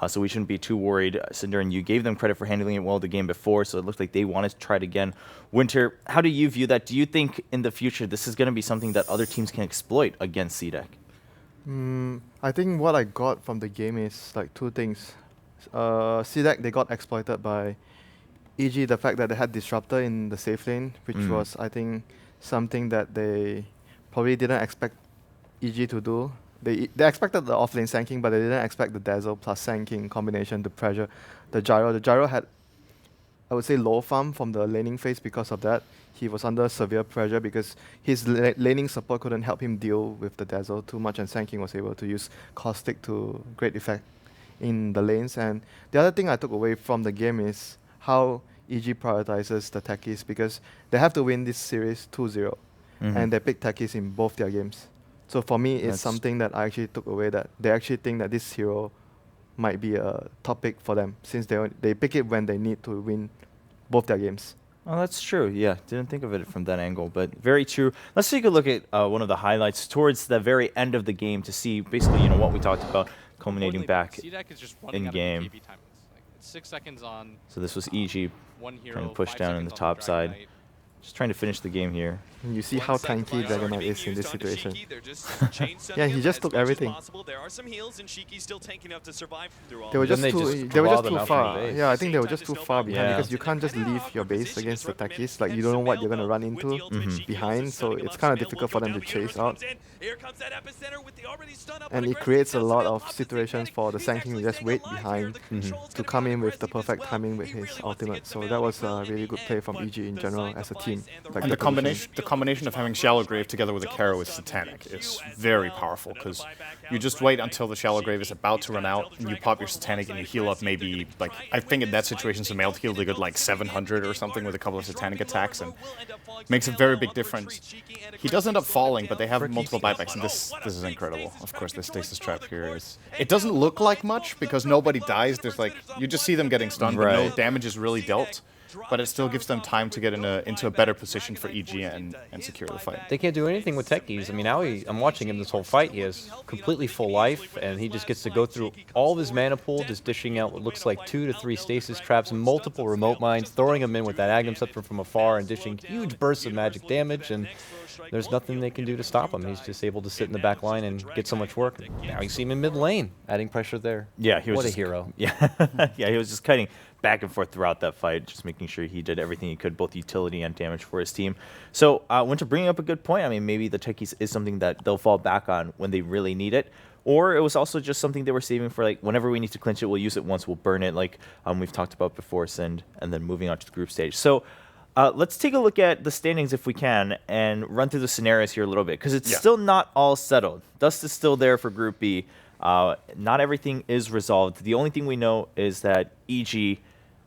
So we shouldn't be too worried. Synderen, you gave them credit for handling it well the game before, so it looked like they wanted to try it again. Winter, how do you view that? Do you think in the future this is going to be something that other teams can exploit against CDEC? I think what I got from the game is like 2 things. CDEC, they got exploited by EG, the fact that they had Disruptor in the safe lane, which was, I think, something that they probably didn't expect EG to do. They expected the offlane sanking, but they didn't expect the Dazzle plus sanking combination to pressure the Gyro. The Gyro had, I would say, low farm from the laning phase because of that. He was under severe pressure because his laning support couldn't help him deal with the Dazzle too much, and sanking was able to use Caustic to great effect in the lanes. And the other thing I took away from the game is how EG prioritizes the Techies, because they have to win this series 2-0, and they pick Techies in both their games. So for me, it's something that I actually took away, that they actually think that this hero might be a top pick for them, since they pick it when they need to win both their games. Oh, that's true. Yeah, didn't think of it from that angle, but very true. Let's take a look at one of the highlights towards the very end of the game to see basically, what we talked about culminating back in game. It's 6 seconds on. So this was EG one hero, trying to push down on the top side. Just trying to finish the game here. And you see how tanky Dragon Knight is in this situation. Yeah, he just took everything. They were just too far. Yeah, I think they were just too far behind, because you can't just leave your base against the Techies. Like, you don't know what you're going to run into behind, so it's kind of difficult for them to chase out. And it creates a lot of situations for the Sanking to just wait behind to come in with the perfect timing with his ultimate. So that was a really good play from EG in general as a team. Like, and the combination of having Shallow Grave together with a Karo with Satanic is very powerful, because you just wait until the Shallow Grave is about to run out, and you pop your Satanic and you heal up maybe, like, I think in that situation Sumailed healed a good like 700 or something with a couple of Satanic attacks, and makes a very big difference. He does end up falling, but they have multiple buybacks, and this is incredible. Of course, the stasis trap here is... It doesn't look like much, because nobody dies. There's like, you just see them getting stunned, but no damage is really dealt. but it still gives them time to get into a better position for EG and secure the fight. They can't do anything with techies. I mean, now I'm watching him this whole fight. He has completely full life, and he just gets to go through all of his mana pool, just dishing out what looks like 2 to 3 stasis traps, multiple remote mines, throwing them in with that Aghanim Scepter from afar, and dishing huge bursts of magic damage, and there's nothing they can do to stop him. He's just able to sit in the back line and get so much work. Now you see him in mid lane, adding pressure there. Yeah, he was what just, a hero. Yeah, yeah, he was just cutting back and forth throughout that fight, just making sure he did everything he could, both utility and damage for his team. So, Winter bringing up a good point. I mean, maybe the techies is something that they'll fall back on when they really need it. Or it was also just something they were saving for, like, whenever we need to clinch it, we'll use it once, we'll burn it, like we've talked about before, and then moving on to the group stage. So, let's take a look at the standings if we can and run through the scenarios here a little bit, because it's still not all settled. Dust is still there for Group B. Not everything is resolved. The only thing we know is that EG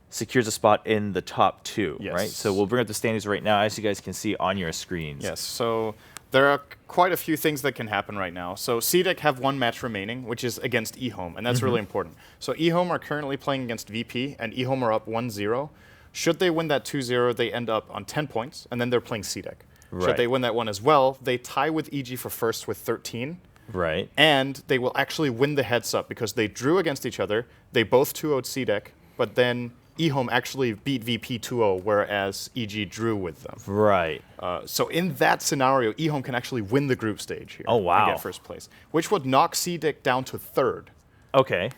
secures a spot in the top 2, right? So we'll bring up the standings right now, as you guys can see on your screens. Yes, so there are quite a few things that can happen right now. So CDEC have 1 match remaining, which is against eHome, and that's really important. So eHome are currently playing against VP, and eHome are up 1-0. Should they win that 2-0, they end up on 10 points, and then they're playing CDEC. Should they win that one as well, they tie with EG for first with 13. Right. And they will actually win the heads-up because they drew against each other. They both 2-0'd CDEC, but then eHome actually beat VP 2-0, whereas EG drew with them. Right. So in that scenario, eHome can actually win the group stage here. Oh, wow. And get first place, which would knock CDEC down to 3rd. Okay.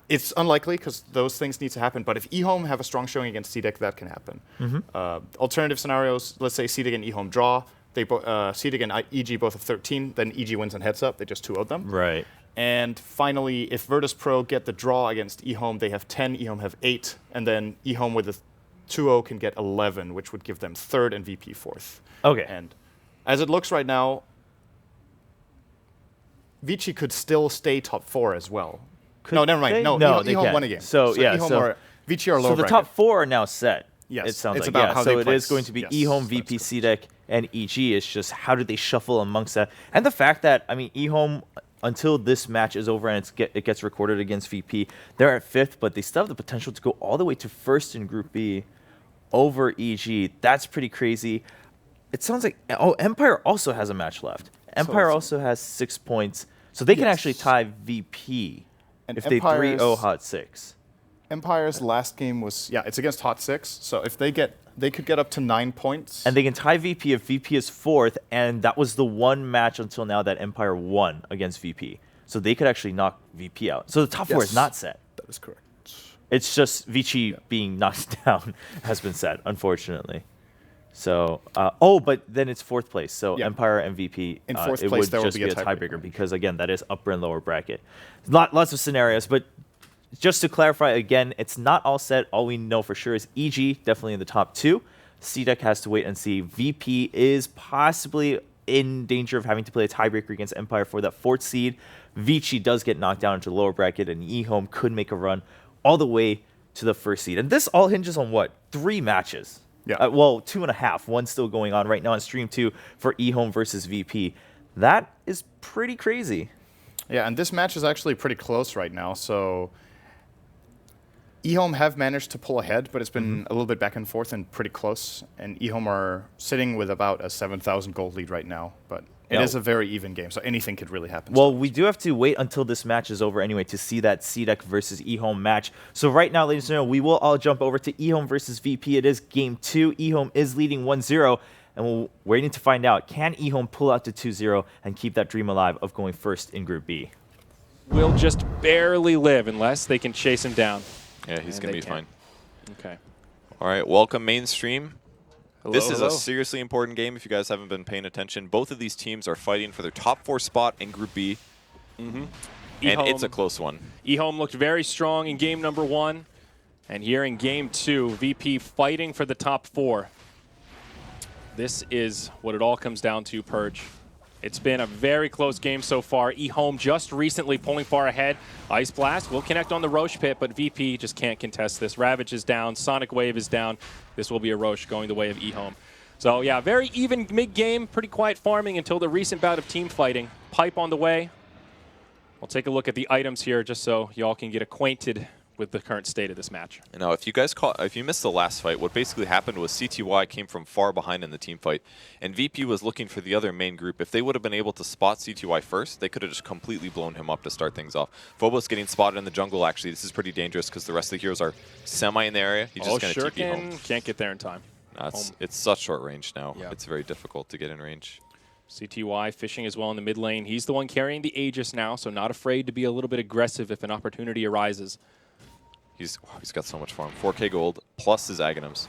It's unlikely because those things need to happen, but if eHome have a strong showing against CDEC, that can happen. Alternative scenarios, let's say CDEC and eHome draw. CDEC and EG both have 13, then EG wins on heads up. They just 2-0'd them. Right. And finally, if Virtus Pro get the draw against eHome, they have 10, eHome have 8, and then eHome with a 2-0 can get 11, which would give them 3rd and VP 4th. Okay. And as it looks right now, Vici could still stay top 4 as well. No, never mind. No, eHome won a game. So yeah, Vici are lower So the bracket. top 4 are now set. Yes, it sounds it's like. about Yeah, how so they it play. is going to be Yes, eHome, VP, CDEC, and EG. It's just how do they shuffle amongst that? And the fact that, I mean, eHome, until this match is over and it gets recorded against VP, they're at 5th, but they still have the potential to go all the way to 1st in Group B over EG. That's pretty crazy. It sounds like, Empire also has a match left. Empire also has 6 points, so they can actually tie VP And if they 3-0 Hot 6. Empire's last game was, it's against Hot 6, so if they could get up to 9 points. And they can tie VP if VP is 4th, and that was the one match until now that Empire won against VP. So they could actually knock VP out. So the top 4 is not set. That is correct. It's just Vici being knocked down has been set, unfortunately. So, but then it's 4th place. So Empire and VP, in 4th it place, would just be a tiebreaker because, again, that is upper and lower bracket. Lots of scenarios, but just to clarify again, it's not all set. All we know for sure is EG definitely in the top 2. CDEC has to wait and see. VP is possibly in danger of having to play a tiebreaker against Empire for that 4th seed. Vici does get knocked down into the lower bracket, and eHome could make a run all the way to the 1st seed. And this all hinges on what? 3 matches. Yeah. Well, 2.5. One still going on right now on stream 2 for eHome versus VP. That is pretty crazy. Yeah, and this match is actually pretty close right now. So eHome have managed to pull ahead, but it's been a little bit back and forth and pretty close. And eHome are sitting with about a 7,000 gold lead right now. But it is a very even game, so anything could really happen. Well, we do have to wait until this match is over anyway to see that CDEC versus eHome match. So right now, ladies and gentlemen, we will all jump over to eHome versus VP. It is game 2. eHome is leading 1-0. And we're waiting to find out, can eHome pull out to 2-0 and keep that dream alive of going 1st in Group B? Will just barely live unless they can chase him down. Yeah, he's going to be fine. Okay. All right, welcome mainstream. This is hello. a seriously important game if you guys haven't been paying attention. Both of these teams are fighting for their top 4 spot in Group B. And it's a close one. eHome looked very strong in game number 1. And here in game 2, VP fighting for the top 4. This is what it all comes down to, Purge. It's been a very close game so far. eHome just recently pulling far ahead. Ice Blast will connect on the Roche pit, but VP just can't contest this. Ravage is down. Sonic Wave is down. This will be a Roche going the way of eHome. So, yeah, very even mid-game. Pretty quiet farming until the recent bout of team fighting. Pipe on the way. We'll take a look at the items here just so y'all can get acquainted with the current state of this match. Now, if you missed the last fight, what basically happened was CTY came from far behind in the team fight, and VP was looking for the other main group. If they would have been able to spot CTY first, they could have just completely blown him up to start things off. Phobos getting spotted in the jungle, actually, this is pretty dangerous because the rest of the heroes are semi in the area. He's just going to TP home. Can't get there in time. It's such short range now. Yeah. It's very difficult to get in range. CTY fishing as well in the mid lane. He's the one carrying the Aegis now, so not afraid to be a little bit aggressive if an opportunity arises. He's got so much farm. 4K gold plus his Aghanims.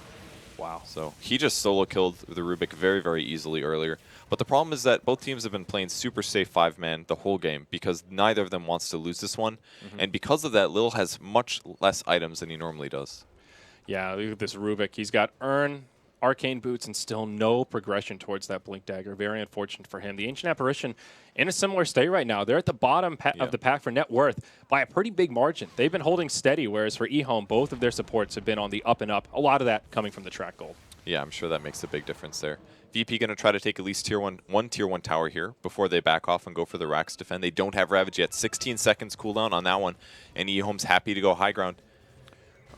Wow. So he just solo killed the Rubik very, very easily earlier. But the problem is that both teams have been playing super safe 5-man the whole game because neither of them wants to lose this one. And because of that, Lil has much less items than he normally does. Yeah, look at this Rubik. He's got Urn, Arcane Boots, and still no progression towards that Blink Dagger. Very unfortunate for him. The Ancient Apparition in a similar state right now. They're at the bottom of the pack for net worth by a pretty big margin. They've been holding steady, whereas for eHome, both of their supports have been on the up and up. A lot of that coming from the track gold. Yeah, I'm sure that makes a big difference there. VP going to try to take at least one tier 1 tower here before they back off and go for the Rax defend. They don't have Ravage yet. 16 seconds cooldown on that one, and eHome's happy to go high ground.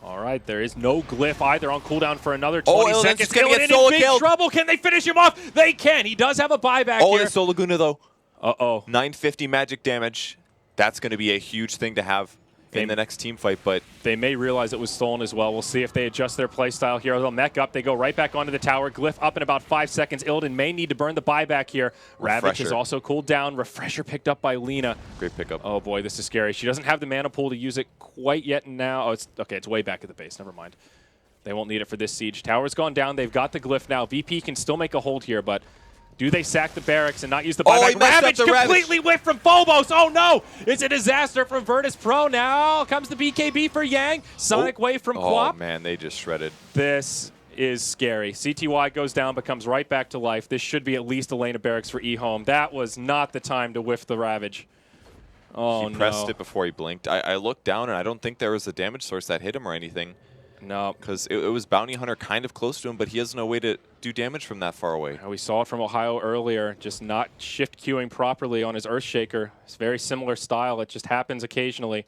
All right, there is no glyph either on cooldown for another 20 seconds. Going to get in big trouble. Can they finish him off? They can. He does have a buyback here. It's Soul Laguna, though. Uh-oh. 950 magic damage. That's going to be a huge thing to have in the next team fight, but they may realize it was stolen as well. We'll see if they adjust their playstyle here. They'll mech up. They go right back onto the tower. Glyph up in about 5 seconds. Illidan may need to burn the buyback here. Ravage is also cooled down. Refresher picked up by Lina. Great pickup. Oh boy, this is scary. She doesn't have the mana pool to use it quite yet now. Oh, it's okay. It's way back at the base. Never mind. They won't need it for this siege. Tower's gone down. They've got the Glyph now. VP can still make a hold here, but do they sack the barracks and not use the buyback? Ravage completely whiffed from Phobos. Oh no! It's a disaster from Virtus Pro. Now comes the BKB for Yang. Sonic Wave from Quap. Oh man, they just shredded. This is scary. CTY goes down, but comes right back to life. This should be at least a lane of barracks for eHome. That was not the time to whiff the Ravage. Oh no. He pressed it before he blinked. I looked down and I don't think there was a damage source that hit him or anything. No. Because it was Bounty Hunter kind of close to him, but he has no way to do damage from that far away. We saw it from Ohio earlier, just not shift queuing properly on his Earthshaker. It's very similar style. It just happens occasionally.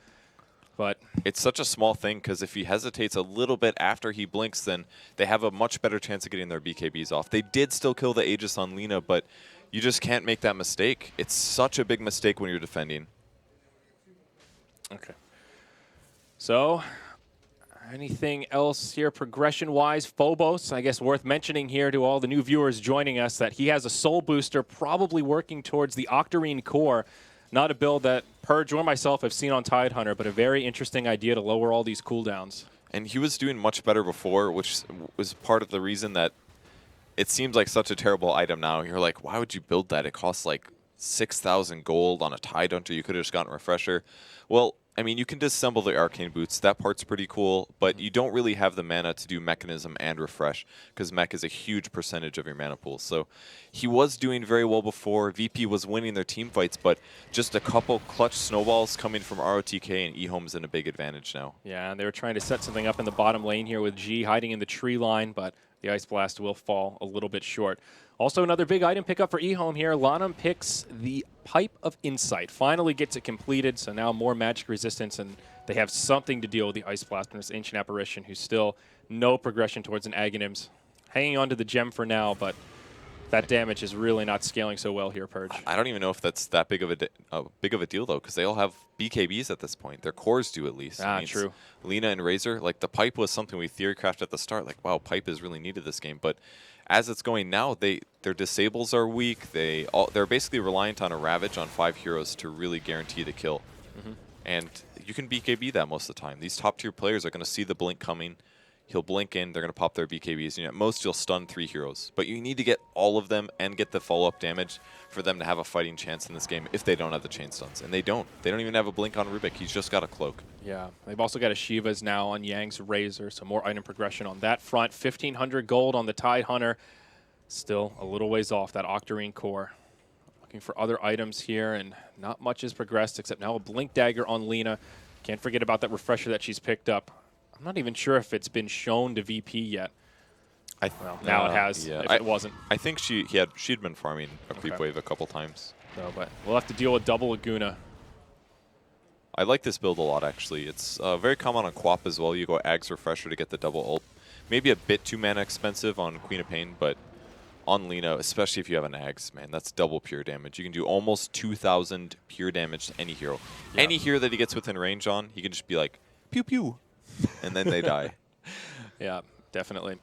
But it's such a small thing because if he hesitates a little bit after he blinks, then they have a much better chance of getting their BKBs off. They did still kill the Aegis on Lina, but you just can't make that mistake. It's such a big mistake when you're defending. Okay. So anything else here progression-wise? Phobos, I guess worth mentioning here to all the new viewers joining us that he has a soul booster probably working towards the Octarine core. Not a build that Purge or myself have seen on Tidehunter, but a very interesting idea to lower all these cooldowns. And he was doing much better before, which was part of the reason that it seems like such a terrible item now. You're like, why would you build that? It costs like 6,000 gold on a Tidehunter. You could have just gotten Refresher. Well, I mean, you can disassemble the Arcane Boots. That part's pretty cool, but you don't really have the mana to do Mechanism and Refresh because Mech is a huge percentage of your mana pool. So he was doing very well before. VP was winning their team fights, but just a couple clutch snowballs coming from ROTK and eHome's in a big advantage now. Yeah, and they were trying to set something up in the bottom lane here with G hiding in the tree line, but the Ice Blast will fall a little bit short. Also, another big item pickup for eHome here. Lanham picks the Pipe of Insight. Finally gets it completed, so now more magic resistance, and they have something to deal with the Ice Blast and this Ancient Apparition, who's still no progression towards an Aghanims. Hanging on to the gem for now, but that damage is really not scaling so well here, Purge. I don't even know if that's that big of a deal, though, because they all have BKBs at this point. Their cores do, at least. Ah, true. Lina and Razor, like, the Pipe was something we theorycrafted at the start. Like, wow, Pipe is really needed this game, but as it's going now, their disables are weak. They're basically reliant on a Ravage on 5 heroes to really guarantee the kill. And you can BKB that most of the time. These top-tier players are going to see the blink coming. He'll blink in, they're going to pop their BKBs, and at most you'll stun 3 heroes. But you need to get all of them and get the follow-up damage for them to have a fighting chance in this game if they don't have the chain stuns. And they don't. They don't even have a blink on Rubik. He's just got a cloak. Yeah, they've also got a Shiva's now on Yang's Razor, so more item progression on that front. 1,500 gold on the Tidehunter. Still a little ways off that Octarine core. Looking for other items here, and not much has progressed except now a Blink Dagger on Lina. Can't forget about that Refresher that she's picked up. I'm not even sure if it's been shown to VP yet. Well, now it has, yeah. if it wasn't. I think she'd been farming a creep wave a couple times. No, but we'll have to deal with double Laguna. I like this build a lot, actually. It's very common on Quap as well. You go Ags Refresher to get the double ult. Maybe a bit too mana expensive on Queen of Pain, but on Lina, especially if you have an Ags, man, that's double pure damage. You can do almost 2,000 pure damage to any hero. Yep. Any hero that he gets within range on, he can just be like, pew pew, and then they die. Yeah, definitely.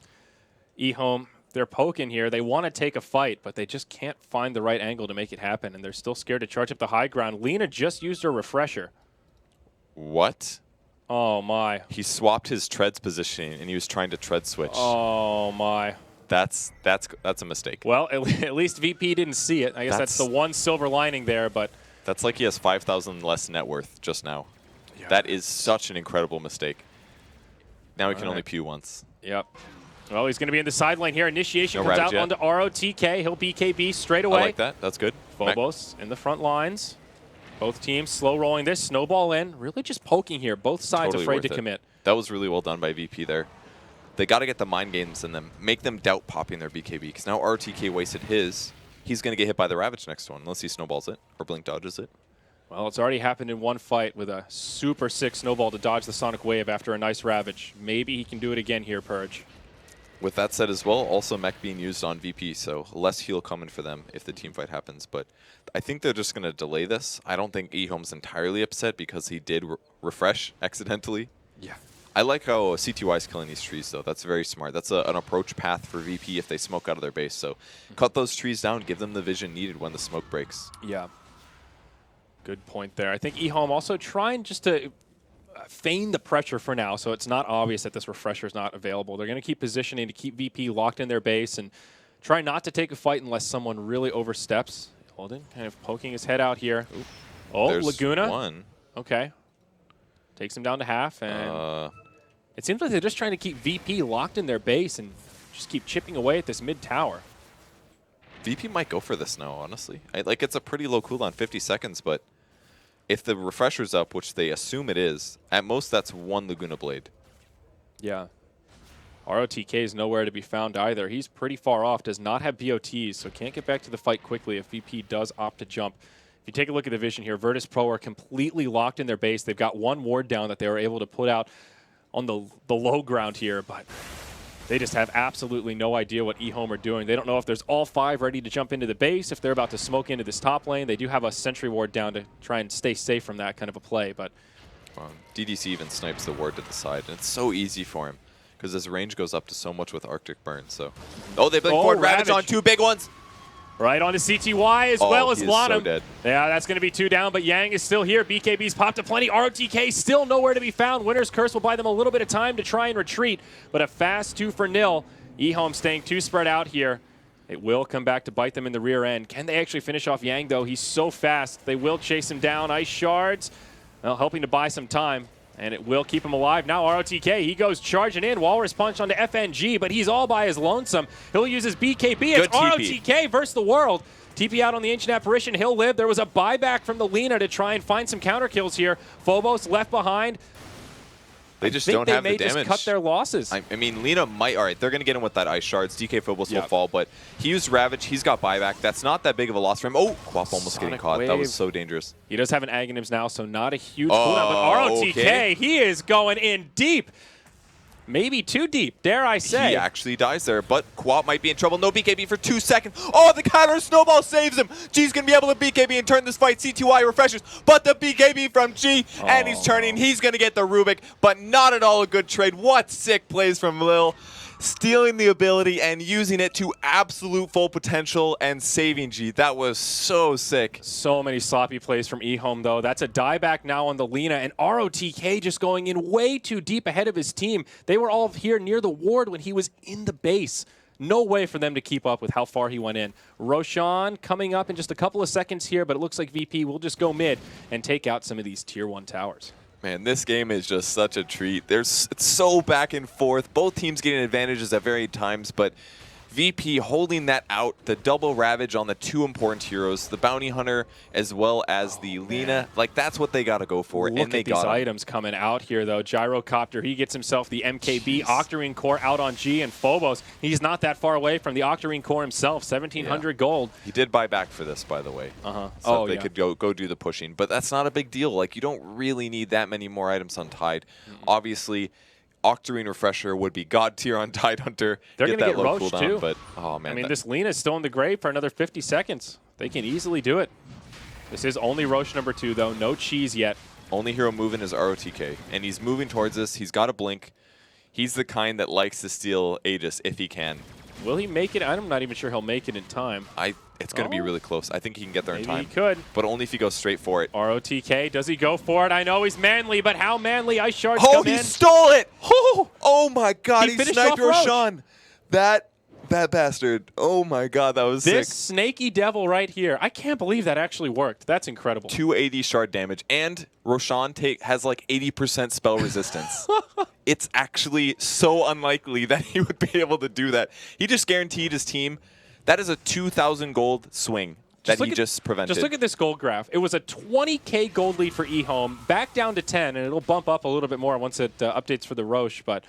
eHome, they're poking here. They want to take a fight, but they just can't find the right angle to make it happen, and they're still scared to charge up the high ground. Lina just used her refresher. What? Oh, my. He swapped his treads positioning, and he was trying to tread switch. Oh, my. That's a mistake. Well, at least VP didn't see it. I guess that's the one silver lining there, but... That's like he has 5,000 less net worth just now. Yeah. That is such an incredible mistake. Now he can only pew once. Yep. Well, he's going to be in the side lane here. Initiation comes out onto ROTK. He'll BKB straight away. I like that. That's good. Phobos in the front lines. Both teams slow rolling this. Snowball in. Really just poking here. Both sides totally afraid to commit. That was really well done by VP there. They got to get the mind games in them. Make them doubt popping their BKB. Because now RTK wasted his. He's going to get hit by the Ravage next one. Unless he snowballs it or blink dodges it. Well, it's already happened in one fight with a super sick snowball to dodge the Sonic Wave after a nice Ravage. Maybe he can do it again here, Purge. With that said as well, also mech being used on VP, so less heal coming for them if the team fight happens. But I think they're just going to delay this. I don't think eHome's entirely upset because he did refresh accidentally. Yeah. I like how CTY is killing these trees, though. That's very smart. That's an approach path for VP if they smoke out of their base. So cut those trees down, give them the vision needed when the smoke breaks. Yeah. Good point there. I think eHome also trying just to feign the pressure for now, so it's not obvious that this refresher is not available. They're going to keep positioning to keep VP locked in their base and try not to take a fight unless someone really oversteps. Holden kind of poking his head out here. Ooh. Oh, there's Laguna. One. Okay. Takes him down to half, and it seems like they're just trying to keep VP locked in their base and just keep chipping away at this mid tower. VP might go for this now, honestly. Like, it's a pretty low cooldown, 50 seconds, but if the refresher's up, which they assume it is, at most that's one Laguna Blade. Yeah. ROTK is nowhere to be found either. He's pretty far off, does not have BOTs, so can't get back to the fight quickly if VP does opt to jump. If you take a look at the vision here, Virtus Pro are completely locked in their base. They've got one ward down that they were able to put out on the low ground here, but they just have absolutely no idea what eHome are doing. They don't know if there's all five ready to jump into the base, if they're about to smoke into this top lane. They do have a sentry ward down to try and stay safe from that kind of a play, but... DDC even snipes the ward to the side, and it's so easy for him because his range goes up to so much with Arctic Burn. So, they blink forward Ravage on two big ones. Right onto CTY as well as Lanham. So dead. Yeah, that's going to be two down, but Yang is still here. BKB's popped up plenty. ROTK still nowhere to be found. Winner's Curse will buy them a little bit of time to try and retreat, but a fast 2-0. eHome staying too spread out here. It will come back to bite them in the rear end. Can they actually finish off Yang, though? He's so fast. They will chase him down. Ice Shards, well, hoping to buy some time, and it will keep him alive. Now ROTK, he goes charging in. Walrus punch onto FNG, but he's all by his lonesome. He'll use his BKB. It's ROTK versus the world. TP out on the Ancient Apparition. He'll live. There was a buyback from the Lina to try and find some counter kills here. Phobos left behind. They just don't have the damage. They may just cut their losses. I mean, Lina might. All right, they're going to get him with that Ice Shards. DK Phobos will fall, but he used Ravage. He's got buyback. That's not that big of a loss for him. Oh, Quap almost getting caught. That was so dangerous. He does have an Aghanims now, so not a huge cooldown. But ROTK, he is going in deep. Maybe too deep, dare I say. He actually dies there, but Quap might be in trouble. No BKB for 2 seconds. Oh, the counter snowball saves him. G's going to be able to BKB and turn this fight. CTY refreshes, but the BKB from G, and he's turning. He's going to get the Rubik, but not at all a good trade. What sick plays from Lil. Stealing the ability and using it to absolute full potential and saving G. That was so sick. So many sloppy plays from eHome, though. That's a dieback now on the Lina, and ROTK just going in way too deep ahead of his team. They were all here near the ward when he was in the base. No way for them to keep up with how far he went in. Roshan coming up in just a couple of seconds here, but it looks like VP will just go mid and take out some of these Tier 1 towers. Man, this game is just such a treat. It's so back and forth. Both teams getting advantages at varied times, but VP holding that out, the double Ravage on the 2 important heroes, the Bounty Hunter as well as the Lina. Like, that's what they got to go for, Look and they at these got 'em. items coming out here, though. Gyrocopter, he gets himself the MKB Octarine Core out on G, and Phobos, he's not that far away from the Octarine Core himself, 1,700 gold. He did buy back for this, by the way. So they could go do the pushing. But that's not a big deal. Like, you don't really need that many more items on Tide. Obviously, Octarine Refresher would be god tier on Tidehunter. They're going to get low roached, cooldown, too. But, oh, man. I mean, this Lina's still in the grave for another 50 seconds. They can easily do it. This is only Roche number 2, though. No cheese yet. Only hero moving is ROTK, and he's moving towards us. He's got a blink. He's the kind that likes to steal Aegis if he can. Will he make it? I'm not even sure he'll make it in time. It's going to be really close. I think he can get there in time. Maybe he could. But only if he goes straight for it. ROTK, does he go for it? I know he's manly, but how manly? Ice Shards Oh, come he in. stole it! Oh my God, he finished sniped off Roche. Roshan. That bastard. Oh my God, that was This sick. snaky devil right here. I can't believe that actually worked. That's incredible. 280 shard damage, and Roshan has like 80% spell resistance. It's actually so unlikely that he would be able to do that. He just guaranteed his team. That is a 2,000 gold swing that he just prevented. Just look at this gold graph. It was a 20k gold lead for eHome, back down to 10, and it'll bump up a little bit more once it updates for the Roche, but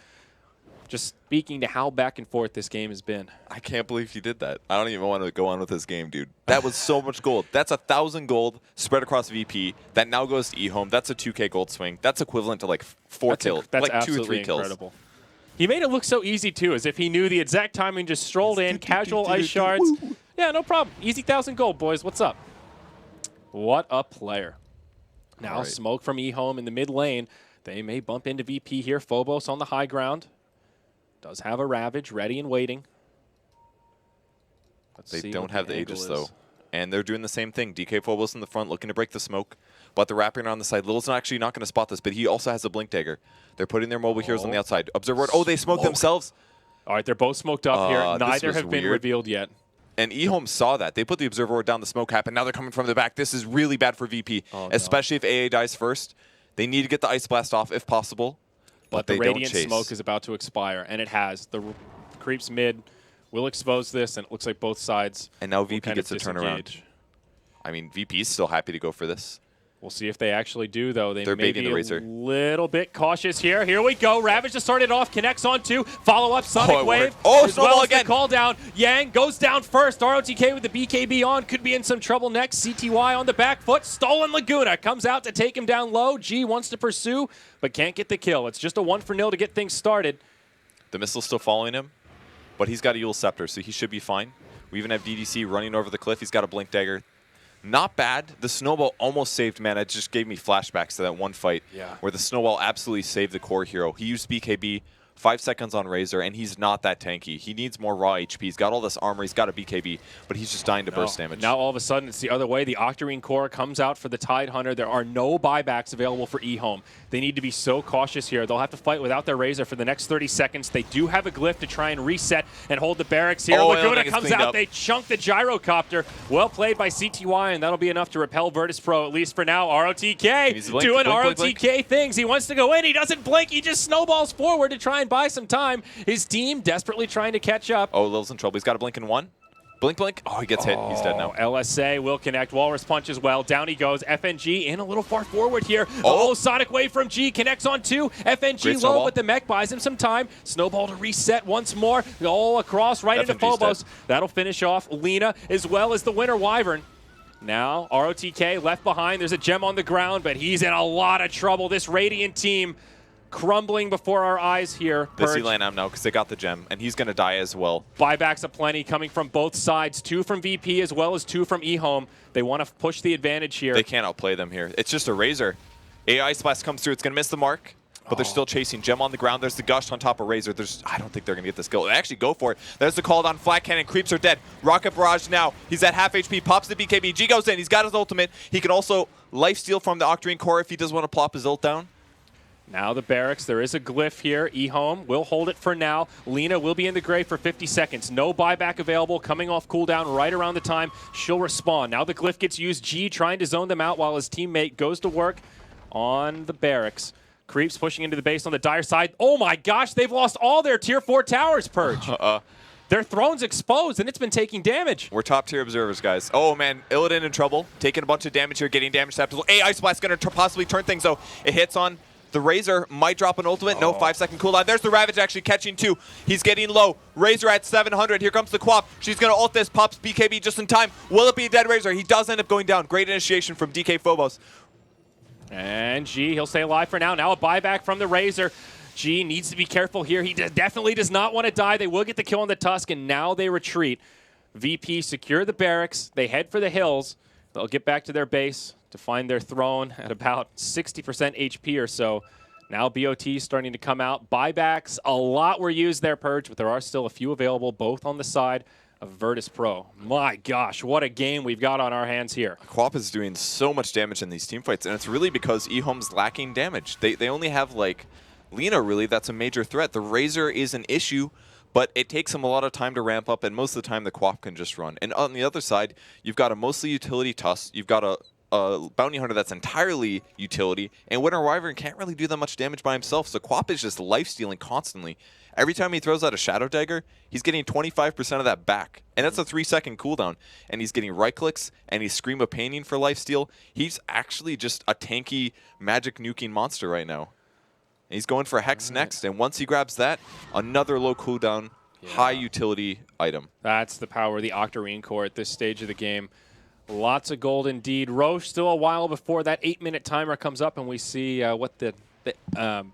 just speaking to how back and forth this game has been. I can't believe he did that. I don't even want to go on with this game, dude. That was so much gold. That's 1,000 gold spread across VP. That now goes to eHome. That's a 2k gold swing. That's equivalent to like 4 kills. That's like 2 or absolutely 3 kills. incredible. He made it look so easy, too, as if he knew the exact timing, just strolled in, casual ice shards. Yeah, no problem. Easy 1,000 gold, boys. What's up? What a player. Now, smoke from eHome in the mid lane. They may bump into VP here. Phobos on the high ground. Does have a Ravage ready and waiting. They don't have the Aegis, though. And they're doing the same thing. DK Phobos in the front, looking to break the smoke. But they're wrapping around the side. Little's actually not going to spot this, but he also has a Blink Dagger. They're putting their mobile heroes on the outside. Observer Ward. Oh, they smoked themselves. All right, they're both smoked up here. Neither have been revealed yet. And eHome saw that. They put the Observer Ward down the smoke cap, and now they're coming from the back. This is really bad for VP, especially if AA dies first. They need to get the Ice Blast off if possible, but the they Radiant don't chase. smoke is about to expire, and it has. The creeps mid will expose this, and it looks like both sides. And now VP kind gets of a turnaround. disengage. I mean, VP's still happy to go for this. We'll see if they actually do, though. They're may baiting be the Razor. a little bit cautious here. Here we go. Ravage to start it off. Connects on 2. Follow-up Sonic Wave. As well as the call down. Yang goes down first. ROTK with the BKB on. Could be in some trouble next. CTY on the back foot. Stolen Laguna comes out to take him down low. G wants to pursue, but can't get the kill. It's just a 1-0 to get things started. The missile's still following him, but he's got a Yule Scepter, so he should be fine. We even have DDC running over the cliff. He's got a Blink Dagger. Not bad. The Snowball almost saved mana. It just gave me flashbacks to that one fight where the Snowball absolutely saved the core hero. He used BKB, 5 seconds on Razor, and he's not that tanky. He needs more raw HP. He's got all this armor. He's got a BKB, but he's just dying to burst damage. Now all of a sudden it's the other way. The Octarine Core comes out for the Tidehunter. There are no buybacks available for eHome. They need to be so cautious here. They'll have to fight without their Razor for the next 30 seconds. They do have a glyph to try and reset and hold the barracks here. Laguna comes out. They chunk the Gyrocopter. Well played by CTY, and that'll be enough to repel Virtus Pro, at least for now. ROTK doing ROTK things. He wants to go in. He doesn't blink. He just snowballs forward to try and buy some time. His team desperately trying to catch up. Oh, Lil's in trouble. He's got a blink in 1. Blink, blink. Oh, he gets hit. He's dead now. LSA will connect. Walrus punch as well. Down he goes. FNG in a little far forward here. Oh, Sonic Wave from G connects on 2. FNG low, but the mech buys him some time. Snowball to reset once more. All across right into Phobos. That'll finish off Lina as well as the winner Wyvern. Now ROTK left behind. There's a gem on the ground, but he's in a lot of trouble. This Radiant team crumbling before our eyes here. This he land out now because they got the gem, and he's going to die as well. Buybacks aplenty coming from both sides. 2 from VP as well as 2 from eHome. They want to push the advantage here. They can't outplay them here. It's just a Razor. AI Splash comes through. It's going to miss the mark, but they're still chasing. Gem on the ground. There's the Gush on top of Razor. I don't think they're going to get this kill. They actually go for it. There's the call down. Flat Cannon. Creeps are dead. Rocket Barrage now. He's at half HP. Pops the BKB. G goes in. He's got his ultimate. He can also lifesteal from the Octarine Core if he does want to plop his ult down. Now the barracks, there is a glyph here. eHome will hold it for now. Lina will be in the grave for 50 seconds. No buyback available, coming off cooldown right around the time she'll respawn. Now the glyph gets used. G trying to zone them out while his teammate goes to work on the barracks. Creeps pushing into the base on the dire side. Oh my gosh, they've lost all their tier 4 towers, Purge. Their throne's exposed, and it's been taking damage. We're top-tier observers, guys. Oh, man. Illidan in trouble. Taking a bunch of damage here, getting damage to Hey, Ice Blast going to possibly turn things, though. It hits on the Razor. Might drop an ultimate. No, 5-second cooldown. There's the Ravage actually catching 2. He's getting low. Razor at 700. Here comes the Quap. She's going to ult this. Pops BKB just in time. Will it be a dead Razor? He does end up going down. Great initiation from DK Phobos. And G, he'll stay alive for now. Now a buyback from the Razor. G needs to be careful here. He definitely does not want to die. They will get the kill on the Tusk, and now they retreat. VP secure the barracks. They head for the hills. They'll get back to their base to find their throne at about 60% HP or so. Now BOT starting to come out. Buybacks, a lot were used there, Purge, but there are still a few available, both on the side of Virtus Pro. My gosh, what a game we've got on our hands here. Quap is doing so much damage in these teamfights, and it's really because eHome's lacking damage. They only have, like, Lina, really, that's a major threat. The Razor is an issue, but it takes him a lot of time to ramp up, and most of the time the Quap can just run. And on the other side, you've got a mostly utility Tusk, you've got a Bounty Hunter that's entirely utility, and Winter Wyvern can't really do that much damage by himself, so Quap is just life-stealing constantly. Every time he throws out a Shadow Dagger, he's getting 25% of that back, and that's a 3-second cooldown, and he's getting right-clicks, and he's Scream of Painting for lifesteal. He's actually just a tanky, magic nuking monster right now. And he's going for a Hex next, and once he grabs that, another low cooldown, high utility item. That's the power of the Octarine Core at this stage of the game. Lots of gold indeed. Roche still a while before that 8-minute timer comes up, and we see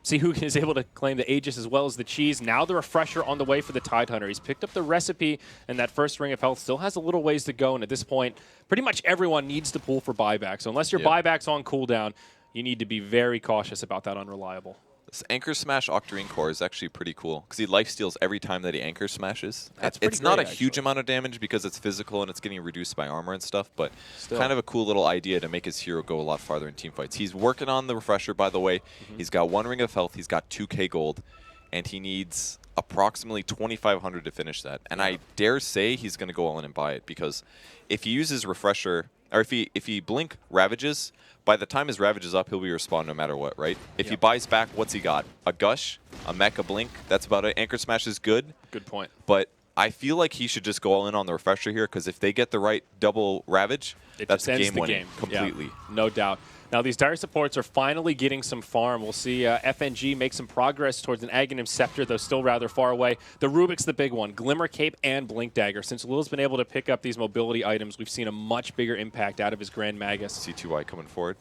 see who is able to claim the Aegis as well as the Cheese. Now the Refresher on the way for the Tidehunter. He's picked up the recipe, and that first Ring of Health still has a little ways to go. And at this point, pretty much everyone needs to pull for buyback. So unless your buyback's on cooldown, you need to be very cautious about that unreliable. This Anchor Smash Octarine Core is actually pretty cool because he lifesteals every time that he Anchor Smashes. It's not a huge amount of damage because it's physical and it's getting reduced by armor and stuff, but still, kind of a cool little idea to make his hero go a lot farther in teamfights. He's working on the Refresher, by the way. He's got 1 Ring of Health, he's got 2k gold, and he needs approximately 2,500 to finish that. And I dare say he's going to go all in and buy it because if he uses Refresher, or if he Blink Ravages, by the time his Ravage is up, he'll be respawned no matter what, right? If he buys back, what's he got? A Gush, a Mecha Blink, that's about it. Anchor Smash is good. Good point. But I feel like he should just go all in on the Refresher here, because if they get the right double Ravage, that's game winning completely. Yeah, no doubt. Now these dire supports are finally getting some farm. We'll see FNG make some progress towards an Aghanim Scepter, though still rather far away. The Rubik's the big one. Glimmer Cape and Blink Dagger. Since Lil's been able to pick up these mobility items, we've seen a much bigger impact out of his Grand Magus. C2Y coming forward.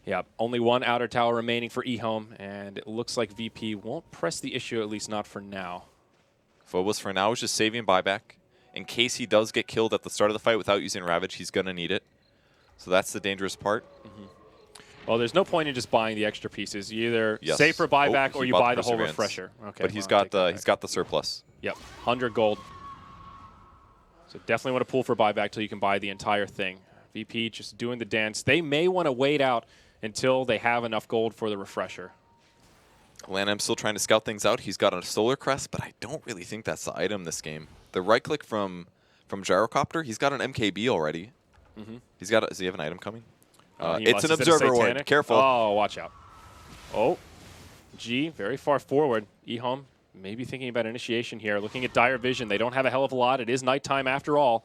Yeah, only 1 outer tower remaining for eHome, and it looks like VP won't press the issue, at least not for now. Phobos for now is just saving buyback. In case he does get killed at the start of the fight without using Ravage, he's going to need it. So that's the dangerous part. Well, there's no point in just buying the extra pieces. You either save for buyback or you buy the whole Refresher. Okay, but he's got the surplus. Yep, 100 gold. So definitely want to pull for buyback till you can buy the entire thing. VP just doing the dance. They may want to wait out until they have enough gold for the Refresher. Lanham's still trying to scout things out. He's got a Solar Crest, but I don't really think that's the item this game. The right click from Gyrocopter, he's got an MKB already. He's got. Does he have an item coming? It's an Observer Ward. Careful. Oh, watch out. Oh, G, very far forward. eHome maybe thinking about initiation here. Looking at Dire Vision. They don't have a hell of a lot. It is nighttime after all.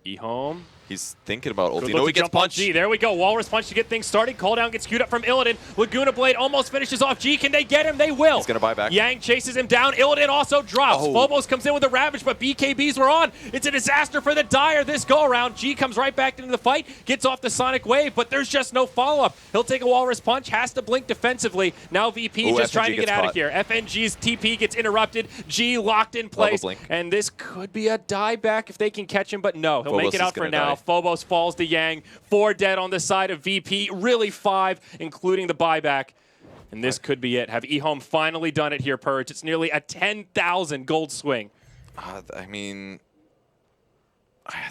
eHome. He's thinking about ulti. No, he gets punched. G. There we go. Walrus Punch to get things started. Call down gets queued up from Illidan. Laguna Blade almost finishes off G. Can they get him? They will. He's going to buy back. Yang chases him down. Illidan also drops. Phobos comes in with a Ravage, but BKBs were on. It's a disaster for the Dire this go-around. G comes right back into the fight, gets off the Sonic Wave, but there's just no follow-up. He'll take a Walrus Punch, has to blink defensively. Now VP just trying to get out of here. FNG's TP gets interrupted. G locked in place, and this could be a dieback if they can catch him, but no. He'll make it out for now. Phobos falls to Yang. 4 dead on the side of VP. Really 5, including the buyback. And this could be it. Have eHome finally done it here, Purge? It's nearly a 10,000 gold swing. I mean,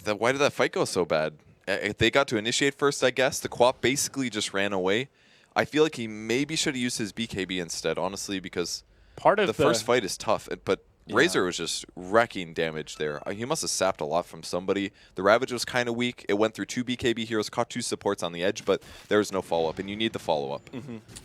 why did that fight go so bad? They got to initiate first, I guess. The Quap basically just ran away. I feel like he maybe should have used his BKB instead, honestly, because the first fight is tough. But Razor was just wrecking damage there. He must have sapped a lot from somebody. The Ravage was kind of weak. It went through 2 BKB heroes, caught 2 supports on the edge, but there was no follow-up, and you need the follow-up.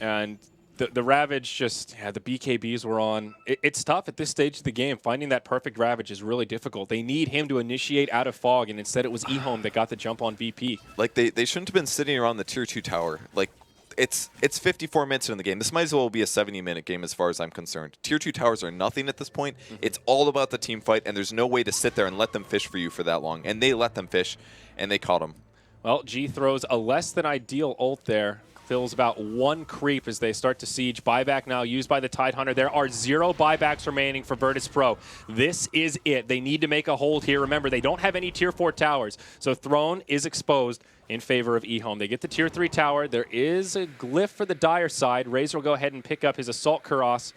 And The Ravage just, the BKBs were on. It's tough at this stage of the game. Finding that perfect Ravage is really difficult. They need him to initiate out of Fog, and instead it was eHome that got the jump on VP. Like, they shouldn't have been sitting around the Tier 2 tower. Like, it's 54 minutes in the game. This might as well be a 70-minute game as far as I'm concerned. Tier 2 towers are nothing at this point. It's all about the team fight, and there's no way to sit there and let them fish for you for that long. And they let them fish, and they caught them. Well, G throws a less than ideal ult there. Fills about 1 creep as they start to siege. Buyback now used by the Tidehunter. There are 0 buybacks remaining for Virtus Pro. This is it. They need to make a hold here. Remember, they don't have any Tier 4 towers, so Throne is exposed in favor of eHome. They get the Tier 3 tower. There is a glyph for the Dire side. Razor will go ahead and pick up his Assault Kuros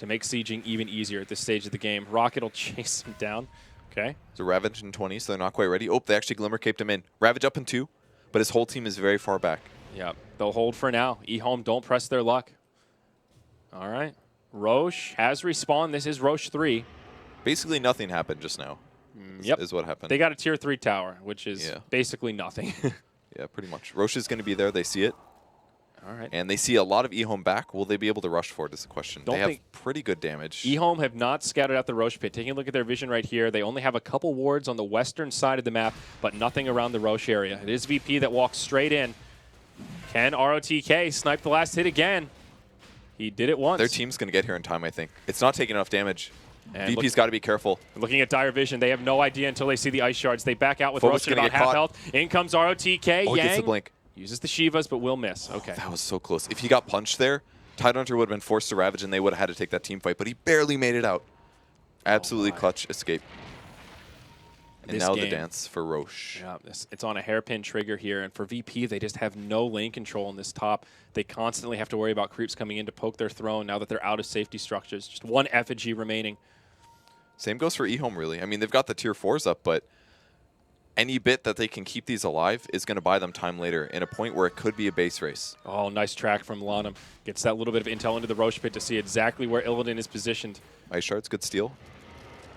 to make sieging even easier at this stage of the game. Rocket will chase him down. Okay. So Ravage in 20, so they're not quite ready. Oh, they actually Glimmer caped him in. Ravage up in 2, but his whole team is very far back. Yeah, they'll hold for now. eHome don't press their luck. All right. Roche has respawned. This is Roche 3. Basically nothing happened just now. Yep. Is what happened. They got a Tier 3 tower, which is basically nothing. Yeah, pretty much. Roche is going to be there. They see it. All right. And they see a lot of eHome back. Will they be able to rush for it is the question. They have pretty good damage. eHome have not scouted out the Roche pit. Taking a look at their vision right here, they only have a couple wards on the western side of the map, but nothing around the Roche area. It is VP that walks straight in. Can ROTK snipe the last hit again? He did it once. Their team's going to get here in time, I think. It's not taking enough damage. And VP's got to be careful. Looking at Dire Vision, they have no idea until they see the ice shards. They back out with Phobos Roche at about half health. In comes ROTK. Oh, he gets the blink. Uses the Shivas, but will miss. Okay. That was so close. If he got punched there, Tidehunter would have been forced to Ravage, and they would have had to take that team fight, but he barely made it out. Absolutely clutch escape. And now the dance for Roche. Yeah, it's on a hairpin trigger here, and for VP, they just have no lane control in this top. They constantly have to worry about creeps coming in to poke their throne now that they're out of safety structures. Just 1 effigy remaining. Same goes for eHome, really. I mean, they've got the Tier 4s up, but any bit that they can keep these alive is going to buy them time later in a point where it could be a base race. Oh, nice track from Lanham. Gets that little bit of intel into the Roche pit to see exactly where Illidan is positioned. Ice Shards, good steal.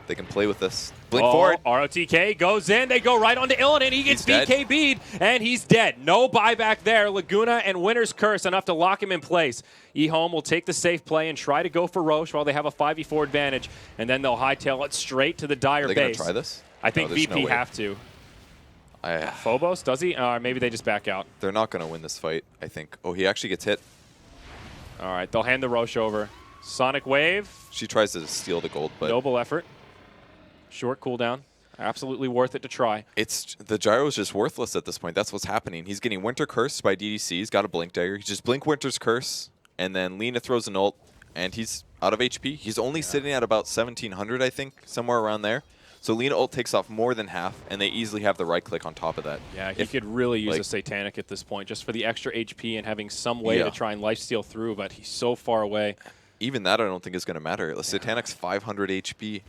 They can play with this. Blink forward. ROTK goes in. They go right onto Illidan. He gets BKB'd, and he's dead. No buyback there. Laguna and Winter's Curse enough to lock him in place. eHome will take the safe play and try to go for Roche while they have a 5v4 advantage, and then they'll hightail it straight to the Dire base. Are they going to try this? I think VP have to. Phobos, does he? Or maybe they just back out. They're not going to win this fight, I think. Oh, he actually gets hit. All right, they'll hand the Roche over. Sonic Wave. She tries to steal the gold, but... Noble effort. Short cooldown. Absolutely worth it to try. The gyro is just worthless at this point. That's what's happening. He's getting Winter Curse by DDC. He's got a Blink Dagger. He just Blink Winter's Curse, and then Lina throws an ult, and he's out of HP. He's only sitting at about 1,700, I think, somewhere around there. So Lina ult takes off more than half, and they easily have the right click on top of that. Yeah, he could really use a Satanic at this point, just for the extra HP and having some way to try and lifesteal through, but he's so far away. Even that I don't think is going to matter. Satanic's 500 HP.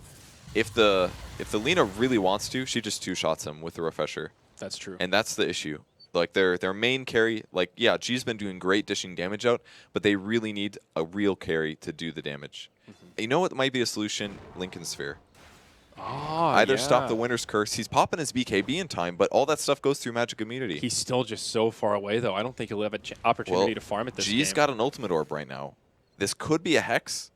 If the Lina really wants to, she just 2-shots him with the Refresher. That's true. And that's the issue. Like their main carry, like G's been doing great dishing damage out, but they really need a real carry to do the damage. You know what might be a solution? Lincoln Sphere. Oh, Either stop the Winter's Curse. He's popping his BKB in time, but all that stuff goes through Magic Immunity. He's still just so far away, though. I don't think he'll have an opportunity to farm at this G's got an Ultimate Orb right now. This could be a Hex,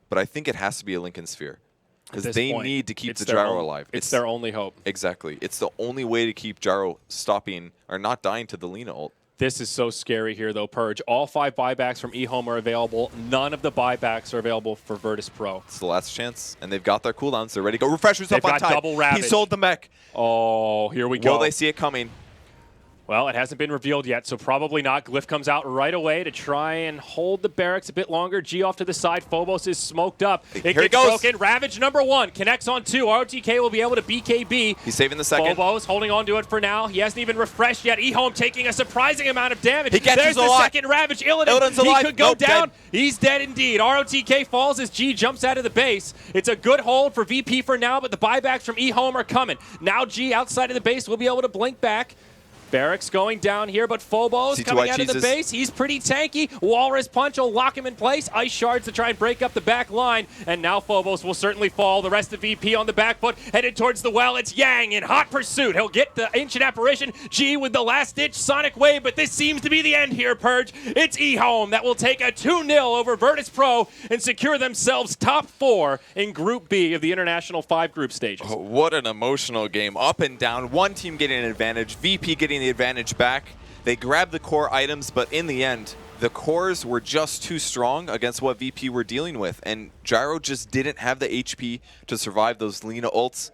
but I think it has to be a Lincoln Sphere. Because they need to keep the gyro alive. It's their only hope. Exactly. It's the only way to keep gyro stopping or not dying to the Lina ult. This is so scary here, though, Purge. All 5 buybacks from eHome are available. None of the buybacks are available for Virtus Pro. It's the last chance, and they've got their cooldowns. They're ready to go. Refreshers They've up on got time. double Ravage. He sold the mech. Oh, here we go. Will they see it coming? Well, it hasn't been revealed yet, so probably not. Glyph comes out right away to try and hold the barracks a bit longer. G off to the side. Phobos is smoked up. It gets broken. Ravage #1 connects on 2. ROTK will be able to BKB. He's saving the second. Phobos holding on to it for now. He hasn't even refreshed yet. eHome taking a surprising amount of damage. He catches There's a the lot. second Ravage. Illidan's alive. He could go down. Dead. He's dead indeed. ROTK falls as G jumps out of the base. It's a good hold for VP for now, but the buybacks from eHome are coming. Now G outside of the base will be able to blink back. Barracks going down here, but Phobos C2Y coming out of the cheeses. base. He's pretty tanky. Walrus Punch will lock him in place. Ice Shards to try and break up the back line. And now Phobos will certainly fall. The rest of VP on the back foot, headed towards the well. It's Yang in hot pursuit. He'll get the Ancient Apparition. G with the last-ditch Sonic Wave, but this seems to be the end here, Purge. It's eHome that will take a 2-0 over Virtus Pro and secure themselves top 4 in Group B of the International 5 group stages. Oh, what an emotional game. Up and down. One team getting an advantage. VP getting the advantage back. They grabbed the core items, but in the end, the cores were just too strong against what VP were dealing with. And Gyro just didn't have the HP to survive those Lina ults.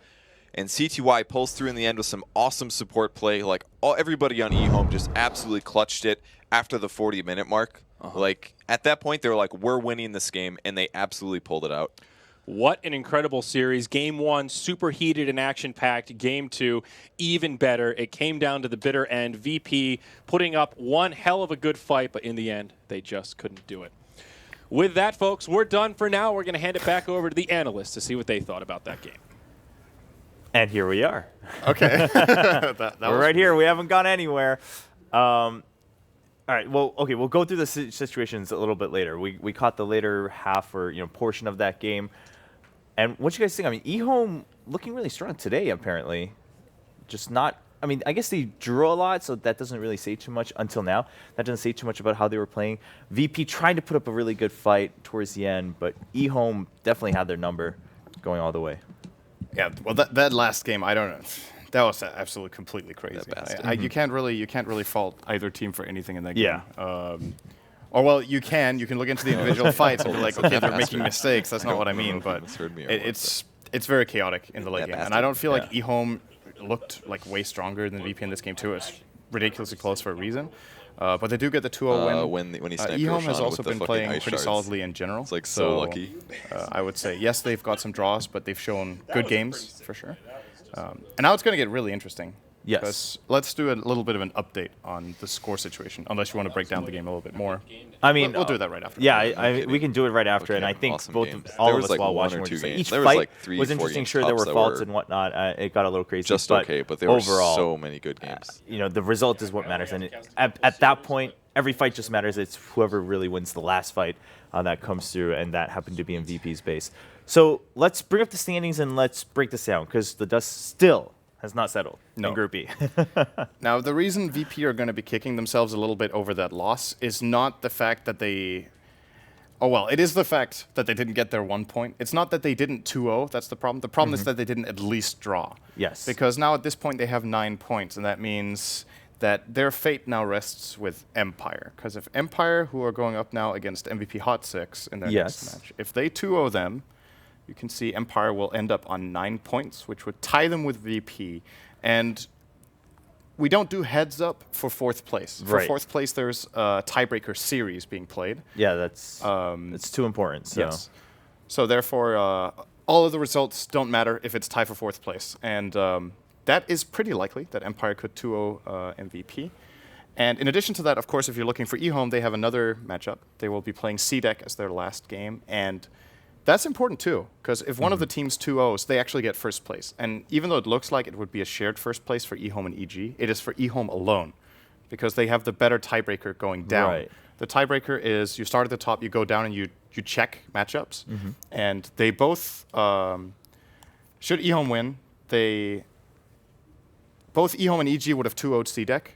And CTY pulls through in the end with some awesome support play. Like, everybody on eHome just absolutely clutched it after the 40-minute mark. Like, at that point, they were like, we're winning this game, and they absolutely pulled it out. What an incredible series. Game 1, super heated and action-packed. Game 2, even better. It came down to the bitter end. VP putting up one hell of a good fight, but in the end, they just couldn't do it. With that, folks, we're done for now. We're going to hand it back over to the analysts to see what they thought about that game. And here we are. Okay. We're right here. We haven't gone anywhere. All right. Well, okay. We'll go through the situations a little bit later. We caught the later half or portion of that game. And what you guys think? I mean, eHome looking really strong today, apparently. Just not. I mean, I guess they drew a lot, so that doesn't really say too much until now. That doesn't say too much about how they were playing. VP trying to put up a really good fight towards the end, but eHome definitely had their number going all the way. Yeah. Well, that last game, I don't know. That was absolutely completely crazy. You can't really fault either team for anything in that game. Yeah. Or well, you can look into the individual fights and be like, okay, they're making mistakes. That's not what I mean, but it's very chaotic in the late game, and I don't feel like eHome looked like way stronger than VP in this game too. It's ridiculously close for a reason, but they do get the 2-0 win. When he sniped eHome has Roshan also with the been fucking playing ice pretty shards. solidly in general. It's like so lucky. I would say yes, they've got some draws, but they've shown good games for sure. And now it's going to get really interesting. Yes. Let's do a little bit of an update on the score situation, unless you want to break down the game a little bit more. I mean, we'll do that right after. Yeah, we can do it right after, and I think awesome both games. all There of was us like while one watching or were two just like, games. each There was fight like 3, was 4 interesting. game Sure, there tops were that faults were and whatnot. It got a little crazy. Just but okay, but there were overall, so many good games. The result is what matters, and at that point, every fight just matters. It's whoever really wins the last fight that comes through, and that happened to be in VP's base. So let's bring up the standings and let's break this down, because the dust still has not settled in Group B. Now, the reason VP are going to be kicking themselves a little bit over that loss is not the fact that they... Oh, well, it is the fact that they didn't get their 1 point. It's not that they didn't 2-0. That's the problem. The problem is that they didn't at least draw. Yes. Because now at this point they have 9 points, and that means that their fate now rests with Empire. Because if Empire, who are going up now against MVP Hot 6 in their next match, if they 2-0 them, you can see Empire will end up on 9 points, which would tie them with VP. And we don't do heads up for 4th place. For 4th place, there's a tiebreaker series being played. Yeah, that's it's too important. So. Yes. So therefore, all of the results don't matter if it's tied for 4th place. And that is pretty likely that Empire could 2-0 MVP. And in addition to that, of course, if you're looking for eHome, they have another matchup. They will be playing C-Deck as their last game. And that's important too, because if one of the teams 2-0s, they actually get 1st place. And even though it looks like it would be a shared 1st place for eHome and EG, it is for eHome alone, because they have the better tiebreaker going down. Right. The tiebreaker is you start at the top, you go down, and you check matchups. And they both, should eHome win, both eHome and EG would have 2-0'd C-Deck,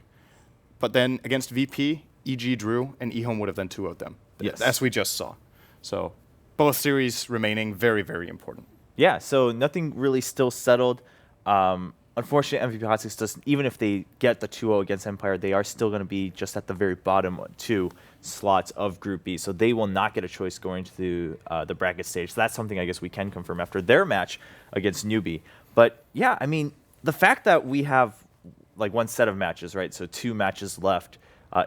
but then against VP, EG drew, and eHome would have then 2-0'd them, as we just saw. So both series remaining very, very important. Yeah, so nothing really still settled. Unfortunately, MVP Hot 6 doesn't, even if they get the 2-0 against Empire, they are still going to be just at the very bottom 2 slots of Group B. So they will not get a choice going to the bracket stage. So that's something I guess we can confirm after their match against Newbie. But yeah, I mean, the fact that we have like one set of matches, right? So 2 matches left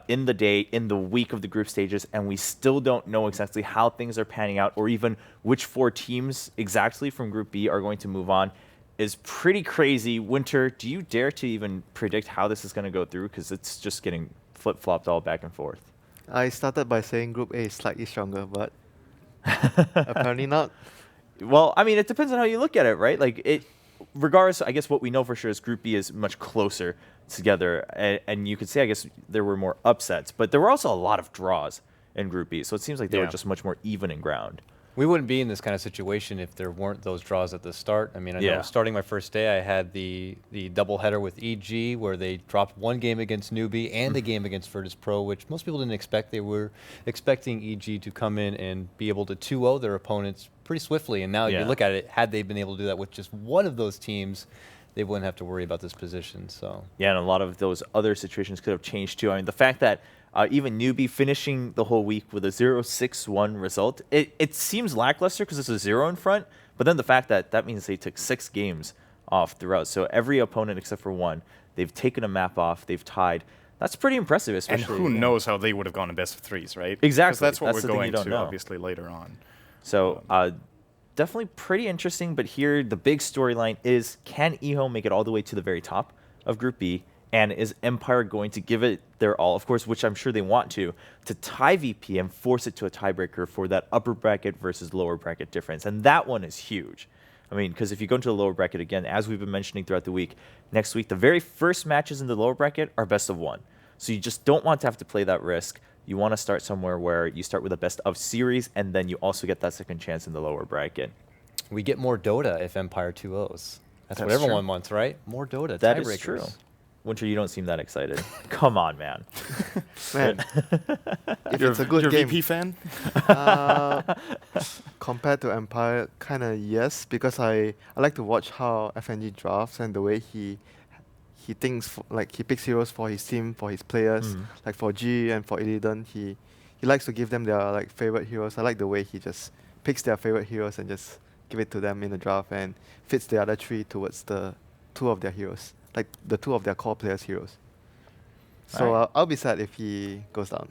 in the day, in the week of the group stages, and we still don't know exactly how things are panning out or even which 4 teams exactly from Group B are going to move on is pretty crazy. Winter, do you dare to even predict how this is going to go through? Because it's just getting flip-flopped all back and forth. I started by saying Group A is slightly stronger, but apparently not. Well, I mean, it depends on how you look at it, right? Like, regardless, I guess what we know for sure is Group B is much closer together. And you could say, I guess, there were more upsets. But there were also a lot of draws in Group B. So it seems like they were just much more even in ground. We wouldn't be in this kind of situation if there weren't those draws at the start. I mean, I know starting my first day, I had the doubleheader with EG where they dropped one game against Newbie and a game against Virtus Pro, which most people didn't expect. They were expecting EG to come in and be able to 2-0 their opponents pretty swiftly. And now if you look at it, had they been able to do that with just one of those teams, they wouldn't have to worry about this position. So yeah, and a lot of those other situations could have changed too. I mean, the fact that even Newbie finishing the whole week with a 0-6-1 result, it seems lackluster because it's a 0 in front, but then the fact that means they took 6 games off throughout. So every opponent except for one, they've taken a map off, they've tied. That's pretty impressive, especially. And who knows how they would have gone in best of 3s, right? Exactly. 'Cause that's what That's we're the thing going to, know. obviously, later on. So definitely pretty interesting, but here the big storyline is, can eHome make it all the way to the very top of Group B? And is Empire going to give it their all, of course, which I'm sure they want to tie VP and force it to a tiebreaker for that upper bracket versus lower bracket difference? And that one is huge. I mean, because if you go into the lower bracket again, as we've been mentioning throughout the week, next week, the very first matches in the lower bracket are best of 1. So you just don't want to have to play that risk. You want to start somewhere where you start with a best of series, and then you also get that second chance in the lower bracket. We get more Dota if Empire 2-0s. That's what everyone wants, right? More Dota. That is true. Winter, you don't seem that excited. Come on, man. Man, if it's a good you're game. VP fan? Compared to Empire, kind of yes, because I like to watch how FNG drafts and the way he thinks, like he picks heroes for his team, for his players. Like for G and for Illidan, he likes to give them their like favorite heroes. I like the way he just picks their favorite heroes and just give it to them in the draft and fits the other 3 towards the 2 of their heroes. Like the 2 of their core players' heroes. So I'll be sad if he goes down.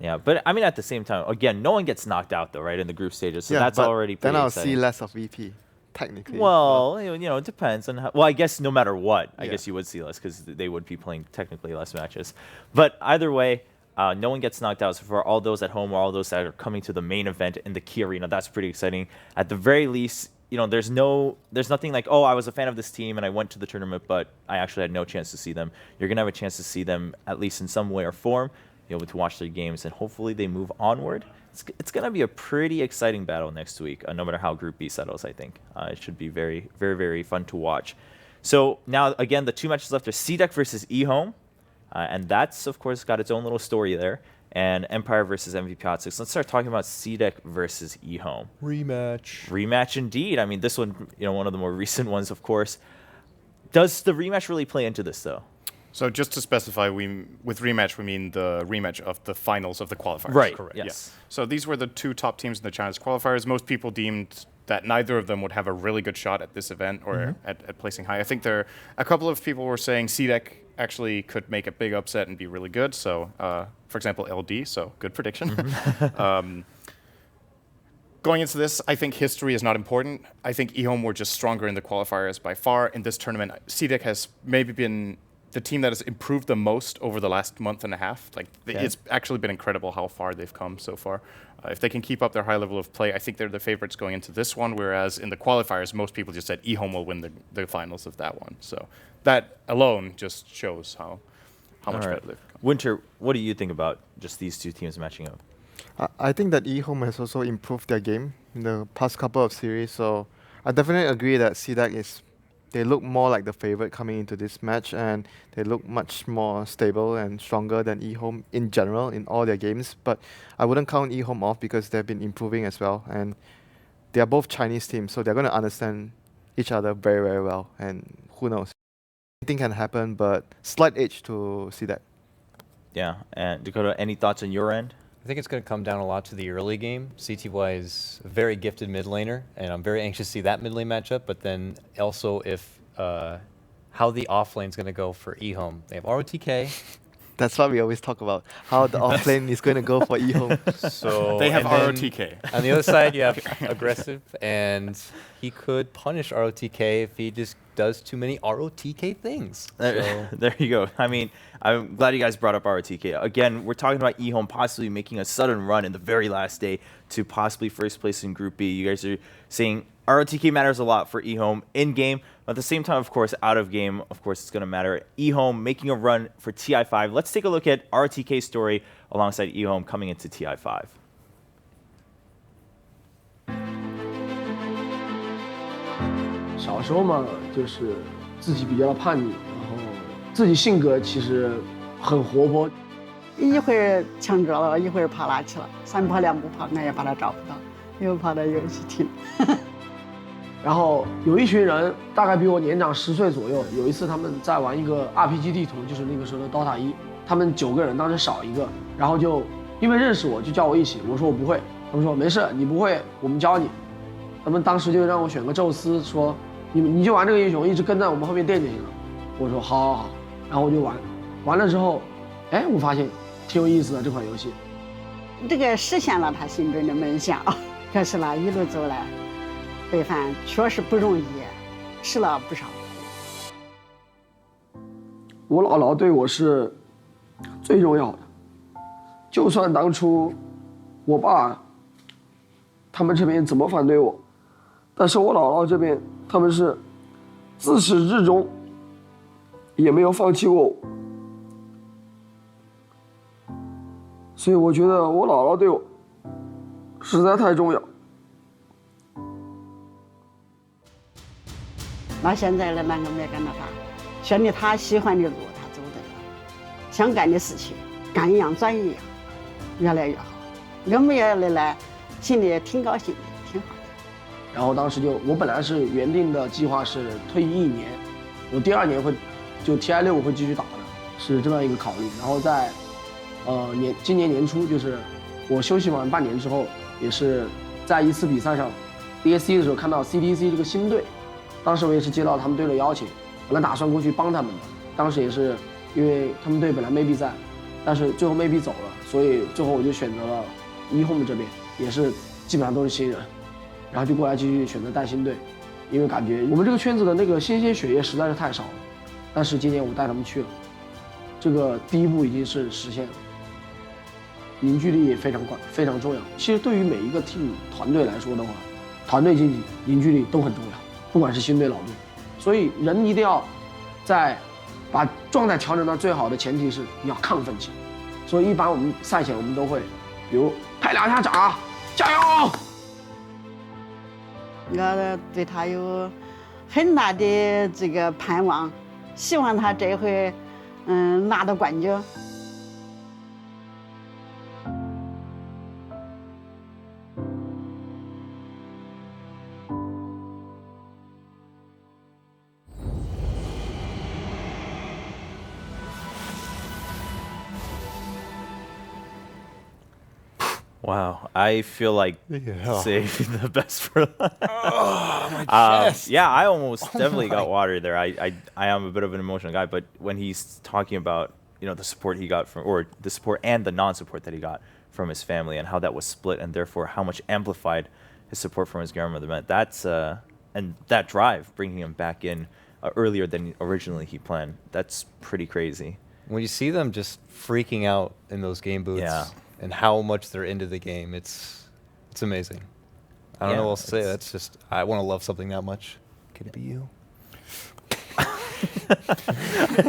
Yeah, but I mean, at the same time, again, no one gets knocked out though, right, in the group stages. So that's already pretty then I'll exciting. see less of VP, technically. Well, you know, it depends on how. Well, I guess no matter what, I guess you would see less because they would be playing technically less matches. But either way, no one gets knocked out. So for all those at home or all those that are coming to the main event in the Key Arena, that's pretty exciting. At the very least, you know, there's nothing like, oh, I was a fan of this team and I went to the tournament, but I actually had no chance to see them. You're going to have a chance to see them at least in some way or form, be able to watch their games, and hopefully they move onward. It's going to be a pretty exciting battle next week, no matter how Group B settles, I think. It should be very, very, very fun to watch. So now, again, the 2 matches left are CDEC versus eHome, and that's, of course, got its own little story there. And Empire versus MVP Hot 6. Let's start talking about CDEC versus eHome. Rematch indeed. I mean, this one, you know, one of the more recent ones, of course. Does the rematch really play into this, though? So just to specify, with rematch, we mean the rematch of the finals of the qualifiers. Right, correct. yes. Yeah. So these were the 2 top teams in the China's qualifiers. Most people deemed that neither of them would have a really good shot at this event or at placing high. I think a couple of people were saying CDEC actually could make a big upset and be really good. So, for example, LD, so good prediction. Going into this, I think history is not important. I think eHome were just stronger in the qualifiers by far. In this tournament, CDEC has maybe been the team that has improved the most over the last month and a half. Like, it's actually been incredible how far they've come so far. If they can keep up their high level of play, I think they're the favorites going into this one, whereas in the qualifiers, most people just said eHome will win the finals of that one. So that alone just shows how much better they've become. Winter, what do you think about just these 2 teams matching up? I think that eHome has also improved their game in the past couple of series. So I definitely agree that CDEC they look more like the favorite coming into this match, and they look much more stable and stronger than eHome in general in all their games. But I wouldn't count eHome off because they've been improving as well, and they are both Chinese teams, so they're going to understand each other very, very well. And who knows, anything can happen, but slight edge to CDEC. Yeah, and Dakota, any thoughts on your end? I think it's going to come down a lot to the early game. CTY is a very gifted mid laner, and I'm very anxious to see that mid lane matchup, but then also if how the off lane is going to go for eHome. They have ROTK. That's what we always talk about, how the off lane is going to go for eHome. So they have ROTK. On the other side, you have Aggressive, and he could punish ROTK if he just does too many ROTK things. There you go. I mean, I'm glad you guys brought up ROTK. Again, we're talking about eHome possibly making a sudden run in the very last day to possibly first place in Group B. You guys are saying ROTK matters a lot for eHome in-game. At the same time, of course, out of game, of course, it's going to matter. eHome making a run for TI5. Let's take a look at ROTK's story alongside eHome coming into TI5. 小时候嘛，就是自己比较的叛逆，然后自己性格其实很活泼，一会儿抢着了，一会儿跑哪去了，3跑2步跑，我也把他找不到，又跑到游戏厅。然后有一群人，大概比我年长10岁左右。有一次他们在玩一个 RPG 地图，就是那个时候的 Dota 1，他们9个人，当时少一个，然后就因为认识我，就叫我一起。我说我不会，他们说没事，你不会，我们教你。他们当时就让我选个宙斯，说你就玩这个英雄，一直跟在我们后面垫就行了。我说好好好，然后我就玩，完了之后，哎，我发现挺有意思的这款游戏。这个实现了他心中的梦想，可是呢，一路走来。 北方确实不容易，吃了不少苦。我姥姥对我是最重要的，就算当初我爸他们这边怎么反对我，但是我姥姥这边他们是自始至终也没有放弃过我，所以我觉得我姥姥对我实在太重要。 那现在的那个没跟着他，选的他喜欢的路，他走的了，想干的事情干一样转一样，越来越好。我们也来，心里也挺高兴的，挺好的。然后当时我本来是原定的计划是退役1年，我第2年就 TI6我会继续打的，是这么一个考虑。然后在今年年初，就是我休息完半年之后，也是在一次比赛上 DSC 的时候看到 CDC 这个新队。 当时我也是接到他们队的邀请，本来打算过去帮他们的。当时也是因为他们队本来没比赛，但是最后没比走了，所以最后我就选择了eHome这边，也是基本上都是新人，然后就过来继续选择带新队，因为感觉我们这个圈子的那个新鲜血液实在是太少了。但是今年我带他们去了，这个第一步已经是实现了，凝聚力也非常重要。其实对于每一个 team 团队来说的话，团队经济、凝聚力都很重要。 不管是新队老队，所以人一定要在把状态调整到最好的前提是你要亢奋起。所以一般我们赛前我们都会，比如拍2下掌，加油！我对他有很大的这个盼望，希望他这回拿到冠军。 Wow, I feel like saving the best for last. Oh, my chest. Yeah, I almost definitely got water there. I am a bit of an emotional guy, but when he's talking about the support he got from, or the support and the non-support that he got from his family, and how that was split, and therefore how much amplified his support from his grandmother meant. That's and that drive bringing him back in earlier than originally he planned. That's pretty crazy. When you see them just freaking out in those game booths. And how much they're into the game, it's amazing. I don't know what else to say. That's just I want to love something that much. Could it be you?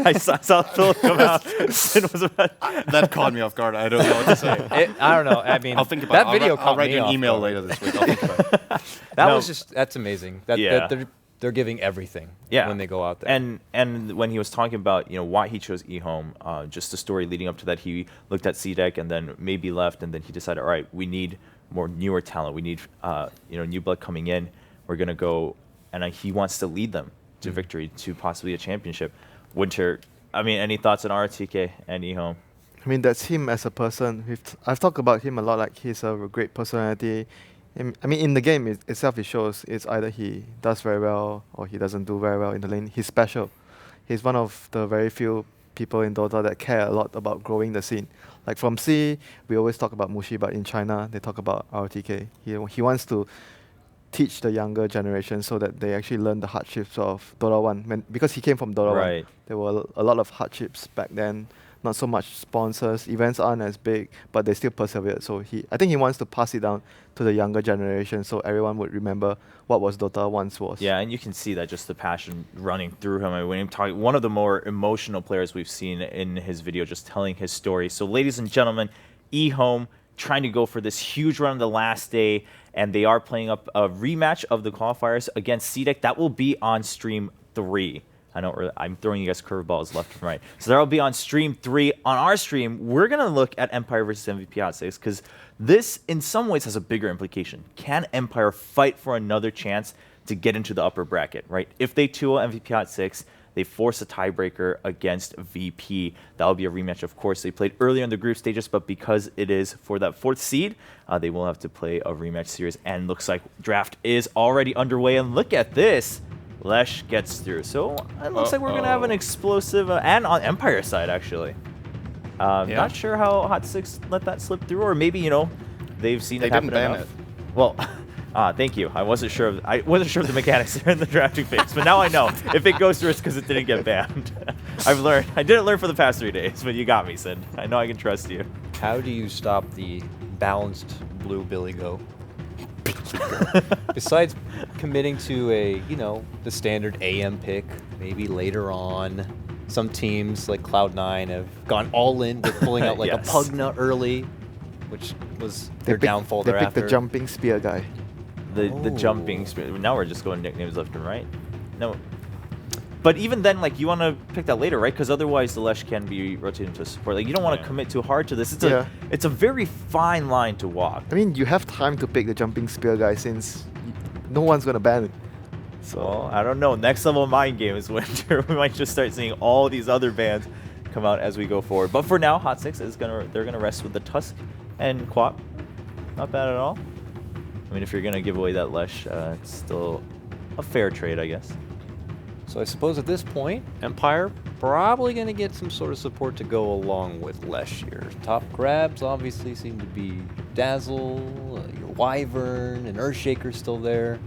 I saw Philip come out. That caught me off guard. I don't know what to say. I don't know. I mean, I'll think about that it. video. I'll write you an email later this week. I'll think about it. That's amazing. They're giving everything when they go out there. And when he was talking about why he chose eHome, just the story leading up to that, he looked at CDEC and then maybe left, and then he decided, all right, we need more newer talent. We need new blood coming in. We're gonna go, and he wants to lead them to victory, to possibly a championship. Winter, I mean, any thoughts on RTK and eHome? I mean, that's him as a person. I've talked about him a lot. Like he's a great personality. I mean, in the game itself, it shows it's either he does very well or he doesn't do very well in the lane. He's special. He's one of the very few people in Dota that care a lot about growing the scene. Like from C, we always talk about Mushi, but in China, they talk about RTK. He wants to teach the younger generation so that they actually learn the hardships of Dota 1. Because he came from Dota 1, there were a lot of hardships back then. Not so much sponsors, events aren't as big, but they still persevered. So I think he wants to pass it down to the younger generation so everyone would remember what was Dota once was. Yeah, and you can see that just the passion running through him. I mean, when I'm talking, one of the more emotional players we've seen in his video, just telling his story. So, ladies and gentlemen, eHome trying to go for this huge run on the last day, and they are playing up a rematch of the qualifiers against CDEC. That will be on stream 3. I'm throwing you guys curveballs left and right. So that'll be on stream 3. On our stream, we're going to look at Empire versus MVP Hot 6 because this, in some ways, has a bigger implication. Can Empire fight for another chance to get into the upper bracket, right? If they 2-0 MVP Hot 6, they force a tiebreaker against VP. That'll be a rematch, of course. They played earlier in the group stages, but because it is for that 4th seed, they will have to play a rematch series. And looks like draft is already underway. And look at this. Lesh gets through. So it looks like we're going to have an explosive, and on Empire side, actually. Not sure how Hot 6 let that slip through, or maybe, they've seen it happen enough. It. Well, thank you. I wasn't sure of the mechanics there in the drafting phase, but now I know. If it goes through, it's because it didn't get banned. I've learned. I didn't learn for the past 3 days, but you got me, Sid. I know I can trust you. How do you stop the balanced blue Billy Go? Besides committing to the standard AM pick, maybe later on, some teams like Cloud9 have gone all in with pulling out like a Pugna early, which was their downfall thereafter. They picked the jumping spear guy. The jumping spear. Now we're just going nicknames left and right. No. But even then, you want to pick that later, right? Because otherwise the Lesh can be rotated into support. You don't want to commit too hard to this. It's a very fine line to walk. I mean, you have time to pick the jumping spear guy since no one's going to ban it. So well, I don't know. Next level mind game is winter. We might just start seeing all these other bans come out as we go forward. But for now, Hot 6 is they're gonna rest with the Tusk and Quap. Not bad at all. I mean, if you're gonna give away that Lesh, it's still a fair trade, I guess. So I suppose at this point, Empire probably going to get some sort of support to go along with Lesh here. Top grabs obviously seem to be Dazzle, your Wyvern, and Earthshaker still there.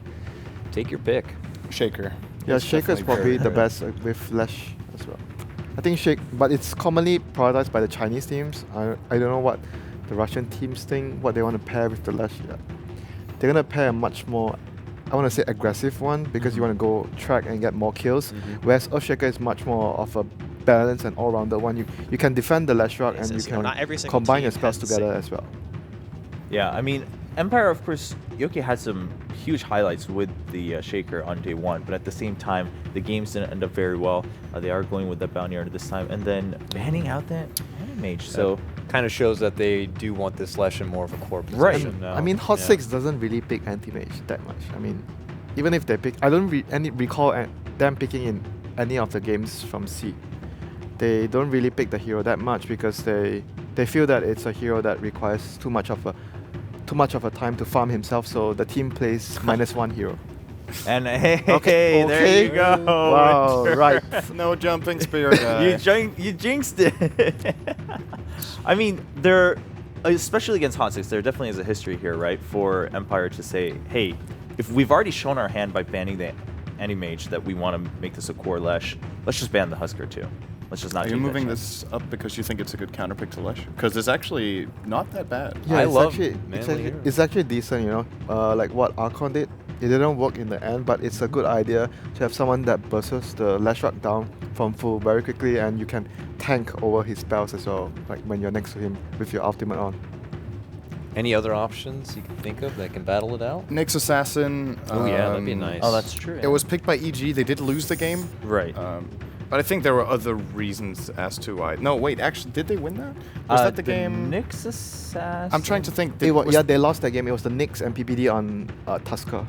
Take your pick. Shaker. Yeah, Shaker is probably the best with Lesh as well. I think but it's commonly prioritized by the Chinese teams. I don't know what the Russian teams think, what they want to pair with the Lesh yet. They're going to pair a much more, I want to say, aggressive one because you want to go track and get more kills. Whereas Earthshaker is much more of a balanced and all-rounded one. You can defend the Lash Rock and you can combine your spells together as well. Yeah, I mean, Empire, of course, Yoke had some huge highlights with the Shaker on day 1, but at the same time, the games didn't end up very well. They are going with the Bounty Hunter this time, and then banning out that Anti-Mage. So kind of shows that they do want this Lesh in more of a core position now. I mean, Hot 6 doesn't really pick Anti-Mage that much. I mean, even if they pick, I don't recall them picking in any of the games from C. They don't really pick the hero that much because they feel that it's a hero that requires too much of a time to farm himself, so the team plays -1 hero. And okay, there you go. Wow, right. No jumping spear guy. You jinxed it. I mean, especially against Hot 6, there definitely is a history here, right? For Empire to say, hey, if we've already shown our hand by banning the Anti-Mage that we want to make this a core Lesh, let's just ban the Husker too. Let's just not. Are you moving this up because you think it's a good counterpick to Lesh? Because it's actually not that bad. Yeah, it's actually decent, you know. Like what Archon did, it didn't work in the end, but it's a good idea to have someone that bursts the Lash Rock down from full very quickly, and you can tank over his spells as well, like when you're next to him with your ultimate on. Any other options you can think of that can battle it out? Nyx Assassin. Oh yeah, that'd be nice. Oh, that's true. It was picked by EG. They did lose the game. Right. But I think there were other reasons as to why. No, wait, actually, did they win that? Was that the game? Nyx Assassin? I'm trying to think. Yeah, they lost that game. It was the Nyx and PPD on Tusker.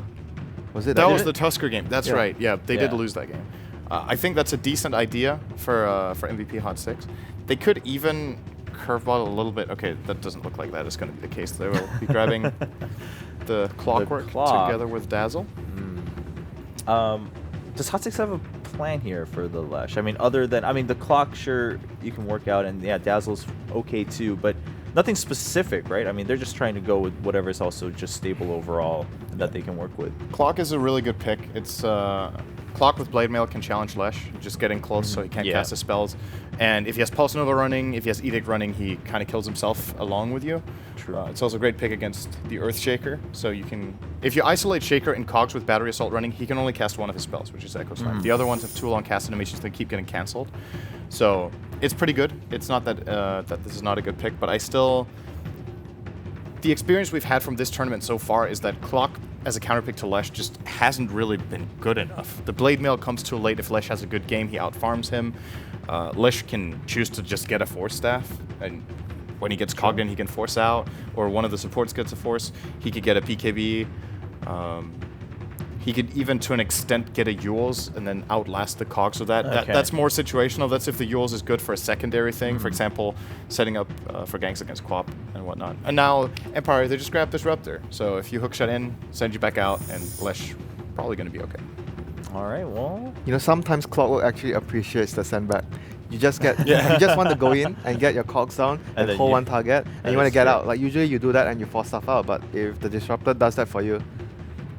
Was it? That was the Tusker game. That's right. Yeah, they did lose that game. I think that's a decent idea for MVP Hot 6. They could even curveball a little bit. Okay, that doesn't look like that is going to be the case. They will be grabbing the Clockwork together with Dazzle. Does Hot 6 have a plan here for the Lesh? I mean, other than, the Clock, sure, you can work out, and yeah, Dazzle's okay too, but nothing specific, right? I mean, they're just trying to go with whatever is also just stable overall that they can work with. Clock is a really good pick. It's Clock with Blade Mail can challenge Lesh, just getting close so he can't cast his spells. And if he has Pulse Nova running, if he has Edict running, he kind of kills himself along with you. True. It's also a great pick against the Earth Shaker. So you can, if you isolate Shaker and Cogs with Battery Assault running, he can only cast one of his spells, which is Echo Slam. The other ones have too long cast animations that keep getting cancelled. So it's pretty good. It's not that that this is not a good pick, but I still... The experience we've had from this tournament so far is that Clock as a counterpick to Lesh just hasn't really been good enough. The Blade Mail comes too late. If Lesh has a good game, he outfarms him. Lesh can choose to just get a Force Staff, and when he gets cogged in, he can force out, or one of the supports gets a force. He could get a PKB. He could even, to an extent, get a Yules and then outlast the cogs with that. That's more situational. That's if the Yules is good for a secondary thing. For example, setting up for ganks against Quap and whatnot. And now, Empire, they just grab Disruptor. So if you hookshot in, send you back out, and Lesh probably going to be okay. All right, well... You know, sometimes Clockwork actually appreciates the sandbag. You just get, you just want to go in and get your cogs down and hold one target, and you want to get out. Like usually you do that and you force stuff out, but if the Disruptor does that for you,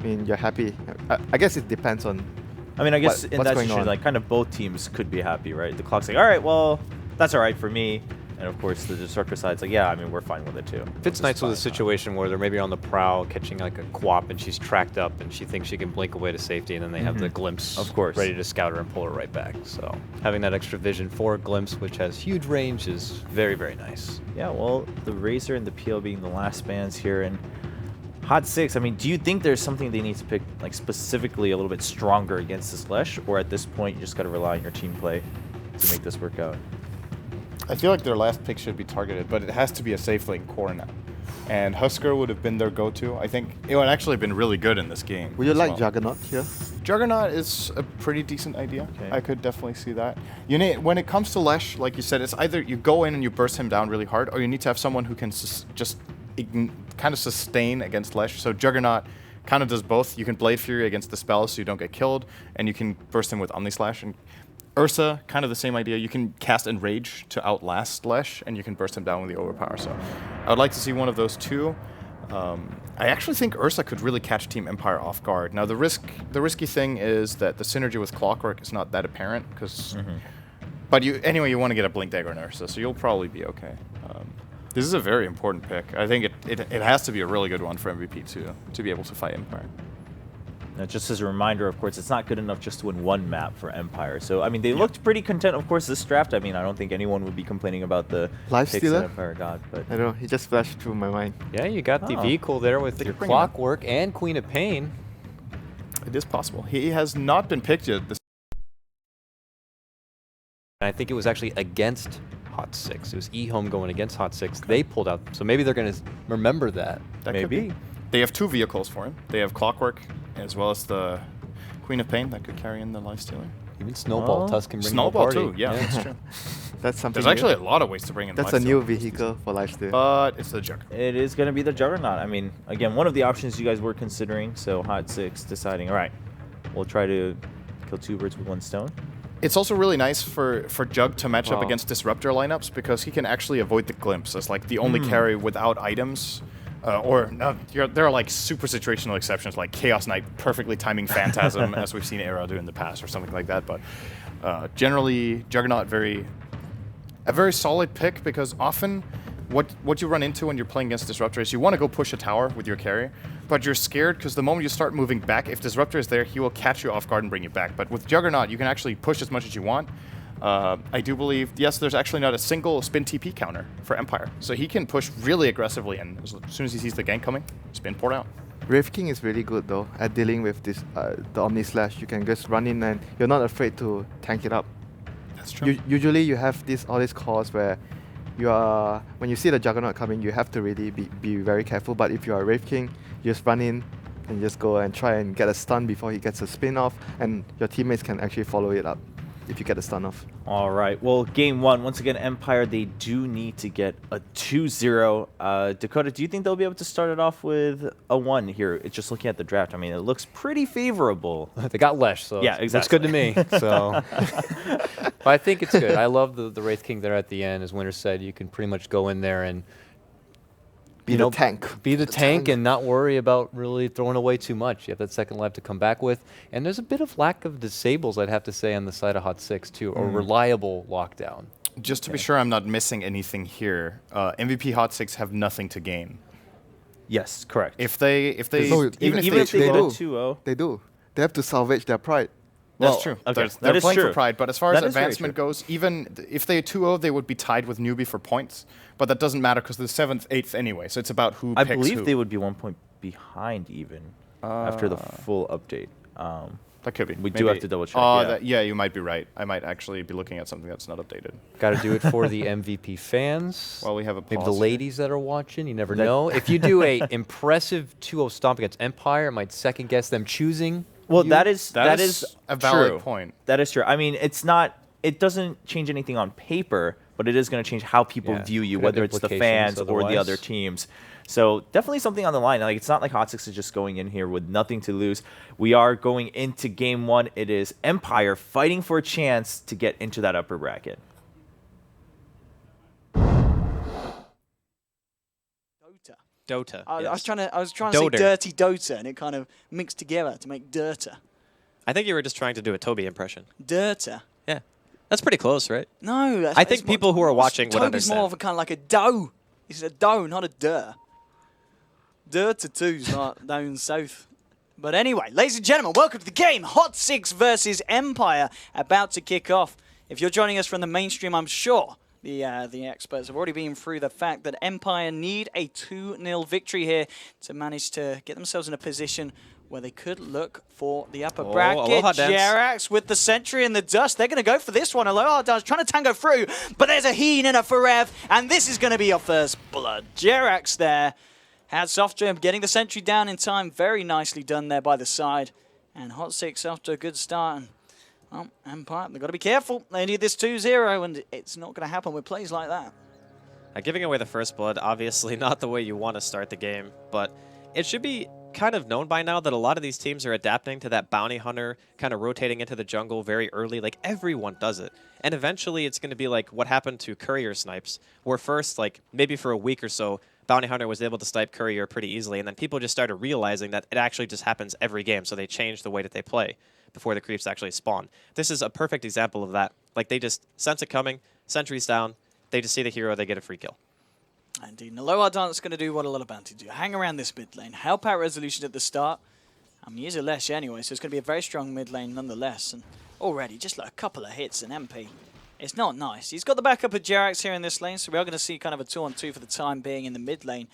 I mean, you're happy. I guess it depends on. I mean, I guess in that situation, like kind of both teams could be happy, right? The Clock's like, all right, well, that's all right for me. And of course, the Disruptor side's like, yeah, I mean, we're fine with it too. Fits nice with a situation where they're maybe on the prowl, catching like a Quap, and she's tracked up, and she thinks she can blink away to safety, and then they have the Glimpse, of course, ready to scout her and pull her right back. So having that extra vision for a Glimpse, which has huge range, is very, very nice. Yeah, well, the Razor and the PL being the last bans here, and Hot 6, I mean, do you think there's something they need to pick, like, specifically a little bit stronger against this Lesh, or at this point you just got to rely on your team play to make this work out? I feel like their last pick should be targeted, but it has to be a safe lane core now. And Husker would have been their go-to. I think it would actually been really good in this game. Would you like Juggernaut here? Juggernaut is a pretty decent idea. Okay. I could definitely see that. You need, when it comes to Lesh, like you said, it's either you go in and you burst him down really hard, or you need to have someone who can just kind of sustain against Lesh. So Juggernaut kind of does both. You can Blade Fury against the spells so you don't get killed, and you can burst him with Omnislash. And Ursa, kind of the same idea. You can cast Enrage to outlast Lesh, and you can burst him down with the Overpower. So I would like to see one of those two. I actually think Ursa could really catch Team Empire off guard. Now the risky thing is that the synergy with Clockwork is not that apparent, because but anyway you want to get a Blink Dagger in Ursa, so you'll probably be okay. This is a very important pick. I think it has to be a really good one for MVP to be able to fight Empire. Now, just as a reminder, of course, it's not good enough just to win one map for Empire. So, I mean, they looked pretty content, of course, this draft. I mean, I don't think anyone would be complaining about the picks that Empire got. But I don't know, he just flashed through my mind. Yeah, you got the vehicle there with your Clockwork and Queen of Pain. It is possible. He has not been picked yet. I think it was actually against Hot 6. It was eHome going against Hot 6. They pulled out, so maybe they're going to remember that. Maybe. They have two vehicles for him. They have Clockwork as well as the Queen of Pain that could carry in the Lifestealer. Even Snowball Tusk can bring Snowball the party. too, yeah, that's true. That's something. There's actually a lot of ways to bring in That's a new vehicle for Lifesteal. But it's the Juggernaut. It is going to be the Juggernaut. I mean, again, one of the options you guys were considering, so Hot 6 deciding, all right, we'll try to kill two birds with one stone. It's also really nice for Jug to match up against Disruptor lineups, because he can actually avoid the Glimpse as like the only carry without items. There are like super situational exceptions like Chaos Knight perfectly timing Phantasm as we've seen Aero do in the past or something like that. But generally, Juggernaut a very solid pick, because often what you run into when you're playing against Disruptor is you want to go push a tower with your carry, but you're scared because the moment you start moving back, if Disruptor is there, he will catch you off guard and bring you back. But with Juggernaut, you can actually push as much as you want. I do believe, yes, there's actually not a single spin TP counter for Empire. So he can push really aggressively, and as soon as he sees the gank coming, spin port out. Wraith King is really good though at dealing with this the Omni Slash. You can just run in and you're not afraid to tank it up. That's true. Usually you have all these calls where when you see the Juggernaut coming, you have to really be very careful. But if you are Wraith King, you just run in and just go and try and get a stun before he gets a spin off, and your teammates can actually follow it up if you get a stun off. All right. Well, game one, once again, Empire, they do need to get a 2-0. Dakota, do you think they'll be able to start it off with a 1 here? It's just looking at the draft. I mean, it looks pretty favorable. They got Lesh, so yeah, exactly. Looks good to me. So, but I think it's good. I love the Wraith King there at the end. As Winter said, you can pretty much go in there and Be the tank. Be the tank and not worry about really throwing away too much. You have that second life to come back with. And there's a bit of lack of disables, I'd have to say, on the side of Hot 6 too, or reliable lockdown. Just to be sure I'm not missing anything here, MVP Hot 6 have nothing to gain. Yes, correct. If they even if they go 2-0, they do. They have to salvage their pride. That's true. Okay, They're is playing true. for pride, but as far as That is very advancement true. goes, even if they 2-0, they would be tied with Newbie for points. But that doesn't matter because they're 7th, 8th anyway. So it's about who I picks believe who. they would be 1 point behind even after the full update. That could be. We do have to double check. Yeah, you might be right. I might actually be looking at something that's not updated. Got to do it for the MVP fans. Well, we have a maybe the pause here. ladies that are watching. You never know. If you do a impressive 2-0 stomp against Empire, it might second guess them choosing. Well, you. that is a valid true. point. That is true. I mean, it's not. It doesn't change anything on paper, but it is going to change how people view you, Could have whether it's the implications fans or the otherwise. other teams. So definitely something on the line. Like, it's not like Hot 6 is just going in here with nothing to lose. We are going into game 1. It is Empire fighting for a chance to get into that upper bracket. Dota. I yes. was trying to say dirty Dota, and it kind of mixed together to make Dota. I think you were just trying to do a Toby impression. Dota. Yeah. That's pretty close, right? No. I think people who are watching would Toby's understand. more of a kind of like a dough. It's a dough, not a dur. Dota 2's not down south. But anyway, ladies and gentlemen, welcome to the game. Hot 6 versus Empire about to kick off. If you're joining us from the mainstream, I'm sure the experts have already been through the fact that Empire need a 2-0 victory here to manage to get themselves in a position where they could look for the upper bracket. Aloha Dance. Jerax with the sentry in the dust. They're going to go for this one. Aloha Dance trying to tango through, but there's a Heen and a Forev, and this is going to be your first blood. Jerax there. Hats off to him, getting the sentry down in time. Very nicely done there by the side. And Hot 6 off to a good start. And, well, Empire, they've got to be careful. They need this 2-0, and it's not going to happen with plays like that. Giving away the first blood, obviously not the way you want to start the game, but it should be kind of known by now that a lot of these teams are adapting to that bounty hunter kind of rotating into the jungle very early. Like, everyone does it. And eventually it's going to be like what happened to Courier snipes, where first, like, maybe for a week or so, Bounty Hunter was able to snipe Courier pretty easily, and then people just started realizing that it actually just happens every game, so they changed the way that they play before the creeps actually spawn. This is a perfect example of that. Like, they just sense it coming, sentry's down, they just see the hero, they get a free kill. Indeed. Aloha Dance is going to do what a lot of bounty do. Hang around this mid lane, help out Resolution at the start. I mean, he's a Lesh anyway, so it's going to be a very strong mid lane nonetheless. And already, just like a couple of hits and MP. It's not nice. He's got the backup of Jerax here in this lane, so we are going to see kind of a 2-on-2 for the time being in the mid lane.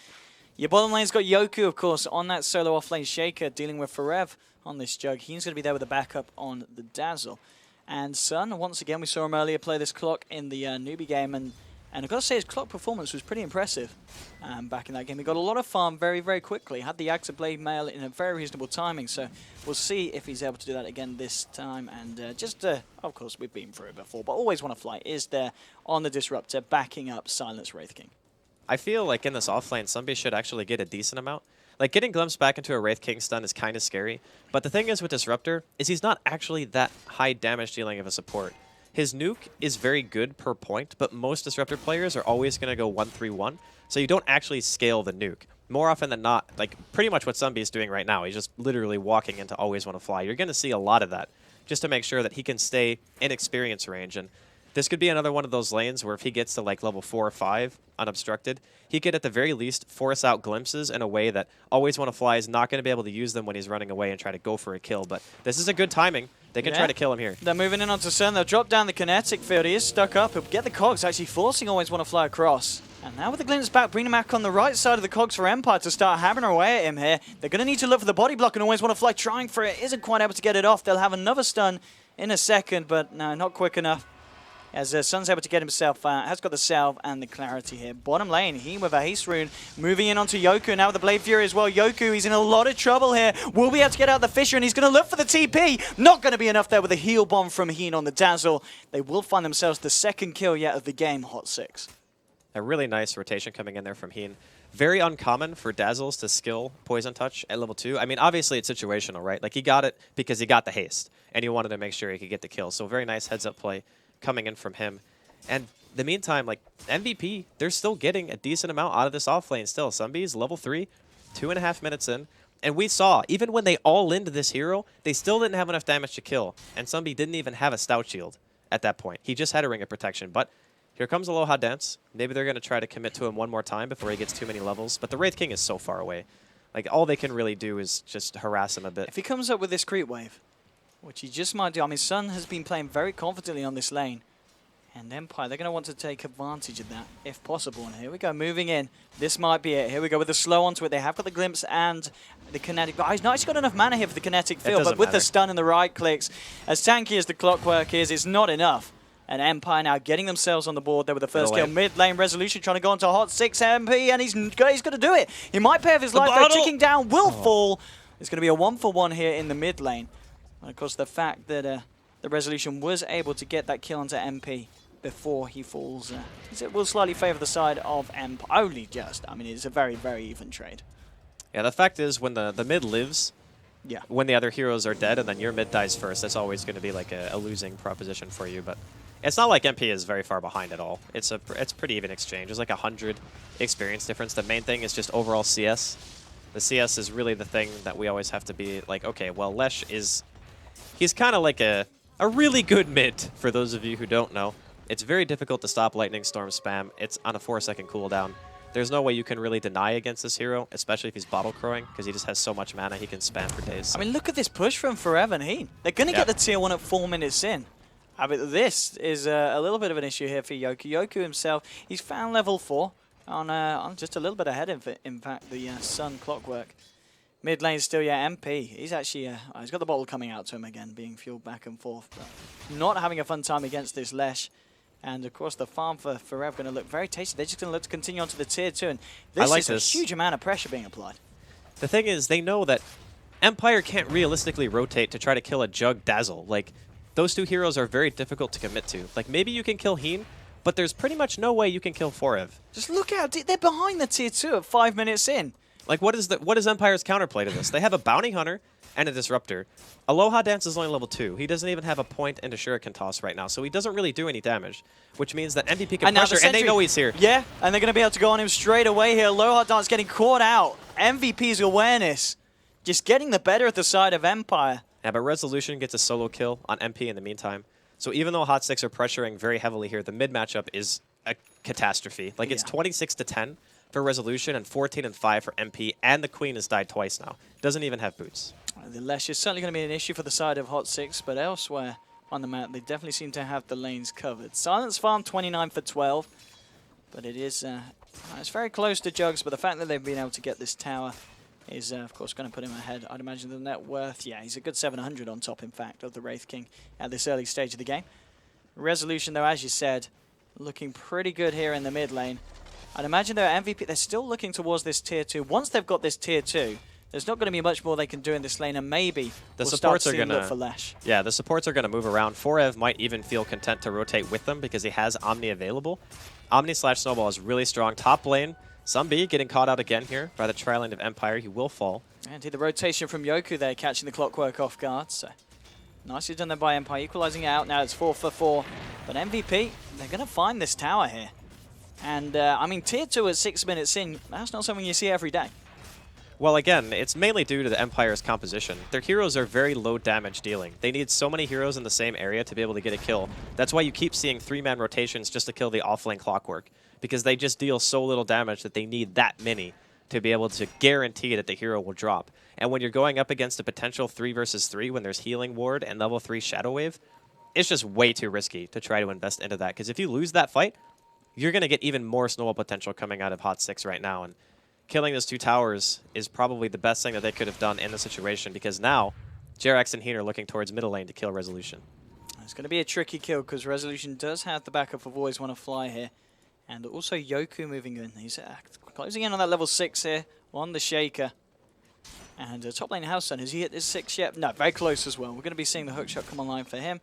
Your bottom lane's got Yoku, of course, on that solo off-lane Shaker, dealing with Forev on this Jug. He's going to be there with a backup on the Dazzle. And Sun, once again, we saw him earlier play this clock in the newbie game, and I've got to say his clock performance was pretty impressive back in that game. He got a lot of farm very, very quickly. Had the Active Blade Mail in a very reasonable timing, so we'll see if he's able to do that again this time. And of course, we've been through it before, but Always Wanna Fly is there on the Disruptor, backing up Silence Wraith King. I feel like in this offlane, Sunby should actually get a decent amount. Like, getting glimpsed back into a Wraith King stun is kind of scary, but the thing is with Disruptor is he's not actually that high damage dealing of a support. His nuke is very good per point, but most Disruptor players are always going to go 1-3-1, so you don't actually scale the nuke. More often than not, like pretty much what Sunby is doing right now, he's just literally walking into Always Wanna Fly. You're going to see a lot of that, just to make sure that he can stay in experience range. And this could be another one of those lanes where if he gets to like level 4 or 5 unobstructed, he could at the very least force out glimpses in a way that Always Wanna Fly is not going to be able to use them when he's running away and try to go for a kill. But this is a good timing. They can try to kill him here. They're moving in onto Sun. They'll drop down the kinetic field. He is stuck up. He'll get the cogs, actually forcing Always Wanna Fly across. And now with the glimpse back, bringing him back on the right side of the cogs for Empire to start hammering away at him here. They're going to need to look for the body block, and Always Wanna Fly trying for it. Isn't quite able to get it off. They'll have another stun in a second, but no, not quick enough. As Sun's able to get himself out, has got the salve and the clarity here. Bottom lane, he with a haste rune, moving in onto Yoku, now with the Blade Fury as well. Yoku, he's in a lot of trouble here. Will be able to get out the Fissure, and he's going to look for the TP. Not going to be enough there with a heal bomb from Heen on the Dazzle. They will find themselves the second kill yet of the game, Hot 6. A really nice rotation coming in there from Heen. Very uncommon for Dazzles to skill Poison Touch at level 2. I mean, obviously it's situational, right? Like, he got it because he got the haste, and he wanted to make sure he could get the kill. So very nice heads-up play coming in from him. And the meantime, like, MVP, they're still getting a decent amount out of this off lane still. Sunbee's level 3, 2.5 minutes in. And we saw, even when they all into this hero, they still didn't have enough damage to kill. And Sunbee didn't even have a stout shield at that point. He just had a ring of protection. But here comes Aloha Dance. Maybe they're going to try to commit to him one more time before he gets too many levels. But the Wraith King is so far away. Like, all they can really do is just harass him a bit. If he comes up with this creep wave, which he just might do. I mean, Sun has been playing very confidently on this lane. And Empire, they're going to want to take advantage of that, if possible. And here we go, moving in. This might be it. Here we go with the slow onto it. They have got the glimpse and the kinetic. Oh, he's not actually got enough mana here for the kinetic field, but with the stun and the right clicks, as tanky as the clockwork is, it's not enough. And Empire now getting themselves on the board there with the first kill. Mid lane Resolution trying to go onto Hot 6 MP, and he's going to do it. He might pay off his life, though. Ticking down will fall. It's going to be a 1-for-1 here in the mid lane. And of course, the fact that the Resolution was able to get that kill onto MP before he falls, it will slightly favour the side of Empire. Only just. I mean, it's a very, very even trade. Yeah, the fact is, when the mid lives, yeah, when the other heroes are dead and then your mid dies first, that's always going to be like a losing proposition for you. But it's not like MP is very far behind at all. It's pretty even exchange. There's like 100 experience difference. The main thing is just overall CS. The CS is really the thing that we always have to be like, okay, well, Lesh is... He's kind of like a really good mid, for those of you who don't know. It's very difficult to stop Lightning Storm spam. It's on a 4-second cooldown. There's no way you can really deny against this hero, especially if he's bottle crowing, because he just has so much mana he can spam for days. I mean, look at this push from Forever and Heen. They're going to get the tier 1 at 4 minutes in. I mean, this is a little bit of an issue here for Yoku. Yoku himself, he's found level 4 on just a little bit ahead of, in fact, the Sun Clockwork. Mid lane still, MP. He's actually, he's got the bottle coming out to him again, being fueled back and forth. But not having a fun time against this Lesh. And of course, the farm for Forever going to look very tasty. They're just going to look to continue on to the tier 2. And this is a huge amount of pressure being applied. The thing is, they know that Empire can't realistically rotate to try to kill a Jug Dazzle. Like, those two heroes are very difficult to commit to. Like, maybe you can kill Heen, but there's pretty much no way you can kill Forev. Just look out, they're behind the tier 2 at 5 minutes in. Like, what is Empire's counterplay to this? They have a Bounty Hunter and a Disruptor. Aloha Dance is only level 2. He doesn't even have a point and a Shuriken Toss right now, so he doesn't really do any damage, which means that MVP can pressure, and they know he's here. Yeah, and they're going to be able to go on him straight away here. Aloha Dance getting caught out. MVP's awareness just getting the better of the side of Empire. Yeah, but Resolution gets a solo kill on MP in the meantime. So even though Hot 6 are pressuring very heavily here, the mid matchup is a catastrophe. Like, it's 26-10 for Resolution and 14-5 for MP, and the Queen has died twice now. Doesn't even have boots. The Lesh is certainly going to be an issue for the side of Hot 6, but elsewhere on the map, they definitely seem to have the lanes covered. Silence Farm 29 for 12, but it is it's very close to Jugs, but the fact that they've been able to get this tower is, of course, going to put him ahead. I'd imagine the net worth, yeah, he's a good 700 on top, in fact, of the Wraith King at this early stage of the game. Resolution, though, as you said, looking pretty good here in the mid lane. I'd imagine their MVP, they're still looking towards this tier 2. Once they've got this tier 2, there's not going to be much more they can do in this lane, and maybe the we'll supports start are going to look for Lesh. Yeah, the supports are going to move around. Forev might even feel content to rotate with them because he has Omni available. Omni/Snowball is really strong. Top lane, Sunbee getting caught out again here by the tri-lane of Empire. He will fall. And the rotation from Yoku there, catching the Clockwork off guard. So nicely done there by Empire, equalizing it out. Now it's 4 for 4. But MVP, they're going to find this tower here. And, I mean, tier 2 at 6 minutes in, that's not something you see every day. Well, again, it's mainly due to the Empire's composition. Their heroes are very low damage dealing. They need so many heroes in the same area to be able to get a kill. That's why you keep seeing 3-man rotations just to kill the offlane Clockwork, because they just deal so little damage that they need that many to be able to guarantee that the hero will drop. And when you're going up against a potential 3 versus 3 when there's Healing Ward and level 3 Shadow Wave, it's just way too risky to try to invest into that, because if you lose that fight, you're going to get even more snowball potential coming out of Hot 6 right now. And killing those 2 towers is probably the best thing that they could have done in the situation, because now Jerax and Heen are looking towards middle lane to kill Resolution. It's going to be a tricky kill because Resolution does have the backup of Always Want to Fly here. And also Yoku moving in. He's closing in on that level 6 here on the Shaker. And top lane Housesun, has he hit his 6 yet? No, very close as well. We're going to be seeing the hookshot come online for him.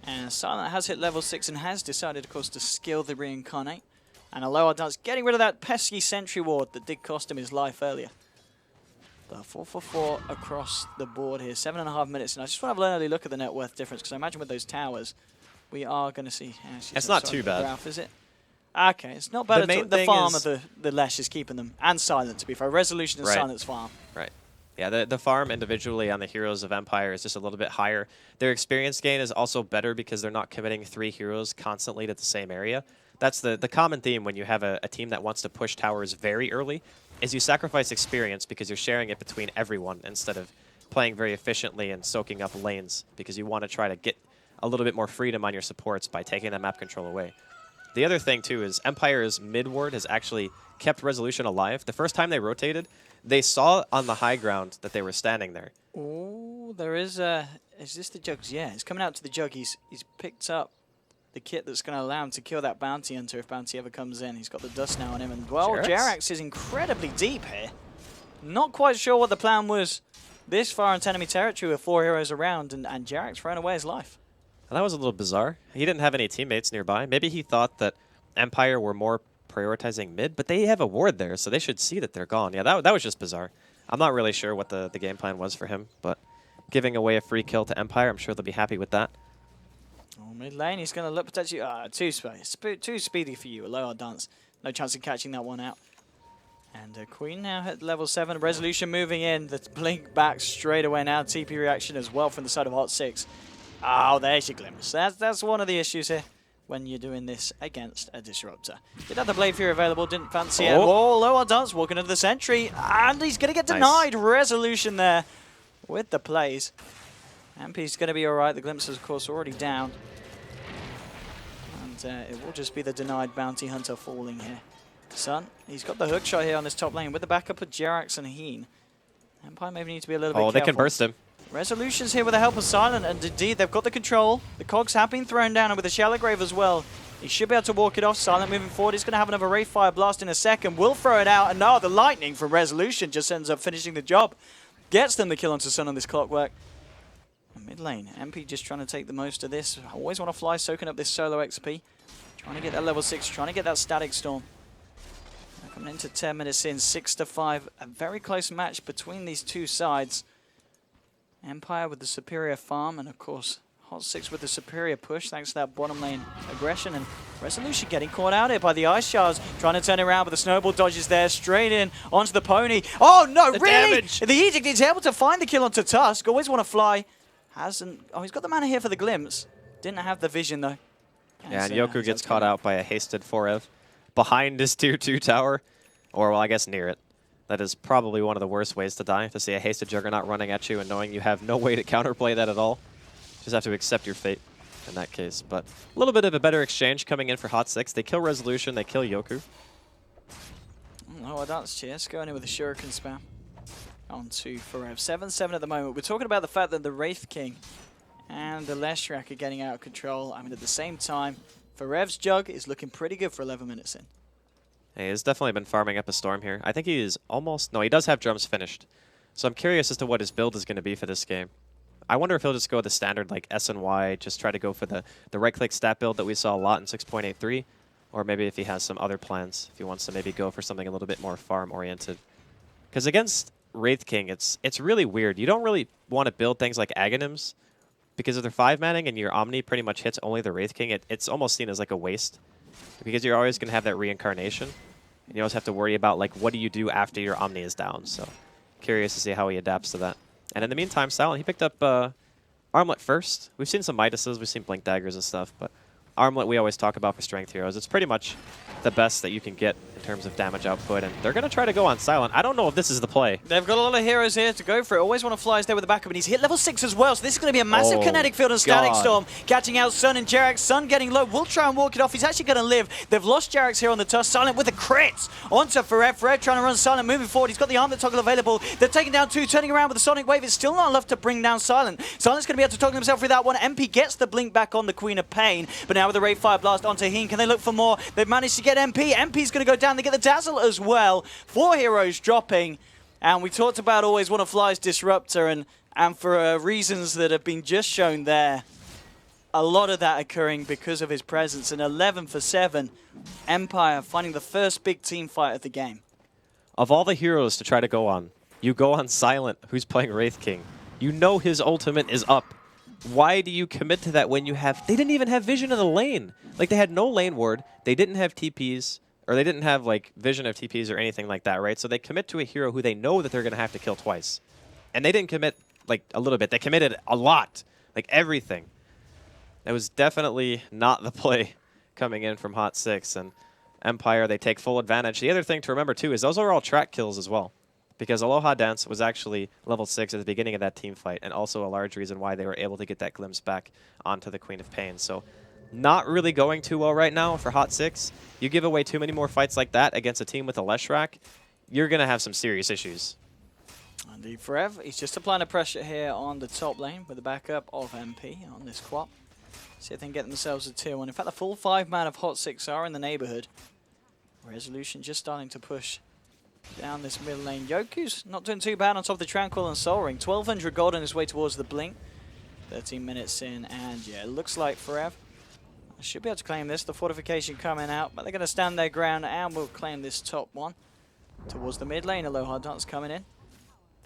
And Silent has hit level 6 and has decided, of course, to skill the Reincarnate. And Aloha Dance getting rid of that pesky Sentry Ward that did cost him his life earlier. But 4 for 4 across the board here. 7.5 minutes. And I just want to have an early look at the net worth difference, because I imagine with those towers, we are going to see. It's not too bad. Ralph, is it? Okay, it's not bad at all. The farm of the Lesh is keeping them, and Silent, to be fair. Resolution and Silent's farm. Right. Yeah, the farm individually on the heroes of Empire is just a little bit higher. Their experience gain is also better because they're not committing 3 heroes constantly to the same area. That's the common theme when you have a team that wants to push towers very early, is you sacrifice experience because you're sharing it between everyone instead of playing very efficiently and soaking up lanes because you want to try to get a little bit more freedom on your supports by taking the map control away. The other thing, too, is Empire's mid ward has actually kept Resolution alive. The first time they rotated, they saw on the high ground that they were standing there. Oh, there is a... Is this the Jugs? Yeah, he's coming out to the Jug. He's picked up the kit that's going to allow him to kill that Bounty Hunter if Bounty ever comes in. He's got the dust now on him. And, well, Jerax is incredibly deep here. Not quite sure what the plan was this far into enemy territory with 4 heroes around, and Jerax throwing away his life. Well, that was a little bizarre. He didn't have any teammates nearby. Maybe he thought that Empire were more prioritizing mid, but they have a ward there, so they should see that they're gone. Yeah, that was just bizarre. I'm not really sure what the game plan was for him, but giving away a free kill to Empire, I'm sure they'll be happy with that. Oh, mid lane, he's going to look potentially... too speedy for you. A low dance. No chance of catching that one out. And Queen now at level 7. Resolution moving in. The blink back straight away now. TP reaction as well from the side of Hot 6. Oh, there's your glimpse. That's one of the issues here when you're doing this against a Disruptor. Did have the Blade Fury available, didn't fancy it. Oh, low on dance, walking into the sentry, and he's going to get denied. Nice. Resolution there with the plays. MP's going to be all right. The glimpse is, of course, already down. And it will just be the denied Bounty Hunter falling here. Sun, he's got the hook shot here on this top lane with the backup of Jerax and Heen. Empire maybe need to be a little bit careful. They can burst him. Resolution's here with the help of Silent, and indeed they've got the control. The cogs have been thrown down, and with the Shallow Grave as well, he should be able to walk it off. Silent moving forward. He's going to have another Wraith Fire Blast in a second. Will throw it out, and now the lightning from Resolution just ends up finishing the job. Gets them the kill onto Sun on this clockwork. Mid lane, MP just trying to take the most of this. I always want to fly, soaking up this solo XP. Trying to get that level 6, trying to get that Static Storm. Coming into 10 minutes in, 6-5. A very close match between these two sides. Empire with the superior farm, and of course, Hot 6 with the superior push, thanks to that bottom lane aggression. And Resolution getting caught out here by the Ice Shards, trying to turn around, but the snowball dodges there, straight in onto the pony. Oh no, really? Damage. The Edict is able to find the kill onto Tusk. Always want to fly. Hasn't. Oh, he's got the mana here for the glimpse. Didn't have the vision though. Yeah, and Yoku gets caught out by a hasted Forev behind his tier 2 tower, or well, I guess near it. That is probably one of the worst ways to die, to see a hasted Juggernaut running at you and knowing you have no way to counterplay that at all. Just have to accept your fate in that case. But a little bit of a better exchange coming in for Hot 6. They kill Resolution, they kill Yoku. Oh, that's Cheers going in with a Shuriken spam. On to Forev. 7-7 at the moment. We're talking about the fact that the Wraith King and the Leshrac are getting out of control. I mean, at the same time, Forev's Jug is looking pretty good for 11 minutes in. Hey, he's definitely been farming up a storm here. I think he is almost... No, he does have drums finished. So I'm curious as to what his build is going to be for this game. I wonder if he'll just go the standard like S and Y, just try to go for the right-click stat build that we saw a lot in 6.83, or maybe if he has some other plans, if he wants to maybe go for something a little bit more farm-oriented. Because against Wraith King, it's really weird. You don't really want to build things like Aghanims, because if they're 5-manning and your Omni pretty much hits only the Wraith King, it's almost seen as like a waste. Because you're always going to have that reincarnation. And you always have to worry about, like, what do you do after your Omni is down? So, curious to see how he adapts to that. And in the meantime, Silent, he picked up Armlet first. We've seen some Midases, we've seen Blink Daggers and stuff, but Armlet we always talk about for strength heroes. It's pretty much the best that you can get in terms of damage output, and they're going to try to go on Silent. I don't know if this is the play. They've got a lot of heroes here to go for it. Always want to fly there with the backup, and he's hit level 6 as well, so this is going to be a massive kinetic field and Static Storm. Catching out Sun and Jerax. Sun getting low. Will try and walk it off. He's actually going to live. They've lost Jerax here on the Tusk. Silent with a crit onto Forev. Forev trying to run Silent, moving forward. He's got the Armlet toggle available. They're taking down 2, turning around with the Sonic Wave. It's still not enough to bring down Silent. Silent's going to be able to toggle himself through that one. MP gets the blink back on the Queen of Pain, but now with the Wraith Fire Blast onto Heen. Can they look for more? They've managed to get MP. MP's going to go down. They get the Dazzle as well. 4 heroes dropping. And we talked about Always Wanna Fly's Disruptor, and for reasons that have been just shown there, a lot of that occurring because of his presence. And 11 for 7, Empire finding the first big team fight of the game. Of all the heroes to try to go on, you go on Silent, who's playing Wraith King. You know his ultimate is up. why do you commit to that when you have... They didn't even have vision of the lane. Like, they had no lane ward. They didn't have TPs, or they didn't have, like, vision of TPs or anything like that, right? So they commit to a hero who they know that they're going to have to kill twice. And they didn't commit, like, a little bit. They committed a lot. Like, everything. That was definitely not the play coming in from Hot 6. And Empire, they take full advantage. The other thing to remember, too, is those are all track kills as well. Because Aloha Dance was actually level 6 at the beginning of that team fight, and also a large reason why they were able to get that glimpse back onto the Queen of Pain. So not really going too well right now for Hot 6. You give away too many more fights like that against a team with a Leshrac, you're going to have some serious issues. Indeed, Forev, he's just applying the pressure here on the top lane with the backup of MP on this quap. See if they can get themselves a tier 1. In fact, the full 5-man of Hot 6 are in the neighborhood. Resolution just starting to push down this middle lane. Yoku's not doing too bad on top of the Tranquil and Soul Ring. 1,200 gold on his way towards the Blink. 13 minutes in, and yeah, it looks like Forev should be able to claim this. The fortification coming out, but they're going to stand their ground and will claim this top one. Towards the mid lane, Aloha Dance coming in.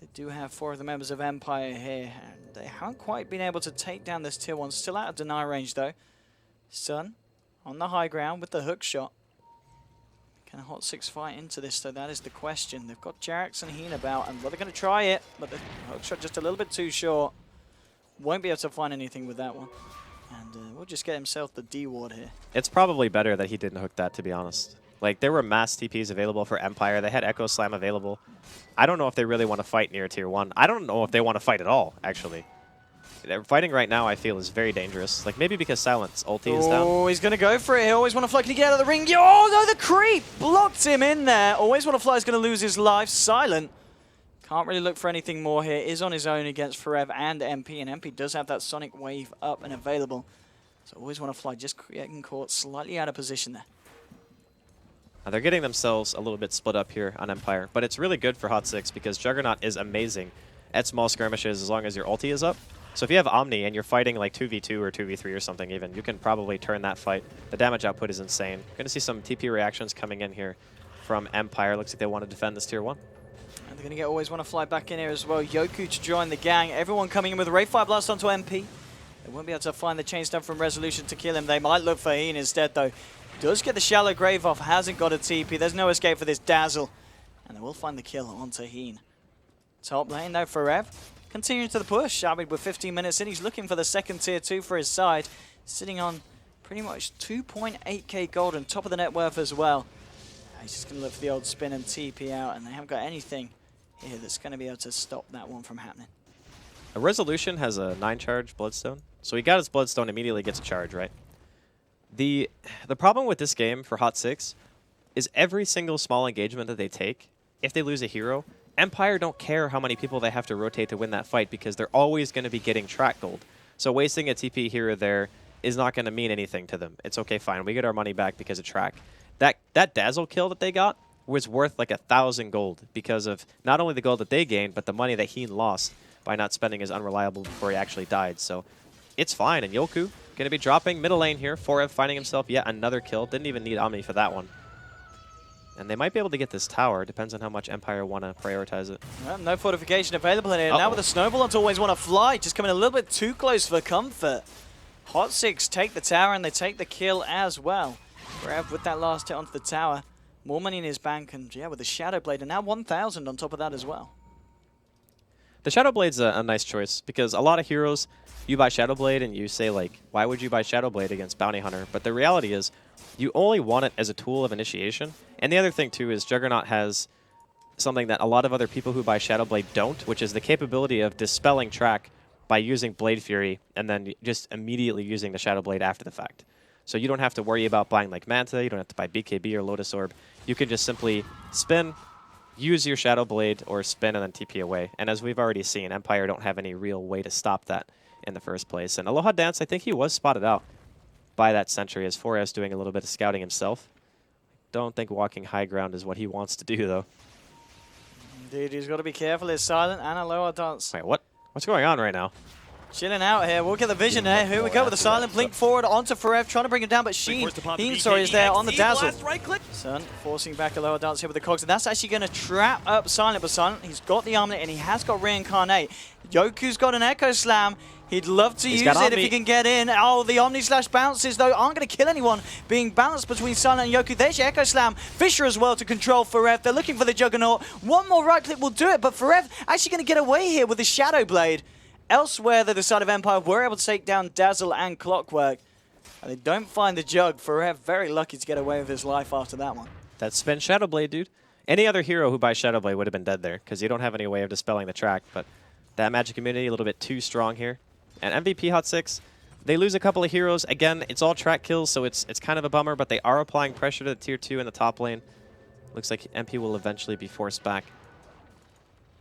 They do have 4 of the members of Empire here, and they haven't quite been able to take down this tier 1. Still out of deny range though. Sun on the high ground with the hook shot. Can a Hot 6 fight into this, though? That is the question. They've got Jarax and Heen about, and well, they're going to try it, but the hook shot just a little bit too short. Won't be able to find anything with that one. And we'll just get himself the D ward here. It's probably better that he didn't hook that, to be honest. Like, there were mass TPs available for Empire. They had Echo Slam available. I don't know if they really want to fight near tier 1. I don't know if they want to fight at all, actually. They're fighting right now, I feel, is very dangerous. Like, maybe because Silent's ulti is down. Oh, he's going to go for it. He always want to fly. Can he get out of the ring? Oh, no, the creep blocked him in there. Always want to fly is going to lose his life. Silent can't really look for anything more here. Is on his own against Forev and MP, and MP does have that Sonic Wave up and available. So always want to fly, just getting caught slightly out of position there. Now they're getting themselves a little bit split up here on Empire, but it's really good for Hot 6 because Juggernaut is amazing at small skirmishes as long as your ulti is up. So if you have Omni and you're fighting like 2v2 or 2v3 or something even, you can probably turn that fight. The damage output is insane. Going to see some TP reactions coming in here from Empire. Looks like they want to defend this tier 1. And they're going to get always want to fly back in here as well. Yoku to join the gang. Everyone coming in with a Ray Fire Blast onto MP. They won't be able to find the chain stun from Resolution to kill him. They might look for Heen instead though. Does get the Shallow Grave off, hasn't got a TP. There's no escape for this Dazzle. And they will find the kill onto Heen. Top lane though, Forev. Continuing to the push. Abid with 15 minutes in. He's looking for the second tier 2 for his side. Sitting on pretty much 2.8k gold and top of the net worth as well. He's just going to look for the old spin and TP out. And they haven't got anything here that's going to be able to stop that one from happening. A Resolution has a 9-charge Bloodstone. So he got his Bloodstone, immediately gets a charge, right? The problem with this game for Hot 6 is every single small engagement that they take, if they lose a hero, Empire don't care how many people they have to rotate to win that fight because they're always going to be getting track gold. So wasting a TP here or there is not going to mean anything to them. It's okay, fine. We get our money back because of track. That Dazzle kill that they got was worth like 1,000 gold because of not only the gold that they gained, but the money that Heen lost by not spending his Unreliable before he actually died. So it's fine. And Yoku going to be dropping middle lane here. Forev finding himself yet another kill. Didn't even need Omni for that one. And they might be able to get this tower. Depends on how much Empire want to prioritize it. Well, no fortification available in here. Now with the Snowball, it's always want to fly. Just coming a little bit too close for comfort. Hot 6 take the tower and they take the kill as well. Forev with that last hit onto the tower. More money in his bank and yeah, with the Shadow Blade. And now 1,000 on top of that as well. The Shadow Blade's a nice choice because a lot of heroes, you buy Shadow Blade and you say like, why would you buy Shadow Blade against Bounty Hunter? But the reality is, you only want it as a tool of initiation. And the other thing too is Juggernaut has something that a lot of other people who buy Shadow Blade don't, which is the capability of dispelling track by using Blade Fury and then just immediately using the Shadow Blade after the fact. So you don't have to worry about buying like Manta, you don't have to buy BKB or Lotus Orb. You can just simply spin, use your Shadow Blade, or spin and then TP away. And as we've already seen, Empire don't have any real way to stop that in the first place. And Aloha Dance, I think he was spotted out by that sentry as Forrest doing a little bit of scouting himself. Don't think walking high ground is what he wants to do, though. Indeed, he's got to be careful. It's Silent and Aloha Dance. Wait, what? What's going on right now? Chilling out here. We'll get the vision there. Here we go with the Silent Blink forward onto Forev, trying to bring him down, but Heen is there on the Dazzle. Sun forcing back Aloha Dance here with the cogs, and that's actually going to trap up Silent, but Silent, he's got the armlet and he has got Reincarnate. Yoku's got an Echo Slam. He'd love to He's use got it if he can get in. Oh, the Omni Slash bounces, though, aren't going to kill anyone. Being balanced between Silent and Yoku. There's your Echo Slam. Fisher as well to control Forev. They're looking for the Juggernaut. One more right click will do it, but Forev actually going to get away here with the Shadow Blade. Elsewhere, the side of Empire were able to take down Dazzle and Clockwork. And they don't find the Jug. Forev very lucky to get away with his life after that one. That's spin Shadow Blade, dude. Any other hero who buys Shadow Blade would have been dead there, because you don't have any way of dispelling the track, but that Magic community a little bit too strong here. And MVP Hot 6, they lose a couple of heroes. Again, it's all track kills, so it's kind of a bummer, but they are applying pressure to the tier 2 in the top lane. Looks like MP will eventually be forced back.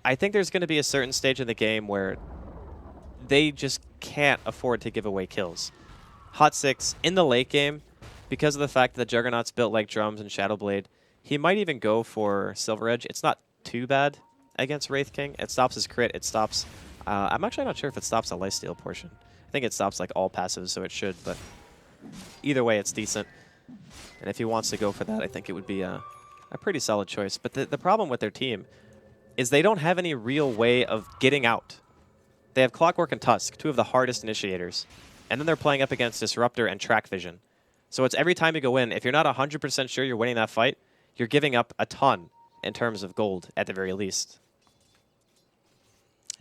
I think there's going to be a certain stage in the game where they just can't afford to give away kills. Hot 6, in the late game, because of the fact that the Juggernaut's built like drums and Shadow Blade, he might even go for Silver Edge. It's not too bad against Wraith King. It stops his crit, it stops... I'm actually not sure if it stops the lifesteal portion. I think it stops like all passives, so it should, but either way, it's decent. And if he wants to go for that, I think it would be a pretty solid choice. But the problem with their team is they don't have any real way of getting out. They have Clockwork and Tusk, two of the hardest initiators. And then they're playing up against Disruptor and Track Vision. So it's every time you go in, if you're not 100% sure you're winning that fight, you're giving up a ton in terms of gold, at the very least.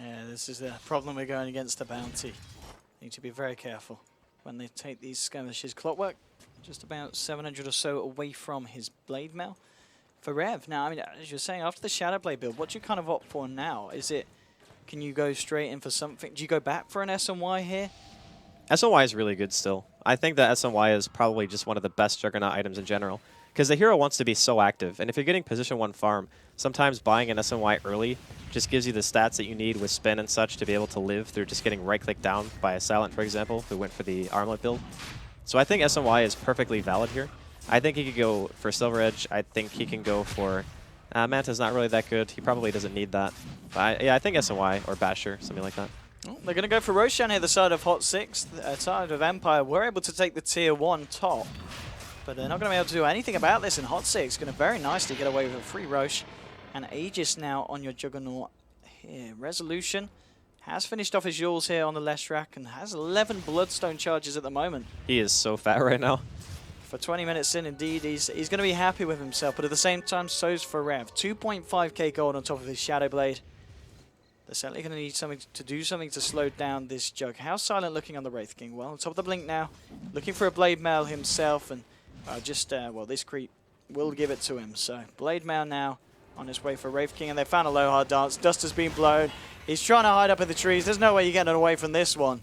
Yeah, this is the problem we're going against the bounty. Need to be very careful when they take these skirmishes. Clockwork, just about 700 or so away from his Blade Mail. For Rev, now, I mean, as you're saying, after the Shadow Blade build, what do you kind of opt for now? Is it, can you go straight in for something? Do you go back for an SNY here? SNY is really good still. I think that SNY is probably just one of the best Juggernaut items in general, because the hero wants to be so active. And if you're getting position 1 farm, sometimes buying an SNY early just gives you the stats that you need with spin and such to be able to live through just getting right-clicked down by a Silent, for example, who went for the Armlet build. So I think SNY is perfectly valid here. I think he could go for Silver Edge. I think he can go for... Manta's not really that good. He probably doesn't need that. But yeah, I think SNY or Basher, something like that. Oh, they're going to go for Roshan here, the side of Hot 6. The side of Empire were able to take the tier 1 top. But they're not going to be able to do anything about this, and Hot 6 going to very nicely get away with a free Rosh. And Aegis now on your Juggernaut here. Resolution has finished off his Yules here on the left rack and has 11 Bloodstone charges at the moment. He is so fat right now. For 20 minutes in, indeed, he's going to be happy with himself, but at the same time, so's for Rev. 2.5k gold on top of his Shadow Blade. They're certainly going to need something to do something to slow down this Jug. How's Silent looking on the Wraith King? Well, on top of the Blink now, looking for a Blade Mail himself, and well, this creep will give it to him. So, Blade Mail now on his way for Wraith King, and they found a low hard dance. Dust has been blown. He's trying to hide up in the trees. There's no way you're getting away from this one.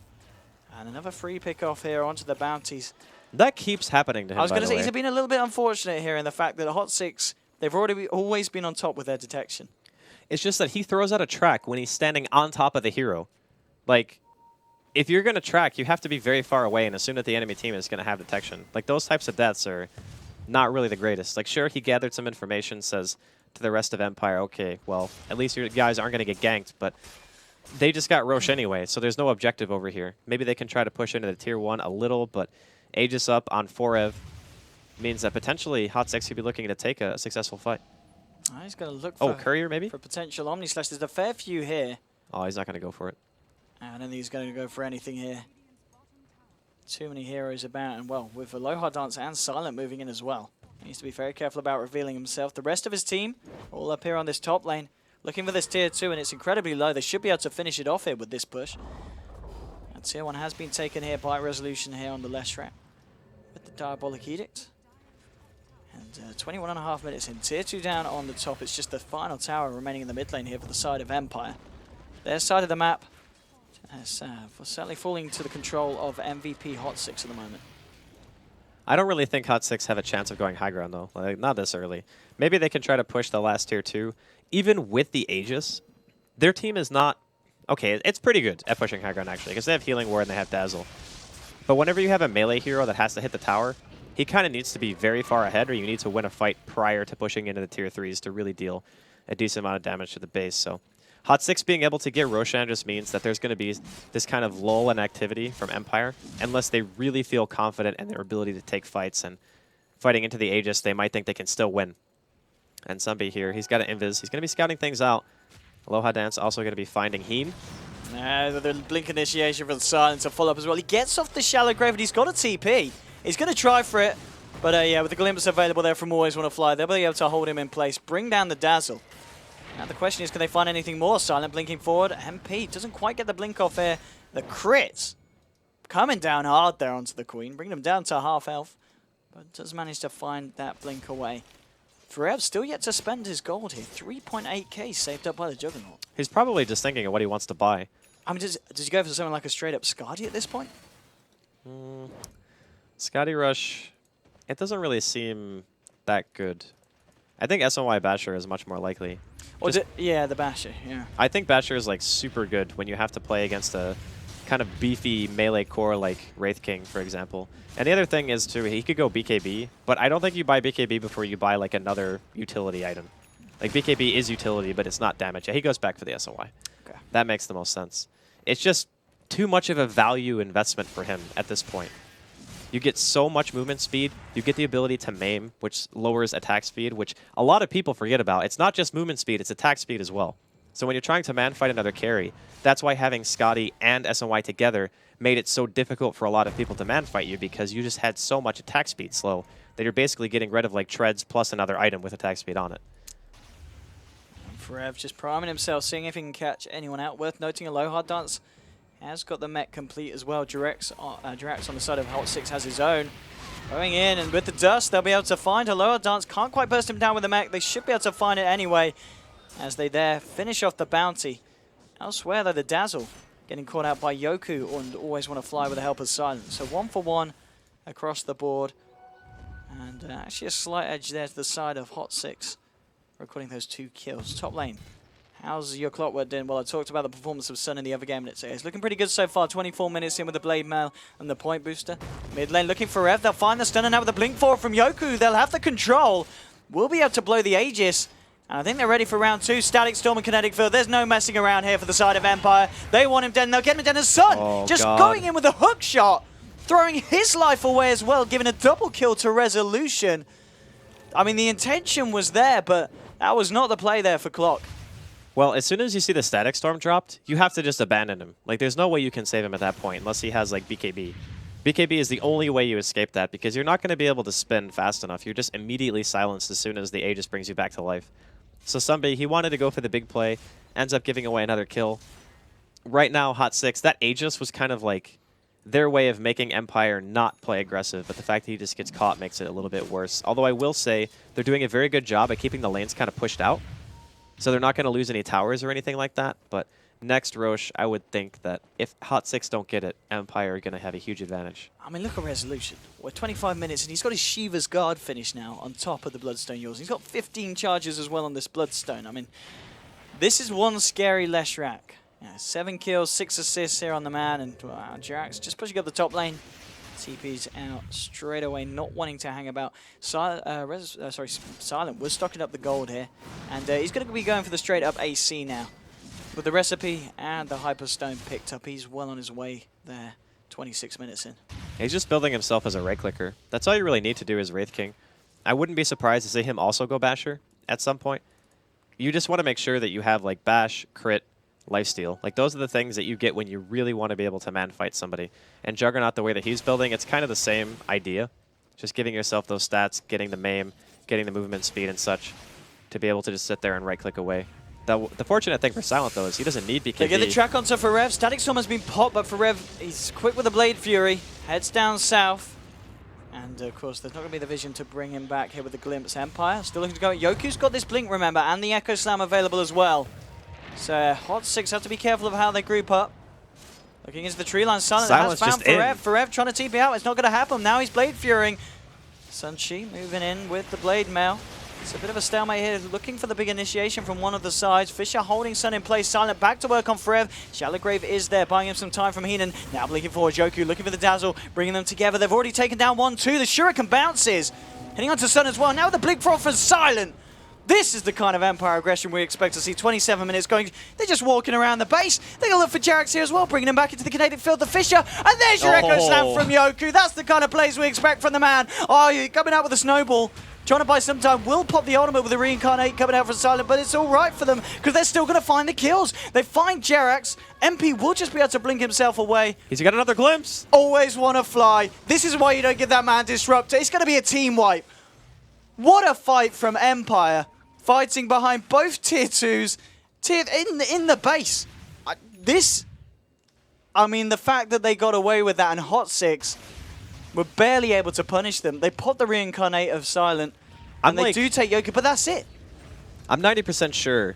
And another free pick off here onto the bounties. That keeps happening to him, I was going to say, way. he's been a little bit unfortunate here in the fact that Hot 6, they've always been on top with their detection. It's just that he throws out a track when he's standing on top of the hero. Like, if you're going to track, you have to be very far away and assume that the enemy team is going to have detection. Like, those types of deaths are not really the greatest. Like, sure, he gathered some information, says to the rest of Empire, okay, well, at least your guys aren't going to get ganked, but they just got Rosh anyway, so there's no objective over here. Maybe they can try to push into the tier 1 a little, but Aegis up on Forev means that potentially Hot 6 could be looking to take a successful fight. Oh, he's going to look for, Courier maybe? For potential Omni Slash. There's a fair few here. Oh, he's not going to go for it. I don't think he's going to go for anything here. Too many heroes about, and well, with Aloha Dance and Silent moving in as well. He needs to be very careful about revealing himself. The rest of his team all up here on this top lane, looking for this tier 2, and it's incredibly low. They should be able to finish it off here with this push. And tier 1 has been taken here by Resolution here on the left rack with the Diabolic Edict. And 21.5 minutes in. Tier 2 down on the top. It's just the final tower remaining in the mid lane here for the side of Empire. Their side of the map is certainly falling to the control of MVP Hot 6 at the moment. I don't really think Hot 6 have a chance of going high ground, though. Like, not this early. Maybe they can try to push the last tier 2. Even with the Aegis, their team is not... Okay, it's pretty good at pushing high ground, actually, because they have Healing Ward and they have Dazzle. But whenever you have a melee hero that has to hit the tower, he kind of needs to be very far ahead, or you need to win a fight prior to pushing into the tier 3s to really deal a decent amount of damage to the base. So Hot 6 being able to get Roshan just means that there's going to be this kind of lull in activity from Empire, unless they really feel confident in their ability to take fights. And fighting into the Aegis, they might think they can still win. And Sunby here, he's got an Invis. He's going to be scouting things out. Aloha Dance also going to be finding Heen. The blink initiation for the Silent to follow up as well. He gets off the Shallow Grave and he's got a TP. He's going to try for it, but yeah, with the glimpse available there from Always Want to Fly, they'll be able to hold him in place, bring down the Dazzle. Now the question is, can they find anything more? Silent blinking forward. MP doesn't quite get the blink off here. The crits coming down hard there onto the Queen, bringing him down to half health, but does manage to find that blink away. Forev still yet to spend his gold here. 3.8k saved up by the Juggernaut. He's probably just thinking of what he wants to buy. I mean, does he go for something like a straight-up Skadi at this point? Skadi Rush, it doesn't really seem that good. I think SNY Basher is much more likely. Or yeah, the Basher, yeah. I think Basher is like super good when you have to play against a kind of beefy melee core like Wraith King, for example. And the other thing is, too, he could go BKB, but I don't think you buy BKB before you buy like another utility item. Like BKB is utility, but it's not damage. Yeah, he goes back for the SNY. Okay. That makes the most sense. It's just too much of a value investment for him at this point. You get so much movement speed. You get the ability to maim, which lowers attack speed, which a lot of people forget about. It's not just movement speed, it's attack speed as well. So when you're trying to man-fight another carry, that's why having Skadi and SNY together made it so difficult for a lot of people to man-fight you, because you just had so much attack speed slow that you're basically getting rid of like treads plus another item with attack speed on it. Forev just priming himself, seeing if he can catch anyone out. Worth noting, Aloha Dance has got the mech complete as well. Drax on the side of Hot 6 has his own. Going in, and with the dust, they'll be able to find Aloha Dance. Can't quite burst him down with the mech. They should be able to find it anyway, as they there finish off the bounty. Elsewhere, though, the Dazzle getting caught out by Yoku and Always Want to Fly with the help of Silence. So 1 for 1 across the board. And actually a slight edge there to the side of Hot 6. Recording those 2 kills. Top lane. How's your clockwork doing? Well, I talked about the performance of Sun in the other game, and it's looking pretty good so far. 24 minutes in with the Blade Mail and the point booster. Mid lane looking for Rev. They'll find the stunner now with the blink forward from Yoku. They'll have the control. Will be able to blow the Aegis. And I think they're ready for round 2. Static Storm and Kinetic Field. There's no messing around here for the side of Empire. They want him dead, and they'll get him dead as Sun. Just going in with a hook shot. Throwing his life away as well, giving a double kill to Resolution. I mean, the intention was there, but that was not the play there for Clock. Well, as soon as you see the Static Storm dropped, you have to just abandon him. Like, there's no way you can save him at that point unless he has, like, BKB. BKB is the only way you escape that, because you're not going to be able to spin fast enough. You're just immediately silenced as soon as the Aegis brings you back to life. So Sunbay, he wanted to go for the big play, ends up giving away another kill. Right now, Hot 6, that Aegis was kind of like their way of making Empire not play aggressive, but the fact that he just gets caught makes it a little bit worse. Although I will say, they're doing a very good job at keeping the lanes kind of pushed out. So they're not going to lose any towers or anything like that. But next Roche, I would think that if Hot 6 don't get it, Empire are going to have a huge advantage. I mean, look at Resolution. We're 25 minutes, and he's got his Shiva's Guard finish now on top of the Bloodstone Yours. He's got 15 charges as well on this Bloodstone. I mean, this is one scary Leshrac. Yeah, 7 kills, 6 assists here on the man, and Jirax just pushing up the top lane. TP's out straight away, not wanting to hang about. Silent was stocking up the gold here, and he's going to be going for the straight up AC now. With the recipe and the Hyperstone picked up, he's well on his way there, 26 minutes in. He's just building himself as a right clicker. That's all you really need to do as Wraith King. I wouldn't be surprised to see him also go Basher at some point. You just want to make sure that you have like Bash, Crit, Lifesteal. Like, those are the things that you get when you really want to be able to man-fight somebody. And Juggernaut, the way that he's building, it's kind of the same idea. Just giving yourself those stats, getting the maim, getting the movement speed and such, to be able to just sit there and right-click away. The fortunate thing for Silent, though, is he doesn't need BKB. They get the track onto Forev. Static Storm has been popped, but Forev, he's quick with the Blade Fury. Heads down south. And, of course, there's not going to be the vision to bring him back here with the Glimpse. Empire still looking to go. Yoku's got this Blink, remember, and the Echo Slam available as well. So Hot 6 have to be careful of how they group up. Looking into the tree line, Silent has found Forev. Forev trying to TP out. It's not going to happen. Now he's Blade Furying. Sunchi moving in with the Blade Mail. It's a bit of a stalemate here. Looking for the big initiation from one of the sides. Fisher holding Sun in place. Silent back to work on Forev. Shallow Grave is there, buying him some time from Heenan. Now blinking forward. Joku looking for the Dazzle, bringing them together. They've already taken down 1-2. The Shuriken bounces. Heading on to Sun as well. Now with the Blink Frost for Silent. This is the kind of Empire aggression we expect to see. 27 minutes going. They're just walking around the base. They're going to look for Jirax here as well, bringing him back into the Kinetic Field. The Fisher. And there's your Echo Slam from Yoku. That's the kind of plays we expect from the man. Oh, you're coming out with a snowball. trying to buy some time. Will pop the ultimate with the Reincarnate coming out from Silent, but it's all right for them because they're still going to find the kills. They find Jerax. MP will just be able to blink himself away. He's got another glimpse. Always want to fly. This is why you don't give that man Disruptor. It's going to be a team wipe. What a fight from Empire, fighting behind both tier 2s in the base. I mean, the fact that they got away with that and Hot 6 were barely able to punish them. They pop the Reincarnate of Silent, and they do take Yoku, but that's it. I'm 90% sure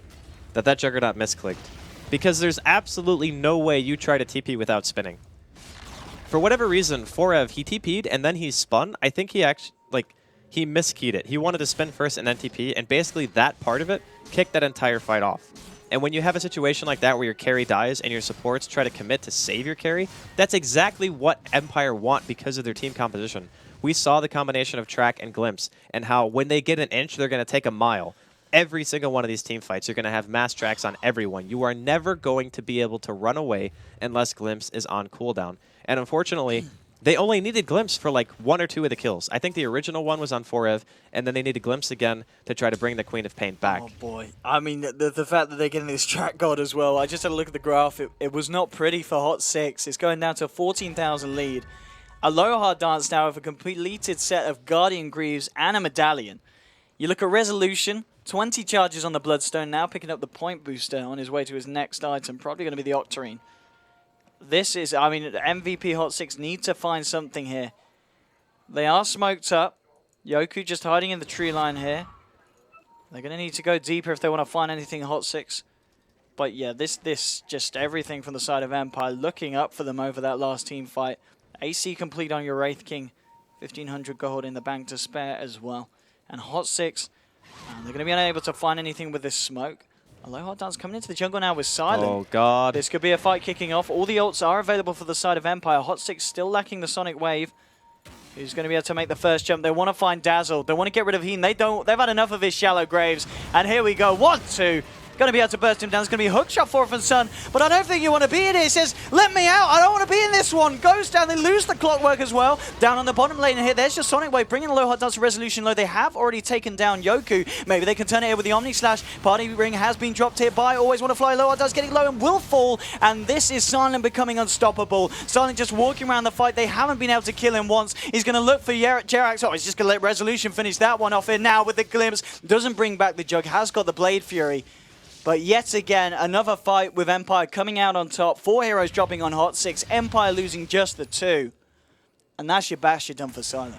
that Juggernaut misclicked, because there's absolutely no way you try to TP without spinning. For whatever reason, Forev, he TP'd and then he spun. I think he actually, he miskeyed it. He wanted to spin first and then TP, and basically that part of it kicked that entire fight off. And when you have a situation like that where your carry dies and your supports try to commit to save your carry, that's exactly what Empire want because of their team composition. We saw the combination of Track and Glimpse, and how when they get an inch, they're going to take a mile. Every single one of these team fights, you're going to have mass tracks on everyone. You are never going to be able to run away unless Glimpse is on cooldown. And unfortunately, they only needed Glimpse for like 1 or 2 of the kills. I think the original one was on Forev, and then they needed Glimpse again to try to bring the Queen of Pain back. Oh boy. I mean, the fact that they're getting this track god as well, I just had a look at the graph. It was not pretty for Hot 6. It's going down to a 14,000 lead. Aloha Dance now with a completed set of Guardian Greaves and a Medallion. You look at Resolution, 20 charges on the Bloodstone, now picking up the point booster on his way to his next item, probably going to be the Octarine. This is, I mean, MVP Hot 6 need to find something here. They are smoked up. Yoku just hiding in the tree line here. They're going to need to go deeper if they want to find anything Hot 6. But yeah, this just everything from the side of Empire looking up for them over that last team fight. AC complete on your Wraith King. 1,500 gold in the bank to spare as well. And Hot 6, they're going to be unable to find anything with this smoke. Aloha Dance coming into the jungle now with Silent. Oh, God. This could be a fight kicking off. All the ults are available for the side of Empire. Hot 6 still lacking the Sonic Wave. Who's going to be able to make the first jump? They want to find Dazzle. They want to get rid of Heen. They've had enough of his shallow graves. And here we go. 1, 2. Going to be able to burst him down. It's going to be a hook shot for from Sun. But I don't think you want to be in it. It says, let me out. I don't want to be in this one. Goes down. They lose the clockwork as well. Down on the bottom lane here. There's your Sonic Wave. Bringing Aloha Dance to Resolution low. They have already taken down Yoku. Maybe they can turn it here with the Omni Slash. Party Ring has been dropped here by Always Want to Fly. Aloha Dance getting low and will fall. And this is Silent becoming unstoppable. Silent just walking around the fight. They haven't been able to kill him once. He's going to look for Jerax. Oh, he's just going to let Resolution finish that one off here now with the Glimpse. Doesn't bring back the Jug. Has got the Blade Fury. But yet again, another fight with Empire coming out on top. 4 heroes dropping on Hot 6. Empire losing just the 2. And that's your bash you're done for Silent.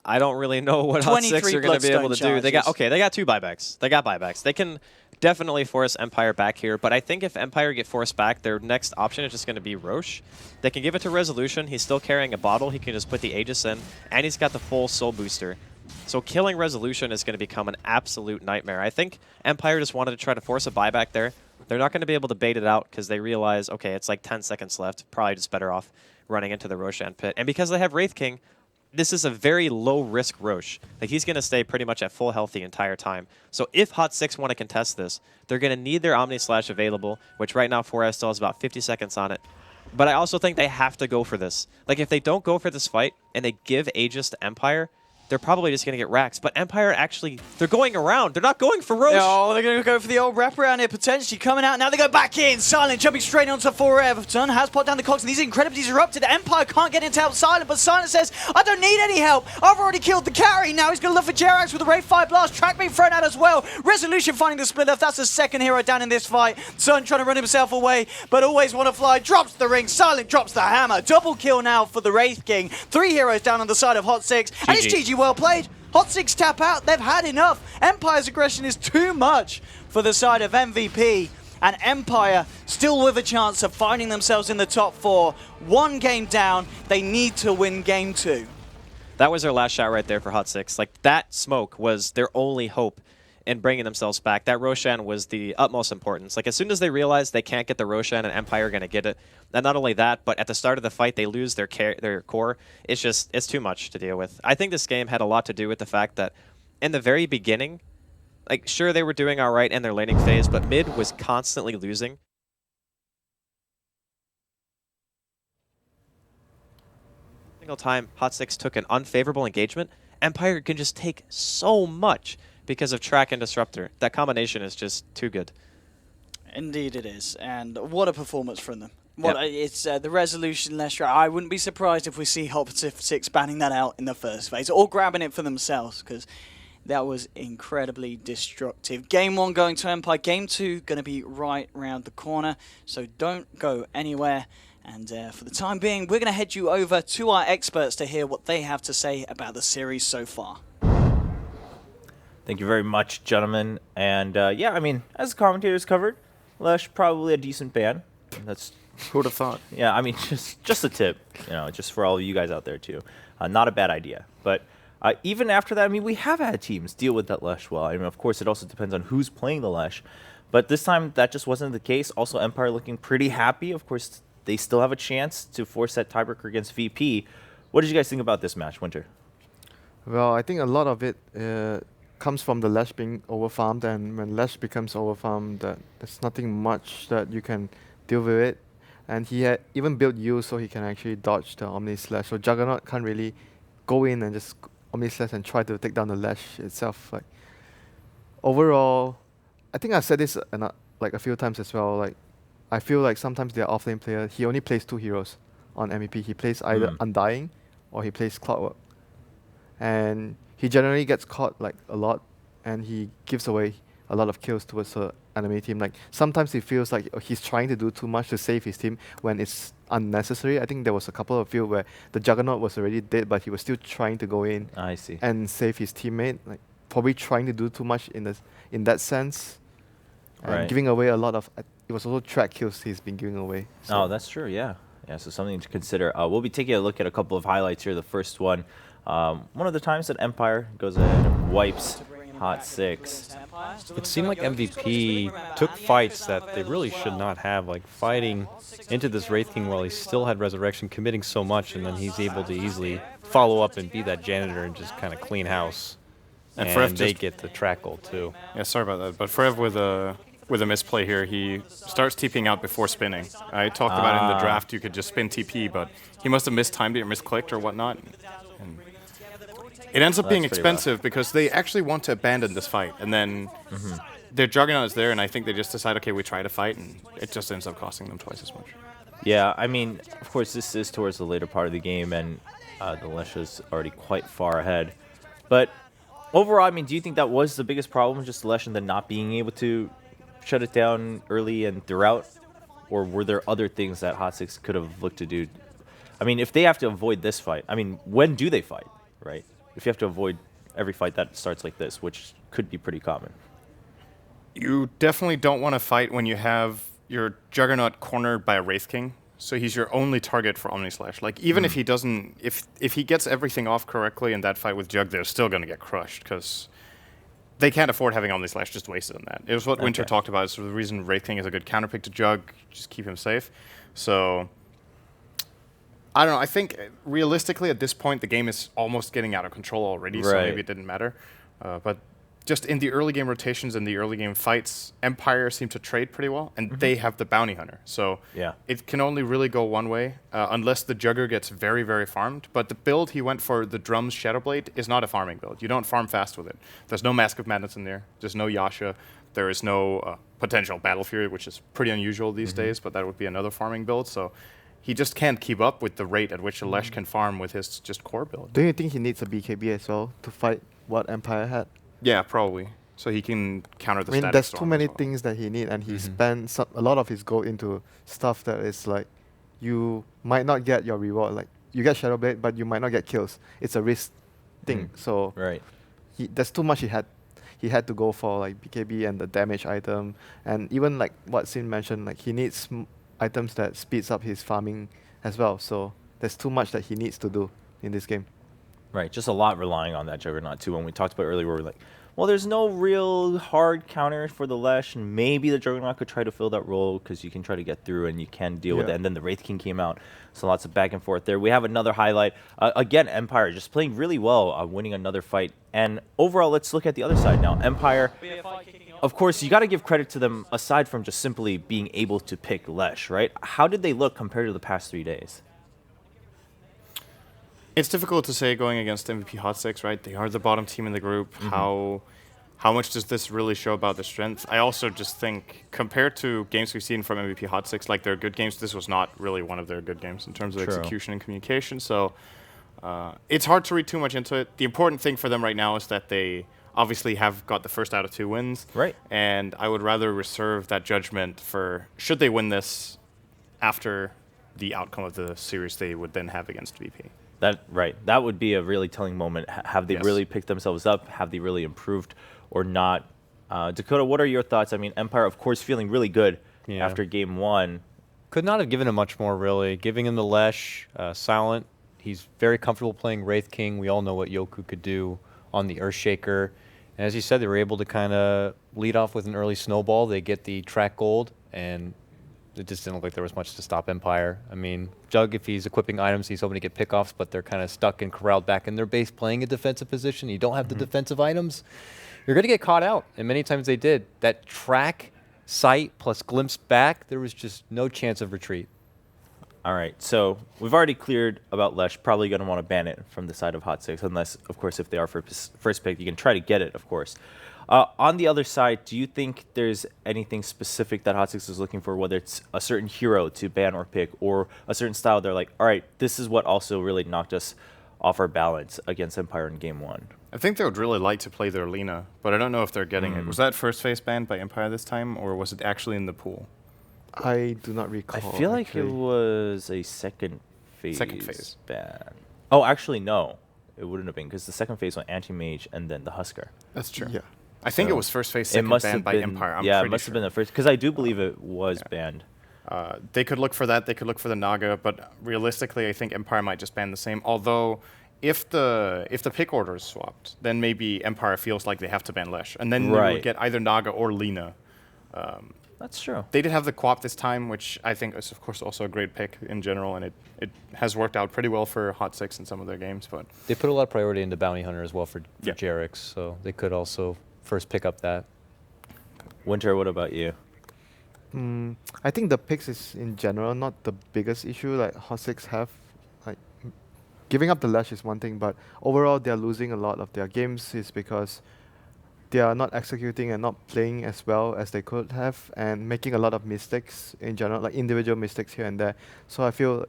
I don't really know what Hot 6 are going to be able to do. They got 2 buybacks. They got buybacks. They can definitely force Empire back here, but I think if Empire get forced back, their next option is just going to be Roche. They can give it to Resolution. He's still carrying a bottle. He can just put the Aegis in, and he's got the full soul booster. So killing Resolution is going to become an absolute nightmare. I think Empire just wanted to try to force a buyback there. They're not going to be able to bait it out because they realize, okay, it's like 10 seconds left. Probably just better off running into the Roshan pit. And because they have Wraith King, this is a very low-risk Roche. Like, he's going to stay pretty much at full health the entire time. So if Hot 6 want to contest this, they're going to need their Omni Slash available, which right now 4S still has about 50 seconds on it. But I also think they have to go for this. Like, if they don't go for this fight and they give Aegis to Empire, they're probably just going to get racks. But Empire actually, they're going around. They're not going for Roche. Oh, they're going to go for the old wraparound here, potentially coming out. Now they go back in. Silent jumping straight onto Forever. Sun has popped down the cogs, and these are incredibly disrupted. Empire can't get into help Silent, but Silent says, I don't need any help. I've already killed the carry. Now he's going to look for Jerax with the Wraith Fire Blast. Track being thrown out as well. Resolution finding the split left. That's the second hero down in this fight. Sun trying to run himself away, but Always Want to Fly. Drops the ring. Silent drops the hammer. Double kill now for the Wraith King. 3 heroes down on the side of Hot 6. GG. And it's GG well played. Hot 6 tap out. They've had enough. Empire's aggression is too much for the side of MVP. And Empire still with a chance of finding themselves in the top 4. 1 game down. They need to win game 2. That was their last shot right there for Hot 6. Like, that smoke was their only hope in bringing themselves back. That Roshan was the utmost importance. Like, as soon as they realized they can't get the Roshan and Empire are going to get it, and not only that, but at the start of the fight, they lose their core. It's too much to deal with. I think this game had a lot to do with the fact that in the very beginning, like, sure, they were doing all right in their laning phase, but mid was constantly losing. Single time Hot 6 took an unfavorable engagement, Empire can just take so much because of Track and Disruptor. That combination is just too good. Indeed it is, and what a performance from them. It's the resolution, Leshra. I wouldn't be surprised if we see Operative 6 banning that out in the first phase, or grabbing it for themselves, because that was incredibly destructive. Game 1 going to Empire, Game 2 going to be right around the corner, so don't go anywhere. And for the time being, we're going to head you over to our experts to hear what they have to say about the series so far. Thank you very much, gentlemen. And yeah, I mean, as the commentators covered, Lesh probably a decent ban. That's who would have thought? Yeah, I mean, just a tip, just for all of you guys out there too. Not a bad idea. But even after that, I mean, we have had teams deal with that Lesh well. I mean, of course, it also depends on who's playing the Lesh. But this time, that just wasn't the case. Also, Empire looking pretty happy. Of course, they still have a chance to force that tiebreaker against VP. What did you guys think about this match, Winter? Well, I think a lot of it comes from the Lesh being overfarmed, and when Lesh becomes overfarmed, there's nothing much that you can deal with it. And he had even built U so he can actually dodge the Omni Slash. So Juggernaut can't really go in and just Omni Slash and try to take down the Lesh itself. Like overall, I think I've said this like a few times as well. Like I feel like sometimes their offlane player, he only plays 2 heroes on MVP. He plays either Undying or he plays Clockwork. And he generally gets caught like a lot, and he gives away a lot of kills towards the enemy team. Like sometimes it feels like he's trying to do too much to save his team when it's unnecessary. I think there was a couple of fields where the Juggernaut was already dead, but he was still trying to go in and save his teammate. Like probably trying to do too much in that sense, and giving away a lot of. It was also track kills he's been giving away. So. Oh, that's true. Yeah, so something to consider. We'll be taking a look at a couple of highlights here. The first one. One of the times that Empire goes ahead and wipes Hot 6. It seemed like MVP took fights that they really should not have, like fighting into this Wraith King while he still had Resurrection, committing so much, and then he's able to easily follow up and be that janitor and just kind of clean house. And they get the track gold too. Yeah, sorry about that, but Frev with a misplay here, he starts TPing out before spinning. I talked about in the draft you could just spin TP, but he must have mistimed it or misclicked or whatnot. And it ends up being expensive because they actually want to abandon this fight, and then their Juggernaut is there, and I think they just decide, okay, we try to fight, and it just ends up costing them twice as much. Yeah, I mean, of course, this is towards the later part of the game, and the Lesh is already quite far ahead. But overall, I mean, do you think that was the biggest problem, just Lesh and then not being able to shut it down early and throughout? Or were there other things that Hot 6 could have looked to do? I mean, if they have to avoid this fight, I mean, when do they fight, right? If you have to avoid every fight that starts like this, which could be pretty common. You definitely don't want to fight when you have your Juggernaut cornered by a Wraith King, so he's your only target for Omni Slash. Like, even if he doesn't, if he gets everything off correctly in that fight with Jug, they're still going to get crushed, because they can't afford having Omni Slash just wasted on that. It was what Winter talked about. It's the reason Wraith King is a good counterpick to Jug, just keep him safe. So I don't know. I think realistically at this point the game is almost getting out of control already, so maybe it didn't matter. But just in the early game rotations and the early game fights, Empire seem to trade pretty well, and they have the Bounty Hunter. So it can only really go one way, unless the Jugger gets very, very farmed. But the build he went for, the Drums Shadowblade, is not a farming build. You don't farm fast with it. There's no Mask of Madness in there. There's no Yasha. There is no potential Battle Fury, which is pretty unusual these days, but that would be another farming build. So he just can't keep up with the rate at which a Lesh can farm with his just core build. Do you think he needs a BKB as well to fight what Empire had? Yeah, probably. So he can counter the static there's storm too many things that he needs, and he spends a lot of his gold into stuff that is like, you might not get your reward. Like, you get Shadowblade, but you might not get kills. It's a risk thing. So there's too much he had to go for, like BKB and the damage item. And even like what Sin mentioned, like he needs items that speeds up his farming as well. So there's too much that he needs to do in this game. Right, just a lot relying on that Juggernaut too. When we talked about earlier, we were like, well, there's no real hard counter for the Lesh, and maybe the Juggernaut could try to fill that role because you can try to get through and you can deal with it. And then the Wraith King came out, so lots of back and forth there. We have another highlight. Again, Empire just playing really well, winning another fight. And overall, let's look at the other side now. Empire, of course, you got to give credit to them aside from just simply being able to pick Lesh, right? How did they look compared to the past 3 days? It's difficult to say going against MVP Hot 6, right? They are the bottom team in the group. How much does this really show about their strength? I also just think, compared to games we've seen from MVP Hot 6, like their good games, this was not really one of their good games in terms of execution and communication. So it's hard to read too much into it. The important thing for them right now is that they obviously have got the first out of 2 wins. Right. And I would rather reserve that judgment for should they win this after the outcome of the series they would then have against VP. That would be a really telling moment. Have they really picked themselves up? Have they really improved or not? Dakota, what are your thoughts? I mean, Empire, of course, feeling really good after game 1. Could not have given him much more, really. Giving him the Lesh, Silent. He's very comfortable playing Wraith King. We all know what Yoku could do on the Earthshaker. And as you said, they were able to kind of lead off with an early snowball. They get the track gold, and it just didn't look like there was much to stop Empire. I mean, Jug, if he's equipping items, he's hoping to get pickoffs, but they're kind of stuck and corralled back in their base playing a defensive position. You don't have the defensive items, you're going to get caught out, and many times they did. That track, sight, plus glimpse back, there was just no chance of retreat. All right, so we've already cleared about Lesh. Probably going to want to ban it from the side of Hot 6, unless, of course, if they are first pick, you can try to get it, of course. On the other side, do you think there's anything specific that Hot 6 is looking for, whether it's a certain hero to ban or pick, or a certain style they're like, all right, this is what also really knocked us off our balance against Empire in game 1? I think they would really like to play their Lina, but I don't know if they're getting it. Was that first phase banned by Empire this time, or was it actually in the pool? I do not recall. I feel like it was a second phase ban. Oh, actually, no. It wouldn't have been, because the second phase was Anti-Mage and then the Husker. That's true. Yeah. I think it was first phase, second banned by Empire. Yeah, it must have been the first, because I do believe it was banned. They could look for that. They could look for the Naga, but realistically, I think Empire might just ban the same. Although, if the pick order is swapped, then maybe Empire feels like they have to ban Lesh, and then they would get either Naga or Lina. That's true. They did have the Quap this time, which I think is, of course, also a great pick in general, and it has worked out pretty well for Hot 6 in some of their games. But they put a lot of priority into Bounty Hunter as well for Jarix, so they could also first pick up that. Winter, what about you? I think the picks is, in general, not the biggest issue like Hot 6 have. Like, giving up the Lash is one thing, but overall they're losing a lot of their games is because they are not executing and not playing as well as they could have, and making a lot of mistakes in general, like individual mistakes here and there. So I feel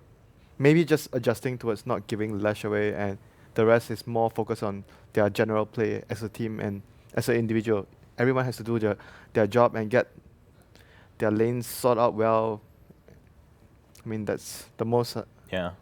maybe just adjusting towards not giving Lash away, and the rest is more focused on their general play as a team and as an individual. Everyone has to do their job and get their lanes sorted out well. I mean, that's the most.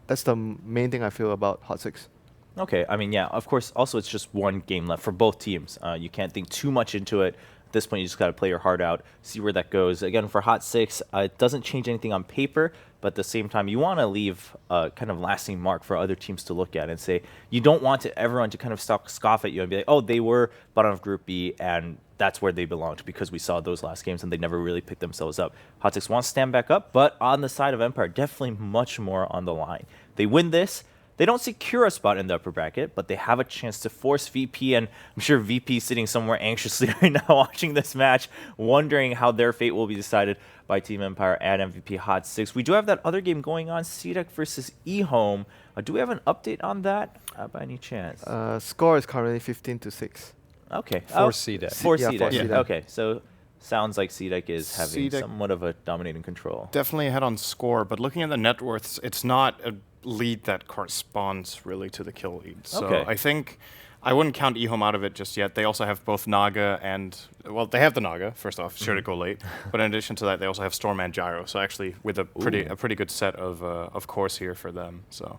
That's the main thing I feel about Hot 6. Okay, I mean, yeah, of course, also it's just one game left for both teams. You can't think too much into it. At this point, you just got to play your heart out, see where that goes. Again, for Hot 6, it doesn't change anything on paper, but at the same time, you want to leave a kind of lasting mark for other teams to look at and say, you don't want everyone to kind of scoff at you and be like, oh, they were bottom of Group B, and that's where they belonged because we saw those last games and they never really picked themselves up. Hot 6 wants to stand back up, but on the side of Empire, definitely much more on the line. They win this. They don't secure a spot in the upper bracket, but they have a chance to force VP, and I'm sure VP is sitting somewhere anxiously right now watching this match, wondering how their fate will be decided by Team Empire and MVP Hot 6. We do have that other game going on, CDEC versus eHome. Do we have an update on that by any chance? Score is currently 15-6. Okay. For CDEC. For CDEC. Okay, so sounds like CDEC is having somewhat of a dominating control. Definitely ahead on score, but looking at the net worths, it's not a lead that corresponds really to the kill lead. So I think I wouldn't count eHome out of it just yet. They also have both Naga and, well, they have the Naga, first off, sure to go late. But in addition to that, they also have Storm and Gyro. So actually with a pretty good set of cores here for them. So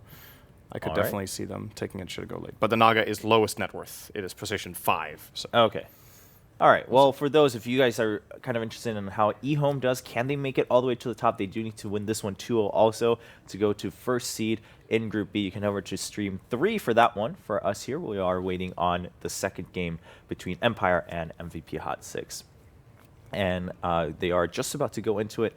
I could definitely see them taking it should to go late. But the Naga is lowest net worth. It is position 5. So. Okay. All right. Well, for those, if you guys are kind of interested in how eHome does, can they make it all the way to the top? They do need to win this one 2-0 also to go to first seed in Group B. You can head over to stream 3 for that one. For us here, we are waiting on the second game between Empire and MVP Hot 6. And they are just about to go into it.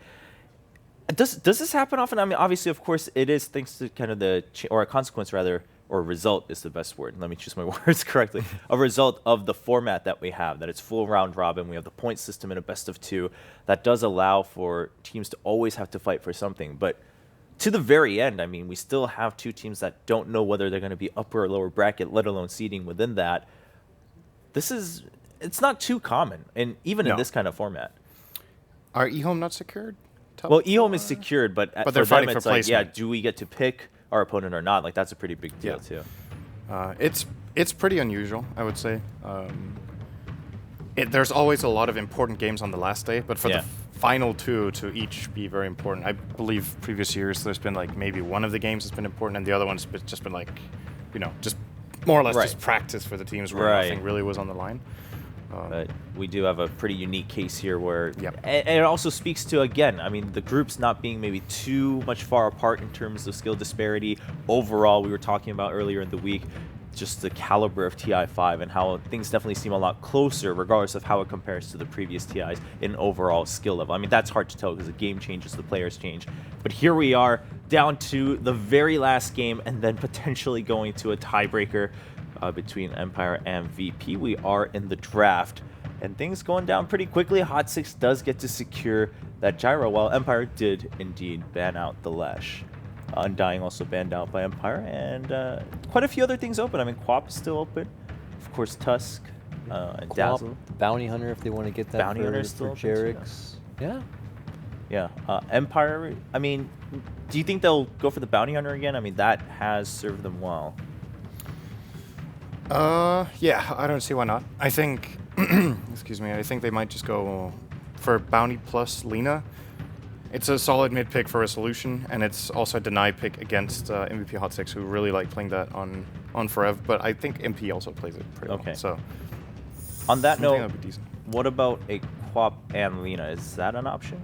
Does this happen often? I mean, obviously, of course, it is thanks to kind of or a consequence rather, or result is the best word. Let me choose my words correctly. A result of the format that we have, that it's full round robin. We have the point system in a best of 2. That does allow for teams to always have to fight for something. But to the very end, I mean, we still have two teams that don't know whether they're going to be upper or lower bracket, let alone seeding within that. It's not too common, and even in this kind of format. Are eHome not secured? Well, eHome is secured, but they're fighting for placement. Yeah, placement. do we get to pick our opponent or not? Like, that's a pretty big deal, too. It's pretty unusual, I would say. There's always a lot of important games on the last day, but for the final two to each be very important. I believe previous years there's been like maybe one of the games has been important, and the other one's just been like, just more or less just practice for the teams where nothing really was on the line. But we do have a pretty unique case here where and it also speaks to, again, I mean, the groups not being maybe too much far apart in terms of skill disparity. Overall, we were talking about earlier in the week, just the caliber of TI5 and how things definitely seem a lot closer regardless of how it compares to the previous TIs in overall skill level. I mean, that's hard to tell because the game changes, the players change. But here we are down to the very last game and then potentially going to a tiebreaker between Empire and VP. We are in the draft, and things going down pretty quickly. Hot 6 does get to secure that gyro, while Empire did indeed ban out the Lesh. Undying also banned out by Empire, and quite a few other things open. I mean, Quap is still open. Of course, Tusk and Dazzle. Bounty Hunter, if they want to get that Bounty for, Hunter is still for open too, Jerix. Yeah. Yeah. Empire, I mean, do you think they'll go for the Bounty Hunter again? I mean, that has served them well. Yeah, I don't see why not. I think, excuse me, I think they might just go for Bounty plus Lina. It's a solid mid pick for Resolution, and it's also a deny pick against MVP Hot 6, who really like playing that on Forever, but I think MP also plays it pretty well. So, on that note, that'd be decent. What about a Quap and Lina? Is that an option?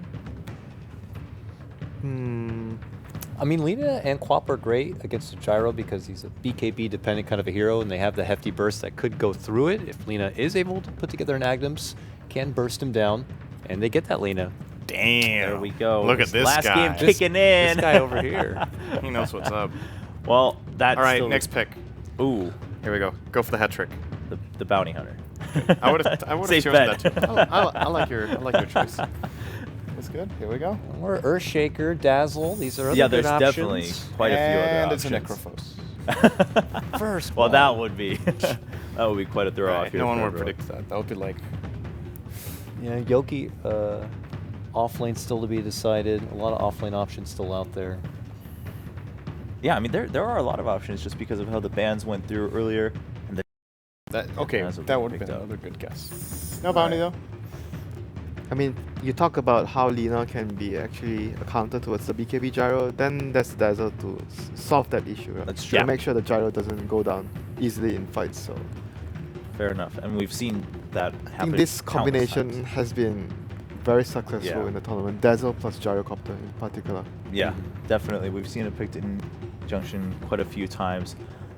I mean, Lina and Quap are great against the gyro because he's a BKB dependent kind of a hero, and they have the hefty burst that could go through it. If Lina is able to put together an Agdams, can burst him down, and they get that Lina. Damn. There we go. Look at this last guy. game kicking in. This guy over here. He knows what's up. Well, that's all right. Next pick. Ooh, here we go. Go for the hat trick. The Bounty Hunter. I would have chosen that too. I like your choice. That's good. Here we go. Or Earthshaker, Dazzle. These are other good options. Definitely quite a few other options. And it's a Necrophos. First. Well, that would be quite a throw off. No one would predict that. That would be like. Yeah, Yoki. Offlane still to be decided. A lot of offlane options still out there. Yeah, I mean there are a lot of options just because of how the bans went through earlier. And that would have been another good guess. No Bounty though. I mean, you talk about how Lina can be actually a counter towards the BKB gyro, then there's Dazzle to solve that issue. Right? That's true. To make sure the gyro doesn't go down easily in fights. So fair enough, and we've seen that happen. I think this combination has been very successful in the tournament. Dazzle plus Gyrocopter in particular. Yeah, definitely. We've seen it picked in Junction quite a few times.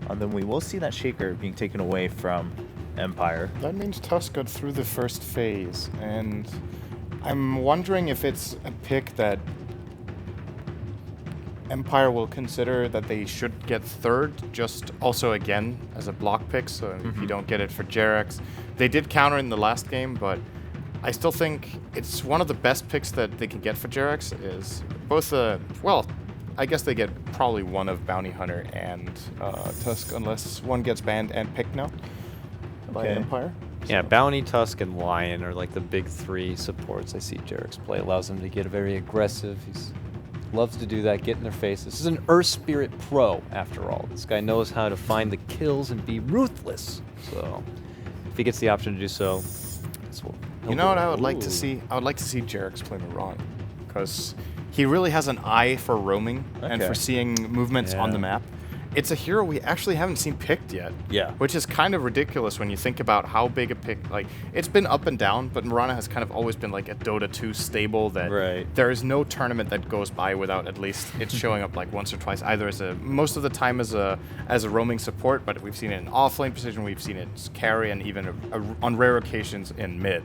And then we will see that Shaker being taken away from Empire. That means Tusk got through the first phase, and I'm wondering if it's a pick that Empire will consider that they should get third, just also again as a block pick, so if you don't get it for Jerix. They did counter in the last game, but I still think it's one of the best picks that they can get for Jerix is both I guess they get probably one of Bounty Hunter and Tusk, unless one gets banned and picked now by Empire. Yeah, Bounty, Tusk, and Lion are like the big three supports I see Jerix play. Allows him to get very aggressive. He loves to do that, get in their face. This is an Earth Spirit pro, after all. This guy knows how to find the kills and be ruthless. So if he gets the option to do so, you know what I would like to see? I would like to see Jerix play Miran, because he really has an eye for roaming and for seeing movements on the map. It's a hero we actually haven't seen picked yet. Yeah. Which is kind of ridiculous when you think about how big a pick, like, it's been up and down, but Mirana has kind of always been like a Dota 2 stable that there is no tournament that goes by without at least it showing up like once or twice, either as most of the time as a roaming support, but we've seen it in offlane position, we've seen it carry, and even on rare occasions in mid.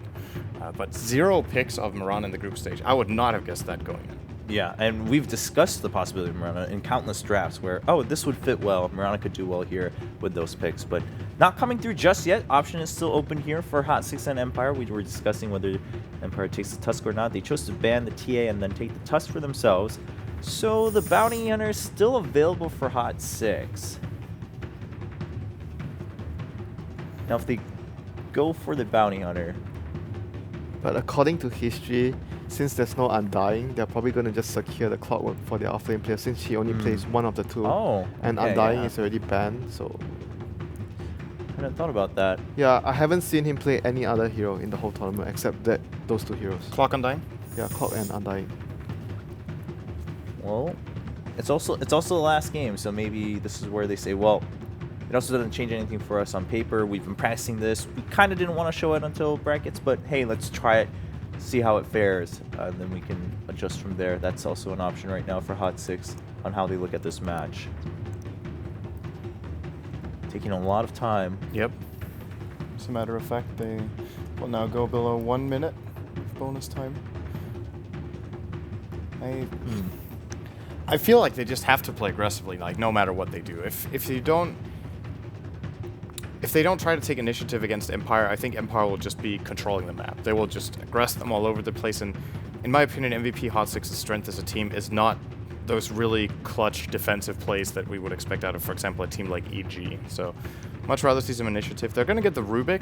But 0 picks of Mirana in the group stage. I would not have guessed that going in. Yeah, and we've discussed the possibility of Mirana in countless drafts where, oh, this would fit well. Mirana could do well here with those picks, but not coming through just yet. Option is still open here for Hot 6 and Empire. We were discussing whether Empire takes the Tusk or not. They chose to ban the TA and then take the Tusk for themselves. So the Bounty Hunter is still available for Hot 6. Now, if they go for the Bounty Hunter... But according to history, since there's no Undying, they're probably going to just secure the Clockwork for their offlane player since he only plays one of the two. Oh, and okay, Undying yeah. is already banned, so... I hadn't thought about that. Yeah, I haven't seen him play any other hero in the whole tournament except those two heroes. Clock Undying? Yeah, Clock and Undying. Well, it's also the last game, so maybe this is where they say, well, it also doesn't change anything for us on paper. We've been practicing this. We kind of didn't want to show it until brackets, but hey, let's try it, see how it fares, and then we can adjust from there. That's also an option right now for Hot 6 on how they look at this match. Taking a lot of time. Yep. As a matter of fact, they will now go below 1 minute of bonus time. I feel like they just have to play aggressively, like no matter what they do. If they don't try to take initiative against Empire, I think Empire will just be controlling the map. They will just aggress them all over the place. And in my opinion, MVP Hot 6's strength as a team is not those really clutch defensive plays that we would expect out of, for example, a team like EG. So much rather see some initiative. They're going to get the Rubik.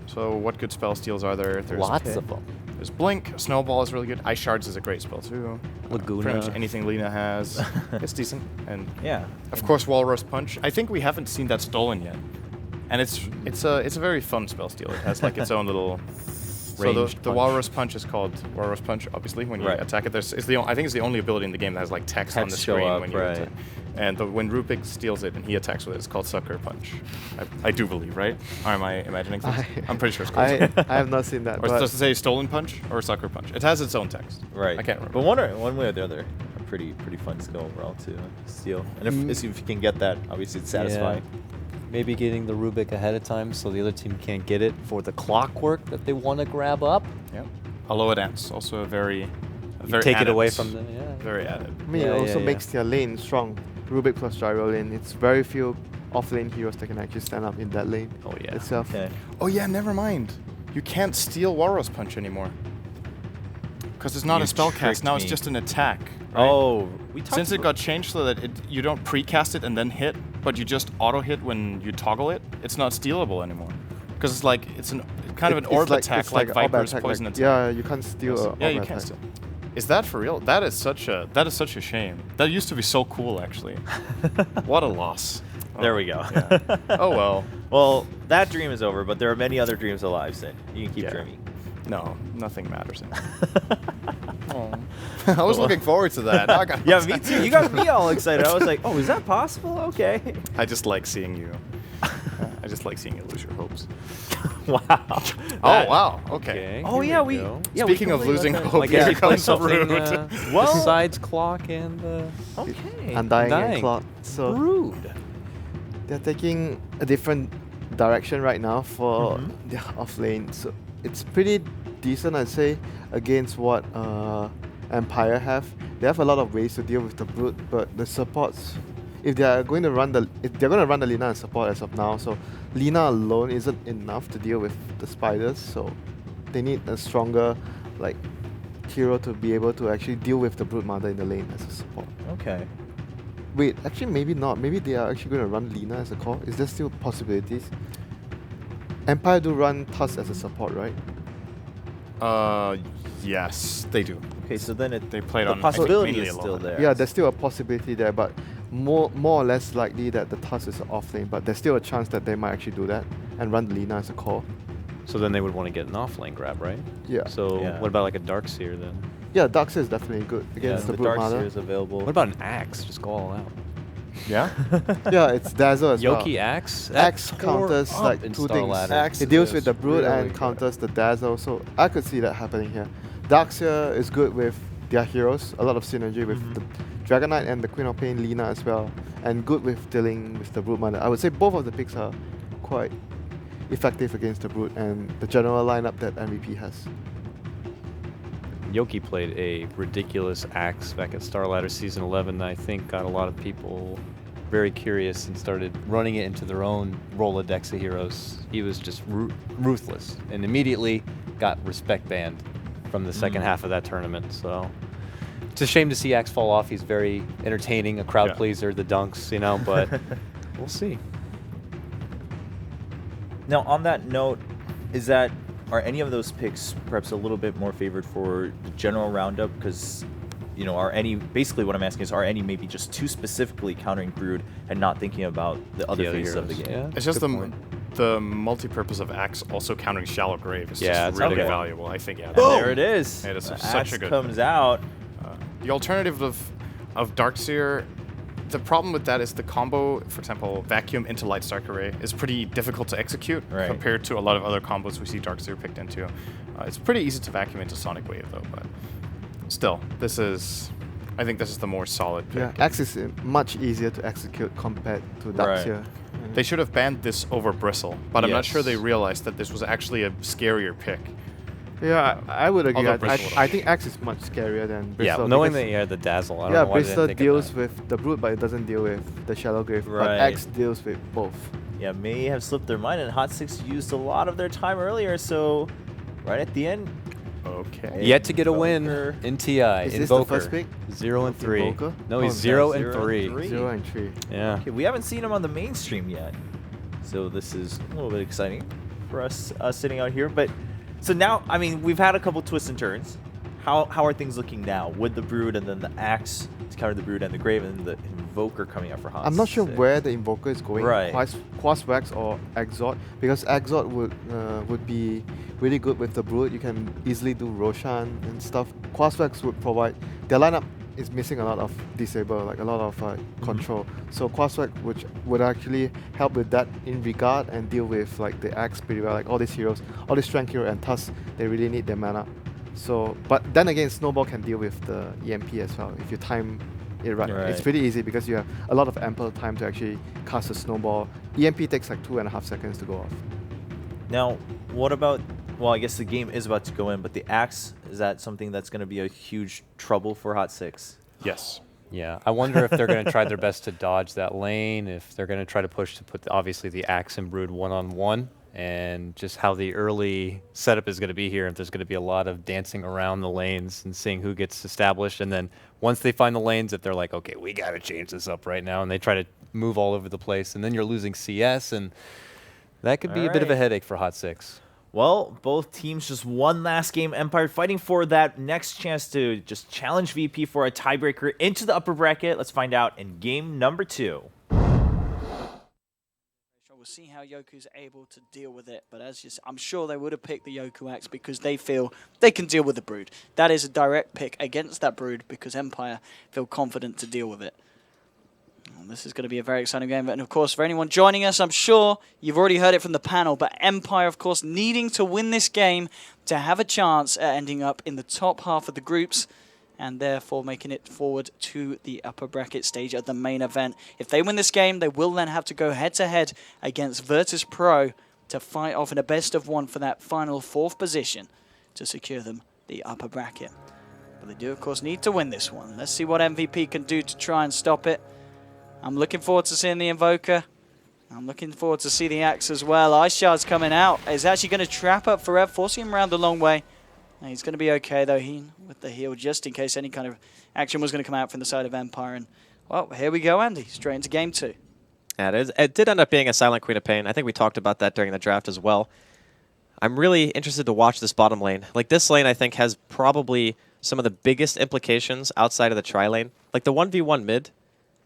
So what good spell steals are there? There's Lots of them. There's Blink. Snowball is really good. Ice Shards is a great spell too. Laguna. Pretty much anything Lina has. It's decent. And yeah, of course, Walrus Punch. I think we haven't seen that stolen yet. And it's a very fun spell steal. It has like its own little... So the Walrus Punch is called Walrus Punch, obviously, when you attack it. I think it's the only ability in the game that has like text on the screen when you attack. And when Rubik steals it and he attacks with it, it's called Sucker Punch. I do believe, right? Or am I imagining things? I'm pretty sure it's called I have not seen that. Or does it say Stolen Punch or Sucker Punch? It has its own text. Right. I can't remember. But one way or the other, a pretty fun skill overall to steal. And if you can get that, obviously it's satisfying. Yeah. Maybe getting the Rubik ahead of time so the other team can't get it for the Clockwork that they want to grab up. Yep. Aloha Dance, also a very take it away from them, yeah. Very added. I mean, it also makes their lane strong. Rubik plus Gyro lane. It's very few off-lane heroes that can actually stand up in that lane itself. Okay. Oh yeah, never mind. You can't steal Walrus Punch anymore. Because it's not a spell cast, now it's just an attack. Right? Oh, we talked Since it got changed so that you don't precast it and then hit, but you just auto hit when you toggle it, it's not stealable anymore. Because it's like it's kind of an orb attack, like Viper's poison attack. Yeah, you can't steal. Yeah, you can't steal. Is that for real? That is such a shame. That used to be so cool, actually. What a loss. There we go. Yeah. Oh well. Well, that dream is over, but there are many other dreams alive, Sid. You can keep dreaming. No, nothing matters anymore. I was looking forward to that. Now I got yeah, me too. You got me all excited. I was like, oh, is that possible? Okay. I just like seeing you. I just like seeing you lose your hopes. Wow. Oh, wow. Okay. Oh, yeah, Speaking of losing hope, here comes Rude. Well, besides Clock and okay. Undying and Clock. So Rude. They're taking a different direction right now for their offlane. So it's pretty decent, I'd say, against what Empire have. They have a lot of ways to deal with the Brute, but the supports, if they're going to run the Lina and support as of now, so Lina alone isn't enough to deal with the spiders, so they need a stronger hero to be able to actually deal with the Brute Mother in the lane as a support. Okay. Wait, actually maybe not. Maybe they are actually going to run Lina as a core. Is there still possibilities? Empire do run Tusk as a support, right? Yes, they do. Okay, so then they played on the possibility is still there. Yeah, there's still a possibility there, but more or less likely that the Tusk is off lane. But there's still a chance that they might actually do that and run the Lina as a core. So then they would want to get an off-lane grab, right? Yeah. So what about like a Darkseer then? Yeah, Darkseer is definitely good against the Brute Mother. Darkseer is available. What about an Axe? Just go all out. Yeah? Yeah, it's Dazzle as well. Yoki Axe? Axe counters like two things. It deals with the Brute and counters the Dazzle, so I could see that happening here. Darkseer is good with their heroes, a lot of synergy with the Dragon Knight and the Queen of Pain Lina as well, and good with dealing with the Brute Mother. I would say both of the picks are quite effective against the Brute and the general lineup that MVP has. Yoki played a ridiculous Axe back at Starladder Season 11. I think got a lot of people very curious and started running it into their own Rolodex of heroes. He was just ruthless and immediately got respect banned from the second half of that tournament. So it's a shame to see Axe fall off. He's very entertaining, a crowd pleaser, the dunks, you know, but we'll see. Now, on that note, are any of those picks perhaps a little bit more favored for the general roundup? Because, you know, basically what I'm asking is, are any maybe just too specifically countering Brood and not thinking about the other phases of the game? Yeah, it's just the multi-purpose of Axe also countering Shallow Grave is just really valuable, I think. Yeah, there it is. It is the such Axe a good comes thing. out. The alternative of Darkseer, the problem with that is the combo, for example, Vacuum into Light Strike Array, is pretty difficult to execute compared to a lot of other combos we see Darkseer picked into. It's pretty easy to vacuum into Sonic Wave, though, but still, I think this is the more solid pick. Yeah, Axe is much easier to execute compared to Darkseer. They should have banned this over Bristle, but I'm not sure they realized that this was actually a scarier pick. Yeah, I would agree. I think Axe is much scarier than Bristle. Yeah, knowing that you had the Dazzle, I don't know why Bristle they didn't think deals of that. with the Brood, but it doesn't deal with the Shallow Grave. Right. But Axe deals with both. Yeah, may have slipped their mind, and Hot 6 used a lot of their time earlier, so right at the end. Okay. Yet to get a win in TI. Is this the first pick? 0-3. Invoker? No, he's 0-3. 0-3. Yeah. Okay, we haven't seen him on the mainstream yet, so this is a little bit exciting for us sitting out here. But so now, I mean, we've had a couple twists and turns. How are things looking now with the Brood and then the Axe to counter the Brood and the Grave and the Invoker coming out for Hot 6? I'm not sure where the Invoker is going, Right. Quaswax or Exort, because Exort would be really good with the Brood. You can easily do Roshan and stuff. Quaswax would provide, their lineup is missing a lot of disable, like a lot of control. So Quaswax would actually help with that in regard and deal with like the Axe pretty well, like all these heroes, all these strength hero and Tusk, they really need their mana. So, but then again, Snowball can deal with the EMP as well if you time it right. It's pretty easy because you have a lot of ample time to actually cast a Snowball. EMP takes like 2.5 seconds to go off. Now, what about, well, I guess the game is about to go in, but the Axe, is that something that's going to be a huge trouble for Hot 6? Yes. Yeah, I wonder if they're going to try their best to dodge that lane, if they're going to try to push to put, obviously, the Axe and Brood one-on-one, and just how the early setup is going to be here, if there's going to be a lot of dancing around the lanes and seeing who gets established, and then once they find the lanes, if they're like, okay, we got to change this up right now, and they try to move all over the place, and then you're losing CS, and that could be a bit of a headache for Hot 6. Well, both teams just one last game. Empire fighting for that next chance to just challenge VP for a tiebreaker into the upper bracket. Let's find out in game number 2. We'll see how Yoku's able to deal with it, but I'm sure they would have picked the Yoku Axe because they feel they can deal with the Brood. That is a direct pick against that Brood because Empire feel confident to deal with it. And this is going to be a very exciting game, and of course, for anyone joining us, I'm sure you've already heard it from the panel, but Empire, of course, needing to win this game to have a chance at ending up in the top half of the groups, and therefore making it forward to the upper bracket stage of the main event. If they win this game, they will then have to go head-to-head against Virtus Pro to fight off in a best-of-1 for that final 4th position to secure them the upper bracket. But they do, of course, need to win this one. Let's see what MVP can do to try and stop it. I'm looking forward to seeing the Invoker. I'm looking forward to see the Axe as well. Ice Shard's coming out. He's actually going to trap up Forever, forcing him around the long way. And he's going to be okay, though, with the heal, just in case any kind of action was going to come out from the side of Empire. And, well, here we go, Andy, straight into game 2. Yeah, it did end up being a Silent Queen of Pain. I think we talked about that during the draft as well. I'm really interested to watch this bottom lane. Like, this lane, I think, has probably some of the biggest implications outside of the tri-lane. Like, the 1v1 mid,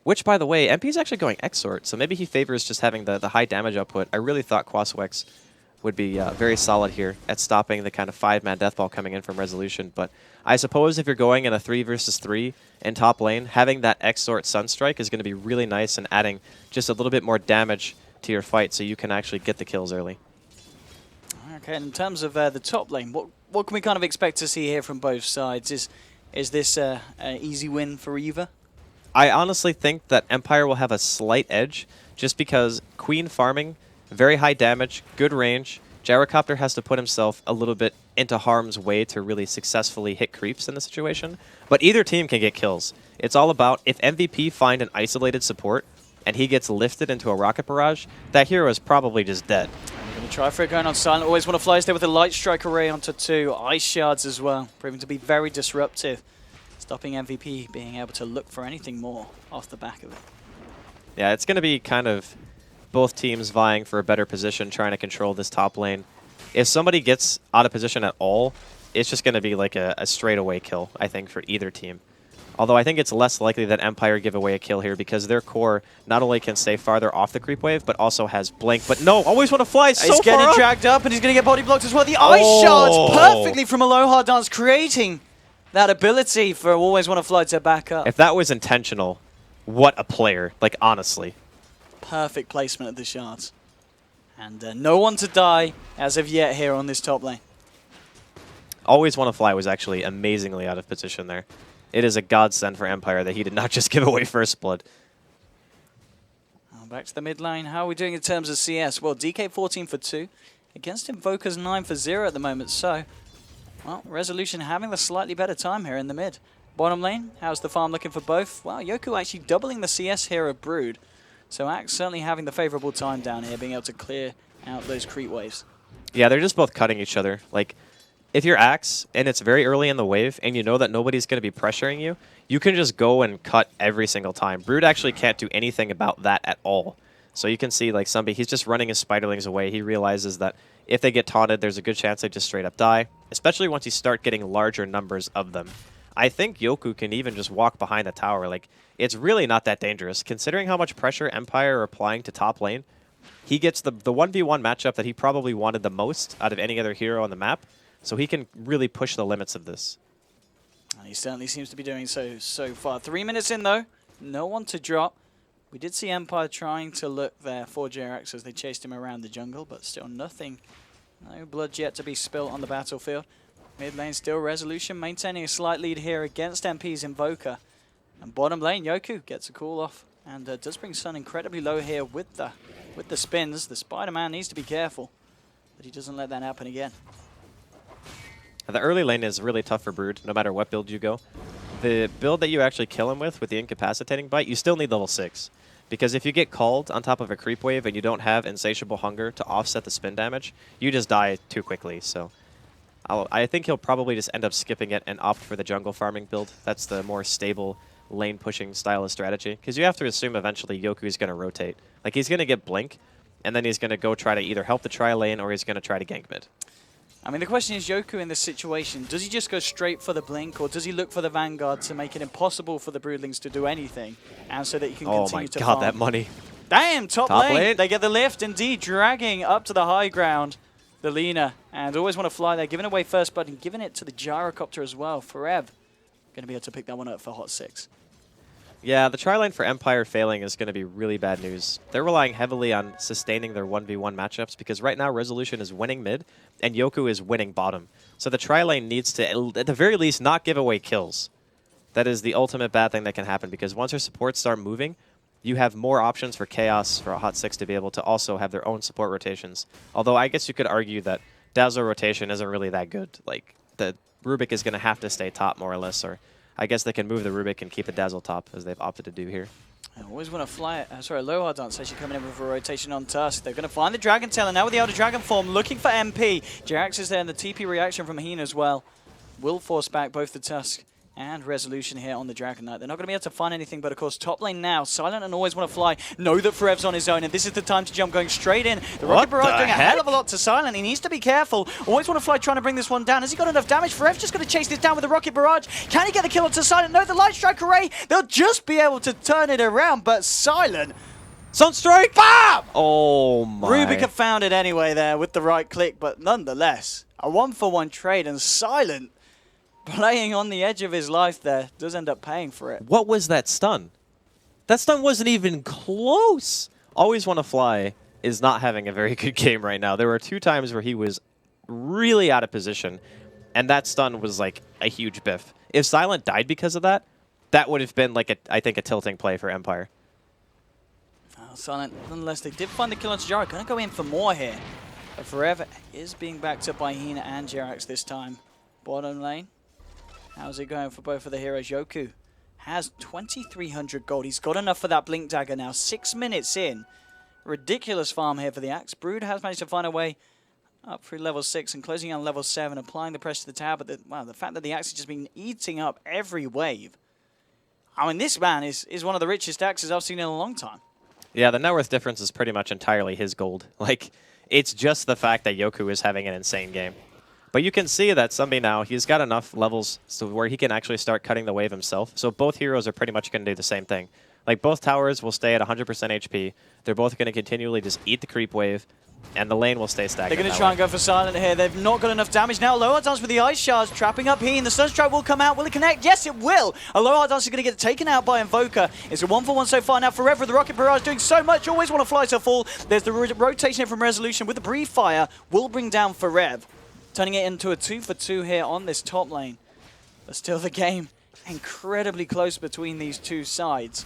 which, by the way, MP is actually going Exort, so maybe he favors just having the high damage output. I really thought Quaswex would be very solid here at stopping the kind of 5-man deathball coming in from Resolution. But I suppose if you're going in a 3 versus 3 in top lane, having that Exort Sunstrike is going to be really nice and adding just a little bit more damage to your fight so you can actually get the kills early. Okay, and in terms of the top lane, what can we kind of expect to see here from both sides? Is this an easy win for either? I honestly think that Empire will have a slight edge just because Queen farming, very high damage, good range. Gyrocopter has to put himself a little bit into harm's way to really successfully hit creeps in the situation. But either team can get kills. It's all about if MVP find an isolated support and he gets lifted into a rocket barrage, that hero is probably just dead. Going to try for it going on Silent. Always want to fly there with a light strike array onto 2 ice shards as well, proving to be very disruptive, stopping MVP being able to look for anything more off the back of it. Yeah, it's going to be kind of both teams vying for a better position, trying to control this top lane. If somebody gets out of position at all, it's just going to be like a straightaway kill, I think, for either team. Although I think it's less likely that Empire give away a kill here because their core not only can stay farther off the creep wave, but also has blink. But no, always want to fly so He's getting far dragged up and he's going to get body blocked as well. The ice shards perfectly from Aloha Dance, creating that ability for Always Want to Fly to back up. If that was intentional, what a player. Like, honestly. Perfect placement of the shards. And no one to die as of yet here on this top lane. Always Want to Fly was actually amazingly out of position there. It is a godsend for Empire that he did not just give away first blood. Back to the mid lane. How are we doing in terms of CS? Well, DK 14 for 2. Against Invoker's 9 for 0 at the moment. So, well, Resolution having the slightly better time here in the mid. Bottom lane, how's the farm looking for both? Well, Yoku actually doubling the CS here of Brood. So Axe certainly having the favorable time down here, being able to clear out those creep waves. Yeah, they're just both cutting each other. Like, if you're Axe and it's very early in the wave and you know that nobody's going to be pressuring you, you can just go and cut every single time. Brood actually can't do anything about that at all. So you can see, like, he's just running his spiderlings away. He realizes that if they get taunted, there's a good chance they just straight up die, especially once you start getting larger numbers of them. I think Yoku can even just walk behind the tower. Like, it's really not that dangerous. Considering how much pressure Empire are applying to top lane, he gets the 1v1 matchup that he probably wanted the most out of any other hero on the map. So he can really push the limits of this. And he certainly seems to be doing so far. 3 minutes in, though. No one to drop. We did see Empire trying to look there for JRX as they chased him around the jungle, but still nothing. No blood yet to be spilt on the battlefield. Mid lane still Resolution, maintaining a slight lead here against MP's Invoker. And bottom lane, Yoku gets a call off. And does bring Sun incredibly low here with the spins. The Spider-Man needs to be careful that he doesn't let that happen again. The early lane is really tough for Brood, no matter what build you go. The build that you actually kill him with the incapacitating bite, you still need level 6. Because if you get called on top of a creep wave and you don't have insatiable hunger to offset the spin damage, you just die too quickly. So I think he'll probably just end up skipping it and opt for the jungle farming build. That's the more stable lane pushing style of strategy. Because you have to assume eventually Yoku is going to rotate. Like, he's going to get blink, and then he's going to go try to either help the tri lane or he's going to try to gank mid. I mean, the question is, Yoku in this situation, does he just go straight for the blink, or does he look for the Vanguard to make it impossible for the Broodlings to do anything, and so that he can continue to farm? Oh my god, that money. Damn, top lane. They get the lift, indeed, dragging up to the high ground the Lina, and Always Want to Fly there, giving away first blood and giving it to the Gyrocopter as well. Forev going to be able to pick that one up for Hot 6. Yeah, the tri-lane for Empire failing is going to be really bad news. They're relying heavily on sustaining their 1v1 matchups because right now Resolution is winning mid and Yoku is winning bottom. So the tri-lane needs to, at the very least, not give away kills. That is the ultimate bad thing that can happen because once your supports start moving, you have more options for Chaos, for a Hot 6 to be able to also have their own support rotations. Although I guess you could argue that Dazzle rotation isn't really that good. Like, the Rubik is going to have to stay top more or less, or I guess they can move the Rubik and keep the Dazzle top, as they've opted to do here. I Always Want to Fly it. Sorry, Aloha Dance actually coming in with a rotation on Tusk. They're going to find the Dragon Tail, and now with the Elder Dragon form, looking for MP. Jirax is there, and the TP reaction from Heen as well will force back both the Tusk and Resolution here on the Dragon Knight. They're not going to be able to find anything, but of course, top lane now. Silent and Always Want to Fly know that Forev's on his own, and this is the time to jump, going straight in. The Rocket Barrage doing a hell of a lot to Silent. He needs to be careful. Always Want to Fly trying to bring this one down. Has he got enough damage? Forev's just going to chase this down with the Rocket Barrage. Can he get the kill onto Silent? No, the Light Strike Array. They'll just be able to turn it around, but Silent... Sunstrike! Bam! Oh my. Rubik have found it anyway there with the right click, but nonetheless, a 1-for-1 trade, and Silent, playing on the edge of his life there, does end up paying for it. What was that stun? That stun wasn't even close. Always Want to Fly is not having a very good game right now. There were 2 times where he was really out of position, and that stun was like a huge biff. If Silent died because of that, that would have been like, I think, a tilting play for Empire. Silent, nonetheless, they did find the kill on Tajara. Going to go in for more here. But Forever is being backed up by Hina and Jerax this time. Bottom lane. How's it going for both of the heroes? Yoku has 2,300 gold. He's got enough for that Blink Dagger now. 6 minutes in. Ridiculous farm here for the Axe. Brood has managed to find a way up through level 6 and closing on level 7, applying the pressure to the tower. But the fact that the Axe has just been eating up every wave. I mean, this man is one of the richest Axes I've seen in a long time. Yeah, the net worth difference is pretty much entirely his gold. Like, it's just the fact that Yoku is having an insane game. But you can see that Sunbi now, he's got enough levels to where he can actually start cutting the wave himself. So both heroes are pretty much going to do the same thing. Like, both towers will stay at 100% HP. They're both going to continually just eat the creep wave, and the lane will stay stagnant. They're going to try and go for Silent here. They've not got enough damage now. Low Dance with the Ice Shards, trapping up Heen. The Sunstrike will come out. Will it connect? Yes, it will. A Low Dance is going to get taken out by Invoker. It's a 1-for-1 so far now. Forever, the Rocket Barrage doing so much. Always want to fly to fall. There's the rotation from Resolution with the Breathe Fire. Will bring down Forever, turning it into a 2-for-2 here on this top lane. But still the game incredibly close between these two sides.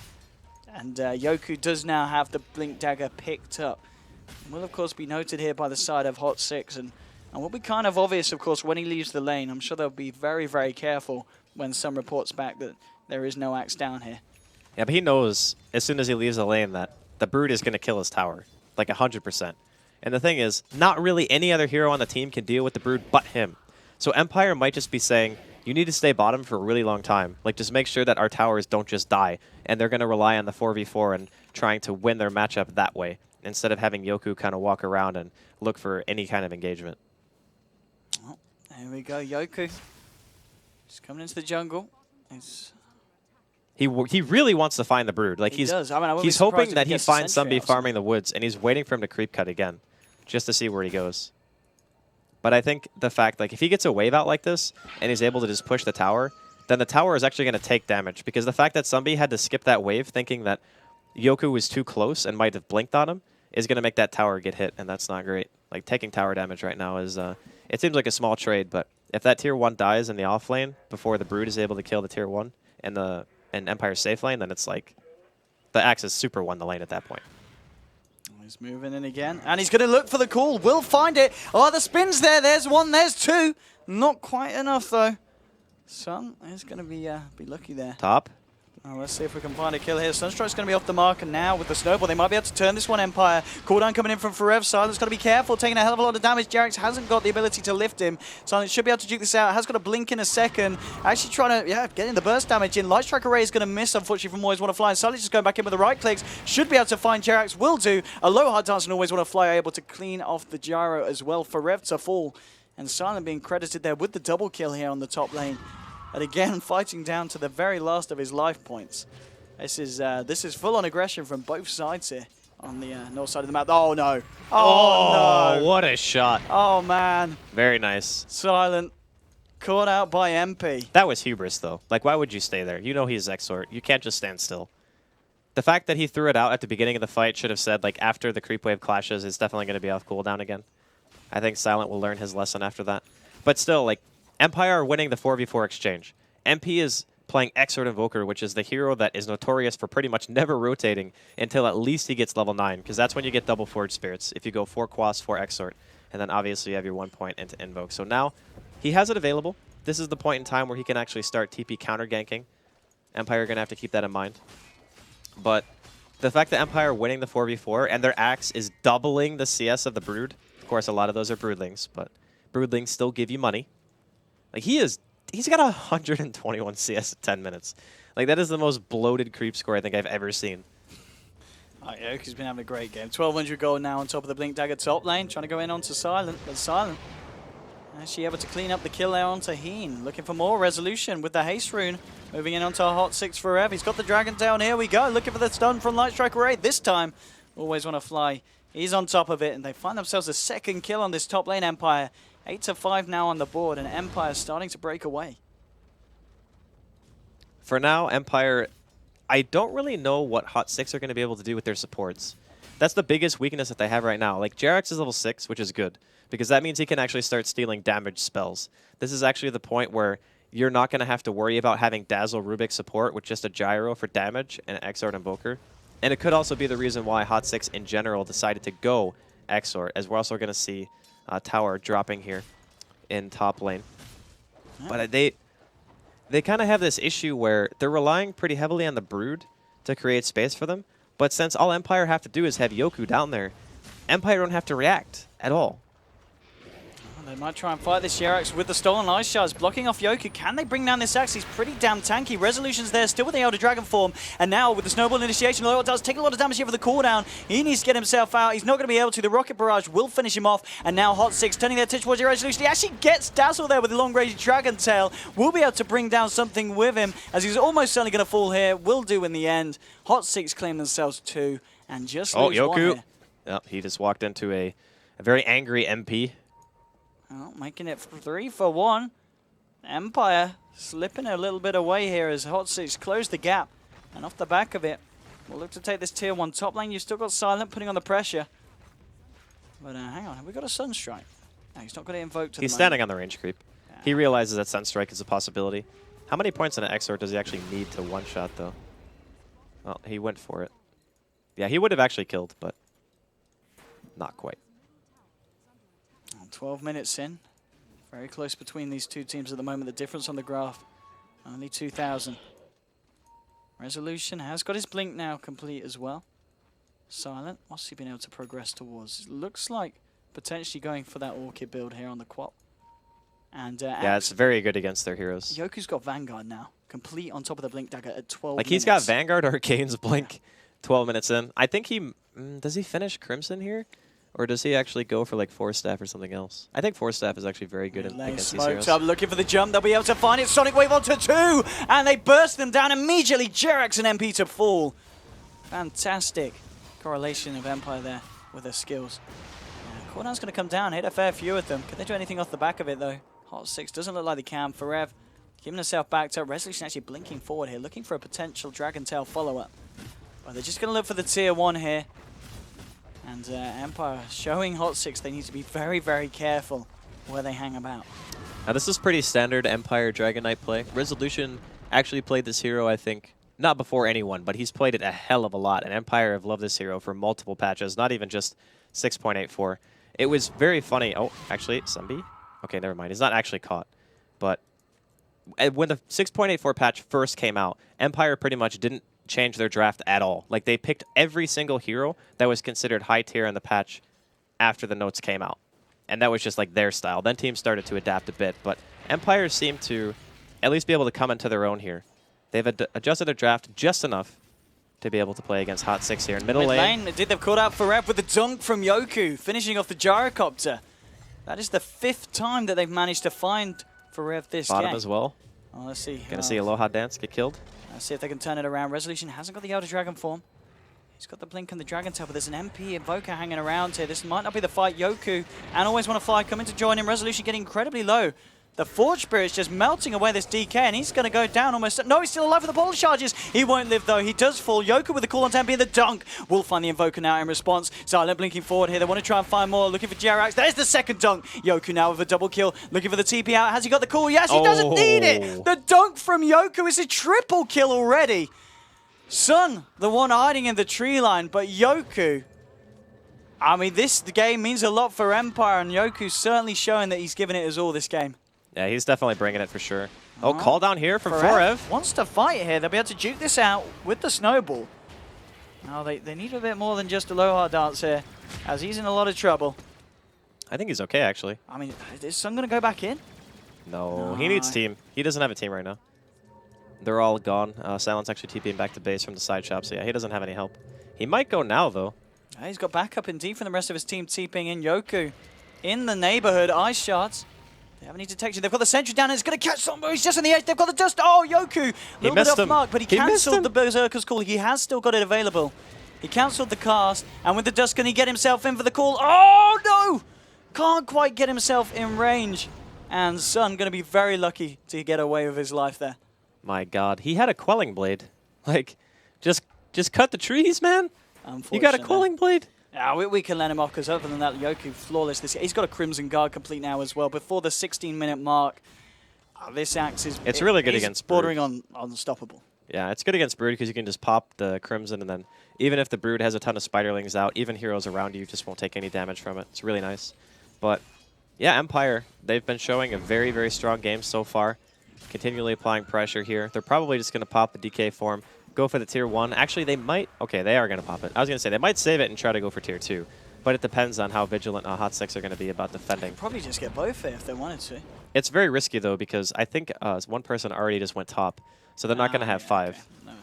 And Yoku does now have the Blink Dagger picked up. Will, of course, be noted here by the side of Hot 6. And will be kind of obvious, of course, when he leaves the lane. I'm sure they'll be very, very careful when some reports back that there is no Axe down here. Yeah, but he knows as soon as he leaves the lane that the Brood is going to kill his tower, like 100%. And the thing is, not really any other hero on the team can deal with the Brood but him. So Empire might just be saying, you need to stay bottom for a really long time. Like, just make sure that our towers don't just die. And they're going to rely on the 4v4 and trying to win their matchup that way, instead of having Yoku kind of walk around and look for any kind of engagement. Oh, there we go, Yoku. Just coming into the jungle. He really wants to find the Brood. Like, he does. I mean, he's hoping that he finds somebody farming the woods, and he's waiting for him to creep cut again, just to see where he goes. But I think the fact, like, if he gets a wave out like this, and he's able to just push the tower, then the tower is actually going to take damage. Because the fact that Sunbi had to skip that wave thinking that Yoku was too close and might have blinked on him is going to make that tower get hit, and that's not great. Like, taking tower damage right now is, it seems like a small trade, but if that tier 1 dies in the off lane before the Brood is able to kill the tier 1 and Empire's safe lane, then it's like the Axe is super won the lane at that point. He's moving in again, and he's going to look for the call. Will find it. Oh, the spin's there. There's one. There's two. Not quite enough, though. Sun is going to be lucky there. Top. Oh, let's see if we can find a kill here. Sunstrike's going to be off the mark, and now with the snowball, they might be able to turn this one, Empire. Cooldown coming in from Forever. Silent's got to be careful, taking a hell of a lot of damage. Jerax hasn't got the ability to lift him. Silent should be able to duke this out. Has got a blink in a second. Actually trying to, getting the burst damage in. Light Strike Array is going to miss, unfortunately, from Always Want to Fly. And Silent just going back in with the right clicks. Should be able to find Jerax. Will do. A low hard dance and Always Want to Fly are able to clean off the gyro as well. Forever to fall. And Silent being credited there with the double kill here on the top lane. And again, fighting down to the very last of his life points. This is full-on aggression from both sides here on the north side of the map. Oh, no. Oh, no. What a shot. Oh, man. Very nice. Silent. Caught out by MP. That was hubris, though. Like, why would you stay there? You know he's Exort. You can't just stand still. The fact that he threw it out at the beginning of the fight should have said, like, after the creep wave clashes, it's definitely going to be off cooldown again. I think Silent will learn his lesson after that. But still, like, Empire are winning the 4v4 exchange. MP is playing Exort Invoker, which is the hero that is notorious for pretty much never rotating until at least he gets level 9, because that's when you get double Forge Spirits, if you go 4 Quas, 4 Exort, and then obviously you have your 1 point into Invoke. So now, he has it available. This is the point in time where he can actually start TP counter-ganking. Empire are going to have to keep that in mind. But the fact that Empire are winning the 4v4, and their Axe is doubling the CS of the Brood, of course a lot of those are Broodlings, but Broodlings still give you money. Like, he's got 121 CS in 10 minutes. Like, that is the most bloated creep score I think I've ever seen. Oh, yeah, he's been having a great game. 1,200 gold now on top of the Blink Dagger top lane, trying to go in onto Silent, but Silent actually able to clean up the kill there onto Heen. Looking for more resolution with the haste rune. Moving in onto a Hot 6 Forever. He's got the dragon down. Here we go. Looking for the stun from Light Strike Array. This time, Always Want to Fly. He's on top of it, and they find themselves a second kill on this top lane, Empire. 8-5 now on the board, and Empire starting to break away. For now, Empire, I don't really know what Hot 6 are going to be able to do with their supports. That's the biggest weakness that they have right now. Like, Jerax is level 6, which is good, because that means he can actually start stealing damage spells. This is actually the point where you're not going to have to worry about having Dazzle Rubik support with just a Gyro for damage and Exort Invoker. And it could also be the reason why Hot 6 in general decided to go Exort, as we're also going to see Tower dropping here in top lane. But they kind of have this issue where they're relying pretty heavily on the Brood to create space for them. But since all Empire have to do is have Yoku down there, Empire don't have to react at all. They might try and fight this Jerax with the stolen ice shards, blocking off Yoku. Can they bring down this axe? He's pretty damn tanky. Resolution's there, still with the Elder Dragon form. And now with the Snowball Initiation, Loyal does take a lot of damage here for the cooldown. He needs to get himself out. He's not going to be able to. The Rocket Barrage will finish him off. And now Hot 6 turning their attention towards Resolution. He actually gets Dazzle there with the long-range Dragon Tail. Will be able to bring down something with him, as he's almost certainly going to fall here. Will do in the end. Hot 6 claim themselves 2 and just lose Yoku. one here. Yep, he just walked into a very angry MP. Well, making it 3 for 1. Empire slipping a little bit away here as Hot 6 close the gap. And off the back of it, we'll look to take this tier 1 top lane. You've still got Silent putting on the pressure. But hang on, have we got a Sunstrike? No, he's not going to invoke to He's the standing on the range creep. Yeah. He realizes that Sunstrike is a possibility. How many points in an Exort does he actually need to one-shot, though? Well, he went for it. Yeah, he would have actually killed, but not quite. 12 minutes in. Very close between these two teams at the moment. The difference on the graph, only 2,000. Resolution has got his blink now complete as well. Silent, what's he been able to progress towards? It looks like potentially going for that Orchid build here on the quad. And yeah, it's very good against their heroes. Yoku's got Vanguard now, complete on top of the Blink Dagger at 12 Like, minutes. he's got Vanguard, Arcane's Blink 12 minutes in. I think he... does he finish Crimson here? Or does he actually go for like Force Staff or something else? I think Force Staff is actually very good against these heroes. Up, looking for the jump. They'll be able to find it. Sonic Wave onto 2. And they burst them down immediately. Jerax and MP to fall. Fantastic correlation of Empire there with their skills. Cooldown's going to come down. Hit a fair few of them. Can they do anything off the back of it though? Hot 6 doesn't look like they can. Forev keeping herself backed up. Resolution actually blinking forward here. Looking for a potential Dragon Tail follow-up. But they're just going to look for the tier 1 here. And Empire showing Hot 6 they need to be very, very careful where they hang about. Now this is pretty standard Empire Dragon Knight play. Resolution actually played this hero, I think, not before anyone, but he's played it a hell of a lot. And Empire have loved this hero for multiple patches, not even just 6.84. It was very funny. Oh, actually, Sunbi? Okay, never mind. He's not actually caught. But when the 6.84 patch first came out, Empire pretty much didn't change their draft at all. Like, they picked every single hero that was considered high tier in the patch after the notes came out. And that was just like their style. Then teams started to adapt a bit, but Empire seemed to at least be able to come into their own here. They've adjusted their draft just enough to be able to play against Hot 6 here in middle lane. They've caught out Forev with the dunk from Yoku, finishing off the Gyrocopter. That is the 5th time that they've managed to find Forev this game. Bottom as well. Oh, let's see. Gonna see Aloha Dance get killed. Let's see if they can turn it around. Resolution hasn't got the Elder Dragon form. He's got the Blink and the Dragon Tail, but there's an MP Invoker hanging around here. This might not be the fight. Yoku and Always Want to Fly coming to join him. Resolution getting incredibly low. The Forge Spirit's just melting away this DK, and he's going to go down almost. No, he's still alive with the Polar Charges. He won't live, though. He does fall. Yoku with the call on Tempe and the dunk. Will find the Invoker now in response. Silent blinking forward here. They want to try and find more. Looking for Jerax. There's the second dunk. Yoku now with a double kill. Looking for the TP out. Has he got the call? Yes, he doesn't need it. The dunk from Yoku is a triple kill already. Sun, the one hiding in the tree line, but Yoku... I mean, this game means a lot for Empire, and Yoku's certainly showing that he's given it his all this game. Yeah, he's definitely bringing it for sure. Oh, call down here from Forev. Wants to fight here. They'll be able to juke this out with the snowball. Now, they need a bit more than just Aloha Dance here, as he's in a lot of trouble. I think he's okay, actually. I mean, is Sun going to go back in? No, he needs team. He doesn't have a team right now. They're all gone. Silent's actually TPing back to base from the side shop, so yeah, he doesn't have any help. He might go now, though. Yeah, he's got backup indeed from the rest of his team TPing in. Yoku in the neighborhood. Ice shards. They have any detection. They've got the sentry down and it's going to catch somebody. He's just on the edge. They've got the dust. Oh, Yoku. A little bit off mark, but he cancelled the Berserker's call. He has still got it available. He cancelled the cast. And with the dust, can he get himself in for the call? Oh, no. Can't quite get himself in range. And Sun going to be very lucky to get away with his life there. My God. He had a Quelling Blade. Like, just cut the trees, man. You got a Quelling Blade? Yeah, we can let him off because other than that, Yoku flawless. He's got a Crimson Guard complete now as well. Before the 16-minute mark, this axe is really good against bordering on unstoppable. Yeah, it's good against Brood because you can just pop the Crimson, and then even if the Brood has a ton of Spiderlings out, even heroes around you just won't take any damage from it. It's really nice. But yeah, Empire, they've been showing a very, very strong game so far. Continually applying pressure here. They're probably just going to pop the DK form, go for the tier 1. Actually, they might... Okay, they are going to pop it. I was going to say, they might save it and try to go for tier 2. But it depends on how vigilant Hot 6 are going to be about defending. Probably just get both here if they wanted to. It's very risky, though, because I think one person already just went top. So they're not going to have 5. Okay.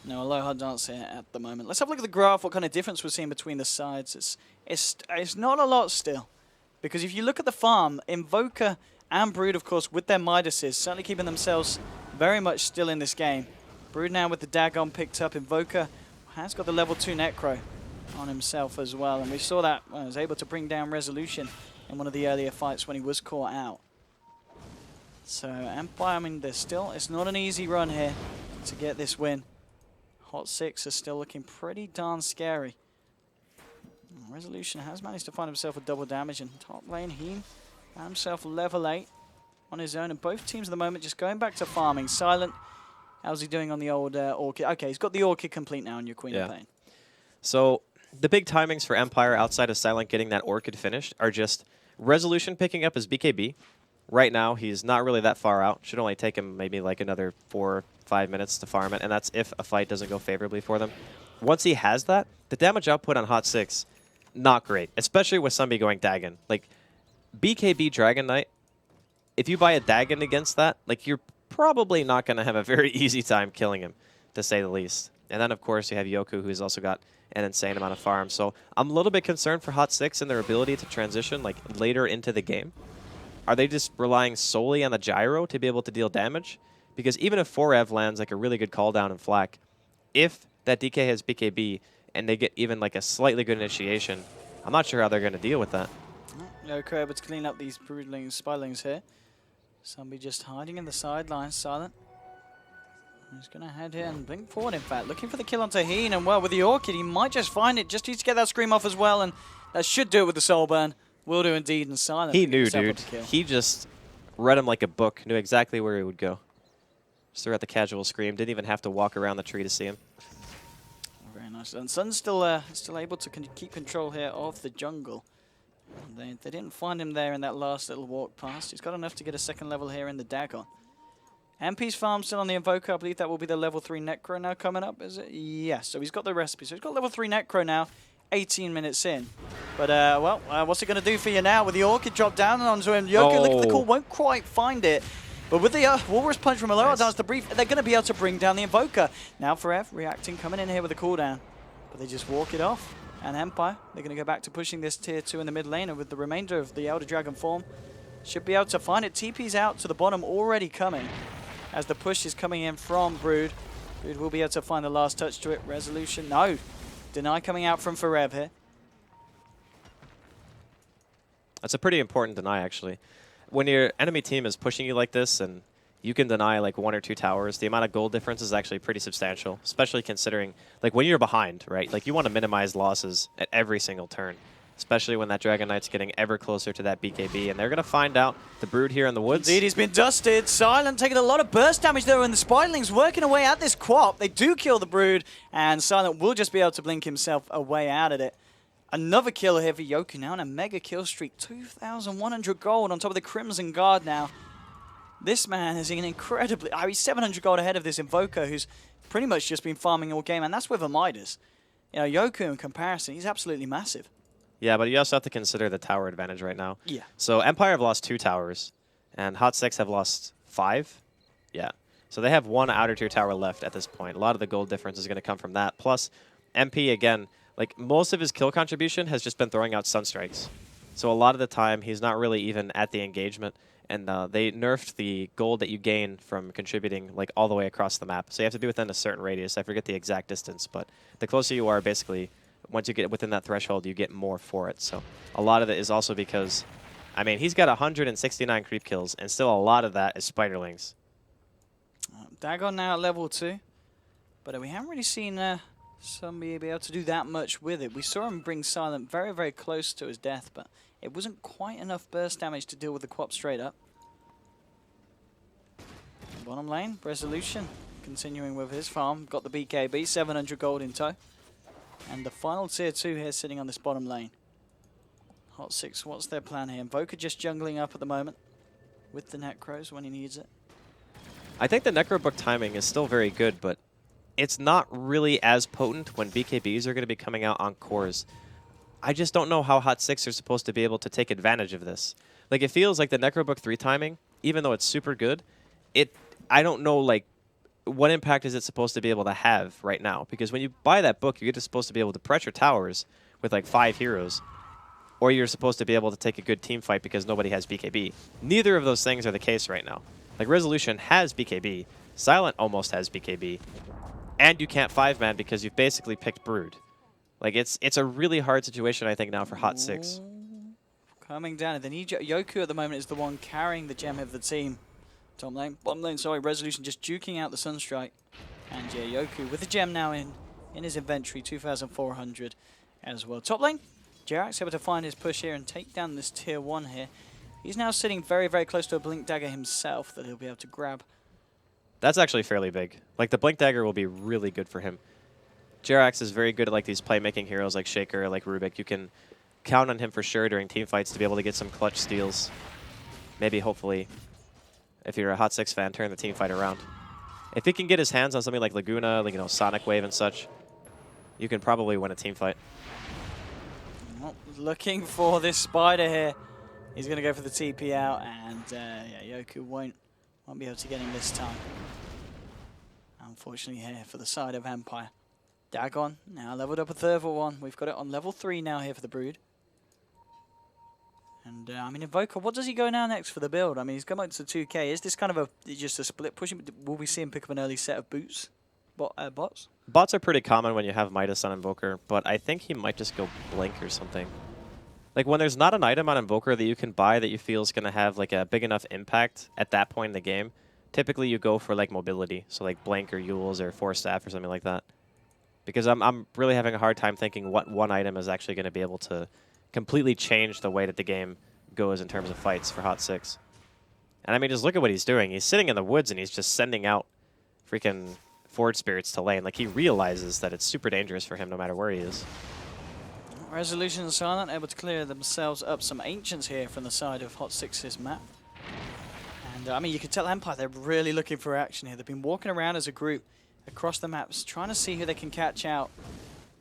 No, Aloha Dance here at the moment. Let's have a look at the graph, what kind of difference we're seeing between the sides. It's not a lot still. Because if you look at the farm, Invoker and Brood, of course, with their Midases, certainly keeping themselves very much still in this game. Brood now with the Dagon picked up. Invoker has got the level 2 Necro on himself as well. And we saw that when he was able to bring down Resolution in one of the earlier fights when he was caught out. So Empire, I mean, it's not an easy run here to get this win. Hot 6 is still looking pretty darn scary. Resolution has managed to find himself a double damage, and top lane, he found himself level 8 on his own, and both teams at the moment just going back to farming. Silent, how's he doing on the old Orchid? Okay, he's got the Orchid complete now on your Queen of Pain. So the big timings for Empire outside of Silent getting that Orchid finished are just Resolution picking up his BKB. Right now, he's not really that far out. Should only take him maybe like another 4 or 5 minutes to farm it, and that's if a fight doesn't go favorably for them. Once he has that, the damage output on Hot 6, not great, especially with somebody going Dagon. Like, BKB Dragon Knight, if you buy a Dagon against that, like, you're probably not going to have a very easy time killing him, to say the least. And then, of course, you have Yoku, who's also got an insane amount of farm. So I'm a little bit concerned for Hot 6 and their ability to transition, like, later into the game. Are they just relying solely on the gyro to be able to deal damage? Because even if 4Ev lands, like, a really good call down in Flak, if that DK has BKB, and they get even like a slightly good initiation, I'm not sure how they're going to deal with that. Yoko able to clean up these broodlings, spylings here. Somebody just hiding in the sidelines, Silent. He's going to head here and blink forward, in fact. Looking for the kill on Taheen, and well, with the Orchid, he might just find it. Just needs to get that Scream off as well, and that should do it with the Soul Burn. Will do indeed, and Silent. He knew, dude. He just read him like a book, knew exactly where he would go. Just threw out the casual Scream, didn't even have to walk around the tree to see him. Very nice. And Sun's still able to keep control here of the jungle. They didn't find him there in that last little walk past. He's got enough to get a second level here in the Dagon. MP's farm still on the Invoker. I believe that will be the level 3 Necro now coming up, is it? Yes, so he's got the recipe. So he's got level 3 Necro now, 18 minutes in. But, what's it going to do for you now with the Orchid drop down onto him? Yoko, look at the call, won't quite find it. But with the Walrus Punch from Aloha Dance to brief, they're going to be able to bring down the Invoker. Now Forev reacting, coming in here with a cooldown. But they just walk it off. And Empire, they're going to go back to pushing this tier 2 in the mid lane, and with the remainder of the Elder Dragon form, should be able to find it. TP's out to the bottom, already coming, as the push is coming in from Brood. Brood will be able to find the last touch to it. Resolution, no. Deny coming out from Forev here. That's a pretty important deny, actually. When your enemy team is pushing you like this and you can deny like 1 or 2 towers, the amount of gold difference is actually pretty substantial, especially considering like when you're behind, right? Like you want to minimize losses at every single turn, especially when that Dragon Knight's getting ever closer to that BKB, and they're going to find out the Brood here in the woods. Indeed, he's been dusted. Silent taking a lot of burst damage there, and the Spiderlings working away at this Quap. They do kill the Brood, and Silent will just be able to blink himself away out of it. Another kill here for Yoku now, and a mega kill streak. 2,100 gold on top of the Crimson Guard now. This man is an incredibly... he's 700 gold ahead of this Invoker, who's pretty much just been farming all game, and that's with a Midas. You know, Yoku in comparison, he's absolutely massive. Yeah, but you also have to consider the tower advantage right now. Yeah. So Empire have lost 2 towers, and Hot 6 have lost 5. Yeah. So they have 1 outer tier tower left at this point. A lot of the gold difference is going to come from that. Plus, MP, again, like most of his kill contribution has just been throwing out Sunstrikes. So a lot of the time, he's not really even at the engagement. And they nerfed the gold that you gain from contributing like all the way across the map. So you have to be within a certain radius. I forget the exact distance, but the closer you are, basically, once you get within that threshold, you get more for it. So a lot of it is also because, I mean, he's got 169 creep kills, and still a lot of that is Spiderlings. Dagon now at level 2, but we haven't really seen somebody be able to do that much with it. We saw him bring Silent very, very close to his death, but it wasn't quite enough burst damage to deal with the Quap straight up. Bottom lane, Resolution. continuing with his farm. Got the BKB, 700 gold in tow. And the final tier 2 here sitting on this bottom lane. Hot 6, what's their plan here? Invoker just jungling up at the moment with the Necros when he needs it. I think the Necrobook timing is still very good, but it's not really as potent when BKBs are going to be coming out on cores. I just don't know how Hot 6 are supposed to be able to take advantage of this. Like, it feels like the Necrobook 3 timing, even though it's super good, I don't know, like, what impact is it supposed to be able to have right now? Because when you buy that book, you're just supposed to be able to pressure towers with, like, 5 heroes, or you're supposed to be able to take a good team fight because nobody has BKB. Neither of those things are the case right now. Like, Resolution has BKB, Silent almost has BKB, and you can't 5-man because you've basically picked Brood. Like, it's a really hard situation, I think, now for Hot 6. Coming down, and then Yoku at the moment is the one carrying the gem of the team. Top lane, bottom lane, sorry, Resolution just juking out the Sunstrike. And yeah, Yoku with the gem now in his inventory, 2,400 as well. Top lane, Jerax able to find his push here and take down this tier 1 here. He's now sitting very, very close to a Blink Dagger himself that he'll be able to grab. That's actually fairly big. Like, the Blink Dagger will be really good for him. Jerax is very good at, like, these playmaking heroes like Shaker, like Rubik. You can count on him for sure during team fights to be able to get some clutch steals. Maybe, hopefully, if you're a Hot 6 fan, turn the team fight around. If he can get his hands on something like Laguna, like, you know, Sonic Wave and such, you can probably win a team fight. Well, looking for this spider here. He's going to go for the TP out, and yeah, Yoku won't be able to get him this time. Unfortunately here for the side of Empire. Dagon now leveled up a third one. We've got it on level 3 now here for the Brood. And I mean, Invoker, what does he go now next for the build? I mean, he's come up to 2k. Is this kind of just a split push? Will we see him pick up an early set of boots? Bots? Bots are pretty common when you have Midas on Invoker, but I think he might just go Blink or something. Like, when there's not an item on Invoker that you can buy that you feel is going to have, like, a big enough impact at that point in the game, typically you go for, like, mobility. So, like, Blink or Yules or Force Staff or something like that. Because I'm really having a hard time thinking what one item is actually going to be able to completely change the way that the game goes in terms of fights for Hot 6. And, I mean, just look at what he's doing. He's sitting in the woods and he's just sending out freaking Forge Spirits to lane. Like, he realizes that it's super dangerous for him no matter where he is. Resolution and Silent able to clear themselves up some Ancients here from the side of Hot 6's map. And I mean, you can tell Empire, they're really looking for action here. They've been walking around as a group across the maps, trying to see who they can catch out.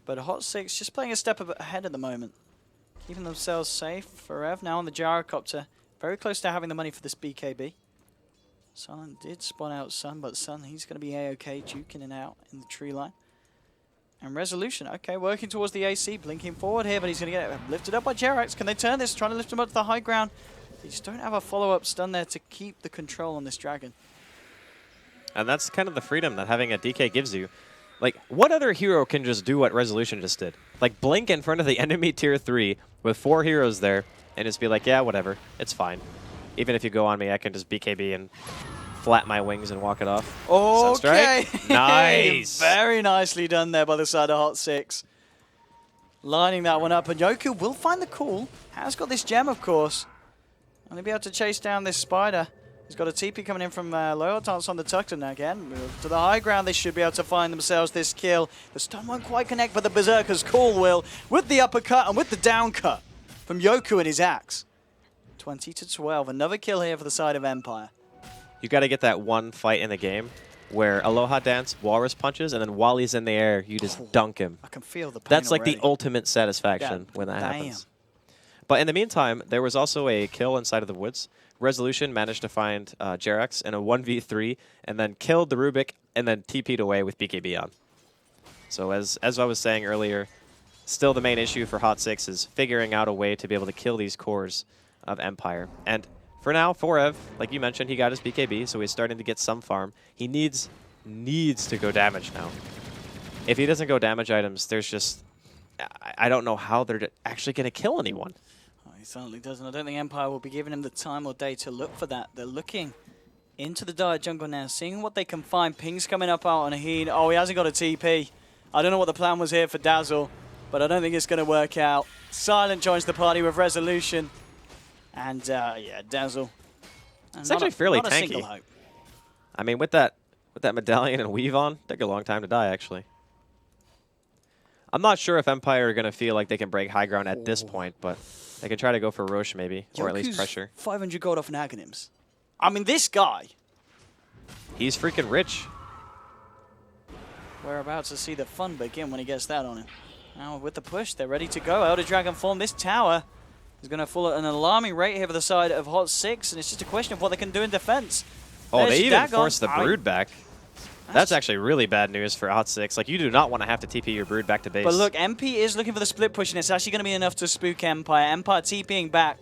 But Hot 6 just playing a step ahead at the moment. Keeping themselves safe. Forev now on the Gyrocopter. Very close to having the money for this BKB. Silent did spawn out Sun, but Sun, he's going to be A-OK, juking it out in the tree line. And Resolution, okay, working towards the AC, blinking forward here, but he's going to get lifted up by Jerax. Can they turn this? Trying to lift him up to the high ground. They just don't have a follow-up stun there to keep the control on this dragon. And that's kind of the freedom that having a DK gives you. Like, what other hero can just do what Resolution just did? Like, blink in front of the enemy tier 3 with 4 heroes there and just be like, yeah, whatever, it's fine. Even if you go on me, I can just BKB and flap my wings and walk it off. Okay. Nice. Very nicely done there by the side of Hot 6. Lining that one up. And Yoku will find the call. Has got this gem, of course. And he'll be able to chase down this spider. He's got a TP coming in from Loyal Dance on the Tuckton again. Move to the high ground. They should be able to find themselves this kill. The stun won't quite connect, but the Berserker's call will. With the uppercut and with the down cut from Yoku and his axe. 20-12. Another kill here for the side of Empire. You got to get that one fight in the game where Aloha Dance Walrus punches, and then while he's in the air, you just dunk him. I can feel the pain That's like already. the ultimate satisfaction when that happens. But in the meantime, there was also a kill inside of the woods. Resolution managed to find Jerax in a 1v3, and then killed the Rubik, and then TP'd away with BKB on. So as I was saying earlier, still the main issue for Hot 6 is figuring out a way to be able to kill these cores of Empire. And for now, Forev, like you mentioned, he got his BKB, so he's starting to get some farm. He needs to go damage now. If he doesn't go damage items, there's just... I don't know how they're actually going to kill anyone. Oh, he certainly doesn't. I don't think Empire will be giving him the time or day to look for that. They're looking into the dire jungle now, seeing what they can find. Ping's coming up out on a Heed. Oh, he hasn't got a TP. I don't know what the plan was here for Dazzle, but I don't think it's going to work out. Silent joins the party with Resolution. And, yeah, Dazzle. It's actually fairly tanky. I mean, with that With that medallion and weave on, take a long time to die, actually. I'm not sure if Empire are going to feel like they can break high ground at this point, but they can try to go for Roche maybe, or at least pressure. 500 gold off an Aghanims. I mean, this guy. He's freaking rich. We're about to see the fun begin when he gets that on him. Now with the push, they're ready to go. Elder Dragon form. This tower is going to fall at an alarming rate here for the side of Hot 6, and it's just a question of what they can do in defense. Oh, There's they even Dagon. forced the Brood back. That's actually really bad news for Hot 6. Like, you do not want to have to TP your Brood back to base. But look, MP is looking for the split push, and it's actually going to be enough to spook Empire. Empire TPing back.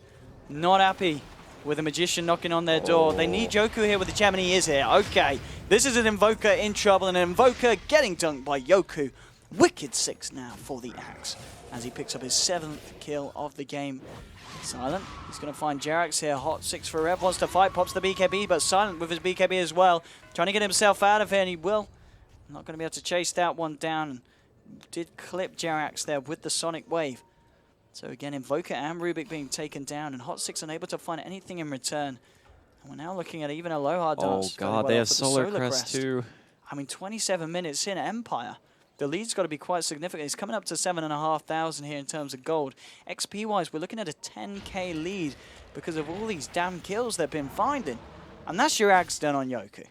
Not happy with a Magician knocking on their door. They need Yoku here with the gem, and he is here. Okay, this is an Invoker in trouble, and an Invoker getting dunked by Yoku. Wicked 6 now for the Axe, as he picks up his 7th kill of the game. Silent, he's going to find Jerax here. Hot 6 for Rev, wants to fight, pops the BKB, but Silent with his BKB as well. Trying to get himself out of here, and he will. Not going to be able to chase that one down. And did clip Jerax there with the Sonic Wave. So again, Invoker and Rubik being taken down, and Hot 6 unable to find anything in return. And we're now looking at even Aloha Dance. Oh god, they have Solar Crest too. I mean, 27 minutes in Empire. The lead's got to be quite significant. It's coming up to 7,500 here in terms of gold. XP-wise, we're looking at a 10k lead because of all these damn kills they've been finding. And that's your Axe done on Yoku.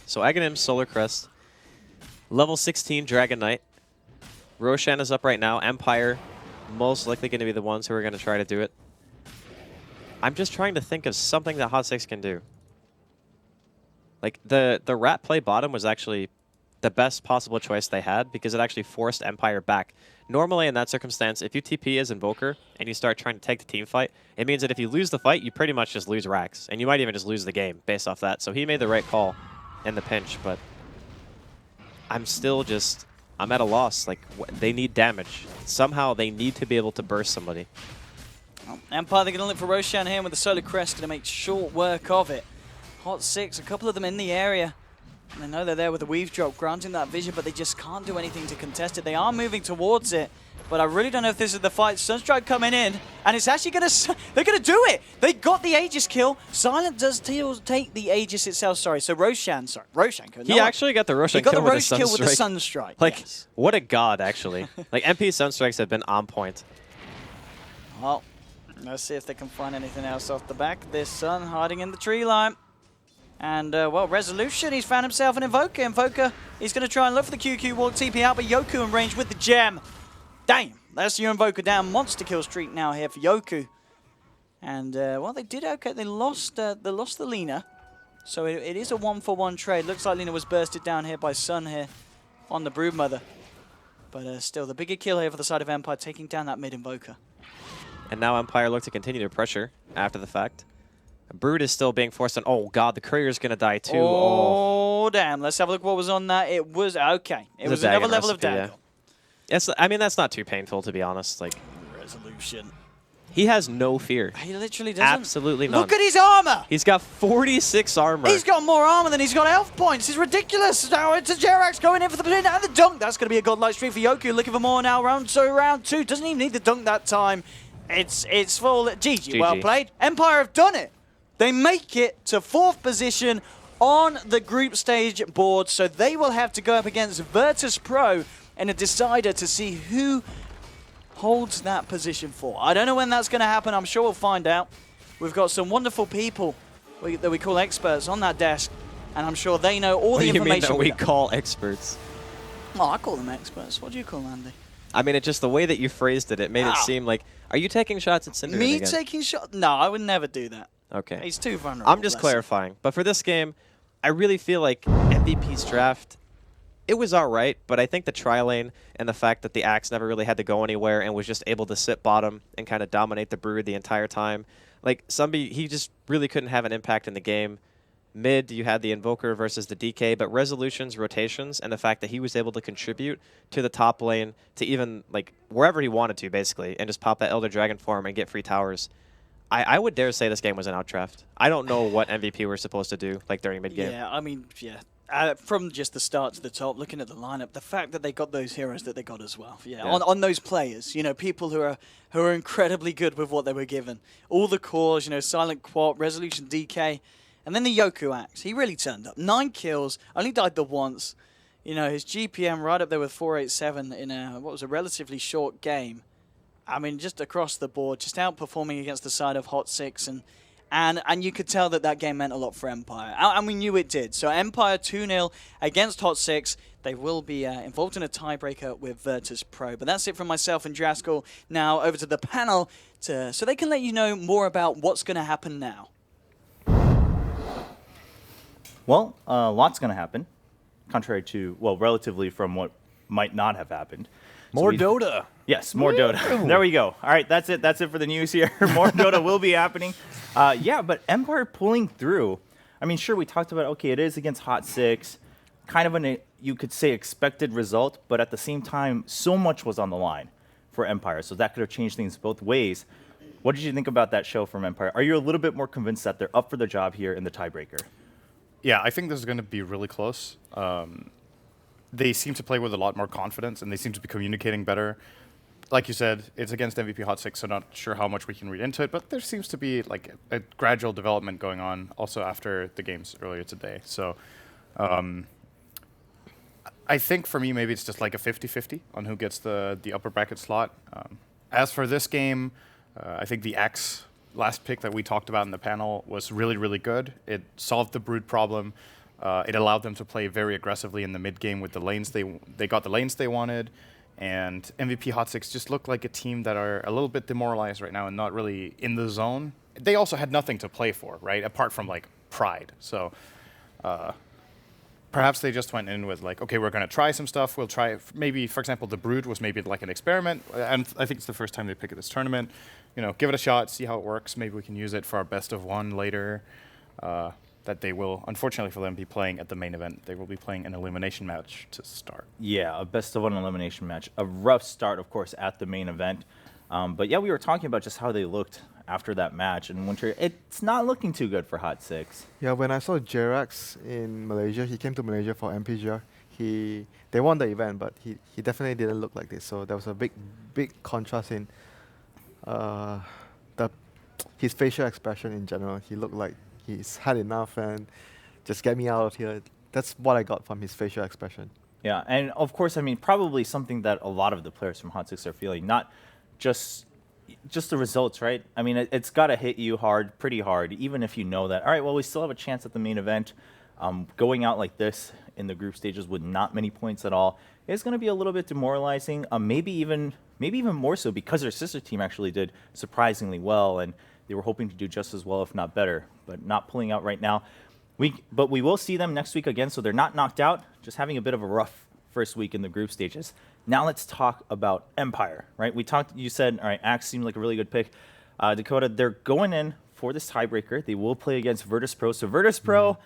So Aghanim, Solar Crest, level 16 Dragon Knight. Roshan is up right now. Empire most likely going to be the ones who are going to try to do it. I'm just trying to think of something that Hot 6 can do. Like, the rat play bottom was actually the best possible choice they had because it actually forced Empire back. Normally in that circumstance, if you TP as Invoker and you start trying to take the team fight, it means that if you lose the fight, you pretty much just lose racks. And you might even just lose the game based off that. So he made the right call in the pinch, but I'm still just, I'm at a loss. Like, they need damage. Somehow they need to be able to burst somebody. Empire, they're going to look for Roshan here with the Solar Crest, going to make short work of it. Hot 6, a couple of them in the area. And they know they're there with the Weave Drop, granting that vision, but they just can't do anything to contest it. They are moving towards it, but I really don't know if this is the fight. Sunstrike coming in, and it's actually going to, they're going to do it. They got the Aegis kill. Silent does take the Aegis itself, sorry. So Roshan, He actually got the Roshan kill with the Sunstrike. He got the Rosh kill with the Sunstrike, Like, yes. What a god, actually. Like, MP Sunstrikes have been on point. Well, let's see if they can find anything else off the back. This Sun hiding in the tree line. And, well, Resolution, he's found himself an Invoker. Invoker, he's going to try and look for the QQ walk, TP out, but Yoku in range with the gem. Damn, that's your Invoker down. Monster kill streak now here for Yoku. And, well, they did okay. They lost the Lina. So it is a 1-for-1 trade. Looks like Lina was bursted down here by Sun here on the Broodmother. But still, the bigger kill here for the side of Empire, taking down that mid-Invoker. And now Empire look to continue to pressure after the fact. Brood is still being forced on. Oh, God, the Courier's going to die, too. Oh, damn. Let's have a look what was on that. It was, okay. It was another level of Dagon. Yeah. I mean, that's not too painful, to be honest. Like, Resolution. He has no fear. He literally doesn't. Absolutely none. Look at his armor. He's got 46 armor. He's got more armor than he's got health points. It's ridiculous. Now it's a Jerax going in for the pin and the dunk. That's going to be a godlike streak for Yoku. Looking for more now. Round 2. Doesn't even need the dunk that time. It's full. GG. Well played. Empire have done it. They make it to 4th position on the group stage board, so they will have to go up against Virtus Pro in a decider to see who holds that position for. I don't know when that's going to happen. I'm sure we'll find out. We've got some wonderful people that we call experts on that desk, and I'm sure they know all the information. What do you mean that we call experts? Oh, I call them experts. What do you call them, Andy? I mean, it just the way that you phrased it, it made it seem like, are you taking shots at Cinder? Me taking shots? No, I would never do that. Okay. He's too vulnerable. I'm just clarifying. But for this game, I really feel like MVP's draft, it was all right, but I think the tri-lane and the fact that the Axe never really had to go anywhere and was just able to sit bottom and kind of dominate the Brood the entire time, like, he just really couldn't have an impact in the game. Mid, you had the Invoker versus the DK, but Resolution's rotations and the fact that he was able to contribute to the top lane to even, like, wherever he wanted to, basically, and just pop that Elder Dragon form and get free towers. I would dare say this game was an outdraft. I don't know what MVP were supposed to do, like, during mid-game. Yeah, I mean, yeah. From just the start to the top, looking at the lineup, the fact that they got those heroes that they got as well. Yeah. On those players, you know, people who are incredibly good with what they were given. All the cores, you know, Silent Quat, Resolution DK, And then the Yoku Axe. He really turned up. 9 kills, only died the once. You know, his GPM right up there with 487 in what was a relatively short game. I mean, just across the board, just outperforming against the side of Hot 6. And you could tell that game meant a lot for Empire. And we knew it did. So Empire 2-0 against Hot 6. They will be involved in a tiebreaker with Virtus Pro. But that's it from myself and Draskell. Now over to the panel so they can let you know more about what's going to happen now. Well, lots going to happen, contrary to, well, relatively from what might not have happened. More Dota. Yes, more Dota. There we go. All right, that's it. That's it for the news here. More Dota will be happening. Yeah, but Empire pulling through. I mean, sure, we talked about, okay, it is against Hot 6. Kind of an, you could say, expected result, but at the same time, so much was on the line for Empire, so that could have changed things both ways. What did you think about that show from Empire? Are you a little bit more convinced that they're up for the job here in the tiebreaker? Yeah, I think this is going to be really close. They seem to play with a lot more confidence, and they seem to be communicating better. Like you said, it's against MVP Hot 6, so not sure how much we can read into it, but there seems to be like a gradual development going on also after the games earlier today. So I think for me, maybe it's just like a 50-50 on who gets the upper bracket slot. As for this game, I think the X last pick that we talked about in the panel was really, really good. It solved the Brood problem. It allowed them to play very aggressively in the mid game with the lanes. They got the lanes they wanted, and MVP Hot 6 just looked like a team that are a little bit demoralized right now and not really in the zone. They also had nothing to play for, right? Apart from like pride. So perhaps they just went in with like, okay, we're going to try some stuff. We'll try maybe, for example, the Brood was maybe like an experiment, and I think it's the first time they pick at this tournament. You know, give it a shot, see how it works. Maybe we can use it for our best of one later. That they will, unfortunately for them, be playing at the main event. They will be playing an elimination match to start. Yeah, a best of one elimination match. A rough start, of course, at the main event. But yeah, we were talking about just how they looked after that match. And Winter, it's not looking too good for Hot 6. Yeah, when I saw Jerax in Malaysia, he came to Malaysia for MPGR. They won the event, but he definitely didn't look like this. So there was a big contrast in his facial expression in general. He looked like he's had enough and just get me out of here. That's what I got from his facial expression. Yeah, and of course, I mean, probably something that a lot of the players from Hot 6 are feeling, not just the results, right? I mean, it's got to hit you hard, pretty hard, even if you know that, all right, well, we still have a chance at the main event. Going out like this in the group stages with not many points at all is going to be a little bit demoralizing, maybe even more so because their sister team actually did surprisingly well, and they were hoping to do just as well, if not better, but not pulling out right now. But we will see them next week again, so they're not knocked out, just having a bit of a rough first week in the group stages. Now let's talk about Empire, right? You said, all right, Axe seemed like a really good pick. Dakota, they're going in for this tiebreaker. They will play against Virtus Pro. So Virtus Pro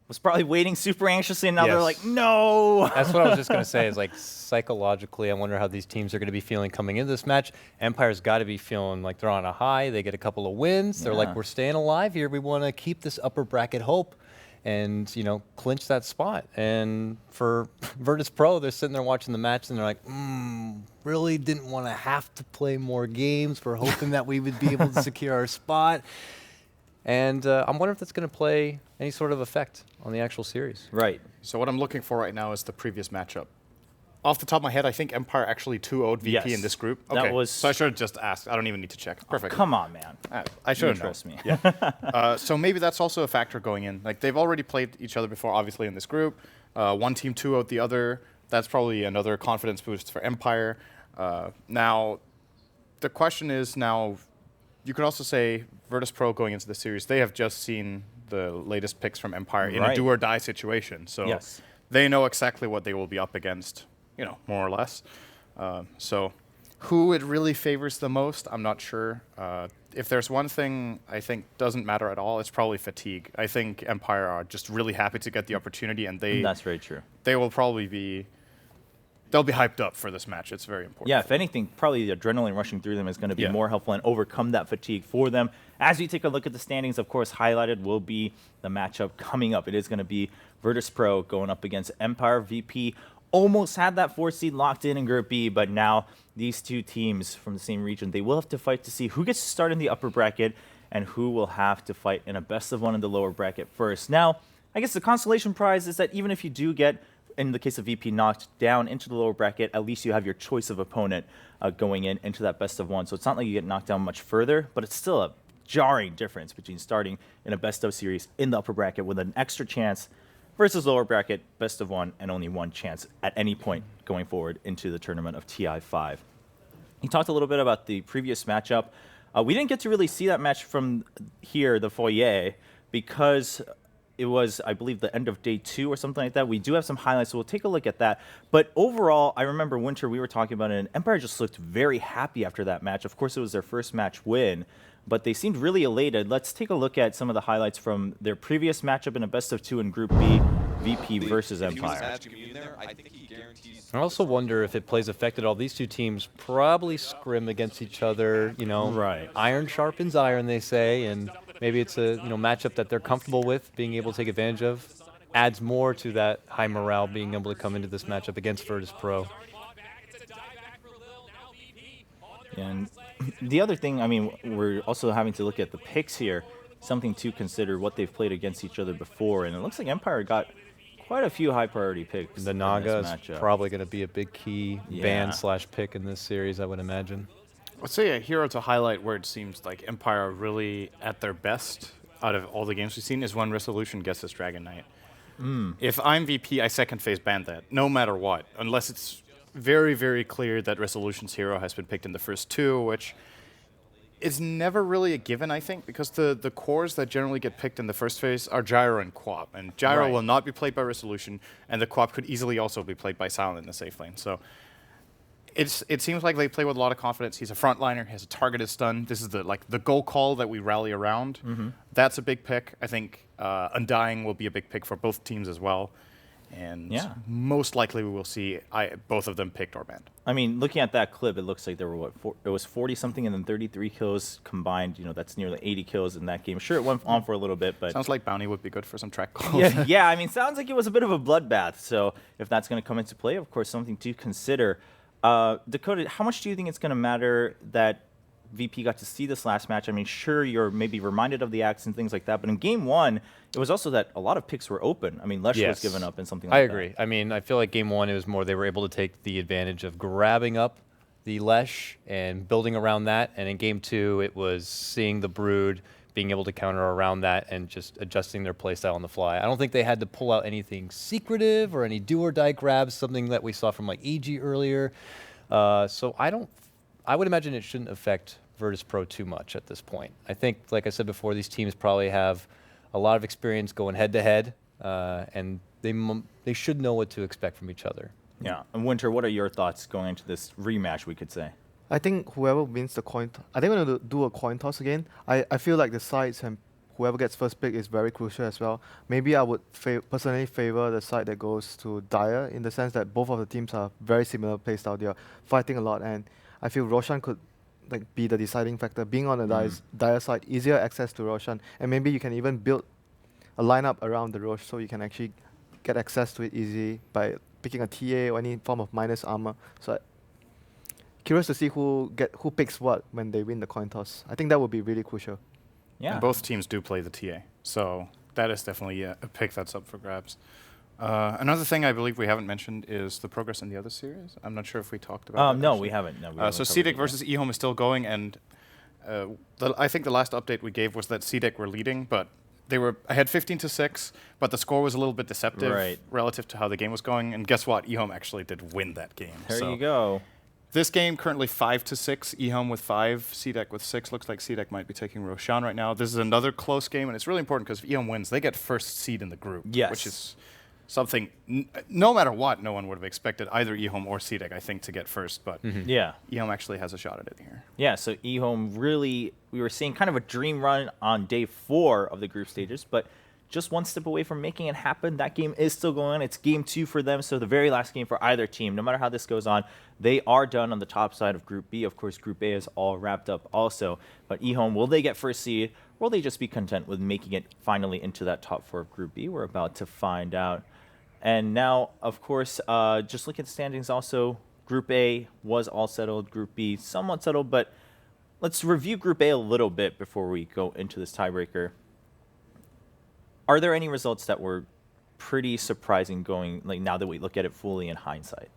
was probably waiting super anxiously, and now they're like, no. That's what I was just going to say, is like psychologically, I wonder how these teams are going to be feeling coming into this match. Empire's got to be feeling like they're on a high. They get a couple of wins. They're like, we're staying alive here. We want to keep this upper bracket hope and, you know, clinch that spot. And for Virtus Pro, they're sitting there watching the match, and they're like, really didn't want to have to play more games. We're hoping that we would be able to secure our spot. And I'm wondering if that's going to play any sort of effect on the actual series. Right. So what I'm looking for right now is the previous matchup. Off the top of my head, I think Empire actually 2-0'd VP in this group. Okay. So I should have just asked. I don't even need to check. Perfect. Oh, come on, man. I should have trust me. Yeah. So maybe that's also a factor going in. Like, they've already played each other before, obviously, in this group. One team 2-0'd the other. That's probably another confidence boost for Empire. Now, the question is now, you could also say Virtus Pro going into the series, they have just seen the latest picks from Empire in a do-or-die situation. So they know exactly what they will be up against, you know, more or less. So who it really favors the most, I'm not sure. If there's one thing I think doesn't matter at all, it's probably fatigue. I think Empire are just really happy to get the opportunity, and that's very true. They will probably be... They'll be hyped up for this match. It's very important. Yeah, if anything, probably the adrenaline rushing through them is going to be more helpful and overcome that fatigue for them. As we take a look at the standings, of course, highlighted will be the matchup coming up. It is going to be Virtus Pro going up against Empire. VP almost had that 4th seed locked in Group B, but now these two teams from the same region, they will have to fight to see who gets to start in the upper bracket and who will have to fight in a best-of-1 in the lower bracket first. Now, I guess the consolation prize is that even if you do get, in the case of VP, knocked down into the lower bracket, at least you have your choice of opponent going into that best-of-1. So it's not like you get knocked down much further, but it's still a jarring difference between starting in a best-of series in the upper bracket with an extra chance versus lower bracket, best-of-1, and only one chance at any point going forward into the tournament of TI5. He talked a little bit about the previous matchup. We didn't get to really see that match from here, the foyer, because it was, I believe, the end of day 2 or something like that. We do have some highlights, so we'll take a look at that. But overall, I remember, Winter, we were talking about it, and Empire just looked very happy after that match. Of course, it was their first match win, but they seemed really elated. Let's take a look at some of the highlights from their previous matchup in a best-of-2 in Group B, VP versus Empire. I also wonder if it plays effect at all. These two teams probably scrim against each other, you know. Right. Iron sharpens iron, they say, and maybe it's a matchup that they're comfortable with, being able to take advantage of. Adds more to that high morale, being able to come into this matchup against Virtus Pro. And the other thing, I mean, we're also having to look at the picks here, something to consider what they've played against each other before, and it looks like Empire got quite a few high-priority picks. The Naga is probably going to be a big key ban/pick in this series, I would imagine. I'd say a hero to highlight where it seems like Empire are really at their best out of all the games we've seen is when Resolution gets this Dragon Knight. If I'm VP, I second phase ban that, no matter what, unless it's very, very clear that Resolution's hero has been picked in the first 2, which is never really a given, I think, because the cores that generally get picked in the first phase are Gyro and Quap, and Gyro will not be played by Resolution, and the Quap could easily also be played by Silent in the safe lane. So it seems like they play with a lot of confidence. He's a frontliner, he has a targeted stun. This is the goal call that we rally around. That's a big pick. I think Undying will be a big pick for both teams as well. And most likely we will see both of them picked or banned. I mean, looking at that clip, it looks like there were, it was 40-something and then 33 kills combined. You know, that's nearly 80 kills in that game. Sure, it went on for a little bit, but... Sounds like Bounty would be good for some track calls. Yeah, I mean, sounds like it was a bit of a bloodbath. So if that's going to come into play, of course, something to consider. Dakota, how much do you think it's going to matter that VP got to see this last match? I mean, sure, you're maybe reminded of the acts and things like that, but in Game 1, it was also that a lot of picks were open. I mean, Lesh was given up and something like that. I agree. I mean, I feel like Game 1, it was more they were able to take the advantage of grabbing up the Lesh and building around that, and in Game 2, it was seeing the Brood, being able to counter around that, and just adjusting their playstyle on the fly. I don't think they had to pull out anything secretive or any do-or-die grabs, something that we saw from like EG earlier. So I would imagine it shouldn't affect Virtus Pro too much at this point. I think, like I said before, these teams probably have a lot of experience going head-to-head, and they should know what to expect from each other. Yeah. And Winter, what are your thoughts going into this rematch, we could say? I think whoever wins the coin I think we're going to do a coin toss again. I feel like the sides and whoever gets first pick is very crucial as well. Maybe I would personally favor the side that goes to Dire, in the sense that both of the teams are very similar playstyle. They are fighting a lot, and I feel Roshan could be the deciding factor. Being on the Dire side, easier access to Roshan, and maybe you can even build a lineup around the Rosh so you can actually get access to it easy by picking a TA or any form of minus armor. So curious to see who picks what when they win the coin toss. I think that would be really crucial. Yeah. And both teams do play the TA, so that is definitely a pick that's up for grabs. Another thing I believe we haven't mentioned is the progress in the other series. I'm not sure if we talked about that. No, we haven't. No, so CDIC versus eHome is still going, and I think the last update we gave was that CDIC were leading, but they were ahead 15-6, but the score was a little bit deceptive relative to how the game was going. And guess what? eHome actually did win that game. There you go. This game currently 5-6, eHome with 5, CDEC with 6. Looks like CDEC might be taking Roshan right now. This is another close game, and it's really important because if eHome wins, they get first seed in the group, which is something, no matter what, no one would have expected either eHome or CDEC, I think, to get first. But eHome actually has a shot at it here. Yeah, so eHome really, we were seeing kind of a dream run on day 4 of the group stages, but just one step away from making it happen. That game is still going on. It's Game 2 for them, so the very last game for either team. No matter how this goes on, they are done on the top side of Group B. Of course, Group A is all wrapped up also. But eHome, will they get first seed, or will they just be content with making it finally into that top 4 of Group B? We're about to find out. And now, of course, just look at the standings also. Group A was all settled. Group B, somewhat settled, but let's review Group A a little bit before we go into this tiebreaker. Are there any results that were pretty surprising going, like now that we look at it fully in hindsight?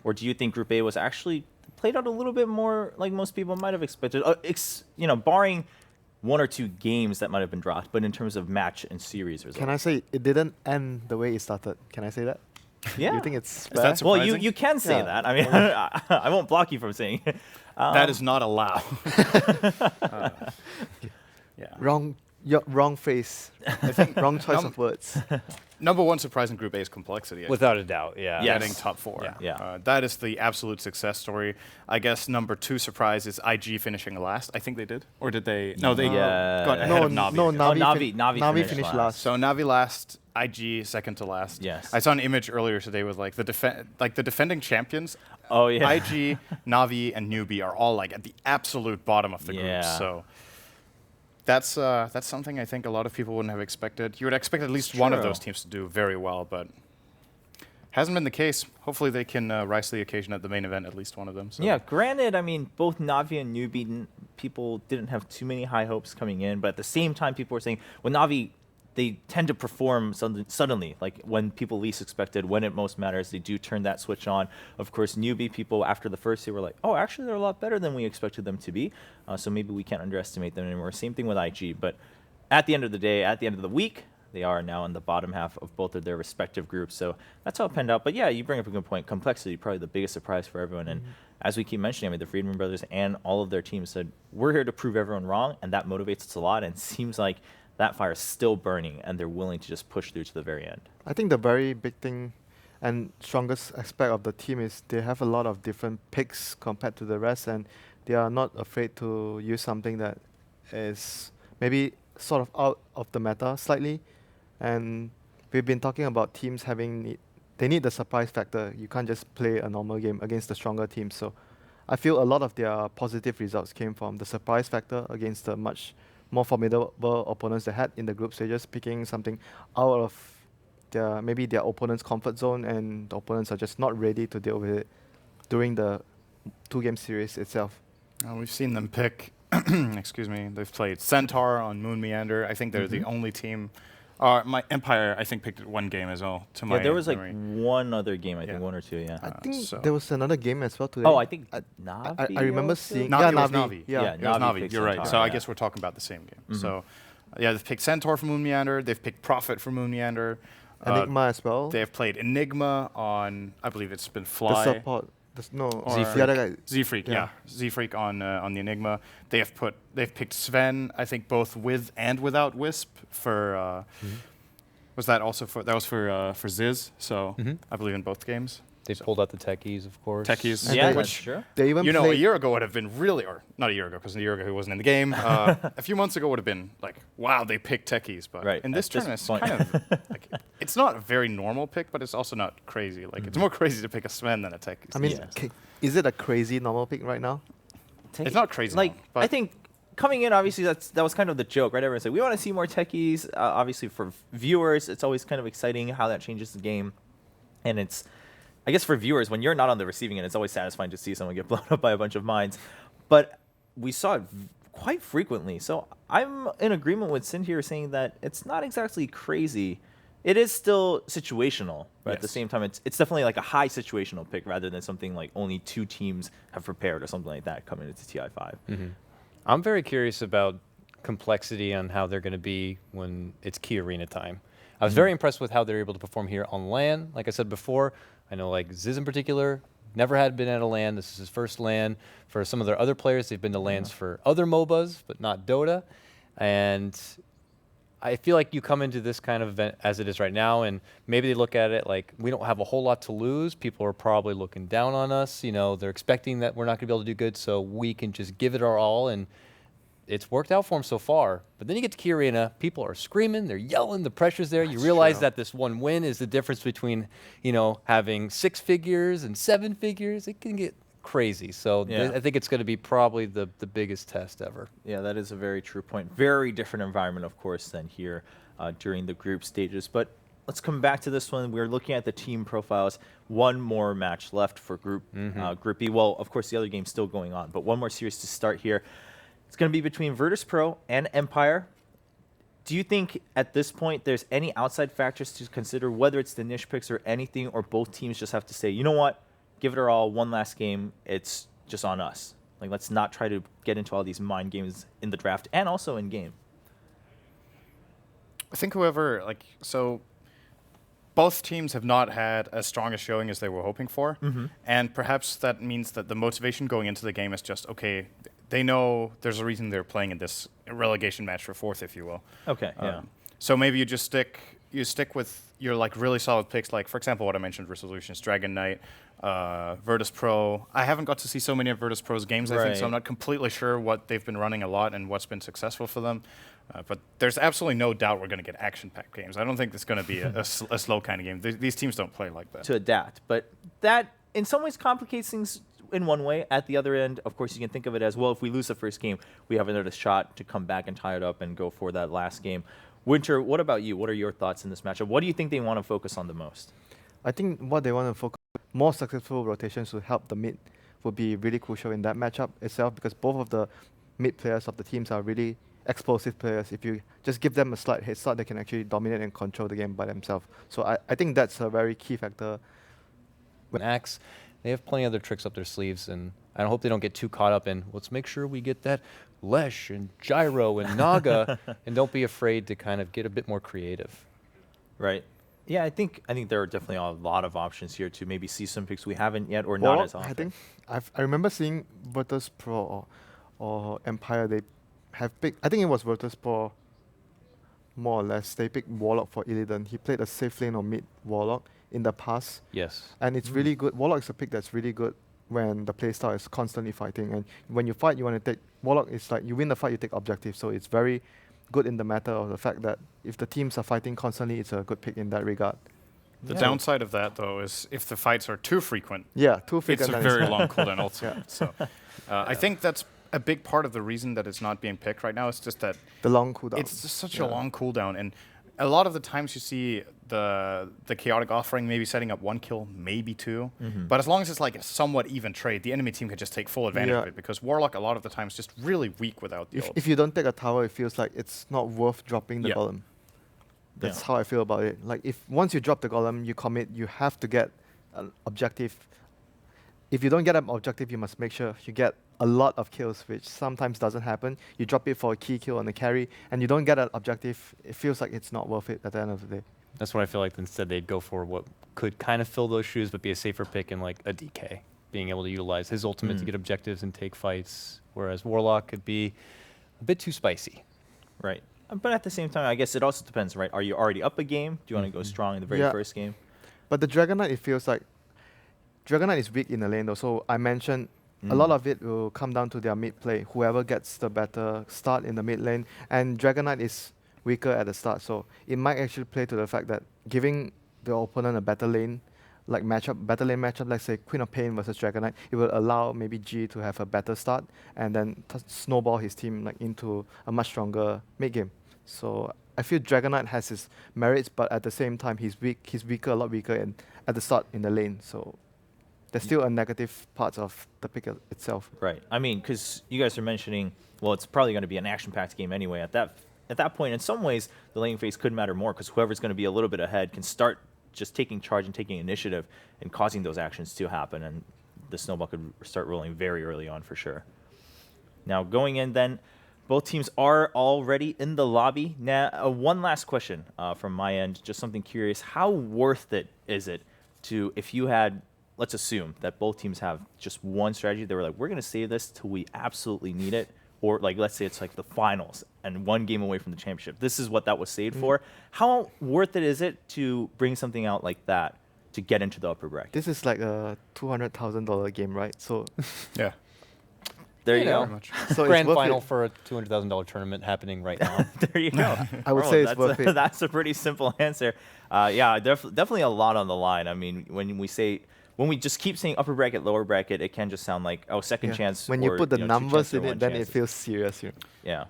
Or do you think Group A was actually played out a little bit more like most people might have expected? Barring one or two games that might have been dropped, but in terms of match and series results. Can I say it didn't end the way it started? Can I say that? Yeah. You think it's Is that well, you can say that. I mean, I won't block you from saying it. That is not allowed. Wrong face. I think wrong choice of words. Number one surprise in Group A is complexity. Without a doubt, yeah. Getting top 4. Yeah. That is the absolute success story. I guess number 2 surprise is IG finishing last. I think they did. Or did they? No, they got ahead of Navi. No, Navi finished last. So Navi last, IG second to last. Yes. I saw an image earlier today with like the defending champions. Oh yeah. IG, Navi, and Newbie are all like at the absolute bottom of the group. So that's something I think a lot of people wouldn't have expected. You would expect at least one of those teams to do very well, but hasn't been the case. Hopefully they can rise to the occasion at the main event, at least one of them. So. Yeah, granted, I mean, both Navi and Newbie, people didn't have too many high hopes coming in, but at the same time, people were saying, well, Navi, they tend to perform suddenly, like when people least expected, when it most matters, they do turn that switch on. Of course, Newbie people, after the first year, were like, oh, actually, they're a lot better than we expected them to be, so maybe we can't underestimate them anymore. Same thing with IG, but at the end of the day, at the end of the week, they are now in the bottom half of both of their respective groups, so that's how it panned out. But yeah, you bring up a good point. Complexity, probably the biggest surprise for everyone, and as we keep mentioning, I mean, the Friedman brothers and all of their teams said, we're here to prove everyone wrong, and that motivates us a lot, and it seems like that fire is still burning, and they're willing to just push through to the very end. I think the very big thing and strongest aspect of the team is they have a lot of different picks compared to the rest, and they are not afraid to use something that is maybe sort of out of the meta slightly. And we've been talking about teams they need the surprise factor. You can't just play a normal game against the stronger teams. So I feel a lot of their positive results came from the surprise factor against the much more formidable opponents they had in the group stages, picking something out of maybe their opponent's comfort zone, and the opponents are just not ready to deal with it during the 2-game series itself. We've seen them pick, excuse me, they've played Centaur on Moon Meander. I think they're the only team. My Empire, I think, picked one game as well. There was like one other game, I think, one or two, yeah. I think there was another game as well today. Oh, I think Navi. I remember seeing. Navi. Yeah, it was Navi. You're right. So I guess we're talking about the same game. So, yeah, they've picked Centaur for Moon Meander. They've picked Prophet for Moon Meander. Enigma as well. They have played Enigma on, I believe it's been Fly. The support. Z-Freak, yeah. Z-Freak on the Enigma. They've picked Sven, I think, both with and without Wisp for. Was that also for Ziz? So I believe in both games. They pulled out the techies, of course. Techies, yeah, that's true. They even a year ago would have been really, or not a year ago, because a year ago he wasn't in the game. A few months ago would have been like, wow, they picked techies. But in this tournament, it's kind of like, it's not a very normal pick, but it's also not crazy. Like it's more crazy to pick a Sven than a techies. I mean, is it a crazy normal pick right now? It's not crazy. Like I think coming in, obviously that was kind of the joke, right? Everyone said we want to see more techies. Obviously for viewers, it's always kind of exciting how that changes the game, and it's. I guess for viewers, when you're not on the receiving end, it's always satisfying to see someone get blown up by a bunch of mines. But we saw it quite frequently. So I'm in agreement with Sin here saying that it's not exactly crazy. It is still situational, but at the same time, it's definitely like a high situational pick rather than something like only 2 teams have prepared or something like that coming into TI5. I'm very curious about complexity on how they're going to be when it's key arena time. I was very impressed with how they're able to perform here on LAN. Like I said before, I know like Ziz in particular never had been at a LAN. This is his first LAN. For some of their other players, they've been to LANs for other MOBAs, but not Dota. And I feel like you come into this kind of event as it is right now, and maybe they look at it like we don't have a whole lot to lose. People are probably looking down on us. You know, they're expecting that we're not going to be able to do good, so we can just give it our all. And it's worked out for them so far. But then you get to Key Arena, people are screaming, they're yelling, the pressure's there. You realize that this one win is the difference between, you know, having 6 figures and 7 figures. It can get crazy. So I think it's going to be probably the biggest test ever. Yeah, that is a very true point. Very different environment, of course, than here during the group stages. But let's come back to this one. We're looking at the team profiles. One more match left for Group B. Well, of course, the other game's still going on, but one more series to start here. It's going to be between Virtus Pro and Empire. Do you think at this point there's any outside factors to consider, whether it's the niche picks or anything, or both teams just have to say, you know what, give it our all, one last game, it's just on us? Like, let's not try to get into all these mind games in the draft and also in game. I think so both teams have not had as strong a showing as they were hoping for. And perhaps that means that the motivation going into the game is just, okay, they know there's a reason they're playing in this relegation match for fourth, if you will. Okay, yeah. So maybe you just stick with your like really solid picks, like for example what I mentioned, Resolutions, Dragon Knight, Virtus Pro. I haven't got to see so many of Virtus Pro's games, I think, so I'm not completely sure what they've been running a lot and what's been successful for them. But there's absolutely no doubt we're going to get action-packed games. I don't think it's going to be a slow kind of game. These teams don't play like that. To adapt, but that in some ways complicates things in one way. At the other end, of course, you can think of it as, well, if we lose the first game, we have another shot to come back and tie it up and go for that last game. Winter, what about you? What are your thoughts in this matchup? What do you think they want to focus on the most? I think what they want to focus more successful rotations to help the mid would be really crucial in that matchup itself, because both of the mid players of the teams are really explosive players. If you just give them a slight head start, they can actually dominate and control the game by themselves. So I think that's a very key factor. When Axe, they have plenty of other tricks up their sleeves, and I hope they don't get too caught up in, let's make sure we get that Lesh and Gyro and Naga, and don't be afraid to kind of get a bit more creative. Right. Yeah, I think there are definitely a lot of options here to maybe see some picks we haven't yet or not as often. I think I remember seeing Virtus Pro or Empire, they have picked, I think it was Virtus Pro more or less, they picked Warlock for Illidan. He played a safe lane or mid Warlock in the past. Yes. And it's really good. Warlock is a pick that's really good when the playstyle is constantly fighting. And when you fight, you want to take... Warlock is like, you win the fight, you take objective. So it's very good in the matter of the fact that if the teams are fighting constantly, it's a good pick in that regard. The downside of that, though, is if the fights are too frequent, too frequent, it's a very long cooldown also. So I think that's a big part of the reason that it's not being picked right now. It's just that the long cooldown. It's just such a long cooldown, and a lot of the times you see the chaotic offering maybe setting up one kill, maybe two. But as long as it's like a somewhat even trade, the enemy team can just take full advantage of it, because Warlock a lot of the times is just really weak without the ult. If you don't take a tower, it feels like it's not worth dropping the golem. That's how I feel about it. Like, if once you drop the golem, you commit, you have to get an objective. If you don't get an objective, you must make sure you get a lot of kills, which sometimes doesn't happen. You drop it for a key kill on the carry, and you don't get an objective. It feels like it's not worth it at the end of the day. That's what I feel like. Instead, they'd go for what could kind of fill those shoes, but be a safer pick in like a DK, being able to utilize his ultimate to get objectives and take fights, whereas Warlock could be a bit too spicy. Right. But at the same time, I guess it also depends, right? Are you already up a game? Do you want to go strong in the very first game? But the Dragon Knight, it feels like Dragon Knight is weak in the lane, though. So I mentioned a lot of it will come down to their mid play. Whoever gets the better start in the mid lane, and Dragon Knight is weaker at the start, so it might actually play to the fact that giving the opponent a better lane, like better lane matchup, like say Queen of Pain versus Dragon Knight, it will allow maybe G to have a better start and then snowball his team like into a much stronger mid game. So I feel Dragon Knight has his merits, but at the same time he's weak. He's weaker, a lot weaker at the start in the lane. So there's still a negative part of the pick itself. Right. I mean, because you guys are mentioning, well, it's probably going to be an action-packed game anyway. At that point, in some ways, the lane phase could matter more, because whoever's going to be a little bit ahead can start just taking charge and taking initiative and causing those actions to happen, and the snowball could start rolling very early on for sure. Now, going in then, both teams are already in the lobby. Now, one last question from my end, just something curious. How worth it is it to, if you had, let's assume that both teams have just one strategy, they were like, we're going to save this till we absolutely need it, or like, let's say it's like the finals and one game away from the championship. This is what that was saved for. How worth it is it to bring something out like that to get into the upper bracket? This is like a $200,000 game, right? So yeah. There you go. So grand final for a $200,000 tournament happening right now. There you go. I would say it's worth it. That's a pretty simple answer. Yeah, definitely a lot on the line. I mean, when we just keep saying upper bracket, lower bracket, it can just sound like, oh, second chance. When you put the numbers in it, then it feels serious. Yeah.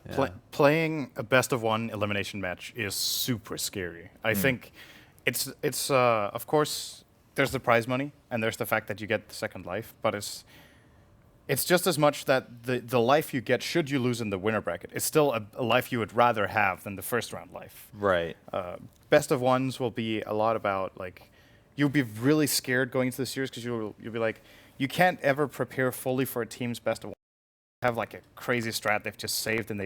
Playing a best of one elimination match is super scary. I think it's of course there's the prize money and there's the fact that you get the second life, but it's just as much that the life you get should you lose in the winner bracket, it's still a life you would rather have than the first round life. Right. Best of ones will be a lot about like you'll be really scared going into the series because you'll be like you can't ever prepare fully for a team's best of one. Have like a crazy strat they've just saved and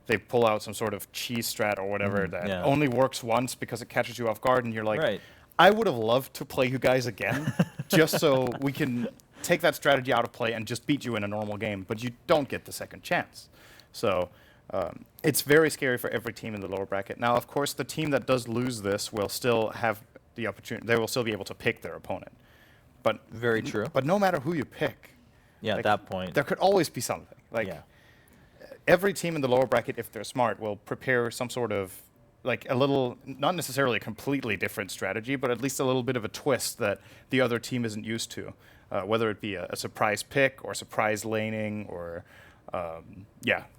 they pull out some sort of cheese strat or whatever that only works once because it catches you off guard and you're like, I would have loved to play you guys again just so we can take that strategy out of play and just beat you in a normal game, but you don't get the second chance. So it's very scary for every team in the lower bracket. Now, of course, the team that does lose this will still have the opportunity. They will still be able to pick their opponent. But very true. But no matter who you pick, at that point, there could always be something. Every team in the lower bracket, if they're smart, will prepare some sort of like a little, not necessarily a completely different strategy, but at least a little bit of a twist that the other team isn't used to. Whether it be a surprise pick or surprise laning or,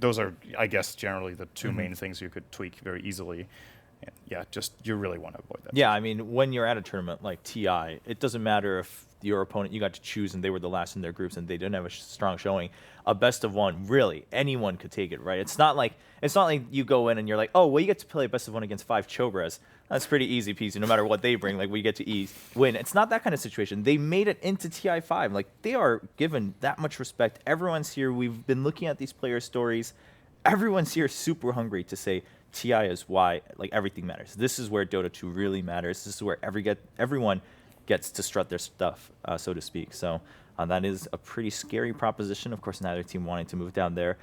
those are, I guess, generally the two main things you could tweak very easily. And just you really want to avoid that. Yeah, I mean, when you're at a tournament like TI, it doesn't matter if your opponent, you got to choose and they were the last in their groups and they didn't have a strong showing. A best of one, really, anyone could take it, right? It's not like you go in and you're like, oh, well, you get to play a best of one against 5 Chobras. That's pretty easy peasy, no matter what they bring. Like, we get to win. It's not that kind of situation. They made it into TI5. Like, they are given that much respect. Everyone's here. We've been looking at these player stories. Everyone's here super hungry to say TI is why everything matters. This is where Dota 2 really matters. This is where everyone gets to strut their stuff, so to speak. So that is a pretty scary proposition. Of course, neither team wanting to move down there.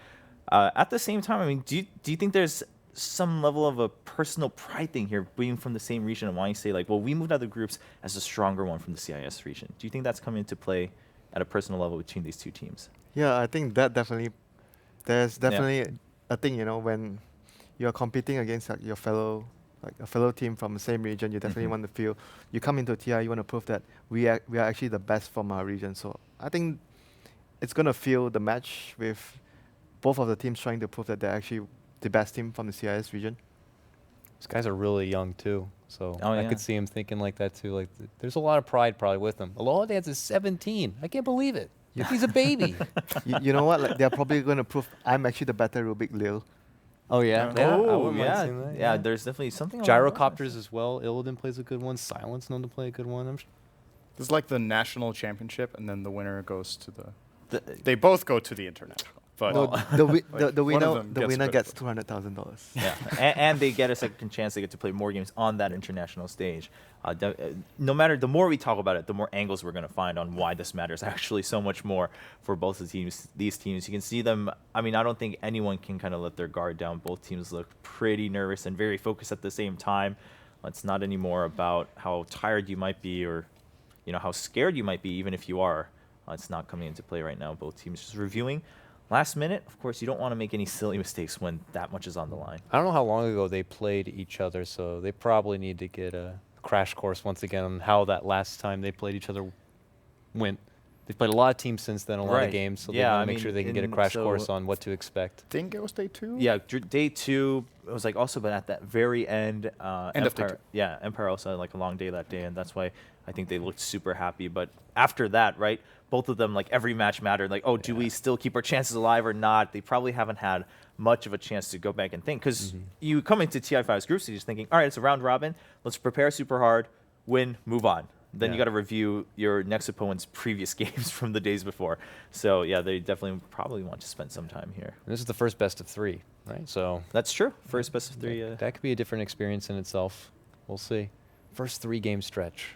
At the same time, I mean, do you think there's some level of a personal pride thing here, being from the same region and wanting to say, like, well, we moved out of the groups as a stronger one from the CIS region? Do you think that's coming into play at a personal level between these two teams? Yeah, I think that there's definitely a thing, when you're competing against a fellow team from the same region, you definitely want to feel, you come into TI, you want to prove that we are actually the best from our region. So I think it's going to feel the match with both of the teams trying to prove that they're actually the best team from the CIS region. These guys are really young too, so I could see him thinking like that too. Like, there's a lot of pride probably with him. Aloha Dance is 17. I can't believe it. He's a baby. You know what? Like, they're probably going to prove I'm actually the better Rubik Lil. Oh yeah. Yeah, there's definitely something. Gyrocopters as well. Illidan plays a good one. Silence known to play a good one. This is like the national championship, and then the winner goes to they both go to the international. But the winner gets $200,000. Yeah, and they get a second chance. They get to play more games on that international stage. No matter, the more we talk about it, the more angles we're going to find on why this matters actually so much more for both the teams. These teams, you can see them. I mean, I don't think anyone can kind of let their guard down. Both teams look pretty nervous and very focused at the same time. It's not anymore about how tired you might be or, how scared you might be, even if you are. It's not coming into play right now. Both teams just reviewing. Last minute, of course, you don't want to make any silly mistakes when that much is on the line. I don't know how long ago they played each other, so they probably need to get a crash course once again on how that last time they played each other went. They've played a lot of teams since then, a lot of games, so they want to make sure they can get a crash course on what to expect. I think it was day 2? Yeah, day 2. It was also, but at that very end, end of day 2. Yeah, Empire also had a long day that day, and that's why I think they looked super happy. But after that, right, both of them, every match mattered. Do we still keep our chances alive or not? They probably haven't had much of a chance to go back and think, because you come into TI5's group stage thinking, all right, it's a round robin. Let's prepare super hard, win, move on. Then you got to review your next opponent's previous games from the days before. So yeah, they definitely probably want to spend some time here. This is the first best of 3, right? So that's true. First best of 3. That could be a different experience in itself. We'll see. First 3-game stretch.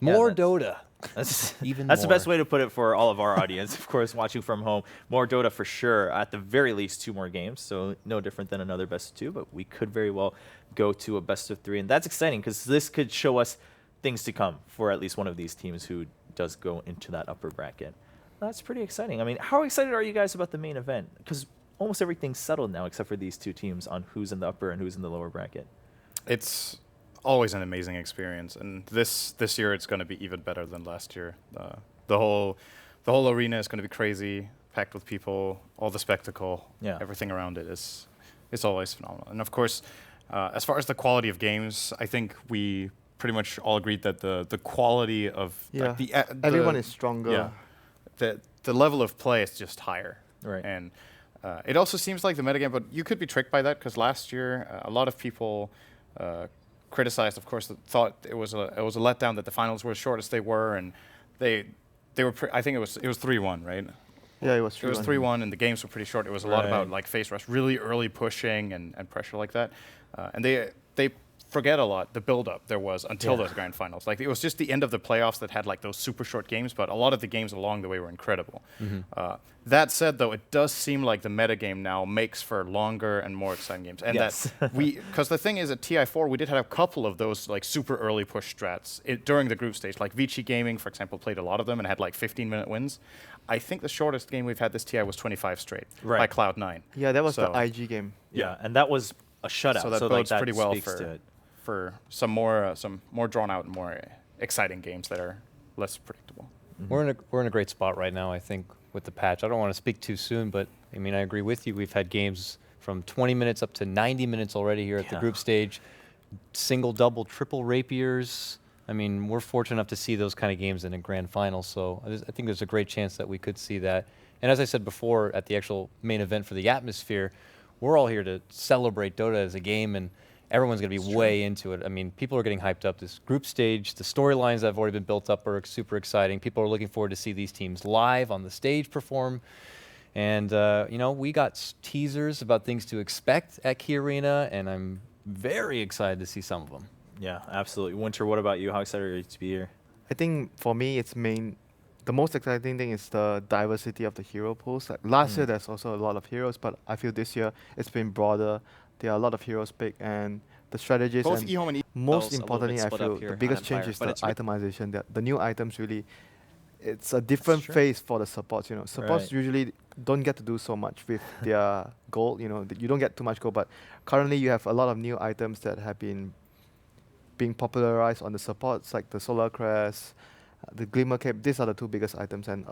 More Dota. That's the best way to put it for all of our audience, of course, watching from home. More Dota for sure. At the very least, 2 more games, so no different than another best of 2. But we could very well go to a best of 3, and that's exciting because this could show us things to come for at least one of these teams who does go into that upper bracket. That's pretty exciting. I mean, how excited are you guys about the main event? Because almost everything's settled now except for these 2 teams on who's in the upper and who's in the lower bracket. It's always an amazing experience, and this year it's going to be even better than last year. The whole arena is going to be crazy, packed with people, all the spectacle, everything around it it's always phenomenal. And of course, as far as the quality of games, I think we pretty much all agreed that the quality of everyone is stronger. Yeah, the level of play is just higher. Right. And it also seems like the metagame, but you could be tricked by that because last year a lot of people criticized, of course, thought it was a letdown that the finals were as short as they were, and they were. I think it was 3-1, right? Yeah, it was 3-1. It was 3-1, and the games were pretty short. It was a lot about like face rush, really early pushing and pressure like that, and they forget a lot the build-up there was until those grand finals. Like it was just the end of the playoffs that had like those super short games, but a lot of the games along the way were incredible. That said, though, it does seem like the metagame now makes for longer and more exciting games. And that because the thing is, at TI4, we did have a couple of those like super early push strats during the group stage. Like Vici Gaming, for example, played a lot of them and had like 15-minute wins. I think the shortest game we've had this TI was 25 straight by Cloud9. Yeah, that was the IG game. Yeah, and that was a shutout. So that bodes pretty well for some more drawn out and more exciting games that are less predictable. We're in a great spot right now, I think, with the patch. I don't want to speak too soon, but I mean, I agree with you. We've had games from 20 minutes up to 90 minutes already here at the group stage. Single, double, triple rapiers. I mean, we're fortunate enough to see those kind of games in a grand final, so I think there's a great chance that we could see that. And as I said before, at the actual main event for the atmosphere, we're all here to celebrate Dota as a game, and everyone's going to be way into it. I mean, people are getting hyped up. This group stage, the storylines that have already been built up are super exciting. People are looking forward to see these teams live on the stage perform. And, you know, we got teasers about things to expect at Key Arena, and I'm very excited to see some of them. Yeah, absolutely. Winter, what about you? How excited are you to be here? I think for me, the most exciting thing is the diversity of the hero pools. Like last year, there's also a lot of heroes, but I feel this year it's been broader. There are a lot of heroes picked, and the strategies. Both and eHome and most importantly, I feel the biggest change is the itemization. The new items really, it's a different phase for the supports. You know, supports usually don't get to do so much with their gold. You know, you don't get too much gold, but currently you have a lot of new items that have been being popularized on the supports, like the Solar Crest, the Glimmer Cape. These are the two biggest items, and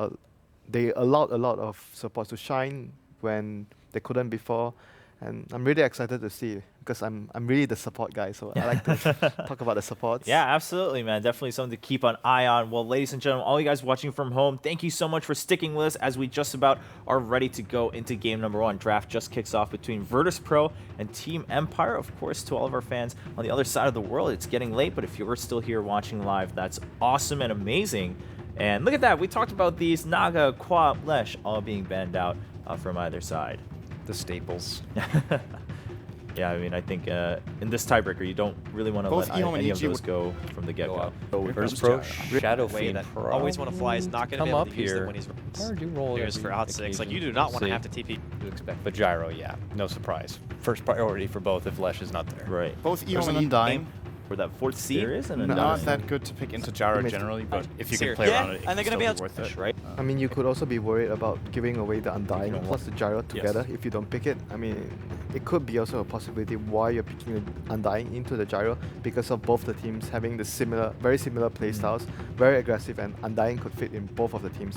they allowed a lot of supports to shine when they couldn't before. And I'm really excited to see, because I'm really the support guy, so I like to talk about the supports. Yeah, absolutely, man. Definitely something to keep an eye on. Well, ladies and gentlemen, all you guys watching from home, thank you so much for sticking with us as we just about are ready to go into game number 1. Draft just kicks off between Virtus Pro and Team Empire. Of course, to all of our fans on the other side of the world, it's getting late, but if you're still here watching live, that's awesome and amazing. And look at that. We talked about these Naga, Qua, Lesh all being banned out from either side. The staples. Yeah, I mean, I think in this tiebreaker, you don't really want to let any of those go from the get-go. Virtus Pro, Shadow Fiend Pro. Always want to fly is not going to be able to use them when he's here's for Hot 6. Like, you do not want to have to TP. You expect. But Gyro, yeah, no surprise. First priority for both if Lesh is not there. Right. Both eHome and Undying. For that 4th seed. There is an Undying. Not that good to pick into Gyro generally, but if you can play around it, and they're going to be able to worth it, right? I mean, you could also be worried about giving away the Undying plus the Gyro together if you don't pick it. I mean, it could be also a possibility why you're picking the Undying into the Gyro, because of both the teams having the very similar playstyles, very aggressive, and Undying could fit in both of the teams'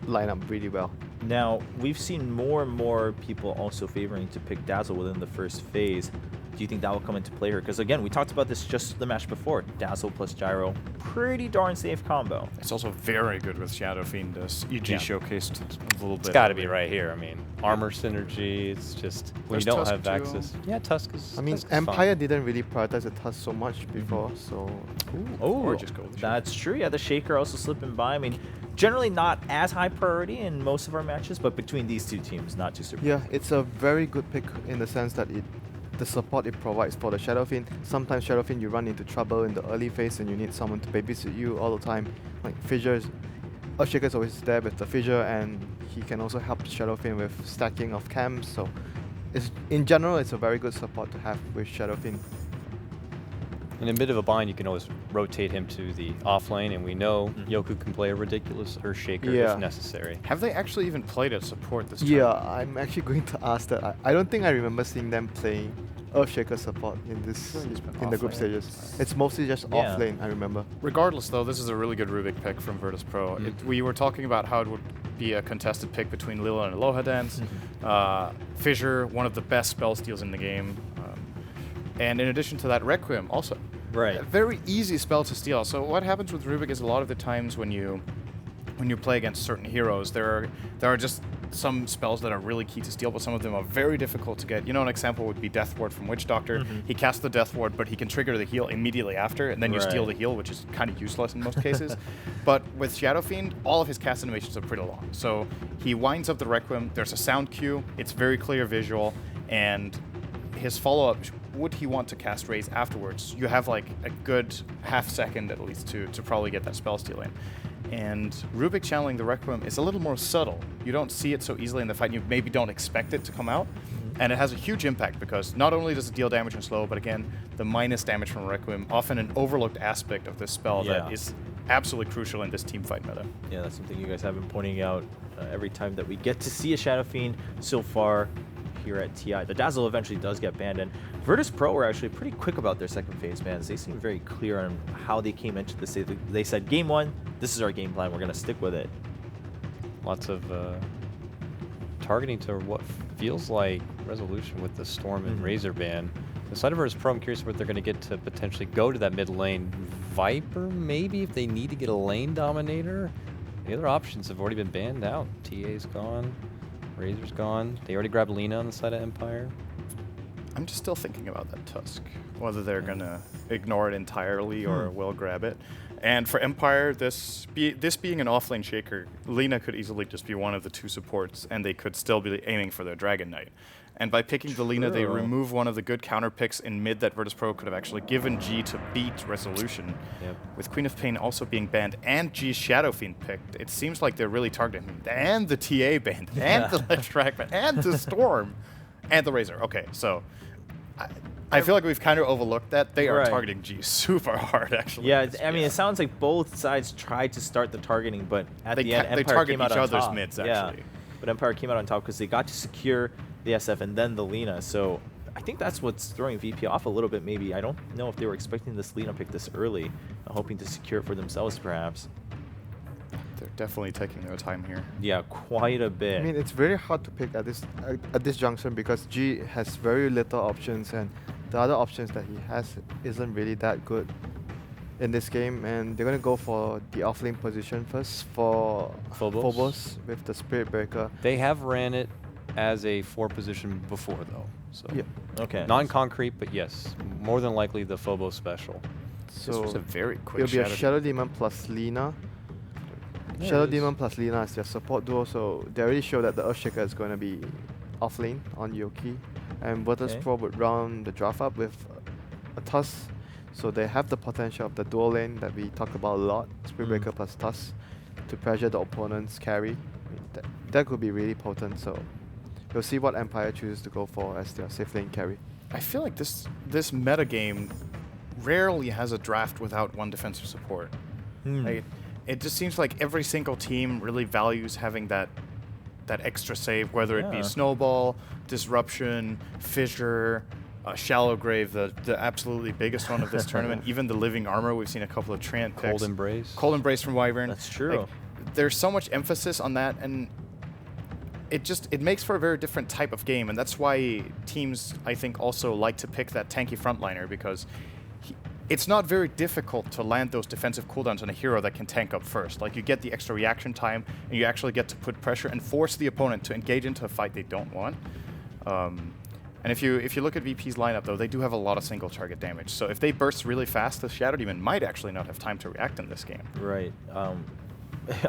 lineup really well. Now, we've seen more and more people also favoring to pick Dazzle within the first phase. Do you think that will come into play here? Because again, we talked about this just the match before. Dazzle plus Gyro, pretty darn safe combo. It's also very good with Shadow Fiend, as EG showcased a little bit. It's got to be right here. I mean, armor synergy. It's just when you don't have access. Yeah, Tusk is. I mean, Empire didn't really prioritize the Tusk so much before, so. Oh, that's true. Yeah, the Shaker also slipping by. I mean, generally not as high priority in most of our matches, but between these two teams, not too surprising. Yeah, it's a very good pick in the sense that the support it provides for the Shadow Fiend. Sometimes Shadow Fiend you run into trouble in the early phase and you need someone to babysit you all the time. Like Fissure, Earthshaker's always there with the Fissure, and he can also help Shadow Fiend with stacking of camps. So in general, it's a very good support to have with Shadow Fiend. In a bit of a bind, you can always rotate him to the off lane, and we know Yoku can play a ridiculous Earthshaker if necessary. Have they actually even played a support this time? Yeah, I'm actually going to ask that. I don't think I remember seeing them playing Earthshaker support in the group stages. It's mostly just off lane, I remember. Regardless, though, this is a really good Rubik pick from Virtus Pro. We were talking about how it would be a contested pick between Lila and Aloha Dance. Fissure, one of the best spell steals in the game. And in addition to that, Requiem also. a very easy spell to steal. So what happens with Rubik is a lot of the times when you play against certain heroes, there are just some spells that are really key to steal, but some of them are very difficult to get. You know, an example would be Death Ward from Witch Doctor. He casts the Death Ward, but he can trigger the heal immediately after, and then you steal the heal, which is kind of useless in most cases. But with Shadow Fiend, all of his cast animations are pretty long. So he winds up the Requiem, there's a sound cue, it's very clear visual, and his follow-up, would he want to cast Raise afterwards, you have like a good half second at least to probably get that spell steal in. And Rubik channeling the Requiem is a little more subtle. You don't see it so easily in the fight, you maybe don't expect it to come out. And it has a huge impact because not only does it deal damage and slow, but again, the minus damage from Requiem, often an overlooked aspect of this spell that is absolutely crucial in this team fight meta. Yeah, that's something you guys have been pointing out every time that we get to see a Shadow Fiend so far here at TI. The Dazzle eventually does get banned, and Virtus Pro were actually pretty quick about their second phase bans. They seem very clear on how they came into this. They said, game one, this is our game plan, we're going to stick with it. Lots of targeting to what feels like resolution with the Storm and Razor ban. The side of Virtus Pro, I'm curious what they're going to get to potentially go to that mid lane. Viper, maybe, if they need to get a lane dominator. The other options have already been banned out. TA's gone. Razor's gone. They already grabbed Lina on the side of Empire. I'm just still thinking about that Tusk, whether they're going to ignore it entirely or will grab it. And for Empire, this being an offlane shaker, Lina could easily just be one of the two supports, and they could still be aiming for their Dragon Knight. And by picking the Lina, they remove one of the good counter picks in mid that Virtus Pro could have actually given G to beat Resolution. With Queen of Pain also being banned and G's Shadow Fiend picked, it seems like they're really targeting him. And the TA banned, and the Ledge Track banned, and the Storm, and the Razor. Okay, so I feel like we've kind of overlooked that. They are targeting G super hard, actually. Yeah, I mean, it sounds like both sides tried to start the targeting, but at the end, Empire came out on top. They target each other's mids, actually. But Empire came out on top because they got to secure the SF and then the Lina. So I think that's what's throwing VP off a little bit, maybe. I don't know if they were expecting this Lina pick this early, hoping to secure it for themselves, perhaps. They're definitely taking their time here. Yeah, quite a bit. I mean, it's very hard to pick at this junction because G has very little options, and the other options that he has isn't really that good in this game. And they're going to go for the offlane position first for Phobos with the Spirit Breaker. They have ran it as a 4 position before, though. So okay. Non-concrete, but yes, more than likely the Phobos special. So this was a very quick it'll be a Shadow Demon plus Lina. Shadow Demon plus Lina is their support duo, so they already show that the Earthshaker is going to be offlane on Yoki. And Virtus Pro would round the draft up with a Tusk, so they have the potential of the dual lane that we talk about a lot, Spirit Breaker plus Tusk, to pressure the opponent's carry. I mean, that could be really potent, so we'll see what Empire chooses to go for as their safe lane carry. I feel like this metagame rarely has a draft without one defensive support. Like, it just seems like every single team really values having that extra save, whether it be Snowball, Disruption, Fissure, Shallow Grave, the absolutely biggest one of this tournament. Even the Living Armor, we've seen a couple of Treant picks. Cold Embrace. Cold Embrace from Wyvern. That's true. Like, there's so much emphasis on that, and it makes for a very different type of game, and that's why teams, I think, also like to pick that tanky frontliner, because it's not very difficult to land those defensive cooldowns on a hero that can tank up first. Like, you get the extra reaction time, and you actually get to put pressure and force the opponent to engage into a fight they don't want. And if you look at VP's lineup, though, they do have a lot of single target damage. So if they burst really fast, the Shadow Demon might actually not have time to react in this game. Right.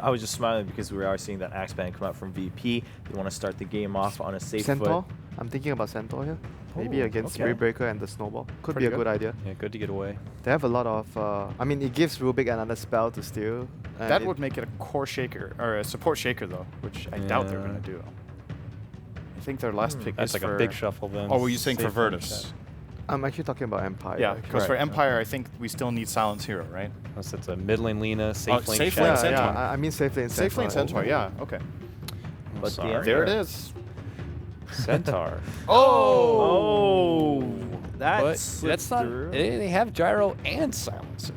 I was just smiling because we are seeing that Axe Band come out from VP. They want to start the game off on a safe Centaur? foot. I'm thinking about Centaur here. Maybe against Spirit Breaker and the Snowball. Could be a good idea. Yeah, good to get away. They have a lot of... I mean, it gives Rubik another spell to steal. That would make it a core shaker, or a support shaker, though, which I doubt they're going to do. I think their last pick That's is like a big shuffle then. Oh, were you saying for Virtus? I'm actually talking about Empire. Yeah, because for Empire, I think we still need Silence Hero, right? Unless it's a mid lane Lina, safe lane Safe lane Centaur. Yeah, I mean safe lane Centaur. Safe lane Centaur, yeah, okay. But there it is. Centaur. Oh! That's not... They have Gyro and Silencer.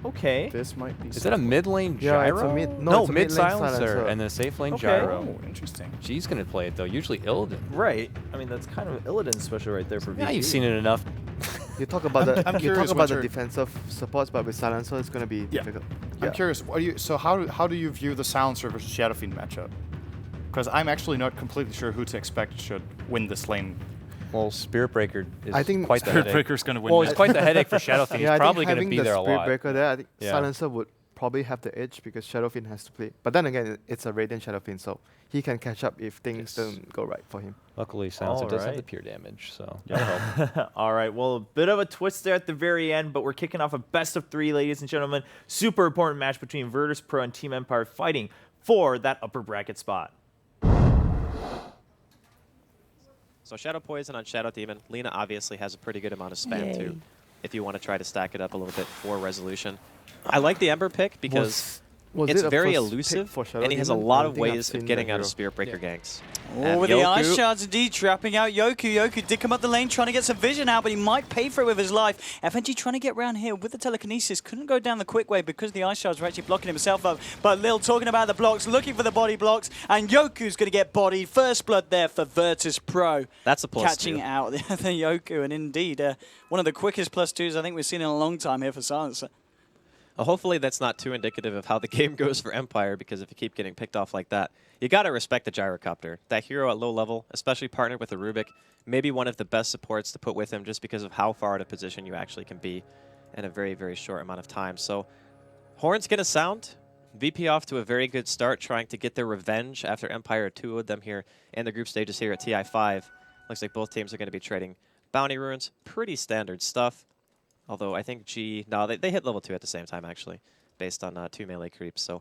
Okay. This might be... Is that a mid lane Gyro? It's no, mid Silencer and then safe lane Gyro. Oh, interesting. G's going to play it, though. Usually Illidan. Right. I mean, that's kind of Illidan's special right there for VP. Yeah, you've seen it enough. You talk about the I'm you talk curious, about the Winter. defensive supports, but with Silencer it's gonna be difficult. I'm curious. How do you view the Silencer versus Shadow Fiend matchup? Because I'm actually not completely sure who to expect should win this lane. Well, Spirit Breaker is I think quite the Spirit headache. Breaker's gonna win Well, this. it's quite the headache for Shadow Fiend. Yeah, He's I probably think going to having be the there a Spirit lot. Breaker there, I think Yeah. Silencer would probably have the edge because Shadow Fiend has to play. But then again, it's a Radiant Shadow Fiend, so he can catch up if things don't go right for him. Luckily, Silencer does have the Alright. pure damage, so that'll help. All right, well, a bit of a twist there at the very end, but we're kicking off a best of 3, ladies and gentlemen. Super important match between Virtus Pro and Team Empire fighting for that upper bracket spot. So Shadow Poison on Shadow Demon. Lina obviously has a pretty good amount of spam too, if you want to try to stack it up a little bit for resolution. I like the Ember pick because Was it's it a very first pick elusive, for Shadow and he has a Demon? lot I of think I've ways seen of the getting out hero. of Spirit Breaker ganks. Oh, And with the Ice Yoku- Shards indeed trapping out Yoku. Yoku did come up the lane trying to get some vision out, but he might pay for it with his life. FNG trying to get round here with the telekinesis. Couldn't go down the quick way because the Ice Shards were actually blocking himself up. But Lil talking about the blocks, looking for the body blocks, and Yoku's going to get bodied. First blood there for Virtus Pro. That's a plus Catching two. out the Yoku, and indeed one of the quickest +2s I think we've seen in a long time here for Silencer. Hopefully that's not too indicative of how the game goes for Empire, because if you keep getting picked off like that, you got to respect the Gyrocopter. That hero at low level, especially partnered with a Rubik, maybe one of the best supports to put with him just because of how far out of position you actually can be in a very, very short amount of time. So Horn's going to sound. VP off to a very good start, trying to get their revenge after Empire 2'd them here in the group stages here at TI5. Looks like both teams are going to be trading bounty runes. Pretty standard stuff. Although I think G... No, they hit level 2 at the same time, actually, based on 2 melee creeps. So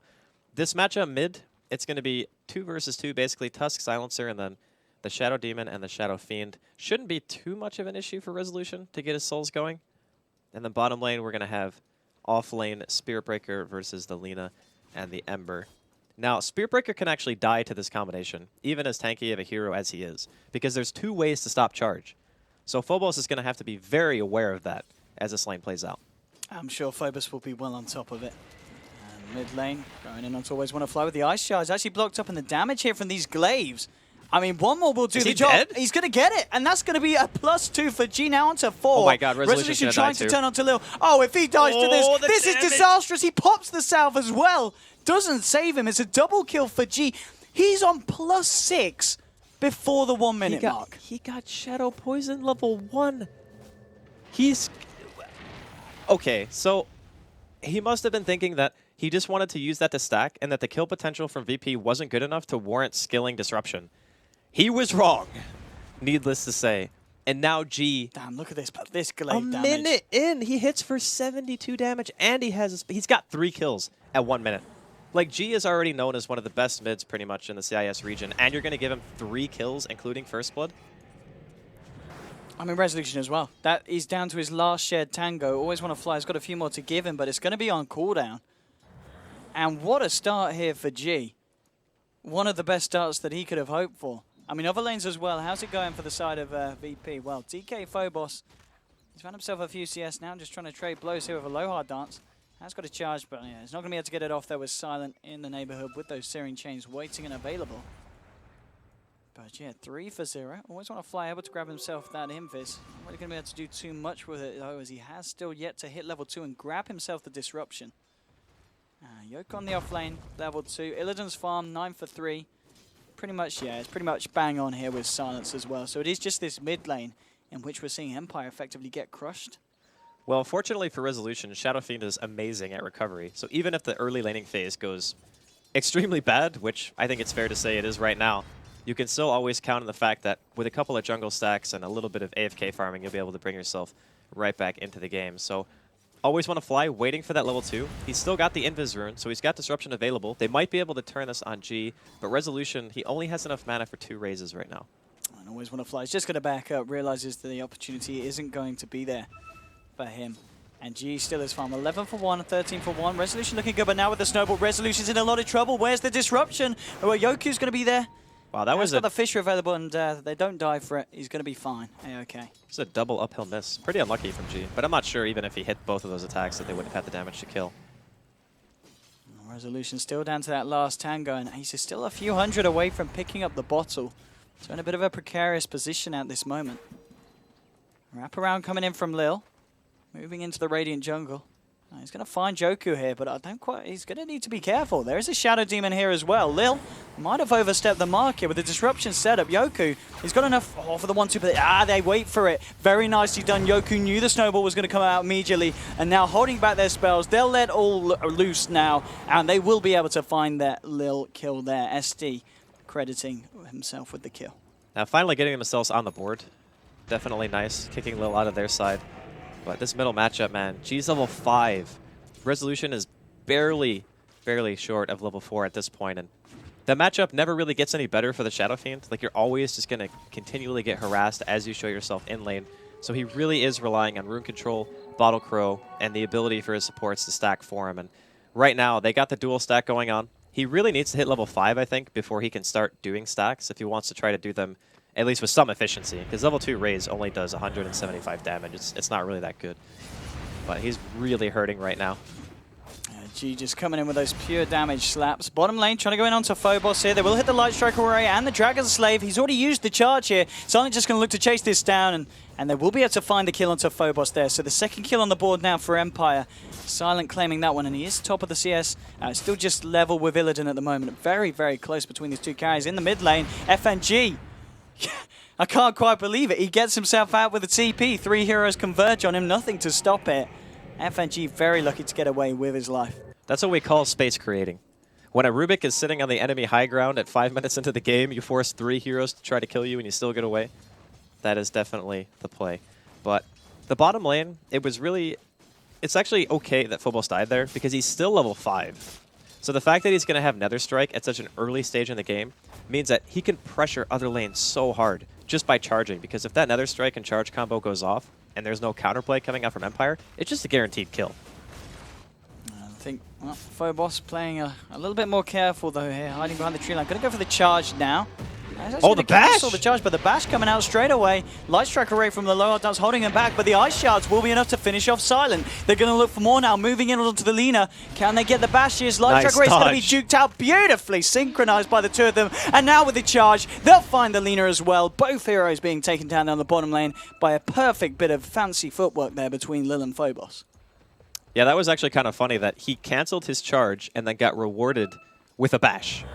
this matchup mid, it's going to be 2 versus 2, basically Tusk, Silencer, and then the Shadow Demon and the Shadow Fiend. Shouldn't be too much of an issue for Resolution to get his souls going. And then bottom lane, we're going to have off lane Spirit Breaker versus the Lina and the Ember. Now, Spirit Breaker can actually die to this combination, even as tanky of a hero as he is, because there's 2 ways to stop charge. So Phobos is going to have to be very aware of that as this lane plays out. I'm sure Phobos will be well on top of it. And mid lane, going in on to Always Want to Fly with the Ice Charge. Actually blocked up in the damage here from these glaives. I mean, one more will do Is the he job. dead? He's going to get it, and that's going to be a +2 for G now onto 4. Oh my God, Resolution's gonna trying die to too. turn onto Lil. Oh, if he dies to Oh, the this, this is damage. disastrous. He pops the salve as well. Doesn't save him. It's a double kill for G. He's on +6 before the 1 minute mark. He got Shadow Poison level 1. He's... Okay, so he must have been thinking that he just wanted to use that to stack and that the kill potential from VP wasn't good enough to warrant skilling Disruption. He was wrong, needless to say. And now G... Damn, look at this glaive damage. A minute in, he hits for 72 damage, and he's got 3 kills at 1 minute. Like, G is already known as one of the best mids pretty much in the CIS region, and you're going to give him 3 kills, including First Blood? I mean, Resolution as well. That is down to his last shared tango. Always Want to Fly has got a few more to give him, but it's going to be on cooldown. And what a start here for G. One of the best starts that he could have hoped for. I mean, other lanes as well. How's it going for the side of VP? Well, DK Phobos, he's found himself a few CS now, just trying to trade blows here with a low hard dance. Has got a charge, but yeah, he's not going to be able to get it off there with Silent in the neighborhood with those Searing Chains waiting and available. But yeah, 3 for 0. Always Want to Fly, able to grab himself that invis. Not really going to be able to do too much with it, though, as he has still yet to hit level 2 and grab himself the disruption. Yoke on the off lane, level 2. Illidan's farm, 9 for 3. Pretty much, yeah, it's pretty much bang on here with Silence as well. So it is just this mid lane in which we're seeing Empire effectively get crushed. Well, fortunately for Resolution, Shadow Fiend is amazing at recovery. So even if the early laning phase goes extremely bad, which I think it's fair to say it is right now, you can still always count on the fact that with a couple of jungle stacks and a little bit of AFK farming, you'll be able to bring yourself right back into the game. So Always Want to Fly, waiting for that level 2. He's still got the Invis rune, so he's got Disruption available. They might be able to turn this on G, but Resolution, he only has enough mana for 2 raises right now. And Always Want to Fly is just going to back up, realizes that the opportunity isn't going to be there for him. And G still is farm. 11 for 1, 13 for 1. Resolution looking good, but now with the snowball, Resolution's in a lot of trouble. Where's the disruption? Oh, Yoku's going to be there. Wow, that was got the Fisher available, and they don't die for it. He's going to be fine. Okay. It's a double uphill miss. Pretty unlucky from G, but I'm not sure even if he hit both of those attacks that they wouldn't have had the damage to kill. Resolution still down to that last tango, and he's still a few hundred away from picking up the bottle. So in a bit of a precarious position at this moment. Wrap around coming in from Lil. Moving into the Radiant jungle. He's going to find Joku here, but I don't quite. He's going to need to be careful. There is a Shadow Demon here as well. Lil might have overstepped the mark here with the disruption setup. Yoku, he's got enough for the 1-2, but they wait for it. Very nicely done. Yoku knew the snowball was going to come out immediately, and now holding back their spells. They'll let all loose now, and they will be able to find that Lil kill there. SD crediting himself with the kill. Now finally getting themselves on the board. Definitely nice, kicking Lil out of their side. But this middle matchup, man, G's level 5. Resolution is barely short of level 4 at this point, and the matchup never really gets any better for the Shadow Fiend. Like, you're always just going to continually get harassed as you show yourself in lane. So he really is relying on rune control, Bottle Crow, and the ability for his supports to stack for him. And right now, they got the dual stack going on. He really needs to hit level 5, I think, before he can start doing stacks if he wants to try to do them at least with some efficiency, because level 2 Raze only does 175 damage. It's not really that good. But he's really hurting right now. G just coming in with those pure damage slaps. Bottom lane trying to go in onto Phobos here. They will hit the Light Strike Array and the Dragon's Slave. He's already used the charge here. Silent just going to look to chase this down, and they will be able to find the kill onto Phobos there. So the second kill on the board now for Empire. Silent claiming that one, and he is top of the CS. Still just level with Illidan at the moment. Very, very close between these two carries. In the mid lane, FNG. I can't quite believe it. He gets himself out with a TP. 3 heroes converge on him. Nothing to stop it. FNG very lucky to get away with his life. That's what we call space creating. When a Rubik is sitting on the enemy high ground at 5 minutes into the game, you force 3 heroes to try to kill you and you still get away. That is definitely the play. But the bottom lane, it's actually okay that Phobos died there because he's still level 5. So the fact that he's going to have Nether Strike at such an early stage in the game means that he can pressure other lanes so hard just by charging, because if that Nether Strike and charge combo goes off and there's no counterplay coming out from Empire, it's just a guaranteed kill. I think Phobos playing a little bit more careful though here, hiding behind the tree line. Going to go for the charge now. Oh, the bash! The charge, but the bash coming out straight away. Light Strike Array from the lower dance holding him back, but the Ice Shards will be enough to finish off Silent. They're going to look for more now, moving in onto the Lina. Can they get the bashes? Light Strike Array is going to be juked out, beautifully synchronized by the two of them. And now with the charge, they'll find the Lina as well. Both heroes being taken down the bottom lane by a perfect bit of fancy footwork there between Lil and Phobos. Yeah, that was actually kind of funny that he canceled his charge and then got rewarded with a bash.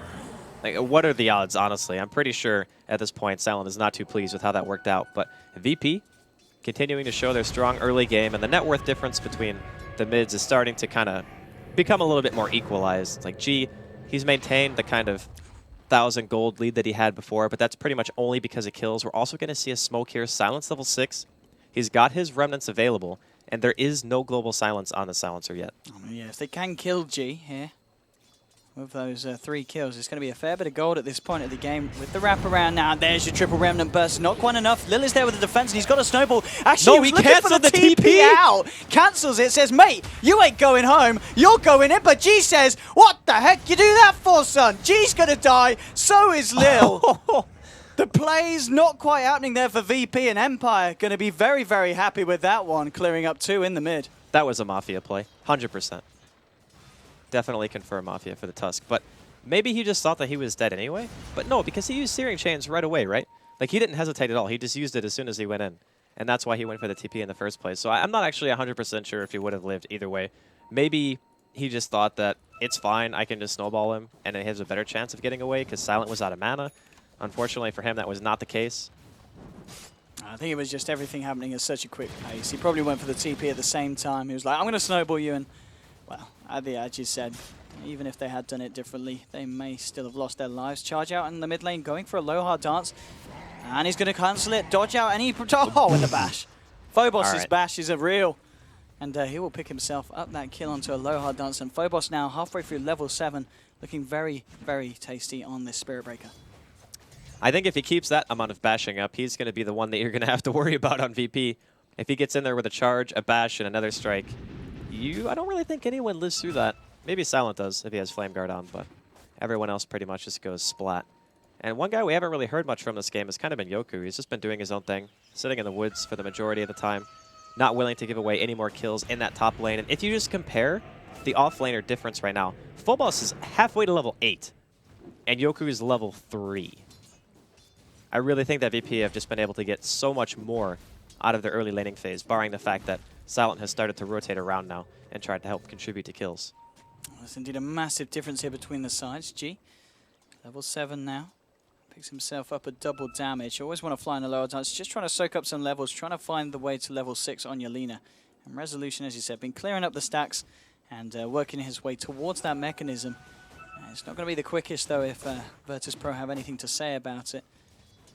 Like, what are the odds, honestly? I'm pretty sure at this point Silent is not too pleased with how that worked out. But VP continuing to show their strong early game, and the net worth difference between the mids is starting to kind of become a little bit more equalized. Like G, he's maintained the kind of 1,000 gold lead that he had before, but that's pretty much only because of kills. We're also going to see a smoke here. Silence level 6. He's got his remnants available, and there is no global silence on the silencer yet. Yeah, if they can kill G here with those 3 kills, it's going to be a fair bit of gold at this point of the game with the wraparound now. There's your triple remnant burst. Not quite enough. Lil is there with the defense, and he's got a snowball. Actually, no, he cancelled the TP out. Cancels it, says, mate, you ain't going home. You're going in. But G says, what the heck you do that for, son? G's going to die. So is Lil. The play's not quite happening there for VP, and Empire going to be very, very happy with that one, clearing up 2 in the mid. That was a Mafia play, 100%. Definitely confirm Mafia for the Tusk, but maybe he just thought that he was dead anyway. But no, because he used Searing Chains right away, right? Like, he didn't hesitate at all. He just used it as soon as he went in, and that's why he went for the TP in the first place. So I'm not actually 100% sure if he would have lived either way. Maybe he just thought that it's fine, I can just snowball him, and he has a better chance of getting away because Silent was out of mana. Unfortunately for him, that was not the case. I think it was just everything happening at such a quick pace. He probably went for the TP at the same time. He was like, I'm going to snowball you, and well, as you said, even if they had done it differently, they may still have lost their lives. Charge out in the mid lane, going for a low hard dance. And he's going to cancel it, dodge out, and he... Oh, in the bash. Phobos' bash is a real. And he will pick himself up that kill onto a low hard dance. And Phobos now halfway through level 7, looking very, very tasty on this Spirit Breaker. I think if he keeps that amount of bashing up, he's going to be the one that you're going to have to worry about on VP. If he gets in there with a charge, a bash, and another strike, I don't really think anyone lives through that. Maybe Silent does if he has Flame Guard on, but everyone else pretty much just goes splat. And one guy we haven't really heard much from this game has kind of been Yoku. He's just been doing his own thing, sitting in the woods for the majority of the time, not willing to give away any more kills in that top lane. And if you just compare the off-laner difference right now, Phobos is halfway to level 8, and Yoku is level 3. I really think that VP have just been able to get so much more out of their early laning phase, barring the fact that Silent has started to rotate around now and tried to help contribute to kills. There's indeed a massive difference here between the sides. G, level 7 now. Picks himself up at double damage. Always want to fly in the lower dance. Just trying to soak up some levels, trying to find the way to level 6 on Yelena. And Resolution, as you said, been clearing up the stacks and working his way towards that mechanism. It's not going to be the quickest, though, if Virtus.pro have anything to say about it.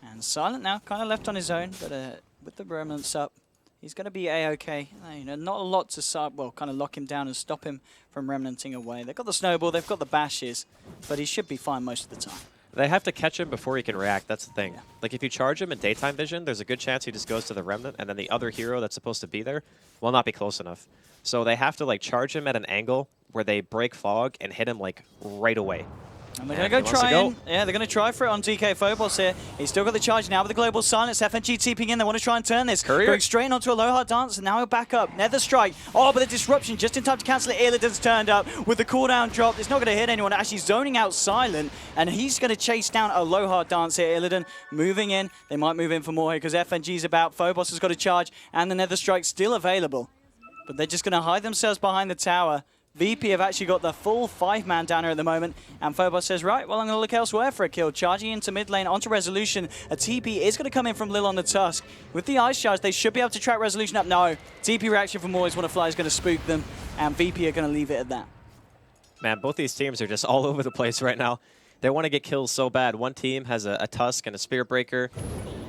And Silent now, kind of left on his own, but with the remnants up, he's going to be A-OK. You know, not a lot to kind of lock him down and stop him from remnanting away. They've got the snowball, they've got the bashes, but he should be fine most of the time. They have to catch him before he can react. That's the thing. Yeah. Like, if you charge him in daytime vision, there's a good chance he just goes to the remnant, and then the other hero that's supposed to be there will not be close enough. So they have to, like, charge him at an angle where they break fog and hit him, like, right away. And they're going to go try yeah, they're going to try for it on DK Phobos here. He's still got the charge now with the global silence. FNG TPing in. They want to try and turn this. Courier. Going straight onto a low hard dance, and now he'll back up. Nether Strike. Oh, but the disruption just in time to cancel it. Illidan's turned up with the cooldown drop. It's not going to hit anyone. Actually zoning out Silent, and he's going to chase down a low hard dance here. Illidan moving in. They might move in for more here because FNG's about. Phobos has got a charge, and the Nether Strike's still available. But they're just going to hide themselves behind the tower. VP have actually got the full 5-man downer at the moment, and Phobos says, right, well, I'm going to look elsewhere for a kill. Charging into mid lane, onto Resolution. A TP is going to come in from Lil on the Tusk. With the Ice Charge, they should be able to track Resolution up. No, TP reaction from Always Wanna Fly is going to spook them, and VP are going to leave it at that. Man, both these teams are just all over the place right now. They want to get kills so bad. One team has a Tusk and a Spear Breaker.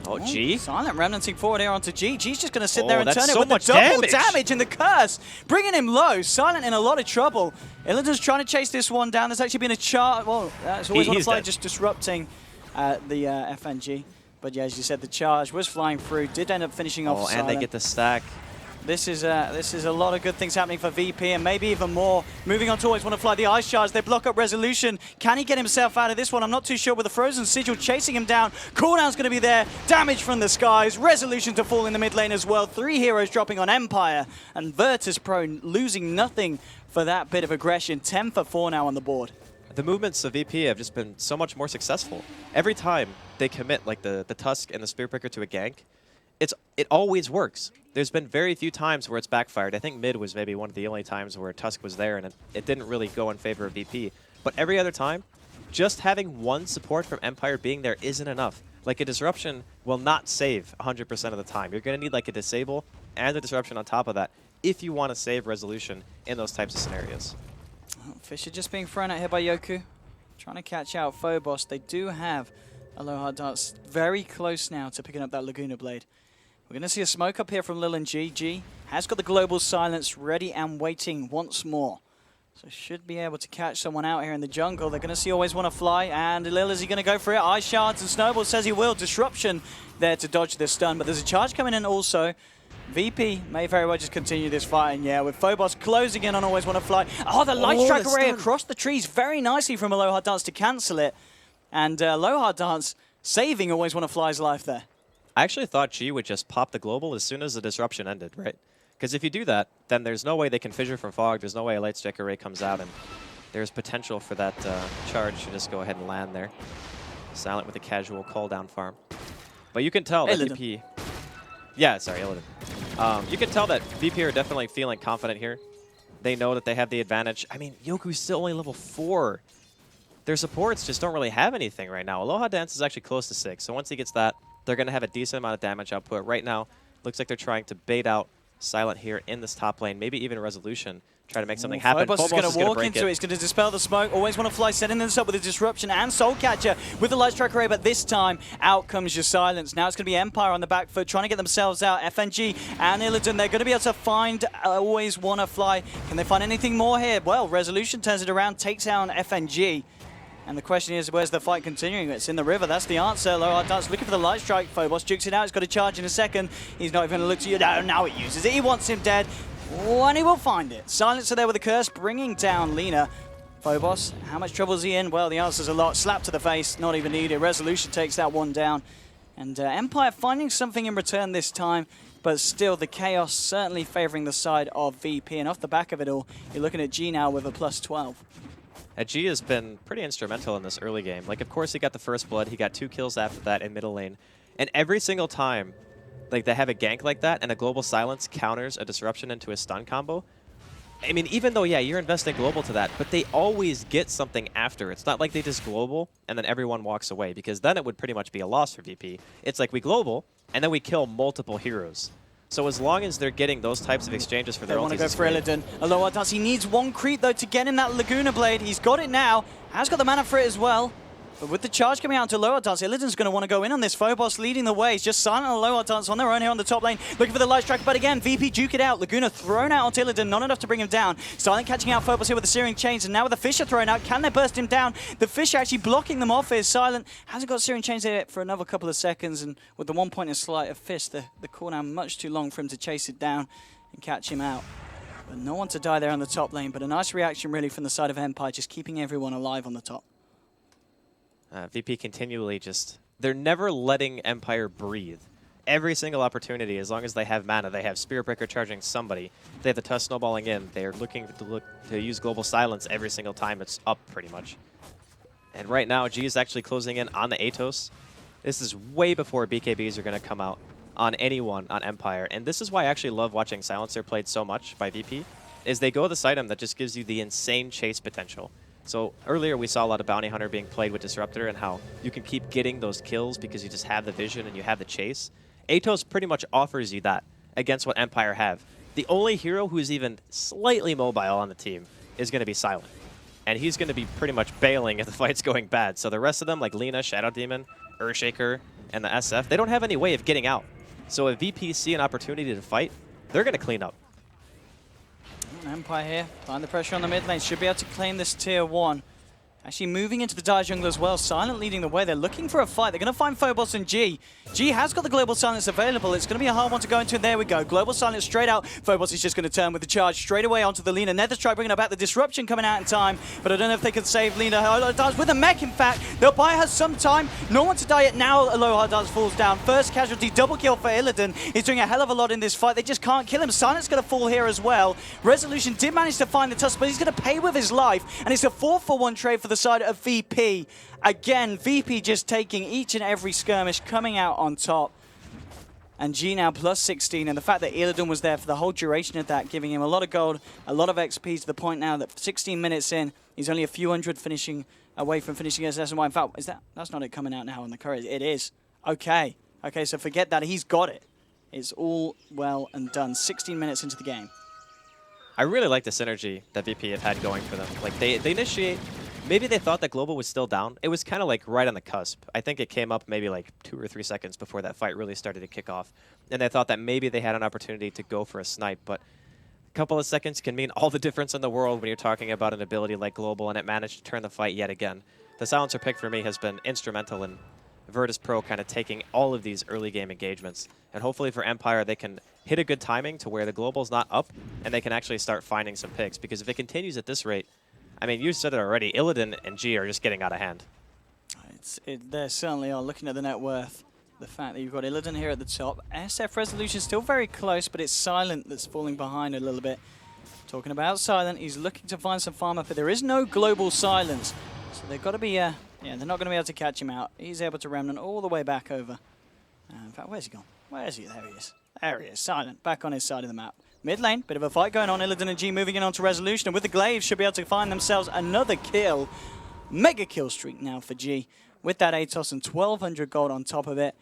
Oh, G. Silent remnanting forward here onto G. G's just going to sit there and turn it so with much the double damage and the curse, bringing him low. Silent in a lot of trouble. Illidan's trying to chase this one down. There's actually been a charge. Well, that's Always Wanna Fly just disrupting the FNG. But yeah, as you said, the charge was flying through. Did end up finishing off Silent. And they get the stack. This is a lot of good things happening for VP, and maybe even more. Moving on to Always Wanna Fly, the Ice Charge. They block up Resolution. Can he get himself out of this one? I'm not too sure. With the Frozen Sigil chasing him down. Cooldown's going to be there. Damage from the skies. Resolution to fall in the mid lane as well. 3 heroes dropping on Empire, and Virtus.pro losing nothing for that bit of aggression. 10 for 4 now on the board. The movements of VP have just been so much more successful. Every time they commit like the Tusk and the Spearbreaker to a gank, it always works. There's been very few times where it's backfired. I think mid was maybe one of the only times where Tusk was there and it didn't really go in favor of VP. But every other time, just having one support from Empire being there isn't enough. Like, a disruption will not save 100% of the time. You're going to need like a disable and a disruption on top of that if you want to save Resolution in those types of scenarios. Oh, Fisher just being thrown out here by Yoku. Trying to catch out Phobos. They do have Aloha Darts very close now to picking up that Laguna Blade. We're going to see a smoke up here from Lil and G. G has got the global silence ready and waiting once more. So should be able to catch someone out here in the jungle. They're going to see Always Wanna Fly, and Lil, is he going to go for it? Ice Shards, and Snowball says he will. Disruption there to dodge the stun, but there's a charge coming in also. VP may very well just continue this fight, and yeah, with Phobos closing in on Always Wanna Fly. Oh, the Light Strike Array across the trees very nicely from Aloha Dance to cancel it. And Aloha Dance saving Always Wanna Fly's life there. I actually thought G would just pop the global as soon as the disruption ended, right? Because if you do that, then there's no way they can fissure from fog. There's no way a Light Strike Array comes out, and there's potential for that charge to just go ahead and land there. Silent with a casual call down farm. But you can tell that VP... Yeah, sorry, Illidan. You can tell that VP are definitely feeling confident here. They know that they have the advantage. I mean, Yoku's still only level 4. Their supports just don't really have anything right now. Aloha Dance is actually close to 6, so once he gets that, they're going to have a decent amount of damage output. Right now, looks like they're trying to bait out Silent here in this top lane, maybe even Resolution, try to make something happen. Phobos is going to walk into it. He's going to dispel the smoke. Always Wanna Fly, setting this up with a disruption and Soul Catcher with the Light Strike Array, but this time out comes your silence. Now it's going to be Empire on the back foot, trying to get themselves out. FNG and Illidan, they're going to be able to find Always Wanna Fly. Can they find anything more here? Well, Resolution turns it around, takes down FNG. And the question is, where's the fight continuing? It's in the river. That's the answer. Low Dance looking for the Light Strike. Phobos jukes it out. He's got a charge in a second. He's not even going to look to you. No, now he uses it. He wants him dead. And he will find it. Silencer there with a curse, bringing down Lina. Phobos, how much trouble is he in? Well, the answer's a lot. Slap to the face, not even needed. Resolution takes that one down. And Empire finding something in return this time. But still, the chaos certainly favoring the side of VP. And off the back of it all, you're looking at G now with a +12. G has been pretty instrumental in this early game. Like, of course, he got the first blood. He got 2 kills after that in middle lane. And every single time like they have a gank like that and a global silence counters a disruption into a stun combo, I mean, even though, yeah, you're investing global to that, but they always get something after. It's not like they just global and then everyone walks away, because then it would pretty much be a loss for VP. It's like we global, and then we kill multiple heroes. So as long as they're getting those types of exchanges for their They want to go ultis, for Illidan. Aloha does. He needs one creep, though, to get in that Laguna Blade. He's got it now. Has got the mana for it as well. But with the charge coming out to Lower Dance, Illidan's going to want to go in on this. Phobos leading the way. He's just Silent and Lower Dance on their own here on the top lane. Looking for the light strike, but again, VP duke it out. Laguna thrown out onto Illidan, not enough to bring him down. Silent catching out Phobos here with the Searing Chains, and now with the Fisher thrown out, can they burst him down? The Fisher actually blocking them off here. Silent hasn't got Searing Chains there for another couple of seconds, and with the 1 point and sleight of fist, the cooldown much too long for him to chase it down and catch him out. But no one to die there on the top lane, but a nice reaction really from the side of Empire, just keeping everyone alive on the top. VP continually just, they're never letting Empire breathe. Every single opportunity, as long as they have mana, they have Spirit Breaker charging somebody, they have the Tusk snowballing in, they're looking to use Global Silence every single time it's up, pretty much. And right now, G is actually closing in on the Atos. This is way before BKBs are going to come out on anyone on Empire, and this is why I actually love watching Silencer played so much by VP, is they go this item that just gives you the insane chase potential. So earlier we saw a lot of Bounty Hunter being played with Disruptor and how you can keep getting those kills because you just have the vision and you have the chase. Atos pretty much offers you that against what Empire have. The only hero who's even slightly mobile on the team is going to be Silent. And he's going to be pretty much bailing if the fight's going bad. So the rest of them, like Lina, Shadow Demon, Earthshaker, and the SF, they don't have any way of getting out. So if VP see an opportunity to fight, they're going to clean up. Empire here, applying the pressure on the mid lane, should be able to claim this tier 1. Actually moving into the Dire Jungle as well, Silent leading the way. They're looking for a fight. They're going to find Phobos and G. G has got the Global Silence available. It's going to be a hard one to go into. There we go. Global Silence straight out. Phobos is just going to turn with the charge straight away onto the Lina. Nether Strike bringing about the disruption coming out in time, but I don't know if they can save Lina. Aloha does with a mech, in fact. They'll buy her some time. No one to die yet now. Aloha does falls down. First casualty, double kill for Illidan. He's doing a hell of a lot in this fight. They just can't kill him. Silent's going to fall here as well. Resolution did manage to find the Tusk, but he's going to pay with his life, and it's a 4-for-1 trade for the side of VP. Again, VP just taking each and every skirmish, coming out on top. And G now plus 16, and the fact that Illidan was there for the whole duration of that, giving him a lot of gold, a lot of XP, to the point now that 16 minutes in, he's only a few hundred finishing away from finishing his SNY. In fact, that's not it coming out now on the courage. It is. Okay. Okay, so forget that. He's got it. It's all well and done. 16 minutes into the game. I really like the synergy that VP have had going for them. Like, they initiate... Maybe they thought that Global was still down. It was kind of like right on the cusp. I think it came up maybe like 2 or 3 seconds before that fight really started to kick off. And they thought that maybe they had an opportunity to go for a snipe, but a couple of seconds can mean all the difference in the world when you're talking about an ability like Global, and it managed to turn the fight yet again. The Silencer pick for me has been instrumental in Virtus Pro kind of taking all of these early game engagements. And hopefully for Empire, they can hit a good timing to where the Global's not up, and they can actually start finding some picks. Because if it continues at this rate, I mean, you said it already, Illidan and G are just getting out of hand. They certainly are. Looking at the net worth, the fact that you've got Illidan here at the top. SF Resolution still very close, but it's Silent that's falling behind a little bit. Talking about Silent, he's looking to find some farm up, but there is no Global Silence. So they've got to be, yeah, they're not going to be able to catch him out. He's able to remnant all the way back over. In fact, where's he gone? Where is he? There he is. There he is. Silent, back on his side of the map. Mid lane, bit of a fight going on. Illidan and G moving in onto Resolution, and with the Glaive should be able to find themselves another kill. Mega kill streak now for G, with that Atos and 1,200 gold on top of it.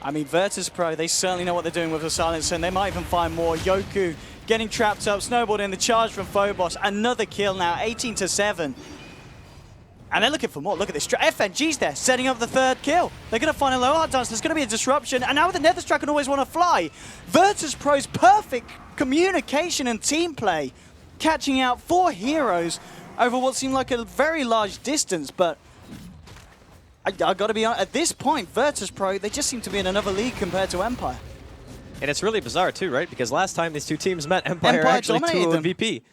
I mean, Virtus Pro, they certainly know what they're doing with the Silencer, and they might even find more. Yoku getting trapped up, snowballed in the charge from Phobos. Another kill now, 18-7. And they're looking for more. Look at this. FNG's there, setting up the third kill. They're going to find a low art dance. There's going to be a disruption. And now with the Nether Strike can always want to fly. Virtus Pro's perfect communication and team play, catching out 4 heroes over what seemed like a very large distance. But I got to be honest, at this point, Virtus Pro, they just seem to be in another league compared to Empire. And it's really bizarre too, right? Because last time these two teams met, Empire actually 2-0 VP.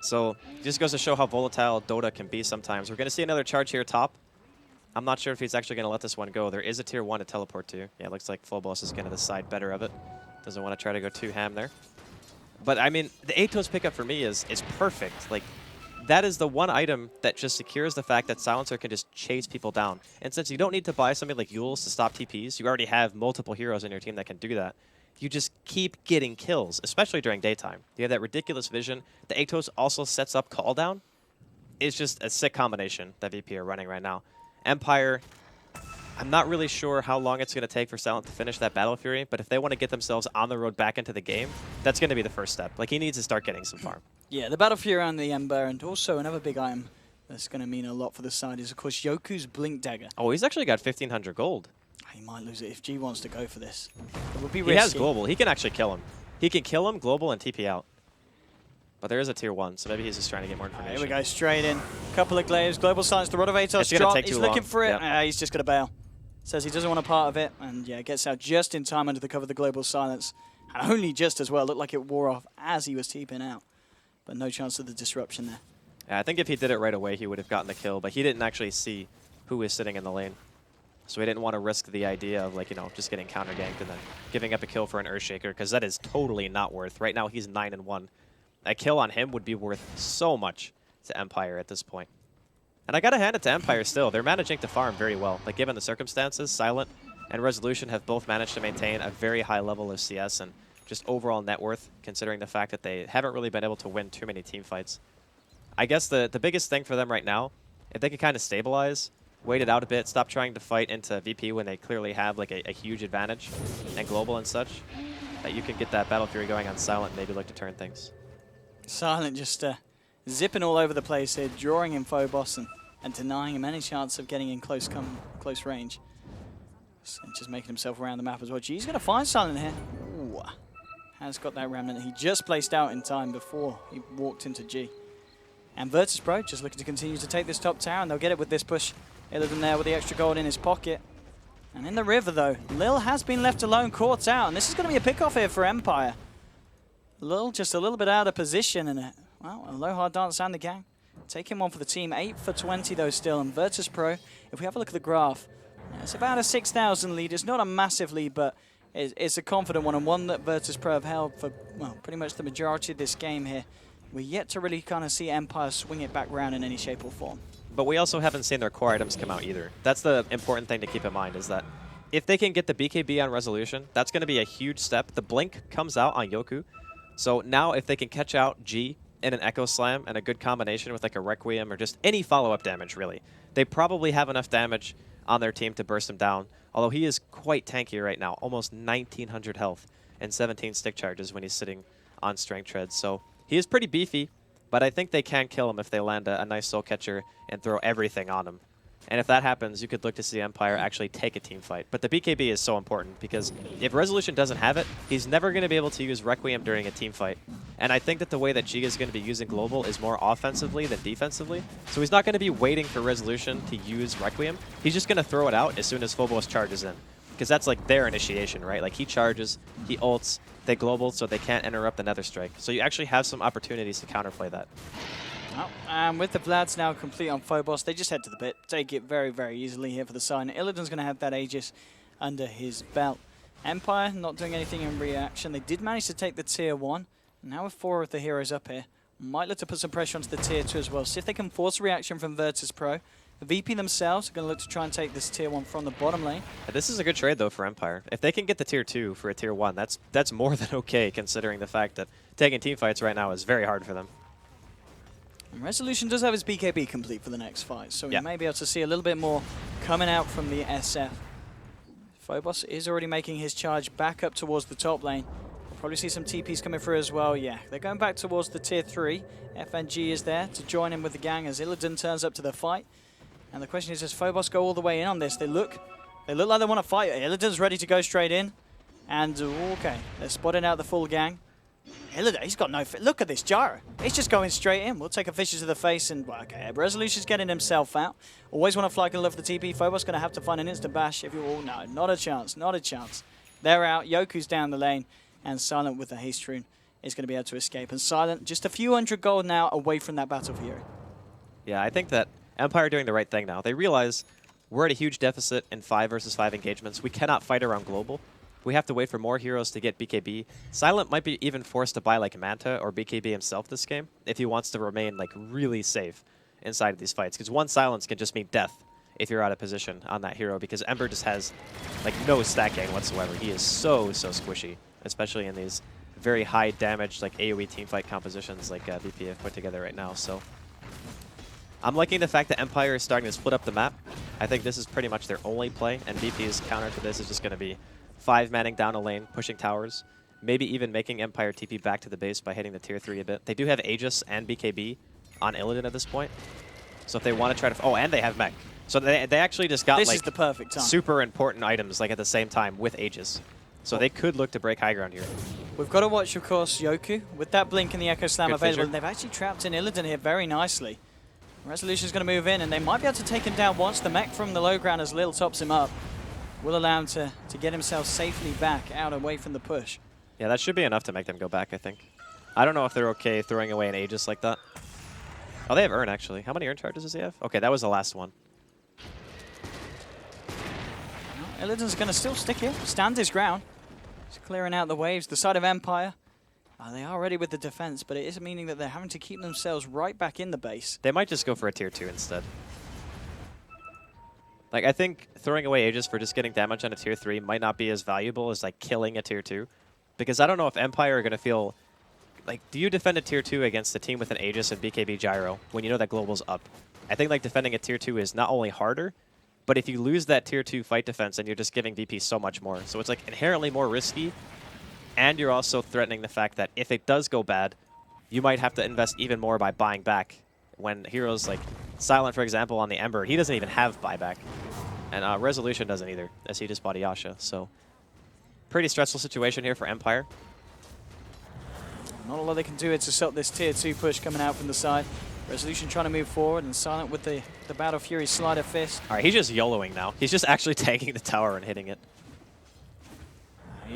So it just goes to show how volatile Dota can be sometimes. We're going to see another charge here top. I'm not sure if he's actually going to let this one go. There is a tier 1 to teleport to. Yeah, it looks like Phobos is going to decide better of it. Doesn't want to try to go too ham there. But I mean, the Atos pickup for me is perfect. Like, that is the one item that just secures the fact that Silencer can just chase people down. And since you don't need to buy something like Yules to stop TPs, you already have multiple heroes in your team that can do that. You just keep getting kills, especially during daytime. You have that ridiculous vision. The Atos also sets up call down. It's just a sick combination that VP are running right now. Empire, I'm not really sure how long it's going to take for Silent to finish that Battle Fury, but if they want to get themselves on the road back into the game, that's going to be the first step. Like, he needs to start getting some farm. Yeah, the Battle Fury on the Ember, and also another big item that's going to mean a lot for the side is, of course, Yoku's Blink Dagger. Oh, he's actually got 1,500 gold. He might lose it if G wants to go for this. It would be He risky. has global. He can actually kill him. He can kill him, global, and TP out. But there is a tier 1, so maybe he's just trying to get more information. Here we go, straight in. Couple of glaives, global silence, the Rod of Atos drop. He's looking for it. Yep. He's just going to bail. Says he doesn't want a part of it, and yeah, gets out just in time under the cover of the global silence. And only just as well. Looked like it wore off as he was TPing out. But no chance of the disruption there. Yeah, I think if he did it right away, he would have gotten the kill, but he didn't actually see who was sitting in the lane. So he didn't want to risk the idea of, like, you know, just getting counter-ganked and then giving up a kill for an Earthshaker, because that is totally not worth. Right now, he's 9-1. A kill on him would be worth so much to Empire at this point. And I got to hand it to Empire still. They're managing to farm very well. Like, given the circumstances, Silent and Resolution have both managed to maintain a very high level of CS and just overall net worth, considering the fact that they haven't really been able to win too many team fights. I guess the biggest thing for them right now, if they can kind of stabilize, wait it out a bit, stop trying to fight into VP when they clearly have like a huge advantage, and global and such, that you can get that Battle Fury going on Silent and maybe look to turn things. Silent just zipping all over the place here, drawing in Phobos and denying him any chance of getting in close range. So just making himself around the map as well. G's going to find Silent here. Ooh, has got that remnant. He just placed out in time before he walked into G. And Virtus.pro just looking to continue to take this top tower, and they'll get it with this push. Illidan there with the extra gold in his pocket. And in the river, though, Lil has been left alone, caught out, and this is going to be a pick-off here for Empire. Lil just a little bit out of position, and well, Aloha Dance and the gang taking one for the team. 8 for 20, though, still, and Virtus.pro, if we have a look at the graph, it's about a 6,000 lead. It's not a massive lead, but it's a confident one, and one that Virtus.pro have held for, well, pretty much the majority of this game here. We're yet to really kind of see Empire swing it back round in any shape or form. But we also haven't seen their core items come out either. That's the important thing to keep in mind, is that if they can get the BKB on Resolution, that's going to be a huge step. The Blink comes out on Yoku. So now if they can catch out G in an Echo Slam and a good combination with like a Requiem or just any follow-up damage, really, they probably have enough damage on their team to burst him down. Although he is quite tanky right now, almost 1,900 health and 17 stick charges when he's sitting on Strength Treads. So he is pretty beefy, but I think they can kill him if they land a nice Soul Catcher and throw everything on him. And if that happens, you could look to see Empire actually take a team fight. But the BKB is so important, because if Resolution doesn't have it, he's never going to be able to use Requiem during a team fight. And I think that the way that Giga is going to be using Global is more offensively than defensively. So he's not going to be waiting for Resolution to use Requiem. He's just going to throw it out as soon as Phobos charges in. Because that's like their initiation, right? Like he charges, he ults, they global, so they can't interrupt the Nether Strike. So you actually have some opportunities to counterplay that. Oh, and with the Vlads now complete on Phobos, they just head to the pit. Take it very, very easily here for the side. Illidan's going to have that Aegis under his belt. Empire not doing anything in reaction. They did manage to take the tier 1. Now with 4 of the heroes up here, might look to put some pressure onto the tier 2 as well. See if they can force a reaction from Virtus.pro. The VP themselves are going to look to try and take this tier 1 from the bottom lane. This is a good trade, though, for Empire. If they can get the tier 2 for a tier 1, that's more than okay, considering the fact that taking team fights right now is very hard for them. And Resolution does have his BKB complete for the next fight, so we may be able to see a little bit more coming out from the SF. Phobos is already making his charge back up towards the top lane. We'll probably see some TPs coming through as well. Yeah, they're going back towards the tier 3. FNG is there to join in with the gang as Illidan turns up to the fight. And the question is, does Phobos go all the way in on this? They look like they want to fight. Illidan's ready to go straight in. And, okay, they're spotting out the full gang. Illidan, he's got no... Look at this Gyro. He's just going straight in. We'll take a Fisher to the face and... Okay, Resolution's getting himself out. Always want to fly, gonna love the TP. Phobos going to have to find an instant bash if you all... No, not a chance, not a chance. They're out. Yoku's down the lane. And Silent with the haste rune is going to be able to escape. And Silent, just a few hundred gold now away from that Battle Fury. Yeah, I think that Empire are doing the right thing now. They realize we're at a huge deficit in 5 versus 5 engagements. We cannot fight around global. We have to wait for more heroes to get BKB. Silent might be even forced to buy like Manta or BKB himself this game if he wants to remain like really safe inside of these fights. Because one silence can just mean death if you're out of position on that hero, because Ember just has like no stack gain whatsoever. He is so squishy, especially in these very high damage like AoE teamfight compositions like VP have put together right now. So I'm liking the fact that Empire is starting to split up the map. I think this is pretty much their only play, and VP's counter to this is just going to be 5-manning down a lane, pushing towers, maybe even making Empire TP back to the base by hitting the tier 3 a bit. They do have Aegis and BKB on Illidan at this point, so if they want to try to... Oh, and they have Mech. So they actually just got this like is the perfect time. Super important items like at the same time with Aegis. So they could look to break high ground here. We've got to watch, of course, Yoku. With that blink and the Echo Slam Good available, fissure. they've actually trapped in Illidan here very nicely. Resolution's going to move in, and they might be able to take him down once the mech from the low ground, as Lil tops him up, will allow him to get himself safely back out away from the push. Yeah, that should be enough to make them go back, I think. I don't know if they're okay throwing away an Aegis like that. Oh, they have Urn, actually. How many Urn charges does he have? Okay, that was the last one. Illidan's going to still stick here, stand his ground. He's clearing out the waves. The side of Empire, they are ready with the defense, but it is meaning that they're having to keep themselves right back in the base. They might just go for a tier 2 instead. Like, I think throwing away Aegis for just getting damage on a tier 3 might not be as valuable as, like, killing a tier 2. Because I don't know if Empire are going to feel... Like, do you defend a tier 2 against a team with an Aegis and BKB Gyro when you know that Global's up? I think, like, defending a tier 2 is not only harder, but if you lose that tier 2 fight defense, then you're just giving VP so much more. So it's, like, inherently more risky, and you're also threatening the fact that if it does go bad, you might have to invest even more by buying back. When heroes like Silent, for example, on the Ember, he doesn't even have buyback. And Resolution doesn't either, as he just bought Yasha. So pretty stressful situation here for Empire. Not a lot they can do here to stop this tier 2 push coming out from the side. Resolution trying to move forward, and Silent with the Battle Fury Slider Fist. All right, he's just YOLOing now. He's just actually tanking the tower and hitting it.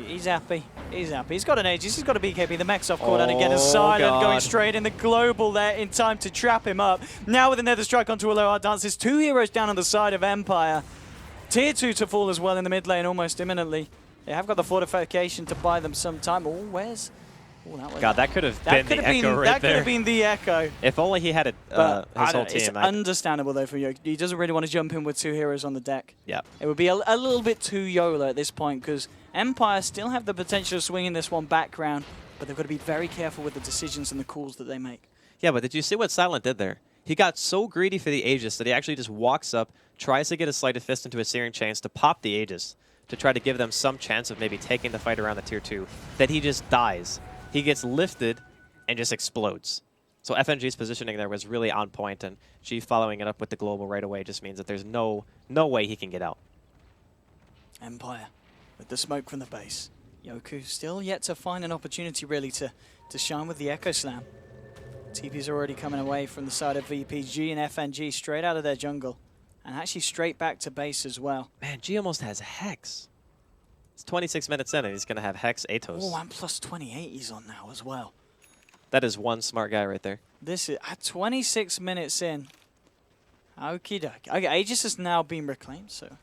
He's happy. He's happy. He's got an Aegis. He's got a BKB. The mech's off cooldown again. And Silent God. going straight in the global there in time to trap him up. Now with another strike onto a low art dance. There's 2 heroes down on the side of Empire. Tier 2 to fall as well in the mid lane almost imminently. They have got the fortification to buy them some time. Oh, where's... God, that could have been the Echo right there. That could have been the Echo. If only he had his whole team. It's understandable, though, for Yoke. He doesn't really want to jump in with 2 heroes on the deck. Yeah. It would be a little bit too YOLO at this point, because Empire still have the potential of swinging this one background, but they've got to be very careful with the decisions and the calls that they make. Yeah, but did you see what Silent did there? He got so greedy for the Aegis that he actually just walks up, tries to get a Sleight of Fist into a Searing Chains to pop the Aegis, to try to give them some chance of maybe taking the fight around the tier 2. Then he just dies. He gets lifted and just explodes. So FNG's positioning there was really on point, and G following it up with the global right away just means that there's no way he can get out. Empire with the smoke from the base. Yoku still yet to find an opportunity really to shine with the Echo Slam. TP's already coming away from the side of VPG and FNG straight out of their jungle, and actually straight back to base as well. Man, G almost has Hex. It's 26 minutes in, and he's going to have Hex Atos. Oh, and plus 28 he's on now as well. That is one smart guy right there. This is at 26 minutes in. Okie dokie. Okay, Aegis has now been reclaimed, so.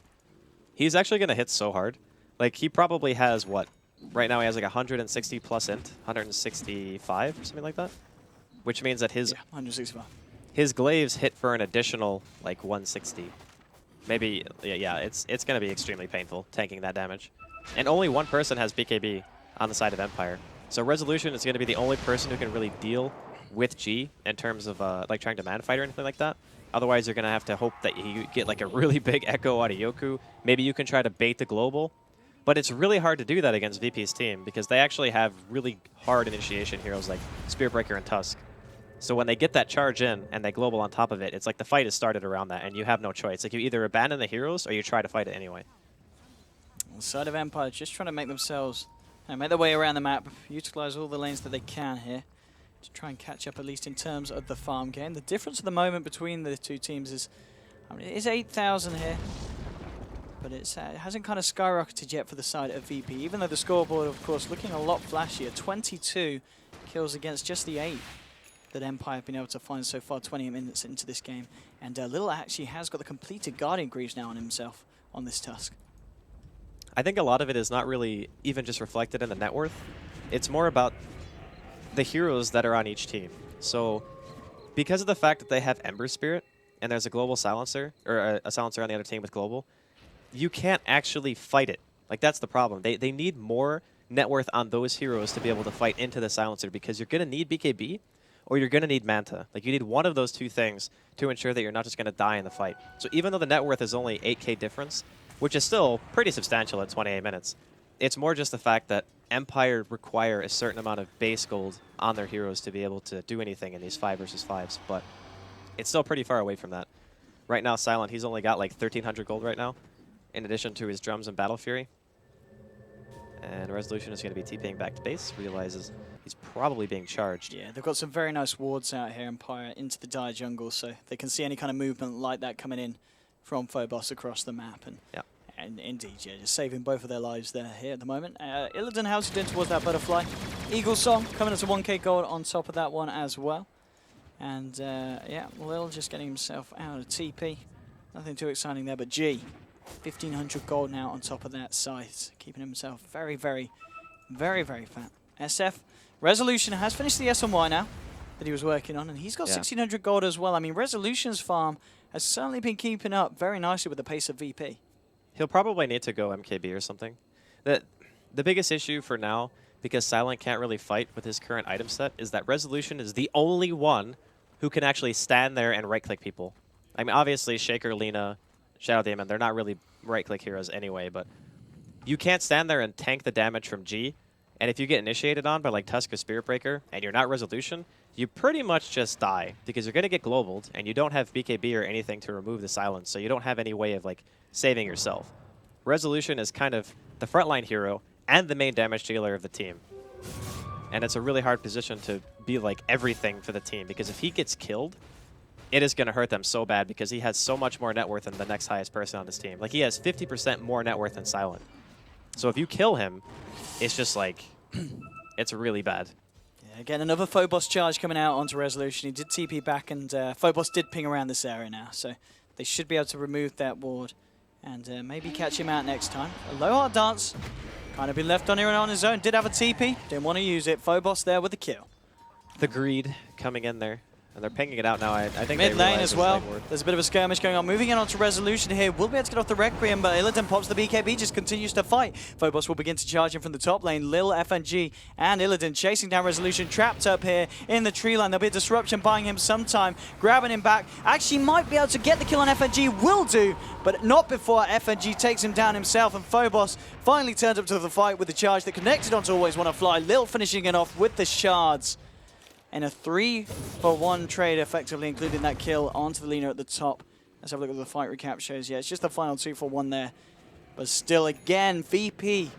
He's actually going to hit so hard. Like, he probably has, what? Right now he has like 160 plus int, 165 or something like that. Which means that his 165. His glaives hit for an additional, like, 160. Maybe, yeah, it's going to be extremely painful, tanking that damage. And only one person has BKB on the side of Empire. So Resolution is going to be the only person who can really deal with G in terms of like trying to man fight or anything like that. Otherwise, you're going to have to hope that you get like a really big Echo out of Yoku. Maybe you can try to bait the global. But it's really hard to do that against VP's team because they actually have really hard initiation heroes like Spearbreaker and Tusk. So when they get that charge in and they global on top of it, it's like the fight is started around that and you have no choice. Like you either abandon the heroes or you try to fight it anyway. On the side of Empire, just trying to make themselves, make their way around the map, utilize all the lanes that they can here to try and catch up at least in terms of the farm game. The difference at the moment between the two teams is, I mean, it is 8,000 here, but it hasn't kind of skyrocketed yet for the side of VP, even though the scoreboard, of course, looking a lot flashier. 22 kills against just the 8 that Empire have been able to find so far, 20 minutes into this game. And Little actually has got the completed Guardian Greaves now on himself on this Tusk. I think a lot of it is not really even just reflected in the net worth. It's more about the heroes that are on each team. So because of the fact that they have Ember Spirit and there's a global silencer, or a silencer on the other team with global, you can't actually fight it. Like, that's the problem. They need more net worth on those heroes to be able to fight into the silencer, because you're going to need BKB or you're going to need Manta. Like, you need one of those two things to ensure that you're not just going to die in the fight. So even though the net worth is only 8k difference, which is still pretty substantial at 28 minutes, it's more just the fact that Empire require a certain amount of base gold on their heroes to be able to do anything in these 5 versus 5s, but it's still pretty far away from that. Right now, Silent, he's only got like 1,300 gold right now, in addition to his drums and Battle Fury. And Resolution is going to be TPing back to base, realizes he's probably being charged. Yeah, they've got some very nice wards out here, Empire, into the dire jungle, so they can see any kind of movement like that coming in from Phobos across the map. And indeed, yeah, just saving both of their lives there here at the moment. Illidan, how's he doing towards that butterfly? Eagle Song coming into 1k gold on top of that one as well. And yeah, Lil just getting himself out of TP. Nothing too exciting there, but G, 1,500 gold now on top of that scythe, keeping himself very, very, very, very fat. SF, Resolution has finished the S1Y now that he was working on, and he's got 1,600 gold as well. I mean, Resolution's farm has certainly been keeping up very nicely with the pace of VP. He'll probably need to go MKB or something. The biggest issue for now, because Silent can't really fight with his current item set, is that Resolution is the only one who can actually stand there and right-click people. I mean, obviously, Shaker, Lina, Shadow Demon, they're not really right-click heroes anyway, but you can't stand there and tank the damage from G, and if you get initiated on by like Tusk or Spirit Breaker, and you're not Resolution, you pretty much just die, because you're going to get globaled, and you don't have BKB or anything to remove the silence, so you don't have any way of like saving yourself. Resolution is kind of the frontline hero and the main damage dealer of the team. And it's a really hard position to be like everything for the team, because if he gets killed, it is going to hurt them so bad, because he has so much more net worth than the next highest person on this team. Like, he has 50% more net worth than Silent. So if you kill him, it's just like, it's really bad. Yeah, again, another Phobos charge coming out onto Resolution. He did TP back, and Phobos did ping around this area now, so they should be able to remove that ward and maybe catch him out next time. A low hard dance, kind of been left on here and on his own. Did have a TP, didn't want to use it. Phobos there with the kill. The greed coming in there. And they're pinging it out now. I think mid lane as well. There's a bit of a skirmish going on. Moving in onto Resolution here. We'll be able to get off the Requiem, but Illidan pops the BKB, just continues to fight. Phobos will begin to charge him from the top lane. Lil, FNG, and Illidan chasing down Resolution, trapped up here in the tree line. There'll be a disruption buying him some time, grabbing him back. Actually might be able to get the kill on FNG, will do, but not before FNG takes him down himself, and Phobos finally turns up to the fight with the charge that connected onto Always Wanna Fly. Lil finishing it off with the shards. And a 3-for-1 trade, effectively, including that kill onto the Lina at the top. Let's have a look at the fight recap shows. Yeah, it's just the final 2-for-1 there. But still, again, VP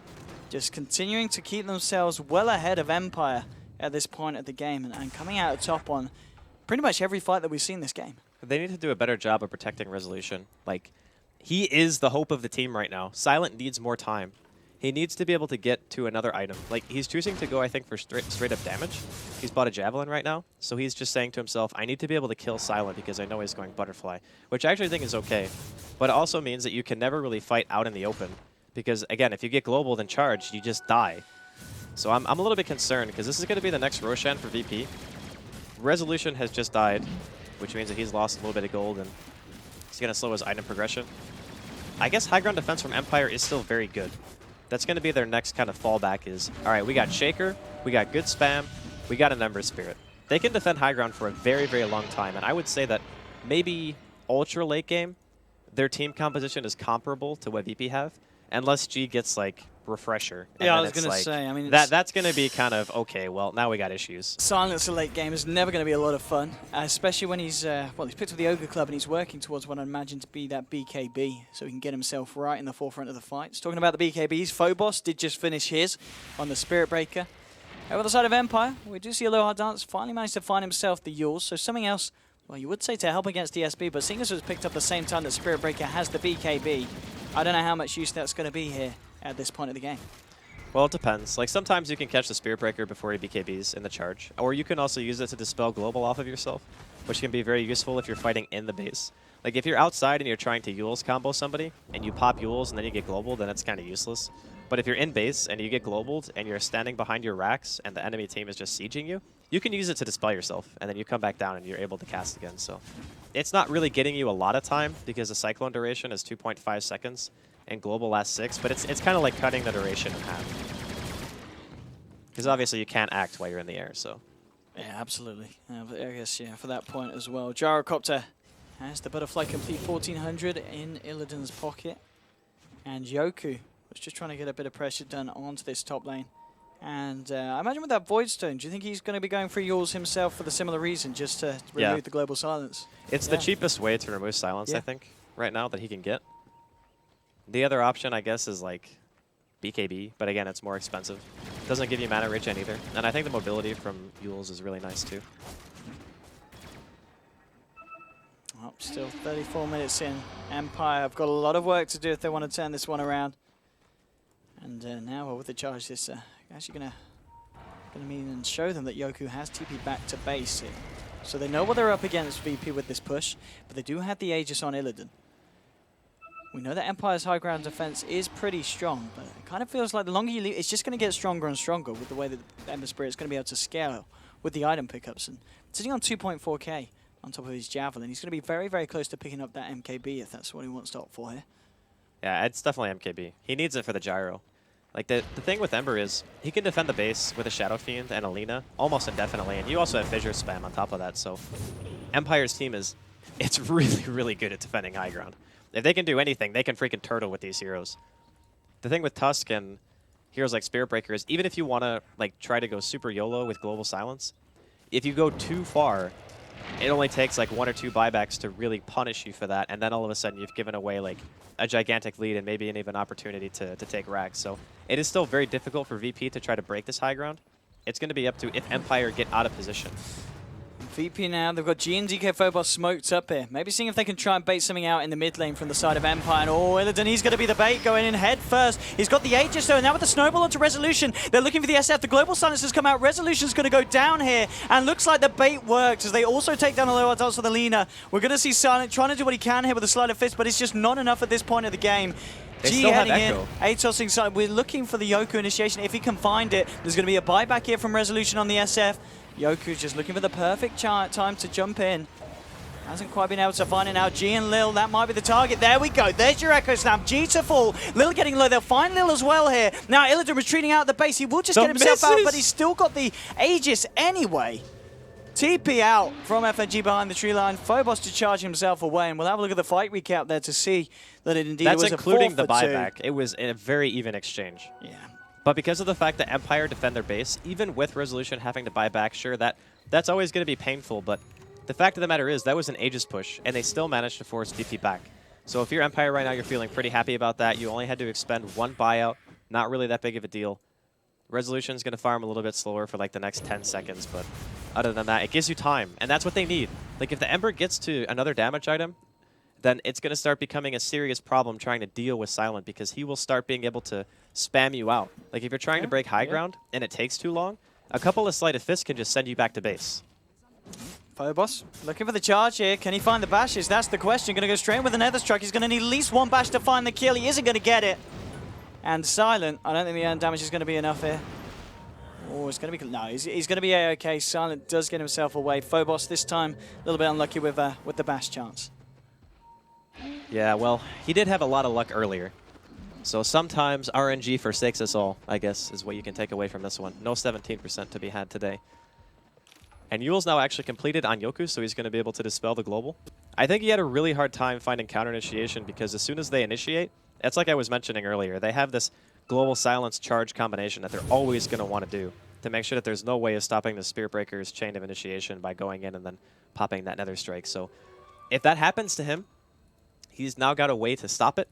just continuing to keep themselves well ahead of Empire at this point of the game, and coming out top on pretty much every fight that we've seen this game. They need to do a better job of protecting Resolution. Like, he is the hope of the team right now. Silent needs more time. He needs to be able to get to another item. Like, he's choosing to go, I think, for straight up damage. He's bought a Javelin right now, so he's just saying to himself, I need to be able to kill Silent because I know he's going Butterfly, which I actually think is okay. But it also means that you can never really fight out in the open, because, again, if you get global and charged, you just die. So I'm a little bit concerned, because this is going to be the next Roshan for VP. Resolution has just died, which means that he's lost a little bit of gold, and it's going to slow his item progression. I guess high ground defense from Empire is still very good. That's going to be their next kind of fallback is, all right, we got Shaker, we got good spam, we got an Ember Spirit. They can defend high ground for a very, very long time, and I would say that maybe ultra late game, their team composition is comparable to what VP have, unless G gets, like, Refresher. And yeah, I was going to say, I mean... That's going to be kind of, okay, well, now we got issues. Silence a late game is never going to be a lot of fun, especially when he's, well, he's picked up the Ogre Club and he's working towards what I imagine to be that BKB, so he can get himself right in the forefront of the fights. Talking about the BKBs, Phobos did just finish his on the Spirit Breaker. Over the side of Empire, we do see Aloha Dance finally managed to find himself the Yules, so something else, well, you would say to help against DSB, but seeing as it was picked up the same time that Spirit Breaker has the BKB, I don't know how much use that's going to be here at this point of the game. Well, it depends. Like, sometimes you can catch the Spirit Breaker before he BKBs in the charge, or you can also use it to dispel global off of yourself, which can be very useful if you're fighting in the base. Like, if you're outside and you're trying to Yules combo somebody, and you pop Yules and then you get global, then it's kind of useless. But if you're in base and you get globaled and you're standing behind your racks and the enemy team is just sieging you, you can use it to dispel yourself, and then you come back down and you're able to cast again. So it's not really getting you a lot of time because the Cyclone duration is 2.5 seconds and global lasts 6, but it's kind of like cutting the duration in half. Because obviously you can't act while you're in the air, so. Yeah, absolutely. But I guess, yeah, for that point as well. Gyrocopter has the Butterfly Complete 1400 in Illidan's pocket. And Yoku was just trying to get a bit of pressure done onto this top lane. And I imagine with that Void Stone, do you think he's going to be going for Yules himself for the similar reason, just to remove the global silence? It's the cheapest way to remove silence, I think, right now that he can get. The other option, I guess, is like BKB, but again, it's more expensive. Doesn't give you mana regen either. And I think the mobility from Yules is really nice too. Oh, still 34 minutes in. Empire have got a lot of work to do if they want to turn this one around. And now with the charge, this actually going to mean and show them that Yoku has TP back to base here. So they know what they're up against VP with this push, but they do have the Aegis on Illidan. We know that Empire's high ground defense is pretty strong, but it kind of feels like the longer you leave, it's just going to get stronger and stronger with the way that Ember Spirit's going to be able to scale with the item pickups. And sitting on 2.4k on top of his Javelin, he's going to be very, very close to picking up that MKB if that's what he wants to opt for here. Yeah, it's definitely MKB. He needs it for the gyro. Like, the thing with Ember is he can defend the base with a Shadow Fiend and Alina almost indefinitely, and you also have Fissure spam on top of that, so Empire's team it's really, really good at defending high ground. If they can do anything, they can freaking turtle with these heroes. The thing with Tusk and heroes like Spirit Breaker is even if you want to like try to go super YOLO with Global Silence, if you go too far, it only takes like 1 or 2 buybacks to really punish you for that, and then all of a sudden you've given away like a gigantic lead and maybe an even opportunity to take racks. So it is still very difficult for VP to try to break this high ground. It's going to be up to if Empire get out of position. VP now, they've got G and DK Phobos smoked up here. Maybe seeing if they can try and bait something out in the mid lane from the side of Empire. And Illidan, he's going to be the bait going in head first. He's got the Aegis though, and now with the snowball onto Resolution. They're looking for the SF. The Global Silence has come out. Resolution's going to go down here. And looks like the bait works as they also take down the low odds with Alina. We're going to see Silent trying to do what he can here with a Sleight of Fist, but it's just not enough at this point of the game. They G still have heading in, Echo. Atosing Silent. We're looking for the Yoku initiation. If he can find it, there's going to be a buyback here from Resolution on the SF. Yoku's just looking for the perfect time to jump in. Hasn't quite been able to find it now. G and Lil, that might be the target. There we go. There's your Echo Slam. G to fall. Lil getting low. They'll find Lil as well here. Now Illidan retreating out of the base. He will just get himself out, but he's still got the Aegis anyway. TP out from FNG behind the tree line. Phobos to charge himself away, and we'll have a look at the fight recap there to see that it indeed was a 4 for 2. That's including the buyback. It was a very even exchange. Yeah. But because of the fact that Empire defend their base, even with Resolution having to buy back, sure, that's always going to be painful, but the fact of the matter is that was an Aegis push, and they still managed to force VP back. So if you're Empire right now, you're feeling pretty happy about that. You only had to expend 1 buyout, not really that big of a deal. Resolution's going to farm a little bit slower for like the next 10 seconds, but other than that, it gives you time, and that's what they need. Like if the Ember gets to another damage item, then it's going to start becoming a serious problem trying to deal with Silent because he will start being able to spam you out. Like if you're trying to break high ground and it takes too long, a couple of Sleight of Fist can just send you back to base. Phobos looking for the charge here. Can he find the bashes? That's the question. Going to go straight in with the Nether Struck. He's going to need at least 1 bash to find the kill. He isn't going to get it. And Silent, I don't think the earned damage is going to be enough here. Oh, it's going to be... No, he's going to be A-okay. Silent does get himself away. Phobos this time a little bit unlucky with the bash chance. Yeah, well, he did have a lot of luck earlier. So sometimes RNG forsakes us all, I guess, is what you can take away from this one. No 17% to be had today. And Yule's now actually completed on Yoku, so he's going to be able to dispel the global. I think he had a really hard time finding counter initiation because as soon as they initiate, it's like I was mentioning earlier, they have this global silence charge combination that they're always going to want to do to make sure that there's no way of stopping the Spear Breaker's chain of initiation by going in and then popping that Nether Strike. So if that happens to him, he's now got a way to stop it.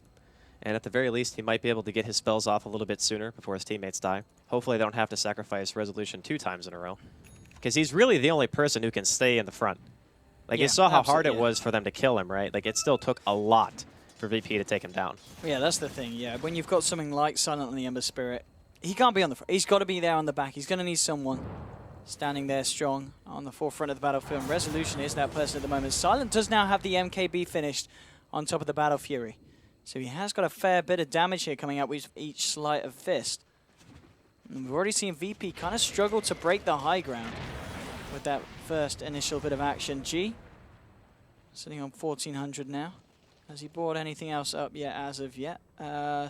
And at the very least, he might be able to get his spells off a little bit sooner before his teammates die. Hopefully they don't have to sacrifice Resolution 2 times in a row. Because he's really the only person who can stay in the front. Like, you saw how hard it was for them to kill him, right? Like, it still took a lot for VP to take him down. Yeah, that's the thing, yeah. When you've got something like Silent on the Ember Spirit, he can't be on the front. He's got to be there on the back. He's going to need someone standing there strong on the forefront of the battlefield. And Resolution is that person at the moment. Silent does now have the MKB finished on top of the Battle Fury. So he has got a fair bit of damage here coming out with each sleight of fist. And we've already seen VP kind of struggle to break the high ground with that first initial bit of action. G sitting on 1400 now. Has he brought anything else up yet as of yet?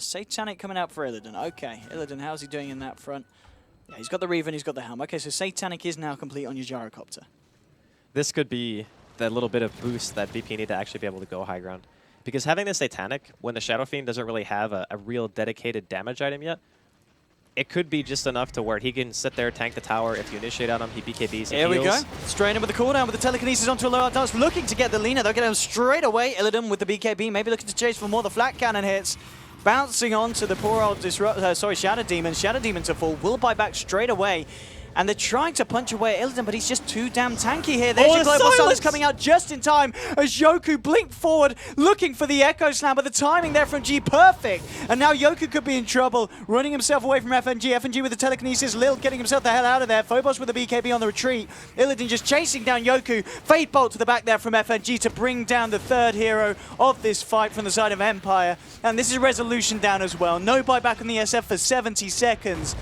Satanic coming out for Illidan. Okay, Illidan, how's he doing in that front? Yeah, he's got the Reeve and he's got the Helm. Okay, so Satanic is now complete on your Gyrocopter. This could be that little bit of boost that VP need to actually be able to go high ground. Because having the Satanic, when the Shadow Fiend doesn't really have a real dedicated damage item yet, it could be just enough to where he can sit there, tank the tower. If you initiate on him, he BKBs. Here we go. Straight in with the cooldown with the telekinesis onto a low dance, looking to get the Lina. They'll get him straight away. Illidan with the BKB, maybe looking to chase for more. The flat cannon hits. Bouncing onto the poor old Shadow Demon. Shadow Demon to fall. Will buy back straight away. And they're trying to punch away at Illidan, but he's just too damn tanky here. There's your Global Silence coming out just in time as Yoku blinked forward, looking for the Echo Slam, but the timing there from G, perfect. And now Yoku could be in trouble, running himself away from FNG. FNG with the telekinesis, Lil getting himself the hell out of there. Phobos with the BKB on the retreat. Illidan just chasing down Yoku. Fade Bolt to the back there from FNG to bring down the third hero of this fight from the side of Empire. And this is Resolution down as well. No buyback on the SF for 70 seconds.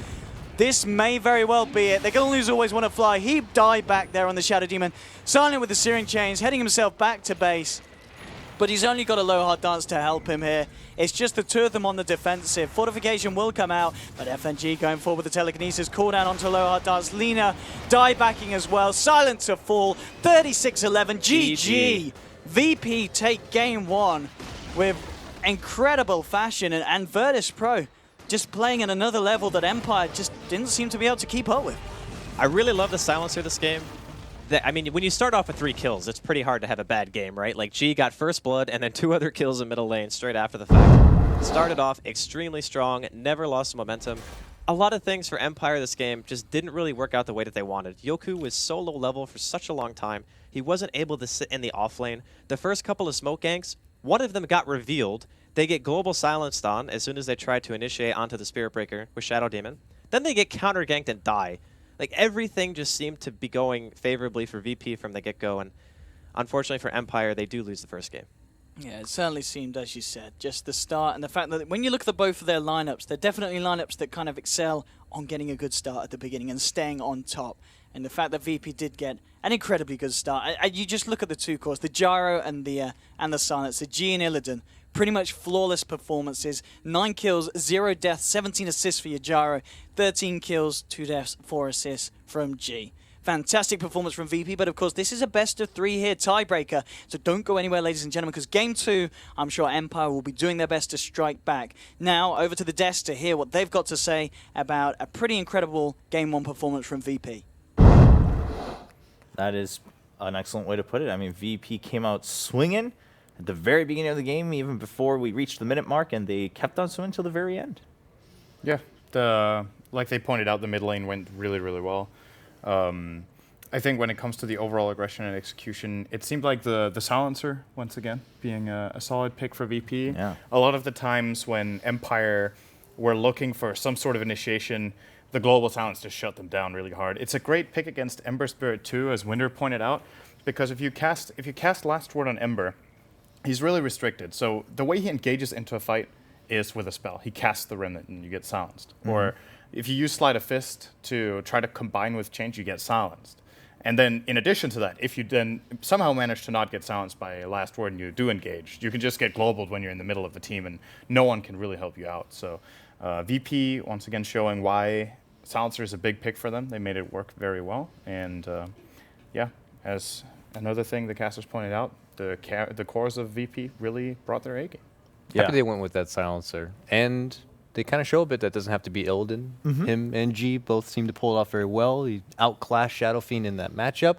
This may very well be it. They're going to lose Always Want to Fly. He died back there on the Shadow Demon. Silent with the Searing Chains, heading himself back to base. But he's only got a low hard dance to help him here. It's just the two of them on the defensive. Fortification will come out, but FNG going forward with the telekinesis. Cooldown onto low hard dance. Lina die backing as well. Silent to fall. 36-11. GG. VP take game one with incredible fashion. And Virtus Pro just playing at another level that Empire just didn't seem to be able to keep up with. I really love the silencer this game. I mean, when you start off with 3 kills, it's pretty hard to have a bad game, right? Like, G got first blood and then 2 other kills in middle lane straight after the fact. Started off extremely strong, never lost momentum. A lot of things for Empire this game just didn't really work out the way that they wanted. Yoku was so low level for such a long time. He wasn't able to sit in the off lane. The first couple of smoke ganks, one of them got revealed. They get global silenced on as soon as they try to initiate onto the Spirit Breaker with Shadow Demon. Then they get counter-ganked and die. Like, everything just seemed to be going favorably for VP from the get-go, and unfortunately for Empire, they do lose the first game. Yeah, it certainly seemed, as you said, just the start and the fact that when you look at both of their lineups, they're definitely lineups that kind of excel on getting a good start at the beginning and staying on top. And the fact that VP did get an incredibly good start. You just look at the two cores, the Gyro and the Silence, the G and Illidan. Pretty much flawless performances. 9 kills, 0 deaths, 17 assists for your Gyro, 13 kills, 2 deaths, 4 assists from G. Fantastic performance from VP, but of course this is a best of 3 here tiebreaker, so don't go anywhere, ladies and gentlemen, because game 2, I'm sure Empire will be doing their best to strike back. Now, over to the desk to hear what they've got to say about a pretty incredible game 1 performance from VP. That is an excellent way to put it. I mean, VP came out swinging at the very beginning of the game, even before we reached the minute mark, and they kept on swinging until the very end. Yeah, like they pointed out, the mid lane went really, really well. I think when it comes to the overall aggression and execution, it seemed like the silencer, once again, being a solid pick for VP. Yeah. A lot of the times when Empire were looking for some sort of initiation, the global silence just shut them down really hard. It's a great pick against Ember Spirit too, as Winder pointed out, because if you cast Last Word on Ember, he's really restricted. So the way he engages into a fight is with a spell. He casts the Remnant and you get silenced. Mm-hmm. Or if you use Sleight of Fist to try to combine with Change, you get silenced. And then in addition to that, if you then somehow manage to not get silenced by a Last Word and you do engage, you can just get globaled when you're in the middle of the team and no one can really help you out. So VP, once again, showing why Silencer is a big pick for them. They made it work very well. And yeah, as another thing the casters pointed out, the cores of VP really brought their A game. Yeah. Happy they went with that silencer. And they kind of show a bit that doesn't have to be Illidan. Mm-hmm. Him and G both seem to pull it off very well. He outclassed Shadow Fiend in that matchup.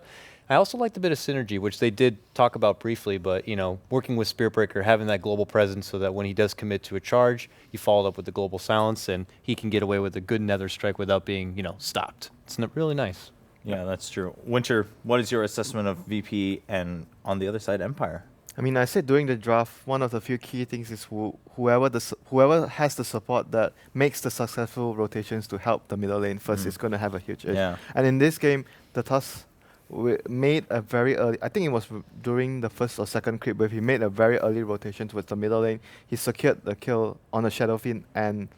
I also liked a bit of synergy, which they did talk about briefly, but, you know, working with Spearbreaker, having that global presence so that when he does commit to a charge, he followed up with the global silence, and he can get away with a good nether strike without being, you know, stopped. It's really nice. Yeah, that's true. Winter, what is your assessment of VP and on the other side, Empire? I mean, I said during the draft, one of the few key things is whoever has the support that makes the successful rotations to help the middle lane first is going to have a huge edge. Yeah. And in this game, the Tusk made a very early, I think it was during the first or second creep wave, he made a very early rotation towards the middle lane. He secured the kill on the Shadow Fiend and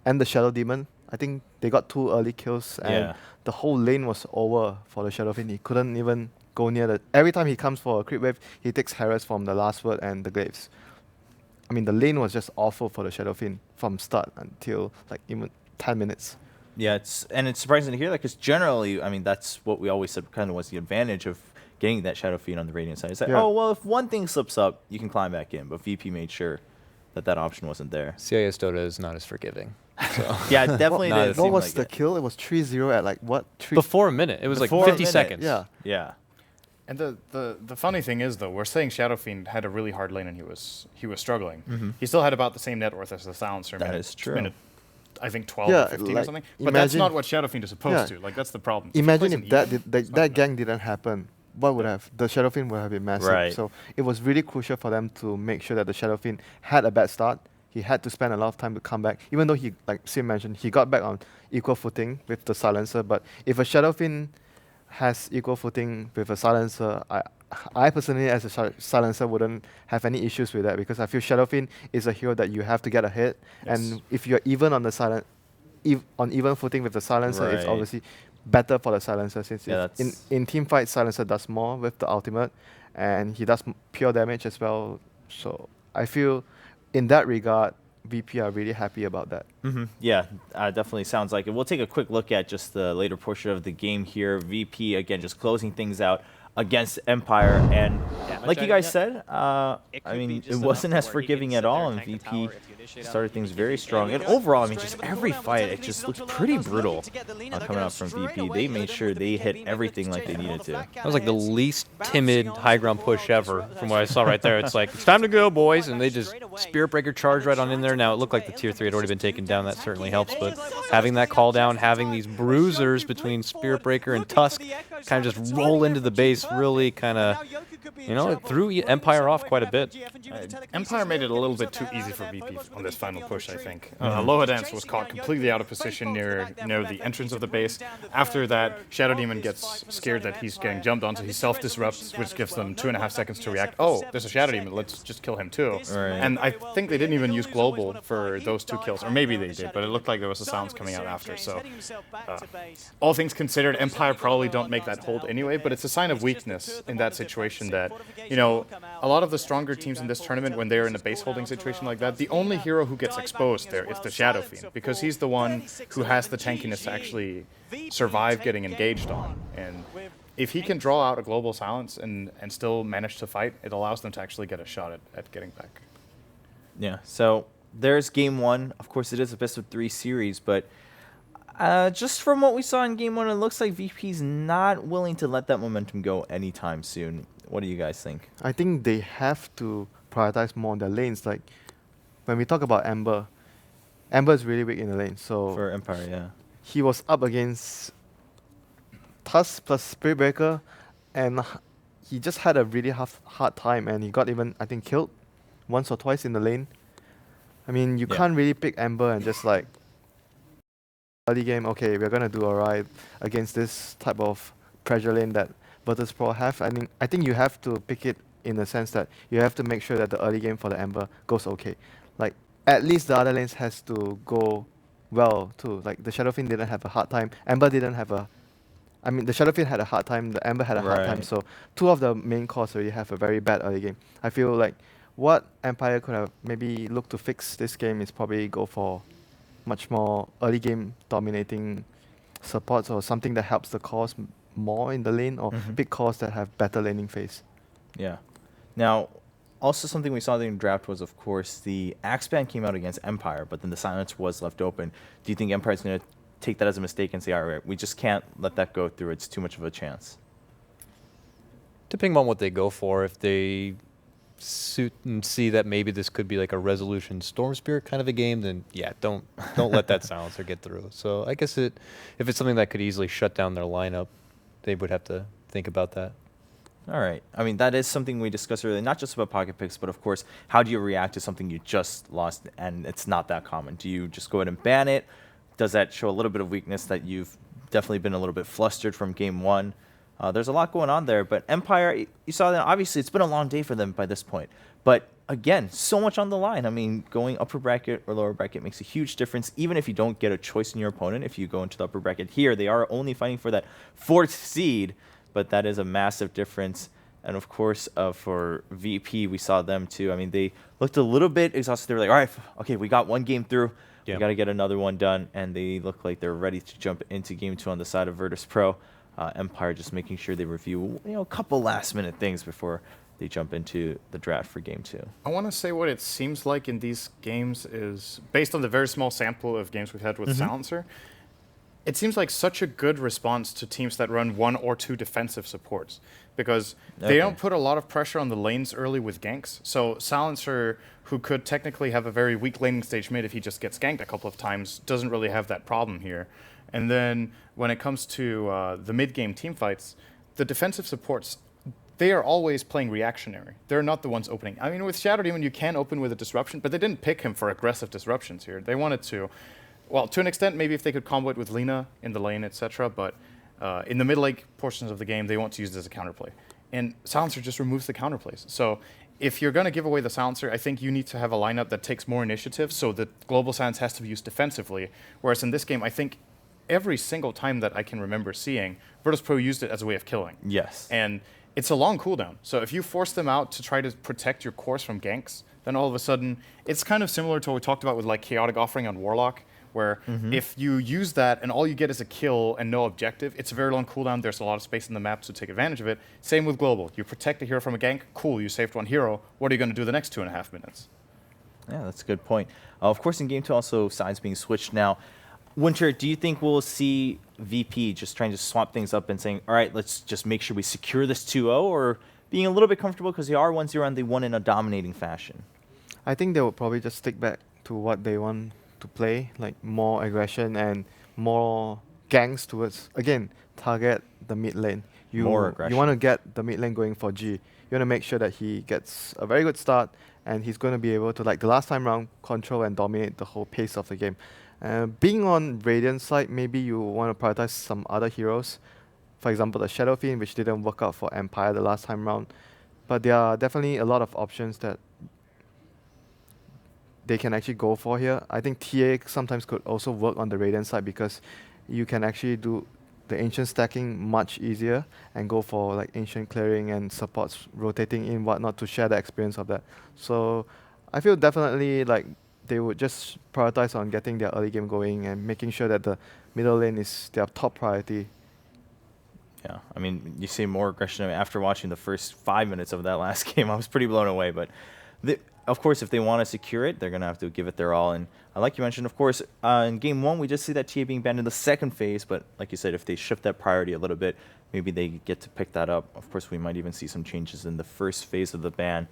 the Shadow Demon. I think they got 2 early kills and the whole lane was over for the Shadow Fiend. He couldn't even go near the... Every time he comes for a creep wave, he takes Harris from the last word and the Glaives. I mean, the lane was just awful for the Shadow Fiend from start until like even 10 minutes. Yeah, it's surprising to hear that because generally, I mean, that's what we always said kind of was the advantage of getting that Shadow Fiend on the Radiant side. It's like, oh, well, if one thing slips up, you can climb back in. But VP made sure that option wasn't there. CIS Dota is not as forgiving. So. Yeah, it definitely did. What was the kill? It was 3-0 at like what? Before a minute. It was like 50 seconds. Yeah. Yeah. And the funny thing is, though, we're saying Shadow Fiend had a really hard lane and he was struggling. He still had about the same net worth as the Silencer. That is true. Minute, I think 12 or 15 or something. But that's not what Shadow Fiend is supposed to. Like, that's the problem. Imagine if that gang didn't happen. What would have? The Shadow Fiend would have been massive. Right. So it was really crucial for them to make sure that the Shadow Fiend had a bad start. He had to spend a lot of time to come back. Even though he, like Sim mentioned, he got back on equal footing with the Silencer. But if a Shadow Fiend has equal footing with a Silencer, I personally, as a Silencer, wouldn't have any issues with that because I feel Shadow Fiend is a hero that you have to get a hit. And if you're even on the on even footing with the Silencer, it's obviously better for the Silencer since in team fight, Silencer does more with the ultimate and he does pure damage as well. So I feel in that regard, VP are really happy about that. Yeah, definitely sounds like it. We'll take a quick look at just the later portion of the game here. VP, again, just closing things out against Empire. And like you guys said, I mean, it wasn't as forgiving at all, and VP started things very strong. And overall, I mean, just every fight, it just looked pretty brutal coming out from VP. They made sure they hit everything like they needed to. That was like the least timid high ground push ever from what I saw right there. It's like, it's time to go, boys. And they just Spirit Breaker charge right on in there. Now, it looked like the tier 3 had already been taken down. That certainly helps. But having that call down, having these bruisers between Spirit Breaker and Tusk kind of just roll into the base really kind of, you know, it threw Empire off quite a bit. Empire made it a little bit too easy for VP on this final push, I think. Aloha Dance was caught completely out of position near the entrance of the base. After that, Shadow Demon gets scared that he's getting jumped on, so he self-disrupts, which gives them 2.5 seconds to react. Oh, there's a Shadow Demon, let's just kill him too. And I think they didn't even use Global for those 2 kills, or maybe they did, but it looked like there was a silence coming out after. So, all things considered, Empire probably don't make that hold anyway, but it's a sign of weakness in that situation that, you know, a lot of the stronger teams in this tournament, when they're in a base holding situation like that, the only hero who gets exposed there is the Shadow Fiend, because he's the one who has the tankiness to actually survive getting engaged on. And if he can draw out a global silence and still manage to fight, it allows them to actually get a shot at getting back. Yeah, so there's game 1. Of course, it is a best of 3 series, but just from what we saw in game 1, it looks like VP's not willing to let that momentum go anytime soon. What do you guys think? I think they have to prioritize more on their lanes. Like, when we talk about Ember is really weak in the lane. So for Empire, yeah. He was up against Tusk plus Spirit Breaker, and he just had a really hard time, and he got even, I think, killed once or twice in the lane. I mean, you can't really pick Ember and just like, early game, okay, we're going to do alright against this type of pressure lane that Virtus Pro have. I think you have to pick it in the sense that you have to make sure that the early game for the Ember goes okay. Like, at least the other lanes has to go well too. Like, the Shadow Fiend didn't have a hard time. Ember didn't have a... I mean, the Shadow Fiend had a hard time, the Ember had a hard time. So, 2 of the main cores already have a very bad early game. I feel like what Empire could have maybe looked to fix this game is probably go for much more early game dominating supports or something that helps the cores more in the lane, or big cores that have better laning phase. Yeah. Now, also something we saw in the draft was, of course, the Axe Ban came out against Empire, but then the silence was left open. Do you think Empire's going to take that as a mistake and say, all right, we just can't let that go through, it's too much of a chance? Depending on what they go for, if they suit and see that maybe this could be like a resolution Storm Spirit kind of a game, then yeah, don't let that silencer get through. So I guess if it's something that could easily shut down their lineup, they would have to think about that. All right. I mean, that is something we discussed earlier, not just about pocket picks, but of course, how do you react to something you just lost and it's not that common? Do you just go ahead and ban it? Does that show a little bit of weakness that you've definitely been a little bit flustered from game one? There's a lot going on there, but Empire, you saw that obviously it's been a long day for them by this point. But again, so much on the line. I mean, going upper bracket or lower bracket makes a huge difference, even if you don't get a choice in your opponent. If you go into the upper bracket here, they are only fighting for that 4th seed, but that is a massive difference. And of course, for VP, we saw them too. I mean, they looked a little bit exhausted. They were like, all right, okay, we got one game through. We got to get another one done. And they look like they're ready to jump into game 2 on the side of Virtus Pro. Empire just making sure they review a couple last-minute things before they jump into the draft for game 2. I want to say what it seems like in these games is, based on the very small sample of games we've had with Silencer, it seems like such a good response to teams that run 1 or 2 defensive supports, because they don't put a lot of pressure on the lanes early with ganks. So Silencer, who could technically have a very weak laning stage mid if he just gets ganked a couple of times, doesn't really have that problem here. And then when it comes to the mid-game team fights, the defensive supports, they are always playing reactionary. They're not the ones opening. I mean, with Shadow Demon, you can open with a disruption, but they didn't pick him for aggressive disruptions here. They wanted to, well, to an extent, maybe if they could combo it with Lina in the lane, etc., but in the mid-lane portions of the game, they want to use it as a counterplay. And Silencer just removes the counterplays. So if you're going to give away the Silencer, I think you need to have a lineup that takes more initiative, so that Global Silence has to be used defensively. Whereas in this game, I think every single time that I can remember seeing, Virtus Pro used it as a way of killing. Yes. And it's a long cooldown. So if you force them out to try to protect your cores from ganks, then all of a sudden, it's kind of similar to what we talked about with like Chaotic Offering on Warlock, where if you use that and all you get is a kill and no objective, it's a very long cooldown. There's a lot of space in the map to take advantage of it. Same with Global. You protect a hero from a gank, cool, you saved one hero. What are you going to do the next 2.5 minutes? Yeah, that's a good point. Of course, in game 2, also sides being switched now. Winter, do you think we'll see VP just trying to swap things up and saying, all right, let's just make sure we secure this 2-0, or being a little bit comfortable because they are 1-0 and they won in a dominating fashion? I think they will probably just stick back to what they want to play, like more aggression and more ganks towards, again, target the mid lane. More aggression. You want to get the mid lane going for G. You want to make sure that he gets a very good start and he's going to be able to, like the last time round, control and dominate the whole pace of the game. Being on Radiant's side, maybe you want to prioritize some other heroes. For example, the Shadow Fiend, which didn't work out for Empire the last time round. But there are definitely a lot of options that they can actually go for here. I think TA sometimes could also work on the Radiant side because you can actually do the Ancient stacking much easier and go for like Ancient clearing and supports rotating in whatnot to share the experience of that. So I feel definitely like they would just prioritize on getting their early game going and making sure that the middle lane is their top priority. Yeah, I mean, you see more aggression. I mean, after watching the first 5 minutes of that last game, I was pretty blown away. But of course, if they want to secure it, they're going to have to give it their all. And like you mentioned, of course, in game 1, we just see that TA being banned in the second phase. But like you said, if they shift that priority a little bit, maybe they get to pick that up. Of course, we might even see some changes in the first phase of the ban.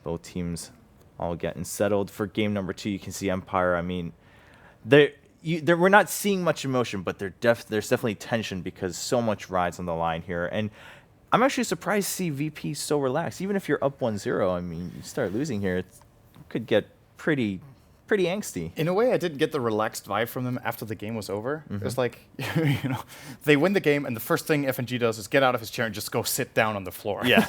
Both teams all getting settled. For game number 2, you can see Empire. I mean, we're not seeing much emotion, but there's definitely tension because so much rides on the line here. And I'm actually surprised to see VP so relaxed. Even if you're up 1-0, I mean, you start losing here, it could get pretty angsty. In a way, I didn't get the relaxed vibe from them after the game was over. It was like, you know, they win the game, and the first thing FNG does is get out of his chair and just go sit down on the floor. Yeah.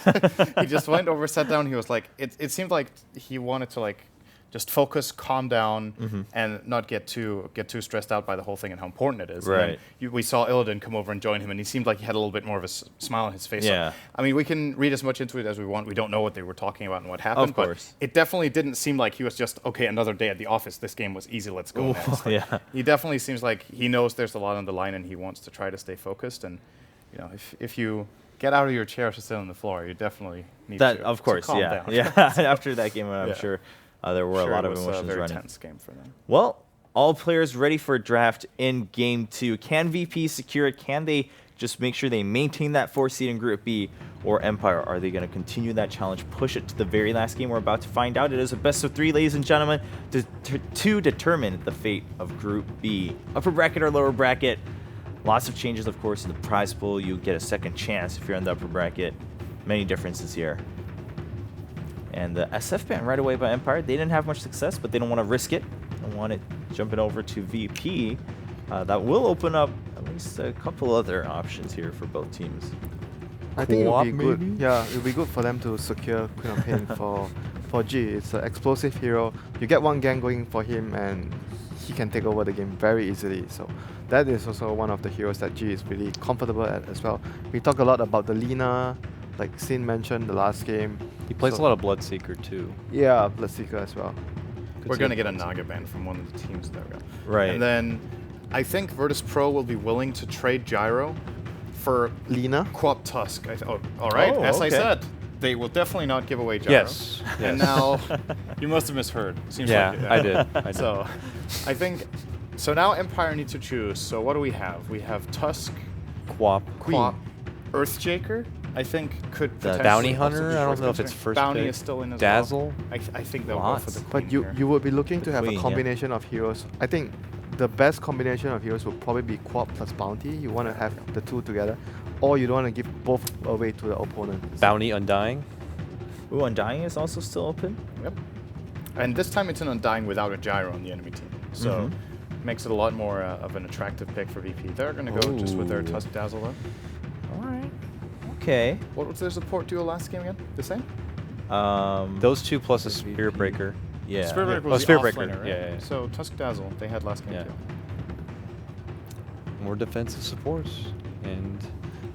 He just went over, sat down. He was like, it seemed like he wanted to like just focus, calm down, and not get too stressed out by the whole thing and how important it is. Right. We saw Illidan come over and join him, and he seemed like he had a little bit more of a smile on his face. Yeah. So, I mean, we can read as much into it as we want. We don't know what they were talking about and what happened. Of course. But it definitely didn't seem like he was just, okay, another day at the office. This game was easy. Let's go next. Yeah. He definitely seems like he knows there's a lot on the line, and he wants to try to stay focused. And you know, if you get out of your chair to sit on the floor, you definitely need to. Of course, calm yeah, down. yeah. After that game, I'm sure. There were a lot of emotions a very running. tense game for them. Well, all players ready for a draft in game 2. Can VP secure it? Can they just make sure they maintain that 4th seed in Group B? Or Empire, are they going to continue that challenge, push it to the very last game? We're about to find out. It is a best of 3, ladies and gentlemen, to determine the fate of Group B. Upper bracket or lower bracket. Lots of changes, of course, in the prize pool. You get a second chance if you're in the upper bracket. many differences here. And the SF ban right away by Empire. They didn't have much success, but they don't want to risk it. They want it jumping over to VP. That will open up at least a couple other options here for both teams. I think it would be good. Yeah, it would be good for them to secure Queen of Pain for G. It's an explosive hero. You get one gang going for him, and he can take over the game very easily. So that is also one of the heroes that G is really comfortable at as well. We talk a lot about the Lina, like Sin mentioned the last game. He plays a lot of Bloodseeker too. Yeah, Bloodseeker as well. We're going to get a Naga ban from one of the teams there. Right. And then I think Virtus Pro will be willing to trade Gyro for Lina? Quap Tusk. All right, as I said, they will definitely not give away Gyro. Yes. And now... You must have misheard. Seems yeah, like it. I did. So I think... So now Empire needs to choose. So what do we have? We have Tusk, Quap, Earthshaker, I think could the potentially Bounty also Hunter. be I don't worth know if it's considering. first Bounty pick. is still in as Dazzle. well. I think they'll go for the Queen But you here. would be looking to have Queen, a combination of heroes. I think the best combination of heroes would probably be Quap plus Bounty. You want to have the two together, or you don't want to give both away to the opponent. Bounty Undying. Ooh, Undying is also still open. Yep. And this time it's an Undying without a Gyro on the enemy team. So makes it a lot more of an attractive pick for VP. They're going to go just with their Tusk Dazzle though. All right. Okay. What was their support duo last game again? The same? Those two plus a Spirit Breaker. Yeah. Spirit Breaker Oh, was Spirit the Breaker. offlaner, right? Yeah. So Tusk Dazzle, they had last game Yeah. too. More defensive supports, and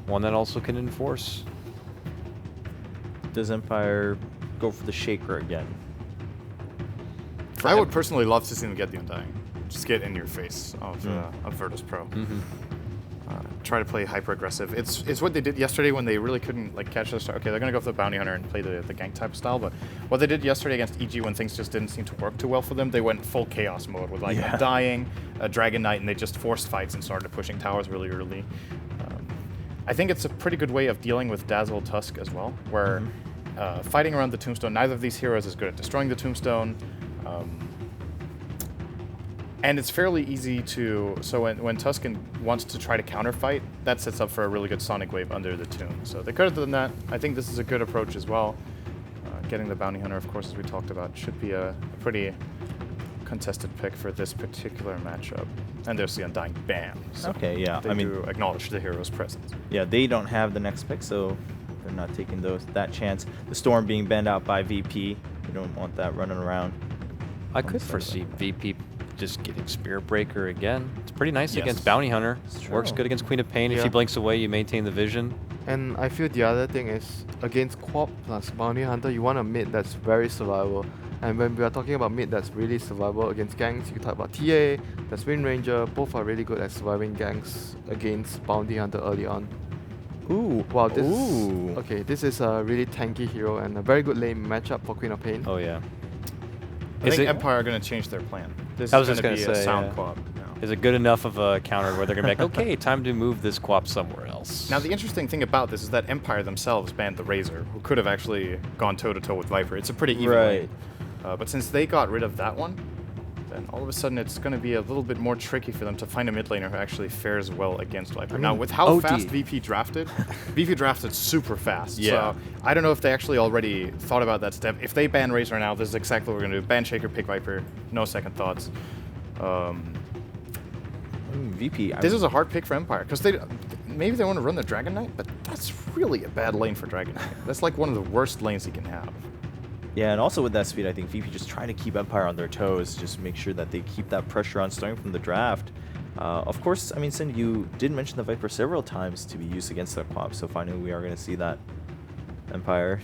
one that also can enforce. Does Empire go for the Shaker again? I would personally love to see them get the Undying. Just get in your face of Virtus Pro. Try to play hyper aggressive. It's what they did yesterday when they really couldn't like catch the start. Okay, they're gonna go for the Bounty Hunter and play the gank type style. But what they did yesterday against EG when things just didn't seem to work too well for them, they went full chaos mode with like Undying, a Dragon Knight, and they just forced fights and started pushing towers really early. I think it's a pretty good way of dealing with Dazzle Tusk as well, where fighting around the Tombstone. Neither of these heroes is good at destroying the Tombstone. And it's fairly easy to... So when Tuscan wants to try to counterfight, that sets up for a really good Sonic Wave under the tomb. So they could have done that. I think this is a good approach as well. Getting the Bounty Hunter, of course, as we talked about, should be a pretty contested pick for this particular matchup. And there's the Undying Bam. So Okay, yeah. They do acknowledge the hero's presence. Yeah, they don't have the next pick, so they're not taking that chance. The Storm being banned out by VP. We don't want that running around. I could foresee VP just getting Spirit Breaker again. It's pretty nice against Bounty Hunter. Works good against Queen of Pain. If she blinks away, you maintain the vision. And I feel the other thing is, against Quap plus Bounty Hunter, you want a mid that's very survivable. And when we are talking about mid that's really survivable against ganks, you talk about TA, that's Wind Ranger, both are really good at surviving ganks against Bounty Hunter early on. Ooh. Wow, this is a really tanky hero and a very good lane matchup for Queen of Pain. Oh yeah. I think Empire are going to change their plan. This I was is just going going to to be a say, sound Quap. Is it good enough of a counter where they're going to be like, okay, time to move this Quap somewhere else? Now, the interesting thing about this is that Empire themselves banned the Razor, who could have actually gone toe-to-toe with Viper. It's a pretty even lane. But since they got rid of that one, then all of a sudden it's going to be a little bit more tricky for them to find a mid laner who actually fares well against Viper. Now, with how fast VP drafted, VP drafted super fast. So I don't know if they actually already thought about that step. If they ban Razor now, this is exactly what we're going to do. Ban Shaker, pick Viper, no second thoughts. VP. This is a hard pick for Empire because maybe they want to run the Dragon Knight, but that's really a bad lane for Dragon Knight. That's like one of the worst lanes he can have. Yeah, and also with that speed, I think VP just trying to keep Empire on their toes, just make sure that they keep that pressure on starting from the draft. Of course, I mean, Sin, you did mention the Viper several times to be used against the Quap, so finally we are going to see that. Empire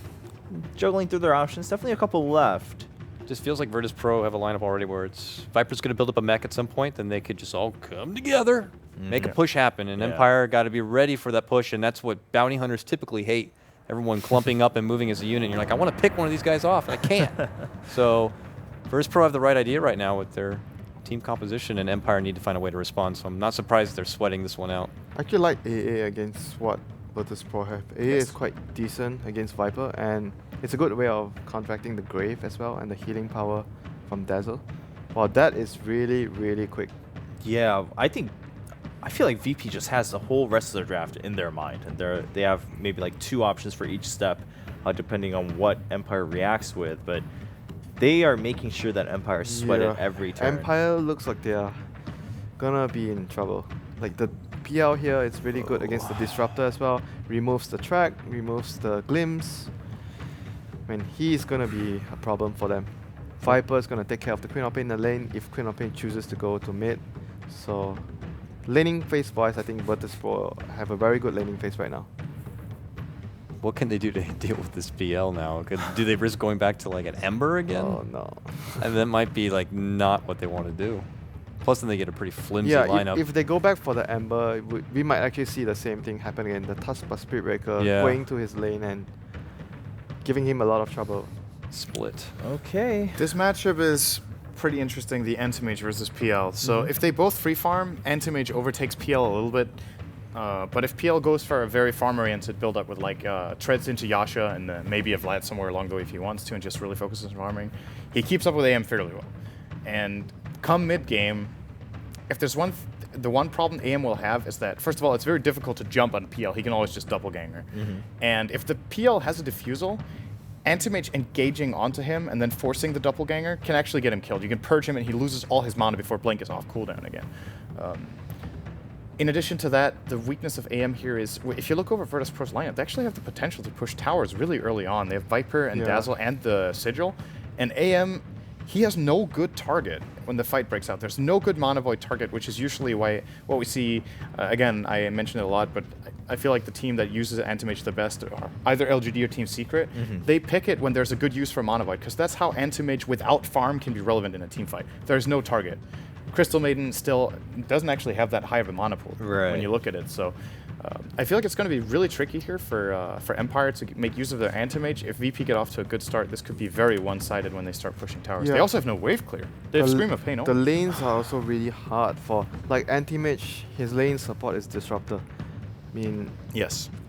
juggling through their options, definitely a couple left. Just feels like Virtus Pro have a lineup already where it's Viper's going to build up a mech at some point, then they could just all come together, make a push happen, and Empire got to be ready for that push, and that's what Bounty Hunters typically hate. Everyone clumping up and moving as a unit. And you're like, I want to pick one of these guys off, and I can't. So Virtus Pro have the right idea right now with their team composition, and Empire need to find a way to respond. So I'm not surprised they're sweating this one out. I actually like AA against what Virtus Pro have. AA is quite decent against Viper, and it's a good way of contracting the Grave as well, and the healing power from Dazzle. Wow, that is really, really quick. Yeah, I think I feel like VP just has the whole rest of their draft in their mind, and they have maybe like 2 options for each step, depending on what Empire reacts with. But they are making sure that Empire sweat it every turn. Empire looks like they are gonna be in trouble. Like the PL here is really good against the Disruptor as well. Removes the track, removes the glimpse. I mean, he's gonna be a problem for them. Viper is gonna take care of the Queen of Pain in the lane if Queen of Pain chooses to go to mid. So laning phase wise, I think Virtus.pro have a very good laning phase right now. What can they do to deal with this PL now? Do they risk going back to like an Ember again? Oh no. And that might be like not what they want to do. Plus then they get a pretty flimsy lineup. If they go back for the Ember, we might actually see the same thing happen again. The Tusk plus Spirit Breaker going to his lane and giving him a lot of trouble. Split. Okay. This matchup is pretty interesting, the Anti-Mage versus PL. So if they both free farm, Anti-Mage overtakes PL a little bit. But if PL goes for a very farm-oriented build-up with like treads into Yasha and maybe a Vlad somewhere along the way if he wants to and just really focuses on farming, he keeps up with AM fairly well. And come mid-game, if there's the one problem AM will have is that, first of all, it's very difficult to jump on PL. He can always just doppelganger. And if the PL has a defusal, Anti-Mage engaging onto him and then forcing the doppelganger can actually get him killed. You can purge him and he loses all his mana before Blink is off cooldown again. In addition to that, the weakness of AM here is, if you look over Virtus.pro's lineup, they actually have the potential to push towers really early on. They have Viper and Dazzle and the Sigil. And AM, he has no good target when the fight breaks out. There's no good Mana Void target, which is usually why what we see, again, I mentioned it a lot, but I feel like the team that uses Anti-Mage the best are either LGD or Team Secret. They pick it when there's a good use for Mana Void, because that's how Anti-Mage without farm can be relevant in a team fight. There's no target. Crystal Maiden still doesn't actually have that high of a mana pool when you look at it. So I feel like it's going to be really tricky here for Empire to make use of their Anti-Mage. If VP get off to a good start, this could be very one-sided when they start pushing towers. They also have no wave clear. They have Scream of Pain. The lanes are also really hard for, like Anti-Mage, his lane support is Disruptor. I mean,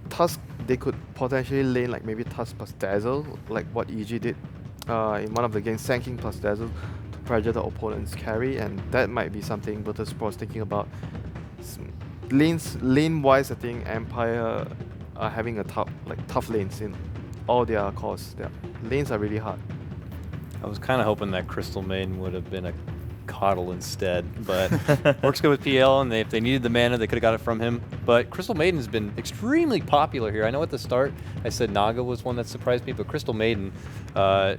Tusk, they could potentially lane like maybe Tusk plus Dazzle, like what EG did in one of the games, Sanking plus Dazzle, pressure the opponent's carry, and that might be something Virtus.pro is thinking about. Lane-wise, I think Empire are having a tough lanes in all their cores. Their lanes are really hard. I was kind of hoping that Crystal Maiden would have been a Coddle instead, but works good with PL, and if they needed the mana, they could have got it from him. But Crystal Maiden has been extremely popular here. I know at the start I said Naga was one that surprised me, but Crystal Maiden,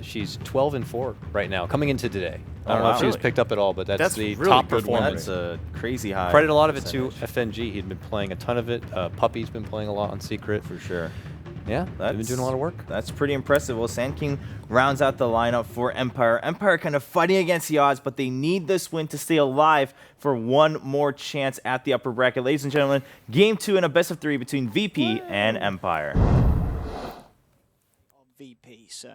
she's 12-4 right now, coming into today. I don't know if she was picked up at all, but that's the really top good performer. That's a crazy high. Credit a lot of it to FNG. He'd been playing a ton of it. Puppy's been playing a lot on Secret. For sure. Yeah, they've been doing a lot of work. That's pretty impressive. Well, Sand King rounds out the lineup for Empire. Empire kind of fighting against the odds, but they need this win to stay alive for one more chance at the upper bracket. Ladies and gentlemen, Game 2 in a best-of-3 between VP and Empire. VP, so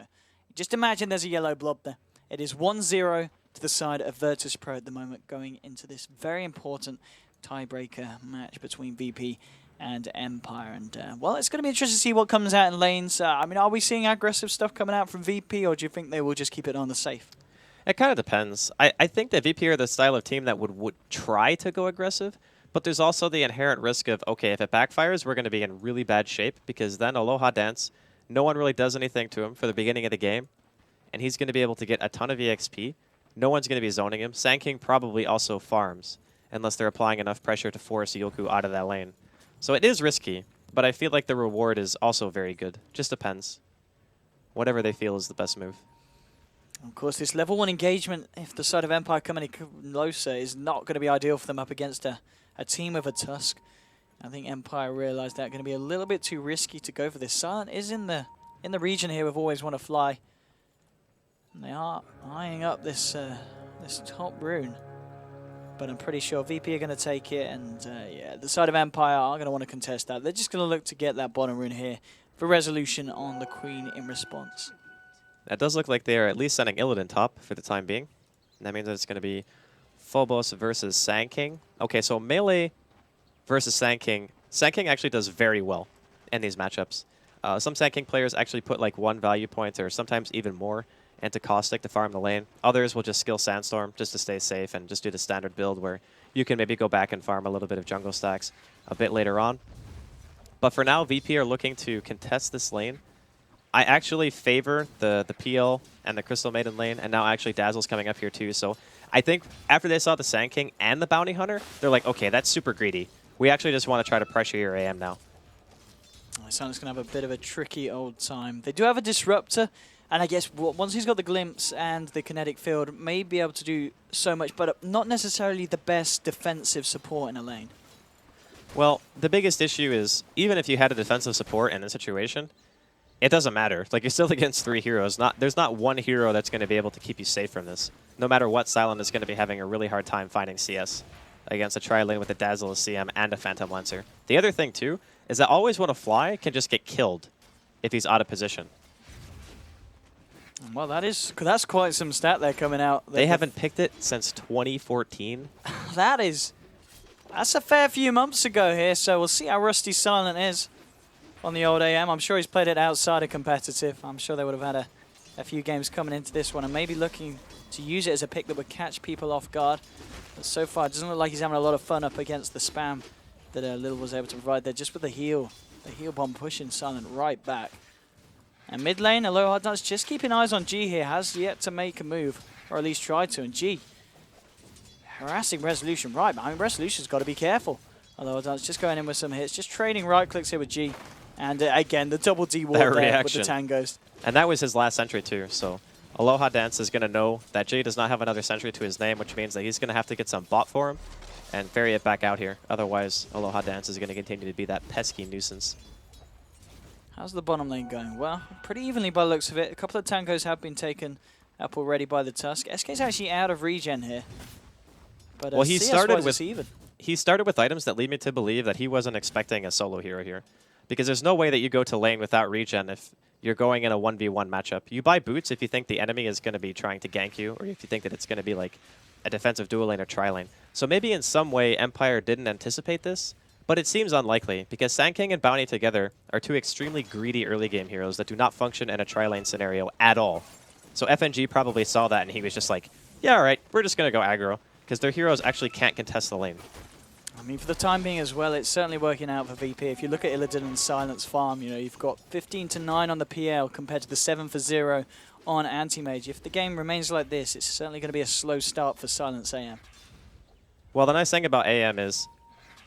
just imagine there's a yellow blob there. It is 1-0 to the side of Virtus.pro at the moment, going into this very important tiebreaker match between VP and Empire. And, well, it's going to be interesting to see what comes out in lanes. I mean, are we seeing aggressive stuff coming out from VP, or do you think they will just keep it on the safe? It kind of depends. I think that VP are the style of team that would try to go aggressive, but there's also the inherent risk of, okay, if it backfires, we're going to be in really bad shape, because then Aloha Dance, no one really does anything to him for the beginning of the game, and he's going to be able to get a ton of EXP. No one's going to be zoning him. Sand King probably also farms, unless they're applying enough pressure to force Yoku out of that lane. So it is risky, but I feel like the reward is also very good. Just depends. Whatever they feel is the best move. Of course, this level 1 engagement, if the side of Empire come any closer, is not going to be ideal for them up against a team of a Tusk. I think Empire realized that going to be a little bit too risky to go for this. Silent is in the region here with Always Want to Fly. And they are eyeing up this this top rune. But I'm pretty sure VP are going to take it, and yeah, the side of Empire are going to want to contest that. They're just going to look to get that bottom rune here for resolution on the Queen in response. That does look like they are at least sending Illidan top for the time being. And that means that it's going to be Phobos versus Sand King. Okay, so melee versus Sand King. Sand King actually does very well in these matchups. Some Sand King players actually put like 1 value point or sometimes even more into Caustic to farm the lane. Others will just skill Sandstorm just to stay safe and just do the standard build where you can maybe go back and farm a little bit of jungle stacks a bit later on. But for now, VP are looking to contest this lane. I actually favor the PL and the Crystal Maiden lane, and now actually Dazzle's coming up here too. So I think after they saw the Sand King and the Bounty Hunter, they're like, okay, that's super greedy. We actually just want to try to pressure your AM now. Silent's going to have a bit of a tricky old time. They do have a Disruptor, and I guess once he's got the Glimpse and the Kinetic Field, may be able to do so much, but not necessarily the best defensive support in a lane. Well, the biggest issue is, even if you had a defensive support in this situation, it doesn't matter. Like, you're still against 3 heroes. There's not one hero that's going to be able to keep you safe from this. No matter what, Silent is going to be having a really hard time finding CS against a tri-lane with a Dazzle, a CM, and a Phantom Lancer. The other thing, too, is that Always Wanna Fly can just get killed if he's out of position. Well, that's quite some stat there coming out. They haven't picked it since 2014. That's a fair few months ago here, so we'll see how rusty Silent is on the old AM. I'm sure he's played it outside of competitive. I'm sure they would have had a few games coming into this one and maybe looking to use it as a pick that would catch people off guard. But so far, it doesn't look like he's having a lot of fun up against the spam that Lil was able to provide there, just with the heal bomb pushing Silent right back. And mid lane, Aloha Dance just keeping eyes on G here, has yet to make a move, or at least try to, and G harassing Resolution right, but I mean, Resolution's got to be careful. Aloha Dance just going in with some hits, just trading right clicks here with G. And again, the double D ward there with the Tangos. And that was his last sentry too, so Aloha Dance is going to know that G does not have another sentry to his name, which means that he's going to have to get some bot for him and ferry it back out here. Otherwise, Aloha Dance is going to continue to be that pesky nuisance. How's the bottom lane going? Well, pretty evenly by the looks of it. A couple of Tangos have been taken up already by the Tusk. SK's actually out of regen here. But well, he started with items that lead me to believe that he wasn't expecting a solo hero here. Because there's no way that you go to lane without regen if you're going in a 1v1 matchup. You buy boots if you think the enemy is going to be trying to gank you, or if you think that it's going to be like a defensive dual lane or tri-lane. So maybe in some way Empire didn't anticipate this, but it seems unlikely because Sand King and Bounty together are two extremely greedy early game heroes that do not function in a tri-lane scenario at all. So FNG probably saw that and he was just like, yeah, all right, we're just going to go aggro, because their heroes actually can't contest the lane. I mean, for the time being as well, it's certainly working out for VP. If you look at Illidan and Silence farm, you know, you've got 15-9 on the PL compared to the 7-0 on Anti-Mage. If the game remains like this, it's certainly going to be a slow start for Silence AM. Well, the nice thing about AM is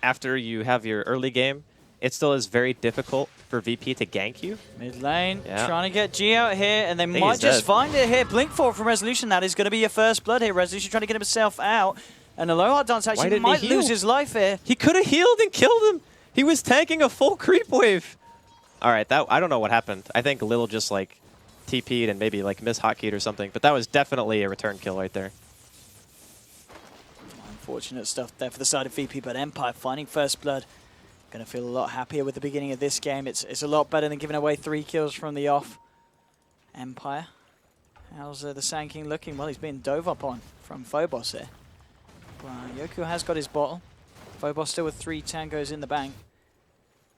after you have your early game, it still is very difficult for VP to gank you. Mid lane, trying to get G out here, and they might just find it here. Blink for from Resolution. That is going to be your first blood here. Resolution trying to get himself out. And Aloha Dance actually might lose his life here. He could have healed and killed him. He was tanking a full creep wave. All right, I don't know what happened. I think Lil just like TP'd and maybe like mishotKeyed or something, but that was definitely a return kill right there. Unfortunate stuff there for the side of VP, but Empire finding first blood. Going to feel a lot happier with the beginning of this game. It's a lot better than giving away 3 kills from the off. Empire. How's the Sand King looking? Well, he's being dove up on from Phobos here. Yoku has got his bottle. Phobos still with 3 Tangos in the bank.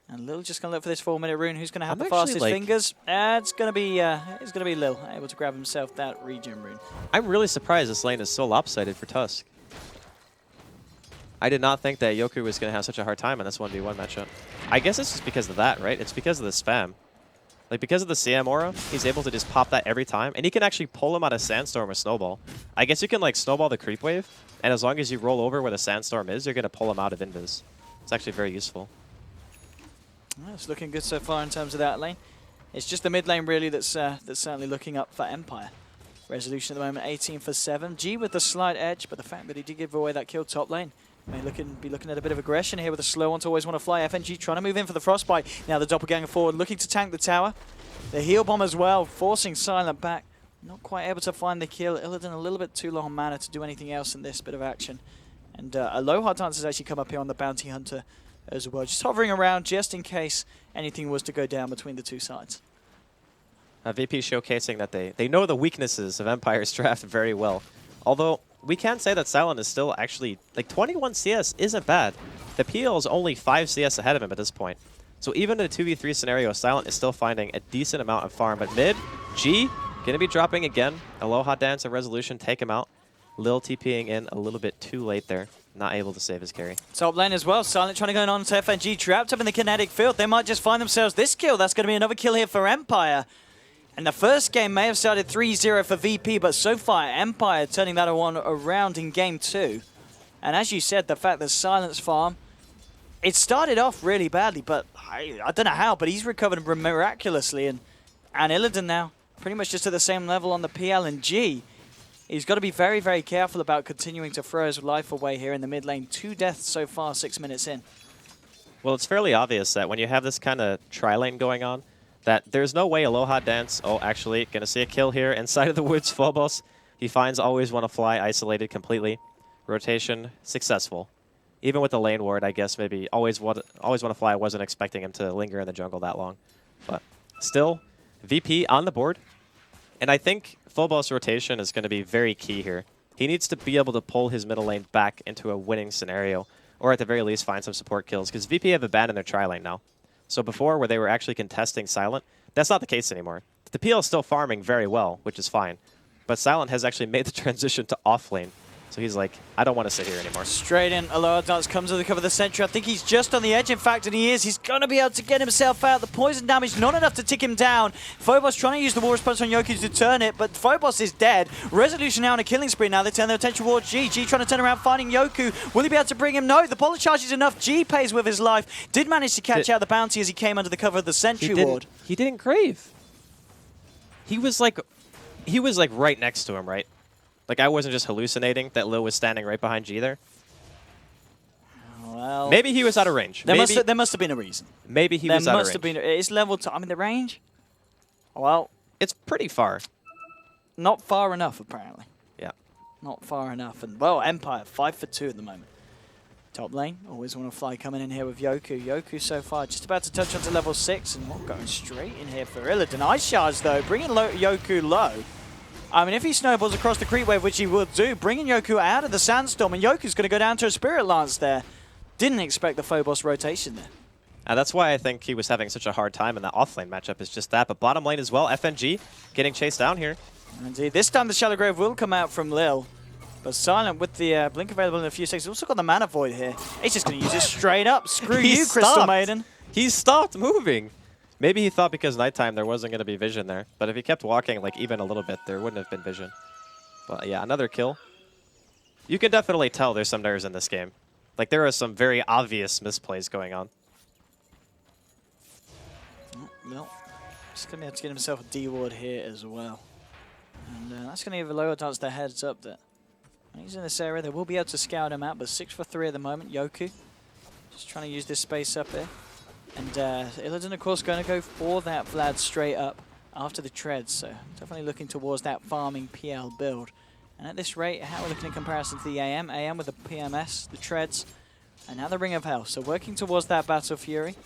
And Lil just going to look for this 4-minute rune. Who's going to have the fastest fingers? It's going to be Lil, able to grab himself that regen rune. I'm really surprised this lane is so lopsided for Tusk. I did not think that Yoku was going to have such a hard time in this 1v1 matchup. I guess it's just because of that, right? It's because of the spam. Like, because of the CM aura, he's able to just pop that every time, and he can actually pull him out of Sandstorm or Snowball. I guess you can, like, Snowball the creep wave, and as long as you roll over where the Sandstorm is, you're going to pull him out of Invis. It's actually very useful. Well, it's looking good so far in terms of that lane. It's just the mid lane, really, that's certainly looking up for Empire. Resolution at the moment, 18 for 7. G with the slight edge, but the fact that he did give away that kill top lane, may be looking at a bit of aggression here with a slow one to Always Wanna Fly. FNG trying to move in for the Frostbite. Now the Doppelganger forward, looking to tank the tower. The heal bomb as well, forcing Silent back. Not quite able to find the kill. Illidan a little bit too low on mana to do anything else in this bit of action. And Aloha Dance has actually come up here on the Bounty Hunter as well. Just hovering around just in case anything was to go down between the two sides. VP showcasing that they know the weaknesses of Empire's draft very well. Although, we can say that Silent is still actually, like 21 CS isn't bad. The PL is only 5 CS ahead of him at this point. So even in a 2v3 scenario, Silent is still finding a decent amount of farm. But mid, G Going to be dropping again. Aloha Dance and Resolution take him out. Lil TPing in a little bit too late there. Not able to save his carry. Top lane as well. Silent trying to go on to FNG. Trapped up in the kinetic field. They might just find themselves this kill. That's going to be another kill here for Empire. And the first game may have started 3-0 for VP, but so far Empire turning that one around in game 2. And as you said, the fact that Silent's farm, it started off really badly, but I don't know how, but he's recovered miraculously. And Illidan now pretty much just at the same level on the PL and G. He's got to be very, very careful about continuing to throw his life away here in the mid lane. 2 deaths so far, 6 minutes in. Well, it's fairly obvious that when you have this kind of tri-lane going on, that there's no way Aloha Dance... Oh, actually, going to see a kill here inside of the woods. Phobos, he finds Always Want to Fly isolated completely. Rotation successful. Even with the lane ward, I guess maybe Always Want to Fly, I wasn't expecting him to linger in the jungle that long. But still, VP on the board. And I think Phobos rotation is going to be very key here. He needs to be able to pull his middle lane back into a winning scenario, or at the very least find some support kills, because VP have abandoned their tri-lane now. So before, where they were actually contesting Silent, that's not the case anymore. The PL is still farming very well, which is fine, but Silent has actually made the transition to offlane. So he's like, I don't want to sit here anymore. Straight in, Aloha Dance comes to the cover of the sentry. I think he's just on the edge, in fact, and he is. He's going to be able to get himself out. The poison damage, not enough to tick him down. Phobos trying to use the wall response on Yoku to turn it, but Phobos is dead. Resolution now on a killing spree. Now they turn their attention towards G. G trying to turn around, finding Yoku. Will he be able to bring him? No, the polar charge is enough. G pays with his life. Did manage to catch out the bounty as he came under the cover of the sentry ward. He didn't crave. He was like right next to him, right? Like, I wasn't just hallucinating that Lil was standing right behind G there. Well, maybe he was out of range. There must have been a reason. Maybe he was out of range. There must have been. It's level 2. I mean, the range? Well, it's pretty far. Not far enough, apparently. Yeah. Not far enough. And, well, Empire, 5 for 2 at the moment. Top lane, Always Want to Fly coming in here with Yoku. Yoku so far just about to touch onto level 6, and we're going straight in here for Illidan. Ice Charge, though, bringing Yoku low. I mean, if he snowballs across the creep wave, which he will do, bringing Yoku out of the sandstorm, and Yoku's going to go down to a Spirit Lance there. Didn't expect the Phobos rotation there. And that's why I think he was having such a hard time in that offlane matchup, is just that. But bottom lane as well, FNG getting chased down here. Indeed, this time the Shallow Grave will come out from Lil. But Silent with the blink available in a few seconds. Also got the Mana Void here. He's just going to use it straight up. Screw you, Crystal Maiden. He stopped moving. Maybe he thought because nighttime there wasn't going to be vision there. But if he kept walking like even a little bit, there wouldn't have been vision. But yeah, another kill. You can definitely tell there's some nerves in this game. Like, there are some very obvious misplays going on. Well, just going to have to get himself a D-ward here as well. And that's going to give Aloha Dance their heads up that when he's in this area, they will be able to scout him out. But 6 for 3 at the moment. Yoku just trying to use this space up here. And Illidan, of course, going to go for that Vlad straight up after the treads. So definitely looking towards that farming PL build. And at this rate, how we're looking in comparison to the AM. AM with the PMS, the treads, and now the Ring of Hell. So working towards that Battle Fury.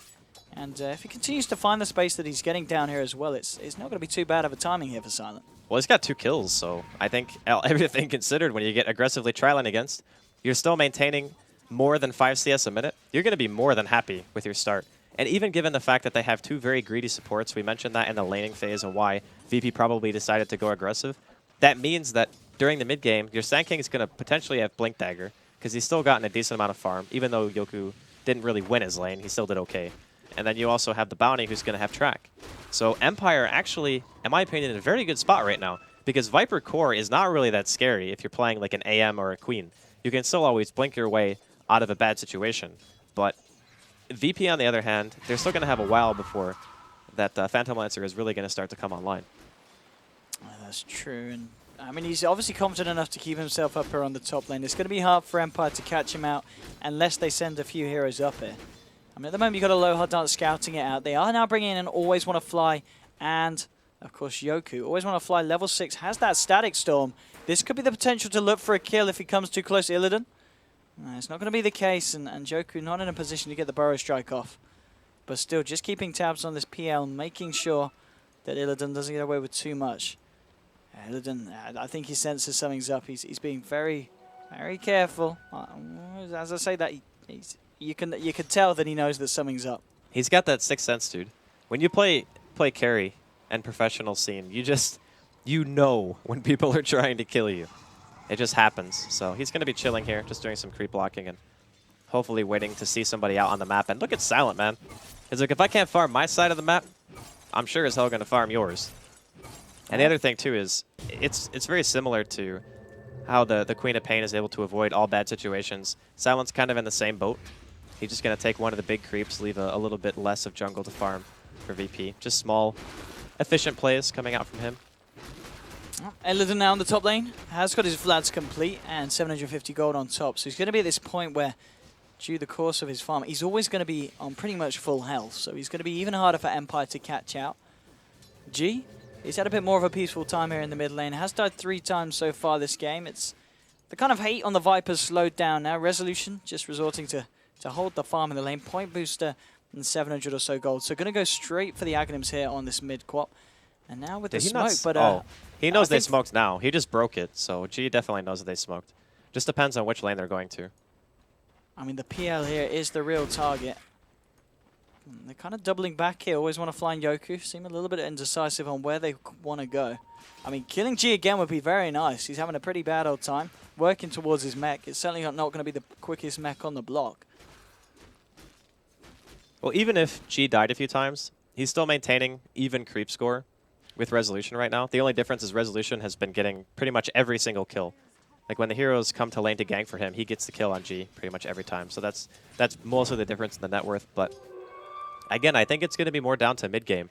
And if he continues to find the space that he's getting down here as well, it's not going to be too bad of a timing here for Silent. Well, he's got 2 kills, so I think everything considered, when you get aggressively tri-lane against, you're still maintaining more than 5 CS a minute. You're going to be more than happy with your start. And even given the fact that they have 2 very greedy supports, we mentioned that in the laning phase and why VP probably decided to go aggressive, that means that during the mid game, your Sand King is going to potentially have Blink Dagger, because he's still gotten a decent amount of farm. Even though Yoku didn't really win his lane, he still did okay. And then you also have the Bounty, who's going to have Track. So Empire actually, in my opinion, in a very good spot right now, because Viper Core is not really that scary if you're playing like an AM or a Queen. You can still always blink your way out of a bad situation. But VP, on the other hand, they're still going to have a while before that Phantom Lancer is really going to start to come online. That's true. And I mean, he's obviously confident enough to keep himself up here on the top lane. It's going to be hard for Empire to catch him out unless they send a few heroes up here. I mean, at the moment, you've got Aloha Dance scouting it out. They are now bringing in Always Want to Fly and, of course, Yoku. Always Want to Fly, level 6, has that Static Storm. This could be the potential to look for a kill if he comes too close to Illidan. It's not going to be the case, and Yoku not in a position to get the Burrow Strike off. But still, just keeping tabs on this PL, making sure that Illidan doesn't get away with too much. Illidan, I think he senses something's up. He's being very, very careful. As I say that, you can tell that he knows that something's up. He's got that 6th sense, dude. When you play carry and professional scene, You know when people are trying to kill you. It just happens. So he's going to be chilling here, just doing some creep blocking and hopefully waiting to see somebody out on the map. And look at Silent, man. He's like, if I can't farm my side of the map, I'm sure as hell going to farm yours. And the other thing, too, is it's very similar to how the Queen of Pain is able to avoid all bad situations. Silent's kind of in the same boat. He's just going to take one of the big creeps, leave a little bit less of jungle to farm for VP. Just small, efficient plays coming out from him. Eliden now in the top lane has got his Vlads complete and 750 gold on top. So he's going to be at this point where, due the course of his farm, he's always going to be on pretty much full health. So he's going to be even harder for Empire to catch out. G, he's had a bit more of a peaceful time here in the mid lane. Has died 3 times so far this game. It's the kind of hate on the Vipers slowed down now. Resolution just resorting to hold the farm in the lane. Point booster and 700 or so gold. So going to go straight for the Aghanims here on this mid quap. And now with the smoke, but he knows they smoked now. He just broke it, so G definitely knows that they smoked. Just depends on which lane they're going to. I mean, the PL here is the real target. They're kind of doubling back here. Always want to fly in Yoku. Seem a little bit indecisive on where they want to go. I mean, killing G again would be very nice. He's having a pretty bad old time. Working towards his mech. It's certainly not going to be the quickest mech on the block. Well, even if G died a few times, he's still maintaining even creep score with Resolution right now. The only difference is Resolution has been getting pretty much every single kill. Like when the heroes come to lane to gank for him, he gets the kill on G pretty much every time. So that's mostly the difference in the net worth. But again, I think it's going to be more down to mid game,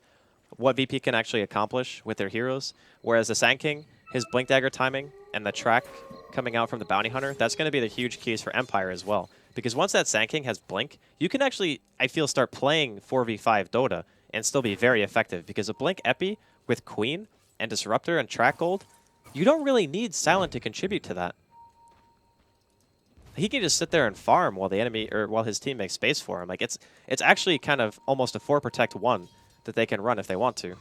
what VP can actually accomplish with their heroes. Whereas the Sand King, his Blink Dagger timing and the track coming out from the Bounty Hunter, that's going to be the huge keys for Empire as well. Because once that Sand King has Blink, you can actually, I feel, start playing 4v5 Dota and still be very effective. Because a Blink Epi with Queen and Disruptor and Track Gold, you don't really need Silent to contribute to that. He can just sit there and farm while the enemy or while his team makes space for him. Like it's actually kind of almost a 4-protect-1 that they can run if they want to.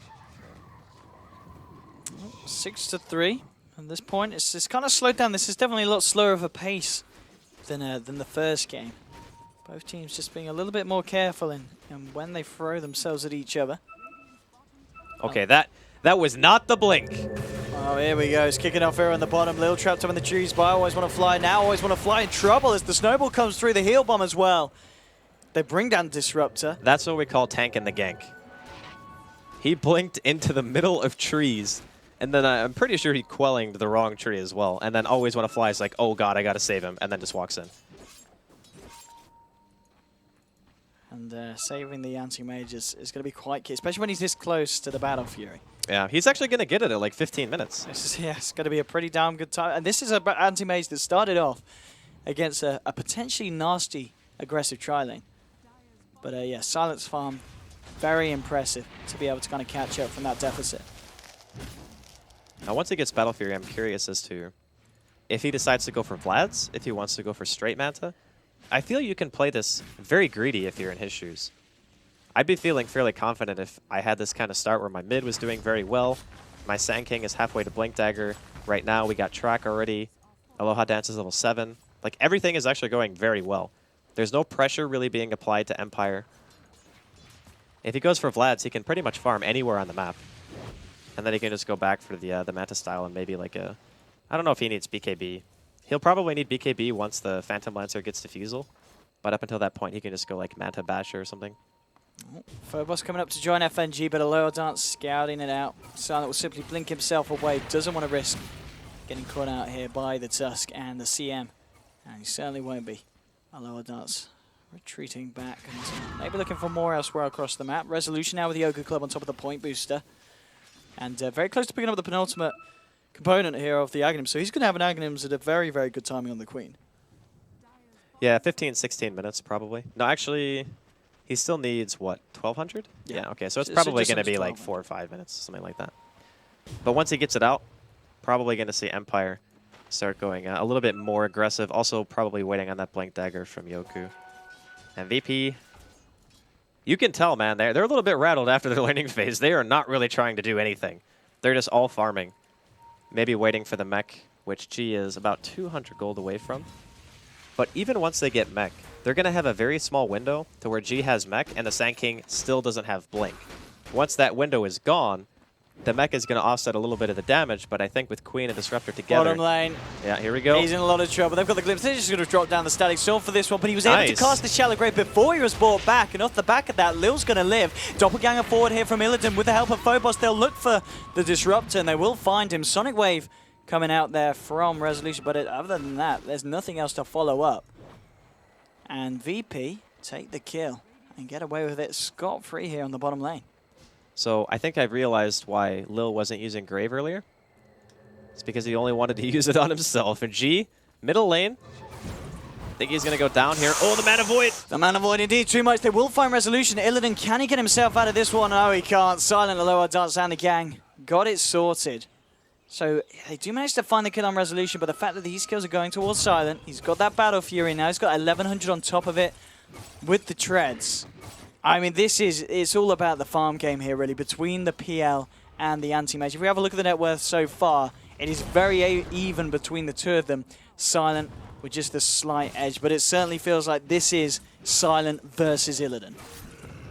6-3. At this point, it's kind of slowed down. This is definitely a lot slower of a pace than the first game. Both teams just being a little bit more careful in when they throw themselves at each other. Okay, that was not the blink. Oh, here we go. It's kicking off here on the bottom. Little trapped up in the trees by Always Want to Fly. Now Always Want to Fly in trouble as the snowball comes through the heal bomb as well. They bring down Disruptor. That's what we call tank in the gank. He blinked into the middle of trees, and then I'm pretty sure he quelling the wrong tree as well. And then Always Want to Fly is like, oh god, I got to save him, and then just walks in. And saving the anti-mage is going to be quite key, especially when he's this close to the Battle Fury. Yeah, he's actually going to get it at like 15 minutes. It's going to be a pretty damn good time. And this is an anti-mage that started off against a potentially nasty, aggressive tri-lane. But yeah, Silence Farm, very impressive to be able to kind of catch up from that deficit. Now, once he gets Battle Fury, I'm curious as to if he decides to go for Vlad's, if he wants to go for straight Manta. I feel you can play this very greedy if you're in his shoes. I'd be feeling fairly confident if I had this kind of start where my mid was doing very well. My Sand King is halfway to Blink Dagger. Right now, we got Track already. Aloha Dance is level 7. Like, everything is actually going very well. There's no pressure really being applied to Empire. If he goes for Vlad's, he can pretty much farm anywhere on the map. And then he can just go back for the Manta style and maybe like a... I don't know if he needs BKB. He'll probably need BKB once the Phantom Lancer gets Diffusal. But up until that point, he can just go like Manta Basher or something. Phobos coming up to join FNG, but Aloha Dance scouting it out. Silent will simply blink himself away. Doesn't want to risk getting caught out here by the Tusk and the CM. And he certainly won't be. Aloha Dance retreating back. And maybe looking for more elsewhere across the map. Resolution now with the Yoga Club on top of the point booster. And very close to picking up the penultimate component here of the Aghanim. So he's going to have an Aghanims at a very, very good timing on the Queen. Yeah, 15, 16 minutes probably. No, actually, he still needs, what, 1,200? Yeah, okay, so it's probably going to be like 4 or 5 minutes, something like that. But once he gets it out, probably going to see Empire start going a little bit more aggressive. Also probably waiting on that Blink Dagger from Yoku. And VP, you can tell, man, they're a little bit rattled after their laning phase. They are not really trying to do anything. They're just all farming. Maybe waiting for the mech, which G is about 200 gold away from. But even once they get mech, they're going to have a very small window to where G has mech and the Sand King still doesn't have blink. Once that window is gone, The mech is going to offset a little bit of the damage, but I think with Queen and Disruptor together... Bottom lane. Yeah, here we go. He's in a lot of trouble. They've got the glimpse. They're just going to drop down the Static Storm for this one, but he was able to cast the Shallow Grave before he was brought back, and off the back of that, Lil's going to live. Doppelganger forward here from Illidan. With the help of Phobos, they'll look for the Disruptor, and they will find him. Sonic Wave coming out there from Resolution, but other than that, there's nothing else to follow up. And VP take the kill and get away with it scot-free here on the bottom lane. So I think I've realized why Lil wasn't using Grave earlier. It's because he only wanted to use it on himself. And G, middle lane. I think he's going to go down here. Oh, the Mana Void! The Mana Void indeed, too much. They will find Resolution. Illidan, can he get himself out of this one? No, he can't. Silent, Aloha Dance, and the gang got it sorted. So they do manage to find the kill on Resolution, but the fact that these kills are going towards Silent, he's got that Battle Fury now. He's got 1100 on top of it with the treads. I mean, it's all about the farm game here, really, between the PL and the anti-mage. If we have a look at the net worth so far, it is very even between the two of them. Silent with just a slight edge, but it certainly feels like this is Silent versus Illidan.